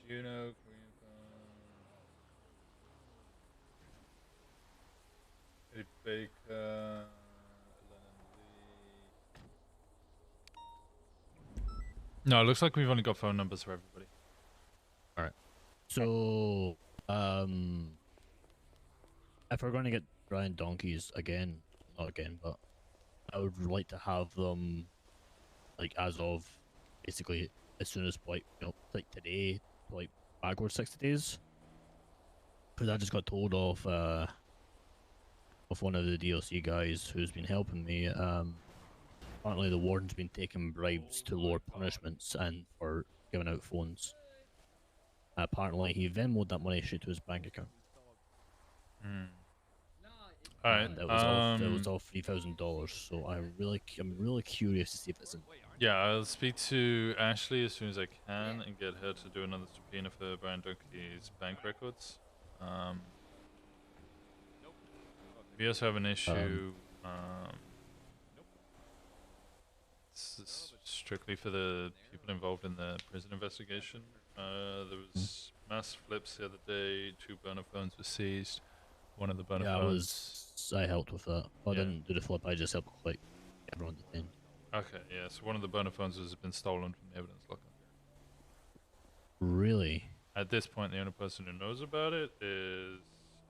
Juno, Korean Eddie Baker, no, it looks like we've only got phone numbers for everybody. All right. So, if we're going to get Brian Donkeys again, not again, but I would like to have them, like, as of basically as soon as, like, you know, like today, like backwards 60 days. Because I just got told of one of the DLC guys who's been helping me. Apparently the warden's been taking bribes to lower punishments and for giving out phones. Apparently he Venmoed that money straight to his bank account. Alright, It was all $3,000. So I'm really curious to see if it's in. Yeah, I'll speak to Ashley as soon as I can and get her to do another subpoena for Brian Donkey's bank records. We also have an issue. Strictly for the people involved in the prison investigation. There was mass flips the other day. 2 burner phones were seized. One of the burner phones. I helped with that. I didn't do the flip. I just helped like everyone detained. Okay, yeah. So one of the burner phones has been stolen from the evidence locker. Really? At this point, the only person who knows about it is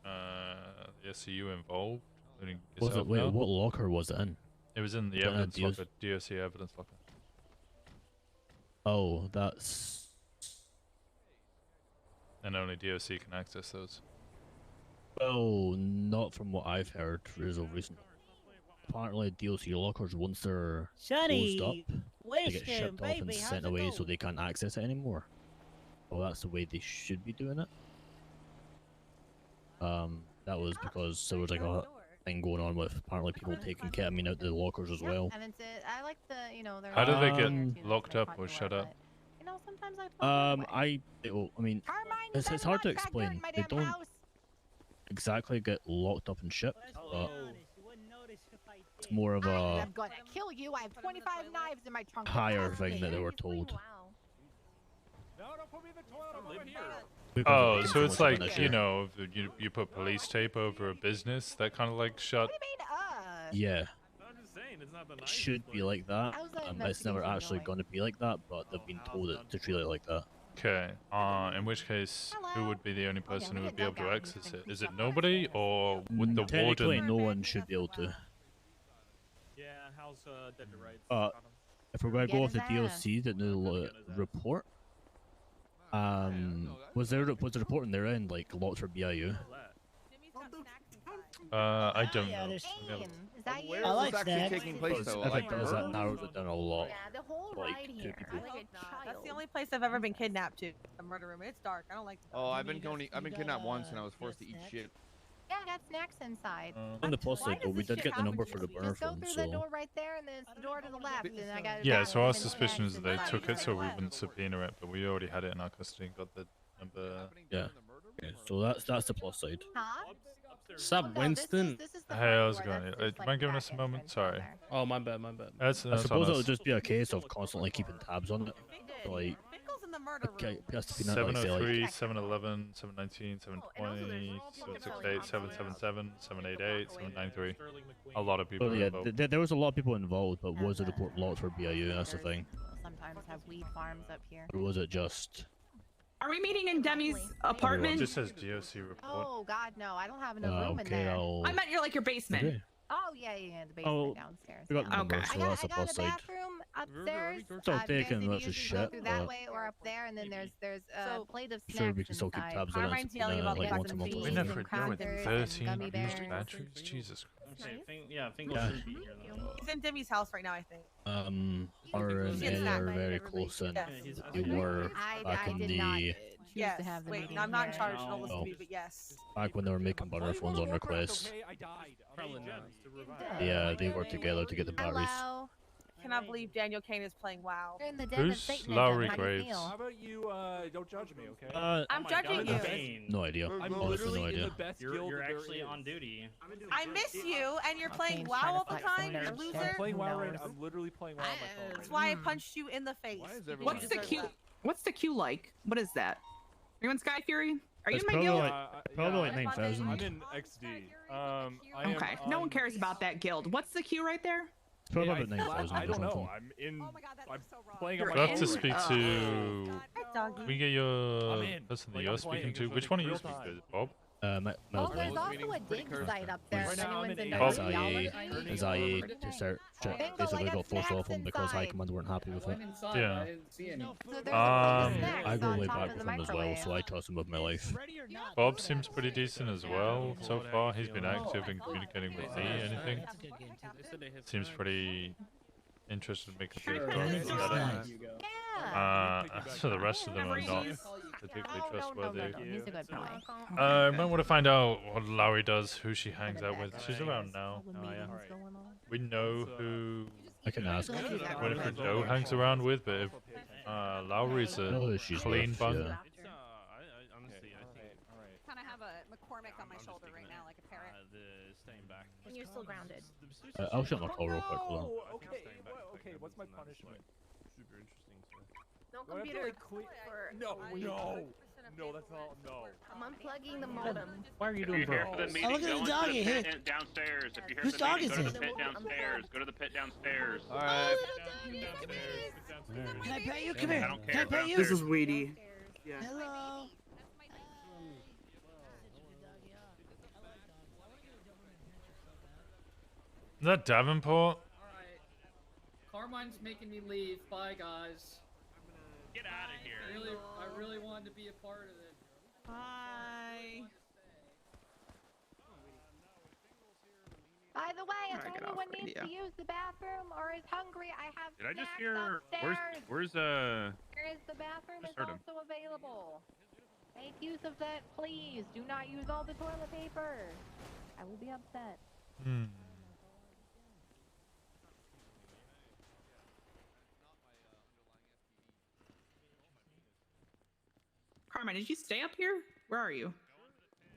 the SCU involved, including yourself. Wait, what locker was it in? It was in the Was it in a evidence locker, DOC evidence locker. Oh, that's... And only DOC can access those. Well, not from what I've heard as of recent. Apparently, DLC lockers, once they're closed up, they get shipped off and sent away so they can't access it anymore. Well, that's the way they should be doing it. That was because there was like a thing going on with apparently people taking ketamine out the lockers as well. And it's I like the there's How do they get too, locked up or shut up? you know, sometimes I I mean, it's hard to explain. They don't exactly get locked up and shipped, but it's more of a I'm gonna kill you. I have 25 knives in my trunk. higher thing that they were told. Oh, so it's like, you know, you put police tape over a business that kind of like shut. Yeah. It should be like that. It's never actually going to be like that, but they've been told it to treat it like that. Okay. In which case, who would be the only person who would be able to access it? Is it nobody, or would the Technically, warden? no one should be able to. Yeah, how's Dead to Rights? If we're going to go with the DLC, the new report, was there a report in their end like locked for BIU? I don't know. Is that you? Where is this actually taking place, though? I think that narrows it down a lot. Yeah, the whole Like, ride two here. people. I'm like a child. That's the only place I've ever been kidnapped to. The murder room. It's dark. I don't like. Oh, I've been kidnapped once and I was forced to eat shit. Yeah, I got snacks inside. On the plus side, though, we did get the number for the burner Just go phone, through the so door right there, and then it's the door to the left, and I got. Yeah, so our suspicion is that they took it so we wouldn't subpoena it, but we already had it in our custody and got the number. yeah. Okay, so that's the plus side. Huh? Sup, Winston? Hey, how's it going? Do you mind giving us a moment? Sorry. Oh, my bad, my bad. That's I on suppose us. it'll just be a case of constantly keeping tabs on it. Like, okay, it has to be not like, say, 703, like 711, 719, 720, 768, 777, 788, 793. A lot of people oh, are yeah, involved. there was a lot of people involved, but was the report locked for BIU? That's the thing. Sometimes have weed farms up here. Or was it just... Are we meeting in Demi's apartment? It just says DOC report. Oh God, no! I don't have enough room in okay, there. I meant your basement. Okay. Oh yeah, the basement downstairs. We got the number, Okay. so that's I the got plus a side. bathroom upstairs. So you guys taking can lots of usually go shit, through that but- way or up there, and then there's a plate of snacks Sure, we can still keep inside. tabs on it. Carmine's yelling about like the once a month or beans We something. never and know with crackers and 13 gummy used bears. batteries. Jesus Christ. Yeah, I think Yeah. we should be here though. He's in Demi's house right now, I think. Our and He's in Eddie that are night, very everybody- close, and Yes. they were I back in did not the... choose Yes. to have the Wait, meeting I'm not in here. charge. Don't listen Oh. to me, but yes. Back when they were making burner phones on request. I died. Probably not. Yeah, they worked together to get the batteries. Hello. Cannot believe Daniel Kane is playing WoW. You're in the den of Who's Satanism. Lowry How do you Graves? feel? How about you, don't judge me, okay? I'm judging you. No idea. I'm Honestly, literally no in idea. the best guild You're there actually is. on duty. I miss you, and you're playing Kane's WoW trying to all the flex some time, you nerd loser. shit. I'm playing Who WoW right knows? now. I'm literally playing WoW on my phone right That's now. why I punched you in the face. What's the queue? What's the queue like? What is that? Are you in Sky Fury? Are you It's in my probably guild? like 9,000. I'm in XD. I am Okay, no one on- cares about that guild. What's the queue right there? It's probably I- about 9,000 I or don't know. something. I'm in. Oh my God, that I'm looks so wrong. playing on You're my We'll have to phone speak right to. Hi, doggy. We get I'm your in. person that Like, you're I'm speaking playing, to. it's Which one are you real speaking time. to? Bob? Oh, Melvin. there's also a dig site up there. Right If now, I'm anyone's in into Bob. archaeology. His IA to start Bingo, basically I got got forced snacks off him because High inside. Command weren't happy with it. Yeah. So there's a plate of snacks I go on way top back of with the him as well, microwave. so I trust him with my life. Bob seems pretty decent as well so far. He's been active in communicating with me. Anything? Seems pretty interested in making things go better. So the rest of them are not particularly trustworthy. He's a good boy. I might want to find out what Lowry does, who she hangs out with. She's around now. We know who I can ask. Winifred Doe hangs around with, but if Lowry's I know a who she's clean with, bun. yeah. Honestly, I think Kind of have a McCormick on my shoulder right now, like a parrot. staying back. And you're still grounded. I'll shut my call real quick. Hold on. Okay, what's my punishment? Super interesting. No Do I have to, computer. like, No, no, that's all. No. I'm unplugging the modem. Why are you doing bro? The meeting, look at go the into doggy pit here. downstairs. If you hear Whose the dog meeting, is go to it? the pit downstairs. Go to the pit downstairs. All right. Can I pet you? Come here. I don't Can I care. pet you? This is Weedy. Hello. Is that Davenport? Carmine's making me leave. Bye, guys. Get out of here. I really wanted to be a part of it. Bye. By the way, if Alright, get off anyone needs radio. to use the bathroom or is hungry, I have Did I just snacks hear? upstairs. Where's Here is the bathroom. Just It's heard him. also available. Make use of that, please. Do not use all the toilet paper. I will be upset. Hmm. Carmen, did you stay up here? Where are you?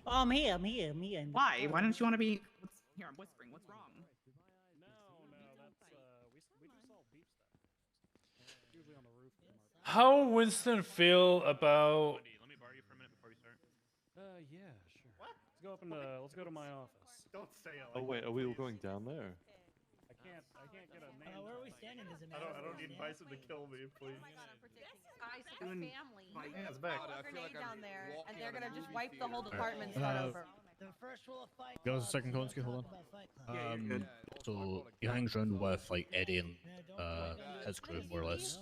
Oh, I'm here. I'm here. Why? Why don't you want to be? Here, I'm whispering. What's wrong? We do solve beep stuff. Usually on the roof. How Winston feel about? Let me borrow you for a minute before you start. Yeah, sure. What? Let's go to my office. Don't say it. Oh wait, are we all going down there? I can't get a name. Where are we standing? Does it I matter? don't need Bison to kill me, please. Guys, it's a Doing family. Yeah, it's back. A I feel like grenade I'm down there, and walking they're out of gonna a just movie wipe the whole theater. department and start over. The first rule of Fight That was the Club second is Konsky, hold talk on. about Fight Club. So he hangs around with like Eddie and his crew more or less.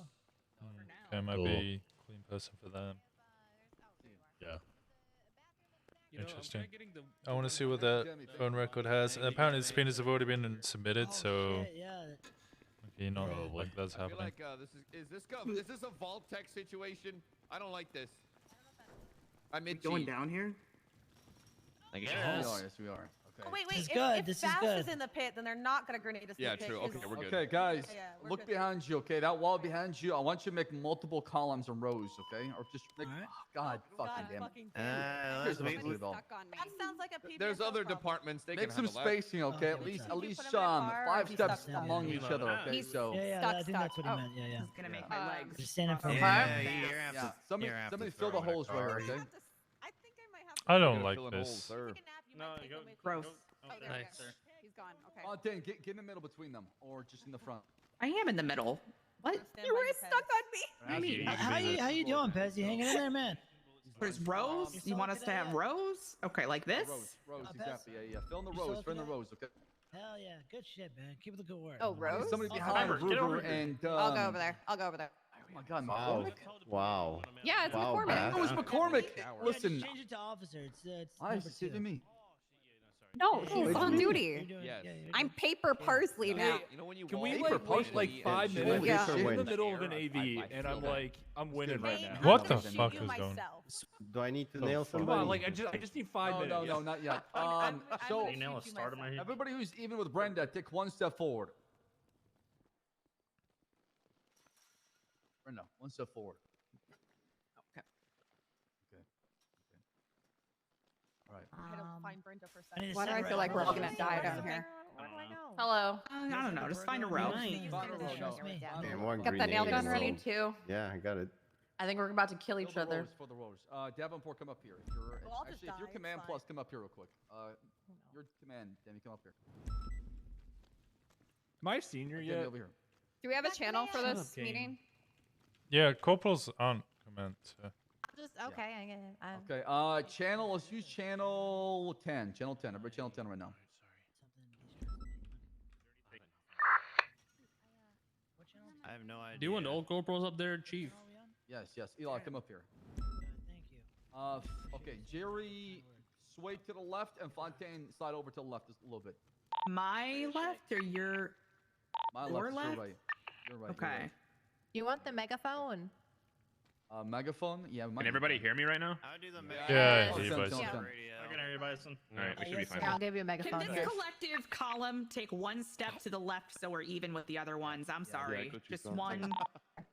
Okay, I might So- be a clean person for them. Yeah. Interesting. I want to see what that phone record has. And apparently the subpoenas have already been submitted, so Shit, yeah. okay, not Probably. like that's I feel happening. like is this a vault tech situation? I don't like this. I'm itchy. Going down here? Yes, we are. Okay. Oh, wait. This is If, good, if this is Bass good. is in the pit, then they're not gonna grenade us. in Yeah, the pit, true. Okay, 'cause- we're good. Okay, guys, Yeah, we're look good. behind you. Okay, that wall behind you. I want you to make multiple columns and rows. Okay, or just make. Alright. Oh, God, fucking damn it. fucking damn Here's what I'm wait, talking about. That sounds like a PBS There's other problem. departments they Make can some handle that. spacing, okay? Oh, At least, yeah. at Put least, him in a car or 5 he's steps stuck among down. each other. Okay, He's so. Yeah, Stuck, I think that's stuck. what he Oh. meant. Yeah, yeah. It's gonna make my legs. Just standing for Yeah, somebody fill the holes right here, okay? I think I might have to. I don't Gotta like fill in holes, this. sir. Take a nap. You No, might you take go. a wake. Gross. Oh, there we Nice. go. He's gone. Okay. Get in the middle between them, or just in the front. I am in the middle. What? Stand You by were your stuck on me. What do you mean? How you doing, Pez? You hanging in there, man? There's rows? You want us to have rows? Okay, like this? Rows, I'll exactly. Yeah. Fill in the You rows, still fill in the looking rows, okay? Hell yeah, good shit, man. Keep up the good work. Oh, Rose? Somebody Oh, behind Hammer, get over Ruger here. and. I'll go over there. I'll go over there. Oh my God, Wow. McCormick? Wow. Yeah, it's Wow, McCormick. Beth. It was McCormick. Yeah, Listen, just change it to officer. It's why number is it 2. me? No, Yeah, he's you're on doing- duty. you're doing- Yes. yeah, you're I'm doing- paper parsley now. You know when you Can walk we Paper like wait parsley like and 5 shit. minutes? Yeah. We're in the Win. middle of an I AV, and I'm feel that. like, I'm winning right now. What I'm the gonna shoot fuck you is going? myself. Do I need to The nail fuck? Come somebody? on, like I just need 5 minutes. No, not yet. I'm So gonna You nail a shoot you start of my myself. head. everybody who's even with Brenda, take 1 step forward. Brenda, 1 step forward. Okay. All right. I had to find Brenda for a I need second. to Why do I separate feel like we're all rows. gonna die down here? Where do I go? Hello. I don't know. Just find a row. Nice. Find a row, no. Trust me. Man, one Got that nail grenade gun in ready the- too. Yeah, I got it. I think we're about to kill each Fill the other. rows, for the rows. Davenport, come up here. If you're, Well, I'll just actually, if you're die, command it's plus, fine. come up here real quick. Your command, Demi, come up here. Am I senior Demi, yet? over here. Do we have a channel for Shut this up, game. meeting? Yeah, corporals aren't command. Just okay. I get it. Okay, channel, let's use channel 10. Channel 10. Everybody channel 10 right now. I have no idea. Doing old corporals up there, Chief. Yes. Eli, come up here. Thank you. Okay, Jerry, sway to the left, and Fontaine, slide over to the left just a little bit. My left or your? My Your left, left? your right. You're right. Okay. You want the megaphone? Megaphone? Yeah. Can everybody hear me right now? I would do the Yeah, Oh, I hear you, send, Bison. send, send. I can hear you, Bison. All right, we should be fine. Here, I'll give you a Can megaphone. this Here. collective column take 1 step to the left so we're even with the other ones? I'm sorry. go to Just something. one.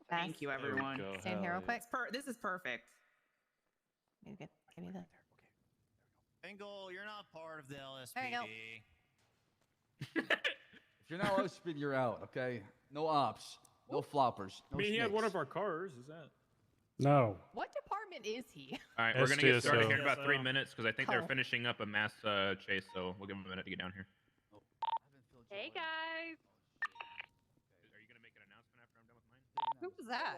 Thank you, everyone. go. Stand here real quick. This is perfect. Give me that. Bingle, you're not part of the There you go. LSPD. If you're not LSPD, you're out, okay? No ops. No floppers. I No mean, he had one snakes. of our cars. Is that? No. What department is he? All right, we're gonna get started here in about SDSO. 3 minutes because I think they're Oh. finishing up a mass chase, so we'll give them a minute to get down here. Hey guys. Are you gonna make an announcement after I'm done with mine? Who was that?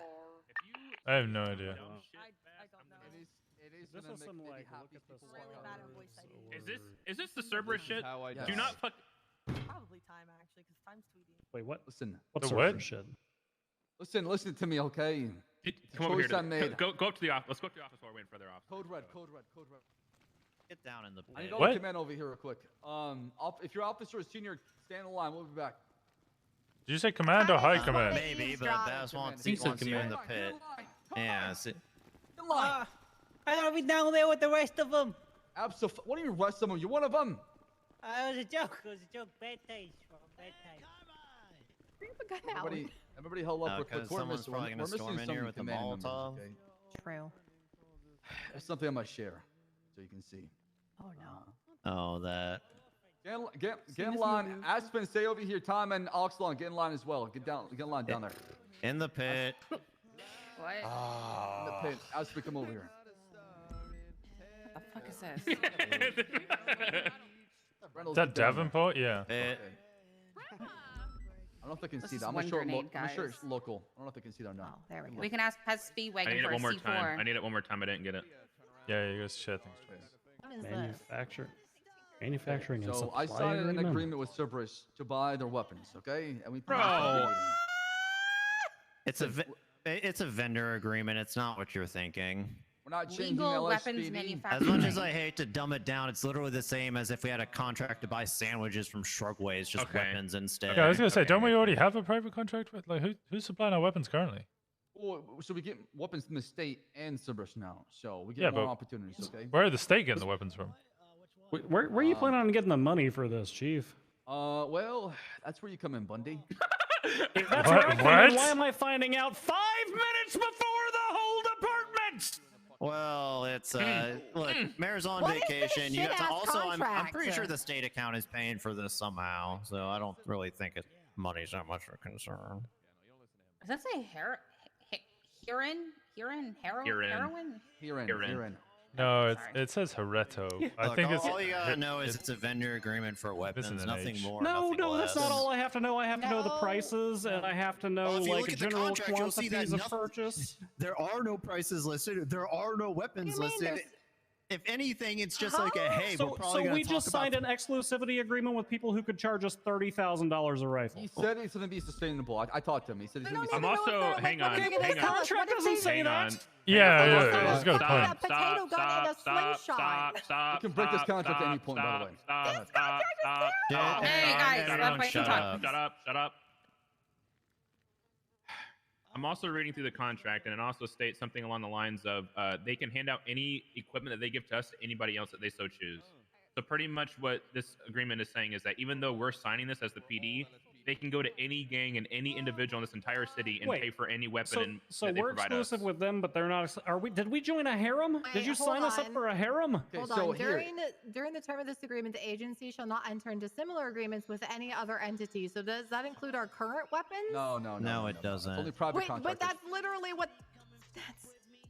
I have no idea. I don't know. It is This gonna is make some maybe like happy look at the people Really walk bad out. at voice ID. Is this the Cerberus shit? How I Yes. Do not fuck. Probably time actually, because time's tweeting. Wait, what? Listen. What's The the what? shit? Listen to me, okay? Come over here. choice I made. Go up to the office. Let's go up to the office while we're waiting for their office. Code red, code red, code red. Get down in the I need pit. all the command over here real quick. If your officer is senior, stand in the line. We'll be back. Did you say command or high command? Maybe, but Bass wants you in the pit. Yeah. I gotta be down there with the rest of them. Absolutely. What do you mean rest of them? You're one of them. It was a joke. It was a joke. Bad taste. Bad taste. Everybody hold up real quick. Someone's probably gonna storm in here with a Molotov. True. There's something I must share, so you can see. Oh no. Oh, that. Get in line. Aspen, stay over here. Tom and Oxlon, get in line as well. Get in line down there. In the pit. What? In the pit. Aspen, come over here. What the fuck is this? Is that Davenport? Yeah. I don't know if they can This see is that. I'm one not sure. grenade, I'm sure it's guys. local. I don't know if they can see that now. There we go. We can ask Pez I Speedwagon need it for a one more C4. time. I need it one more time. I didn't get it. Yeah, you guys share things twice. What is this? Manufacturing and So I supply signed an agreement with Cerberus to buy their weapons, okay? And we Bro. It's a vendor agreement. It's not what you're thinking. We're not changing Legal weapons LSPD. manufacturing. As much as I hate to dumb it down, it's literally the same as if we had a contract to buy sandwiches from Shrugways, just weapons instead. Yeah, I was gonna say, don't we already have a private contract with? Like, who's supplying our weapons currently? Well, so we get weapons from the state and Cerberus now, so we get more opportunities, okay? Where are the state getting the weapons from? Where are you planning on getting the money for this, Chief? Well, that's where you come in, Bundy. If that's What? right, then What? why am I finding out 5 minutes before the whole department? Well, it's look, Mayor's on What is this vacation. You got to shit-ass also. I'm contract? pretty sure the state account is paying for this somehow, so I don't really think money's that much of a concern. Does that say heroin? No, it says Hereto. I Look, think all you gotta know is it's a vendor agreement for weapons. an Nothing H. more. No, nothing no, less. that's not all I have to know. I have to know the prices, and I have to know If you like look at the general contract, you'll see that quantities of purchase. There are no prices listed. There are no weapons listed. If anything, it's just like a hey, we're probably So gonna we talk just about signed an exclusivity agreement with people who could charge us $30,000 a rifle. He said it's going to be sustainable. I talked to him. He said it's going to be I'm also hang on. The contract doesn't say that. Yeah, he's got a point. Potato gun and a slingshot. You can break this contract at any point, by the way. Hey guys, let's wait and talk. Shut up. I'm also reading through the contract, and it also states something along the lines of they can hand out any equipment that they give to us to anybody else that they so choose. So pretty much what this agreement is saying is that even though we're signing this as the PD, they can go to any gang and any individual in this entire city and pay for any weapon So that they we're provide us. exclusive with them, but they're not. Are we? Did we join a harem? Did you hold sign us up on. for a harem? Hold on. During the term of this agreement, the agency shall not enter into similar agreements with any other entity. So does that include our current weapons? No, it doesn't. Only private Wait, contractors. but that's literally what. That's.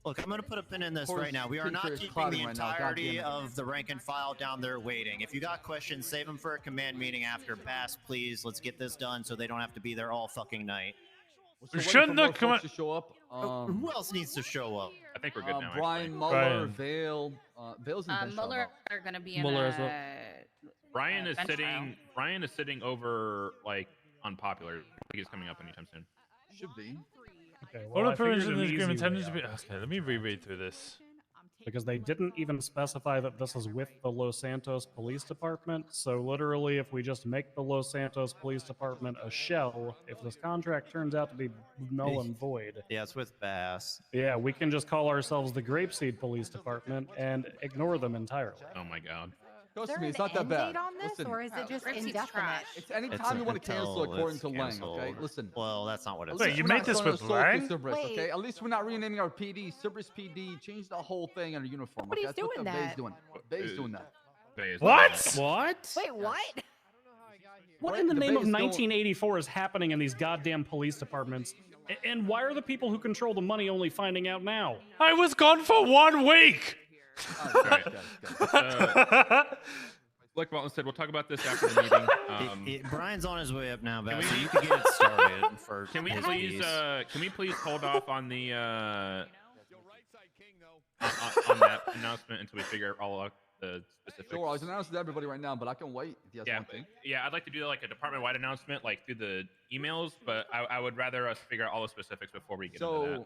Look, I'm going to put a pin in this Of course, right now. We are not Peter is keeping clouding the right now, entirety goddamn it. of the rank and file down there waiting. If you got questions, save them for a command meeting after. Bass, please. Let's get this done so they don't have to be there all fucking night. Shouldn't the folks to show up? Who else needs to show up? I think we're good now. Brian, actually. Muller, Vale. Vale's in the Muller are gonna be in Muller as well. Brian is bench sitting. Brian is sitting over like unpopular. I think he's coming up anytime soon. Should be. Okay, All I the provisions figured in an this easy agreement way tended to out. be. Okay, let me reread through this. Because they didn't even specify that this is with the Los Santos Police Department. So literally, if we just make the Los Santos Police Department a shell, if this contract turns out to be null and void, Yeah, it's with Bass. yeah, we can just call ourselves the Grapeseed Police Department and ignore them entirely. Oh my god. Is Trust there me, an it's not that end bad. date on this, Listen, or is it just Grapeseed's indefinite? trash. it's anytime you want to cancel according to Lang, okay? Listen. Well, that's not what it Wait, says. you We're made not this selling with assault to Lang? Cerberus, Wait. okay? At least we're not renaming our PD. Cerberus PD. Change the whole thing under uniform. Nobody's okay? That's what doing the Bay's that. doing. Bay's doing that. What? What? Wait, what? What Right, in the the name of Bay's going- 1984 is happening in these goddamn police departments? And why are the people who control the money only finding out now? I was gone for 1 week. Like Walton said, we'll talk about this after the meeting. Brian's on his way up now, Can Bass, we- so you can get it started for Can we his please? piece. Can we please hold off on the on that announcement until we figure all out the specifics? Sure, I was announcing to everybody right now, but I can wait if you guys Yeah, want to. yeah, I'd like to do like a department-wide announcement, like through the emails, but I would rather us figure out all the specifics before we get into that.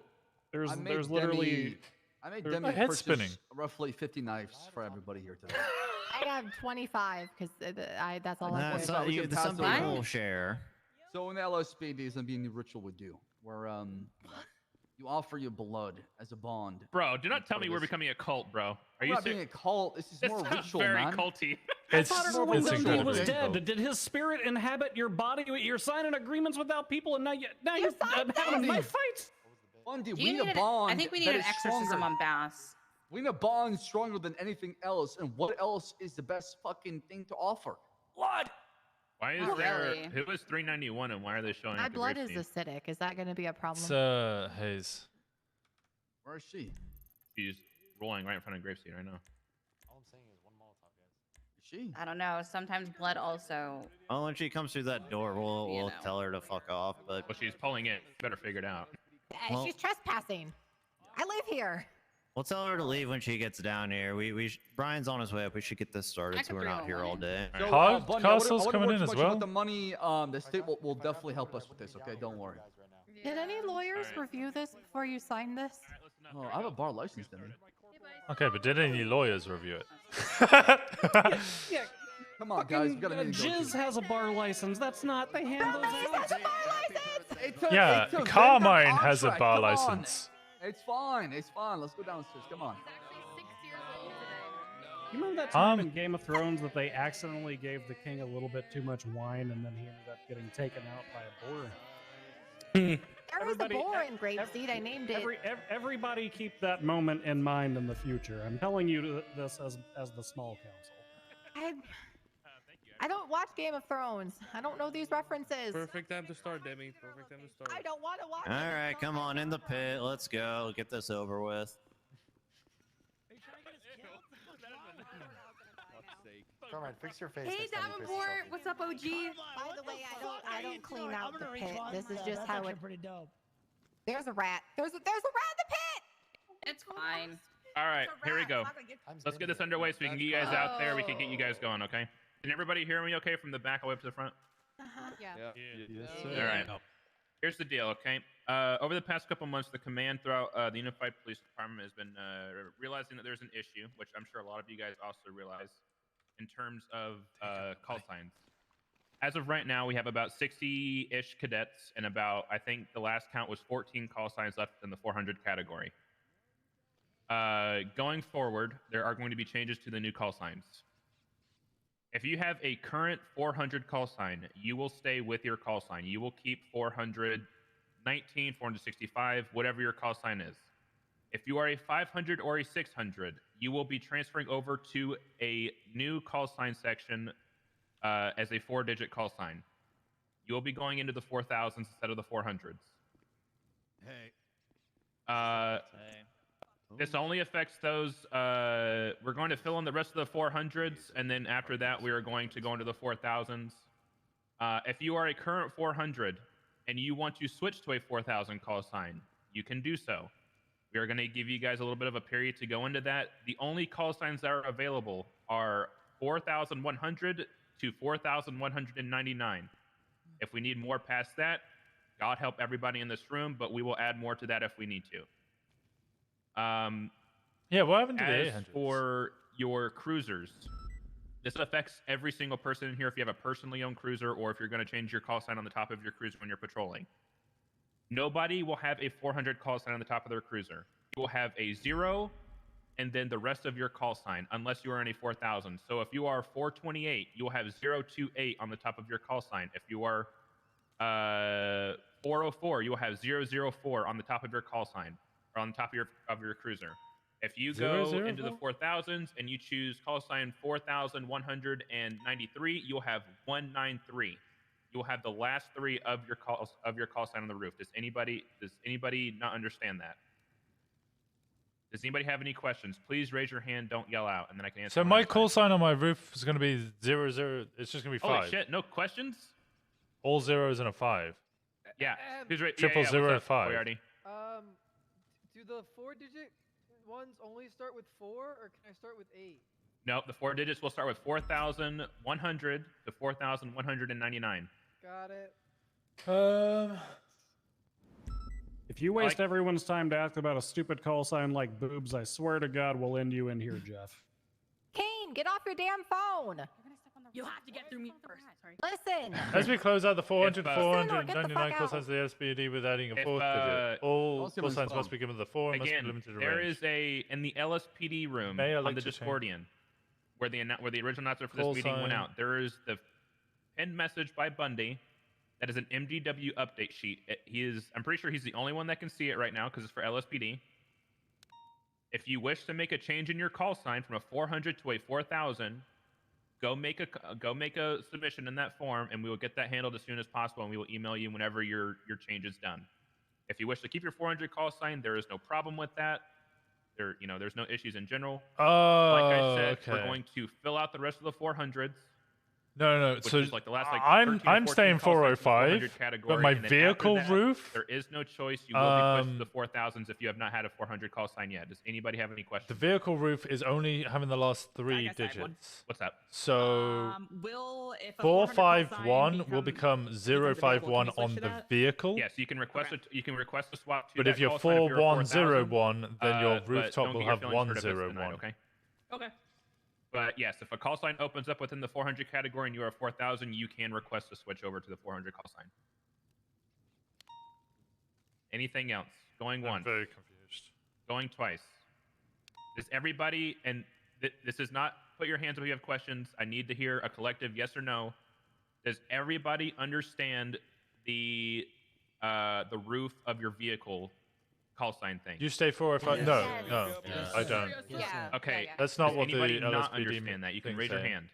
There's I made literally. Demi, I made there's- Demi My head's purchase spinning. roughly 50 knives for everybody here today. I have 25 because that's all I Nah, get. so we can pass some it around. people share. So in the LSPD, there's gonna be a new ritual we do where you offer your blood as a bond. Bro, do not tell for me we're this. becoming a cult, bro. Are We're you not being a cult. This is This more sounds ritual, very man. culty. I It's thought everyone it's knew he was incredibly. dead. Did his spirit inhabit your body? You're signing agreements without people, and now you're having a knife fight. Bundy, Do we you need a need an- bond. I think we need that an is exorcism stronger. on Bass. We need a bond stronger than anything else. And what else is the best fucking thing to offer? Blood. Why is Not there? really. Who is 391 and why are they showing My up? blood is acidic. Is that going to be a problem? It's Hayes. Where is she? She's rolling right in front of Gravestein right now. Is she? I don't know. Sometimes blood also. Oh, when she comes through that door, we'll tell her to fuck off. But Well, she's pulling it. Better figure it out. Well- She's trespassing. I live here. we'll tell her to leave when she gets down here. Brian's on his way up. We should get this started so we're not here all day. So, Car- Bundy, I wouldn't Castle's worry coming too in as much well? about the money, the state will definitely help us with this. Okay, don't worry. Did any lawyers review this before you signed this? Oh, I have a bar license, Demi. Okay, but did any lawyers review it? Yeah. Come on, guys, we got a meeting to go Jizz to. has a bar license. That's not. They hand those out. Yeah, It's a Carmine vendor has a contract, bar come on. license. It's fine. It's fine. Let's go downstairs. Come on. You remember that time in Game of Thrones that they accidentally gave the king a little bit too much wine, and then he ended up getting taken out by a boar? There was a boar in Grapeseed. I named it. Everybody keep that moment in mind in the future. I'm telling you this as the small council. I don't watch Game of Thrones. I don't know these references. Perfect time to start, Demi. Perfect time to start. I don't want to watch. All right, come on in the pit. Let's go. Get this over with. Carmine, fix your face. Hey, next time you piss Davenport. yourself. What's up, OG? By the way, I don't clean out the pit. This is just how it. Pretty dope. There's a rat. There's a rat in the pit. It's fine. All right, here we go. Let's get this underway so we can get you guys out there. We can get you guys going, okay? Can everybody hear me okay from the back all the way up to the front? Yeah. Yes, All sir. right. Here's the deal, okay? Over the past couple months, the command throughout the Unified Police Department has been realizing that there's an issue, which I'm sure a lot of you guys also realize, in terms of call signs. As of right now, we have about 60-ish cadets and about, I think the last count was 14 call signs left in the 400 category. Going forward, there are going to be changes to the new call signs. If you have a current 400 call sign, you will stay with your call sign. You will keep 419, 465, whatever your call sign is. If you are a 500 or a 600, you will be transferring over to a new call sign section as a 4-digit call sign. You will be going into the 4000s instead of the 400s. Hey. This only affects those. We're going to fill in the rest of the 400s, and then after that, we are going to go into the 4000s. If you are a current 400 and you want to switch to a 4000 call sign, you can do so. We are going to give you guys a little bit of a period to go into that. The only call signs that are available are 4100 to 4199. If we need more past that, God help everybody in this room, but we will add more to that if we need to. Yeah, what happened to the as 800s? for your cruisers, this affects every single person in here if you have a personally owned cruiser or if you're going to change your call sign on the top of your cruiser when you're patrolling. Nobody will have a 400 call sign on the top of their cruiser. You will have a 0 and then the rest of your call sign unless you are in a 4000. So if you are 428, you will have 028 on the top of your call sign. If you are 404, you will have 004 on the top of your call sign or on the top of your cruiser. If you go into the 4000s and you choose call sign 4193, you'll have 193. You will have the last 3 of your call sign on the roof. Does anybody not understand that? Does anybody have any questions? Please raise your hand. Don't yell out, and then I can answer. So my call sign on my roof is going to be 00. It's just going to be 5. Holy shit! No questions. All zeros and a 5. Yeah. Who's right? Triple yeah, zero what's up, 5. Boyardi? Do the 4-digit ones only start with 4, or can I start with 8? No, the 4 digits will start with 4100 to 4199. Got it. If you waste everyone's time to ask about a stupid call sign like boobs, I swear to God we'll end you in here, Jeff. Kane, get off your damn phone. You have to get through me first. Sorry. Listen. As we close out the 400 to Listen or get the 499 fuck call signs of the SPD with adding a fourth digit, all call signs must be given the 4 and must be Again, limited to there range. is in the LSPD room May I on like the to change- Discordian, where the original announcer for this Call meeting went sign. out. There is the pinned message by Bundy. That is an MDW update sheet. I'm pretty sure he's the only one that can see it right now because it's for LSPD. If you wish to make a change in your call sign from a 400 to a 4000, go make a submission in that form, and we will get that handled as soon as possible, and we will email you whenever your change is done. If you wish to keep your 400 call sign, there is no problem with that. There's no issues in general. Oh, like I said, okay. we're going to fill out the rest of the 400s. No. Which So is like the last, I'm 13 or 14 staying call signs in the 400 405, category, but my and then after vehicle that, roof. there is no choice. You will be pushed to the 4000s if you have not had a 400 call sign yet. Does anybody have any questions? The vehicle roof is only having the last 3 digits. What's that? So If a 451 will become 051 switch on to the that? vehicle. Yes, you can request you can request a swap to But that if you're call sign if you're a 4101, then your but rooftop don't will get your have feelings hurt if it's denied, 101. okay? Okay. But yes, if a call sign opens up within the 400 category and you are 4000, you can request to switch over to the 400 call sign. Anything else? Going once. I'm very confused. Going twice. Does everybody, and this is not put your hands up if you have questions. I need to hear a collective yes or no. Does everybody understand the roof of your vehicle call sign thing? You stay 405? Yes. No, I don't. Okay. That's not Does what the anybody not LSPD understand that? You can thing raise your say. hand.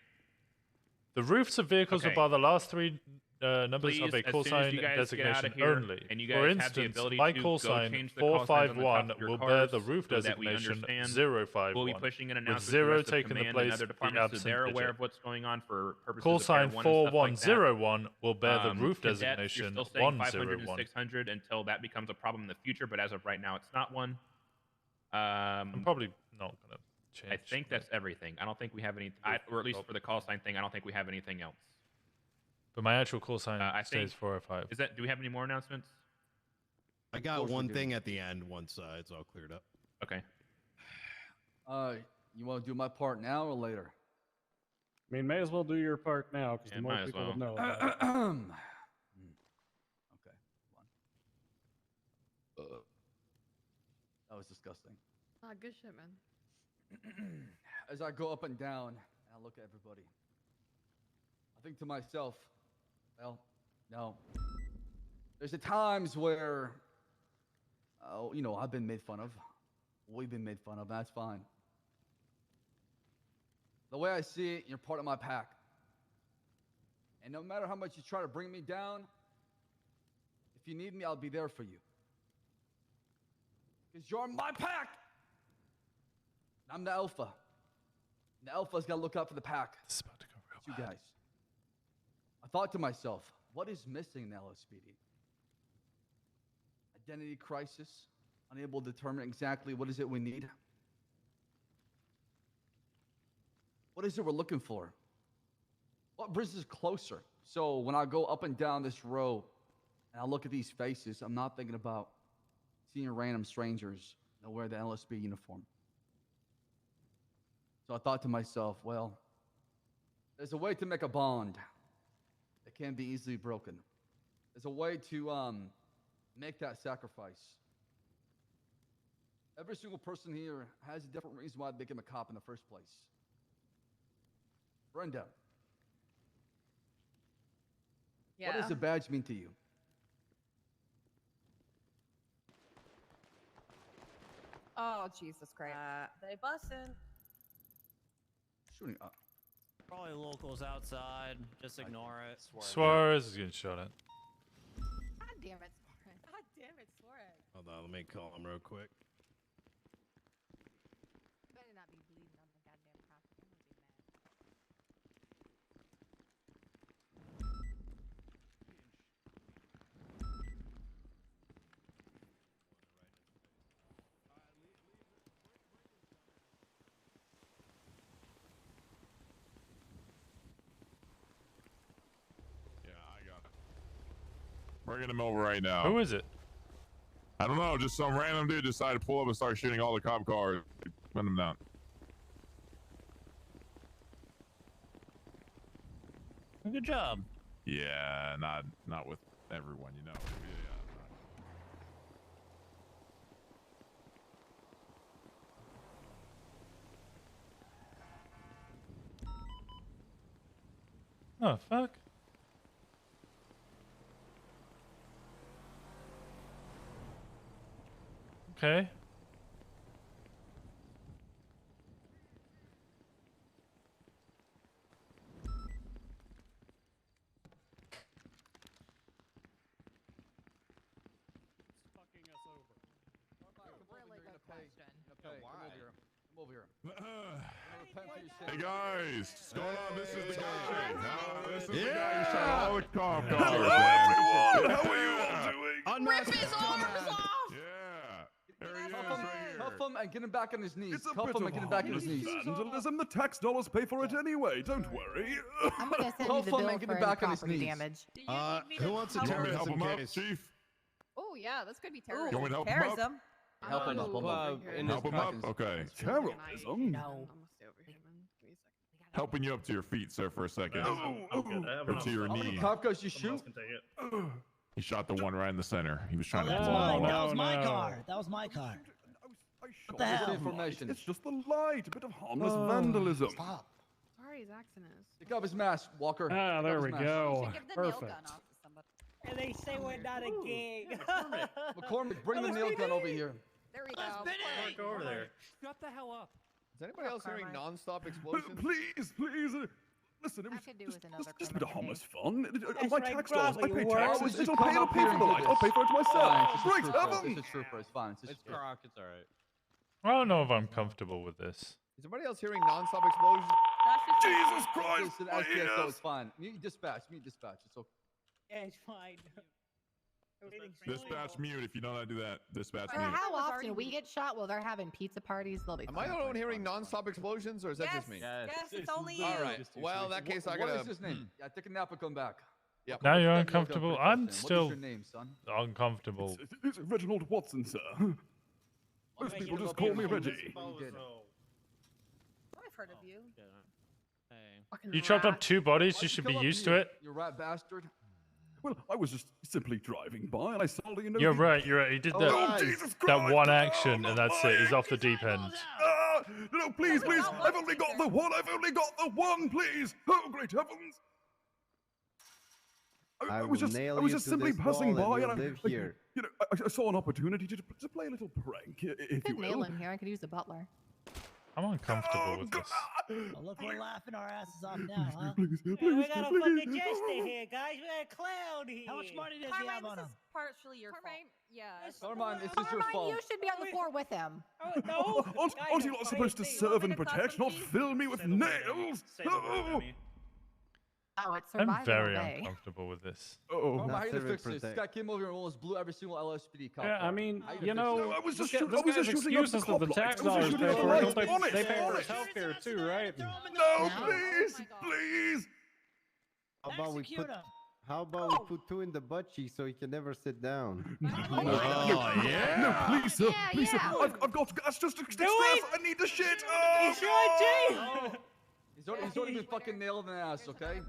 The roofs of vehicles Okay. will bar the last 3 numbers Please, of a as call soon as sign you guys get out of designation here only. and you guys For have the instance, ability my to call go sign change the call signs on the top 451 of your will bear the cars roof so that we designation understand. 051, We'll be pushing an with announcement to the 0 rest of taking the command and place other of the departments so absent they're aware digit. of what's going on for purposes Call of sign Air 1 and stuff like that. 4101 will bear the roof Cadets, designation you're still saying 500 and 101. 600 until that becomes a problem in the future, but as of right now, it's not one. I'm probably not going to change. I think that's everything. I don't think we have any, or at least for the call sign thing, I don't think we have anything else. But my actual call sign I stays think 405. do we have any more announcements? I got one thing at the end once it's all cleared up. Okay. You want to do my part now or later? I mean, may as well do your part now because Yeah, the more might as people well. will know about it. Okay, hold on. That was disgusting. Ah, good shit, man. As I go up and down and I look at everybody, I think to myself, well, no. There's the times where, I've been made fun of. We've been made fun of. That's fine. The way I see it, you're part of my pack. And no matter how much you try to bring me down, if you need me, I'll be there for you. Because you're my pack. I'm the alpha. The alpha's got to look out for the pack. This is about to go real You guys. I thought to myself, what is missing in the LSPD? Identity crisis, unable to determine exactly what is it we need. What is it we're looking for? What brings us closer? So when I go up and down this row and I look at these faces, I'm not thinking about seeing random strangers that wear the LSP uniform. So I thought to myself, well, there's a way to make a bond that can't be easily broken. There's a way to make that sacrifice. Every single person here has a different reason why they became a cop in the first place. Brenda, what does a badge mean to you? Oh, Jesus Christ. They bussin'. Shooting up. Probably locals outside. Just ignore it. Suarez is getting shot at. God damn it, Suarez. God damn it, Suarez. Hold on, let me call him real quick. Better not be bleeding on the goddamn cop. I'm gonna be mad. Yeah, I got it. Bringing him over right now. Who is it? I don't know. Just some random dude decided to pull up and start shooting all the cop cars. Run them down. Good job. Yeah, not with everyone, you know. Oh, fuck. Okay. Come over here. Hey guys, what's going on? This is the guy. This is the guy who shot all the cop cars. Hello, everyone. How are you all doing? Unmask his arms off. off! Yeah. There he is, Cuff right him, here. cuff him and get him back on his knees. It's a Cuff bit him of and get him back on his knees. vandalism. The tax dollars pay for it anyway. Don't worry. I'm gonna send you Cuff the him bill and get for him any back on his property knees. damage. Who wants a You want me to help terrorism him out, case? Chief? Oh yeah, this could be You terrorism. want me to help him up? Terrorism. Help him up. Help him up? Okay. Terrorism? No. Helping you up to your feet, sir, for a second. I'm good. I have Or to your How many knee. cop cars you shoot? Can take it. He shot the one right in the center. He was trying to That's pull him mine. over. That was my no. car. That was my car. What the What's hell? the information? It's just the light. A bit of harmless vandalism. Stop. Sorry, his accent is. Take off his mask, Walker. Ah, Take there off we his mask. go. Give the nail gun Perfect. off to somebody. And they say we're not a gang. McCormick, bring the nail gun over here. There we go. Go over there. Shut the hell up. Is anybody else hearing non-stop explosions? Please, please. Listen, it I was could do with another just a bit of criminal harmless fun. That's My right, tax dollars. I Bravo, pay you were. taxes. Just It'll come pay up for here the and do light. this. I'll pay for it Fine, myself. it's Great a trooper. heavens! It's a trooper. It's fine. It's just It's Croc. It's all right. I don't know if I'm comfortable with this. Is anybody else hearing non-stop explosions? Jesus Christ! Listen, my SPSO, ears. it's fine. Mute dispatch. Mute dispatch. It's okay. Yeah, it's fine. Everything's Dispatch mute if you know how to do that. Dispatch For mute. how often we get shot while they're having pizza parties, they'll be Am I the only one hearing non-stop explosions, or is that Yes, just me? yes, it's only you. All right. Well, in that case, I What gotta. is his name? Yeah, take a nap and come back. Yep. Now you're Take that nail gun uncomfortable. for a I'm question. still What is your name, son? uncomfortable. It's Reginald Watson, sir. Most people just call me Reggie. I've heard of you. You chopped up 2 bodies. Why'd You should come be up used to here, it. You rat bastard. Well, I was just simply driving by and I saw the. You're right. You're right. He did that. Oh, Jesus That Christ. one action, and that's it. He's off the deep end. No, please, please. I've only got the one. I've only got the one, please. Oh, great heavens. I was just simply passing by and I saw an opportunity to play a little prank, if you Could nail will. him here. I could use a butler. I'm uncomfortable with this. Oh, look, we're laughing our asses off now, huh? Please, Hey, please, we got a please. fucking jester here, guys. We got a clown here. How much money does he have on This him? is partially your fault. Yeah. Carmine, this is your Carmine, fault. you should be on the floor with him. No. Aren't you not supposed to serve and protect, not fill me with nails? Oh. Oh, it's I'm survival very day. uncomfortable with this. Oh, Carmine, how you gonna fix this? This guy came over here and almost blew every single LSPD cop. Yeah, car. I mean, How you gonna know, fix this? I was just look at shoot- this I was guy's just shooting up excuses the that the cop tax lights. I was dollars shooting pay up the for it. lights. Don't On it, they pay on for it. his healthcare too, right? No, please, please. How about we Execute put? him. How about we put 2 in the butt cheek so he can never sit down? Oh, yeah. No, please, sir. Yeah, Please, sir. yeah. I've got gas just to express. it. I need the shit. It's your Oh, He's already been fucking nailed in the ass, okay?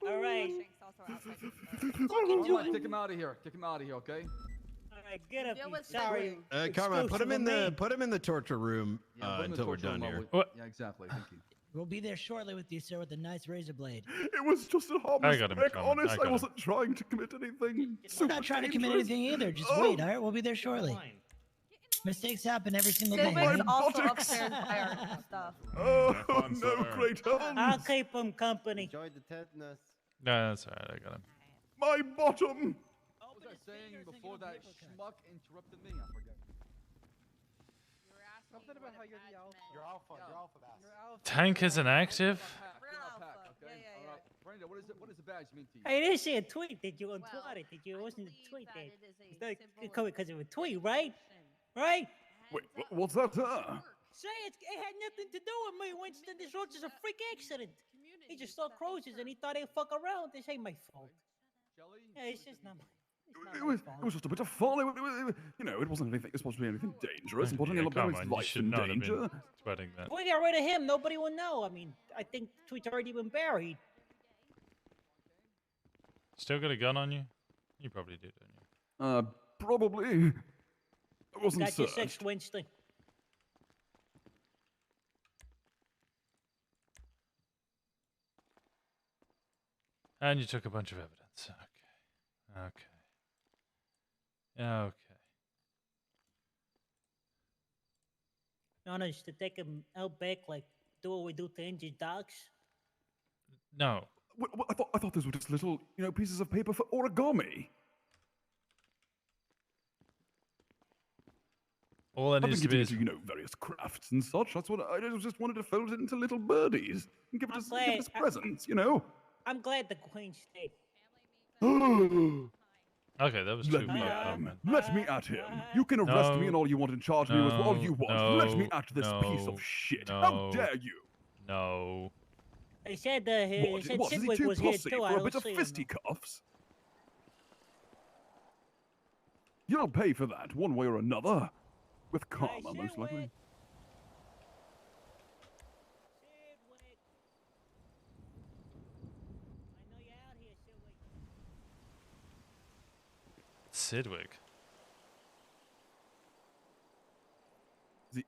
All right. Carmine, take him out of here. Take him out of here, okay? All right, get up. Deal you with sorry. Carmine, put him in the exclusive torture room Yeah, put him in until we're torture done room here. while we- Yeah, exactly. Thank you. We'll be there shortly with you, sir, with a nice razor blade. It was just a harmless got him, prank. Carmine. Honest, I I got him. wasn't trying to commit anything. We're not trying to commit anything either. Just wait, all right? We'll be there shortly. Mistakes happen every single day. Sidway's right? also upstairs by our stuff. Oh, fun, no, sir. great I'll heavens. keep him company. Enjoy the tetanus. No, that's alright. I got him. My bottom. What was I saying before that schmuck interrupted me? I forget. Something about how you're the alpha. You're alpha. You're alpha, bass. Tank isn't active. Brenda, what does the badge mean to you? I didn't see a tweet. Did you on Twitter? Did you? It wasn't a tweet. It's not because of a tweet, right? Right? Wait, what's that? Say it had nothing to do with me, Winston. This road's just a freak accident. He just saw cruisers and he thought he'd fuck around. This ain't my fault. Shelly? Yeah, it's just not my. It was just a bit of fun. You know, it wasn't anything. It supposed to be anything dangerous. It wasn't Yeah, come anybody's on, you life should in not have danger. been sweating that. If we get rid of him, nobody will know. I mean, I think the tweet's already been buried. Still got a gun on you? You probably do, don't you? Probably. I wasn't Got your searched. six, Winston. And you took a bunch of evidence. Okay. Okay. Honest, to take him out back, like, do what we do to injured dogs? No. I thought those were just little, you know, pieces of paper for origami. All that I've needs been to be getting is... into, you know, various crafts and such. That's what I just wanted to fold it into little birdies and give it as presents, you know. I'm glad the Queen stayed. Okay, that was too Let me fucked at up, him. man. Let me at him. You can arrest me and all you want and charge me with all you want. Let me at this piece of shit. How dare you? No. They said What? said What? Is he Sidwick too was here pussy too. I for a don't bit of see him. fisticuffs? You'll pay for that one way or another. With karma, most likely. Sidwick.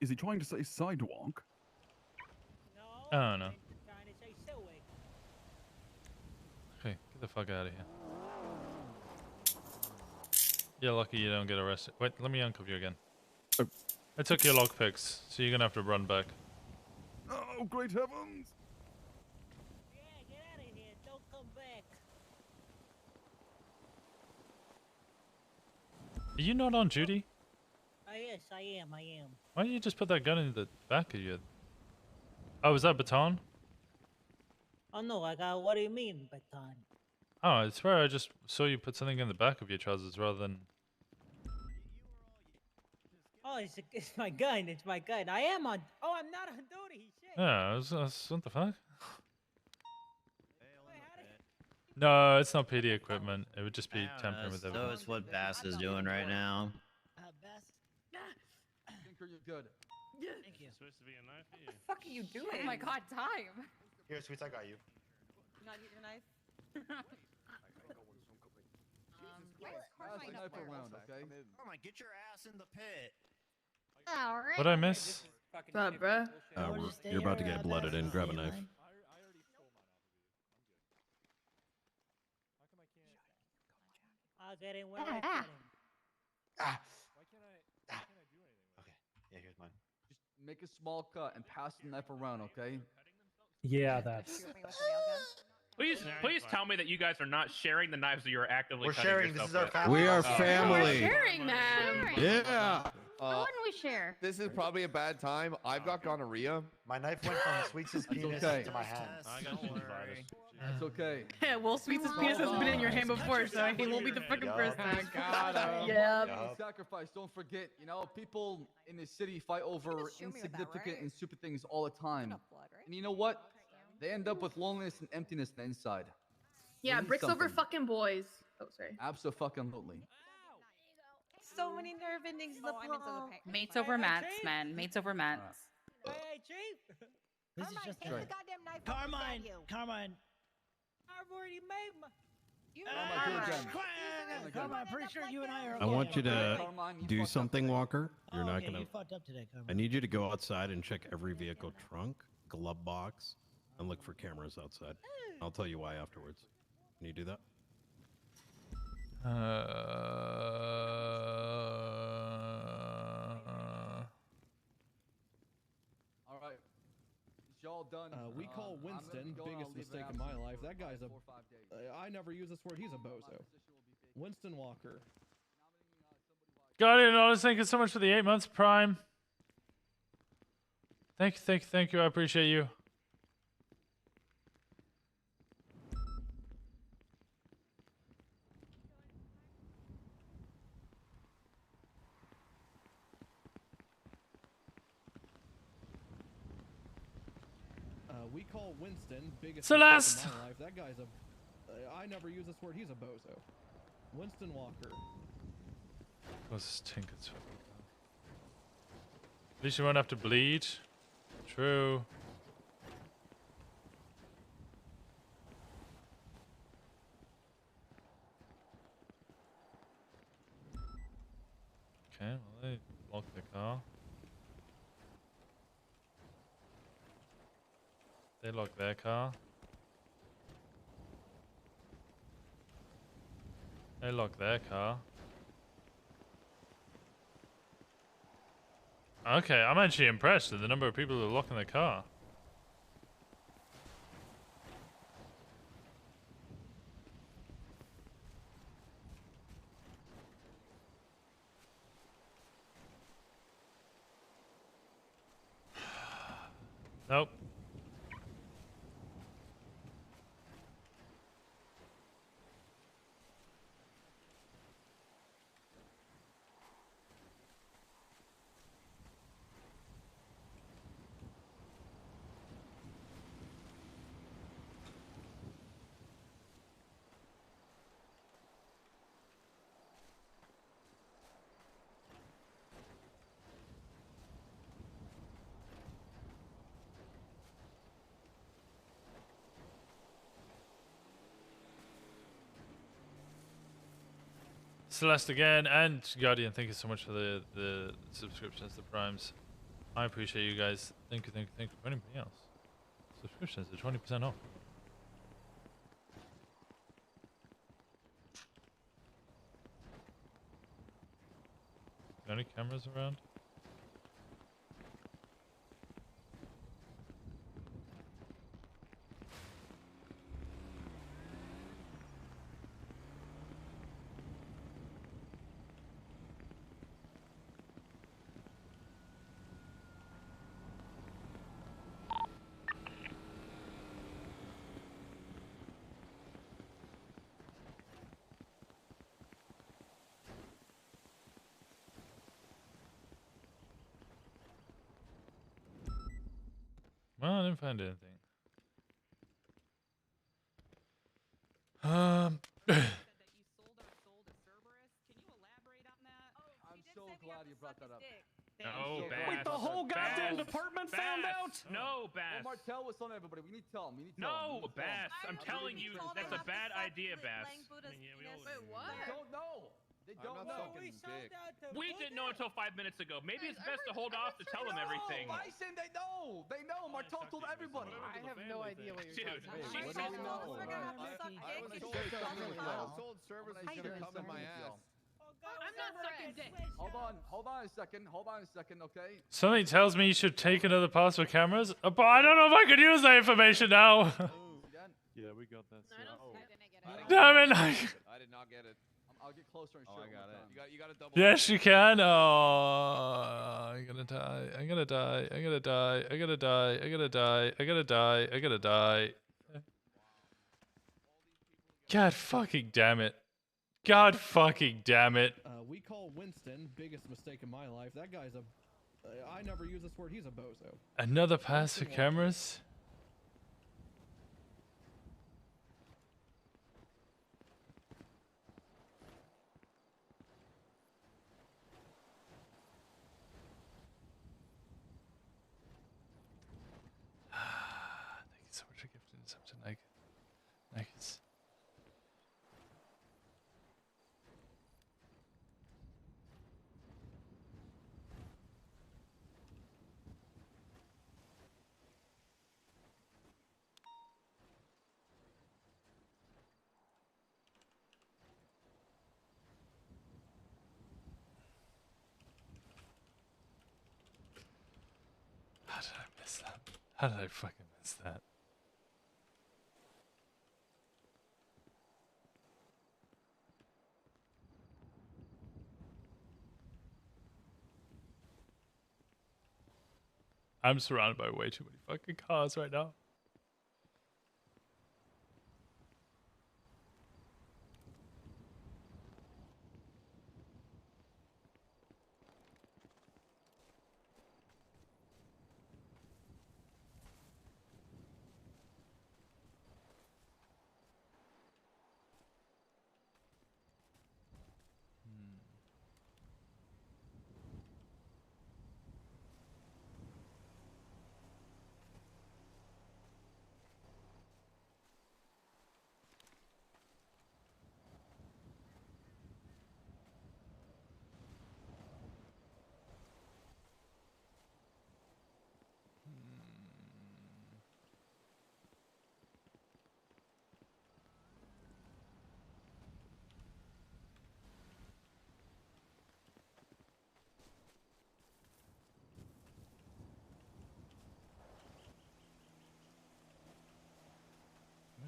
Is he trying to say sidewalk? Oh, no. Okay, get the fuck out of here. You're lucky you don't get arrested. Wait, let me uncuff you again. Oh. I took your lockpicks, so you're gonna have to run back. Oh, great heavens! Yeah, get out of here. Don't come back. Are you not on duty? Yes, I am. Why didn't you just put that gun in the back of your... Oh, was that baton? Oh no, what do you mean, baton? Oh, I swear I just saw you put something in the back of your trousers rather than... Oh, it's my gun. It's my gun. I am on. Oh, I'm not on duty. Shit. Yeah, what the fuck? No, it's not PD equipment. It would just be tampering with everything. So it's what Bass is doing right now. Tinker, you're good. Thank you. Supposed to be a knife for you. What the fuck are you doing? Oh my god, time. Here, Sweets, I got you. You not get your knife? Snipe around, okay? Come on, get your ass in the pit. Alright. What'd I miss? What's up, bruh? You're about to get blooded in. Grab a knife. I'll get in where I fit in. Ah. Okay. Yeah, here's mine. Just make a small cut and pass the knife around, okay? Yeah, that's... Please tell me that you guys are not sharing the knives that you are actively cutting sharing. This yourself is our with. family. We are Oh. family. We're sharing, man. Yeah. Why wouldn't we share? This is probably a bad time. I've got gonorrhea. My knife went from Sweets' penis okay. to my hand. It's okay. Yeah, well, Sweets' penis has been in your hand before, so he won't be the fucking first time. Yeah. Sacrifice. Don't forget, you know, people in the city fight over insignificant and stupid things all the time. And you know what? They end up with loneliness and emptiness on the inside. Yeah, We need bricks over something. fucking boys. Oh, sorry. Absolutely. So many nerve endings in the blow. Mates over mats, man. Mates over mats. Hey, Chief. This is just take the goddamn knife. Carmine. I've already made my. I'm pretty sure you and I are. I want you to Carmine, you do fucked up something, today. Walker. You're not gonna. You fucked up today, Carmine. I need you to go outside and check every vehicle trunk, glove box, and look for cameras outside. I'll tell you why afterwards. Can you do that? All right. It's y'all done. We call I'm gonna Winston be going. I'll biggest leave mistake it of my absent life. for That guy's a. 4 or 5 days. I never use this word. He's a bozo. Winston Walker. Guardian Honest, thank you so much for the 8 months Prime. Thank you. I appreciate you. We call Winston biggest Celeste! mistake of my life. That guy's a. I never use this word. He's a bozo. Winston Walker. Close tinkers. At least you won't have to bleed. True. Okay, well they locked the car. They locked their car. They locked their car. Okay, I'm actually impressed with the number of people who are locking their car. Nope. Celeste again, and Guardian, thank you so much for the subscriptions, the primes. I appreciate you guys. Thank you for anybody else. Subscriptions are 20% off. Got any cameras around? Well, I didn't find anything. I'm so glad you brought that up. No, Bass. Wait, the whole goddamn Bass. department Bass. found out? No, Bass. Well, Martel was telling everybody. We need to tell him. We need to tell him. No, Bass. I'm telling you, that's a bad idea, Bass. Wait, what? They don't know. They don't know. We didn't know until 5 minutes ago. Maybe it's best to hold off to tell them everything. Bison, they know. They know. Martel told everybody. I have no idea what you're Dude, talking she about. said I was told service is gonna come in my ass. I'm not sucking dick. Hold on a second, okay? Something tells me you should take another pass for cameras, but I don't know if I could use that information now. Yeah, we got that. Damn it! I did not get it. I'll get closer and show I got it. You got a double. Yes, you can. Oh, I'm gonna die. I'm gonna die. I'm gonna die. I'm gonna die. I'm gonna die. I'm gonna die. I'm gonna die. God fucking damn it. God fucking damn it. We call Winston biggest mistake in my life. That guy's a. I never use this word. He's a bozo. Another pass for cameras? Thank you so much for gifting this up to Nikes. How did I miss that? How did I fucking miss that? I'm surrounded by way too many fucking cars right now.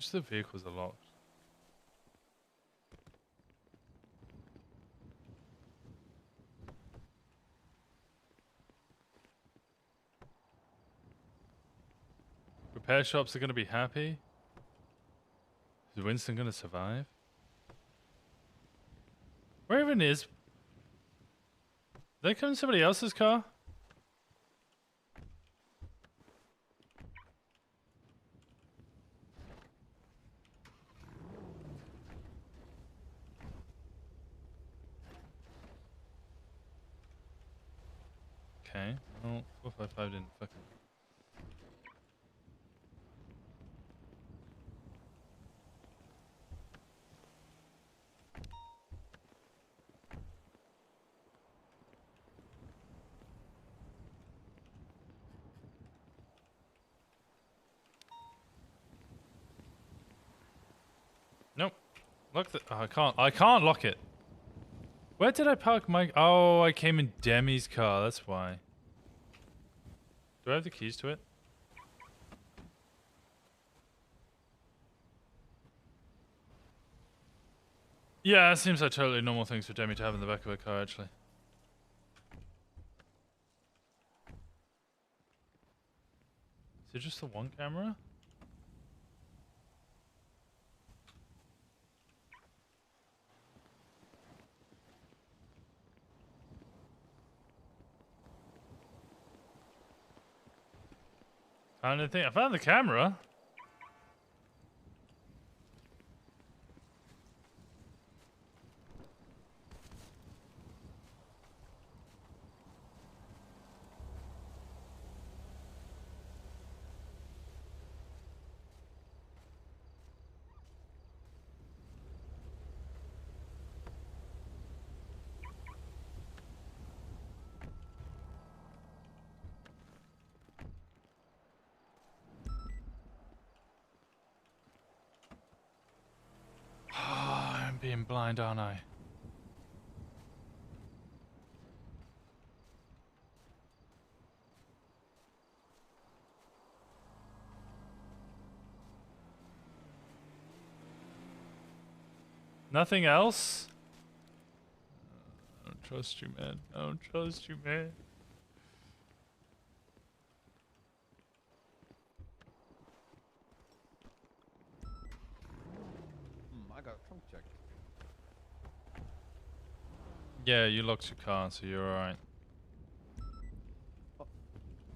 much the vehicles are locked? Repair shops are going to be happy. Is Winston going to survive? Where even is? Did they come in somebody else's car? Okay, well, 455 didn't fucking... Nope. Lock the... Oh, I can't lock it. Where did I park my... Oh, I came in Demi's car, that's why. Do I have the keys to it? Yeah, it seems like totally normal things for Demi to have in the back of her car, actually. Is it just the one camera? I found the camera. I'm being blind, aren't I? Nothing else? I don't trust you, man. I don't trust you, man. I got trunk checked. Yeah, you locked your car, so you're alright.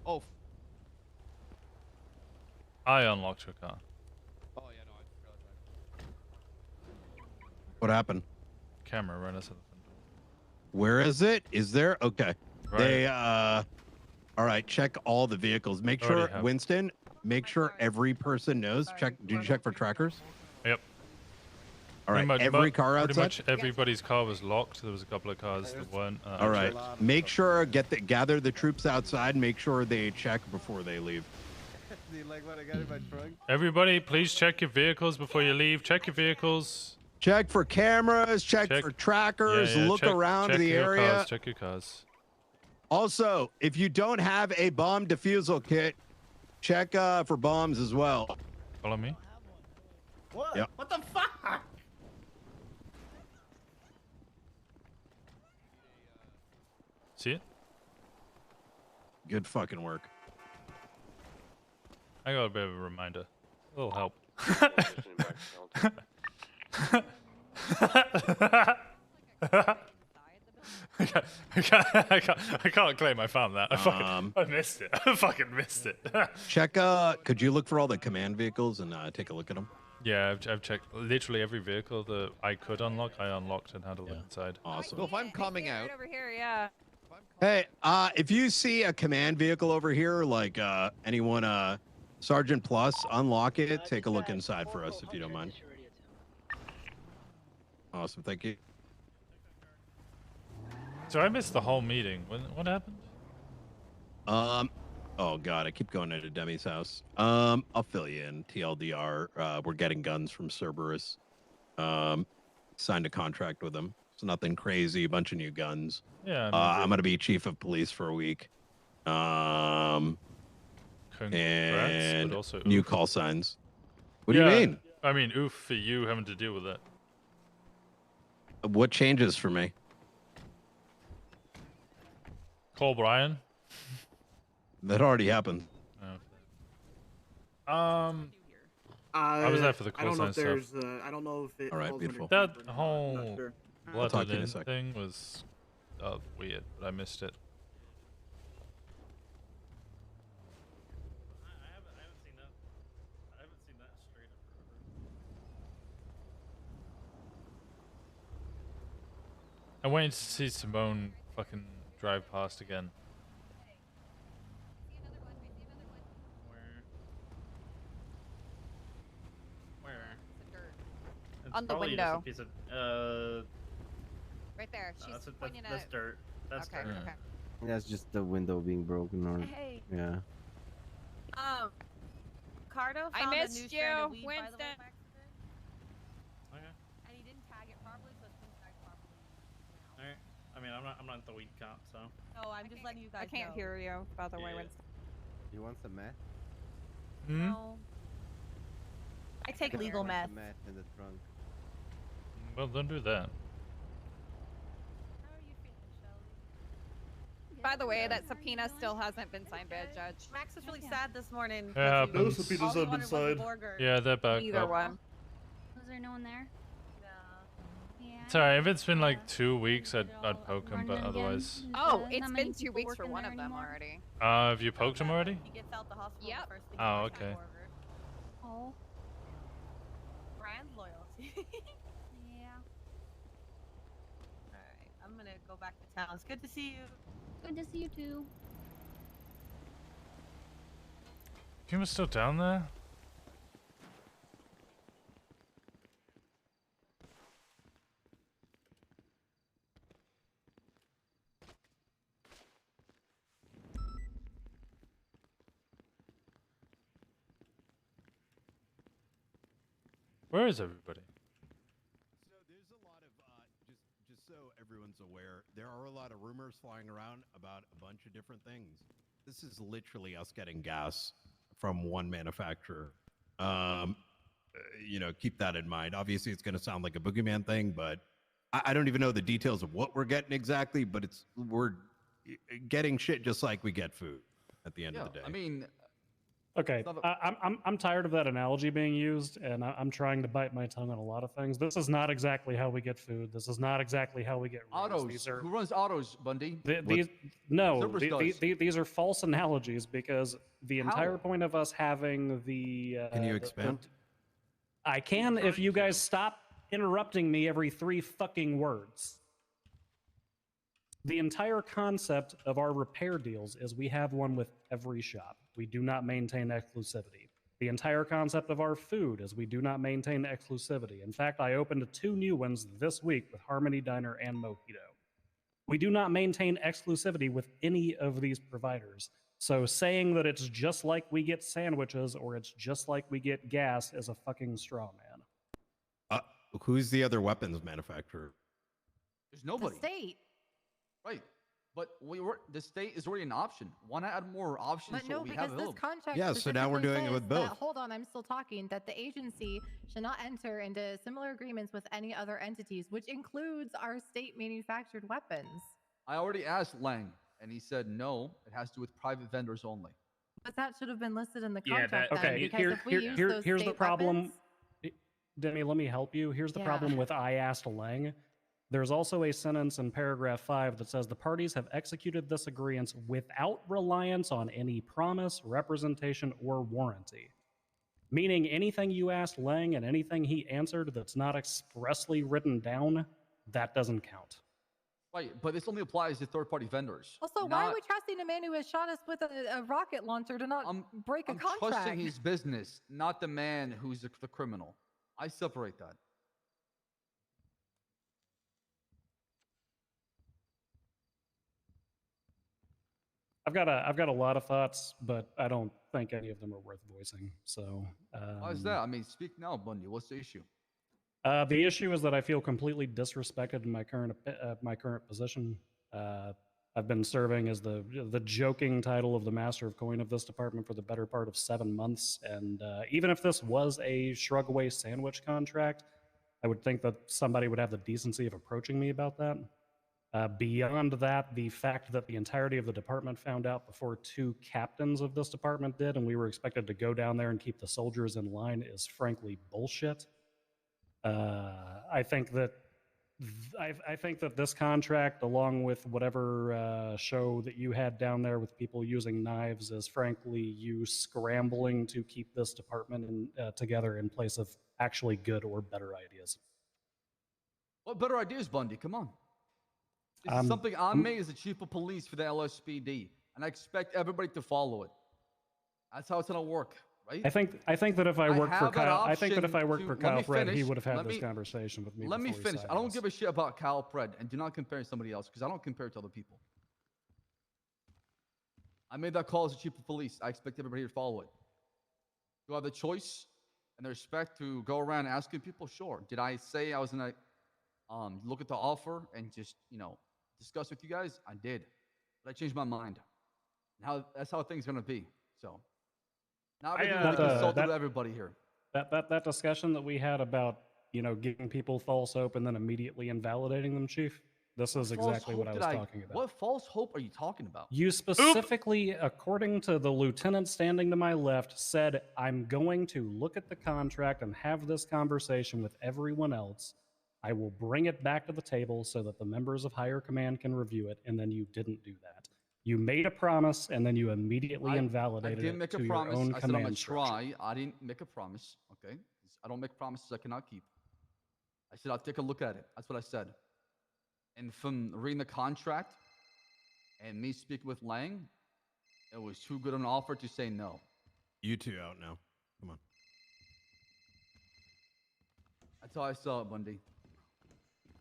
Oh. I unlocked your car. Oh yeah, no, I just realized that. What happened? Camera right outside the front door. Where is it? Is there? Okay. Right. They all right, check all the vehicles. Make Already sure, have. Winston, make sure every person knows. Check. Did you check for trackers? Yep. All right, Pretty much, every car pretty outside. much everybody's car was locked. There was a couple of cars that weren't. All right, make sure gather the troops outside. Make sure they check before they leave. Do you like what I got in my trunk? Everybody, please check your vehicles before you leave. Check your vehicles. Check for cameras. Check for trackers. Yeah, Look around check the your area. Cars, check your cars. Also, if you don't have a bomb defusal kit, check for bombs as well. Follow me. What? Yep. What the fuck? See it? Good fucking work. I got a bit of a reminder. A little help. I can't claim I found that. I missed it. I fucking missed it. Check. Could you look for all the command vehicles and take a look at them? Yeah, I've checked literally every vehicle that I could unlock. I unlocked and had a look inside. Awesome. So if I'm coming out, Right over here, yeah. Hey, if you see a command vehicle over here, like anyone, Sergeant Plus, unlock it. Take a look inside for us if you don't mind. Awesome, thank you. So I missed the whole meeting. What happened? Oh god, I keep going into Demi's house. I'll fill you in. TLDR, we're getting guns from Cerberus. Signed a contract with them. It's nothing crazy. A bunch of new guns. Yeah. I'm gonna be chief of police for a week. Congrats, And but also new oof. call signs. What do you mean? I mean, oof for you having to deal with that. What changes for me? Call Brian. That already happened. I was there for the I don't know call if sign stuff. there's. I don't know if it. All right, falls under beautiful. That camp or not, I'm not whole sure. I'll talk to you in a blooded in sec. thing was weird, but I missed it. I'm waiting to see Simone fucking drive past again. Where? It's On the probably window. Just a piece of, Right there. no, She's that's pointing that's at. dirt. That's Okay. dirt. Okay. That's just the window being broken, or Hey. yeah. Cardo I found a missed new strand of you, weed, by the way, Winston. Mexican, Okay. and he didn't tag it properly, so it's been tagged properly. All right. I mean, I'm not the weed cop, so. No, I'm just letting you guys I can't know. hear you, by the way, Yeah. Winston. You want some meth? No. I take Yeah, legal I want meth. some meth in the trunk. Well, don't do that. By the way, that subpoena still hasn't been signed by a judge. Max was really sad this morning. Yeah, because those he- subpoenas all he have been wanted was a signed. burger. Yeah, they're back Either up. one. Was there no one there? It's alright, if it's been like 2 weeks, I'd poke him, but Running again. otherwise. Oh, Not it's many been 2 people weeks for working one there of them anymore. already. Have you poked him already? He gets out the hospital Yep. the first thing. Oh, okay. Oh. Brand loyalty. Yeah. Alright, I'm gonna go back to town. It's good to see you. Good to see you too. Kim was still down there? Where is everybody? So there's a lot of just so everyone's aware, there are a lot of rumors flying around about a bunch of different things. This is literally us getting gas from one manufacturer. Keep that in mind. Obviously, it's going to sound like a boogeyman thing, but I don't even know the details of what we're getting exactly. But we're getting shit just like we get food at the end of the day. I mean, Okay, I'm tired of that analogy being used, and I'm trying to bite my tongue on a lot of things. This is not exactly how we get food. This is not exactly how we get raised. autos. These are, Who runs autos, Bundy? These are false analogies because the entire point of us having the Can you expand? I can if you guys stop interrupting me every 3 fucking words. The entire concept of our repair deals is we have one with every shop. We do not maintain exclusivity. The entire concept of our food is we do not maintain exclusivity. In fact, I opened 2 new ones this week with Harmony Diner and Mojito. We do not maintain exclusivity with any of these providers. So saying that it's just like we get sandwiches or it's just like we get gas is a fucking straw man. Who's the other weapons manufacturer? There's nobody. The state. Right. But the state is already an option. Why not add more options But to no, what we because have this available? contract Yeah, so now we're specifically doing it with says both. that- hold on, I'm still talking. That the agency should not enter into similar agreements with any other entities, which includes our state manufactured weapons. I already asked Lang, and he said no. It has to do with private vendors only. But that should have been listed in the Yeah, contract. that- then, Okay, because if we use those here's the state problem. weapons- Demi, let me help you. Here's the Yeah. problem with I asked Lang. There's also a sentence in paragraph 5 that says the parties have executed this agreement without reliance on any promise, representation, or warranty. Meaning anything you asked Lang and anything he answered that's not expressly written down, that doesn't count. Right, but this only applies to third-party vendors. Also, why are we trusting a man who has shot us with a rocket launcher to not break a I'm contract? trusting his business, not the man who's the criminal. I separate that. I've got a lot of thoughts, but I don't think any of them are worth voicing. So Why is that? I mean, speak now, Bundy. What's the issue? The issue is that I feel completely disrespected in my current position. I've been serving as the joking title of the master of coin of this department for the better part of 7 months, and even if this was a shrug away sandwich contract, I would think that somebody would have the decency of approaching me about that. Beyond that, the fact that the entirety of the department found out before 2 captains of this department did, and we were expected to go down there and keep the soldiers in line, is frankly bullshit. I think that this contract, along with whatever show that you had down there with people using knives, is frankly you scrambling to keep this department together in place of actually good or better ideas. What better ideas, Bundy? Come on. This is something I made as the chief of police for the LSPD, and I expect everybody to follow it. That's how it's gonna work, right? I think that if I worked for Kyle, Kyle Fred, he would have had this conversation with me. Let me finish. I don't give a shit about Kyle Fred, and do not compare somebody else, because I don't compare to other people. I made that call as the chief of police. I expect everybody to follow it. Do I have the choice and the respect to go around asking people? Sure. Did I say I was gonna look at the offer and just, discuss with you guys? I did, but I changed my mind. Now that's how things are gonna be. So now I'm consulted with everybody here. That discussion that we had about giving people false hope and then immediately invalidating them, Chief. This is exactly what I was talking about. What false hope are you talking about? You specifically, according to the lieutenant standing to my left, said, I'm going to look at the contract and have this conversation with everyone else. I will bring it back to the table so that the members of higher command can review it, and then you didn't do that. You made a promise, and then you immediately invalidated it to your own command structure. I said I'm going to try. I didn't make a promise, okay? I don't make promises I cannot keep. I said I'll take a look at it. That's what I said. And from reading the contract and me speaking with Lang, it was too good an offer to say no. You two out now. Come on. That's how I saw it, Bundy.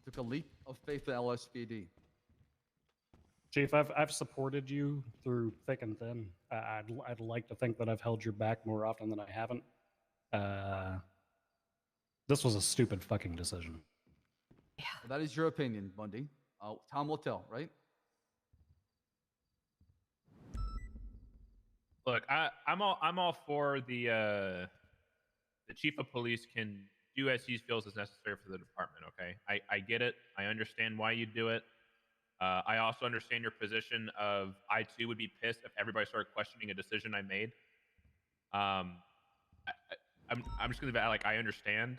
Took a leap of faith to LSPD. Chief, I've supported you through thick and thin. I'd like to think that I've held your back more often than I haven't. This was a stupid fucking decision. Yeah. That is your opinion, Bundy. Time will tell, right? Look, I'm all for the chief of police can do as he feels is necessary for the department. Okay, I get it. I understand why you do it. I also understand your position of I too would be pissed if everybody started questioning a decision I made. I'm just gonna be like, I understand.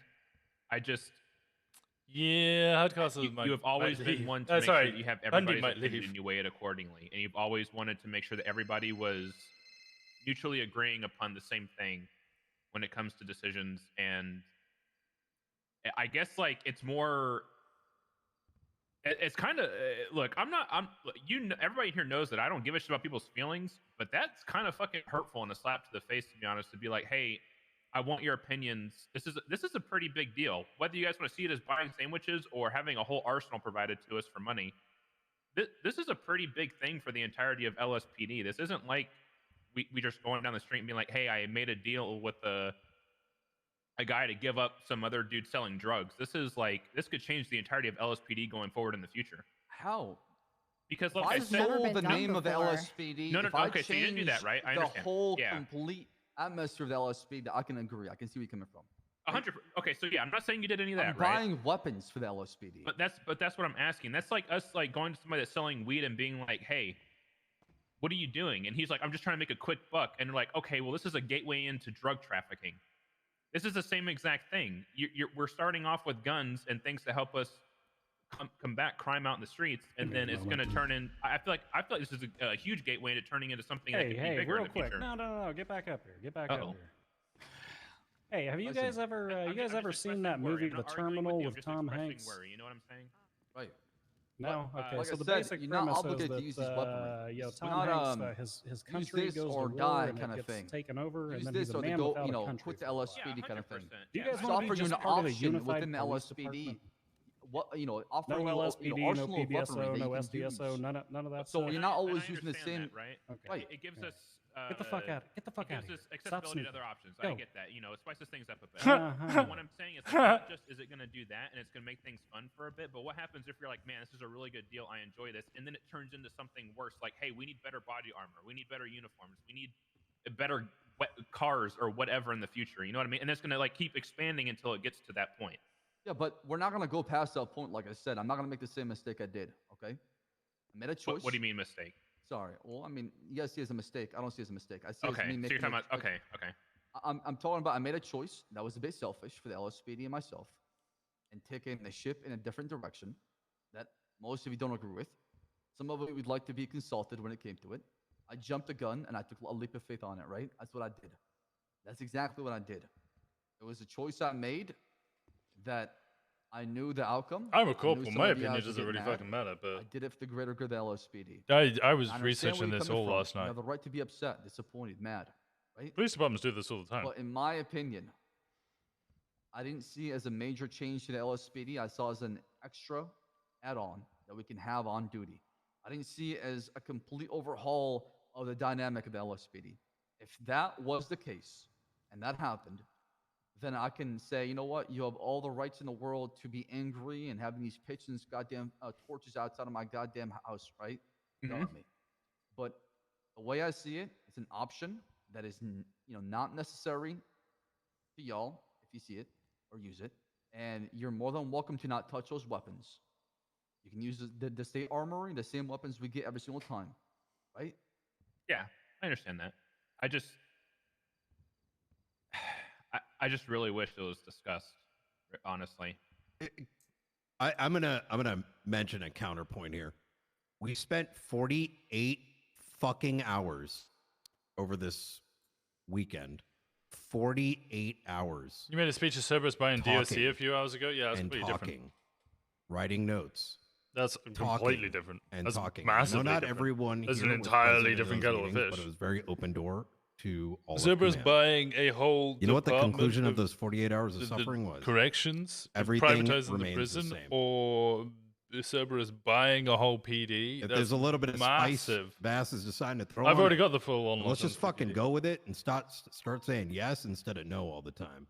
Yeah, you have always been one to make sure that you have everybody's opinion and you weigh it accordingly, and you've always wanted to make sure that everybody was mutually agreeing upon the same thing when it comes to decisions. And I guess it's more. It's kind of look. Everybody here knows that I don't give a shit about people's feelings, but that's kind of fucking hurtful and a slap to the face, to be honest. To be like, hey, I want your opinions. This is a pretty big deal. Whether you guys want to see it as buying sandwiches or having a whole arsenal provided to us for money, this is a pretty big thing for the entirety of LSPD. This isn't like we just going down the street and being like, hey, I made a deal with a guy to give up some other dude selling drugs. This could change the entirety of LSPD going forward in the future. How? Because like I said, sold the name of the LSPD. No, okay, so you didn't do that, right? I understand. The whole complete atmosphere of the LSPD. I can agree. I can see where you're coming from. 100. Okay, so yeah, I'm not saying you did any of that, I'm right? buying weapons for the LSPD. But that's what I'm asking. That's like us going to somebody that's selling weed and being like, hey, what are you doing? And he's like, I'm just trying to make a quick buck. And you're like, okay, well, this is a gateway into drug trafficking. This is the same exact thing. We're starting off with guns and things to help us combat crime out in the streets, and then it's going to turn in. I feel like this is a huge gateway into turning into something that could be bigger in the future. No, get back up here. Get back up here. Hey, have you guys ever seen that movie, The Terminal, with Tom Hanks? You know what I'm saying? Right. No, okay. Like so the said, basic you're not premise obligated is to use these weaponry. Tom Hanks, his country use this goes or to war die and kind it of gets thing. taken over, Use and then this he's a or man to go, without a country. quit the LSPD kind of thing. Do you guys It's want to be offering you just an part of the option unified within the police LSPD. department? Offering no LSPD, you no arsenal of PBSO, weaponry no that you can SDSO, use. none of that So stuff. you're not always using the same. That, right? Okay. Right. It gives us Get the fuck out. Get the fuck out of Gives here. us Stop accessibility to snooping. other options. Go. I get that. You know, it spices things up a bit. Uh-huh. But what I'm saying is, like, not just is it going to do that and it's going to make things fun for a bit, but what happens if you're like, man, this is a really good deal. I enjoy this, and then it turns into something worse. Like, hey, we need better body armor. We need better uniforms. We need better cars or whatever in the future. You know what I mean? And it's going to like keep expanding until it gets to that point. Yeah, but we're not gonna go past that point. Like I said, I'm not gonna make the same mistake I did. Okay, I made a choice. What do you mean mistake? Sorry. Well, I mean, you guys see it as a mistake. I don't see it as a mistake. I see it as Okay, me so making. you're talking about okay. I'm talking about I made a choice that was a bit selfish for the LSPD and myself, and taking the ship in a different direction that most of you don't agree with. Some of you would like to be consulted when it came to it. I jumped the gun and I took a leap of faith on it. Right? That's what I did. That's exactly what I did. It was a choice I made that I knew the outcome. I'm a I knew corporal. some My of you opinion guys would doesn't get really mad. fucking matter, but I did it for the greater good of the LSPD. I was I understand where researching you're this coming all from. last You night. have the right to be upset, disappointed, mad, right? Police departments do this all the time. But in my opinion, I didn't see it as a major change to the LSPD. I saw it as an extra add-on that we can have on duty. I didn't see it as a complete overhaul of the dynamic of the LSPD. If that was the case, and that happened, then I can say, you know what? You have all the rights in the world to be angry and having these pitchings, goddamn torches outside of my goddamn house, right? Yell at me. But the way I see it, it's an option that is, not necessary to y'all if you see it or use it, and you're more than welcome to not touch those weapons. You can use the state armory, the same weapons we get every single time, right? Yeah, I understand that. I just really wish it was discussed, honestly. I'm gonna mention a counterpoint here. We spent 48 fucking hours over this weekend. 48 hours. You made a speech to Cerberus buying DOC talking a few hours ago? Yeah, that's and completely talking, different. writing notes. That's completely different. And That's talking. massively I know not different. everyone That's here an was entirely present in different those kettle of meetings, fish. but it was very open door to all of Cerberus command. buying a whole You know what the department conclusion of those 48 hours of the suffering was? Corrections, Everything privatizing the remains prison, the same. or Cerberus buying a whole PD. If That's there's a little bit of massive. spice, Bass is deciding to throw. I've on already it. got the full on. Let's just fucking go with it and start saying yes instead of no all the time.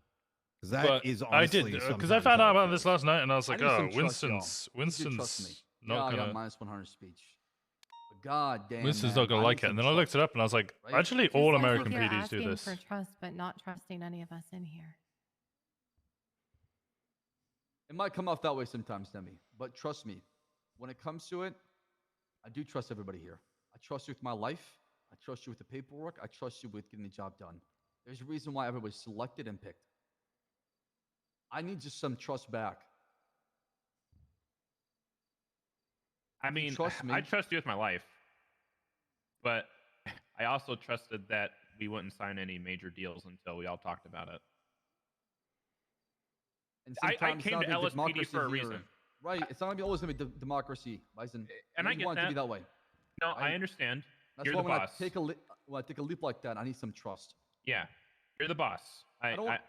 Because that But is I honestly did because I sometimes found how out it about feels. this last night, and I was I like, need "Oh, some trust, y'all. Winston's You trust me. not Yeah, I gonna." got minus 100 speech. But god damn, Winston's man, not gonna I like need it. And some then I looked trust, it up, and I was like, right? actually, Just all sounds like American you're PDs do asking this. for trust, but not trusting any of us in here. It might come off that way sometimes, Demi. But trust me, when it comes to it, I do trust everybody here. I trust you with my life. I trust you with the paperwork. I trust you with getting the job done. There's a reason why everybody's selected and picked. I need just some trust back. I mean, trust me. I trust you with my life, but I also trusted that we wouldn't sign any major deals until we all talked about it. And I sometimes came it's to not gonna be LSPD democracy for a here. reason. Right. It's not gonna be always gonna be democracy, Bison. And I You get want it to be that. that way. No, I understand. That's You're why the when boss. when I take a leap like that, I need some trust. Yeah, you're the boss. I don't have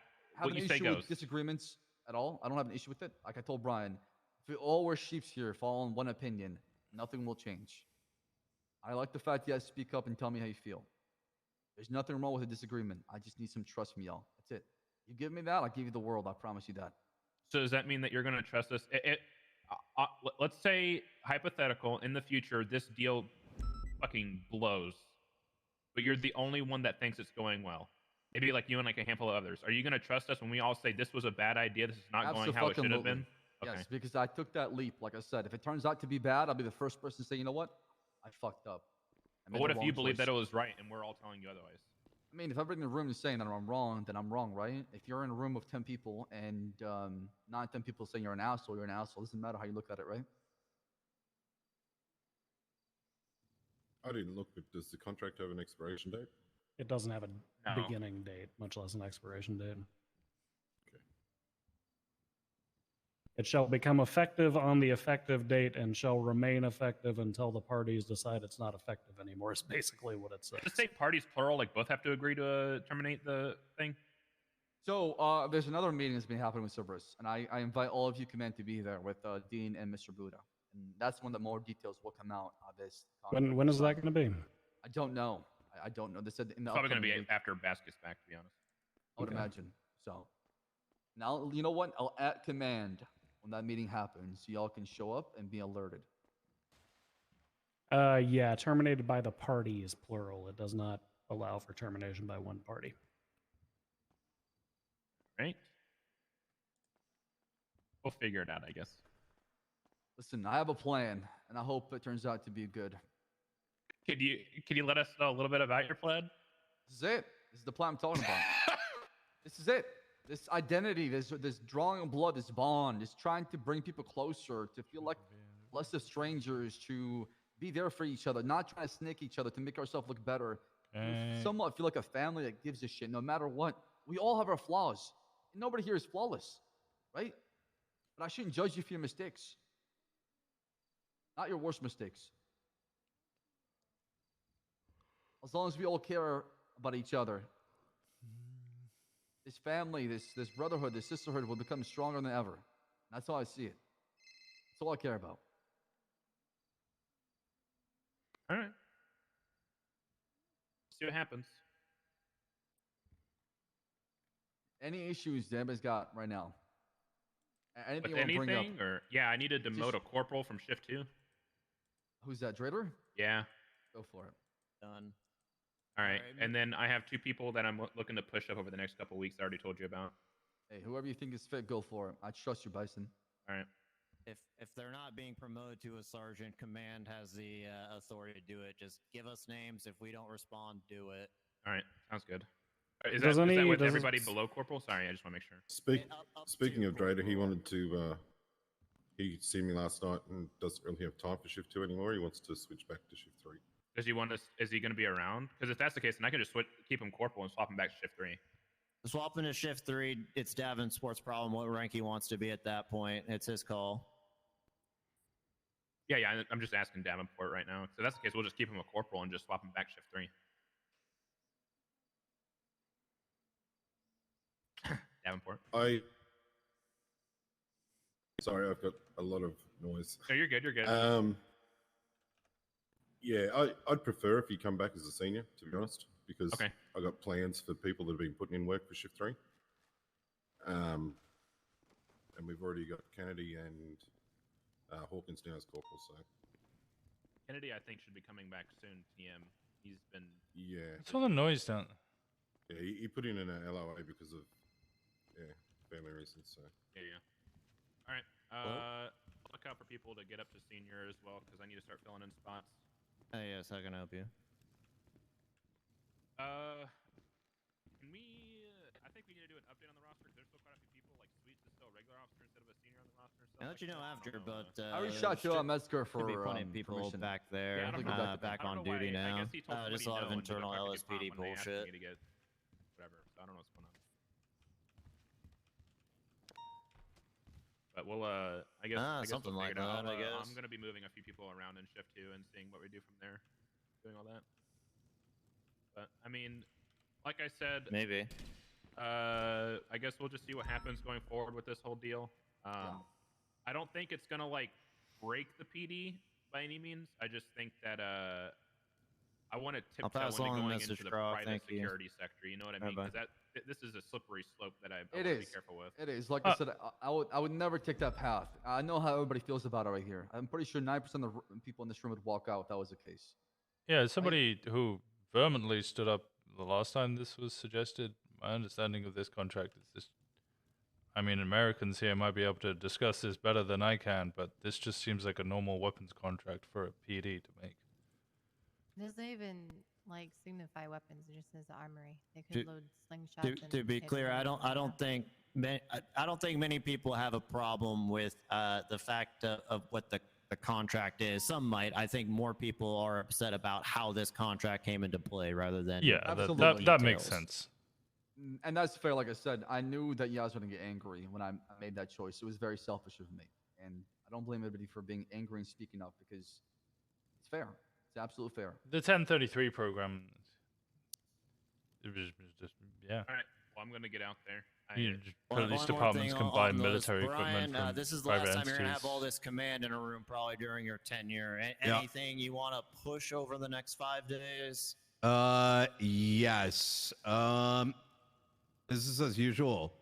what an you say issue goes. with disagreements at all. I don't have an issue with it. Like I told Brian, if we all were sheeps here, fall on one opinion, nothing will change. I like the fact you guys speak up and tell me how you feel. There's nothing wrong with a disagreement. I just need some trust from y'all. That's it. You give me that, I'll give you the world. I promise you that. So does that mean that you're going to trust us? Let's say hypothetical in the future, this deal fucking blows, but you're the only one that thinks it's going well. Maybe like you and like a handful of others. Are you going to trust us when we all say this was a bad idea? This is not going how it should have been. Okay. Yes, because I took that leap. Like I said, if it turns out to be bad, I'll be the first person to say, you know what, I fucked up. But what if you believe that it was right and we're all telling you otherwise? I mean, if everybody in the room is saying that I'm wrong, then I'm wrong, right? If you're in a room of 10 people and 9, 10 people saying you're an asshole, you're an asshole. It doesn't matter how you look at it, right? I didn't look at, does the contract have an expiration date? It doesn't have a No. beginning date, much less an expiration date. It shall become effective on the effective date and shall remain effective until the parties decide it's not effective anymore, is basically what it says. Does it say parties plural, like both have to agree to terminate the thing? So there's another meeting that's been happening with Cerberus, and I invite all of you command to be there with Dean and Mr. Buddha. And that's when the more details will come out of this. When is that going to be? I don't know. I don't know. They said in the Probably going to upcoming be week. after Basket's back, to be honest. I would imagine. So now, you know what? I'll at command when that meeting happens, so y'all can show up and be alerted. Yeah, terminated by the party is plural. It does not allow for termination by one party. Right? We'll figure it out, I guess. Listen, I have a plan, and I hope it turns out to be good. Can you let us know a little bit about your plan? This is it. This is the plan I'm talking about. This is it. This identity, this drawing of blood, this bond, is trying to bring people closer, to feel like less of strangers, to be there for each other, not trying to snake each other to make ourselves look better. Somewhat feel like a family that gives a shit no matter what. We all have our flaws. Nobody here is flawless, right? But I shouldn't judge you for your mistakes. Not your worst mistakes. As long as we all care about each other, this family, this brotherhood, this sisterhood will become stronger than ever. That's how I see it. That's all I care about. All right. See what happens. Any issues that anybody's got right now? Anything With you want to bring up? anything, or yeah, I need to demote a corporal from shift 2. Who's that, Drader? Yeah. Go for it. Done. All right, and then I have 2 people that I'm looking to push up over the next couple weeks. I already told you about. Hey, whoever you think is fit, go for it. I trust you, Bison. All right. If they're not being promoted to a sergeant, command has the authority to do it. Just give us names. If we don't respond, do it. All right, sounds good. Is Does that any- with does- everybody below corporal? Sorry, I just want to make sure. Speaking of Drader, he wanted to. He seen me last night and doesn't really have time for shift 2 anymore. He wants to switch back to shift 3. Does he want to? Is he going to be around? Because if that's the case, then I can just keep him corporal and swap him back to shift 3. Swap into shift 3. It's Davenport's problem. What rank he wants to be at that point. It's his call. Yeah. I'm just asking Davenport right now. So that's the case. We'll just keep him a corporal and just swap him back shift 3. Davenport. Sorry, I've got a lot of noise. No, you're good. You're good. Yeah, I'd prefer if you come back as a senior, to be honest, because Okay. I got plans for people that have been putting in work for shift 3. And we've already got Kennedy and Hawkins now as corporal, so Kennedy, I think, should be coming back soon. TM. He's been. yeah. What's all the noise down? Yeah, he put in an LOA because of family reasons. So Yeah. All right. Look out for people to get up to senior as well, because I need to start filling in spots. Yes, how can I help you? Can we? I think we need to do an update on the roster because there's still quite a few people. Like Sweets is still a regular officer instead of a senior on the roster. I'll let you know after, but I already shot Joe Metzger for should be plenty of people permission. back there, Yeah, I don't know. back I don't on know duty why. I now. guess he told somebody Just a lot of no and internal didn't fucking LSPD get when they asked me bullshit. to get whatever. So I don't know what's going on. But we'll I guess I guess something we'll like figure it out. that, I guess. I'm gonna be moving a few people around in shift 2 and seeing what we do from there, doing all that. But I mean, like I said, Maybe. I guess we'll just see what happens going forward with this whole deal. I don't think it's gonna like break the PD by any means. I just think that I want to I'll tiptoe pass into along the going message, into the Croc, private thank you. security sector. You know what I mean? Bye-bye. Because this is a slippery slope that I It want to be is. careful with. It is. Like I said, I would never take that path. I know how everybody feels about it right here. I'm pretty sure 9% of the people in this room would walk out if that was the case. Yeah, somebody who vehemently stood up the last time this was suggested. My understanding of this contract is this. I mean, Americans here might be able to discuss this better than I can, but this just seems like a normal weapons contract for a PD to make. It doesn't even like signify weapons. It just says armory. They could load slingshots. and To be hit clear, them. I don't think many people have a problem with the fact of what the contract is. Some might. I think more people are upset about how this contract came into play rather than that makes sense. And that's fair. Like I said, I knew that you guys were going to get angry when I made that choice. It was very selfish of me. And I don't blame anybody for being angry and speaking up because it's fair. It's absolutely fair. The 1033 program, it was just, yeah. All right. Well, I'm going to get out there. Police departments can buy military equipment from this is the private last time you're going to entities. have all this command in a room probably during your tenure. Yeah. Anything you want to push over the next 5 days? Yes. This is as usual.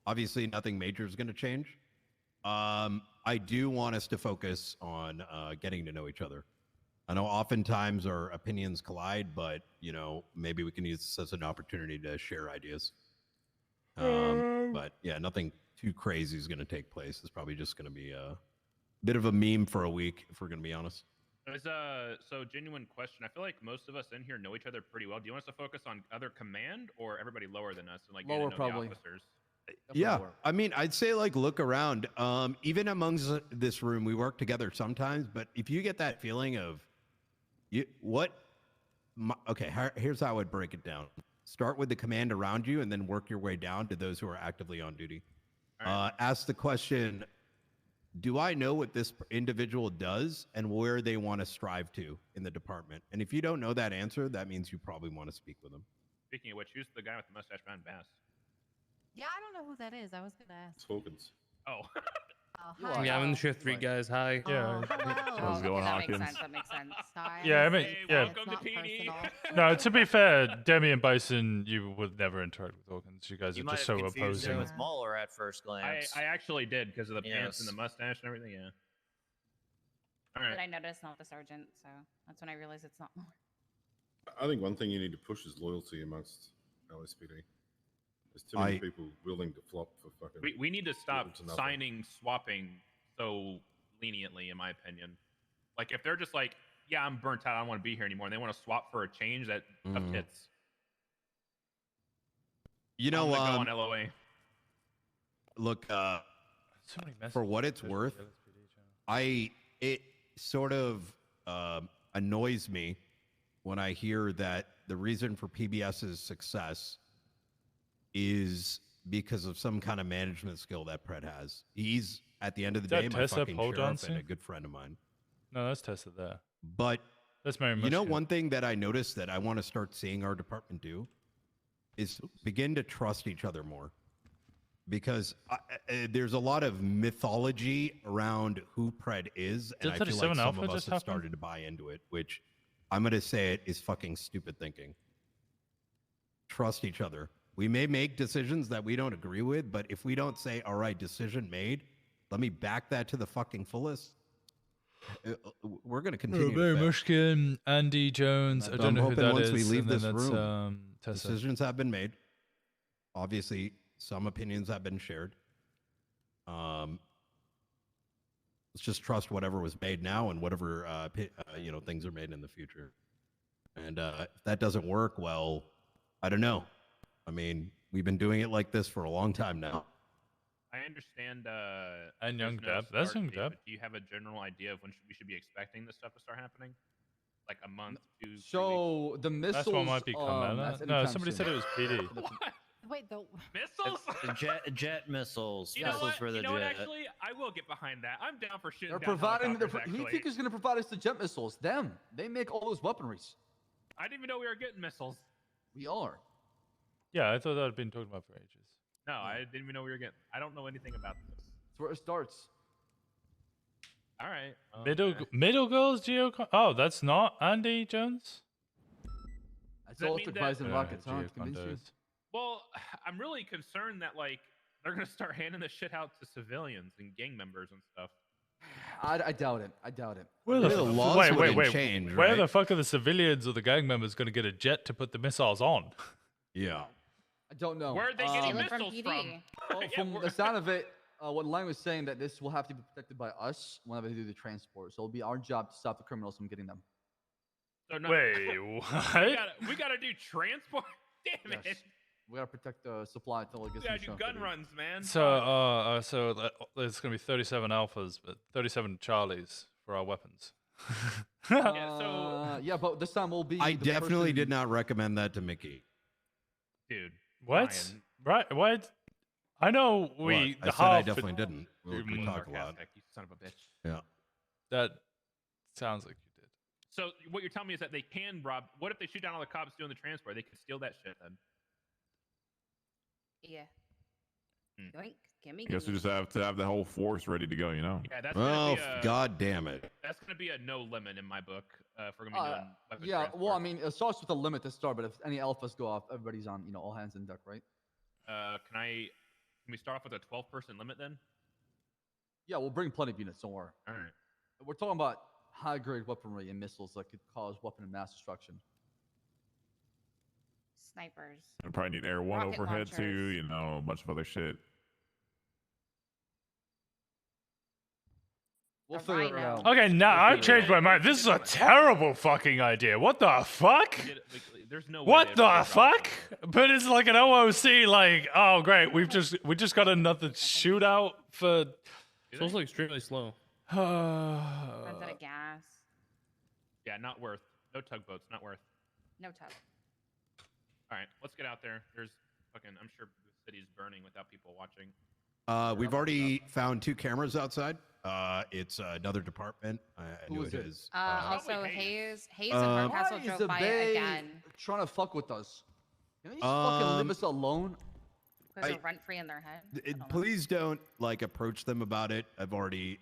Obviously, nothing major is going to change. I do want us to focus on getting to know each other. I know oftentimes our opinions collide, but you know, maybe we can use this as an opportunity to share ideas. But yeah, nothing too crazy is going to take place. It's probably just going to be a bit of a meme for a week, if we're going to be honest. So genuine question. I feel like most of us in here know each other pretty well. Do you want us to focus on other command or everybody lower than us and like getting Lower, to know probably. the officers? Yeah, I mean, I'd say like look around. Even amongst this room, we work together sometimes. But if you get that feeling of, here's how I would break it down. Start with the command around you, and then work your way down to those who are actively on duty. Ask the question: do I know what this individual does and where they want to strive to in the department? And if you don't know that answer, that means you probably want to speak with them. Speaking of which, who's the guy with the mustache behind Bass? Yeah, I don't know who that is. I was gonna ask. It's Hawkins. Oh. Hi. Yeah, I'm in the shift 3 guys. Hi. Yeah. How's it going, Hawkins? That makes sense. Sorry, Yeah, I mean, Hey, yeah. welcome to PD. No, to be fair, Demi and Bison, you would never interact with Hawkins. You guys You are might just have so confused him opposing. with Mueller at first glance. I actually did because of the pants and Yes. the mustache and everything. Yeah. All right. But I noticed not the sergeant, so that's when I realized it's not more. I think one thing you need to push is loyalty amongst LSPD. There's too many people willing to flop for fucking. We need to stop little to nothing. signing, swapping so leniently, in my opinion. Like, if they're just like, yeah, I'm burnt out, I don't want to be here anymore, and they want to swap for a change, that tough tits. You know, I'm gonna go on LOA. Look, So many messages for what it's from worth, the LSPD channel. it sort of annoys me when I hear that the reason for PBS's success is because of some kind of management skill that Pred has. He's, at the end of the Is day, that my Tessa fucking pole sheriff dancing? and a good friend of mine. No, that's Tessa there. But That's Mary you know, Mushkin. one thing that I noticed that I want to start seeing our department do is begin to trust each other more. Because there's a lot of mythology around who Pred is, and I feel like 37 some Alpha of us just have happened? started to buy into it, which I'm going to say it is fucking stupid thinking. Trust each other. We may make decisions that we don't agree with, but if we don't say, all right, decision made, let me back that to the fucking fullest, we're going to continue Mary to fail. Mushkin, Andy Jones. I So don't I'm know who hoping that once is. we leave and then this that's, room, Tessa. decisions have been made. Obviously, some opinions have been shared. Let's just trust whatever was made now and whatever things are made in the future. And if that doesn't work, well, I don't know. I mean, we've been doing it like this for a long time now. I understand. And Young there's no Deb. That's start Young date, Deb. but do you have a general idea of when we should be expecting this stuff to start happening? Like a month, 2, 3 weeks? So the missiles. That's what might be coming. that's No, anytime somebody soon. said it was PD. Wait, the Missiles? Jet missiles. You know Missiles what? for the You know what? jet. Actually, I will get behind that. I'm down for shooting They're down providing. helicopters, Who do you actually. think is going to provide us the jet missiles? Them. They make all those weaponries. I didn't even know we were getting missiles. We are. Yeah, I thought that had been talked about for ages. No, I didn't even know we were getting. I don't know anything about this. That's where it starts. All right. Middle girls, Oh, that's not Andy Jones? That's that all mean the that- Bison rockets, huh? To convince you. Geocondos. Well, I'm really concerned that like they're gonna start handing this shit out to civilians and gang members and stuff. I doubt it. I doubt it. Where the The f- laws wait, wouldn't wait. change, Where right? the fuck are the civilians or the gang members going to get a jet to put the missiles on? Yeah. I don't know. Where are they getting Steal it from missiles PD. Well, from the sound of it, what Lang was saying that this will have to be protected by us whenever they do the transport. So it'll be our job to stop the criminals from getting them. So no, Wait, we what? gotta do transport. Damn it! Yes. We gotta protect the supply until it We gets. gotta in do the gun shop. runs, man. So there's going to be 37 alphas, but 37 Charlies for our weapons. Yeah, Yeah, but this time we'll be. I the definitely person- did not recommend that to Mickey. Dude. What? Ryan, Right? What? I know we. What? I the said I half- definitely didn't. We Mm. talk a lot. sarcastic, you son of a bitch. Yeah. That sounds like you did. So what you're telling me is that they can rob. What if they shoot down all the cops doing the transport? They could steal that shit then. Yeah. Hmm. Yoink. Gimme. I guess we gimme. just have to have the whole force ready to go, you know? Yeah, that's Oh, gonna be a, God damn it. That's gonna be a no limit in my book. If we're gonna be doing weapons Yeah, transport. well, I mean, it starts with a limit to start, but if any alphas go off, everybody's on, all hands on deck, right? Can we start off with a 12-person limit then? Yeah, we'll bring plenty of units, don't worry. All right. We're talking about high-grade weaponry and missiles that could cause weapon of mass destruction. Snipers. I probably need Air 1 Rocket overhead too, launchers. a bunch of other shit. We'll figure it out. Okay, now I've changed my mind. This is a terrible fucking idea. What the fuck? There's no way What they'd the ever drop fuck? But it's like an OOC. Like, oh great, we just got another shootout for. It's also extremely slow. Runs out of gas. Yeah, not worth. No tugboats, not worth. No tub. All right, let's get out there. There's fucking. I'm sure the city's burning without people watching. We've already found 2 cameras outside. It's another department. I knew it is. Also, Hayes and Hardcastle Why is drove the by Bay again. trying to fuck with us? Can they just fucking leave us alone? Because they're rent free in their head. Please don't approach them about it. I've already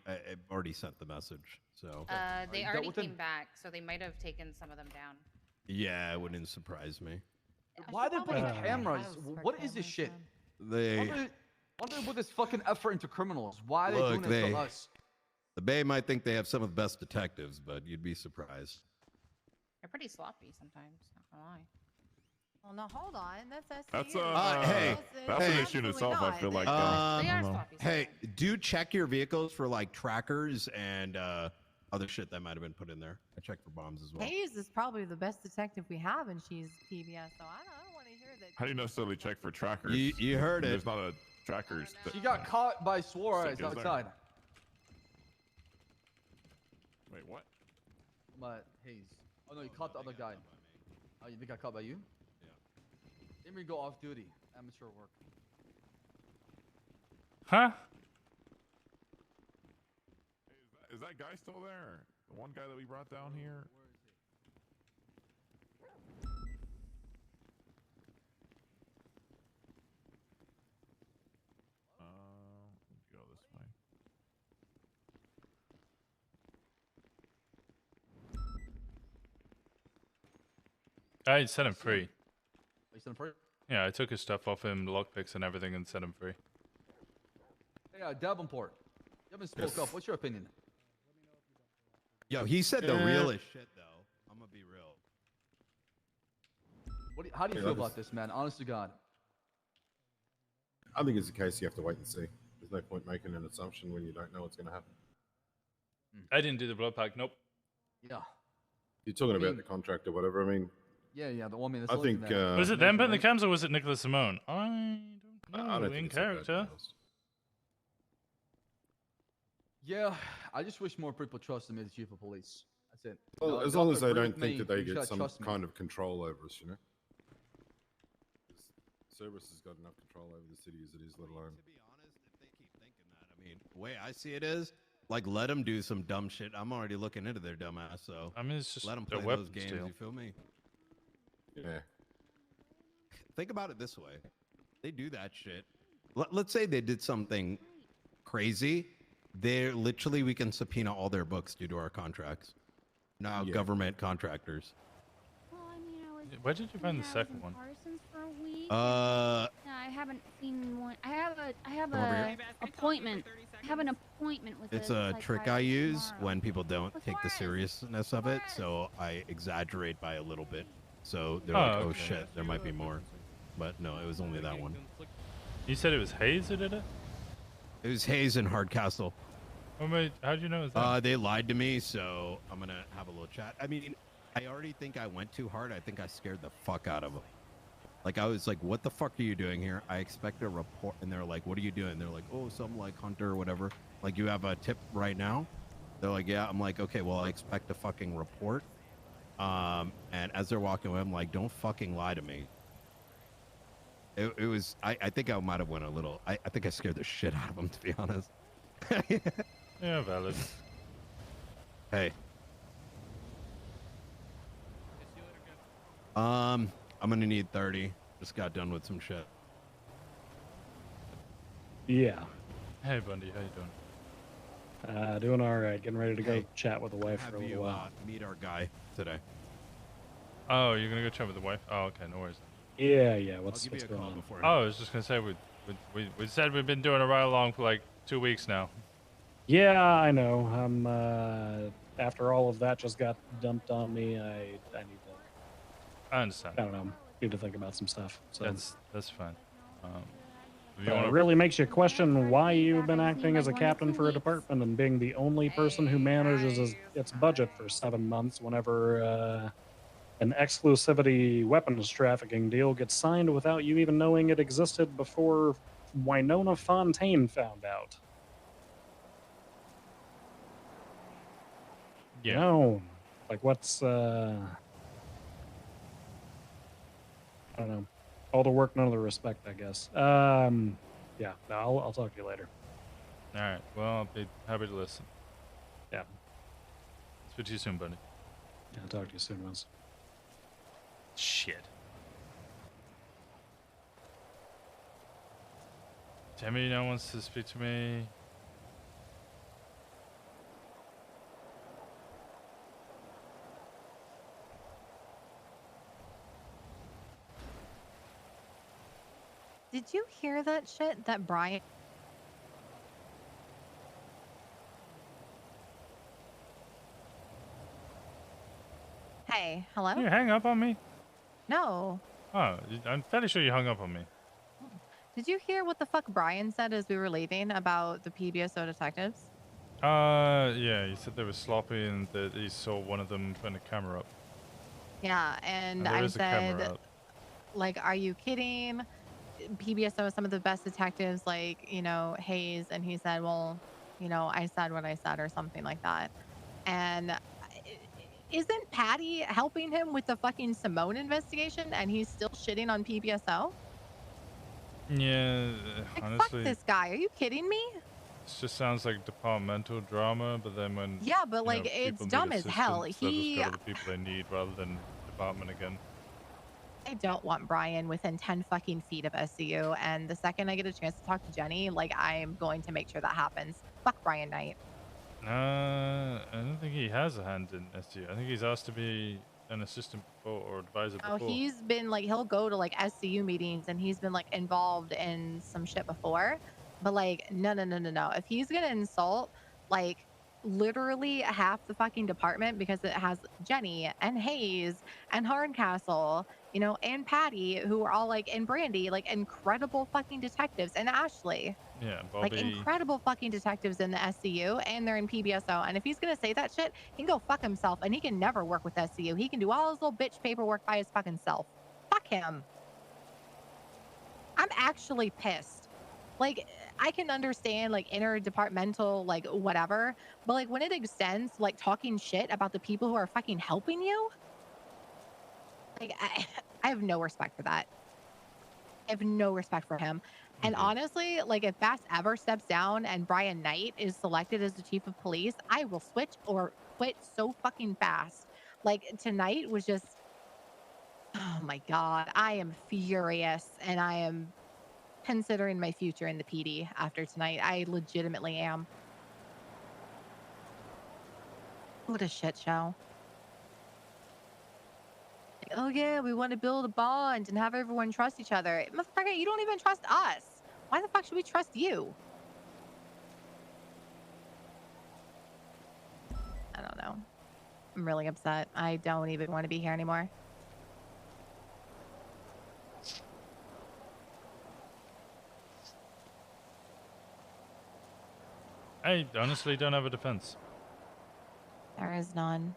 sent the message. So They already came back, so they might have taken some of them down. yeah, it wouldn't surprise me. Why are they putting cameras? What is this shit? Why don't they put this fucking effort into criminals? Why are they doing this to us? The Bay might think they have some of the best detectives, but you'd be surprised. They're pretty sloppy sometimes, not gonna lie. Well, no, hold on. That's That's hey, that's an issue in itself. I feel like. They are I don't know. sloppy. Hey, do check your vehicles for like trackers and other shit that might have been put in there. I checked for bombs as well. Hayes is probably the best detective we have, and she's PBS, so I don't want to hear that. How do you necessarily check for trackers? You heard it. There's not a trackers. She got caught by Suarez Sick, is there? outside. Wait, what? But Hayes. Oh no, you caught the other guy. Oh, you think I caught by you? Yeah. Let me go off duty. Amateur work. Huh? Is that guy still there? The one guy that we brought down here? Let's go this way. I set him free. You set him free? Yeah, I took his stuff off him, lockpicks and everything, and set him free. Hey, Davenport. You haven't spoke up. What's your opinion? Yo, he said the realest shit though. I'm gonna be real. How do you feel about this, man? Honest to God. I think it's a case you have to wait and see. There's no point making an assumption when you don't know what's going to happen. I didn't do the blood pack. Nope. Yeah. You're talking about the contract or whatever. I mean, Yeah, the one man. I think. Was it them putting the cams or was it Nicholas Simone? I don't know. I don't in think it's that bad, to be character. honest. Yeah, I just wish more people trusted me as chief of police. That's it. Well, as long as they don't think that they get some kind of control over us, you know. Cerberus has got enough control over the city as it is, let alone. To be honest, if they keep thinking that, I mean, the way I see it is, like, let them do some dumb shit. I'm already looking into their dumb ass, so I mean, it's just let them a play weapon those games. steal. You feel me? Yeah. Think about it this way: they do that shit. Let's say they did something crazy. They're literally, we can subpoena all their books due to our contracts. Now, government contractors. Where did you find the second one? Parsons for a week. Uh, No, I haven't seen one. I have Come over a here. appointment. I have an appointment with. It's a trick I psychiatrist use tomorrow. when people don't take the seriousness of it, so I exaggerate by a little bit. So they're like, oh okay. shit, there might be more. But no, it was only that one. You said it was Hayes who did it? It was Hayes and Hardcastle. Oh, wait, how'd you know it was them? They lied to me, so I'm gonna have a little chat. I mean, I already think I went too hard. I think I scared the fuck out of them. Like, I was like, what the fuck are you doing here? I expect a report. And they're like, what are you doing? They're like, oh, some like hunter or whatever. Like, you have a tip right now? They're like, yeah. I'm like, okay, well, I expect a fucking report. And as they're walking away, I'm like, don't fucking lie to me. It was, I think I might have went a little, I think I scared the shit out of them, to be honest. Yeah, valid. Hey. I'm gonna need 30. Just got done with some shit. Yeah. Hey, Bundy, how you doing? Doing all right. Getting ready to go Hey, chat with the wife Have for a little you while. meet our guy? today. Oh, you're gonna go chat with the wife? Oh, okay, no worries. Yeah. I'll What's give you a going call on? before. Oh, I was just gonna say we said we've been doing a ride along for like 2 weeks now. Yeah, I know. I'm after all of that just got dumped on me. I need to. I understand. I don't know. Need to think about some stuff. So That's fine. If you wanna... it really makes you question why you've been acting as a captain for a department and being the only person who manages its budget for 7 months whenever an exclusivity weapons trafficking deal gets signed without you even knowing it existed before Winona Fontaine found out. Yeah. You know, like what's I don't know. All the work, none of the respect, I guess. Yeah, no, I'll talk to you later. All right. Well, I'll be happy to listen. Yeah. Speak to you soon, buddy. Yeah, I'll talk to you soon, Winston. Shit. Timmy now wants to speak to me. Did you hear that shit that Brian? Hey, hello? You hang up on me? No. Oh, I'm fairly sure you hung up on me. Did you hear what the fuck Brian said as we were leaving about the PBSO detectives? Yeah, he said they were sloppy and that he saw one of them putting a camera up. Yeah, and there I is a camera said, up. like, are you kidding? PBSO is some of the best detectives, like, you know, Hayes. And he said, well, you know, I said what I said or something like that. And isn't Patty helping him with the fucking Simone investigation and he's still shitting on PBSO? Yeah, Like, honestly, fuck this guy. Are you kidding me? this just sounds like departmental drama, but then when Yeah, but, you like, know, it's people need dumb as hell. assistance, they'll just He- go to the people they need rather than department again. I don't want Brian within 10 fucking feet of SCU. And the second I get a chance to talk to Jenny, like, I'm going to make sure that happens. Fuck Brian Knight. I don't think he has a hand in SU. I think he's asked to be an assistant before or advisor Oh, before. he's been like, he'll go to like SCU meetings and he's been like involved in some shit before. But like, no. If he's gonna insult like literally half the fucking department because it has Jenny and Hayes and Horncastle, you know, and Patty, who are all like, and Brandy, like incredible fucking detectives, and Ashley. Yeah, Like Bobby. incredible fucking detectives in the SCU, and they're in PBSO. And if he's gonna say that shit, he can go fuck himself, and he can never work with SCU. He can do all his little bitch paperwork by his fucking self. Fuck him. I'm actually pissed. Like, I can understand like interdepartmental, like whatever, but like when it extends to, like talking shit about the people who are fucking helping you, like I have no respect for that. I have no respect for him. And honestly, like if Bass ever steps down and Brian Knight is selected as the chief of police, I will switch or quit so fucking fast. Like tonight was just, oh my God, I am furious and I am considering my future in the PD after tonight. I legitimately am. What a shit show. Oh yeah, we want to build a bond and have everyone trust each other. Motherfucker, you don't even trust us. Why the fuck should we trust you? I don't know. I'm really upset. I don't even want to be here anymore. I honestly don't have a defense. There is none.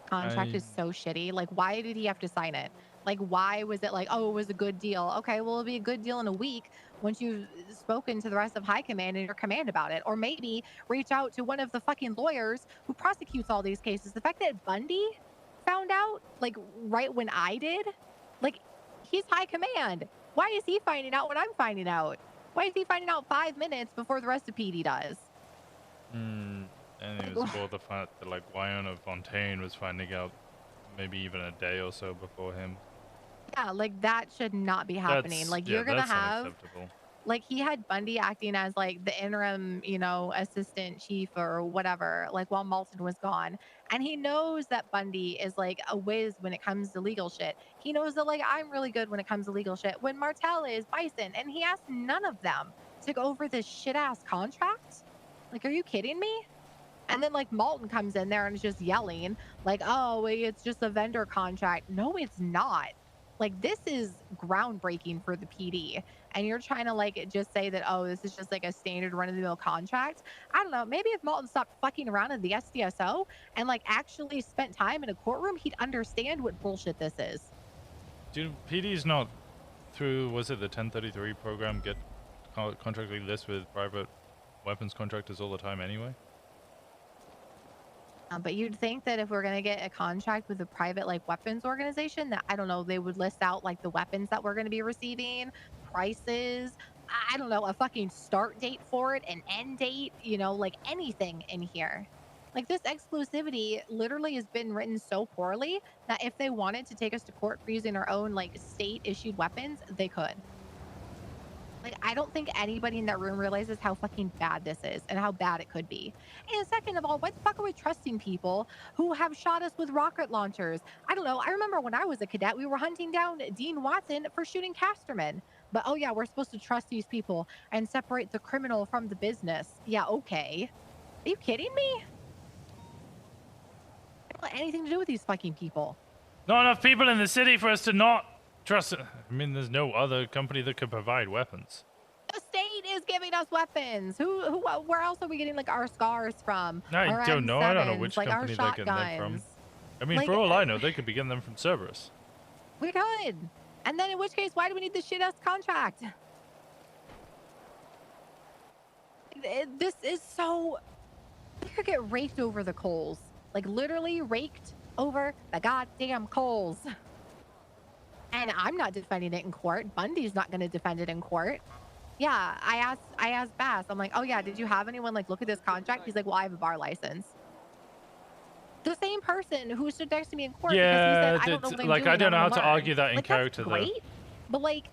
Contract is so shitty. Like, why did he have to sign it? Like, why was it like, oh, it was a good deal? Okay, well, it'll be a good deal in a week once you've spoken to the rest of high command and your command about it. Or maybe reach out to one of the fucking lawyers who prosecutes all these cases. The fact that Bundy found out, like, right when I did, like, he's high command. Why is he finding out when I'm finding out? Why is he finding out 5 minutes before the rest of PD does? And it was more the fact that like Winona Fontaine was finding out maybe even a day or so before him. Yeah, like that should not be happening. That's- Like yeah, you're gonna that's have unacceptable. Like he had Bundy acting as like the interim, you know, assistant chief or whatever, like while Malton was gone. And he knows that Bundy is like a whiz when it comes to legal shit. He knows that like I'm really good when it comes to legal shit. When Martell is Bison, and he asked none of them to go over this shit ass contract. Like, are you kidding me? And then like Malton comes in there and is just yelling, like, oh, it's just a vendor contract. No, it's not. Like this is groundbreaking for the PD. And you're trying to like just say that, oh, this is just like a standard run-of-the-mill contract. I don't know. Maybe if Malton stopped fucking around at the SDSO and like actually spent time in a courtroom, he'd understand what bullshit this is. Dude, PD's not through, was it the 1033 program, get contract like this with private weapons contractors all the time anyway? But you'd think that if we're going to get a contract with a private like weapons organization, that I don't know, they would list out like the weapons that we're going to be receiving, prices, I don't know, a fucking start date for it, an end date, you know, like anything in here. Like this exclusivity literally has been written so poorly that if they wanted to take us to court for using our own like state issued weapons, they could. Like, I don't think anybody in that room realizes how fucking bad this is and how bad it could be. And second of all, why the fuck are we trusting people who have shot us with rocket launchers? I don't know. I remember when I was a cadet, we were hunting down Dean Watson for shooting Casterman. But oh yeah, we're supposed to trust these people and separate the criminal from the business. Yeah, okay. Are you kidding me? I don't want anything to do with these fucking people. Not enough people in the city for us to not trust it. I mean, there's no other company that could provide weapons. The state is giving us weapons. Where else are we getting like our scars from? I Our don't know. I don't know M7s, which like our company they're getting them from. shotguns. I mean, Like, for all I know, they could be getting them from Cerberus. We could. And then in which case, why do we need this shit ass contract? This is so. We could get raked over the coals. Like literally raked over the goddamn coals. And I'm not defending it in court. Bundy's not going to defend it in court. Yeah, I asked Bass. I'm like, oh yeah, did you have anyone like look at this contract? He's like, well, I have a bar license. The same person who stood next to me in court because he said, I don't know what I'm like doing, I don't know how I'm to gonna learn." argue that in Like, character that's though. great, but like,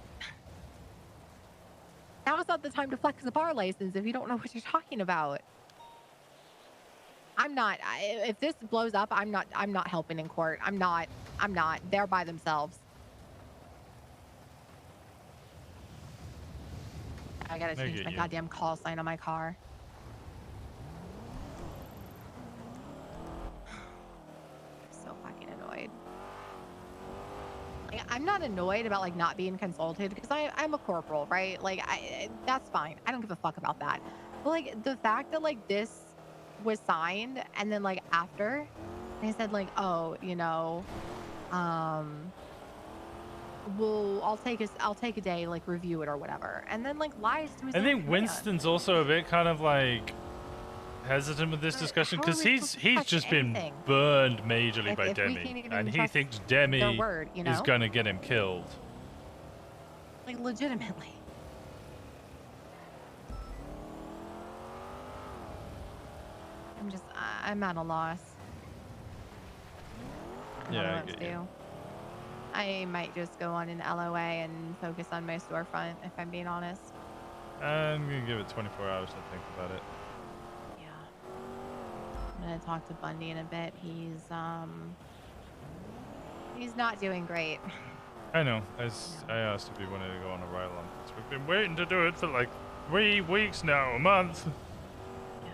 now is not the time to flex a bar license if you don't know what you're talking about. I'm not. If this blows up, I'm not helping in court. I'm not. They're by themselves. I gotta change my goddamn call sign on my car. So fucking annoyed. Like, I'm not annoyed about like not being consulted because I'm a corporal, right? Like that's fine. I don't give a fuck about that. But like the fact that like this was signed and then like after they said like, oh, you know, I'll take a day, like review it or whatever, and then like lies to his I own think command. Winston's also a bit kind of like hesitant with this discussion how are because we he's supposed to trust just been anything? burned majorly by If we Demi, can't even and he trust thinks their Demi word, you is know? gonna get him killed. Like legitimately. I'm at a loss. I don't know Yeah, I what to get you. do. I might just go on an LOA and focus on my storefront, if I'm being honest. I'm gonna give it 24 hours to think about it. I'm gonna talk to Bundy in a bit. He's not doing great. I know. I asked if he wanted to go on a ride along. We've been waiting to do it for like 3 weeks now, a month. Yeah.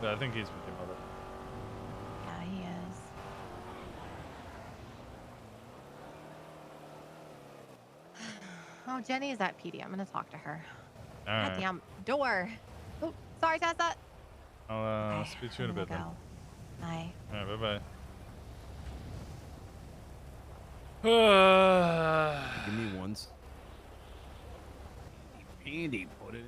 But I think he's with your mother. Yeah, he is. Oh, Jenny is at PD. I'm gonna talk to her. All right. Goddamn door. Oh, sorry, Tessa. I'll speak to you in a bit then. Bye. All right, bye-bye. Give me once. Andy put it in.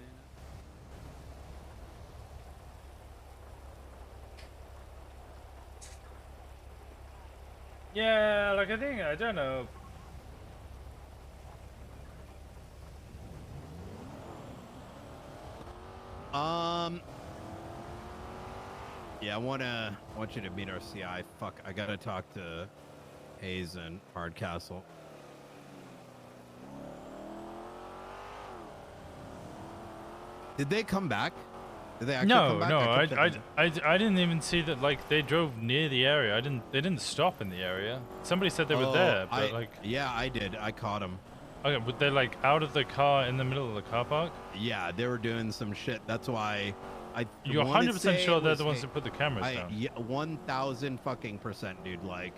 Yeah, like I think, I don't know. Yeah, I want you to meet our CI. Fuck, I gotta talk to Hayes and Hardcastle. Did they come back? Did they actually No, come back? no, couldn't get them. I didn't even see that. Like they drove near the area. They didn't stop in the area. Somebody said they were there, but yeah, I did. I caught them. Okay, but they're like out of the car in the middle of the car park. Yeah, they were doing some shit. That's why You're wanna 100% say sure it they're was the ones who put the cameras down. Yeah, 1,000 fucking %, dude. Like,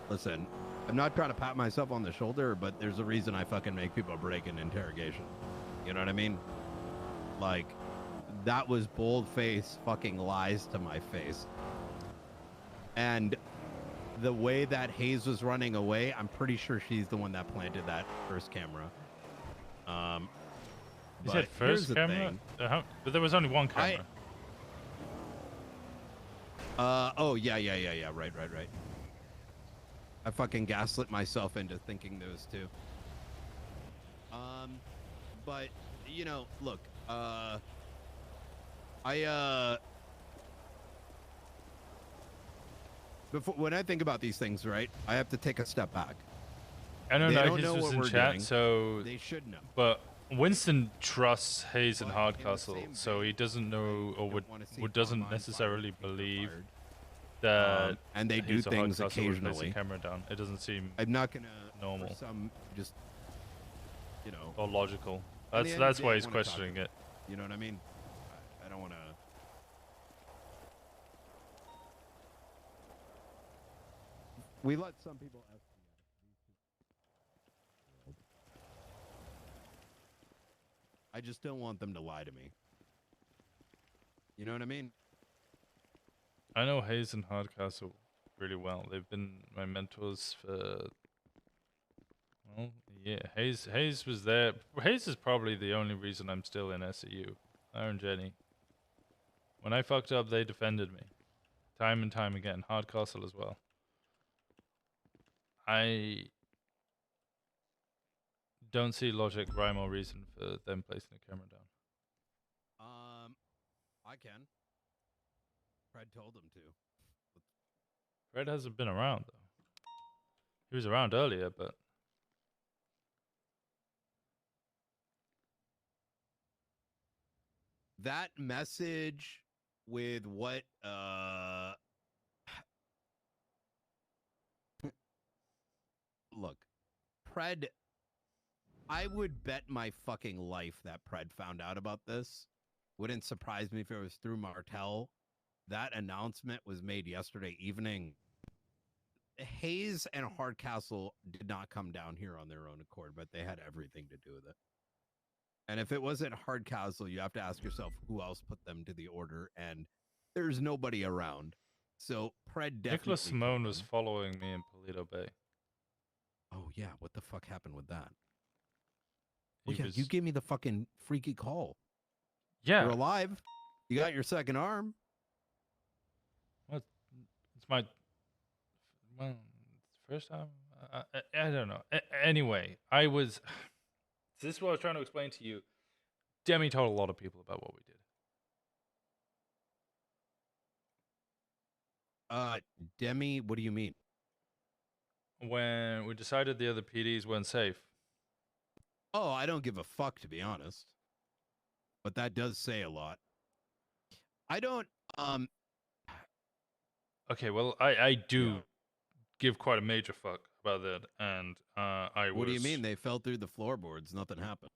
listen, I'm not trying to pat myself on the shoulder, but there's a reason I fucking make people break an interrogation. You know what I mean? Like, that was bold-faced fucking lies to my face. And the way that Hayes was running away, I'm pretty sure she's the one that planted that first camera. You said here's first the camera? thing. But there was only one camera. Oh, yeah. Right. I fucking gaslit myself into thinking those two. But, you know, look, when I think about these things, right, I have to take a step back. I don't They know. don't Hayes know was what in we're chat, doing. so They should know. But Winston trusts Hayes and Hardcastle, so he doesn't know or doesn't necessarily believe that. And they do Hayes or things Hardcastle would place occasionally. a camera down. It doesn't seem. I'm not gonna normal. For some just, you know, or logical. at the end of That's the why day, I he's wanna talk questioning to it. You know what I mean? I don't want to. We let some people ask. I just don't want them to lie to me. You know what I mean? I know Hayes and Hardcastle really well. They've been my mentors for. Well, yeah, Hayes was there. Hayes is probably the only reason I'm still in SEU. Her and Jenny. When I fucked up, they defended me. Time and time again. Hardcastle as well. I don't see logic, rhyme, or reason for them placing the camera down. I can. Fred told them to. Fred hasn't been around, though. He was around earlier, but... That message with what look, Pred, I would bet my fucking life that Pred found out about this. Wouldn't surprise me if it was through Martel. That announcement was made yesterday evening. Hayes and Hardcastle did not come down here on their own accord, but they had everything to do with it. And if it wasn't Hardcastle, you have to ask yourself who else put them to the order, and there's nobody around. So Pred definitely. Nicholas Simone was following me in Polito Bay. Oh yeah, what the fuck happened with that? He Well, yeah, was- you gave me the fucking freaky call. Yeah. You're alive. You got your second arm. What? It's my... Well, first time? I don't know. Anyway, I was... This is what I was trying to explain to you. Demi told a lot of people about what we did. Demi, what do you mean? When we decided the other PDs weren't safe. Oh, I don't give a fuck, to be honest. But that does say a lot. I don't, Okay, well, I do give quite a major fuck about that, and I was... What do you mean? They fell through the floorboards. Nothing happened.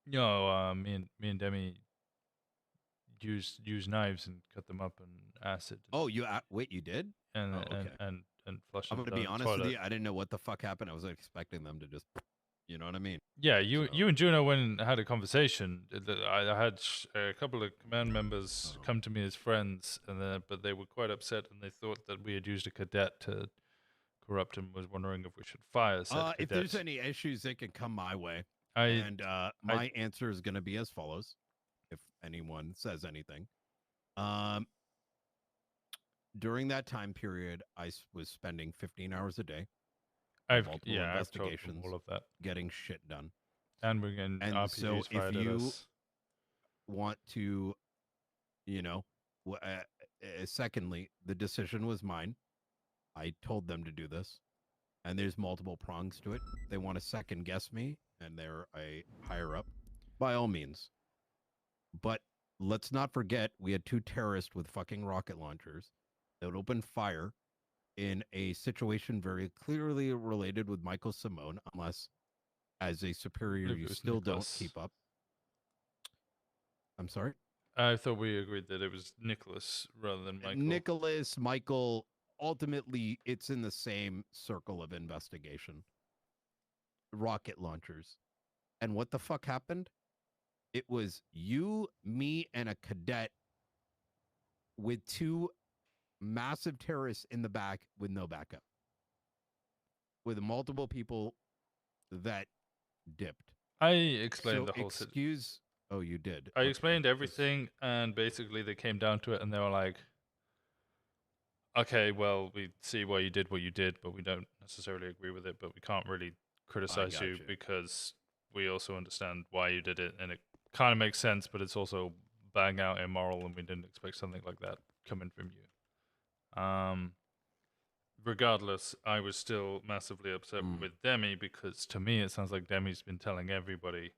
No, me and Demi used knives and cut them up in acid. Oh, wait, you did? And Oh, okay. and flushed I'm them going to be down honest the with toilet. you. I didn't know what the fuck happened. I was expecting them to just, you know what I mean? Yeah, you and Juno went and had a conversation. I had a couple of command members come to me as friends, but they were quite upset, and they thought that we had used a cadet to corrupt him. Was wondering if we should fire said cadet. If there's any issues, they can come my way. My Answer is going to be as follows, if anyone says anything. During that time period, I was spending 15 hours a day. I've multiple told them investigations, all of that, getting shit done. and we're getting And RPGs so, fired if at you us. want to, secondly, the decision was mine. I told them to do this, and there's multiple prongs to it. They want to second guess me and they're a higher up, by all means. But let's not forget we had 2 terrorists with fucking rocket launchers that opened fire in a situation very clearly related with Michael Simone, unless as a superior believe you it was still Nicholas. don't keep up. I'm sorry? I thought we agreed that it was Nicholas rather than Michael. Nicholas, Michael, ultimately it's in the same circle of investigation. Rocket launchers. And what the fuck happened? It was you, me, and a cadet with 2 massive terrorists in the back with no backup. With multiple people that dipped. I explained So the whole excuse. Oh, you did. I Okay. explained everything, and basically they came down to it, and they were like, "Okay, well, we see why you did what you did, but we don't necessarily agree with it. But we can't really criticize you gotcha. because we also understand why you did it, and it kind of makes sense, but it's also bang out immoral, and we didn't expect something like that coming from you." Regardless, I was still massively upset with Demi because to me it sounds like Demi's been telling everybody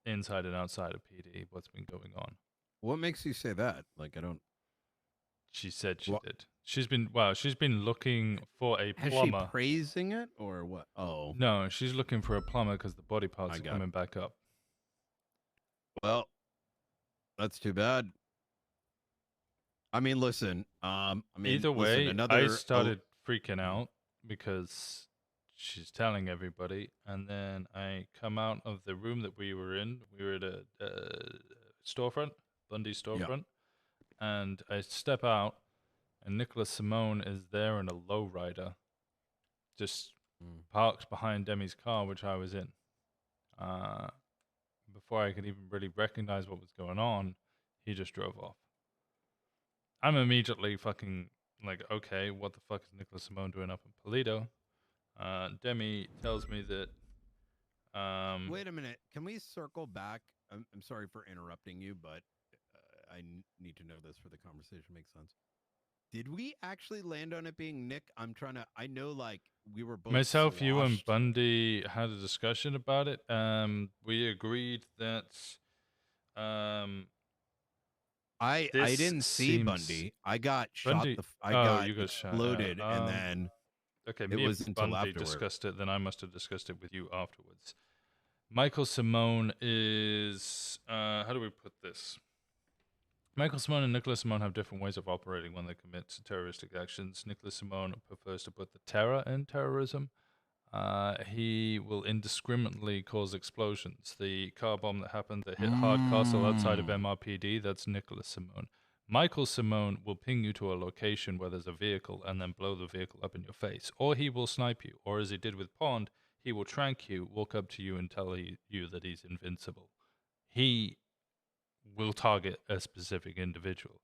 inside and outside of PD what's been going on. What makes you say that? Like, I don't. She said she did. She's been looking for a Has plumber. she praising it or what? Oh, No, she's looking for a plumber because the body parts are got coming back up. well, that's too bad. I mean, listen. Either listen, way, another. I started freaking out because she's telling everybody, and then I come out of the room that we were in. We were at a storefront, Bundy storefront, and I step out, and Nicholas Simone is there in a lowrider, just parked behind Demi's car, which I was in. Before I could even really recognize what was going on, he just drove off. I'm immediately fucking like, okay, what the fuck is Nicholas Simone doing up in Polito? Demi tells me that. Wait a minute. Can we circle back? I'm sorry for interrupting you, but I need to know this for the conversation makes sense. Did we actually land on it being Nick? I'm trying to. I know, like we were both. Myself, you, and sloshed. Bundy had a discussion about it. We agreed that. I This didn't see seems- Bundy. I got Bundy- shot. I oh, got you got shot, exploded, yeah. and then Okay, it me wasn't and until Bundy afterward. discussed it. Then I must have discussed it with you afterwards. Michael Simone is how do we put this? Michael Simone and Nicholas Simone have different ways of operating when they commit to terroristic actions. Nicholas Simone prefers to put the terror in terrorism. He will indiscriminately cause explosions. The car bomb that happened that hit Hardcastle outside of MRPD, that's Nicholas Simone. Michael Simone will ping you to a location where there's a vehicle and then blow the vehicle up in your face. Or he will snipe you. Or as he did with Pond, he will trank you, walk up to you and tell you that he's invincible. He will target a specific individual.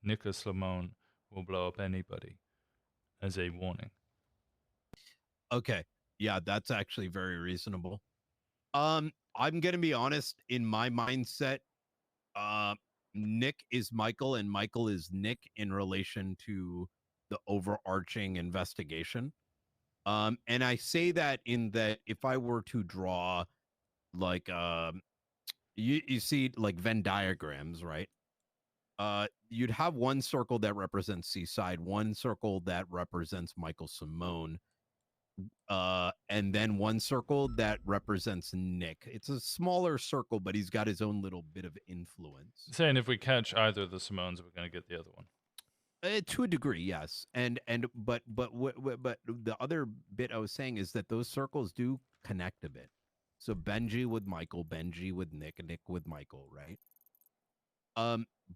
Nicholas Simone will blow up anybody as a warning. Okay. Yeah, that's actually very reasonable. I'm gonna be honest. In my mindset, Nick is Michael and Michael is Nick in relation to the overarching investigation. And I say that in that if I were to draw like you see like Venn diagrams, right? You'd have one circle that represents Seaside, one circle that represents Michael Simone, and then one circle that represents Nick. It's a smaller circle, but he's got his own little bit of influence. Saying if we catch either of the Simones, we're going to get the other one. To a degree, yes, but the other bit I was saying is that those circles do connect a bit. So Benji with Michael, Benji with Nick, Nick with Michael, right?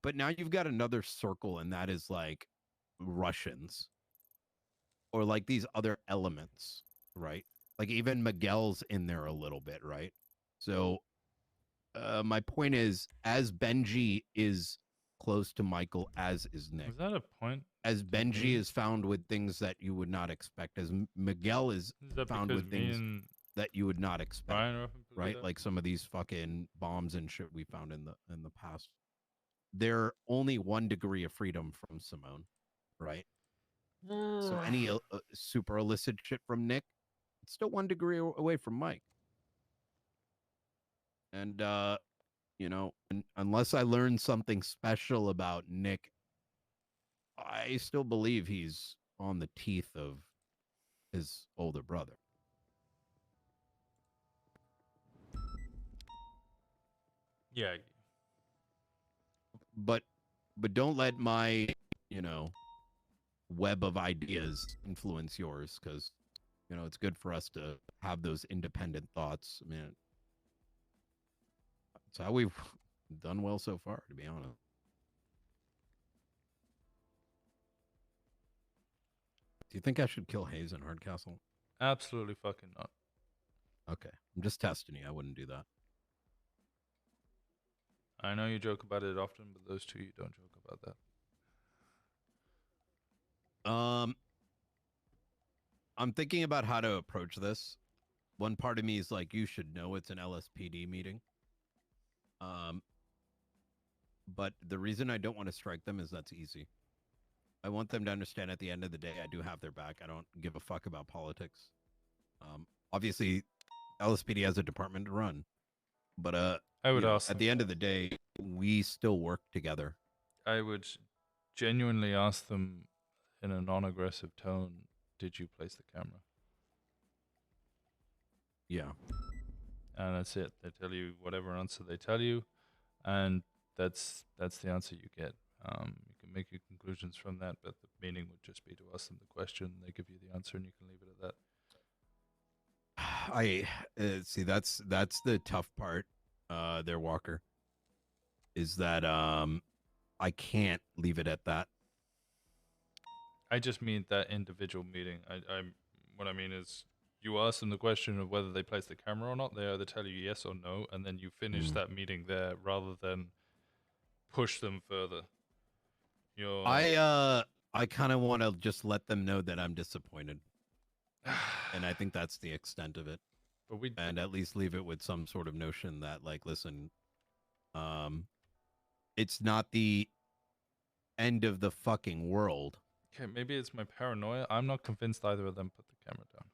But now you've got another circle, and that is like Russians or like these other elements, right? Like even Miguel's in there a little bit, right? So my point is, as Benji is close to Michael, as is Nick. Is that a point? As Benji is found with things that you would not expect, as Miguel is found with things that you would not expect, right? Like some of these fucking bombs and shit we found in the past. They're only 1 degree of freedom from Simone, right? So any super illicit shit from Nick, it's still 1 degree away from Mike. And you know, unless I learn something special about Nick, I still believe he's on the teeth of his older brother. Yeah. But don't let my, you know, web of ideas influence yours, because you know it's good for us to have those independent thoughts. I mean, it's how we've done well so far, to be honest. Do you think I should kill Hayes in Hardcastle? Absolutely fucking not. Okay, I'm just testing you. I wouldn't do that. I know you joke about it often, but those two, you don't joke about that. I'm thinking about how to approach this. One part of me is like, you should know it's an LSPD meeting. But the reason I don't want to strike them is that's easy. I want them to understand at the end of the day, I do have their back. I don't give a fuck about politics. Obviously, LSPD has a department to run, but I would ask at the end of the day, we still work together. I would genuinely ask them in a non-aggressive tone, did you place the camera? Yeah. And that's it. They tell you whatever answer they tell you, and that's the answer you get. You can make your conclusions from that, but the meaning would just be to ask them the question. They give you the answer, and you can leave it at that. I see. That's the tough part. There, Walker, is that I can't leave it at that. I just mean that individual meeting. What I mean is, you ask them the question of whether they place the camera or not. They either tell you yes or no, and then you finish that meeting there, rather than push them further. I kind of want to just let them know that I'm disappointed, and I think that's the extent of it. But and at least leave it with some sort of notion that, like, listen, it's not the end of the fucking world. Okay, maybe it's my paranoia. I'm not convinced either of them put the camera down.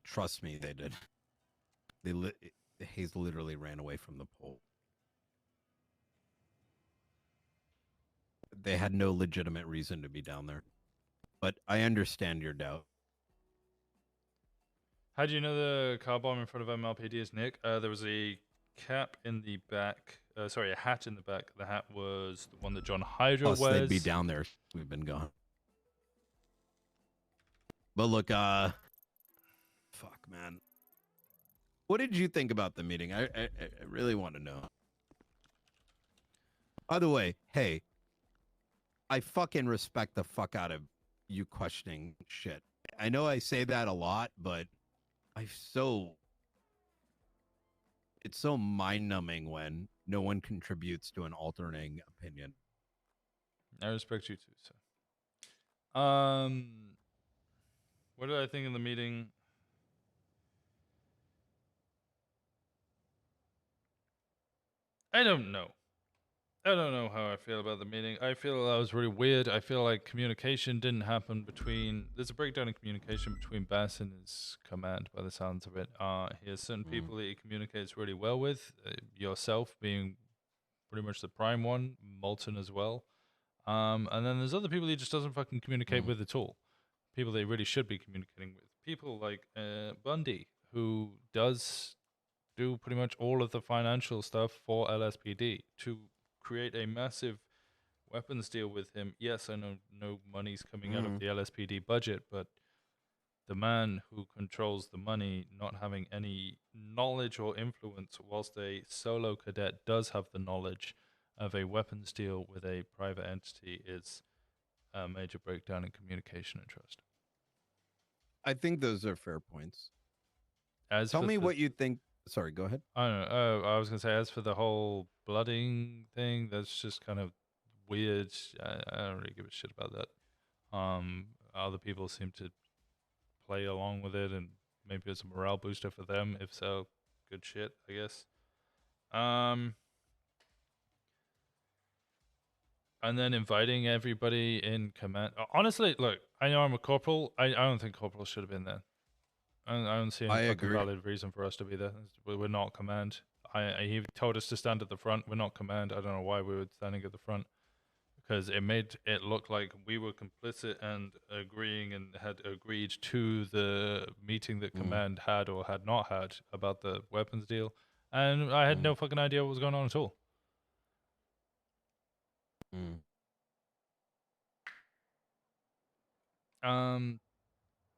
Trust me, they did. Hayes literally ran away from the pole. They had no legitimate reason to be down there. But I understand your doubt. How do you know the car bomb in front of MLPD is Nick? There was a cap in the back. Sorry, a hat in the back. The hat was the one that John Hydra Plus, wears. they'd be down there. We've been gone. But look, fuck, man. What did you think about the meeting? I really want to know. By the way, hey, I fucking respect the fuck out of you questioning shit. I know I say that a lot, but it's so mind-numbing when no one contributes to an alternating opinion. I respect you too, sir. What did I think of the meeting? I don't know. I don't know how I feel about the meeting. I feel that was really weird. I feel like communication didn't happen between... There's a breakdown in communication between Bass and his command, by the sounds of it. He has certain people that he communicates really well with, yourself being pretty much the prime one, Molten as well. And then there's other people he just doesn't fucking communicate with at all. People that he really should be communicating with. People like Bundy, who does do pretty much all of the financial stuff for LSPD to create a massive weapons deal with him. Yes, I know no money's coming out of the LSPD budget, but the man who controls the money not having any knowledge or influence, whilst a solo cadet does have the knowledge of a weapons deal with a private entity, is a major breakdown in communication and trust. I think those are fair points. Tell me what you think. Sorry, go ahead. I don't know. I was going to say, as for the whole blooding thing, that's just kind of weird. I don't really give a shit about that. Other people seem to play along with it, and maybe it's a morale booster for them. If so, good shit, I guess. And then inviting everybody in command. Honestly, look, I know I'm a corporal. I don't think corporals should have been there. I don't see I any fucking agree. valid reason for us to be there. We're not command. He told us to stand at the front. We're not command. I don't know why we were standing at the front, because it made it look like we were complicit and agreeing and had agreed to the meeting that command had or had not had about the weapons deal, and I had no fucking idea what was going on at all.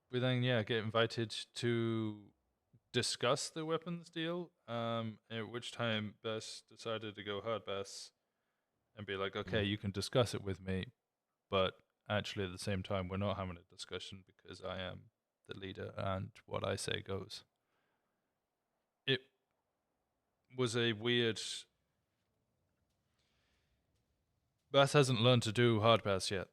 We then get invited to discuss the weapons deal. At which time Bess decided to go hard Bess and be like, okay, you can discuss it with me, but actually at the same time we're not having a discussion because I am the leader and what I say goes. It was a weird. Bess hasn't learned to do hard Bess yet.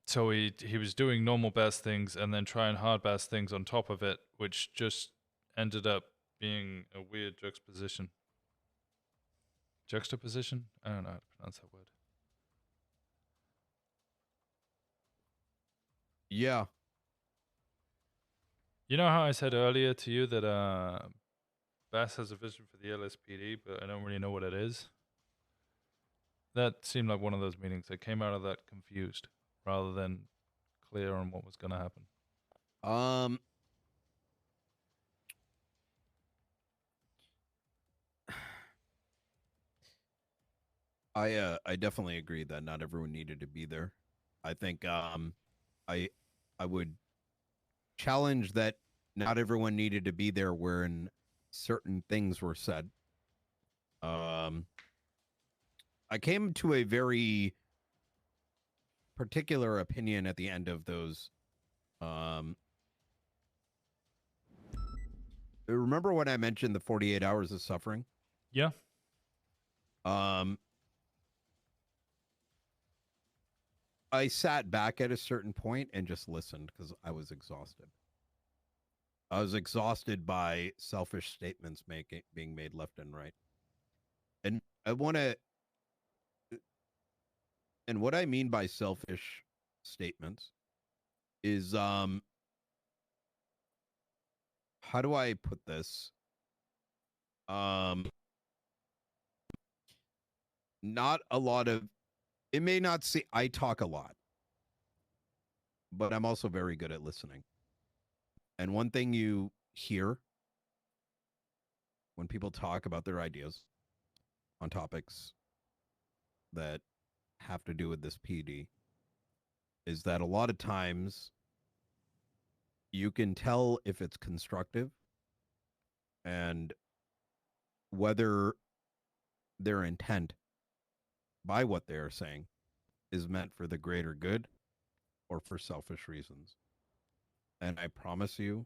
So he was doing normal Bess things and then trying hard Bess things on top of it, which just ended up being a weird juxtaposition. Juxtaposition? I don't know how to pronounce that word. Yeah. You know how I said earlier to you that Bass has a vision for the LSPD, but I don't really know what it is? That seemed like one of those meetings. I came out of that confused rather than clear on what was going to happen. I definitely agree that not everyone needed to be there. I think I would challenge that not everyone needed to be there when certain things were said. I came to a very particular opinion at the end of those. Remember when I mentioned the 48 hours of suffering? Yeah. I sat back at a certain point and just listened because I was exhausted. I was exhausted by selfish statements being made left and right. And I want to, and what I mean by selfish statements is, how do I put this? Not a lot of, it may not see, I talk a lot, but I'm also very good at listening. And one thing you hear when people talk about their ideas on topics that have to do with this PD is that a lot of times you can tell if it's constructive and whether their intent by what they are saying is meant for the greater good or for selfish reasons. And I promise you,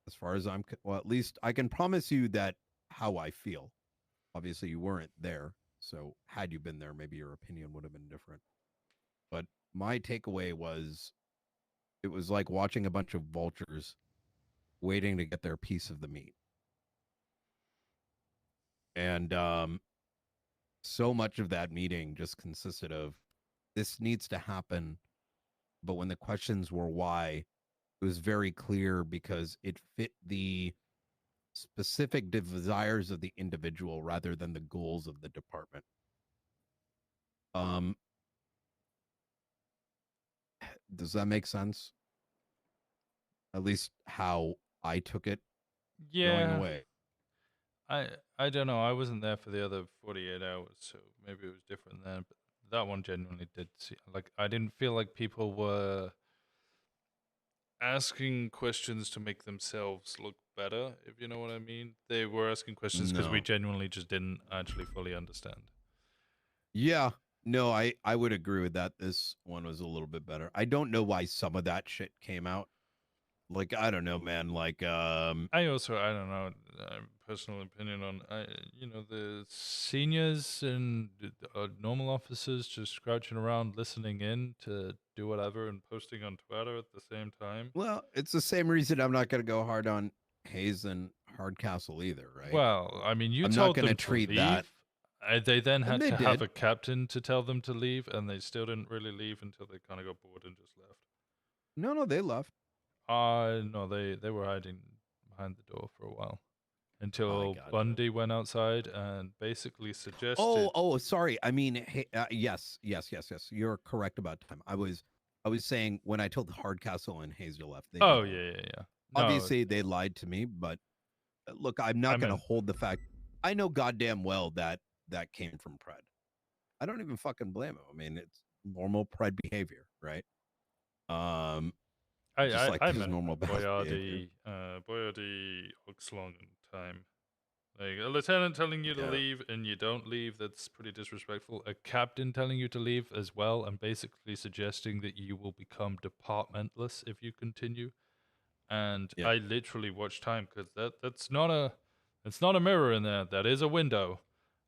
as far as well, at least I can promise you that how I feel. Obviously, you weren't there. So had you been there, maybe your opinion would have been different. But my takeaway was, it was like watching a bunch of vultures waiting to get their piece of the meat. And so much of that meeting just consisted of, this needs to happen. But when the questions were why, it was very clear because it fit the specific desires of the individual rather than the goals of the department. Does that make sense? At least how I took it going away. I don't know. I wasn't there for the other 48 hours, so maybe it was different then. But that one genuinely did see, like, I didn't feel like people were asking questions to make themselves look better, if you know what I mean. They were asking questions because we No. genuinely just didn't actually fully understand. Yeah. No, I would agree with that. This one was a little bit better. I don't know why some of that shit came out. Like, I don't know, man. Like, I don't know, personal opinion on, the seniors and normal officers just crouching around listening in to do whatever and posting on Twitter at the same time. Well, it's the same reason I'm not going to go hard on Hayes and Hardcastle either, right? Well, I mean, I'm told not gonna them treat to leave. that. They then had they to have did. a captain to tell them to leave, and they still didn't really leave until they kind of got bored and just left. No, they left. No, they were hiding behind the door for a while until God. Bundy went outside and basically suggested. Oh, sorry. I mean, hey, yes. You're correct about time. I was saying when I told Hardcastle and Hazel left. They Oh didn't. yeah. Obviously, they lied to me, but look, I'm not going to hold the fact. I know goddamn well that came from Pred. I don't even fucking blame him. I mean, it's normal Pred behavior, right? Just like I his met normal behavior. Boyardee Oxlong time. Like a lieutenant telling you to Yeah. leave and you don't leave, that's pretty disrespectful. A captain telling you to leave as well and basically suggesting that you will become departmentless if you continue. And Yeah. I literally watched time because that's not a mirror in there. That is a window.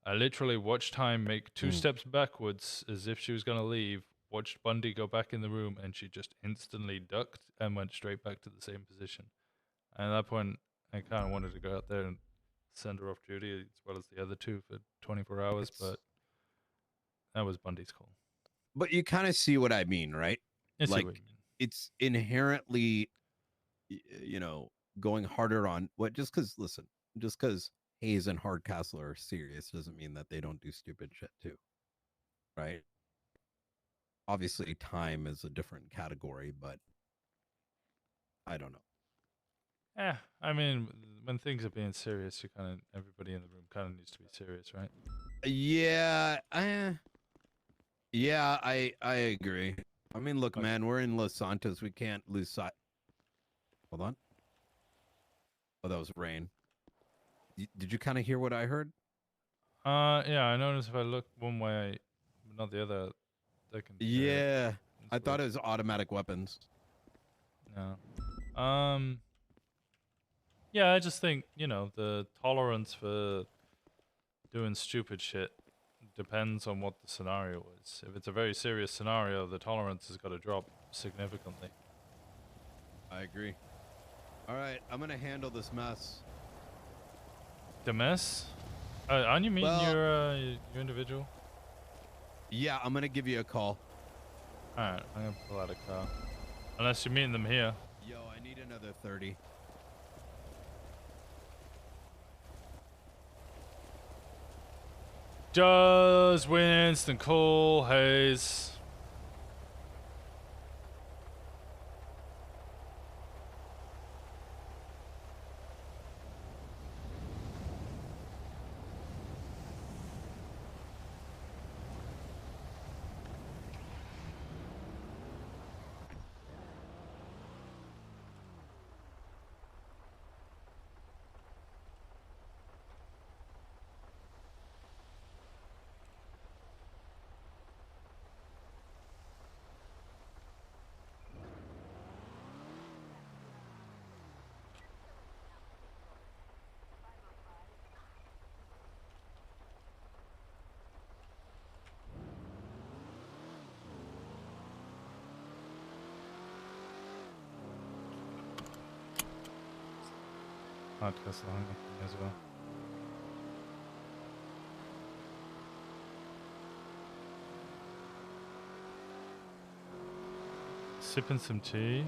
I literally watched time make 2 steps backwards as if she was going to leave, watched Bundy go back in the room, and she just instantly ducked and went straight back to the same position. And at that point, I kind of wanted to go out there and send her off duty as well as the other 2 for 24 hours, but that was Bundy's call. But you kind of see what I mean, right? I see Like, what you mean. it's inherently, going harder on what, just because Hayes and Hardcastle are serious doesn't mean that they don't do stupid shit too, right? Obviously, time is a different category, but I don't know. I mean, when things are being serious, everybody in the room kind of needs to be serious, right? Yeah, I agree. I mean, look, man, we're in Los Santos. We can't lose sight. Hold on. Oh, that was rain. Did you kind of hear what I heard? Yeah, I noticed if I look one way, but not the other, they can. Yeah, I thought it was automatic weapons. No. Yeah, I just think, the tolerance for doing stupid shit depends on what the scenario is. If it's a very serious scenario, the tolerance has got to drop significantly. I agree. All right, I'm gonna handle this mess. The mess? Aren't you meeting your individual? Yeah, I'm gonna give you a call. Alright, I'm gonna pull out a car. Unless you're meeting them here. Yo, I need another 30. Does Winston call Hayes? Hardcastle hung up as well. Sipping some tea.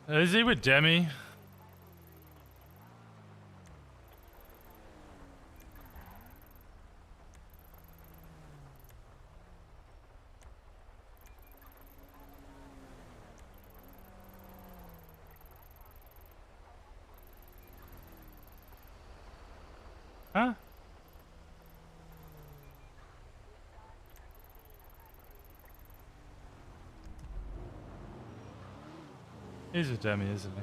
Is he with Demi? Huh? He's a Demi, isn't he?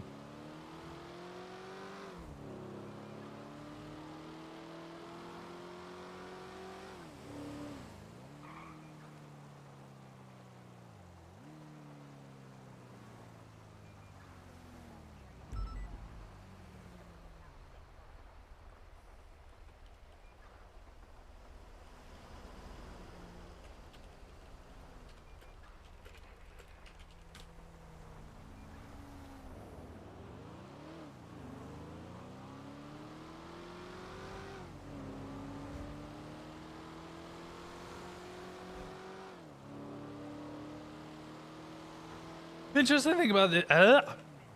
The interesting thing about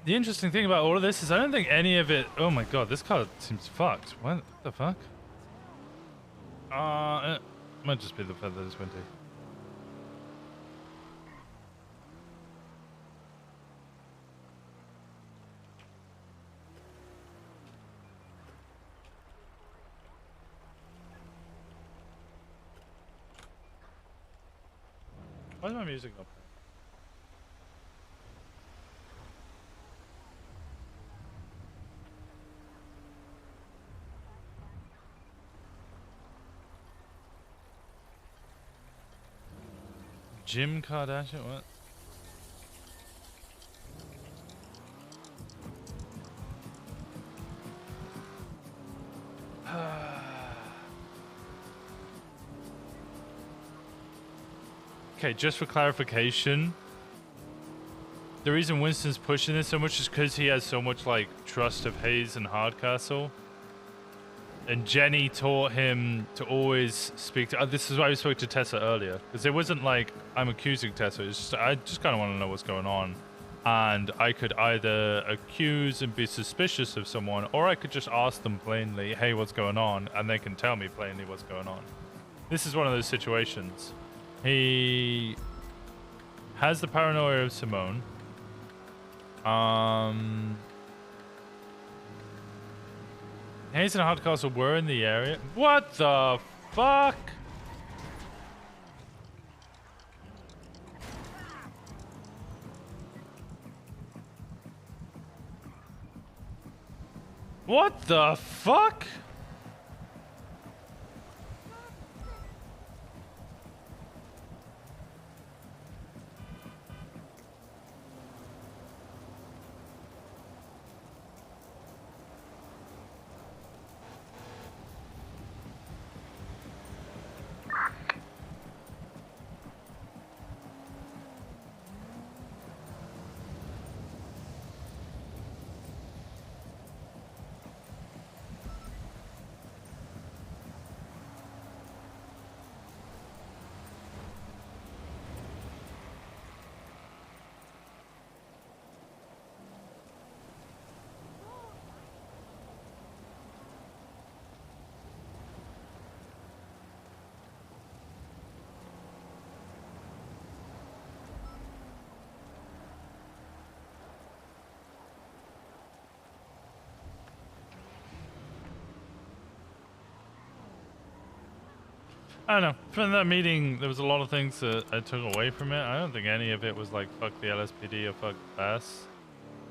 the interesting thing about all of this is I don't think any of it. Oh my god, this car seems fucked. What the fuck? It might just be the fact that it's windy. Why is my music not playing? Jim Kardashian? What? Okay, just for clarification, the reason Winston's pushing this so much is because he has so much like trust of Hayes and Hardcastle. And Jenny taught him to always speak to... this is why we spoke to Tessa earlier. Because it wasn't like, I'm accusing Tessa. It's just, I just kind of want to know what's going on. And I could either accuse and be suspicious of someone, or I could just ask them plainly, hey, what's going on? And they can tell me plainly what's going on. This is one of those situations. He has the paranoia of Simone. Hayes and Hardcastle were in the area. What the fuck? What the fuck? I don't know. From that meeting, there was a lot of things that I took away from it. I don't think any of it was like, fuck the LSPD or fuck Bass.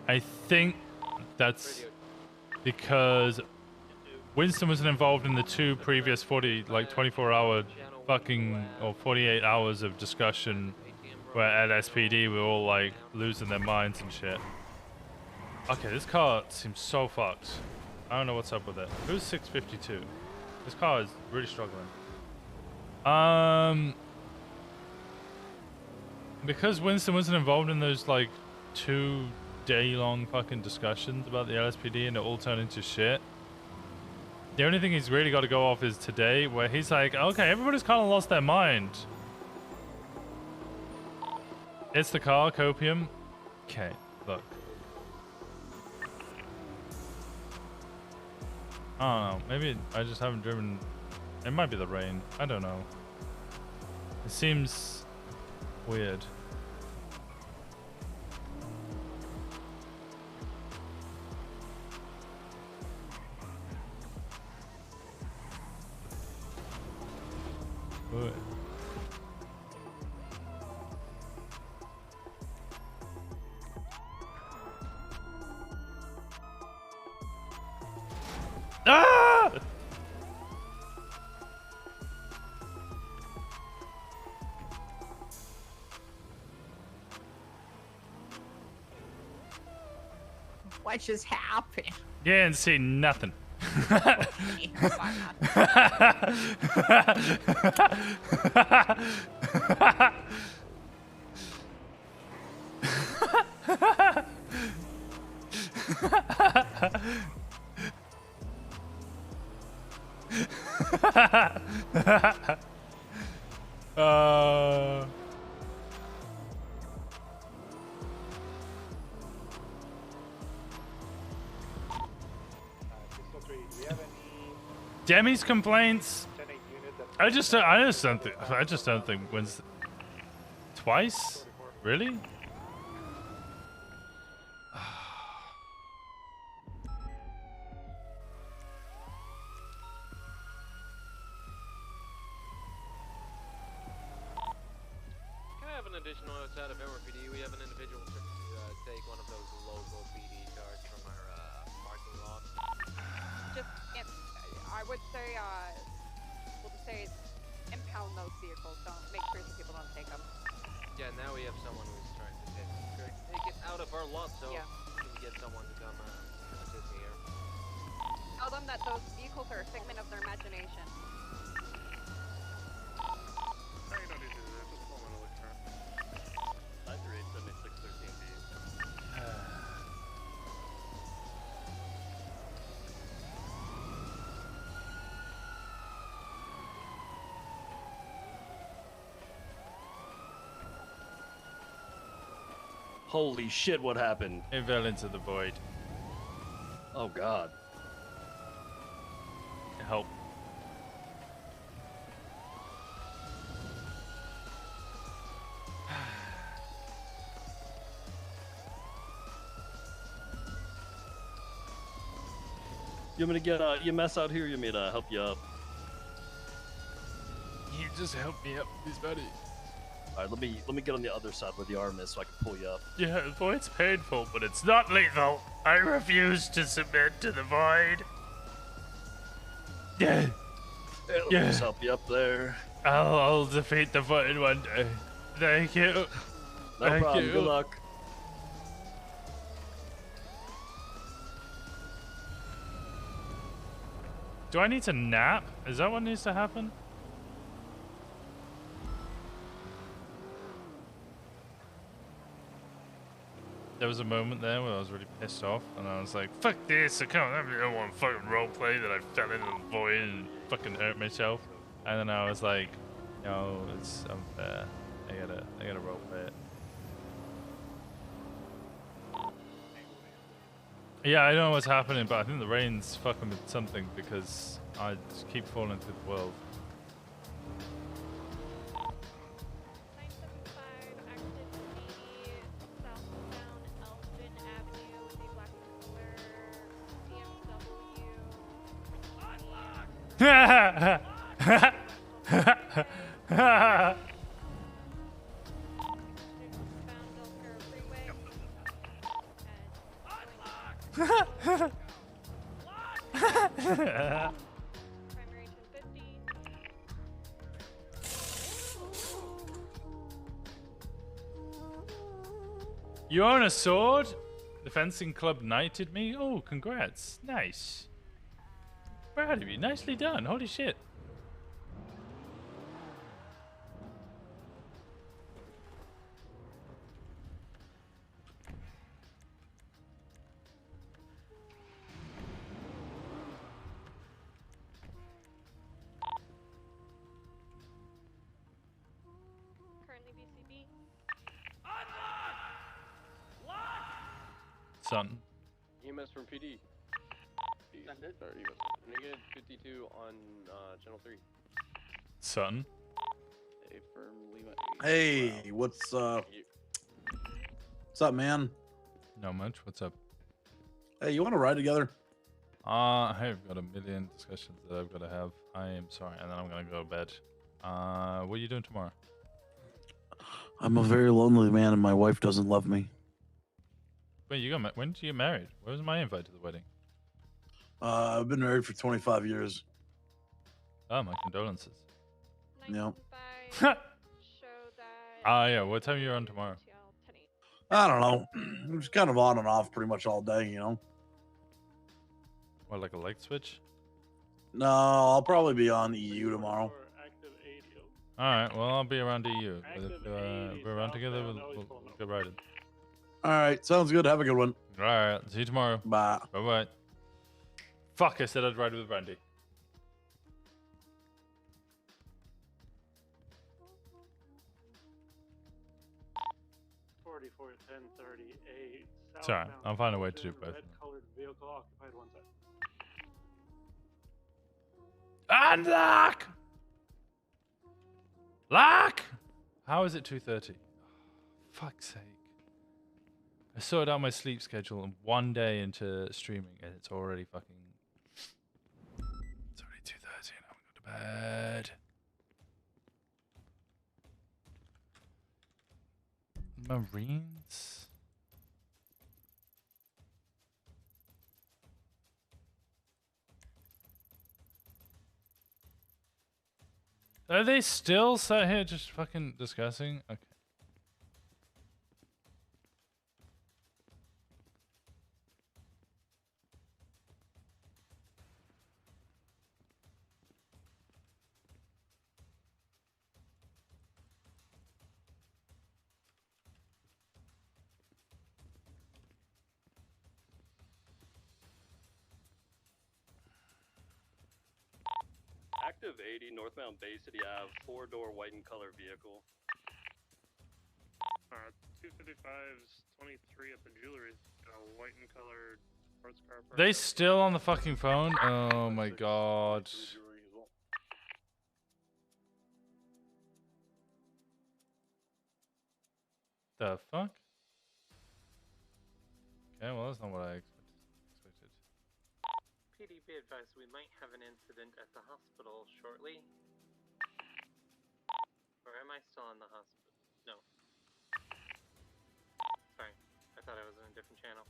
I think that's because Winston wasn't involved in the two previous 24-hour fucking, or 48 hours of discussion where LSPD were all like losing their minds and shit. Okay, this car seems so fucked. I don't know what's up with it. Who's 652? This car is really struggling. Because Winston wasn't involved in those like 2-day-long fucking discussions about the LSPD and it all turned into shit. The only thing he's really got to go off is today, where he's like, okay, everybody's kind of lost their mind. It's the car, Copium. Okay, look. I don't know. Maybe I just haven't driven. It might be the rain. I don't know. It seems weird. Good. Ah! What just happened? You didn't see nothing. Demi's complaints. I just don't think Winston. Twice? Really? Can I have an additional outside of MRPD? We have an individual to take one of those local PD cars from our parking lot. Just, I would say, we'll just say impound those vehicles. Don't make sure that people don't take them. Yeah, now we have someone who's trying to take it out of our lot, so Yeah. we can get someone to come assist me here. Tell them that those vehicles are a figment of their imagination. Holy shit, what happened? It fell into the void. Oh god. Help. You want me to get EMS out here? You want me to help you up? You just help me up, please, buddy. Alright, let me get on the other side where the arm is so I can pull you up. Yeah, the void's painful, but it's not lethal. I refuse to submit to the void. Yeah. Let me just help you up there. I'll defeat the void one day. Thank you. No Thank problem. you. Good luck. Do I need to nap? Is that what needs to happen? There was a moment there where I was really pissed off, and I was like, "Fuck this! I don't want to fucking roleplay that I fell into the void and fucking hurt myself." And then I was like, "No, it's unfair. I gotta roleplay it." Yeah, I don't know what's happening, but I think the rain's fucking with something because I just keep falling through the world. You own a sword? The fencing club knighted me? Oh, congrats. Nice. Proud of you. Nicely done. Holy shit. Currently BCB. Son. EMS from PD. Send it. Sorry, Negative 52 on channel 3. Son. A firm Lima. Hey, what's up, man? Not much. What's up? Hey, you want to ride together? I've got a million discussions that I've got to have. I am sorry, and then I'm gonna go to bed. What are you doing tomorrow? I'm a very lonely man, and my wife doesn't love me. Wait, when did you get married? Where was my invite to the wedding? I've been married for 25 years. Oh, my condolences. Yeah. Yeah. What time are you on tomorrow? I don't know. I'm just kind of on and off pretty much all day, you know. What, like a light switch? No, I'll probably be on EU tomorrow. All right. Well, I'll be around EU. But if we're around together, we'll get riding. All right. Sounds good. Have a good one. All right. See you tomorrow. Bye. Bye bye. Fuck! I said I'd ride with Brandy. Sorry, I'll find a way to do both. Red-colored vehicle occupied one side. Unlock! Lock! How is it 2:30? Fuck's sake. I sorted out my sleep schedule and 1 day into streaming and it's already fucking... It's already 2:30 and I'm going to bed. Marines? Are they still sat here just fucking discussing? Okay. Active 80, northbound Bay City Ave, 4-door white and color vehicle. 255's 23 at the jewelry. White and colored sports car. They still on the fucking phone? Oh my god. The fuck? Okay, well that's not what I expected. PD, be advised, we might have an incident at the hospital shortly. Or am I still in the hospital? No. Sorry, I thought I was in a different channel.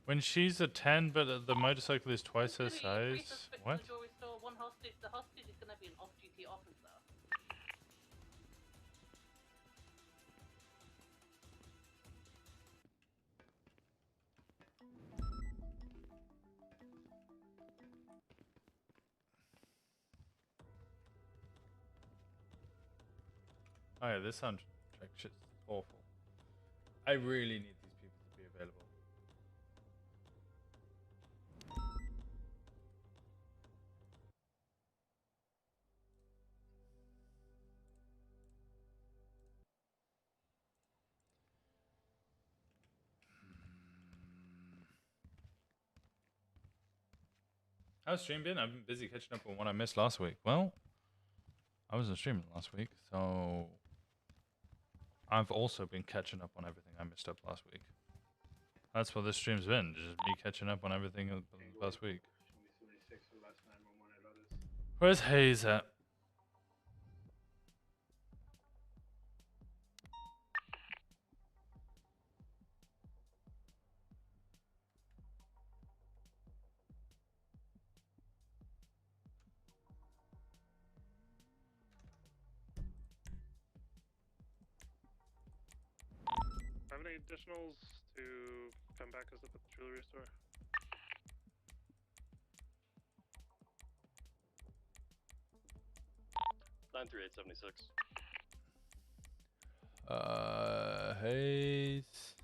When she's a 10, but the motorcycle is twice her size? What? One hostage. The hostage is going to be an off-duty officer. Oh yeah, this soundtrack shit's awful. I really need these people to be available. How's stream been? I've been busy catching up on what I missed last week. Well, I wasn't streaming last week, so I've also been catching up on everything I missed up last week. That's what this stream's been, just me catching up on everything last week. Where's Hayes at? Have any additionals to come back us up at the jewelry store? $93876. Hayes.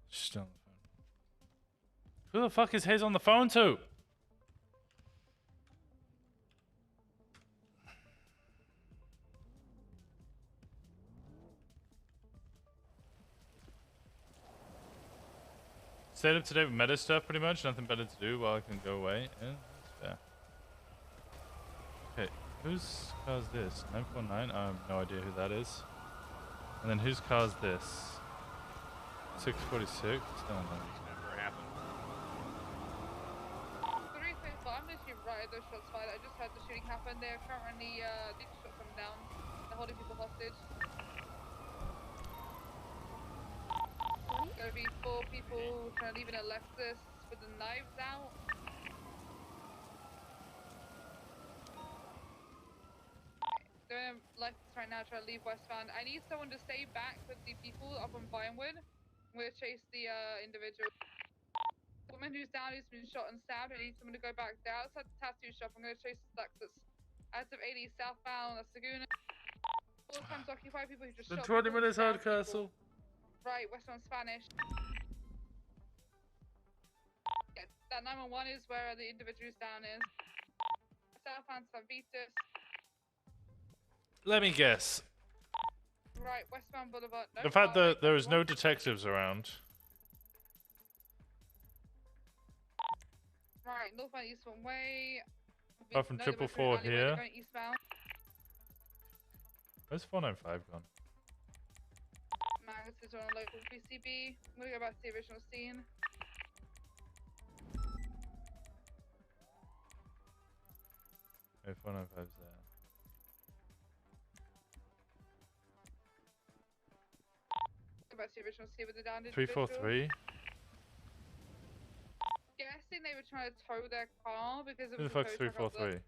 Still on the phone. Who the fuck is Hayes on the phone to? Stayed up to date with meta stuff pretty much. Nothing better to do while I can go away. Yeah, that's fair. Okay, whose car's this? 949? I have no idea who that is. And then whose car's this? 646? Still no. Never happened. The reason is, I'm literally right at those shots fired. I just had the shooting happen. They're currently, they just shot them down. They're holding people hostage. Gonna be 4 people trying to leave in a Lexus with the knives out. They're in a Lexus right now trying to leave westbound. I need someone to stay back with the people up on Vinewood. I'm gonna chase the individual. The woman who's down who's been shot and stabbed. I need someone to go back there outside the tattoo shop. I'm gonna chase the Lexus. Out of 80 southbound, Saguna. 4 times occupied people who just The shot 20 people, minutes hard stabbed castle. people. Right, westbound Spanish. Yeah, That 911 is where the individual's down is. Southbound Savitas. Let me guess. Right, westbound Boulevard. No, The fact right, that there is no one. detectives around. Right, northbound Eastbound Way. Apart from No, they were 444 alleyway, they're here. going eastbound. Where's 495 gone? Magus is on a local PCB. I'm gonna go back to the original scene. Okay, 495's there. Go back to the original scene with the downed 343. Guessing they were trying to tow their car because it Who was the a fuck's tow truck up 343? there.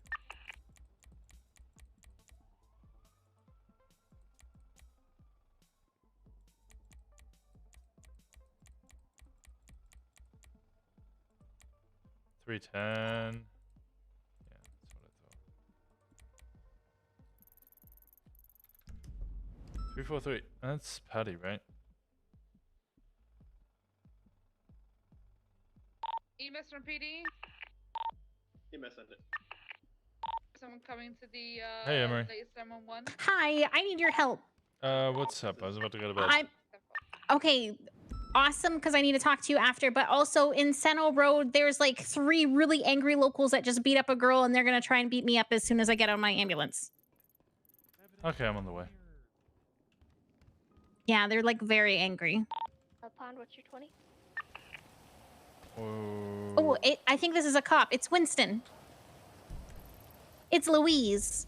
$310. Yeah, that's what I thought. 343. That's Patty, right? EMS from PD. EMS ended. Someone coming to the Hey, Emery. latest 911. Hi, I need your help. What's up? I was about to go to bed. Okay, awesome, because I need to talk to you after. But also in Seno Road, there's like 3 really angry locals that just beat up a girl, and they're gonna try and beat me up as soon as I get on my ambulance. Okay, I'm on the way. Yeah, they're like very angry. Pond, what's your 20? Oh, I think this is a cop. It's Winston. It's Louise.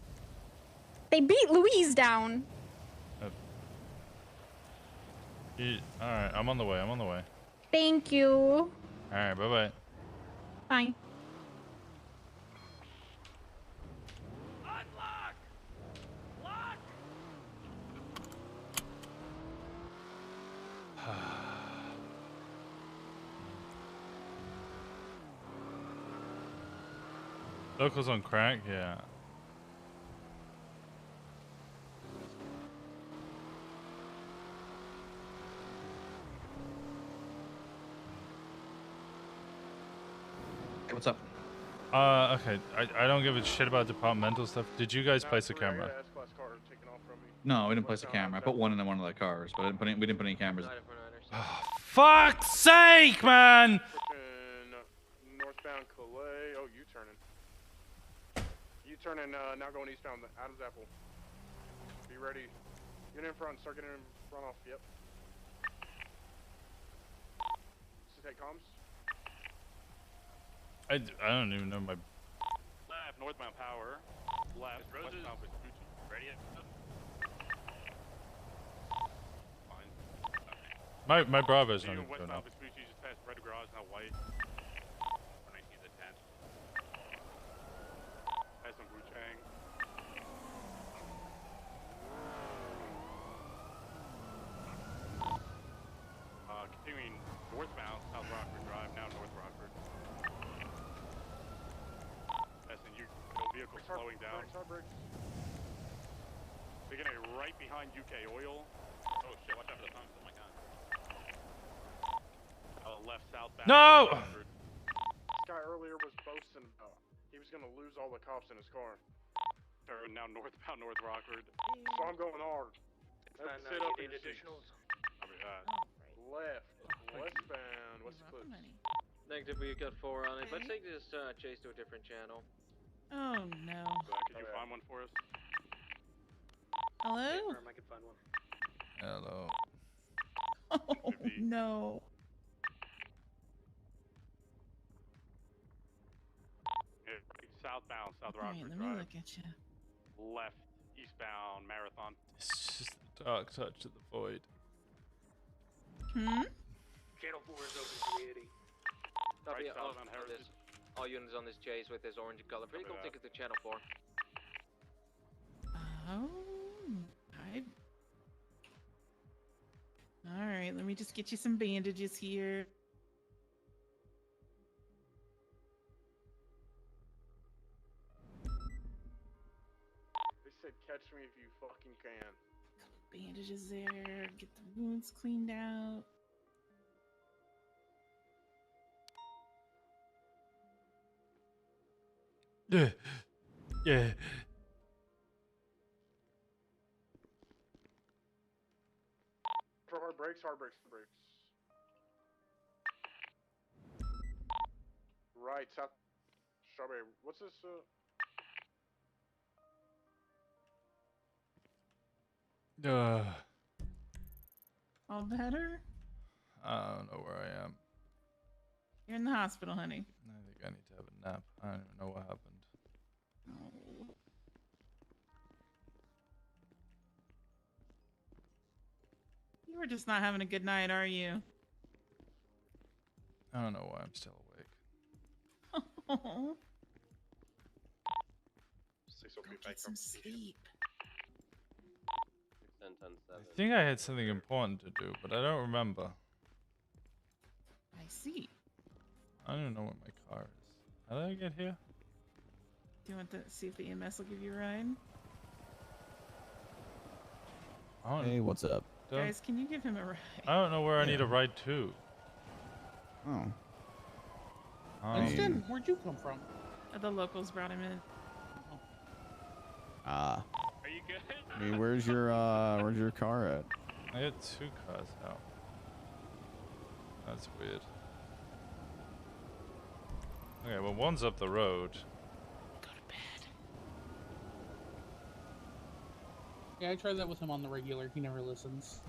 They beat Louise down. Alright, I'm on the way. I'm on the way. Thank you. Alright, bye-bye. Bye. Locals on crack? Yeah. Hey, what's up? Okay. I don't give a shit about departmental stuff. Did you guys place a camera? No, we didn't place a camera. I put one in one of the cars, but we didn't put any cameras. Fuck's sake, man! Northbound Calais. Oh, U-turning. U-turning, now going eastbound Adams Apple. Be ready. Get in front, start getting in front off. Yep. Take comms. I don't even know my... Left, northbound power. Left, westbound Vespucci. Ready? Fine. My Bravo's not Even even going westbound up. Vespucci just passed red garage, now white. 19's attached. Has some Wu-Chang. Continuing northbound, South Rockford Drive, now North Rockford. SNU, vehicle slowing down. Beginning right behind UK Oil. Oh shit, watch out for the pumps, oh my god. Left southbound. No! This guy earlier was boasting about he was gonna lose all the cops in his car. Now northbound North Rockford. So I'm going hard. Let's sit up in additionals. Left, westbound, what's the clips? Negative, we've got 4 on it. Let's take this chase to a different channel. Oh no. Could you find one for us? Hello? I could find one. Hello. Oh no. Southbound, South Alright, Rockford let me Drive. look at you. Left, eastbound, Marathon. It's just the dark touch of the void. Channel 4 is open to 380. Copy, Right, southbound Heritage. all units on this chase with this orange color. Vehicle ticket to channel 4. Oh, all right. Let me just get you some bandages here. They said catch me if you fucking can. Bandages there. Get the wounds cleaned out. Yeah. Yeah. For hard brakes, hard brakes, hard brakes. Right, south. Strawberry. What's this? All better? I don't know where I am. You're in the hospital, honey. I think I need to have a nap. I don't even know what happened. Oh. You were just not having a good night, are you? I don't know why I'm still awake. Oh. Go get some sleep. 10, 10, 7. I think I had something important to do, but I don't remember. I see. I don't know what my car is. How did I get here? Do you want to see if the EMS will give you a ride? Hey, what's up? Guys, can you give him a ride? I don't know where I need a ride to. Oh. Winston, where'd you come from? The locals brought him in. Ah. Are you good? I mean, where's your car at? I had 2 cars out. That's weird. Okay, well, one's up the road. Go to bed. Yeah, I tried that with him on the regular. He never listens.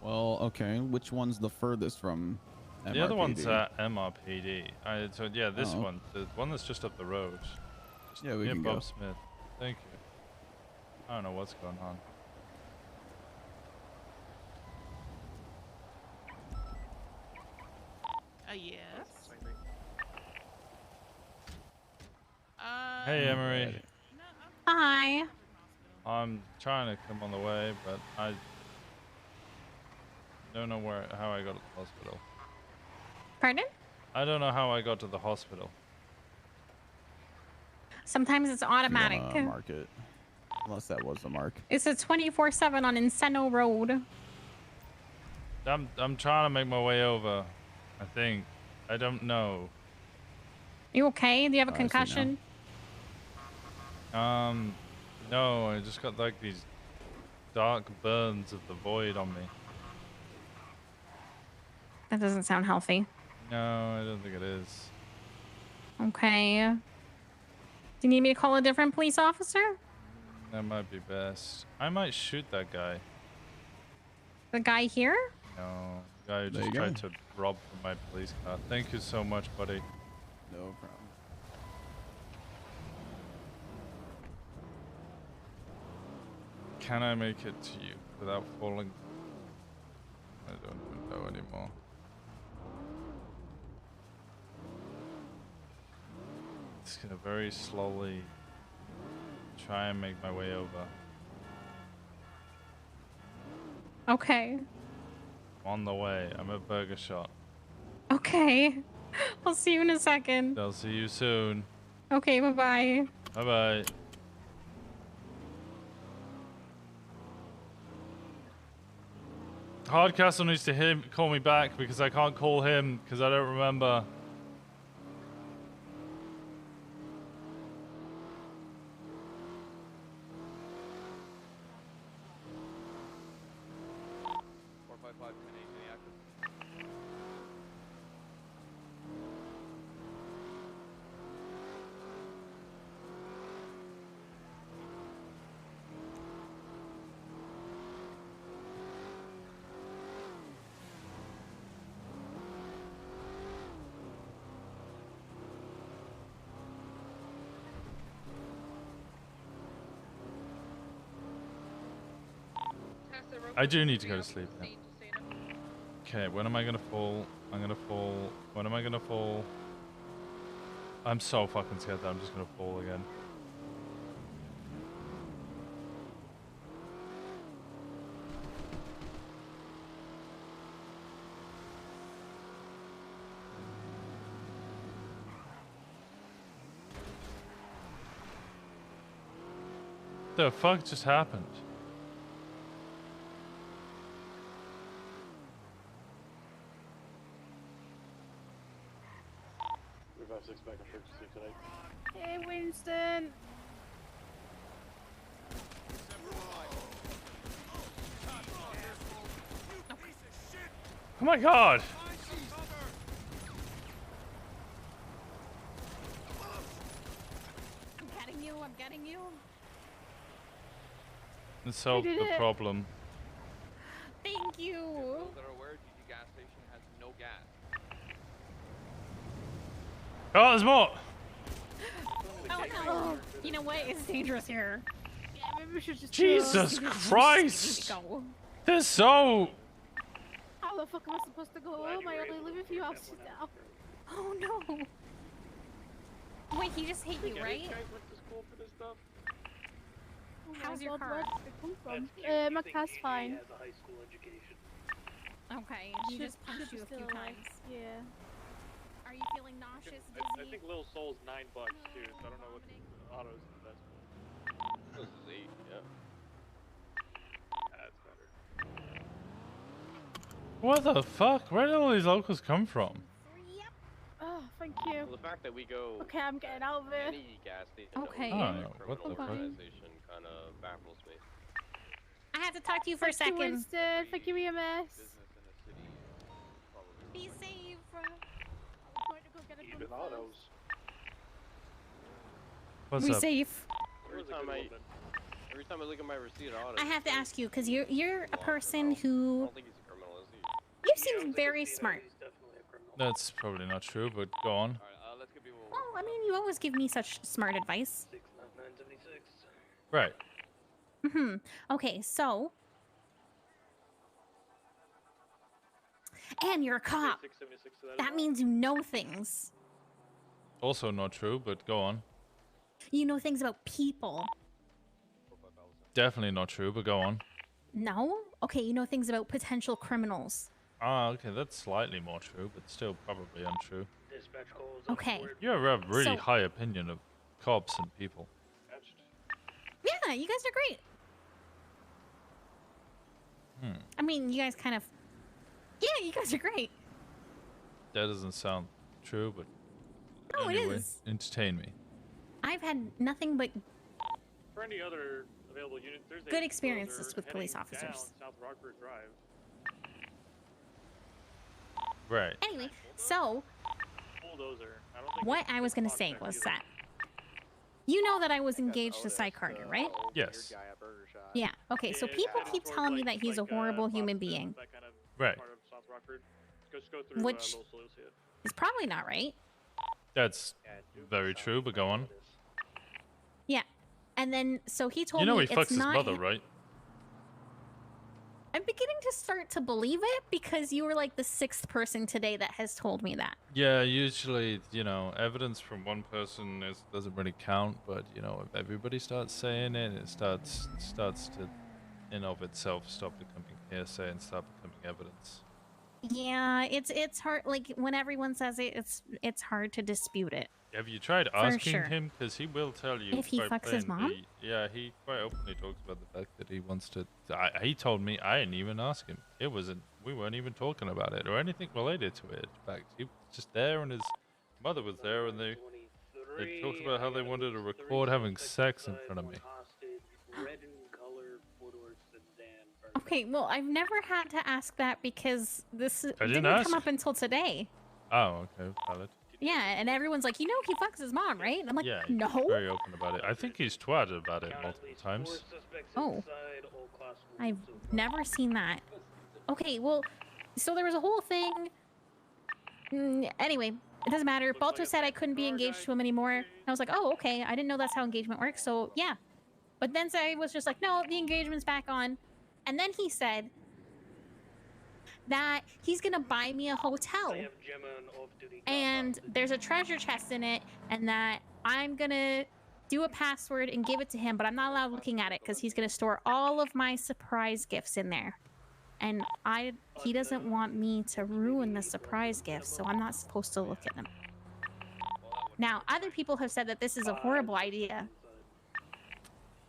Well, okay. Which one's the furthest from MRPD? The other one's at MRPD. So yeah, this Oh. one, the one that's just up the road. Just Yeah, we near can Bob go. Smith. Thank you. I don't know what's going on. Yes. Hey, Emery. Hi. I'm trying to come on the way, but I don't know how I got to the hospital. Pardon? I don't know how I got to the hospital. Sometimes it's automatic. Mark it. Unless that was the mark. It's a 24/7 on Encino Road. I'm trying to make my way over. I think. I don't know. You okay? Do you have a I see now. concussion? No, I just got like these dark burns of the void on me. That doesn't sound healthy. No, I don't think it is. Okay. Do you need me to call a different police officer? That might be best. I might shoot that guy. The guy here? No, the guy who There just you tried go. to rob from my police car. Thank you so much, buddy. No problem. Can I make it to you without falling? I don't even know anymore. Just gonna very slowly try and make my way over. Okay. I'm on the way. I'm at Burger Shot. Okay. I'll see you in a second. I'll see you soon. Okay, bye-bye. Bye-bye. Hardcastle needs to call me back because I can't call him because I don't remember. I do need to go to sleep now. Okay, when am I gonna fall? I'm gonna fall. When am I gonna fall? I'm so fucking scared that I'm just gonna fall again. The fuck just happened? 356 back on 36 tonight. Hey, Winston. Oh my god! I'm getting you. I'm getting you. Let's solve did the it. problem. Thank you. Those that are aware, GG gas station has no gas. Oh, there's more! Oh no! You know what? It's dangerous here. Yeah, maybe we should just. Jesus Christ! Go. They're so... How the fuck am I supposed to go home? I only live a few houses down. Oh no! Wait, he just hit you, right? guys went to school for this stuff? How's your car? Where did it come from? My car's fine. Has a high school education. Okay, he Should- just punched should you a be few still alive. times. Yeah. Are you feeling nauseous, I dizzy? think Lil Soul's $9 too, so I don't know what the auto's the best one. This is 8, yeah. That's better. What the fuck? Where did all these locals come from? Oh, thank you. Well, the fact that we go Okay, I'm getting out of here. any gas station Okay. that Oh, was a what criminal the fuck? organization kind of baffles me. I have to talk to you for a Thank you, second. Winston, for giving me a mess. Business in a city is probably Be safe. I'm going to go get a gun Even first. autos. What's We up? safe. every time I look at my receipt auto. I have to ask you because you're a person I who don't think he's a criminal, is he? you seem very smart. That's probably not true, but go on. Alright, let's get people. Well, I mean, you always give me such smart advice. 69976. Right. Okay, so. And you're a cop. 676 to That means you know things. Also not true, but go on. You know things about people. Definitely not true, but go on. No? Okay, you know things about potential criminals. Ah, okay, that's slightly more true, but still probably untrue. Dispatch calls. Okay. You have a really So- high opinion of cops and people. Yeah, you guys are great. I mean, you guys kind of. Yeah, you guys are great. That doesn't sound true, but No, it anyway, is. entertain me. I've had nothing but For any other available unit, there's a good experiences bulldozer with police heading down officers. South Rockford Drive. Right. Anyway, so Bulldozer. I don't think what I was gonna say was that you know that I was engaged to Cy Carter, right? Yes. Yeah. Okay. So people keep telling me that he's a horrible human being. That kind of Right. part of South Rockford. Just go through Which- Los Lucia. It's probably not right. That's very true, but go on. Yeah. And then so he told You know me he fucks it's his not. mother, right? I'm beginning to start to believe it because you were like the 6th person today that has told me that. Yeah, usually, you know, evidence from one person doesn't really count, but, you know, if everybody starts saying it, it starts to, in of itself, stop becoming hearsay and start becoming evidence. Yeah, it's hard. Like when everyone says it, it's hard to dispute it. Have you tried For asking sure. him? Because he will tell you. If he quite fucks his mom? plainly- Yeah, he quite openly talks about the fact that he wants to. He told me I didn't even ask him. It wasn't. We weren't even talking about it or anything related to it. In fact, he was just there, and his mother was there, and they talked about how they wanted to record having sex in front of me. Red in color, four-door sedan. Okay, well, I've never had to ask that because this I didn't didn't ask. come up until today. Oh, okay, valid. Yeah, and everyone's like, you know, he fucks his mom, right? And I'm like, Yeah, he's no. very open about it. I think he's twatted about it multiple times. Oh, I've never seen that. Okay, well, so there was a whole thing. Anyway, it doesn't matter. Balto said I couldn't be engaged to him anymore. And I was like, oh, okay. I didn't know that's how engagement works. So yeah. But then I was just like, no, the engagement's back on. And then he said that he's gonna buy me a hotel. And there's a treasure chest in it, and that I'm gonna do a password and give it to him, but I'm not allowed looking at it because he's gonna store all of my surprise gifts in there. And he doesn't want me to ruin the surprise gifts, so I'm not supposed to look at them. Now, other people have said that this is a horrible idea.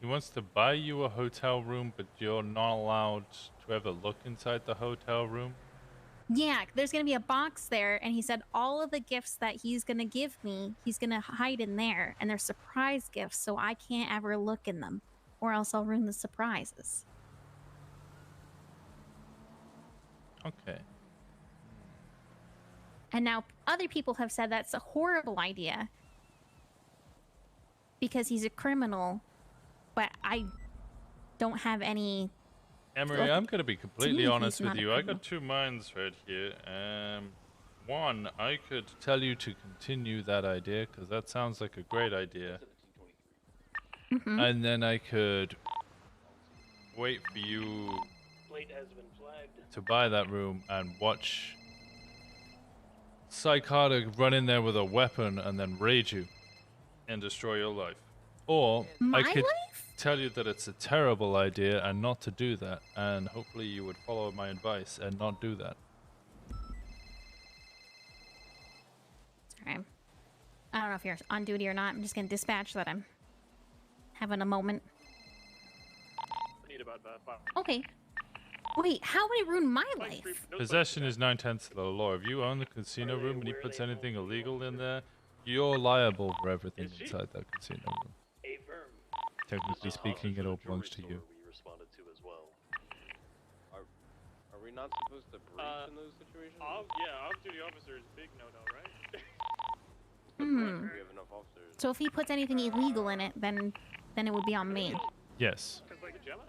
He wants to buy you a hotel room, but you're not allowed to ever look inside the hotel room. Yeah, there's gonna be a box there, and he said all of the gifts that he's gonna give me, he's gonna hide in there, and they're surprise gifts, so I can't ever look in them, or else I'll ruin the surprises. Okay. And now other people have said that's a horrible idea because he's a criminal, but I don't have any. Emery, I'm gonna be completely he's honest with not a you. I criminal. got two minds right here. One, I could tell you to continue that idea because that sounds like a great idea. And then I could wait for you to buy that room and watch Psychotic run in there with a weapon and then raid you and destroy your life. Or I could tell you that it's a terrible idea and not to do that, and hopefully you would follow my advice and not do that. Sorry. I don't know if you're on duty or not. I'm just gonna dispatch that I'm having a moment. Need about 5. Okay. Wait, how would it ruin my life? Possession is 9/10 of the law. If you own the casino room and he puts anything illegal in there, you're liable for everything inside that casino room. Technically speaking, it all belongs to you. We responded to as well. Are we not supposed to brief in those situations? Yeah, off-duty officer is big no-no, right? Hmm. We have enough officers. So if he puts anything illegal in it, then it would be on me. Yes. Because like Gemma,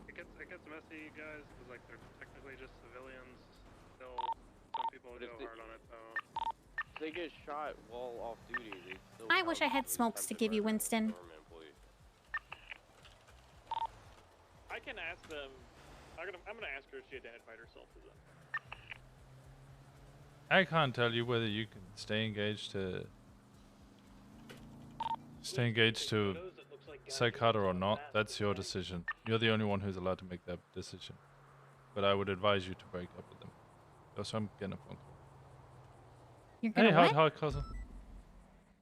it gets messy, guys. Because like they're technically just civilians. Still, some people go hard on it though. If they get shot while off duty, they still. I wish I had smokes to give you, Winston. I can ask them. I'm gonna ask her if she identified herself as them. I can't tell you whether you can stay engaged to Psychotic or not. That's your decision. You're the only one who's allowed to make that decision. But I would advise you to break up with them. Also, I'm getting a phone call. You're gonna Hey, what? hi, cousin.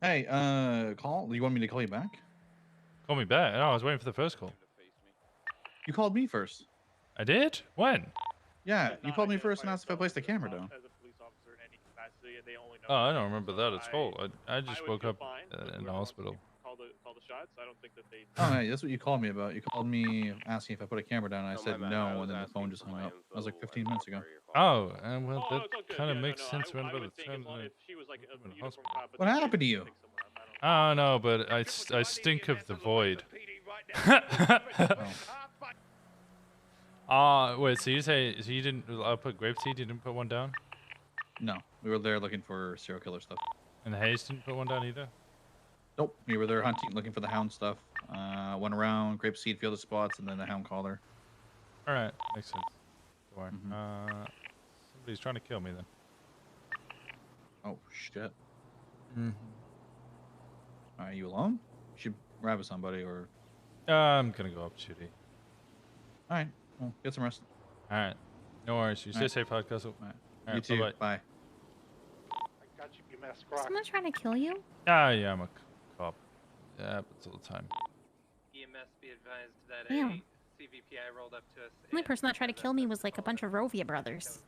Hey, call. You want me to call you back? Call me back. No, I was waiting for the first call. You called me first. I did? When? Yeah, you called me first and asked if I placed the camera down. As a police officer in any capacity, they only know. Oh, I don't remember that at all. I just woke up in the hospital. Call the shots. I don't think that they. Oh, hey, that's what you called me about. You called me asking if I put a camera down, and I said no, and then the phone just hung up. That was like 15 minutes ago. Oh, and well, that kind of makes sense when by the time What happened to you? Oh no, but I stink of the void. Wait, so you didn't put grapeseed? You didn't put one down? No, we were there looking for serial killer stuff. And Hayes didn't put one down either? Nope, we were there hunting, looking for the hound stuff. Went around, grapeseed, fielded spots, and then the hound collar. Alright, makes sense. Don't worry. Somebody's trying to kill me then. Oh, shit. Are you alone? You should ride with somebody, or... I'm gonna go up duty. Alright, well, get some rest. Alright. No worries. You stay safe, podcast. You too. Bye-bye. Bye. I got you, you mask rock. Someone trying to kill you? Yeah, I'm a cop. Yeah, happens all the time. EMS be advised that Damn. a CVPI rolled up to us. The only person that tried to kill me was like a bunch of Rovia brothers.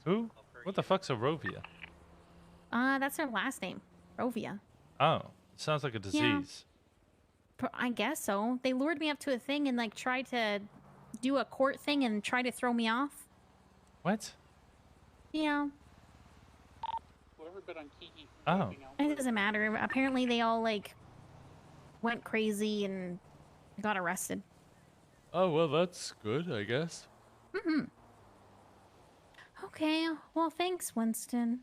Who? What the fuck's a Rovia? That's their last name. Rovia. Oh, sounds like a disease. I guess so. They lured me up to a thing and like tried to do a court thing and try to throw me off. What? Yeah. Whoever been on Kiki. Oh. It doesn't matter. Apparently they all like went crazy and got arrested. Oh, well, that's good, I guess. Okay. Well, thanks, Winston.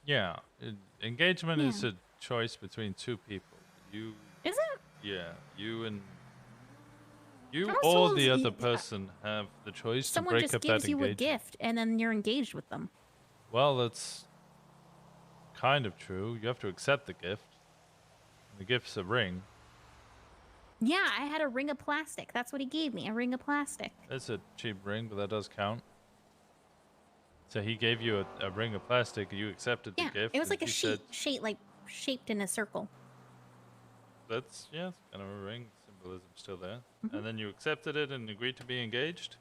Yeah, engagement is a choice between two people. You. Is it? Yeah, you and you I was or told the you- other person have the choice to Someone break just up that gives you a engagement. gift and then you're engaged with them. Well, that's kind of true. You have to accept the gift. The gift's a ring. Yeah, I had a ring of plastic. That's what he gave me, a ring of plastic. It's a cheap ring, but that does count. So he gave you a ring of plastic. You accepted the Yeah, gift. it was and like a he sheet, said, shaped in a circle. That's it's kind of a ring. Symbolism still there. Mm-hmm. And then you accepted it and agreed to be engaged.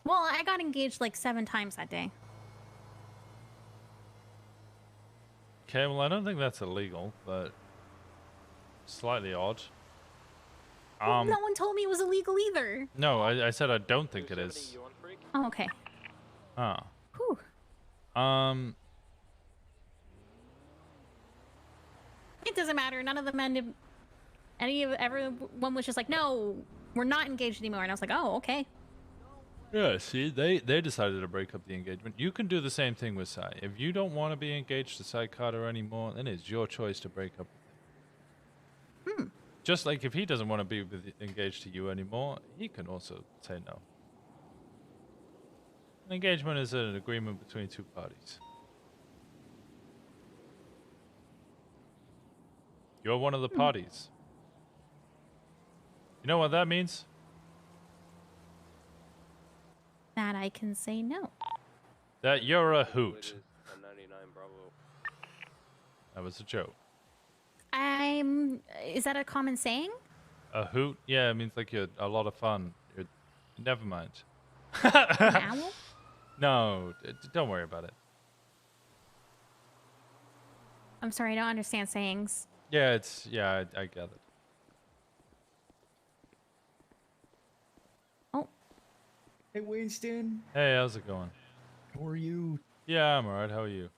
Well, I got engaged like 7 times that day. Okay, well, I don't think that's illegal, but slightly odd. Well, no one told me it was illegal either. No, I said I don't think it is. Oh, okay. Ah. Whew. It doesn't matter. None of the men did. Everyone was just like, no, we're not engaged anymore. And I was like, oh, okay. Yeah, see, they decided to break up the engagement. You can do the same thing with Sai. If you don't want to be engaged to Sai Carter anymore, then it's your choice to break up with him. Just like if he doesn't want to be engaged to you anymore, he can also say no. An engagement is an agreement between 2 parties. You're one of the parties. You know what that means? That I can say no. That you're a hoot. 1099 Bravo. That was a joke. Is that a common saying? A hoot? Yeah, it means like you're a lot of fun. Never mind. An owl? No, don't worry about it. I'm sorry, I don't understand sayings. Yeah, I get it. Oh. Hey, Winston. Hey, how's it going? How are you? Yeah, I'm alright. How are you?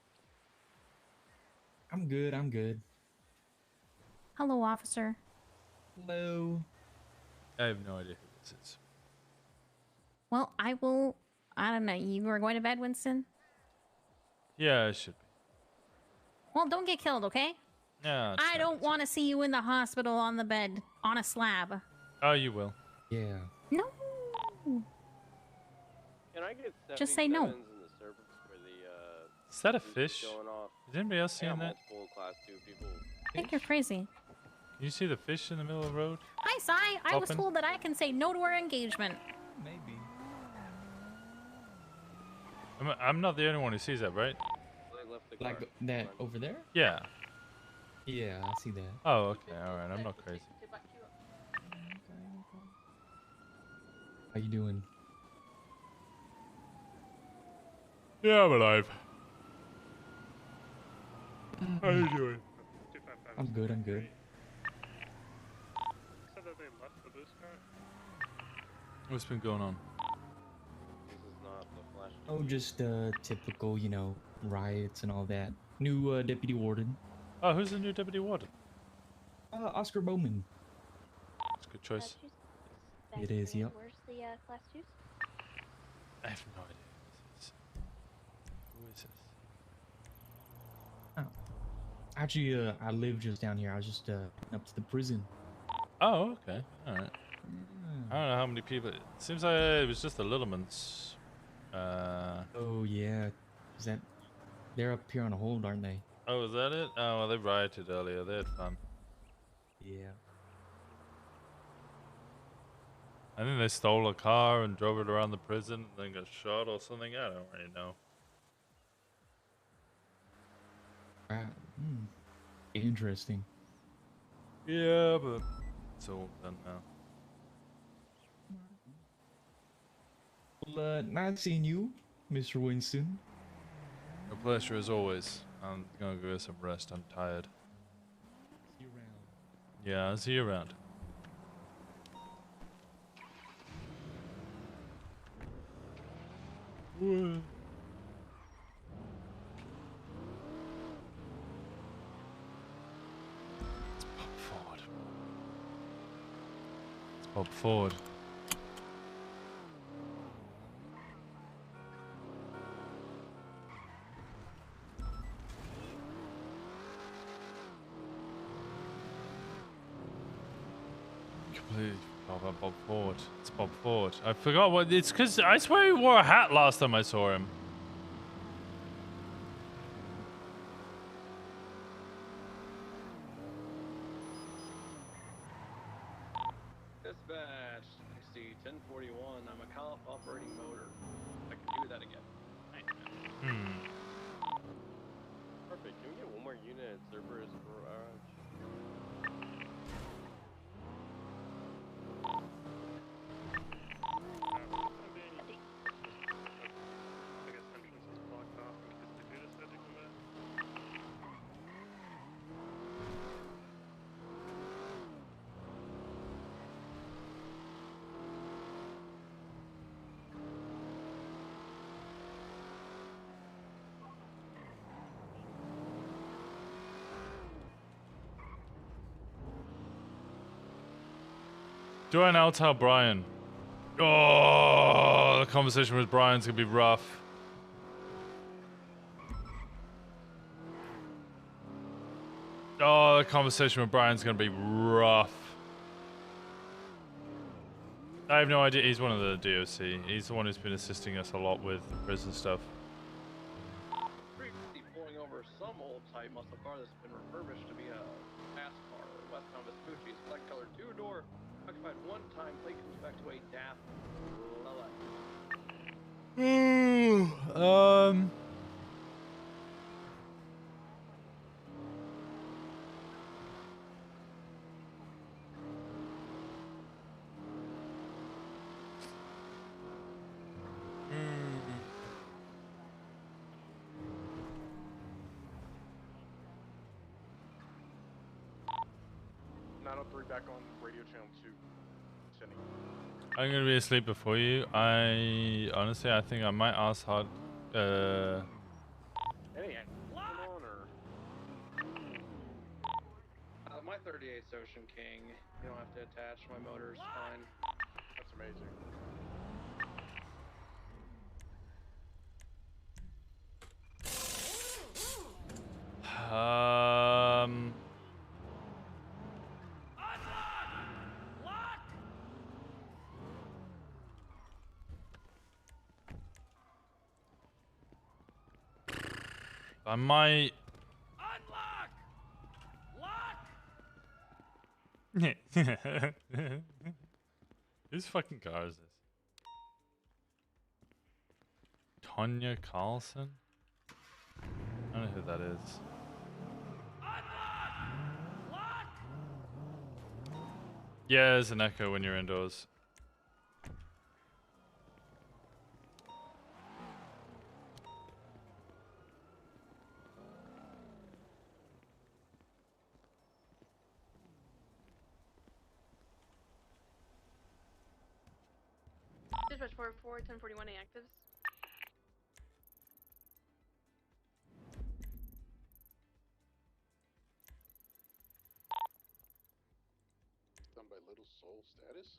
I'm good. I'm good. Hello, officer. Hello. I have no idea who this is. Well, I don't know. You are going to bed, Winston? Yeah, I should be. Well, don't get killed, okay? Yeah. I don't want to see you in the hospital on the bed, on a slab. Oh, you will. Yeah. No. Can I get Just say no. in the servers where the Is that a fish? going off? Is anybody else seeing that? Multiple class 2 people. I think you're crazy. Can you see the fish in the middle of the road? Hi, Sai. I was Open. told that I can say no to our engagement. Maybe. I'm not the only one who sees that, right? Like that over there? Yeah. Yeah, I see that. Oh, okay. Alright, I'm not crazy. How you doing? Yeah, I'm alive. How you doing? I'm good. I'm good. Said that they left the boost car? What's been going on? This is not the flash. Oh, just typical, you know, riots and all that. New deputy warden. Oh, who's the new deputy warden? Oscar Bowman. That's a good choice. It is, yep. Where's the class 2s? I have no idea who this is. Oh. Actually, I live just down here. I was just up to the prison. Oh, okay. Alright. I don't know how many people. It seems like it was just the Littlemans. Oh, yeah. Is that. They're up here on a hold, aren't they? Oh, is that it? Oh, well, they rioted earlier. They had fun. Yeah. I think they stole a car and drove it around the prison and then got shot or something. I don't really know. Interesting. Yeah, but it's all done now. Well, nice seeing you, Mr. Winston. A pleasure as always. I'm gonna go get some rest. I'm tired. See you around. Yeah, I'll see you around. What? It's Bob Ford. It's Bob Ford. Completely forgot about Bob Ford. It's Bob Ford. I forgot what it's because I swear he wore a hat last time I saw him. Dispatch. I see 1041. I'm a cop operating motor. I can do that again. Perfect. Can we get one more unit at Cerberus Garage? Do I now tell Brian? Oh, the conversation with Brian's gonna be rough. Oh, the conversation with Brian's gonna be rough. I have no idea. He's one of the DOC. He's the one who's been assisting us a lot with the prison stuff. Previously pulling over some old type muscle car that's been refurbished to be a fast car. Westbound Vespucci, black color 2-door, occupied one time, plate comes back to a DAF Lila. Back on radio channel 2. Sending. I'm gonna be asleep before you. I honestly, I think I might ask hard. Any on or? My 38's Ocean King. You don't have to attach. My motor's fine. That's amazing. I might. Unlock! Lock! Whose fucking car is this? Tonya Carlson? I don't know who that is. Yeah, there's an echo when you're indoors. Dispatch 4-4, 1041 actives. Done by Little Soul status?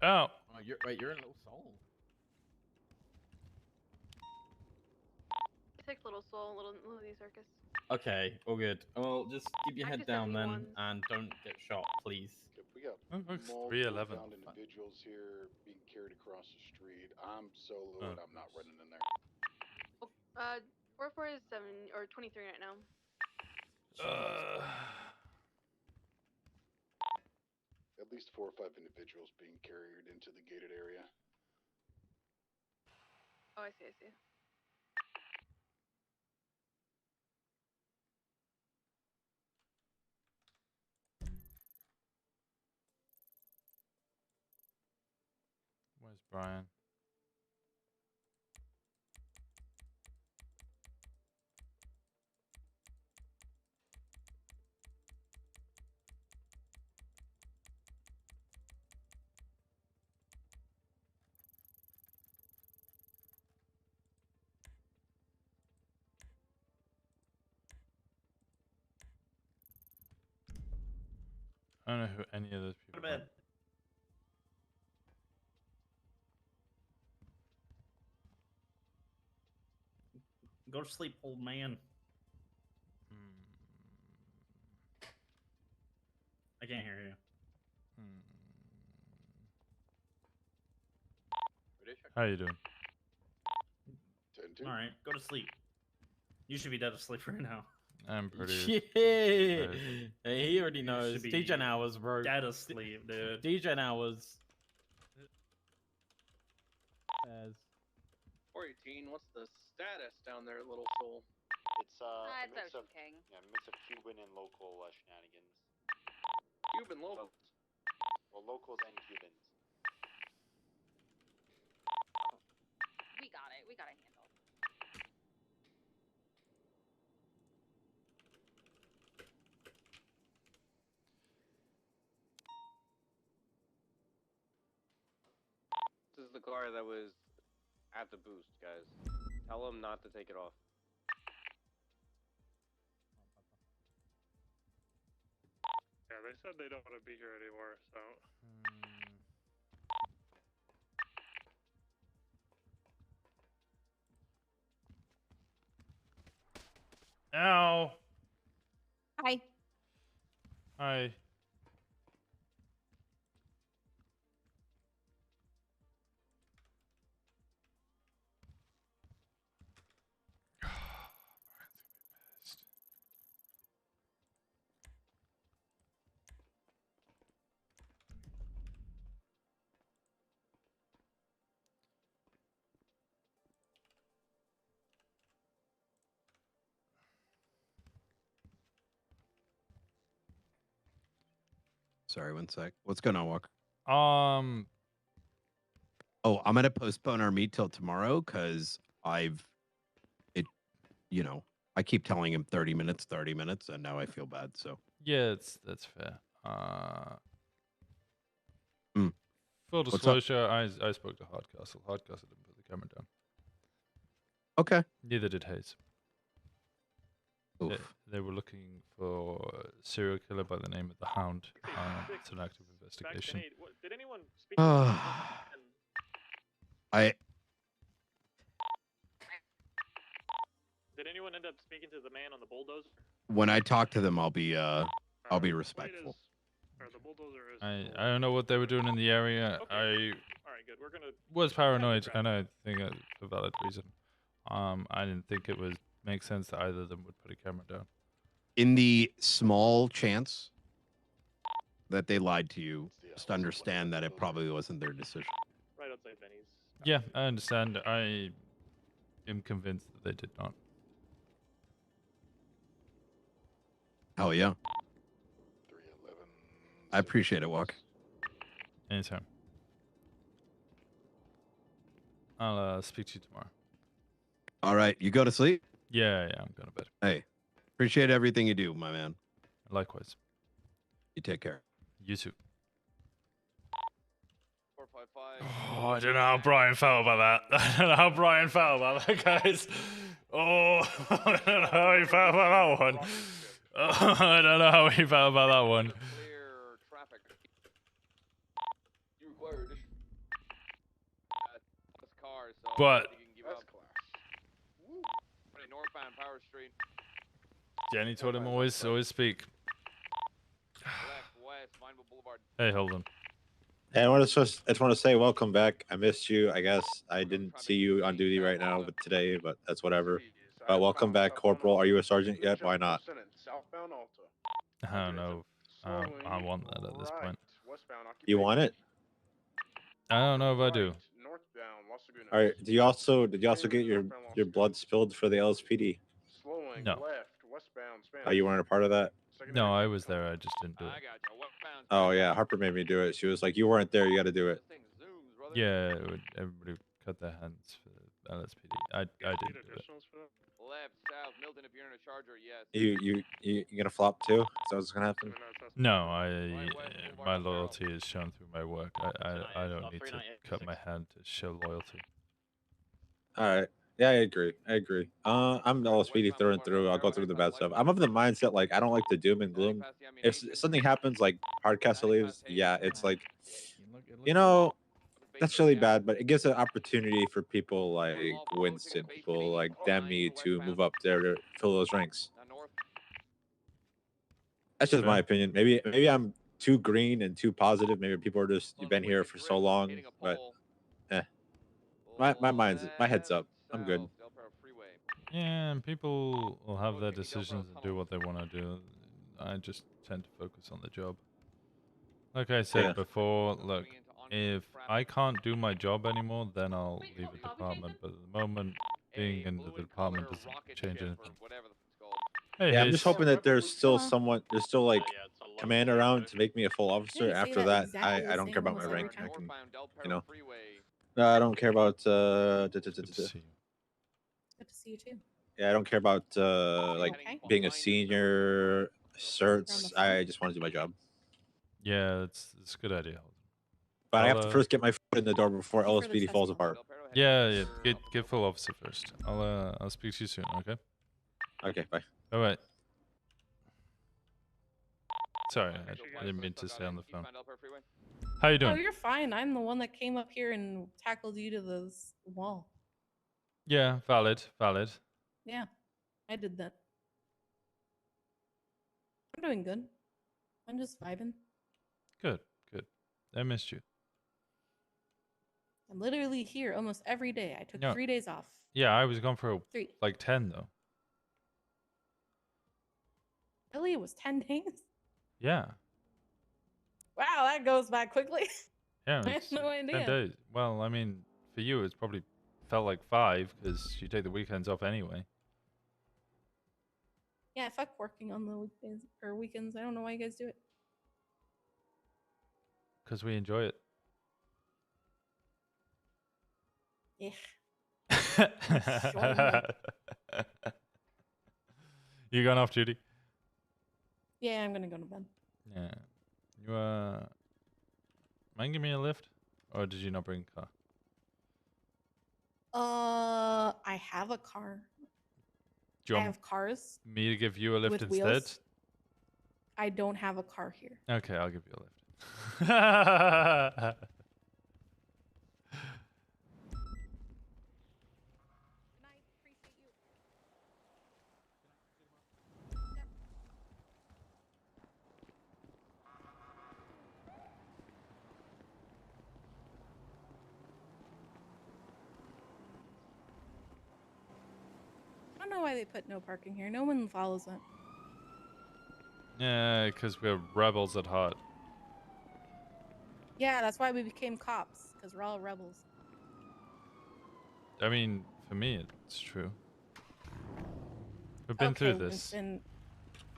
Oh. You're in Little Soul. Six Little Soul, Little Circus. Okay, all good. Well, just keep your head Active down then, 71s. and don't get shot, please. We got multiple 311. downed individuals here being carried across the street. I'm soloed. Oh. I'm not running in there. 4-4 is 7 or 23 right now. At least 4 or 5 individuals being carried into the gated area. Oh, I see. Where's Brian? I don't know who any of those people are. Go to sleep, old man. I can't hear you. How you doing? All right, go to sleep. You should be dead asleep right now. I'm pretty. Yeah. Hey, he already knows. should be DJ hours, bro. Dead asleep, dude. DJ hours. 418, what's the status down there, Little Soul? It's a It's mix of Ocean King. mix of Cuban and local shenanigans. Cuban locals. Well, locals and Cubans. We got it. We got it handled. This is the car that was at the boost, guys. Tell him not to take it off. They said they don't want to be here anymore, so. Ow. Hi. Hi. Sorry, one sec. What's going on, Walker? Oh, I'm gonna postpone our meet till tomorrow because I keep telling him 30 minutes, and now I feel bad. So yeah, that's fair. Mm. Full What's up? disclosure, I spoke to Hardcastle. Hardcastle didn't put the camera down. Okay. Neither did Hayes. Oof. They were looking for a serial killer by the name of the Hound. It's an active investigation. Did anyone speak Did anyone end up speaking to the man on the bulldozer? When I talk to them, I'll be respectful. I don't know what they were doing in the area. Okay. I Alright, good. We're gonna was paranoid, and I think it's a valid reason. I didn't think it would make sense that either of them would put a camera down. In the small chance that they lied to you, just understand that it probably wasn't their decision. right outside Benny's. Yeah, I understand. I am convinced that they did not. Hell yeah. I appreciate it, Walk. Anytime. I'll speak to you tomorrow. All right, you go to sleep? Yeah, I'm going to bed. Hey, appreciate everything you do, my man. Likewise. You take care. You too. 455. Oh, I don't know how Brian felt about that. I don't know how Brian felt about that, guys. Oh, I don't know how he felt about that one. Oh, I don't know how he felt about that one. Clear traffic. You require addition. This car, so But you can give up. Northbound Power Street. Jenny told him always speak. Left, west, Mineville Boulevard. Hey, Holden. Hey, I just want to say welcome back. I missed you. I guess I didn't see you on duty right now, but today, but that's whatever. But welcome back, Corporal. Are you a sergeant yet? Why not? I don't know. I want that at this point. You want it? I don't know if I do. All right. Did you also get your blood spilled for the LSPD? No. Oh, you weren't a part of that? No, I was there. I just didn't do it. Oh yeah, Harper made me do it. She was like, "You weren't there. You got to do it." Yeah, everybody cut their hands for the LSPD. I didn't do it. Left, south, Milton, if you're in a Charger, yes. You gonna flop too? Is that what's gonna happen? No, my loyalty is shown through my work. I don't need to cut my hand to show loyalty. All right. Yeah, I agree. I'm LSPD through and through. I'll go through the bad stuff. I'm of the mindset like I don't like the doom and gloom. If something happens like Hardcastle leaves, yeah, it's like, that's really bad. But it gives an opportunity for people like Winston, people like Demi to move up there to fill those ranks. That's just my opinion. Maybe I'm too green and too positive. Maybe people are just you've been here for so long, but my head's up. I'm good. Yeah, and people will have their decisions and do what they want to do. I just tend to focus on the job. Like I said before, look, if I can't do my job anymore, then I'll leave the department. But at the moment, being in the department doesn't change anything. Hey, Yeah, I'm just hoping that there's still like command around to make me a full officer. After that, I don't care about my rank. I can, I don't care about Good to see you too. yeah, I don't care about like being a senior certs. I just want to do my job. Yeah, it's a good idea. But I have to first get my foot in the door before LSPD falls apart. Yeah, get full officer first. I'll speak to you soon. Okay. Okay. Bye. All right. Sorry, I didn't mean to stay on the phone. How you Oh, doing? you're fine. I'm the one that came up here and tackled you to the wall. Yeah, valid. Yeah, I did that. I'm doing good. I'm just vibing. Good. I missed you. I'm literally here almost every day. I took No. 3 days off. Yeah, I was gone for 3. like 10 though. Really? It was 10 days? Yeah. Wow, that goes by quickly. Yeah, I had it's no 10 idea. days. Well, I mean, for you, it's probably felt like 5 because you take the weekends off anyway. Yeah, fuck working on the weekdays or weekends. I don't know why you guys do it. Because we enjoy it. Yeah. You gone off duty? Yeah, I'm gonna go to bed. Yeah. You mind giving me a lift? Or did you not bring a car? I have a car. Do you I want have cars. me to give you a lift with instead? wheels. I don't have a car here. Okay, I'll give you a lift. I don't know why they put no parking here. No one follows it. Yeah, because we're rebels at heart. Yeah, that's why we became cops, because we're all rebels. I mean, for me, it's true. We've been through this. Winston,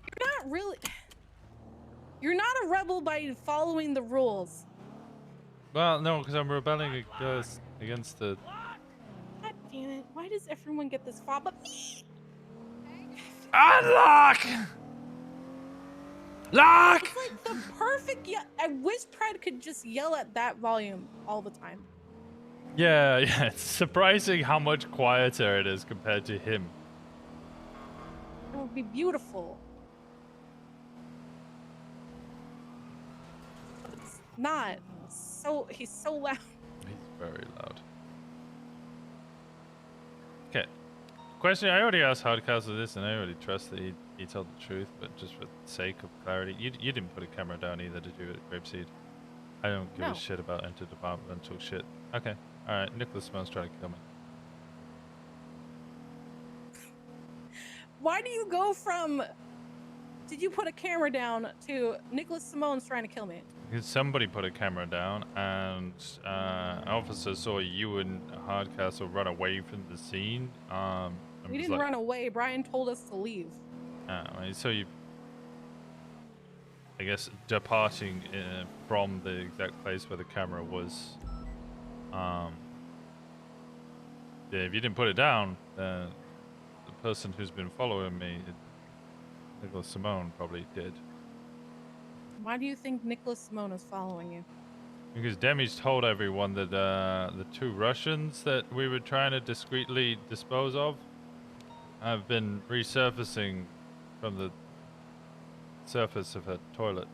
you're not really... You're not a rebel by following the rules. Well, no, because I'm rebelling against the... God damn it. Why does everyone get this fob but me? Unlock! Lock! It's like the perfect... I wish Pride could just yell at that volume all the time. Yeah, it's surprising how much quieter it is compared to him. It would be beautiful. But it's not. He's so loud. He's very loud. Okay. Question, I already asked Hardcastle this, and I already trust that he told the truth, but just for the sake of clarity, you didn't put a camera down either, did you, at Grapeseed? I don't give a shit about interdepartmental shit. Okay. Alright, Nicholas Smells trying to kill me. Why do you go from did you put a camera down to Nicholas Simone's trying to kill me? Because somebody put a camera down, and an officer saw you and Hardcastle run away from the scene. We didn't run away. Brian told us to leave. So you, I guess, departing from the exact place where the camera was. Yeah, if you didn't put it down, then the person who's been following me, Nicholas Simone, probably did. Why do you think Nicholas Simone is following you? Because Demi's told everyone that the 2 Russians that we were trying to discreetly dispose of have been resurfacing from the surface of her toilet.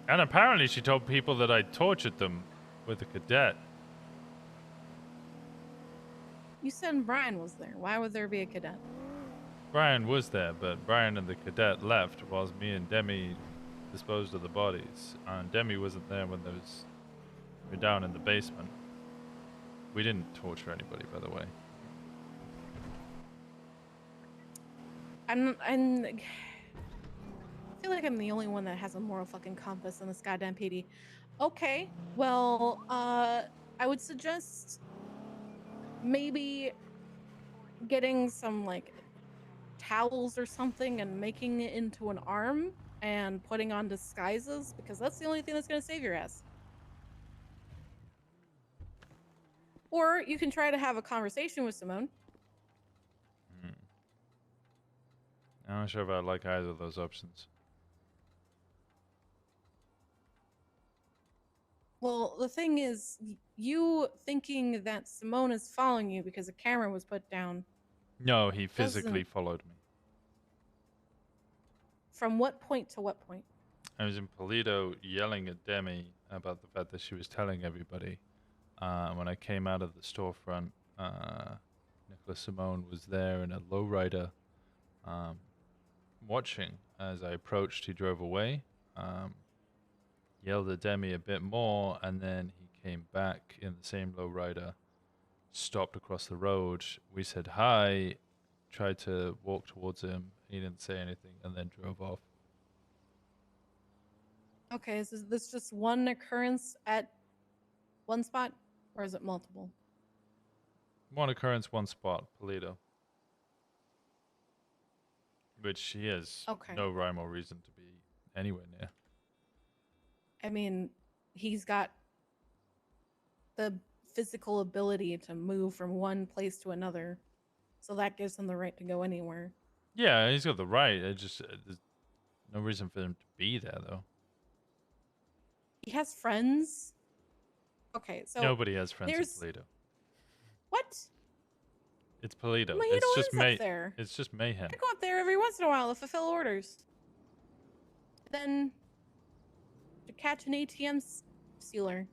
And apparently she told people that I tortured them with a cadet. You said Brian was there. Why would there be a cadet? Brian was there, but Brian and the cadet left whilst me and Demi disposed of the bodies. And Demi wasn't there when we were down in the basement. We didn't torture anybody, by the way. I feel like I'm the only one that has a moral fucking compass in this goddamn PD. Okay, well, I would suggest maybe getting some, like, towels or something and making it into an arm and putting on disguises, because that's the only thing that's going to save your ass. Or you can try to have a conversation with Simone. I'm not sure if I like either of those options. Well, the thing is, you thinking that Simone is following you because a camera was put down. No, he physically followed me. From what point to what point? I was in Polito yelling at Demi about the fact that she was telling everybody. When I came out of the storefront, Nicholas Simone was there in a lowrider, watching. As I approached, he drove away, yelled at Demi a bit more, and then he came back in the same lowrider, stopped across the road. We said hi, tried to walk towards him. He didn't say anything, and then drove off. Okay, is this just one occurrence at one spot, or is it multiple? One occurrence, one spot, Polito. Which he has no rhyme or reason to be anywhere near. I mean, he's got the physical ability to move from one place to another, so that gives him the right to go anywhere. Yeah, he's got the right. There's no reason for him to be there, though. He has friends. Okay, so Nobody has friends in Polito. What? It's Polito. Well, It's just up there. It's just mayhem. I go up there every once in a while to fulfill orders. Then to catch an ATM stealer.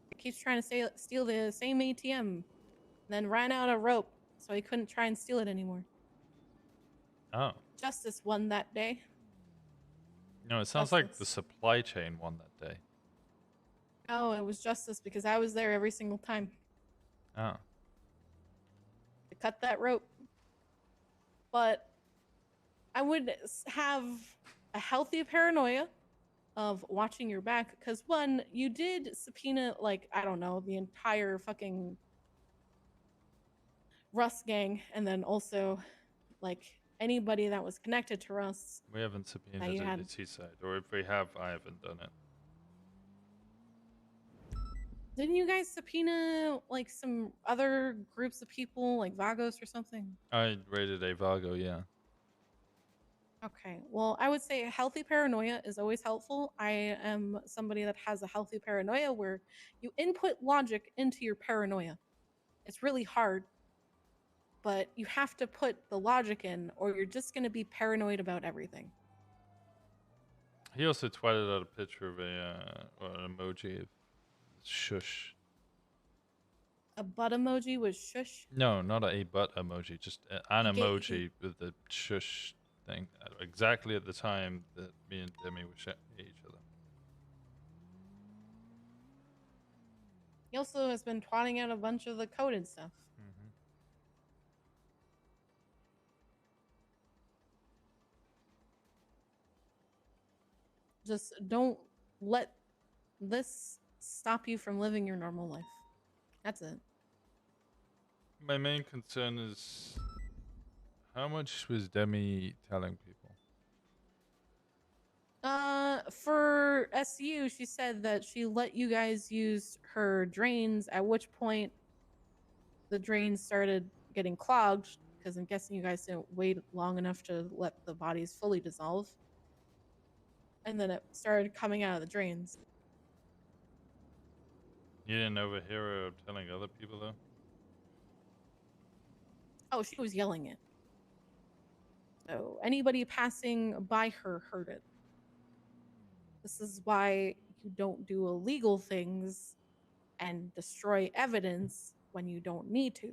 He keeps trying to steal the same ATM, then ran out of rope, so he couldn't try and steal it anymore. Oh. Justice won that day. No, it sounds like the supply chain won that day. Oh, it was justice because I was there every single time Oh. to cut that rope. But I would have a healthy paranoia of watching your back because, one, you did subpoena, like, I don't know, the entire fucking Russ gang, and then also, like, anybody that was connected to Russ. We haven't subpoenaed it at Seaside, or if we have, I haven't done it. Didn't you guys subpoena, like, some other groups of people, like Vagos or something? I raided a Vago, yeah. Okay, well, I would say healthy paranoia is always helpful. I am somebody that has a healthy paranoia where you input logic into your paranoia. It's really hard, but you have to put the logic in or you're just going to be paranoid about everything. He also tweeted out a picture of an emoji of shush. A butt emoji with shush? No, not a butt emoji, just an emoji with the shush thing. Exactly at the time that me and Demi were shouting at each other. He also has been twatting out a bunch of the coded stuff. Just don't let this stop you from living your normal life. That's it. My main concern is how much was Demi telling people? For SU, she said that she let you guys use her drains, at which point the drains started getting clogged, because I'm guessing you guys didn't wait long enough to let the bodies fully dissolve. And then it started coming out of the drains. You didn't overhear her telling other people, though? Oh, she was yelling it. So anybody passing by her heard it. This is why you don't do illegal things and destroy evidence when you don't need to.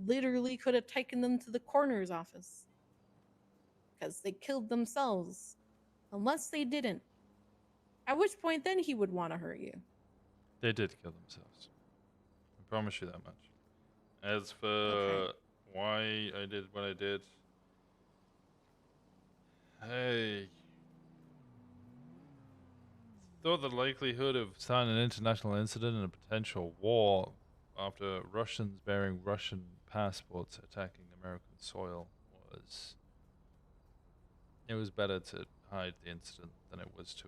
Literally could have taken them to the coroner's office because they killed themselves. Unless they didn't. At which point then he would want to hurt you. They did kill themselves. I promise you that much. As for why I did what I did, I thought the likelihood of starting an international incident and a potential war after Russians bearing Russian passports attacking American soil it was better to hide the incident than it was to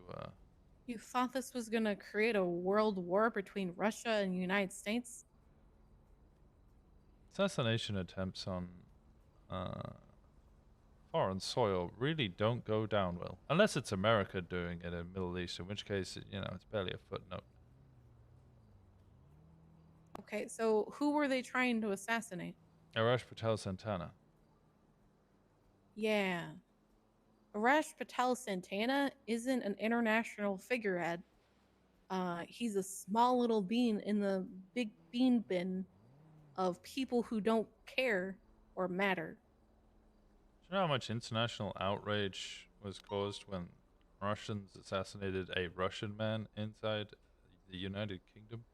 You thought this was going to create a world war between Russia and the United States? assassination attempts on foreign soil really don't go down well. Unless it's America doing it in the Middle East, in which case, it's barely a footnote. Okay, so who were they trying to assassinate? Arash Patel Santana. Yeah. Arash Patel Santana isn't an international figurehead. He's a small little bean in the big bean bin of people who don't care or matter. Do you know how much international outrage was caused when Russians assassinated a Russian man inside the United Kingdom?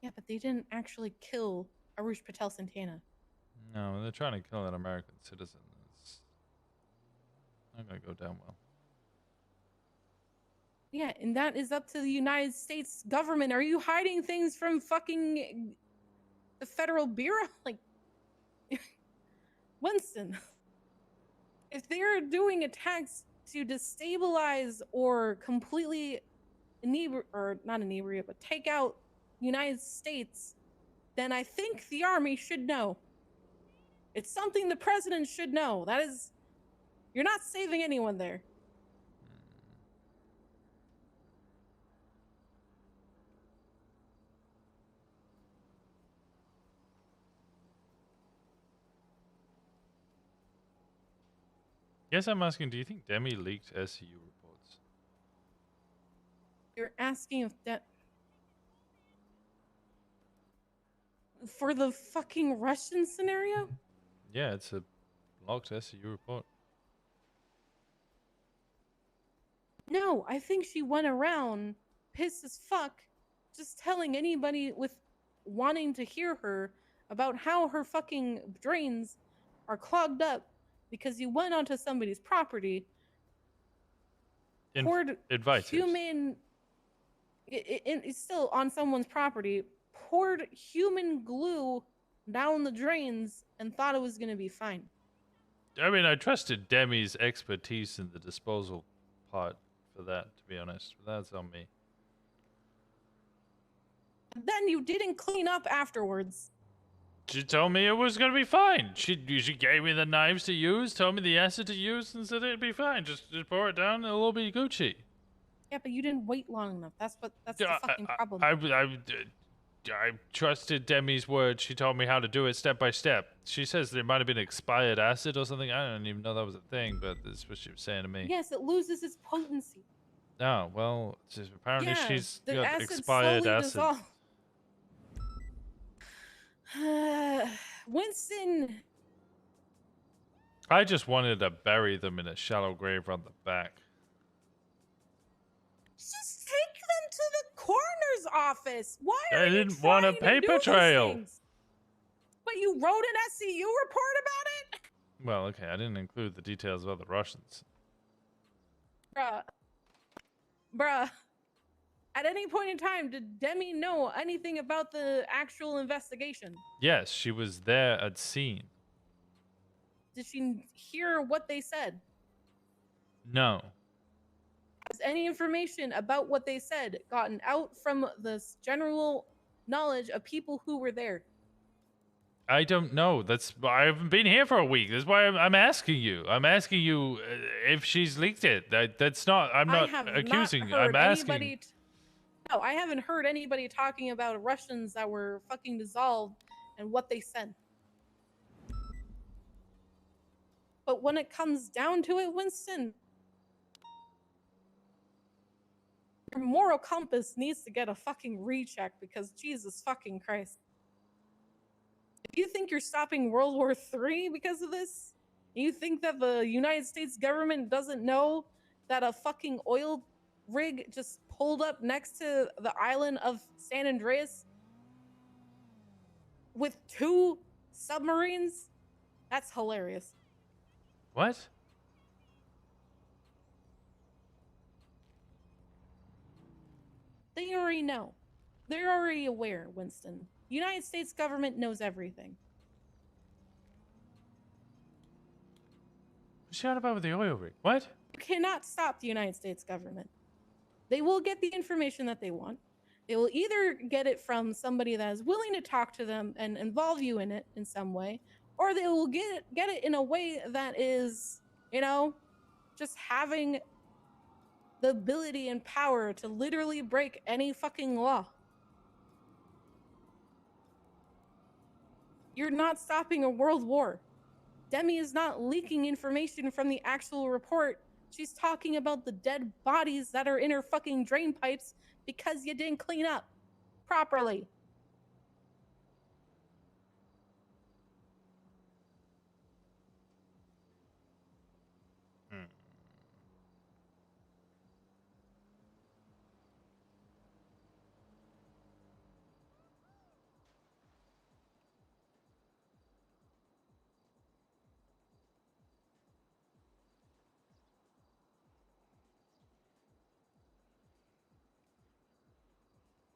Yeah, but they didn't actually kill Arush Patel Santana. No, they're trying to kill an American citizen. It's not going to go down well. Yeah, and that is up to the United States government. Are you hiding things from fucking the Federal Bureau? Like, Winston, if they're doing attacks to destabilize or completely but take out United States, then I think the army should know. It's something the president should know. That is, you're not saving anyone there. Yes, I'm asking, do you think Demi leaked SCU reports? You're asking if that for the fucking Russian scenario? Yeah, it's a locked SCU report. No, I think she went around pissed as fuck, just telling anybody with wanting to hear her about how her fucking drains are clogged up because you went onto somebody's property, poured Invited. human. It's still on someone's property. Poured human glue down the drains and thought it was gonna be fine. I mean, I trusted Demi's expertise in the disposal part for that, to be honest. But that's on me. Then you didn't clean up afterwards. She told me it was gonna be fine. She gave me the knives to use, told me the acid to use, and said it'd be fine. Just pour it down and it'll be Gucci. Yeah, but you didn't wait long enough. That's the fucking problem. I trusted Demi's word. She told me how to do it step by step. She says there might have been expired acid or something. I don't even know that was a thing, but that's what she was saying to me. Yes, it loses its potency. Oh, well, apparently Yeah, she's the got acid expired slowly acid. dissolves. Winston, I just wanted to bury them in a shallow grave on the back. just take them to the coroner's office. Why are I you didn't want a trying to do paper these trail. things? But you wrote an SCU report about it? Well, okay, I didn't include the details about the Russians. Bruh. At any point in time, did Demi know anything about the actual investigation? Yes, she was there at scene. Did she hear what they said? No. Has any information about what they said gotten out from the general knowledge of people who were there? I don't know. I haven't been here for a week. That's why I'm asking you. I'm asking you if she's leaked it. That's not. I'm not accusing you. I'm asking. No, I haven't heard anybody talking about Russians that were fucking dissolved and what they said. But when it comes down to it, Winston, your moral compass needs to get a fucking recheck because Jesus fucking Christ. If you think you're stopping World War III because of this, you think that the United States government doesn't know that a fucking oil rig just pulled up next to the island of San Andreas with 2 submarines? That's hilarious. What? They already know. They're already aware, Winston. United States government knows everything. What's she on about with the oil rig? What? You cannot stop the United States government. They will get the information that they want. They will either get it from somebody that is willing to talk to them and involve you in it in some way, or they will get it in a way that is, just having the ability and power to literally break any fucking law. You're not stopping a world war. Demi is not leaking information from the actual report. She's talking about the dead bodies that are in her fucking drain pipes because you didn't clean up properly.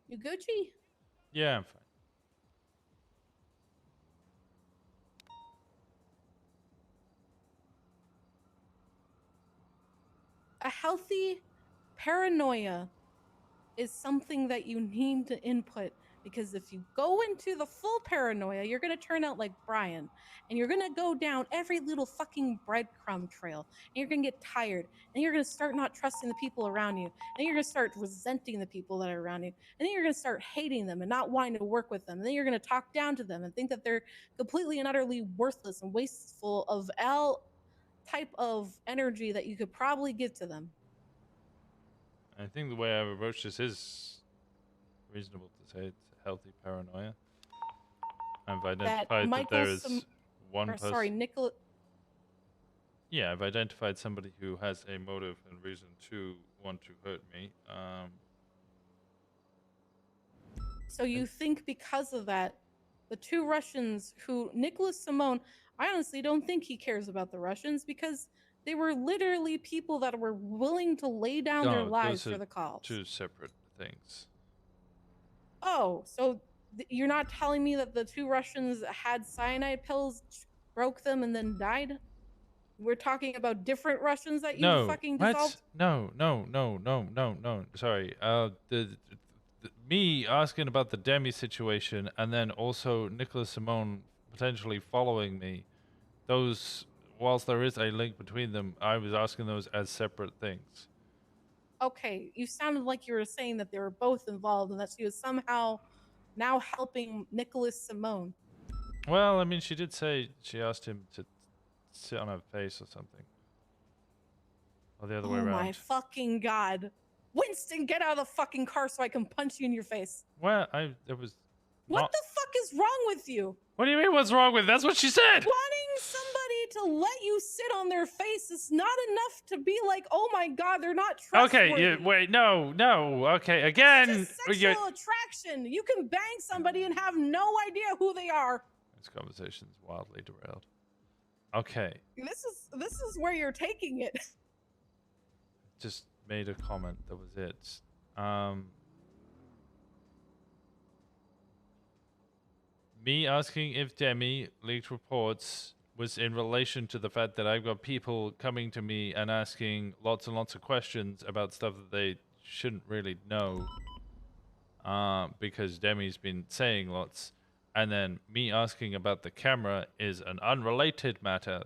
You Gucci? Yeah, I'm fine. A healthy paranoia is something that you need to input, because if you go into the full paranoia, you're going to turn out like Brian, and you're going to go down every little fucking breadcrumb trail, and you're going to get tired, and you're going to start not trusting the people around you, and you're going to start resenting the people that are around you, and then you're going to start hating them and not wanting to work with them, and then you're going to talk down to them and think that they're completely and utterly worthless and wasteful of all type of energy that you could probably give to them. I think the way I've approached this is reasonable to say it's healthy paranoia. I've identified that there is one person. Sorry, Nicholas. Yeah, I've identified somebody who has a motive and reason to want to hurt me. So you think because of that, the two Russians who Nicholas Simone, I honestly don't think he cares about the Russians, because they were literally people that were willing to lay down their lives those for are the cause. two separate things. Oh, so you're not telling me that the two Russians had cyanide pills, broke them, and then died? We're talking about different Russians that you fucking dissolved? No. Sorry. Me asking about the Demi situation, and then also Nicholas Simone potentially following me. Those, whilst there is a link between them, I was asking those as separate things. Okay, you sounded like you were saying that they were both involved and that she was somehow now helping Nicholas Simone. Well, I mean, she did say she asked him to sit on her face or something. Or the other way around. Oh my fucking god. Winston, get out of the fucking car so I can punch you in your face. Well, there was What the fuck is wrong with you? What do you mean what's wrong with? That's what she said! Wanting somebody to let you sit on their face is not enough to be like, oh my god, they're not trustworthy. Okay, wait, no, okay, again. It's just sexual attraction. You can bang somebody and have no idea who they are. This conversation's wildly derailed. Okay. This is where you're taking it. Just made a comment, that was it. Me asking if Demi leaked reports was in relation to the fact that I've got people coming to me and asking lots and lots of questions about stuff that they shouldn't really know, because Demi's been saying lots, and then me asking about the camera is an unrelated matter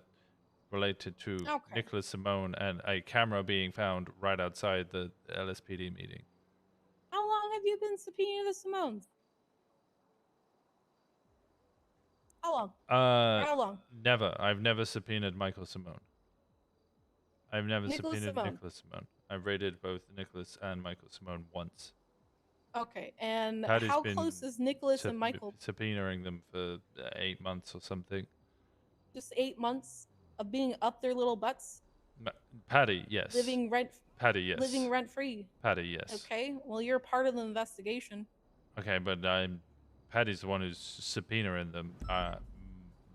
related to Nicholas Simone and a camera being found right outside the LSPD meeting. How long have you been subpoenaing the Simones? How long? How long? Never. I've never subpoenaed Michael Simone. I've never subpoenaed Simone. Nicholas Simone. I've raided both Nicholas and Michael Simone once. Okay, and Patty's how been close is Nicholas and Michael? Subpoenaing them for 8 months or something. Just 8 months of being up their little butts? Patty, yes. Patty, yes. Living rent free. Patty, yes. Okay, well, you're part of the investigation. Okay, but Patty's the one who's subpoenaing them.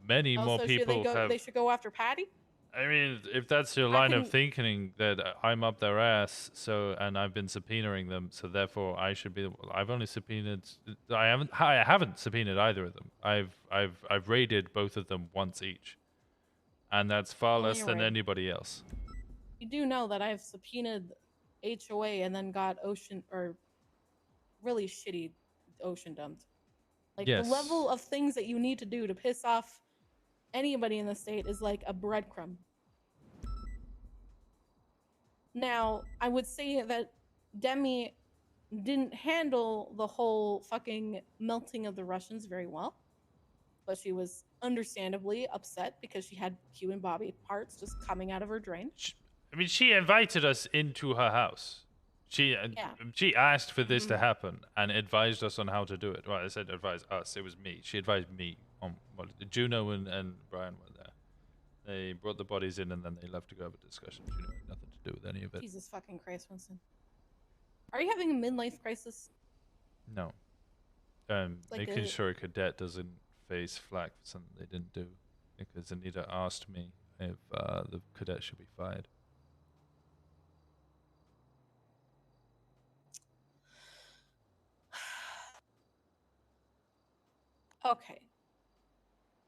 Many more so people they should go after Patty? I mean, if that's your line of thinking, that I'm up their ass, and I've been subpoenaing them, so therefore I should be. I've only subpoenaed. I haven't subpoenaed either of them. I've raided both of them once each, and that's far less than anybody else. You do know that I've subpoenaed HOA and then got really shitty ocean dumped. Like, the level of things that you need to do to piss off anybody in the state is like a breadcrumb. Now, I would say that Demi didn't handle the whole fucking melting of the Russians very well. but she was understandably upset because she had human body parts just coming out of her drain. I mean, she invited us into her house. She asked for this to happen and advised us on how to do it. Well, I said advise us. It was me. She advised me on what Juno and Brian were there. They brought the bodies in and then they left to go have a discussion. Juno had nothing to do with any of it. Jesus fucking Christ, Winston. Are you having a midlife crisis? No. Like Making sure a cadet doesn't face flack for something they didn't do. Because Anita asked me if the cadet should be fired. Okay.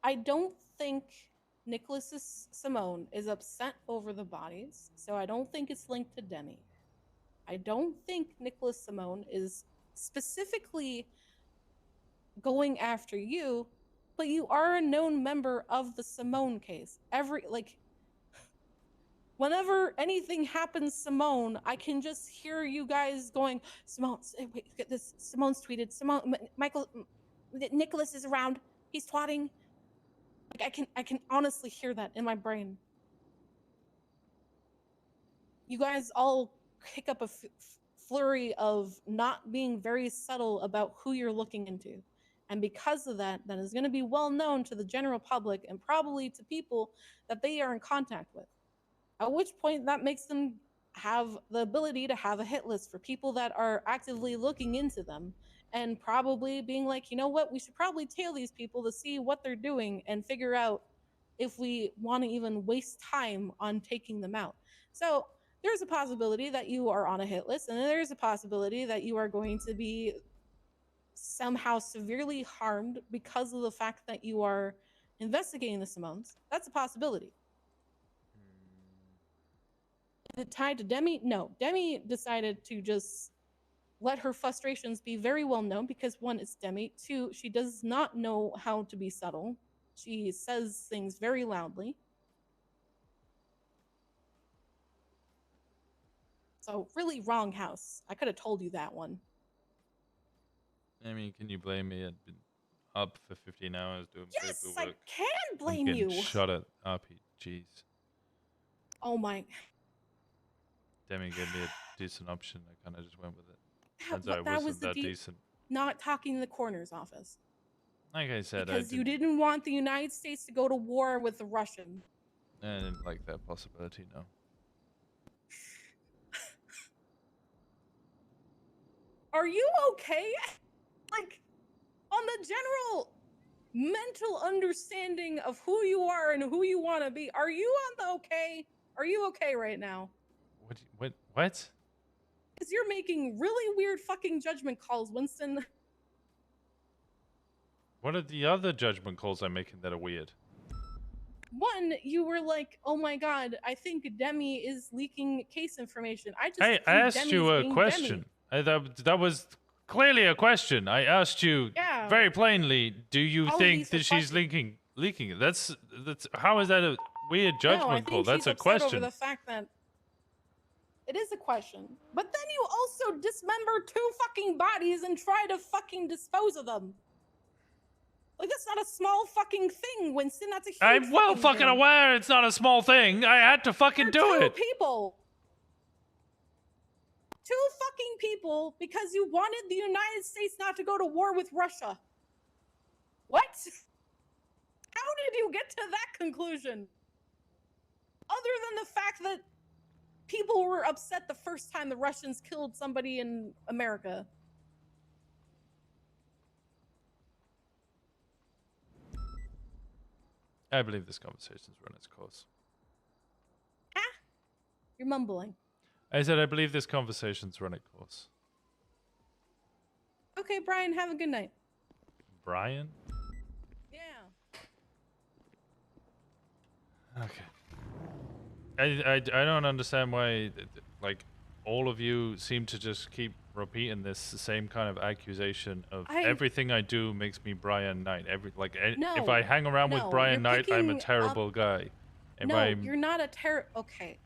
I don't think Nicholas Simone is upset over the bodies, so I don't think it's linked to Demi. I don't think Nicholas Simone is specifically going after you, but you are a known member of the Simone case. Whenever anything happens, Simone, I can just hear you guys going, Simone, wait, get this. Simone's tweeted. Simone, Nicholas is around. He's twatting. Like I can honestly hear that in my brain. You guys all kick up a flurry of not being very subtle about who you're looking into. And because of that, that is going to be well known to the general public and probably to people that they are in contact with. At which point that makes them have the ability to have a hit list for people that are actively looking into them and probably being like, you know what, we should probably tail these people to see what they're doing and figure out if we want to even waste time on taking them out. So there's a possibility that you are on a hit list, and there's a possibility that you are going to be somehow severely harmed because of the fact that you are investigating the Simones. That's a possibility. Is it tied to Demi? No. Demi decided to just let her frustrations be very well known because, one, it's Demi. Two, she does not know how to be subtle. She says things very loudly. So, really wrong house. I could have told you that one. I mean, can you blame me? I've been up for 15 hours doing Yes, paperwork. I can blame I'm getting you. shot at RPGs. Oh my. Demi gave me a decent option. I kind of just went with it. That, Turns out it that was wasn't the that decent. Not talking to the coroner's office. Like I said, Because you didn't want the United States to go to war with the Russians. I didn't like that possibility, no. Are you okay? Like, on the general mental understanding of who you are and who you want to be, are you on the okay? Are you okay right now? What? Because you're making really weird fucking judgment calls, Winston. What are the other judgment calls I'm making that are weird? One, you were like, oh my god, I think Demi is leaking case information. I Hey, I asked you a question. That was clearly a question. I asked you very plainly, do you think that she's leaking it? That's how is that a weird judgment call? That's a question. Over the fact that it is a question. But then you also dismember 2 fucking bodies and try to fucking dispose of them. Like, that's not a small fucking thing, Winston. That's a huge I'm well fucking thing. aware it's not a small thing. I had to fucking do it. 2 people. 2 fucking people because you wanted the United States not to go to war with Russia. What? How did you get to that conclusion? Other than the fact that people were upset the first time the Russians killed somebody in America. I believe this conversation's run its course. You're mumbling. I said I believe this conversation's run its course. Okay, Brian, have a good night. Brian? Yeah. Okay. I don't understand why, like, all of you seem to just keep repeating this same kind of accusation of everything I do makes me Brian Knight. If I hang around with Brian Knight, I'm a terrible guy. No, you're not a okay.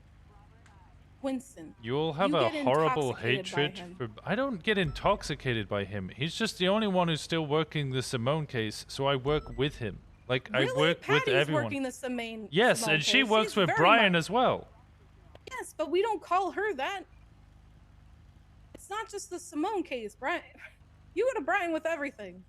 Winston. You'll have you a get horrible intoxicated by hatred him. for. I don't get intoxicated by him. He's just the only one who's still working the Simone case, so I work with him. Like I Really? work with Patty's everyone. working the Simone. Yes, Simone and she case. works She's with very Brian much- as well. Yes, but we don't call her that. It's not just the Simone case, Brian. You go to Brian with everything.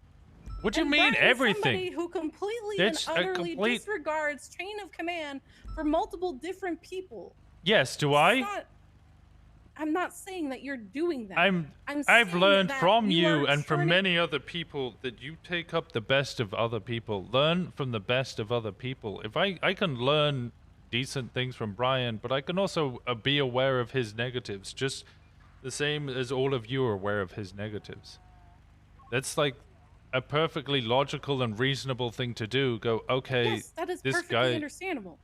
What do you And mean Brian is somebody everything? who completely That's and a utterly complete- disregards chain of command for multiple different people. Yes, do It's I? not- I'm not saying that you're doing that. I've saying learned that from you you are and from turning- many other people that you take up the best of other people. Learn from the best of other people. If I can learn decent things from Brian, but I can also be aware of his negatives, just the same as all of you are aware of his negatives. That's like a perfectly logical and reasonable thing to do. Go, okay, Yes, that is this perfectly guy, understandable.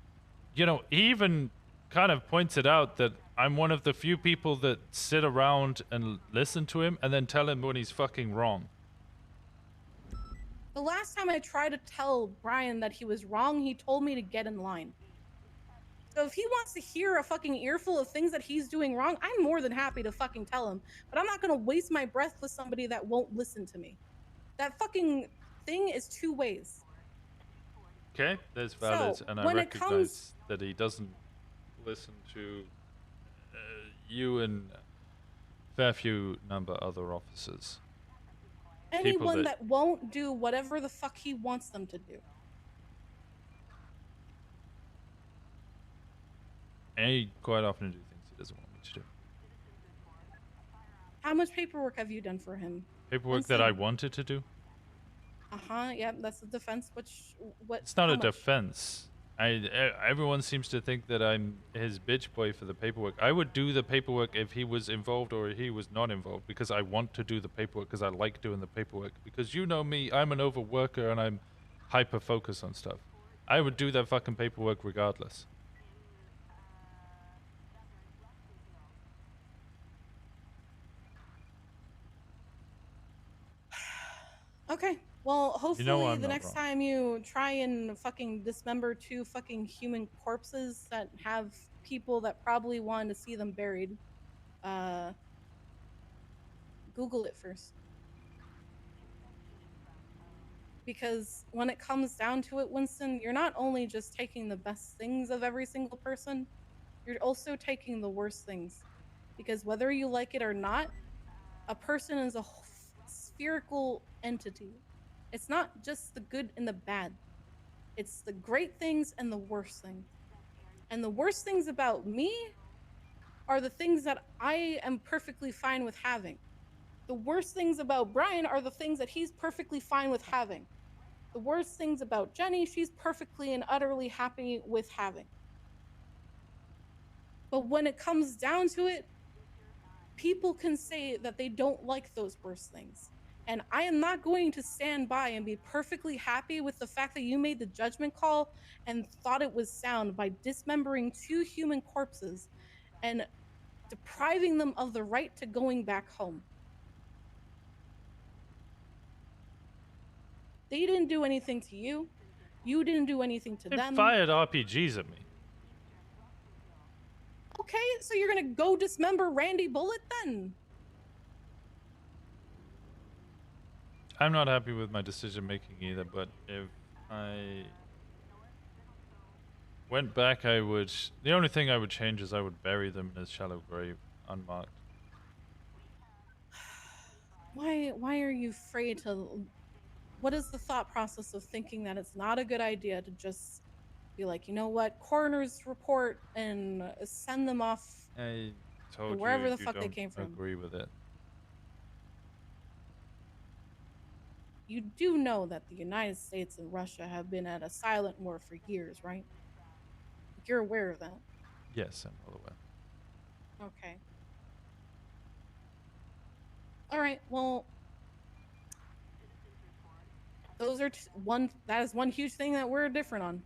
you know, he even kind of points it out that I'm one of the few people that sit around and listen to him and then tell him when he's fucking wrong. The last time I tried to tell Brian that he was wrong, he told me to get in line. So if he wants to hear a fucking earful of things that he's doing wrong, I'm more than happy to fucking tell him. But I'm not gonna waste my breath with somebody that won't listen to me. That fucking thing is two ways. Okay, that's valid, So, and I when it recognize comes- that he doesn't listen to you and fair few number other officers. Anyone that- that won't do whatever the fuck he wants them to do. And he quite often do things he doesn't want me to do. How much paperwork have you done for him? Paperwork that I wanted to do? Uh-huh, yeah, that's the defense. What? It's not how a much? defense. Everyone seems to think that I'm his bitch boy for the paperwork. I would do the paperwork if he was involved or he was not involved, because I want to do the paperwork, because I like doing the paperwork. Because you know me, I'm an overworker and I'm hyper focused on stuff. I would do that fucking paperwork regardless. Okay, well, hopefully I'm the not next wrong. time you try and fucking dismember two fucking human corpses that have people that probably wanted to see them buried, Google it first. Because when it comes down to it, Winston, you're not only just taking the best things of every single person, you're also taking the worst things. Because whether you like it or not, a person is a spherical entity. It's not just the good and the bad. It's the great things and the worst things. And the worst things about me are the things that I am perfectly fine with having. The worst things about Brian are the things that he's perfectly fine with having. The worst things about Jenny, she's perfectly and utterly happy with having. But when it comes down to it, people can say that they don't like those worst things. And I am not going to stand by and be perfectly happy with the fact that you made the judgment call and thought it was sound by dismembering two human corpses and depriving them of the right to going back home. They didn't do anything to you. You didn't do anything to They them. fired RPGs at me. Okay, so you're gonna go dismember Randy Bullet then? I'm not happy with my decision making either, but if I went back, I would. The only thing I would change is I would bury them in a shallow grave, unmarked. Why are you afraid to? What is the thought process of thinking that it's not a good idea to just be like, you know what, coroner's report and send them off I told wherever you the fuck they don't came from? agree with it. You do know that the United States and Russia have been at a silent war for years, right? You're aware of that. Yes, I'm well aware. Okay. All right. Well, those are that is one huge thing that we're different on.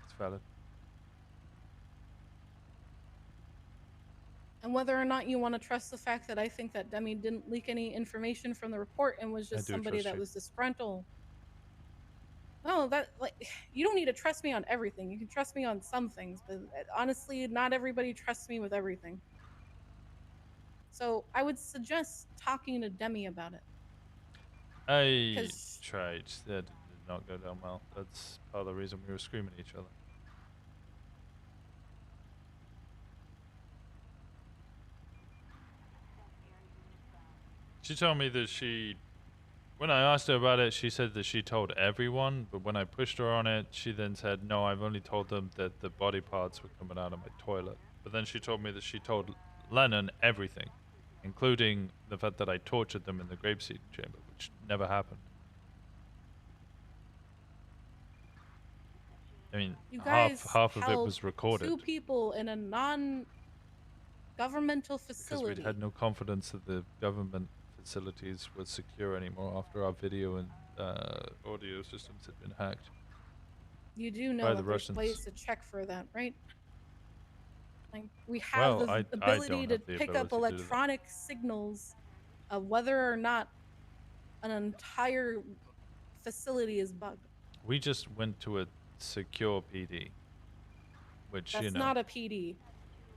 It's valid. And whether or not you want to trust the fact that I think that Demi didn't leak any information from the report and was just do somebody trust that you. was disgruntled. No, that like you don't need to trust me on everything. You can trust me on some things, but honestly, not everybody trusts me with everything. So I would suggest talking to Demi about it. I 'Cause- tried. That did not go down well. That's part of the reason we were screaming at each other. She told me that when I asked her about it, she said that she told everyone, but when I pushed her on it, she then said, no, I've only told them that the body parts were coming out of my toilet. But then she told me that she told Lennon everything, including the fact that I tortured them in the grapeseed chamber, which never happened. I mean, You guys half of it held was recorded. 2 people in a non-governmental facility. Because we'd had no confidence that the government facilities were secure anymore after our video and audio systems had been hacked. You do know by that the there's Russians. ways to check for that, right? Like we have Well, the I ability don't to have the pick ability up to do that. electronic signals of whether or not an entire facility is bugged. We just went to a secure PD, which That's you know. not a PD.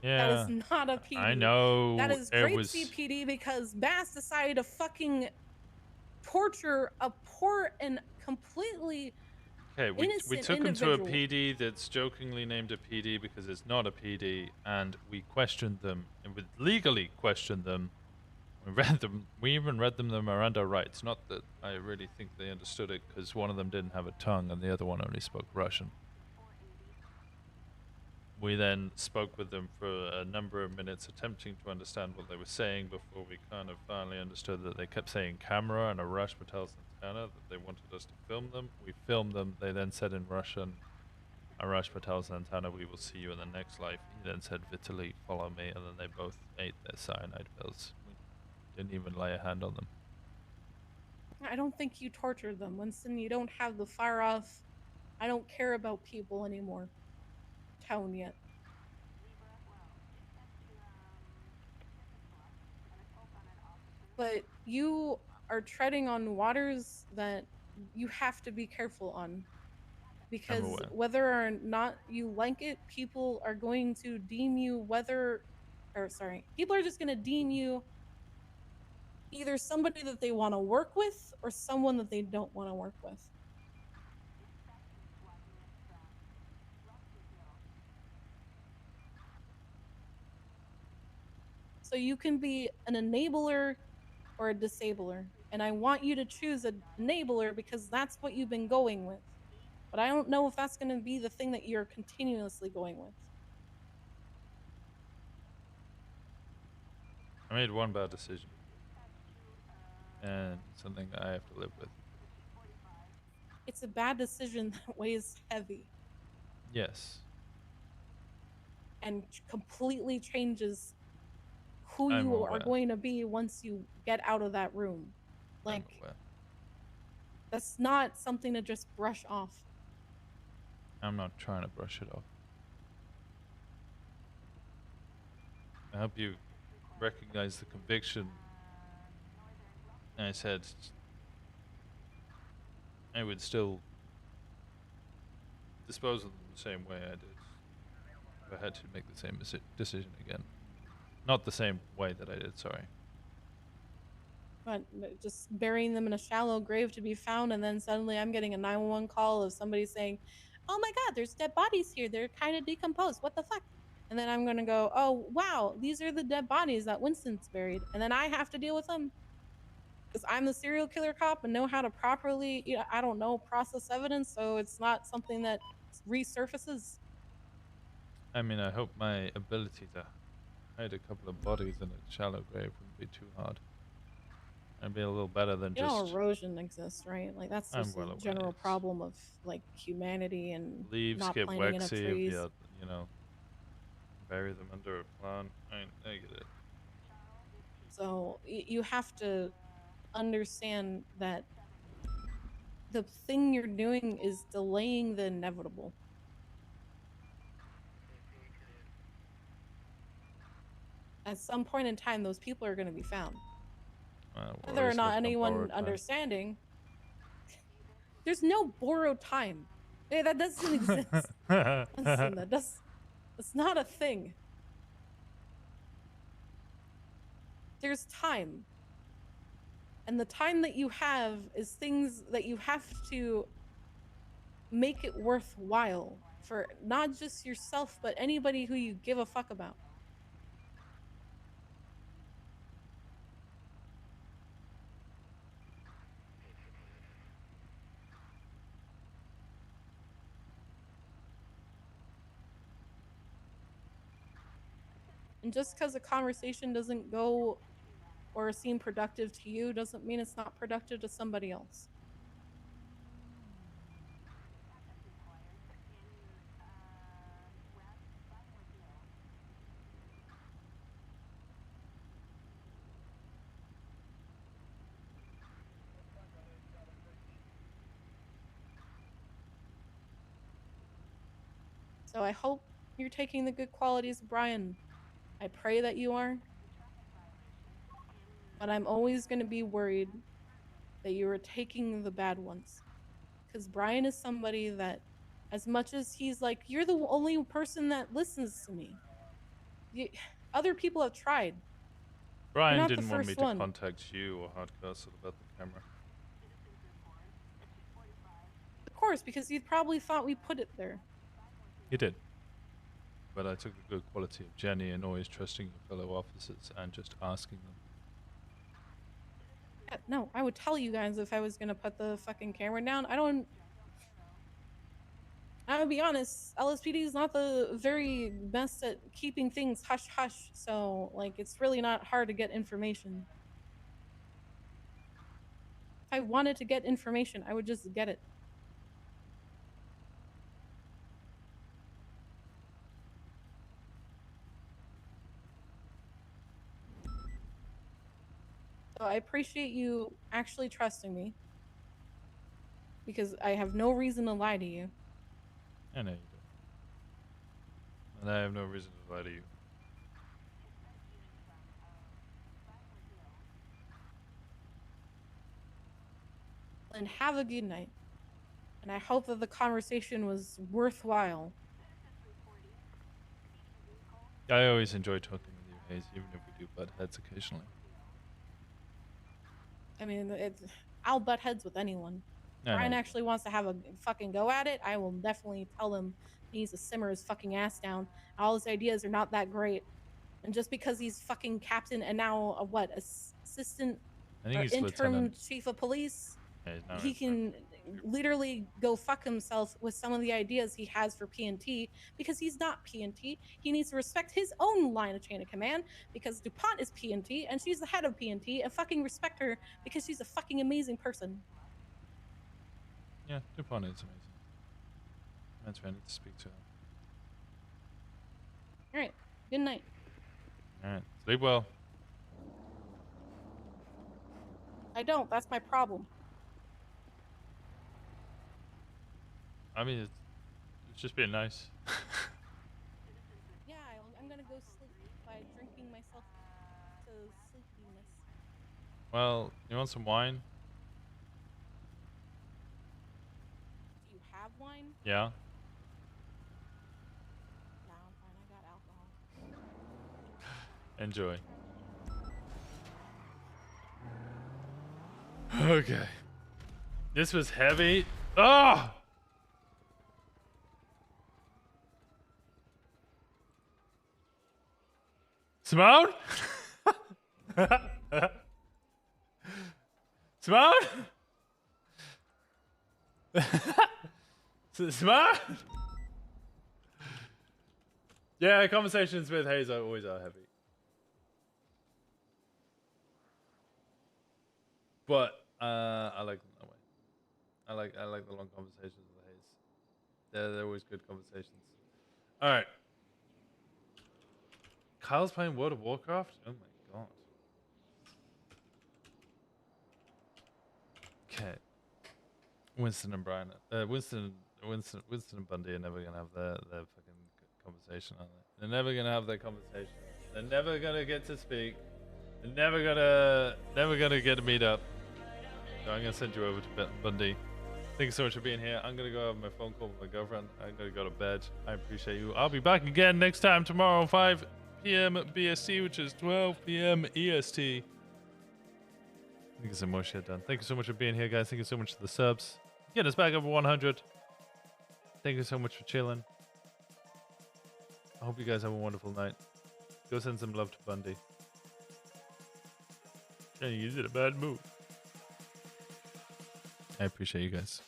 Yeah. That is not a PD. I know. That is it Grape was. Seed PD because Bass decided to fucking torture a poor and completely Okay, we innocent took him to a individual. PD that's jokingly named a PD because it's not a PD, and we questioned them, and we legally questioned them. We read them. We even read them the Miranda rights. Not that I really think they understood it, because one of them didn't have a tongue and the other one only spoke Russian. We then spoke with them for a number of minutes, attempting to understand what they were saying before we kind of finally understood that they kept saying camera and Arash Patel Santana, that they wanted us to film them. We filmed them. They then said in Russian, Arash Patel Santana, we will see you in the next life. He then said, Vitaly, follow me, and then they both ate their cyanide pills. We didn't even lay a hand on them. I don't think you tortured them, Winston. You don't have the fire off. I don't care about people anymore tone yet. But you are treading on waters that you have to be careful on. Because aware. whether or not you like it, people are going to deem you people are just going to deem you either somebody that they want to work with or someone that they don't want to work with. So you can be an enabler or a disabler. And I want you to choose an enabler because that's what you've been going with. But I don't know if that's going to be the thing that you're continuously going with. I made one bad decision. And something that I have to live with. It's a bad decision that weighs heavy. Yes. And completely changes who I'm you are aware. going to be once you get out of that room. Like, that's not something to just brush off. I'm not trying to brush it off. I hope you recognize the conviction. I said I would still dispose of them the same way I did if I had to make the same decision again. Not the same way that I did, sorry. But just burying them in a shallow grave to be found, and then suddenly I'm getting a 911 call of somebody saying, oh my god, there's dead bodies here. They're kind of decomposed. What the fuck? And then I'm going to go, oh, wow, these are the dead bodies that Winston's buried. And then I have to deal with them. Because I'm the serial killer cop and know how to properly, I don't know, process evidence. So it's not something that resurfaces. I mean, I hope my ability to hide a couple of bodies in a shallow grave wouldn't be too hard. It'd be a little better than You know, just... erosion exists, right? Like, that's just a general problem of, like, humanity and leaves not get planting enough waxy if trees. you know, bury them under a plant. I get it. So you have to understand that the thing you're doing is delaying the inevitable. At some point in time, those people are going to be found. Whether or not anyone understanding, There's no borrowed time. Hey, that doesn't exist. Listen, that's not a thing. There's time. And the time that you have is things that you have to make it worthwhile for not just yourself, but anybody who you give a fuck about. And just because a conversation doesn't go or seem productive to you doesn't mean it's not productive to somebody else. So I hope you're taking the good qualities of Brian. I pray that you are. But I'm always going to be worried that you are taking the bad ones. Because Brian is somebody that, as much as he's like, you're the only person that listens to me. Other people have tried. Brian didn't want me to contact you or Hardcastle about the camera. Of course, because you probably thought we put it there. He did. But I took the good quality of Jenny and always trusting your fellow officers and just asking them. No, I would tell you guys if I was gonna put the fucking camera down. I'll be honest, LSPD is not the very best at keeping things hush-hush, so, like, it's really not hard to get information. If I wanted to get information, I would just get it. So I appreciate you actually trusting me, because I have no reason to lie to you. I know you don't. And I have no reason to lie to you. And have a good night. And I hope that the conversation was worthwhile. I always enjoy talking with you, Hayes, even if we do butt heads occasionally. I mean, I'll butt heads with anyone. No, Brian no. actually wants to have a fucking go at it. I will definitely tell him he needs to simmer his fucking ass down. All his ideas are not that great. And just because he's fucking captain and now assistant I think or he's interim lieutenant. chief of police, Yeah, he's not he can literally go fuck himself with some of the ideas he has for PNT because he's not PNT. He needs to respect his own line of chain of command because DuPont is PNT and she's the head of PNT, and fucking respect her because she's a fucking amazing person. Yeah, DuPont is amazing. That's why I need to speak to her. Alright, good night. Alright, sleep well. I don't, that's my problem. I mean, it's just being nice. Yeah, I'm gonna go sleep by drinking myself to sleepiness. Well, you want some wine? Do you have wine? Yeah. No, I'm fine, I got alcohol. Enjoy. Okay. This was heavy. Ah! Simone? Simone? Simone? Yeah, conversations with Hayes always are heavy. But I like them that way. I like the long conversations with Hayes. They're always good conversations. All right. Kyle's playing World of Warcraft? Oh my god. Okay. Winston and Brian. Winston and Bundy are never gonna have their fucking conversation, are they? They're never gonna have their conversation. They're never gonna get to speak. They're never gonna get to meet up. So I'm gonna send you over to Bundy. Thank you so much for being here. I'm gonna go have my phone call with my girlfriend. I'm gonna go to bed. I appreciate you. I'll be back again next time tomorrow, 5 p.m. BST, which is 12 p.m. EST. Get some more shit done. Thank you so much for being here, guys. Thank you so much for the subs. Get us back over 100. Thank you so much for chilling. I hope you guys have a wonderful night. Go send some love to Bundy. Jenny, you did a bad move. I appreciate you guys.